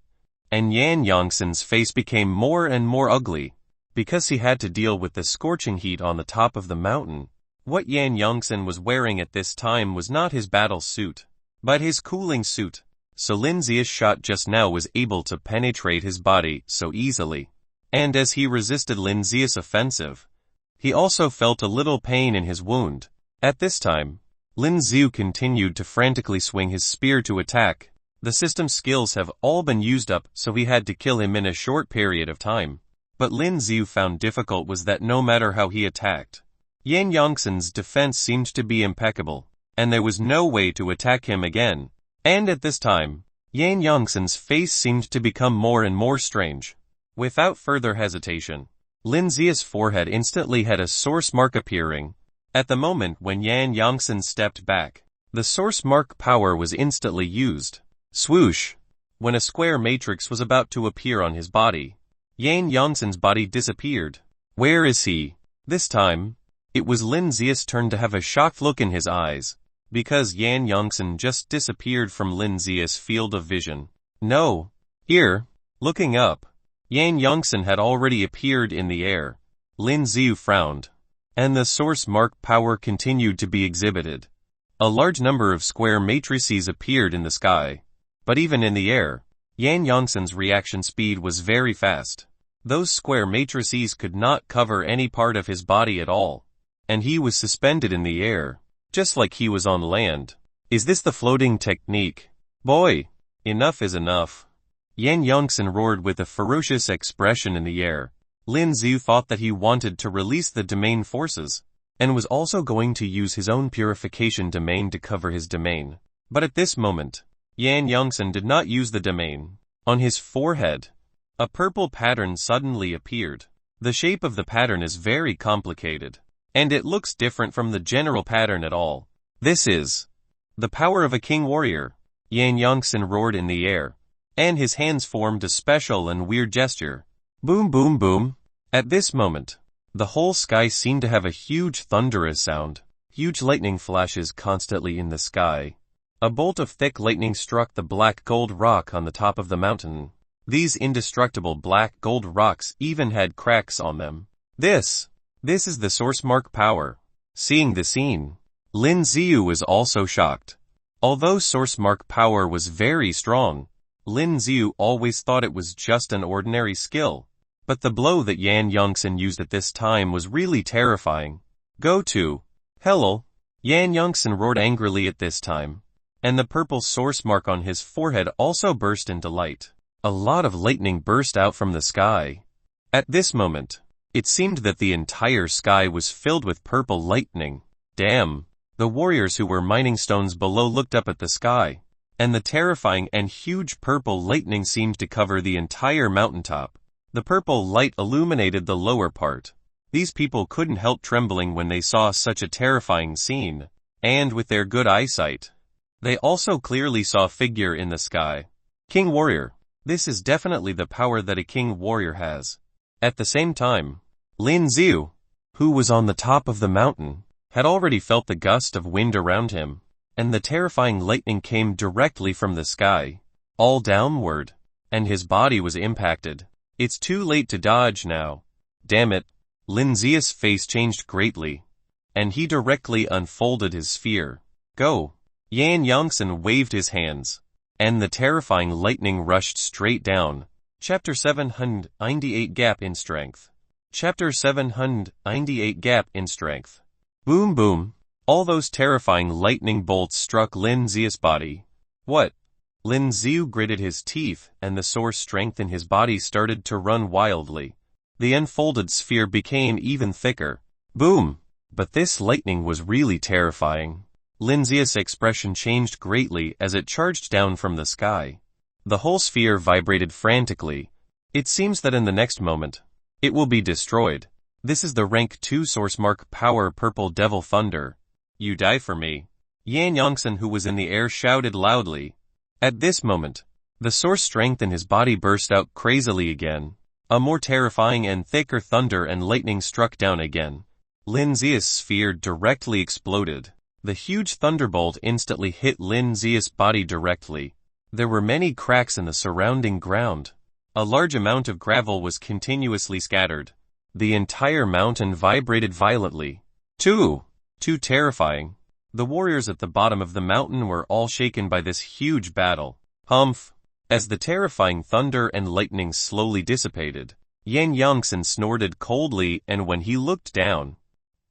and Yan Yongsan's face became more and more ugly, because he had to deal with the scorching heat on the top of the mountain. What Yan Yongsan was wearing at this time was not his battle suit, but his cooling suit, so Lin Xiu's shot just now was able to penetrate his body so easily. And as he resisted Lin Xiu's offensive, he also felt a little pain in his wound. At this time, Lin Xiu continued to frantically swing his spear to attack. The system's skills have all been used up, so he had to kill him in a short period of time. But Lin Xiu found difficult was that no matter how he attacked, Yan Yongsan's defense seemed to be impeccable, and there was no way to attack him again. And at this time, Yan Yongsan's face seemed to become more and more strange. Without further hesitation, Lin Xiu's forehead instantly had a source mark appearing. At the moment when Yan Yongsan stepped back, the source mark power was instantly used. Swoosh! When a square matrix was about to appear on his body, Yan Yongsan's body disappeared. Where is he? This time, it was Lin Xiu's turn to have a shocked look in his eyes, because Yan Yongsan just disappeared from Lin Xiu's field of vision. No. Here, looking up, Yan Yongsan had already appeared in the air. Lin Xiu frowned, and the source mark power continued to be exhibited. A large number of square matrices appeared in the sky, but even in the air, Yan Yongsan's reaction speed was very fast. Those square matrices could not cover any part of his body at all, and he was suspended in the air, just like he was on land. Is this the floating technique? Boy, enough is enough. Yan Yongsan roared with a ferocious expression in the air. Lin Xiu thought that he wanted to release the domain forces, and was also going to use his own purification domain to cover his domain. But at this moment, Yan Yongsan did not use the domain. On his forehead, a purple pattern suddenly appeared. The shape of the pattern is very complicated, and it looks different from the general pattern at all. This is the power of a king warrior. Yan Yongsan roared in the air, and his hands formed a special and weird gesture. Boom boom boom. At this moment, the whole sky seemed to have a huge thunderous sound. Huge lightning flashes constantly in the sky. A bolt of thick lightning struck the black gold rock on the top of the mountain. These indestructible black gold rocks even had cracks on them. This is the source mark power. Seeing the scene, Lin Ziyu was also shocked. Although source mark power was very strong, Lin Ziyu always thought it was just an ordinary skill. But the blow that Yan Yongsan used at this time was really terrifying. Go to hell! Yan Yongsan roared angrily at this time, and the purple source mark on his forehead also burst into light. A lot of lightning burst out from the sky. At this moment, it seemed that the entire sky was filled with purple lightning. Damn! The warriors who were mining stones below looked up at the sky, and the terrifying and huge purple lightning seemed to cover the entire mountaintop. The purple light illuminated the lower part. These people couldn't help trembling when they saw such a terrifying scene, and with their good eyesight, they also clearly saw a figure in the sky. King Warrior. This is definitely the power that a king warrior has. At the same time, Lin Ziyu, who was on the top of the mountain, had already felt the gust of wind around him, and the terrifying lightning came directly from the sky, all downward, and his body was impacted. It's too late to dodge now. Damn it. Lin Ziyu's face changed greatly, and he directly unfolded his sphere. Go. Yan Yongsan waved his hands, and the terrifying lightning rushed straight down. Chapter 798 Gap in Strength. Chapter 798 Gap in Strength. Boom boom. All those terrifying lightning bolts struck Lin Ziyu's body. What? Lin Ziyu gritted his teeth, and the source strength in his body started to run wildly. The unfolded sphere became even thicker. Boom! But this lightning was really terrifying. Lin Ziyu's expression changed greatly as it charged down from the sky. The whole sphere vibrated frantically. It seems that in the next moment, it will be destroyed. This is the rank 2 source mark power purple devil thunder. You die for me. Yan Yongsan, who was in the air, shouted loudly. At this moment, the source strength in his body burst out crazily again. A more terrifying and thicker thunder and lightning struck down again. Lin Ziyu's sphere directly exploded. The huge thunderbolt instantly hit Lin Ziyu's body directly. There were many cracks in the surrounding ground. A large amount of gravel was continuously scattered. The entire mountain vibrated violently. Too terrifying. The warriors at the bottom of the mountain were all shaken by this huge battle. Humph! As the terrifying thunder and lightning slowly dissipated, Yan Yongsan snorted coldly, and when he looked down,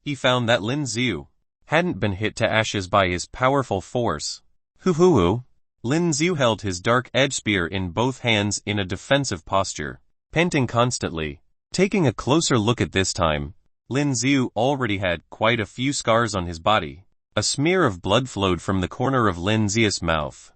he found that Lin Ziyu hadn't been hit to ashes by his powerful force. Hoo. Lin Ziyu held his dark edge spear in both hands in a defensive posture, panting constantly. Taking a closer look at this time, Lin Ziyu already had quite a few scars on his body. A smear of blood flowed from the corner of Lin Ziyu's mouth.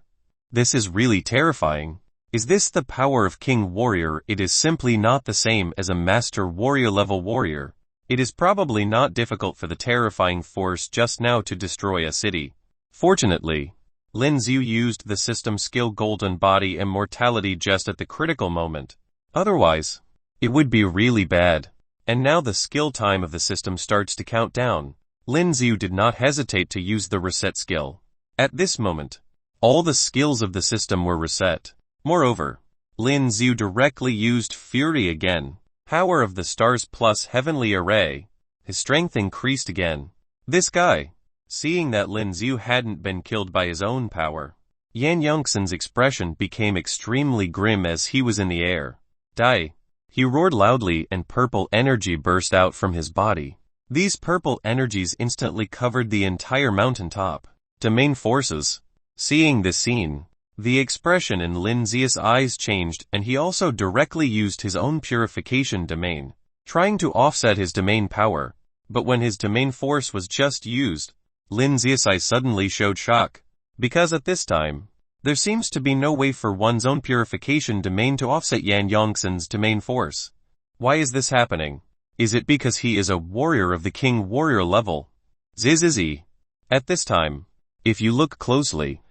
This is really terrifying. Is this the power of King Warrior? It is simply not the same as a Master Warrior level warrior. It is probably not difficult for the terrifying force just now to destroy a city. Fortunately, Lin Ziyu used the system skill Golden Body Immortality just at the critical moment. Otherwise, it would be really bad. And now the skill time of the system starts to count down. Lin Ziyu did not hesitate to use the reset skill. At this moment, all the skills of the system were reset. Moreover, Lin Ziyu directly used Fury again. Power of the Stars plus Heavenly Array. His strength increased again. This guy. Seeing that Lin Ziyu hadn't been killed by his own power, Yan Yongsan's expression became extremely grim as he was in the air. Die. He roared loudly, and purple energy burst out from his body. These purple energies instantly covered the entire mountaintop. Domain forces. Seeing this scene, the expression in Lin Ziyu's eyes changed, and he also directly used his own purification domain, trying to offset his domain power. But when his domain force was just used, Lin Zia's eyes suddenly showed shock. Because at this time, there seems to be no way for one's own purification domain to offset Yan Yongsan's domain force. Why is this happening? Is it because he is a warrior of the king warrior level? Zizizi. At this time, if you look closely,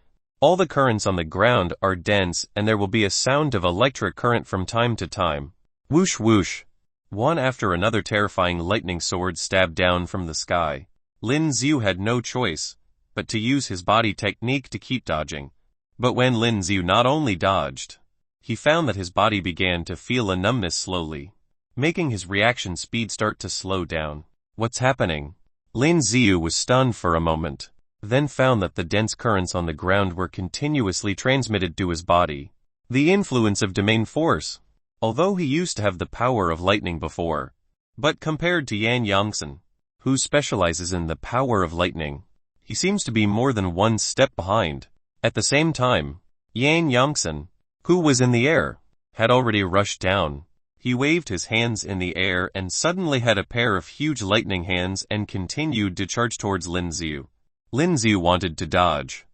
all the currents on the ground are dense and there will be a sound of electric current from time to time. Whoosh whoosh. One after another terrifying lightning swords stabbed down from the sky. Lin Xiu had no choice but to use his body technique to keep dodging. But when Lin Xiu not only dodged, he found that his body began to feel a numbness slowly, making his reaction speed start to slow down. What's happening? Lin Xiu was stunned for a moment, then found that the dense currents on the ground were continuously transmitted to his body. The influence of domain force. Although he used to have the power of lightning before, but compared to Yan Yongsan, who specializes in the power of lightning, he seems to be more than one step behind. At the same time, Yan Yongsan, who was in the air, had already rushed down. He waved his hands in the air and suddenly had a pair of huge lightning hands and continued to charge towards Lin Xiu. Lin Xiu wanted to dodge,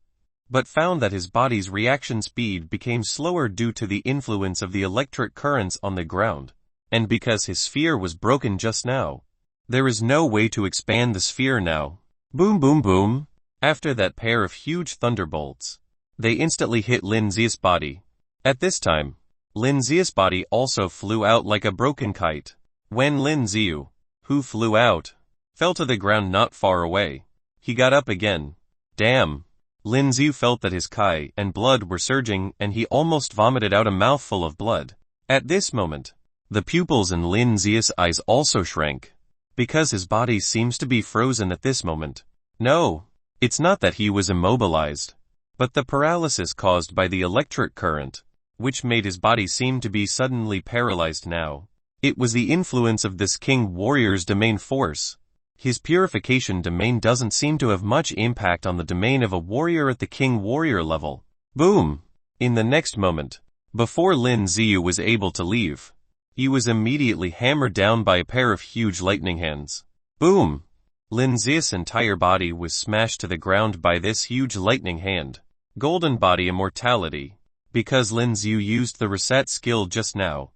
but found that his body's reaction speed became slower due to the influence of the electric currents on the ground. And because his sphere was broken just now, there is no way to expand the sphere now. Boom boom boom. After that pair of huge thunderbolts, they instantly hit Lin Xia's body. At this time, Lin Xia's body also flew out like a broken kite. When Lin Xiu, who flew out, fell to the ground not far away, he got up again. Damn. Lin Xiu felt that his kai and blood were surging and he almost vomited out a mouthful of blood. At this moment, the pupils in Lin Xia's eyes also shrank, because his body seems to be frozen at this moment. No, it's not that he was immobilized, but the paralysis caused by the electric current, which made his body seem to be suddenly paralyzed now. It was the influence of this king warrior's domain force. His purification domain doesn't seem to have much impact on the domain of a warrior at the king warrior level. Boom! In the next moment, before Lin Xiu was able to leave, he was immediately hammered down by a pair of huge lightning hands. Boom! Lin Xia's entire body was smashed to the ground by this huge lightning hand. Golden body immortality. Because Lin Xiu used the reset skill just now.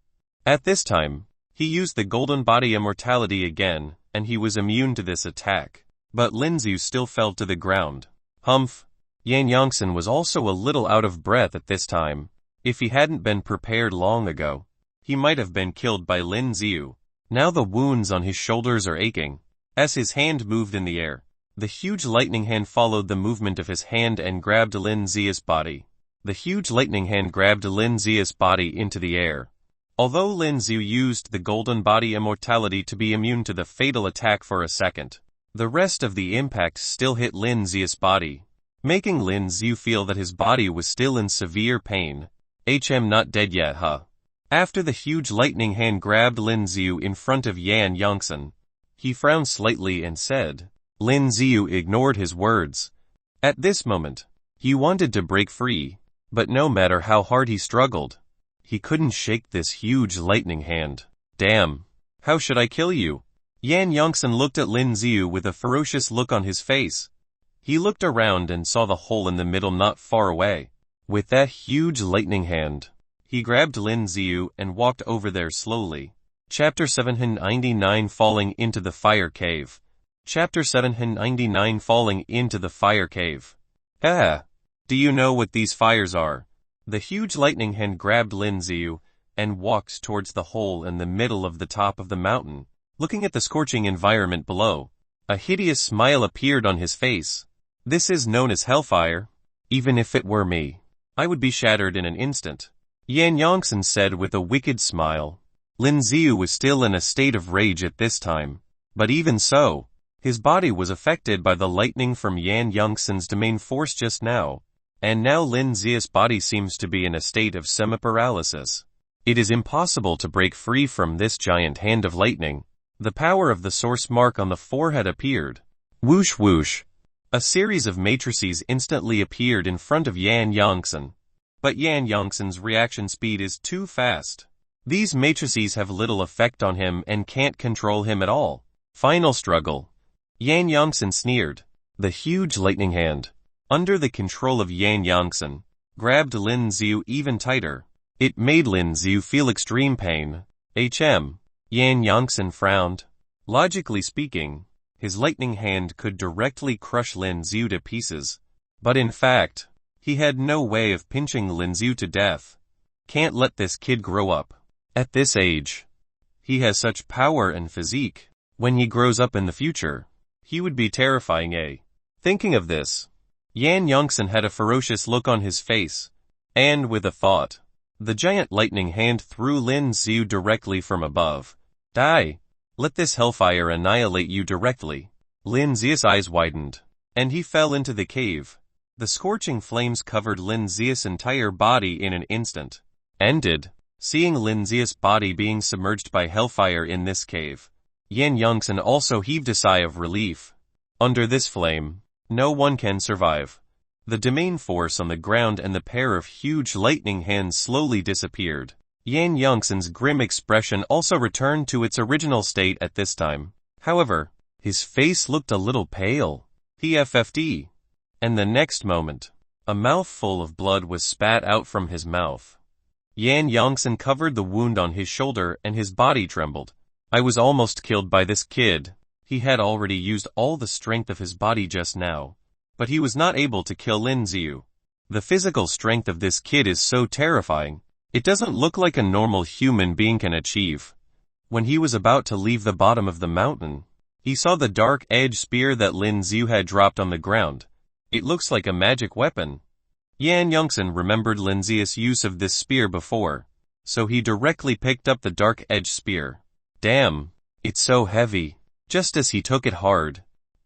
At this time, he used the golden body immortality again, and he was immune to this attack. But Lin Xiu still fell to the ground. Humph! Yan Yongsan was also a little out of breath at this time. If he hadn't been prepared long ago, he might have been killed by Lin Xiu. Now the wounds on his shoulders are aching. As his hand moved in the air, the huge lightning hand followed the movement of his hand and grabbed Lin Xia's body. The huge lightning hand grabbed Lin Xia's body into the air. Although Lin Xiu used the golden body immortality to be immune to the fatal attack for a second, the rest of the impact still hit Lin Xia's body, making Lin Xiu feel that his body was still in severe pain. Not dead yet, huh? After the huge lightning hand grabbed Lin Xiu in front of Yan Yongsan, he frowned slightly and said, Lin Xiu ignored his words. At this moment, he wanted to break free, but no matter how hard he struggled, he couldn't shake this huge lightning hand. Damn. How should I kill you? Yan Yongsan looked at Lin Xiu with a ferocious look on his face. He looked around and saw the hole in the middle not far away. With that huge lightning hand, he grabbed Lin Xiu and walked over there slowly. Chapter 799 Falling into the Fire Cave. Chapter 799 Falling into the Fire Cave. Ah! Do you know what these fires are? The huge lightning hand grabbed Lin Xiu and walked towards the hole in the middle of the top of the mountain. Looking at the scorching environment below, a hideous smile appeared on his face. This is known as hellfire. Even if it were me, I would be shattered in an instant. Yan Yongsan said with a wicked smile. Lin Xiu was still in a state of rage at this time, but even so, his body was affected by the lightning from Yan Yongsan's domain force just now, and now Lin Xia's body seems to be in a state of semi-paralysis. It is impossible to break free from this giant hand of lightning. The power of the source mark on the forehead appeared. Whoosh whoosh. A series of matrices instantly appeared in front of Yan Yongsan. But Yan Yongsan's reaction speed is too fast. These matrices have little effect on him and can't control him at all. Final struggle. Yan Yongsan sneered. The huge lightning hand, under the control of Yan Yongsan, grabbed Lin Xiu even tighter. It made Lin Xiu feel extreme pain. Yan Yongsan frowned. Logically speaking, his lightning hand could directly crush Lin Xiu to pieces. But in fact, he had no way of pinching Lin Xiu to death. Can't let this kid grow up. At this age, he has such power and physique. When he grows up in the future, he would be terrifying. Thinking of this, Yan Yongsan had a ferocious look on his face, and with a thought, the giant lightning hand threw Lin Xiu directly from above. Die! Let this hellfire annihilate you directly. Lin Xiu's eyes widened, and he fell into the cave. The scorching flames covered Lin Xiu's entire body in an instant. Ended. Seeing Lin Xiu's body being submerged by hellfire in this cave, Yan Yongsan also heaved a sigh of relief. Under this flame, no one can survive. The domain force on the ground and the pair of huge lightning hands slowly disappeared. Yan Yongsan's grim expression also returned to its original state at this time. However, his face looked a little pale. PFFD. And the next moment, a mouthful of blood was spat out from his mouth. Yan Yongsan covered the wound on his shoulder and his body trembled. I was almost killed by this kid. He had already used all the strength of his body just now, but he was not able to kill Lin Xiu. The physical strength of this kid is so terrifying. It doesn't look like a normal human being can achieve. When he was about to leave the bottom of the mountain, he saw the dark edge spear that Lin Xiu had dropped on the ground. It looks like a magic weapon. Yan Yongsan remembered Lin Xiu's use of this spear before, so he directly picked up the dark edge spear. Damn, it's so heavy. Just as he took it hard,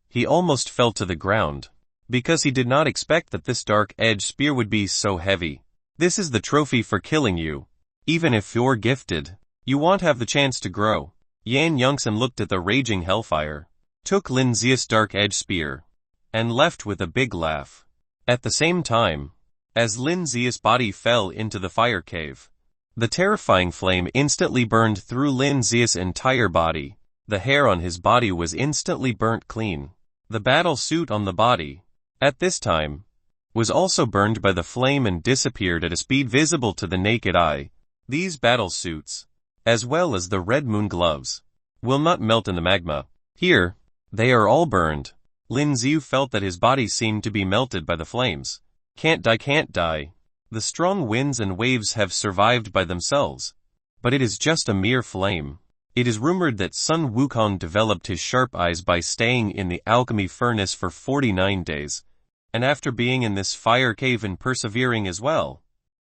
he almost fell to the ground, because he did not expect that this dark edge spear would be so heavy. This is the trophy for killing you. Even if you're gifted, you won't have the chance to grow. Yan Yongsan looked at the raging hellfire, took Lin Xiu's dark edge spear, and left with a big laugh. At the same time, as Lin Xiu's body fell into the fire cave, the terrifying flame instantly burned through Lin Xiu's entire body. The hair on his body was instantly burnt clean. The battle suit on the body, at this time, was also burned by the flame and disappeared at a speed visible to the naked eye. These battle suits, as well as the red moon gloves, will not melt in the magma. Here, they are all burned. Lin Xiu felt that his body seemed to be melted by the flames. Can't die. The strong winds and waves have survived by themselves, but it is just a mere flame. It is rumored that Sun Wukong developed his sharp eyes by staying in the alchemy furnace for 49 days, and after being in this fire cave and persevering as well.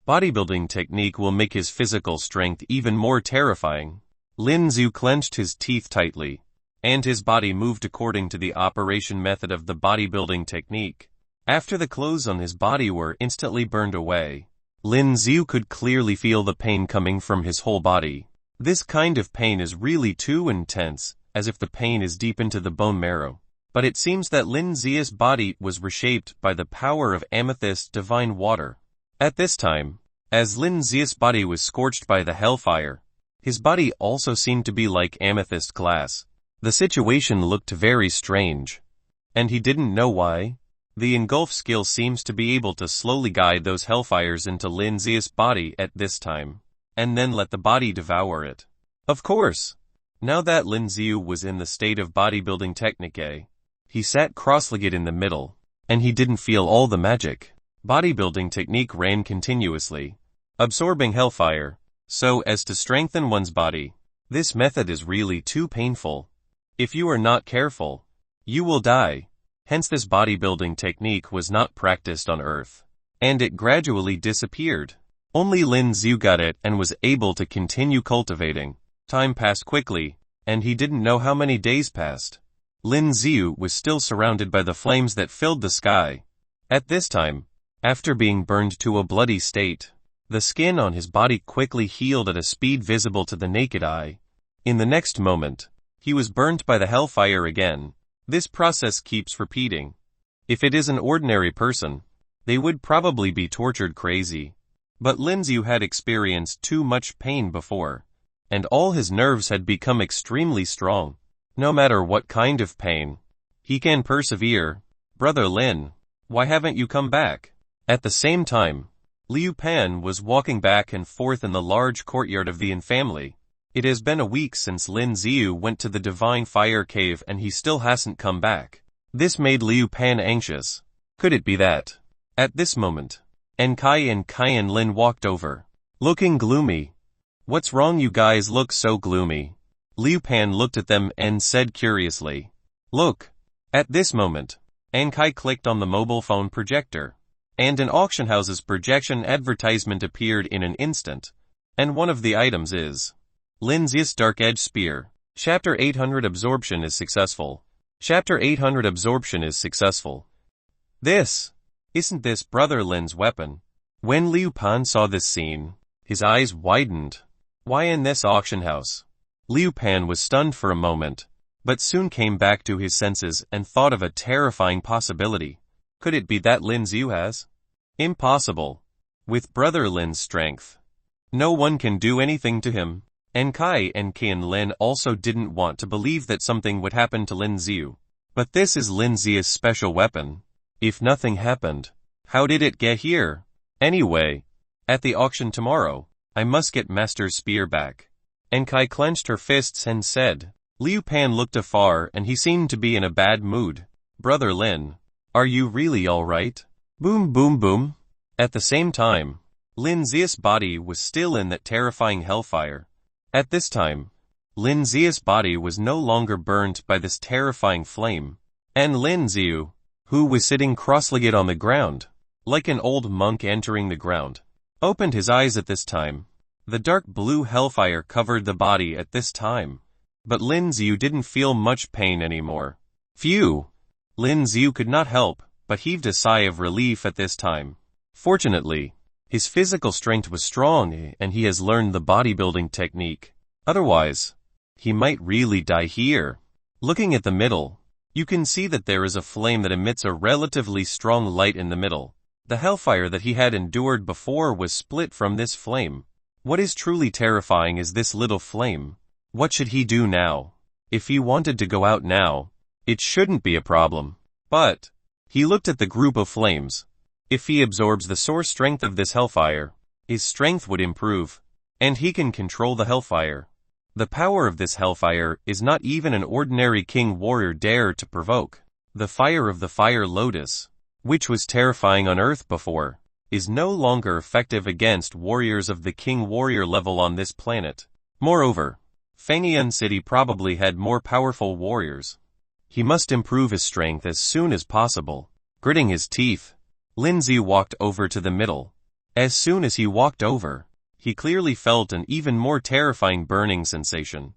Bodybuilding technique will make his physical strength even more terrifying. Lin Xiu clenched his teeth tightly, and his body moved according to the operation method of the bodybuilding technique. After the clothes on his body were instantly burned away, Lin Xiu could clearly feel the pain coming from his whole body. This kind of pain is really too intense, as if the pain is deep into the bone marrow. But it seems that Lin Xiu's body was reshaped by the power of amethyst divine water. At this time, as Lin Xiu's body was scorched by the hellfire, his body also seemed to be like amethyst glass. The situation looked very strange, and he didn't know why. The engulf skill seems to be able to slowly guide those hellfires into Lin Xiu's body at this time, and then let the body devour it. Of course, now that Lin Xiu was in the state of bodybuilding technique, he sat cross-legged in the middle, and he didn't feel all the magic. Bodybuilding technique ran continuously, absorbing hellfire, so as to strengthen one's body. This method is really too painful. If you are not careful, you will die. Hence this bodybuilding technique was not practiced on Earth, and it gradually disappeared. Only Lin Xiu got it and was able to continue cultivating. Time passed quickly, and he didn't know how many days passed. Lin Xiu was still surrounded by the flames that filled the sky. At this time, after being burned to a bloody state, the skin on his body quickly healed at a speed visible to the naked eye. In the next moment, he was burnt by the hellfire again. This process keeps repeating. If it is an ordinary person, they would probably be tortured crazy. But Lin Xiu had experienced too much pain before, and all his nerves had become extremely strong. No matter what kind of pain, he can persevere. Brother Lin, why haven't you come back? At the same time, Liu Pan was walking back and forth in the large courtyard of the Yin family. It has been a week since Lin Ziyu went to the Divine Fire Cave and he still hasn't come back. This made Liu Pan anxious. Could it be that? At this moment, Enkai and Kaiyan Lin walked over, looking gloomy. What's wrong, you guys look so gloomy? Liu Pan looked at them and said curiously. Look. At this moment, Enkai clicked on the mobile phone projector, and an auction house's projection advertisement appeared in an instant, and one of the items is Lin Ziya's Dark Edge Spear. Chapter 800 Absorption is successful. Chapter 800 Absorption is successful. Isn't this Brother Lin's weapon? When Liu Pan saw this scene, his eyes widened. Why in this auction house? Liu Pan was stunned for a moment, but soon came back to his senses and thought of a terrifying possibility. Could it be that Lin Ziyu has? Impossible. With Brother Lin's strength, no one can do anything to him. Enkai and Kaiyan Lin also didn't want to believe that something would happen to Lin Ziyu. But this is Lin Ziya's special weapon. If nothing happened, how did it get here? Anyway, at the auction tomorrow, I must get Master's spear back. Enkai clenched her fists and said. Liu Pan looked afar and he seemed to be in a bad mood. Brother Lin, are you really alright? Boom boom boom. At the same time, Lin Ziya's body was still in that terrifying hellfire. At this time, Lin Ziya's body was no longer burnt by this terrifying flame, and Lin Ziyu, who was sitting cross-legged on the ground, like an old monk entering the ground, opened his eyes at this time. The dark blue hellfire covered the body at this time, but Lin Ziyu didn't feel much pain anymore. Phew! Lin Ziyu could not help but heaved a sigh of relief at this time. Fortunately, his physical strength was strong and he has learned the bodybuilding technique. Otherwise, he might really die here. Looking at the middle, you can see that there is a flame that emits a relatively strong light in the middle. The hellfire that he had endured before was split from this flame. What is truly terrifying is this little flame. What should he do now? If he wanted to go out now, it shouldn't be a problem. But he looked at the group of flames. If he absorbs the source strength of this hellfire, his strength would improve, and he can control the hellfire. The power of this hellfire is not even an ordinary king warrior dare to provoke. The fire of the fire lotus, which was terrifying on Earth before, is no longer effective against warriors of the king warrior level on this planet. Moreover, Fengyan City probably had more powerful warriors. He must improve his strength as soon as possible. Gritting his teeth, Lin Ziyu walked over to the middle. As soon as he walked over, he clearly felt an even more terrifying burning sensation.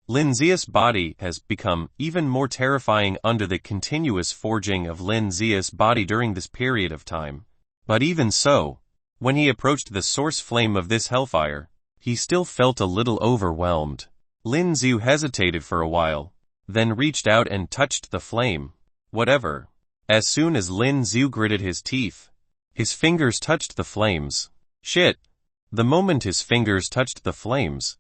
Lin Ziya's body has become even more terrifying under the continuous forging of Lin Ziya's body during this period of time. But even so, when he approached the source flame of this hellfire, he still felt a little overwhelmed. Lin Ziyu hesitated for a while, then reached out and touched the flame. Whatever. As soon as Lin Ziyu gritted his teeth, his fingers touched the flames. Shit. The moment his fingers touched the flames,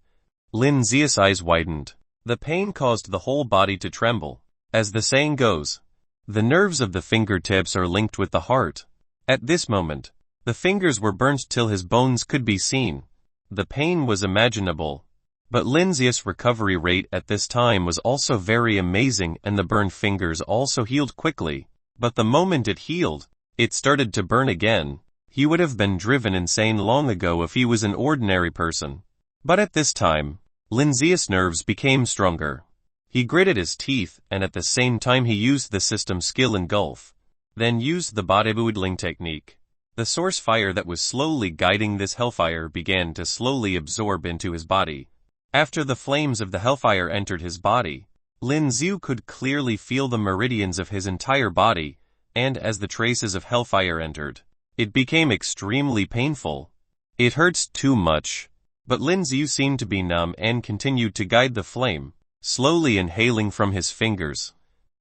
Lin Ziya's eyes widened. The pain caused the whole body to tremble. As the saying goes, the nerves of the fingertips are linked with the heart. At this moment, the fingers were burnt till his bones could be seen. The pain was imaginable. But Lin Ziya's recovery rate at this time was also very amazing and the burned fingers also healed quickly. But the moment it healed, it started to burn again. He would have been driven insane long ago if he was an ordinary person. But at this time, Lin Ziya's nerves became stronger. He gritted his teeth and at the same time he used the system skill engulf. Then used the bodybuilding technique. The source fire that was slowly guiding this hellfire began to slowly absorb into his body. After the flames of the hellfire entered his body, Lin Ziyu could clearly feel the meridians of his entire body, and as the traces of hellfire entered, it became extremely painful. It hurts too much. But Lin Ziyu seemed to be numb and continued to guide the flame, slowly inhaling from his fingers,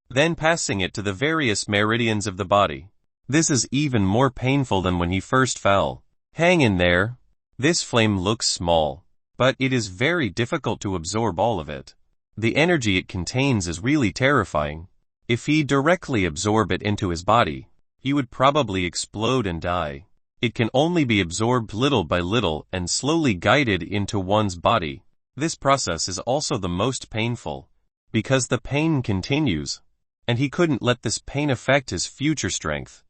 then passing it to the various meridians of the body. This is even more painful than when he first fell. Hang in there. This flame looks small, but it is very difficult to absorb all of it. The energy it contains is really terrifying. If he directly absorb it into his body, he would probably explode and die. It can only be absorbed little by little and slowly guided into one's body. This process is also the most painful, because the pain continues, and he couldn't let this pain affect his future strength.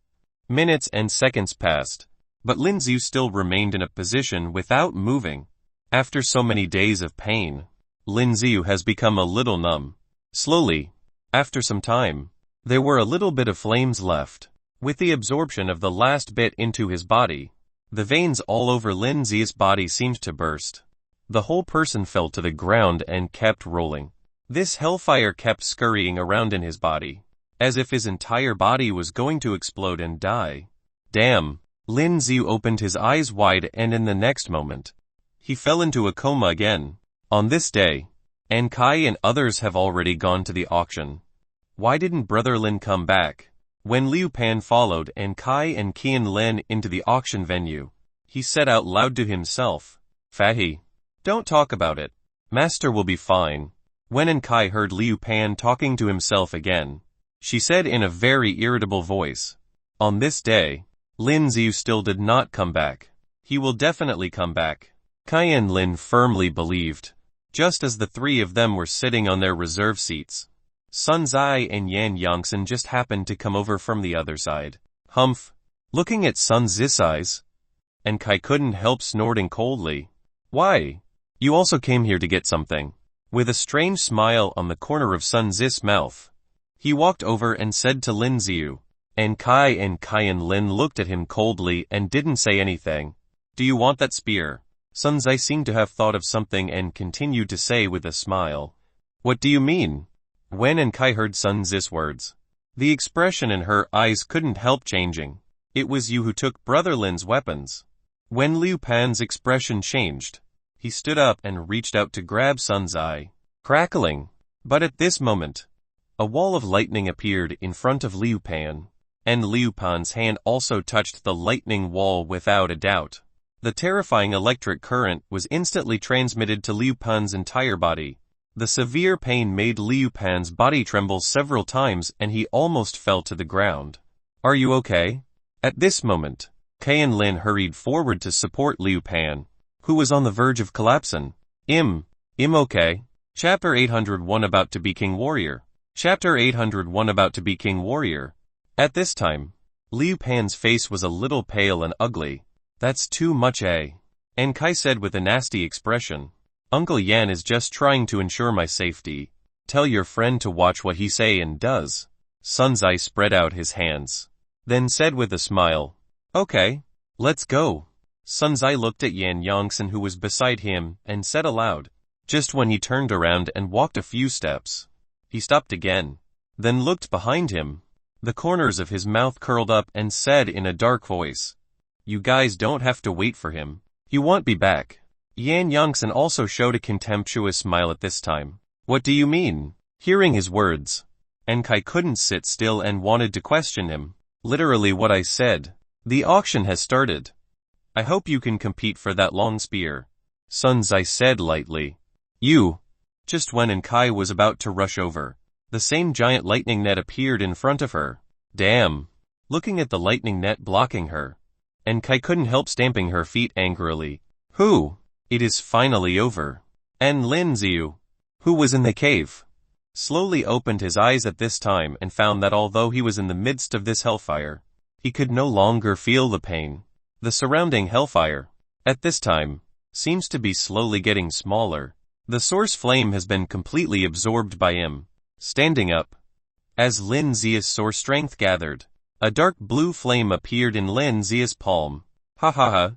Minutes and seconds passed, but Lin Xiu still remained in a position without moving. After so many days of pain, Lin Xiu has become a little numb. Slowly, after some time, there were a little bit of flames left. With the absorption of the last bit into his body, the veins all over Lin Xiu's body seemed to burst. The whole person fell to the ground and kept rolling. This hellfire kept scurrying around in his body, as if his entire body was going to explode and die. Damn! Lin Xiu opened his eyes wide, and in the next moment, he fell into a coma again. On this day, Kai and others have already gone to the auction. Why didn't Brother Lin come back? When Liu Pan followed Kai and Qian Lin into the auction venue, he said out loud to himself, "Fahi, don't talk about it. Master will be fine." When Kai heard Liu Pan talking to himself again, she said in a very irritable voice, "On this day, Lin Xiu still did not come back. He will definitely come back." Qian Lin firmly believed, just as the three of them were sitting on their reserve seats. Sun Zai and Yan Yongsan just happened to come over from the other side. Humph! Looking at Sun Zi's eyes, Kai couldn't help snorting coldly. "Why? You also came here to get something." With a strange smile on the corner of Sun Zi's mouth, he walked over and said to Lin Xiu. Kai and Qian Lin looked at him coldly and didn't say anything. "Do you want that spear?" Sun Zai seemed to have thought of something and continued to say with a smile. "What do you mean?" When Kai heard Sun Zi's words, the expression in her eyes couldn't help changing. "It was you who took Brother Lin's weapons." When Liu Pan's expression changed, he stood up and reached out to grab Sun Zai, crackling. But at this moment, a wall of lightning appeared in front of Liu Pan, and Liu Pan's hand also touched the lightning wall without a doubt. The terrifying electric current was instantly transmitted to Liu Pan's entire body. The severe pain made Liu Pan's body tremble several times and he almost fell to the ground. "Are you okay?" At this moment, Qian Lin hurried forward to support Liu Pan, who was on the verge of collapsing. I'm okay. Chapter 801 About to be King Warrior. Chapter 801 About to be King Warrior. At this time, Liu Pan's face was a little pale and ugly. "That's too much, eh?" Kai said with a nasty expression. "Uncle Yan is just trying to ensure my safety. Tell your friend to watch what he say and does." Sun Zai spread out his hands, then said with a smile, "Okay, let's go." Sun Zai looked at Yan Yongsan who was beside him and said aloud. Just when he turned around and walked a few steps, he stopped again, then looked behind him. The corners of his mouth curled up and said in a dark voice, "You guys don't have to wait for him. He won't be back." Yan Yongsan also showed a contemptuous smile at this time. "What do you mean?" Hearing his words, Kai couldn't sit still and wanted to question him. "Literally what I said. The auction has started. I hope you can compete for that long spear," Sun Zai said lightly. "You." Just when Kai was about to rush over, the same giant lightning net appeared in front of her. Damn! Looking at the lightning net blocking her, Kai couldn't help stamping her feet angrily. "Who? It is finally over." And Lin Xiu, who was in the cave, slowly opened his eyes at this time and found that although he was in the midst of this hellfire, he could no longer feel the pain. The surrounding hellfire, at this time, seems to be slowly getting smaller. The source flame has been completely absorbed by him. Standing up, as Lin Xiu's source strength gathered, a dark blue flame appeared in Lin Xiu's palm. Ha ha ha.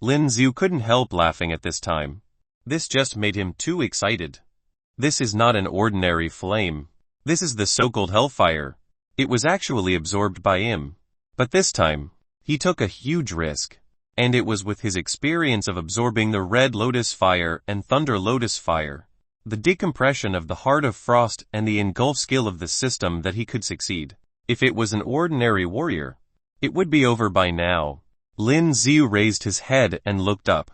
Lin Xiu couldn't help laughing at this time. This just made him too excited. This is not an ordinary flame. This is the so-called hellfire. It was actually absorbed by him. But this time, he took a huge risk. And it was with his experience of absorbing the Red Lotus Fire and Thunder Lotus Fire, the decompression of the Heart of Frost and the engulf skill of the system that he could succeed. If it was an ordinary warrior, it would be over by now. Lin Xiu raised his head and looked up.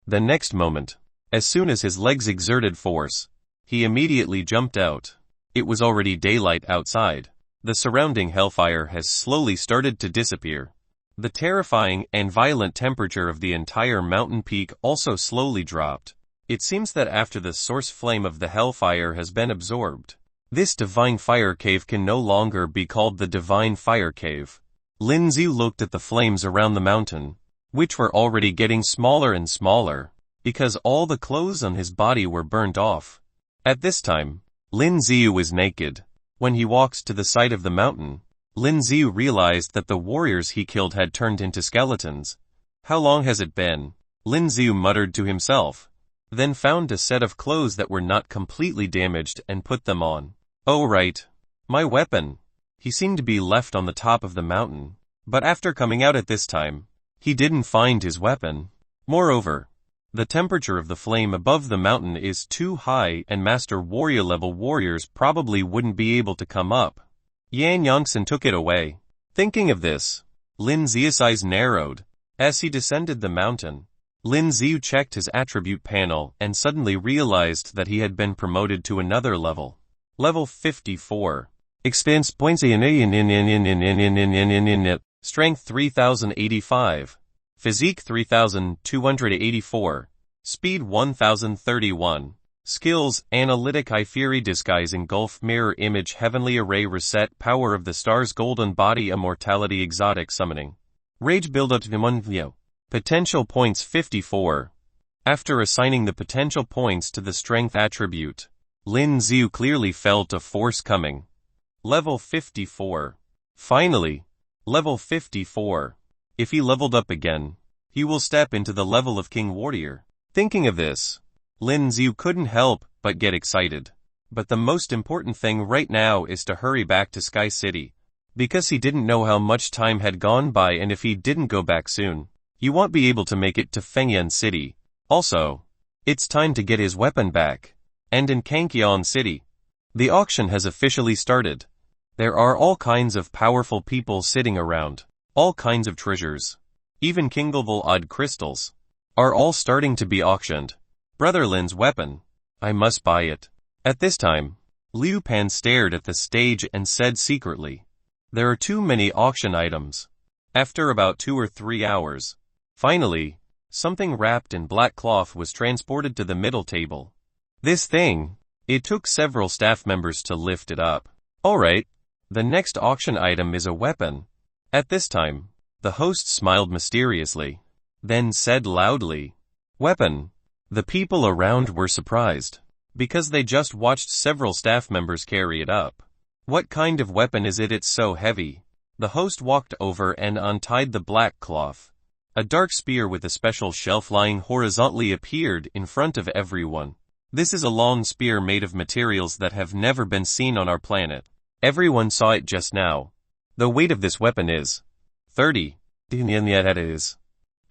The next moment, as soon as his legs exerted force, He immediately jumped out. It was already daylight outside. The surrounding hellfire has slowly started to disappear. The terrifying and violent temperature of the entire mountain peak also slowly dropped. It seems that after the source flame of the hellfire has been absorbed, this divine fire cave can no longer be called the divine fire cave. Lin Xiu looked at the flames around the mountain, which were already getting smaller and smaller, because all the clothes on his body were burnt off. At this time, Lin Xiu was naked. When he walked to the side of the mountain, Lin Xiu realized that the warriors he killed had turned into skeletons. How long has it been? Lin Xiu muttered to himself, then found a set of clothes that were not completely damaged and put them on. Oh right, my weapon. He seemed to be left on the top of the mountain, but after coming out at this time, he didn't find his weapon. Moreover, the temperature of the flame above the mountain is too high and master warrior level warriors probably wouldn't be able to come up. Yan Yongsan took it away. Thinking of this, Lin Xiu's eyes narrowed. As he descended the mountain, Lin Xiu checked his attribute panel and suddenly realized that he had been promoted to another level. Level 54. Expense points Strength 3085. Physique 3284. Speed 1031. Skills, Analytic Eye Fury Disguise Engulf Mirror Image Heavenly Array Reset Power of the Stars Golden Body Immortality Exotic Summoning. Rage Build-Up to 1 View. Potential Points 54. After assigning the potential points to the Strength attribute, Lin Xiu clearly felt a force coming. Level 54. Finally, Level 54. If he leveled up again, he will step into the level of King Warrior. Thinking of this, Lin Xiu couldn't help but get excited. But the most important thing right now is to hurry back to Sky City, because he didn't know how much time had gone by, and if he didn't go back soon, he won't be able to make it to Fengyan City. Also, it's time to get his weapon back. And in Kangqian City, the auction has officially started. There are all kinds of powerful people sitting around, all kinds of treasures, even Kinglevel odd crystals, are all starting to be auctioned. Brother Lin's weapon. I must buy it. At this time, Liu Pan stared at the stage and said secretly, there are too many auction items. After about 2 or 3 hours, finally, something wrapped in black cloth was transported to the middle table. This thing, it took several staff members to lift it up. Alright, the next auction item is a weapon. At this time, the host smiled mysteriously, then said loudly, weapon. The people around were surprised, because they just watched several staff members carry it up. What kind of weapon is it? It's so heavy. The host walked over and untied the black cloth. A dark spear with a special shelf lying horizontally appeared in front of everyone. This is a long spear made of materials that have never been seen on our planet. Everyone saw it just now. The weight of this weapon is 30. That is.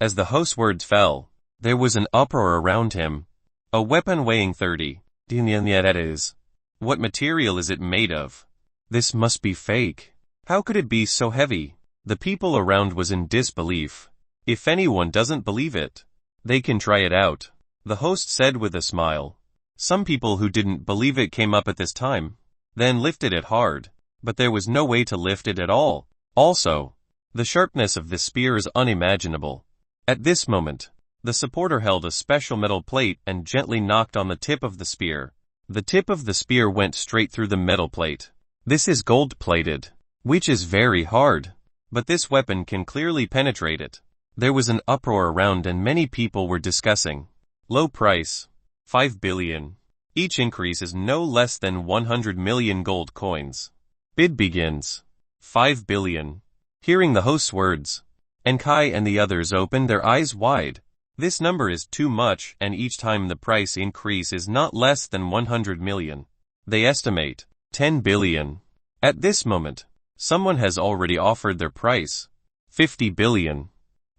As the host's words fell, there was an uproar around him. A weapon weighing 30. That is. What material is it made of? This must be fake. How could it be so heavy? The people around was in disbelief. If anyone doesn't believe it, they can try it out, the host said with a smile. Some people who didn't believe it came up at this time, then lifted it hard, but there was no way to lift it at all. Also, the sharpness of this spear is unimaginable. At this moment, the supporter held a special metal plate and gently knocked on the tip of the spear. The tip of the spear went straight through the metal plate. This is gold-plated, which is very hard, but this weapon can clearly penetrate it. There was an uproar around and many people were discussing. Low price, 5 billion. Each increase is no less than 100 million gold coins. Bid begins. 5 billion. Hearing the host's words, Enkai and the others opened their eyes wide. This number is too much, and each time the price increase is not less than 100 million. They estimate 10 billion. At this moment, someone has already offered their price, 50 billion.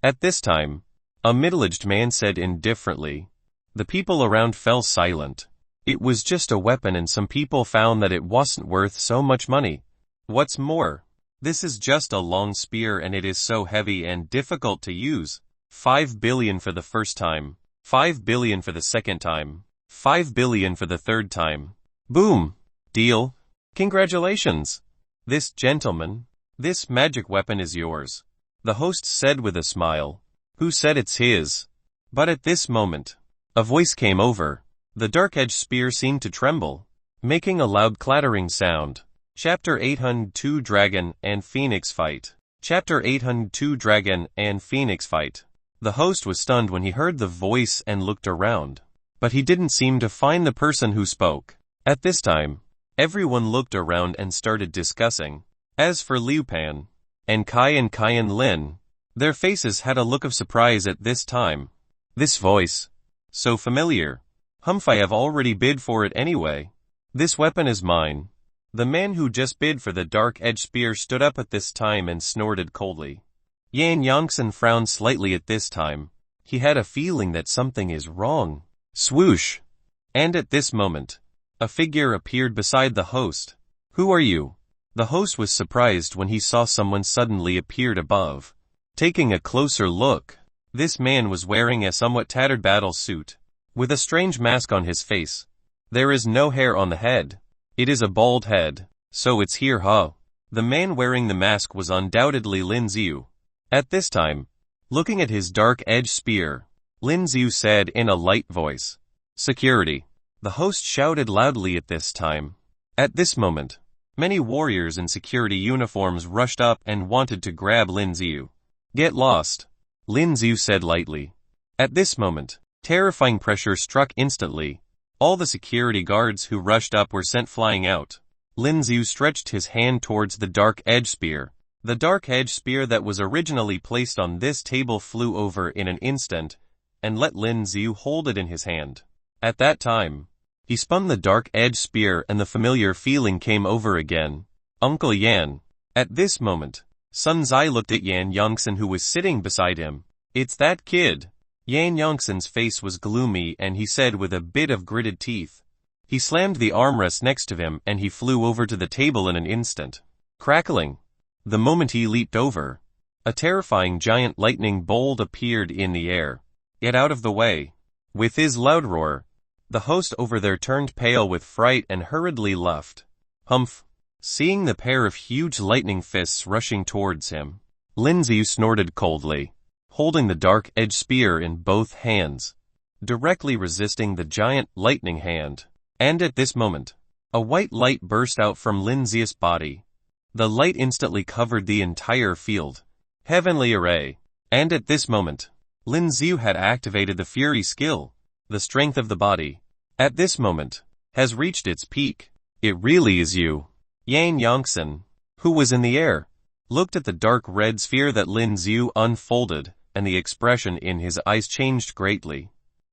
At this time, a middle-aged man said indifferently. The people around fell silent. It was just a weapon and some people found that it wasn't worth so much money. What's more, this is just a long spear and it is so heavy and difficult to use. 5 billion for the first time. 5 billion for the second time. 5 billion for the third time. Boom. Deal. Congratulations. This gentleman, this magic weapon is yours, the host said with a smile. Who said it's his? But at this moment, a voice came over. The dark-edged spear seemed to tremble, making a loud clattering sound. Chapter 802 Dragon and Phoenix Fight. Chapter 802 Dragon and Phoenix Fight. The host was stunned when he heard the voice and looked around, but he didn't seem to find the person who spoke. At this time, everyone looked around and started discussing. As for Liu Pan and Kai Lin, their faces had a look of surprise at this time. This voice, so familiar. Humph, I have already bid for it anyway. This weapon is mine. The man who just bid for the dark-edged spear stood up at this time and snorted coldly. Yan Yongsan frowned slightly at this time. He had a feeling that something is wrong. Swoosh! And at this moment, a figure appeared beside the host. Who are you? The host was surprised when he saw someone suddenly appeared above. Taking a closer look, this man was wearing a somewhat tattered battle suit, with a strange mask on his face. There is no hair on the head. It is a bald head, so it's here, huh? The man wearing the mask was undoubtedly Lin Xiu. At this time, looking at his dark-edged spear, Lin Xiu said in a light voice, "Security." The host shouted loudly at this time. At this moment, many warriors in security uniforms rushed up and wanted to grab Lin Xiu. "Get lost," Lin Xiu said lightly. At this moment, terrifying pressure struck instantly. All the security guards who rushed up were sent flying out. Lin Xiu stretched his hand towards the dark-edged spear. The dark-edged spear that was originally placed on this table flew over in an instant, and let Lin Xiu hold it in his hand. At that time, he spun the dark-edged spear and the familiar feeling came over again. Uncle Yan. At this moment, Sun Zai looked at Yan Yongsan who was sitting beside him. "It's that kid." Yan Yongsan's face was gloomy and he said with a bit of gritted teeth. He slammed the armrest next to him and he flew over to the table in an instant. Crackling. The moment he leaped over, a terrifying giant lightning bolt appeared in the air. "Get out of the way." With his loud roar, the host over there turned pale with fright and hurriedly left. Humph. Seeing the pair of huge lightning fists rushing towards him, Lin Xiu snorted coldly, holding the dark-edged spear in both hands, directly resisting the giant lightning hand. And at this moment, a white light burst out from Lin Xiu's body. The light instantly covered the entire field. Heavenly array. And at this moment, Lin Xiu had activated the Fury skill. The strength of the body, at this moment, has reached its peak. It really is you. Yan Yongsan, who was in the air, looked at the dark red sphere that Lin Xiu unfolded, and the expression in his eyes changed greatly.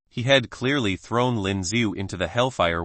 He had clearly thrown Lin Xiu into the hellfire.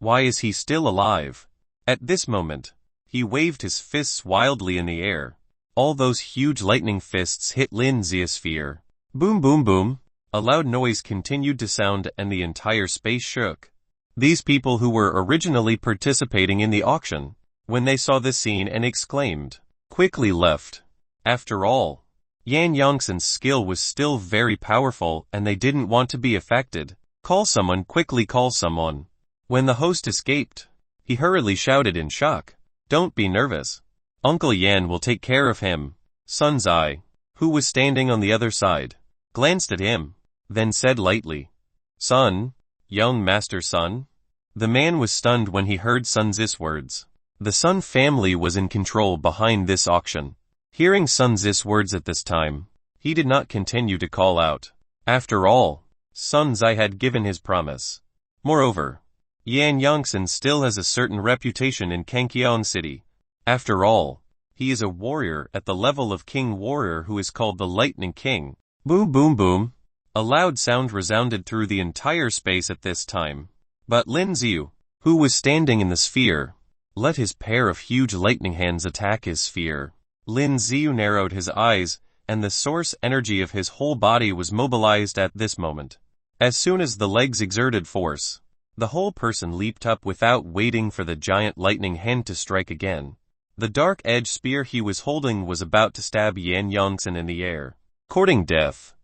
Why is he still alive? At this moment, he waved his fists wildly in the air. All those huge lightning fists hit Lin Xiu's sphere. Boom boom boom. A loud noise continued to sound and the entire space shook. These people who were originally participating in the auction, when they saw this scene and exclaimed, quickly left. After all, Yan Yongsan's skill was still very powerful and they didn't want to be affected. Call someone, quickly call someone. When the host escaped, he hurriedly shouted in shock. Don't be nervous. Uncle Yan will take care of him. Sun Zai, who was standing on the other side, glanced at him, then said lightly, Son, young master Sun. The man was stunned when he heard Sun Zi's words. The Sun family was in control behind this auction. Hearing Sun Zi's words at this time, he did not continue to call out. After all, Sun Zai had given his promise. Moreover, Yan Yongsan still has a certain reputation in Kangqiao City. After all, he is a warrior at the level of King Warrior who is called the Lightning King. Boom boom boom. A loud sound resounded through the entire space at this time. But Lin Xiu, who was standing in the sphere, let his pair of huge lightning hands attack his sphere. Lin Xiu narrowed his eyes, and the source energy of his whole body was mobilized at this moment. As soon as the legs exerted force, the whole person leaped up without waiting for the giant lightning hand to strike again. The dark-edged spear he was holding was about to stab Yan Yongsan in the air, courting death.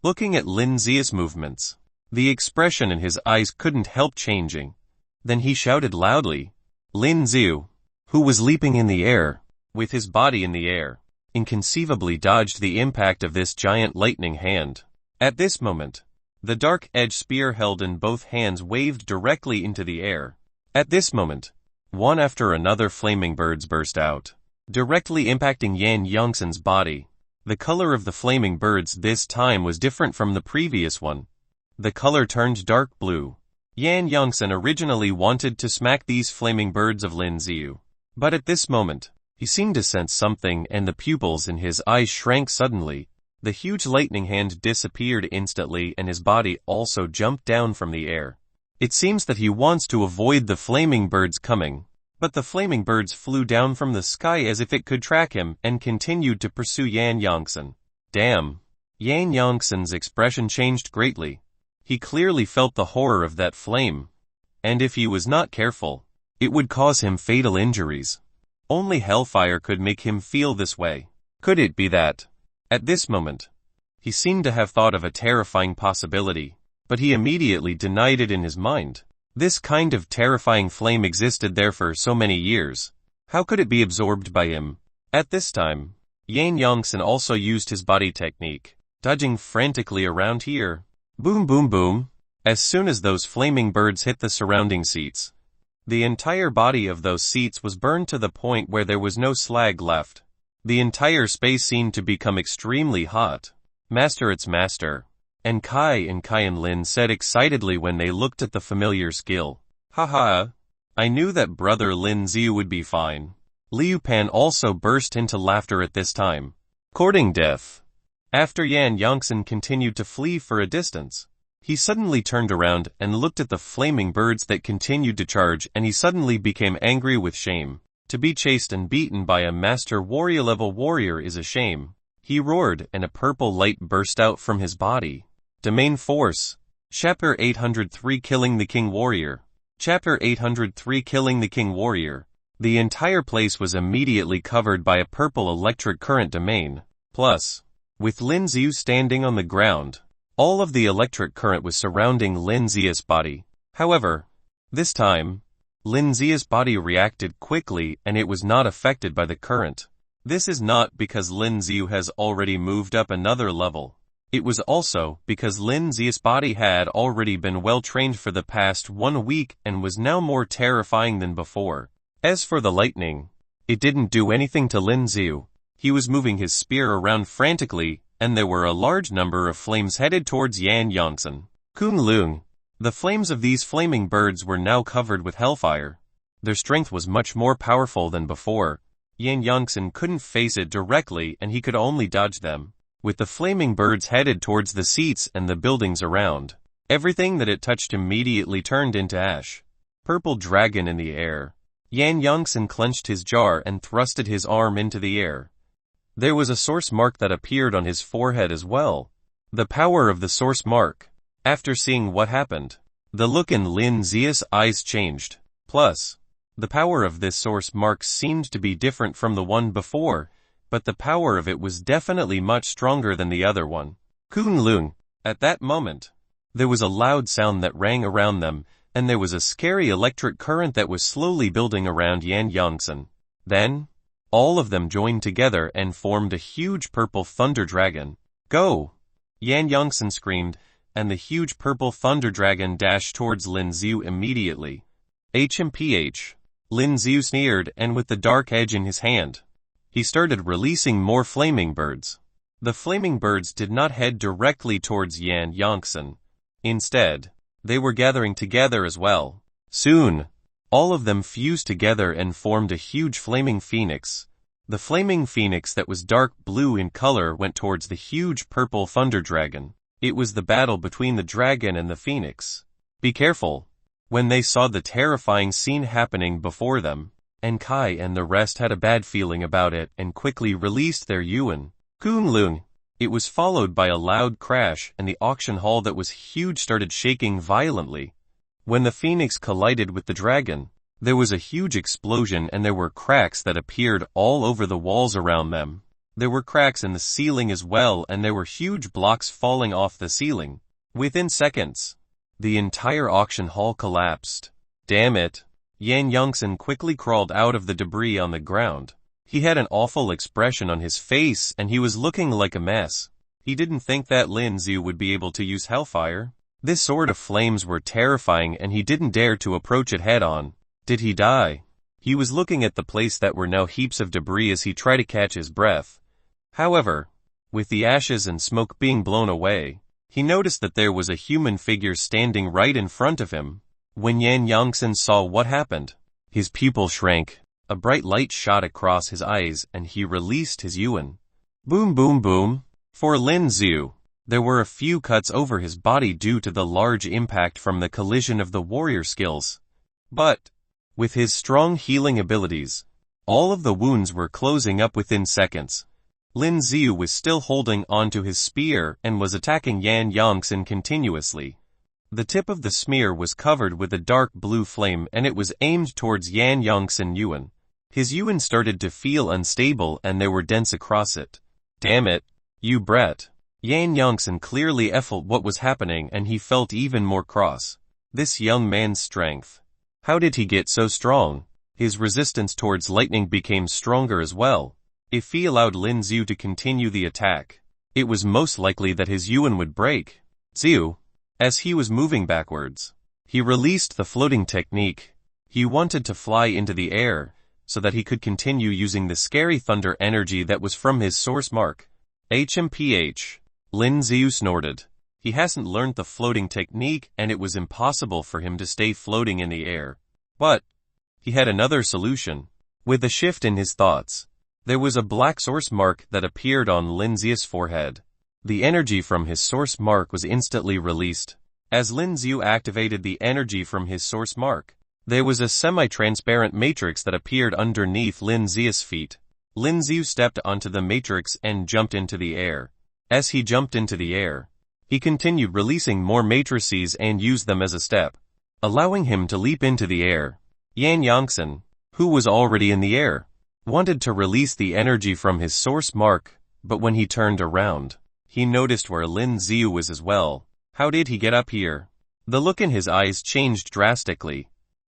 Looking at Lin Xiu's movements, The expression in his eyes couldn't help changing. Then he shouted loudly. Lin Xiu, who was leaping in the air, with his body in the air, inconceivably dodged the impact of this giant lightning hand. At this moment, the dark-edged spear held in both hands waved directly into the air. At this moment, one after another flaming birds burst out, directly impacting Yan Yongsan's body. The color of the flaming birds this time was different from the previous one. The color turned dark blue. Yan Yongsan originally wanted to smack these flaming birds of Lin Xiu, but at this moment, he seemed to sense something and the pupils in his eyes shrank suddenly. The huge lightning hand disappeared instantly and his body also jumped down from the air. It seems that he wants to avoid the flaming birds coming, but the flaming birds flew down from the sky as if it could track him and continued to pursue Yan Yongsan. Damn! Yan Yongsan's expression changed greatly. He clearly felt the horror of that flame, and if he was not careful, it would cause him fatal injuries. Only hellfire could make him feel this way. Could it be that? At this moment, he seemed to have thought of a terrifying possibility, but he immediately denied it in his mind. This kind of terrifying flame existed there for so many years. How could it be absorbed by him? At this time, Yan Yongsan also used his body technique, dodging frantically around here. Boom boom boom. As soon as those flaming birds hit the surrounding seats, the entire body of those seats was burned to the point where there was no slag left. The entire space seemed to become extremely hot. Master, it's master. And Kai and Lin said excitedly when they looked at the familiar skill. Haha. I knew that brother Lin Xiu would be fine. Liu Pan also burst into laughter at this time. Courting death. After Yan Yongsan continued to flee for a distance, he suddenly turned around and looked at the flaming birds that continued to charge and he suddenly became angry with shame. To be chased and beaten by a master warrior level warrior is a shame. He roared and a purple light burst out from his body. Domain Force. Chapter 803 Killing the King Warrior. Chapter 803 Killing the King Warrior. The entire place was immediately covered by a purple electric current domain. Plus, with Lin Xiu standing on the ground, all of the electric current was surrounding Lin Xiu's body. However, this time, Lin Xiu's body reacted quickly and it was not affected by the current. This is not because Lin Xiu has already moved up another level. It was also because Lin Xiu's body had already been well trained for the past 1 week and was now more terrifying than before. As for the lightning, it didn't do anything to Lin Xiu. He was moving his spear around frantically, and there were a large number of flames headed towards Yan Yongsan. Kunlun. The flames of these flaming birds were now covered with hellfire. Their strength was much more powerful than before. Yan Yongsan couldn't face it directly and he could only dodge them. With the flaming birds headed towards the seats and the buildings around, everything that it touched immediately turned into ash. Purple dragon in the air. Yan Yongsan clenched his jaw and thrusted his arm into the air. There was a source mark that appeared on his forehead as well. The power of the source mark. After seeing what happened, the look in Lin Xiu's eyes changed. Plus, the power of this source mark seemed to be different from the one before, but the power of it was definitely much stronger than the other one. Kunlun. At that moment, there was a loud sound that rang around them, and there was a scary electric current that was slowly building around Yan Yongsan. Then, all of them joined together and formed a huge purple thunder dragon. Go! Yan Yongsan screamed, and the huge purple thunder dragon dashed towards Lin Xiu immediately. HMPH. Lin Xiu sneered and with the dark edge in his hand, he started releasing more flaming birds. The flaming birds did not head directly towards Yan Yongsan. Instead, they were gathering together as well. Soon, all of them fused together and formed a huge flaming phoenix. The flaming phoenix that was dark blue in color went towards the huge purple thunder dragon. It was the battle between the dragon and the phoenix. Be careful. When they saw the terrifying scene happening before them, and Kai and the rest had a bad feeling about it and quickly released their yuan. Kunlun. It was followed by a loud crash and the auction hall that was huge started shaking violently. When the phoenix collided with the dragon, there was a huge explosion and there were cracks that appeared all over the walls around them. There were cracks in the ceiling as well and there were huge blocks falling off the ceiling. Within seconds, the entire auction hall collapsed. Damn it. Yan Yongsan quickly crawled out of the debris on the ground. He had an awful expression on his face and he was looking like a mess. He didn't think that Lin Xiu would be able to use hellfire. This sort of flames were terrifying and he didn't dare to approach it head on. Did he die? He was looking at the place that were now heaps of debris as he tried to catch his breath. However, with the ashes and smoke being blown away, he noticed that there was a human figure standing right in front of him. When Yan Yongsan saw what happened, his pupil shrank, a bright light shot across his eyes and he released his yuan. Boom boom boom. For Lin Xiu, there were a few cuts over his body due to the large impact from the collision of the warrior skills. But, with his strong healing abilities, all of the wounds were closing up within seconds. Lin Xiu was still holding onto his spear and was attacking Yan Yongsan continuously. The tip of the spear was covered with a dark blue flame and it was aimed towards Yan Yongsan yuan. His yuan started to feel unstable and there were dents across it. Damn it, you brat. Yan Yongsan clearly felt what was happening and he felt even more cross. This young man's strength. How did he get so strong? His resistance towards lightning became stronger as well. If he allowed Lin Xiu to continue the attack, it was most likely that his yuan would break. Xiu, as he was moving backwards, he released the floating technique. He wanted to fly into the air, so that he could continue using the scary thunder energy that was from his source mark. HMPH. Lin Xiu snorted. He hasn't learned the floating technique and it was impossible for him to stay floating in the air. But, he had another solution. With a shift in his thoughts, there was a black source mark that appeared on Lin Xiu's forehead. The energy from his source mark was instantly released. As Lin Xiu activated the energy from his source mark, there was a semi-transparent matrix that appeared underneath Lin Xiu's feet. Lin Xiu stepped onto the matrix and jumped into the air. As he jumped into the air, he continued releasing more matrices and used them as a step, allowing him to leap into the air. Yan Yongsan, who was already in the air, wanted to release the energy from his source mark, but when he turned around, he noticed where Lin Xiu was as well. How did he get up here? The look in his eyes changed drastically.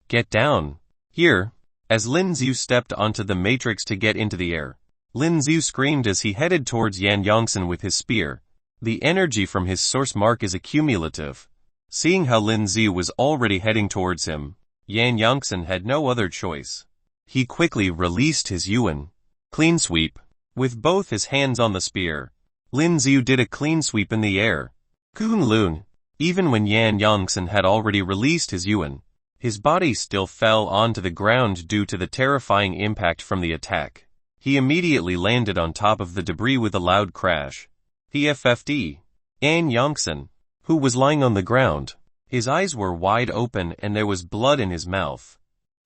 Get down. Here. As Lin Xiu stepped onto the matrix to get into the air, Lin Xiu screamed as he headed towards Yan Yongsan with his spear. The energy from his source mark is accumulative. Seeing how Lin Xiu was already heading towards him, Yan Yongsan had no other choice. He quickly released his yuan. Clean sweep. With both his hands on the spear, Lin Xiu did a clean sweep in the air. Kunlun. Even when Yan Yongsan had already released his yuan, his body still fell onto the ground due to the terrifying impact from the attack. He immediately landed on top of the debris with a loud crash. PFFD. Yan Yongsan, who was lying on the ground, his eyes were wide open and there was blood in his mouth.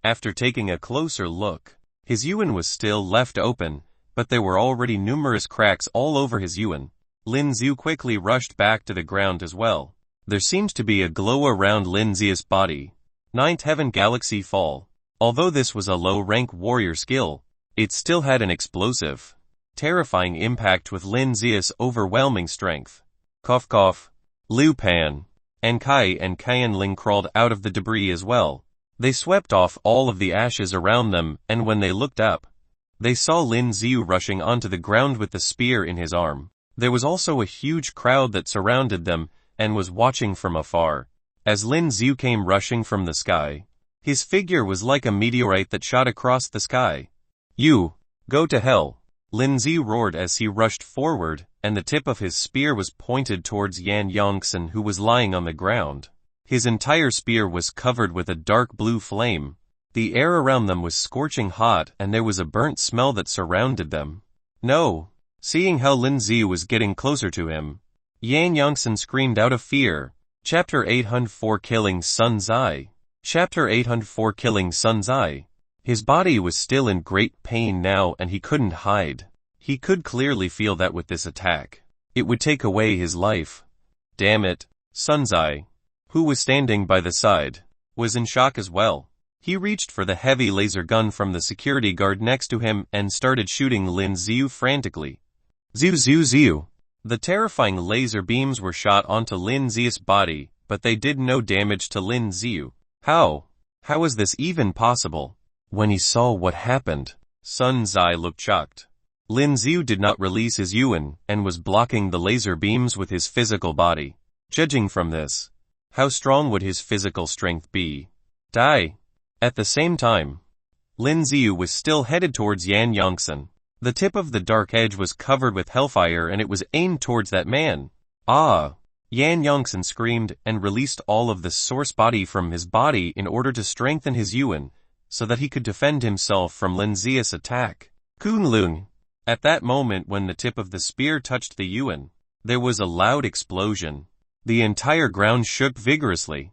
After taking a closer look, his yuan was still left open, but there were already numerous cracks all over his yuan. Lin Xiu quickly rushed back to the ground as well. There seemed to be a glow around Lin Xiu's body. Ninth Heaven Galaxy Fall. Although this was a low-rank warrior skill, it still had an explosive, terrifying impact with Lin Xiu's overwhelming strength. Cough cough. Liu Pan, and Qian Ling crawled out of the debris as well. They swept off all of the ashes around them, and when they looked up, they saw Lin Xiu rushing onto the ground with the spear in his arm. There was also a huge crowd that surrounded them and was watching from afar. As Lin Xiu came rushing from the sky, his figure was like a meteorite that shot across the sky. You, go to hell. Lin Xiu roared as he rushed forward, and the tip of his spear was pointed towards Yan Yongsan who was lying on the ground. His entire spear was covered with a dark blue flame. The air around them was scorching hot and there was a burnt smell that surrounded them. No. Seeing how Lin Xiu was getting closer to him, Yan Yongsan screamed out of fear. Chapter 804 Killing Sun Zai. Chapter 804 Killing Sun Zai. His body was still in great pain now and he couldn't hide. He could clearly feel that with this attack, it would take away his life. Damn it. Sun Zai, who was standing by the side, was in shock as well. He reached for the heavy laser gun from the security guard next to him and started shooting Lin Xiu frantically. Xiu Xiu Xiu. The terrifying laser beams were shot onto Lin Zia's body, but they did no damage to Lin Ziu. How? How is this even possible? When he saw what happened, Sun Zai looked shocked. Lin Ziu did not release his yuan and was blocking the laser beams with his physical body. Judging from this, how strong would his physical strength be? Die. At the same time, Lin Ziu was still headed towards Yan Yongsan. The tip of the dark edge was covered with hellfire and it was aimed towards that man. Ah! Yan Yongsan screamed and released all of the source body from his body in order to strengthen his yuan, so that he could defend himself from Lin Zia's attack. Kunlun. At that moment when the tip of the spear touched the yuan, there was a loud explosion. The entire ground shook vigorously.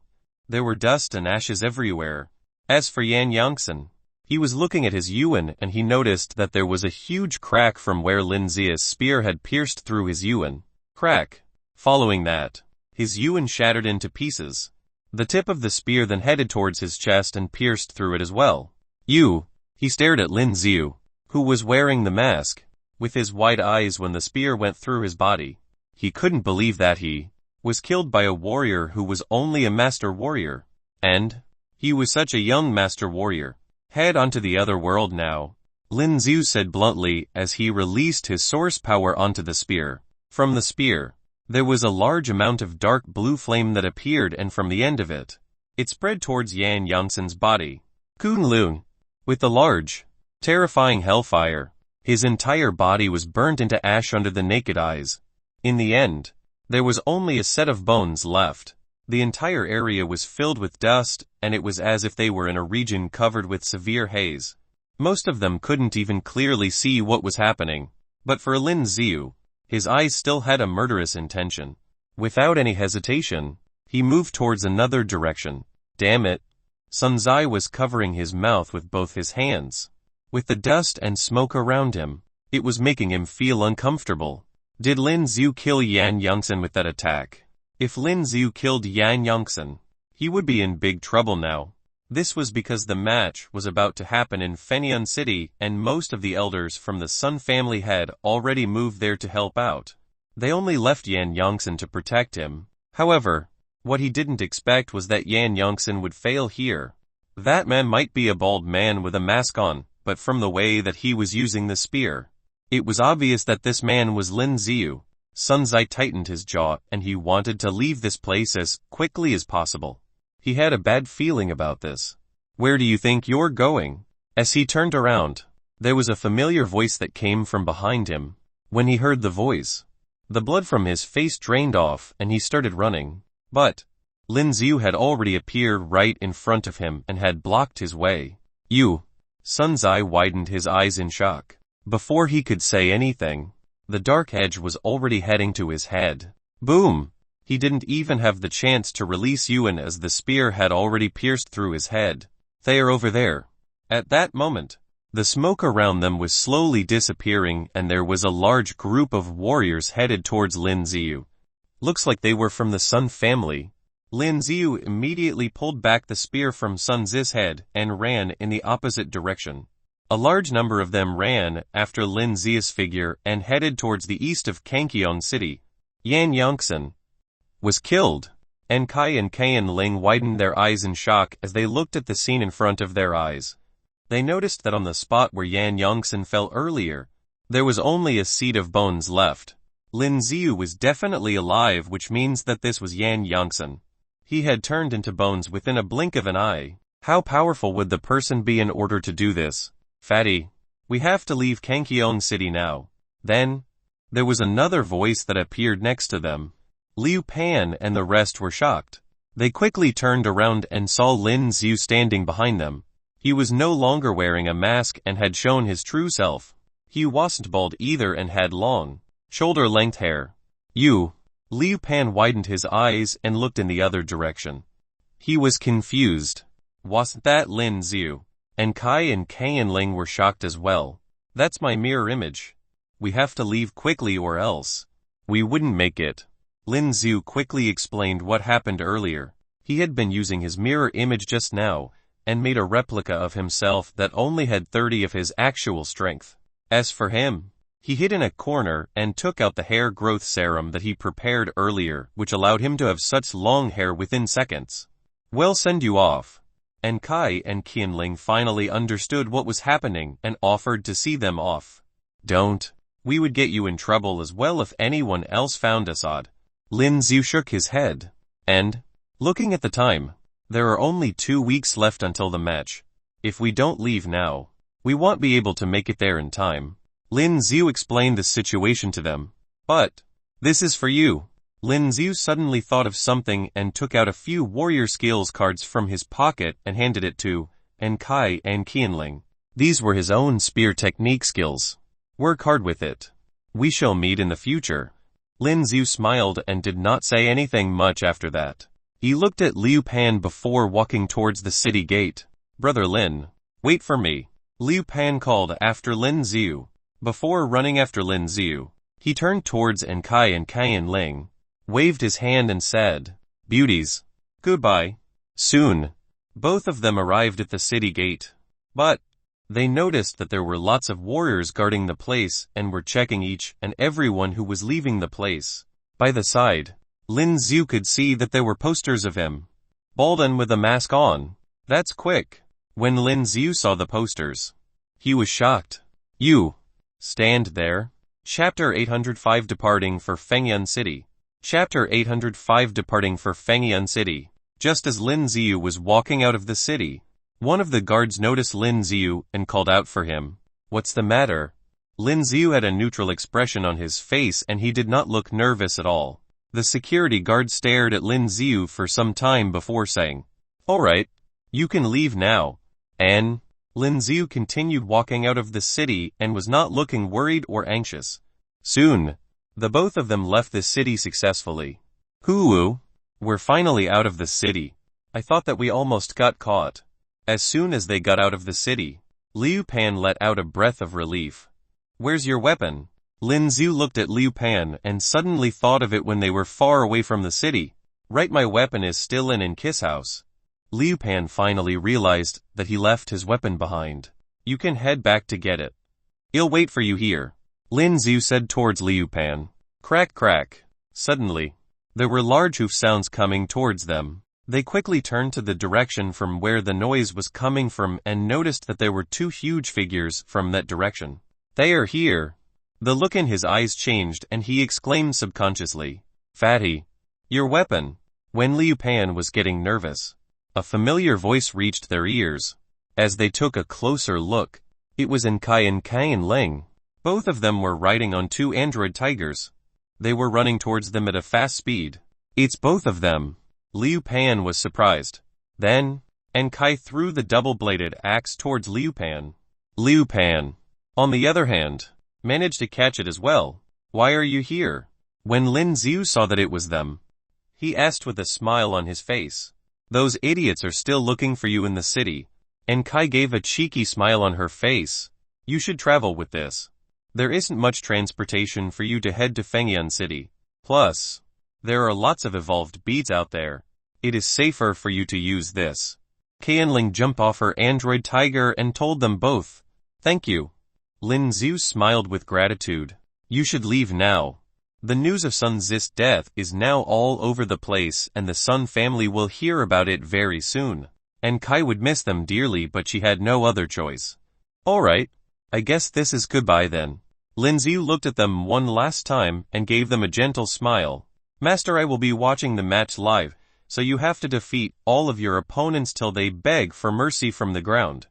There were dust and ashes everywhere. As for Yan Yongsan, he was looking at his yuan and he noticed that there was a huge crack from where Lin Zia's spear had pierced through his yuan. Crack. Following that, his yuan shattered into pieces. The tip of the spear then headed towards his chest and pierced through it as well. He stared at Lin Ziu, who was wearing the mask, with his wide eyes when the spear went through his body. He couldn't believe that he was killed by a warrior who was only a master warrior. And he was such a young master warrior. Head onto the other world now, Lin Ziu said bluntly as he released his source power onto the spear. From the spear, there was a large amount of dark blue flame that appeared, and from the end of it, it spread towards Yan Yongsan's body. Kunlun. With the large, terrifying hellfire, his entire body was burnt into ash under the naked eyes. In the end, there was only a set of bones left. The entire area was filled with dust, and it was as if they were in a region covered with severe haze. Most of them couldn't even clearly see what was happening. But for Lin Ziu, his eyes still had a murderous intention. Without any hesitation, he moved towards another direction. Damn it. Sun Zai was covering his mouth with both his hands. With the dust and smoke around him, it was making him feel uncomfortable. Did Lin Ziu kill Yan Yongsan with that attack? If Lin Ziu killed Yan Yongsan, he would be in big trouble now. This was because the match was about to happen in Fenian City and most of the elders from the Sun family had already moved there to help out. They only left Yan Yongsan to protect him. However, what he didn't expect was that Yan Yongsan would fail here. That man might be a bald man with a mask on, but from the way that he was using the spear, it was obvious that this man was Lin Ziu. Sun Zai tightened his jaw and he wanted to leave this place as quickly as possible. He had a bad feeling about this. Where do you think you're going? As he turned around, there was a familiar voice that came from behind him. When he heard the voice, the blood from his face drained off and he started running. But Lin Ziu had already appeared right in front of him and had blocked his way. Sun Zai widened his eyes in shock. Before he could say anything, the dark edge was already heading to his head. Boom! He didn't even have the chance to release yuan as the spear had already pierced through his head. They're over there. At that moment, the smoke around them was slowly disappearing and there was a large group of warriors headed towards Lin Ziu. Looks like they were from the Sun family. Lin Ziu immediately pulled back the spear from Sun Zi's head and ran in the opposite direction. A large number of them ran after Lin Zia's figure and headed towards the east of Kangqion City. Yan Yongsan was killed, and Kai and Kayan Ling widened their eyes in shock as they looked at the scene in front of their eyes. They noticed that on the spot where Yan Yongsan fell earlier, there was only a seed of bones left. Lin Ziu was definitely alive, which means that this was Yan Yongsan. He had turned into bones within a blink of an eye. How powerful would the person be in order to do this? Fatty, we have to leave Kangqion City now. Then, there was another voice that appeared next to them. Liu Pan and the rest were shocked. They quickly turned around and saw Lin Ziu standing behind them. He was no longer wearing a mask and had shown his true self. He wasn't bald either and had long, shoulder-length hair. Liu Pan widened his eyes and looked in the other direction. He was confused. Wasn't that Lin Ziu? And Kai and Kayan Ling were shocked as well. That's my mirror image. We have to leave quickly or else we wouldn't make it. Lin Ziu quickly explained what happened earlier. He had been using his mirror image just now and made a replica of himself that only had 30 of his actual strength. As for him, He hid in a corner and took out the hair growth serum that he prepared earlier, which allowed him to have such long hair within seconds. "We'll send you off." And Kai and Qianling finally understood what was happening and offered to see them off. "Don't. We would get you in trouble as well if anyone else found us odd." Lin Xiu shook his head. "And, looking at the time, there are only 2 weeks left until the match. If we don't leave now, we won't be able to make it there in time." Lin Xiu explained the situation to them. "But, this is for you." Lin Xiu suddenly thought of something and took out a few warrior skills cards from his pocket and handed it to Kai and Qianling. These were his own spear technique skills. "Work hard with it. We shall meet in the future." Lin Xiu smiled and did not say anything much after that. He looked at Liu Pan before walking towards the city gate. "Brother Lin, wait for me," Liu Pan called after Lin Xiu. Before running after Lin Xiu, he turned towards Kai and Qianling, waved his hand and said, "Beauties, goodbye." Soon, both of them arrived at the city gate. But, they noticed that there were lots of warriors guarding the place and were checking each and everyone who was leaving the place. By the side, Lin Xiu could see that there were posters of him, bald and with a mask on. "That's quick." When Lin Xiu saw the posters, he was shocked. "You stand there." Chapter 805 Departing for Fengyan City. Chapter 805 Departing for Fengyan City. Just as Lin Xiu was walking out of the city, one of the guards noticed Lin Xiu and called out for him. "What's the matter?" Lin Xiu had a neutral expression on his face and he did not look nervous at all. The security guard stared at Lin Xiu for some time before saying, "All right, you can leave now." And Lin Xiu continued walking out of the city and was not looking worried or anxious. Soon, the both of them left the city successfully. "Hoo, we're finally out of the city. I thought that we almost got caught." As soon as they got out of the city, Liu Pan let out a breath of relief. "Where's your weapon?" Lin Xiu looked at Liu Pan and suddenly thought of it when they were far away from the city. "Right, my weapon is still in Kiss House." Liu Pan finally realized that he left his weapon behind. "You can head back to get it. I'll wait for you here," Lin Xiu said towards Liu Pan. Crack crack. Suddenly, there were large hoof sounds coming towards them. They quickly turned to the direction from where the noise was coming from and noticed that there were 2 huge figures from that direction. "They are here." The look in his eyes changed and he exclaimed subconsciously, "Fatty, your weapon." When Liu Pan was getting nervous, a familiar voice reached their ears. As they took a closer look, it was Kai and Qianling. Both of them were riding on 2 android tigers. They were running towards them at a fast speed. "It's both of them." Liu Pan was surprised. Then, Kai threw the double-bladed axe towards Liu Pan. Liu Pan, on the other hand, managed to catch it as well. "Why are you here?" When Lin Xiu saw that it was them, he asked with a smile on his face. "Those idiots are still looking for you in the city." Kai gave a cheeky smile on her face. "You should travel with this. There isn't much transportation for you to head to Fengyan City. Plus, there are lots of evolved beads out there. It is safer for you to use this." Qianling jumped off her android tiger and told them both, "Thank you." Lin Xiu smiled with gratitude. "You should leave now. The news of Sun Zi's death is now all over the place and the Sun family will hear about it very soon." Kai would miss them dearly but she had no other choice. "All right, I guess this is goodbye then." Lin Xiu looked at them one last time and gave them a gentle smile. "Master, I will be watching the match live, so you have to defeat all of your opponents till they beg for mercy from the ground."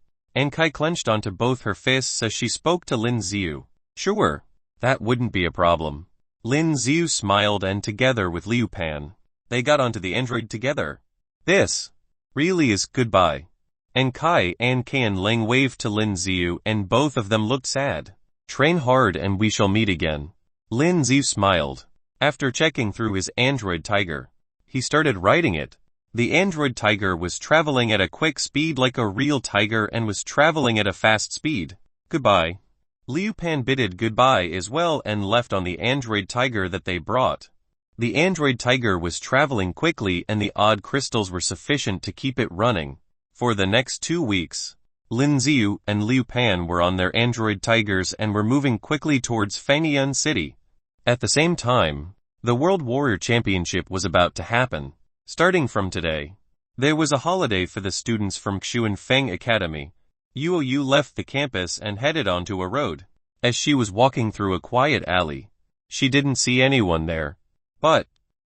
Kai clenched onto both her fists as she spoke to Lin Xiu. "Sure, that wouldn't be a problem." Lin Xiu smiled and together with Liu Pan, they got onto the android together. "This really is goodbye." Kai and Qianling waved to Lin Xiu and both of them looked sad. "Train hard and we shall meet again." Lin Xiu smiled. After checking through his android tiger, he started riding it. The android tiger was traveling at a quick speed like a real tiger and was traveling at a fast speed. "Goodbye." Liu Pan bidded goodbye as well and left on the android tiger that they brought. The android tiger was traveling quickly and the odd crystals were sufficient to keep it running. For the next 2 weeks, Lin Ziyu and Liu Pan were on their android tigers and were moving quickly towards Fangyun City. At the same time, the World Warrior Championship was about to happen. Starting from today, there was a holiday for the students from Xuan Feng Academy. Yuoyu left the campus and headed onto a road. As she was walking through a quiet alley, she didn't see anyone there. But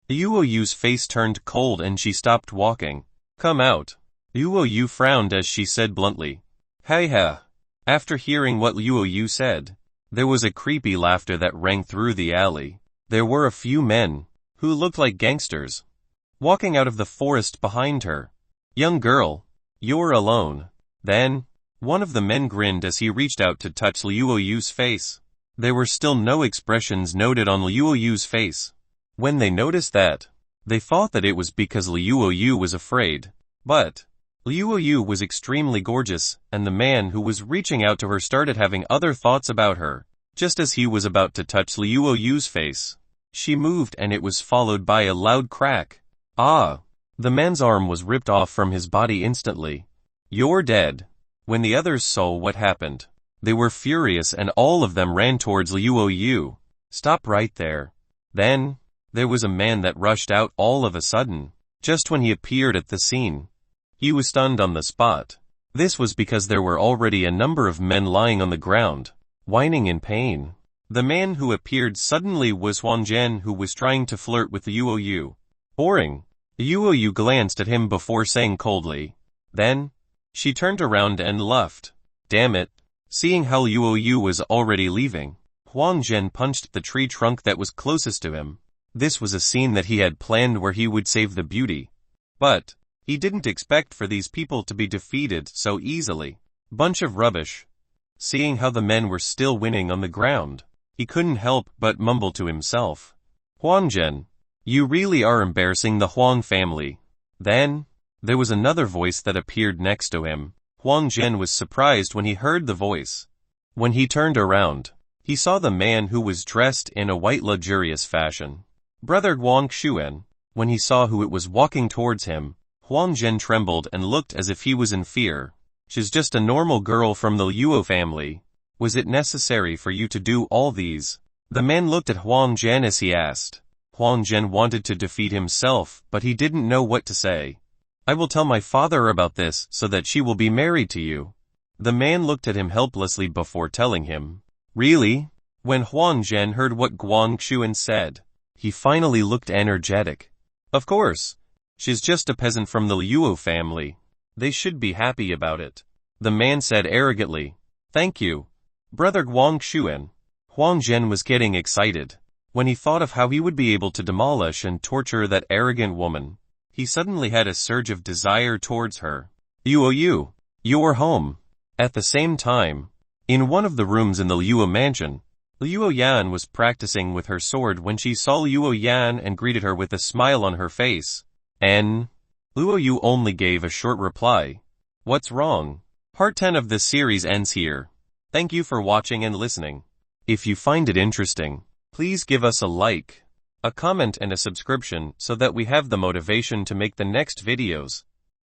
Yuoyu's face turned cold and she stopped walking. "Come out." Yuoyu frowned as she said bluntly. "Hey ha." After hearing what Yuoyu said, there was a creepy laughter that rang through the alley. There were a few men, who looked like gangsters, walking out of the forest behind her. "Young girl, you're alone." Then, one of the men grinned as he reached out to touch Yuoyu's face. There were still no expressions noted on Yuoyu's face. When they noticed that, they thought that it was because Yuoyu was afraid. But Yuoyu was extremely gorgeous, and the man who was reaching out to her started having other thoughts about her. Just as he was about to touch Yuoyu's face, she moved and it was followed by a loud crack. Ah! The man's arm was ripped off from his body instantly. "You're dead." When the others saw what happened, they were furious and all of them ran towards Yuoyu. "Stop right there." Then, there was a man that rushed out all of a sudden. Just when he appeared at the scene, he was stunned on the spot. This was because there were already a number of men lying on the ground, whining in pain. The man who appeared suddenly was Huang Zhen, who was trying to flirt with Yuoyu. Boring. Yuoyu glanced at him before saying coldly. Then, she turned around and left. Damn it. Seeing how Yuoyu was already leaving, Huang Zhen punched the tree trunk that was closest to him. This was a scene that he had planned where he would save the beauty. But he didn't expect for these people to be defeated so easily. Bunch of rubbish. Seeing how the men were still winning on the ground, he couldn't help but mumble to himself. "Huang Zhen, you really are embarrassing the Huang family." Then, there was another voice that appeared next to him. Huang Zhen was surprised when he heard the voice. When he turned around, he saw the man who was dressed in a white luxurious fashion. Brother Guang Xuan. When he saw who it was walking towards him, Huang Zhen trembled and looked as if he was in fear. "She's just a normal girl from the Luo family. Was it necessary for you to do all these?" The man looked at Huang Zhen as he asked. Huang Zhen wanted to defeat himself, but he didn't know what to say. "I will tell my father about this so that she will be married to you." The man looked at him helplessly before telling him. "Really?" When Huang Zhen heard what Guang Xuan said, he finally looked energetic. "Of course. She's just a peasant from the Luo family. They should be happy about it." The man said arrogantly. "Thank you, Brother Guang Xuan." Huang Zhen was getting excited. When he thought of how he would be able to demolish and torture that arrogant woman, he suddenly had a surge of desire towards her. "Yuoyu, you're home." At the same time, in one of the rooms in the Luo mansion, Luo Yan was practicing with her sword when she saw Luo Yan and greeted her with a smile on her face. Luo Yu only gave a short reply. "What's wrong?" Part 10 of this series ends here. Thank you for watching and listening. If you find it interesting, please give us a like, a comment and a subscription so that we have the motivation to make the next videos.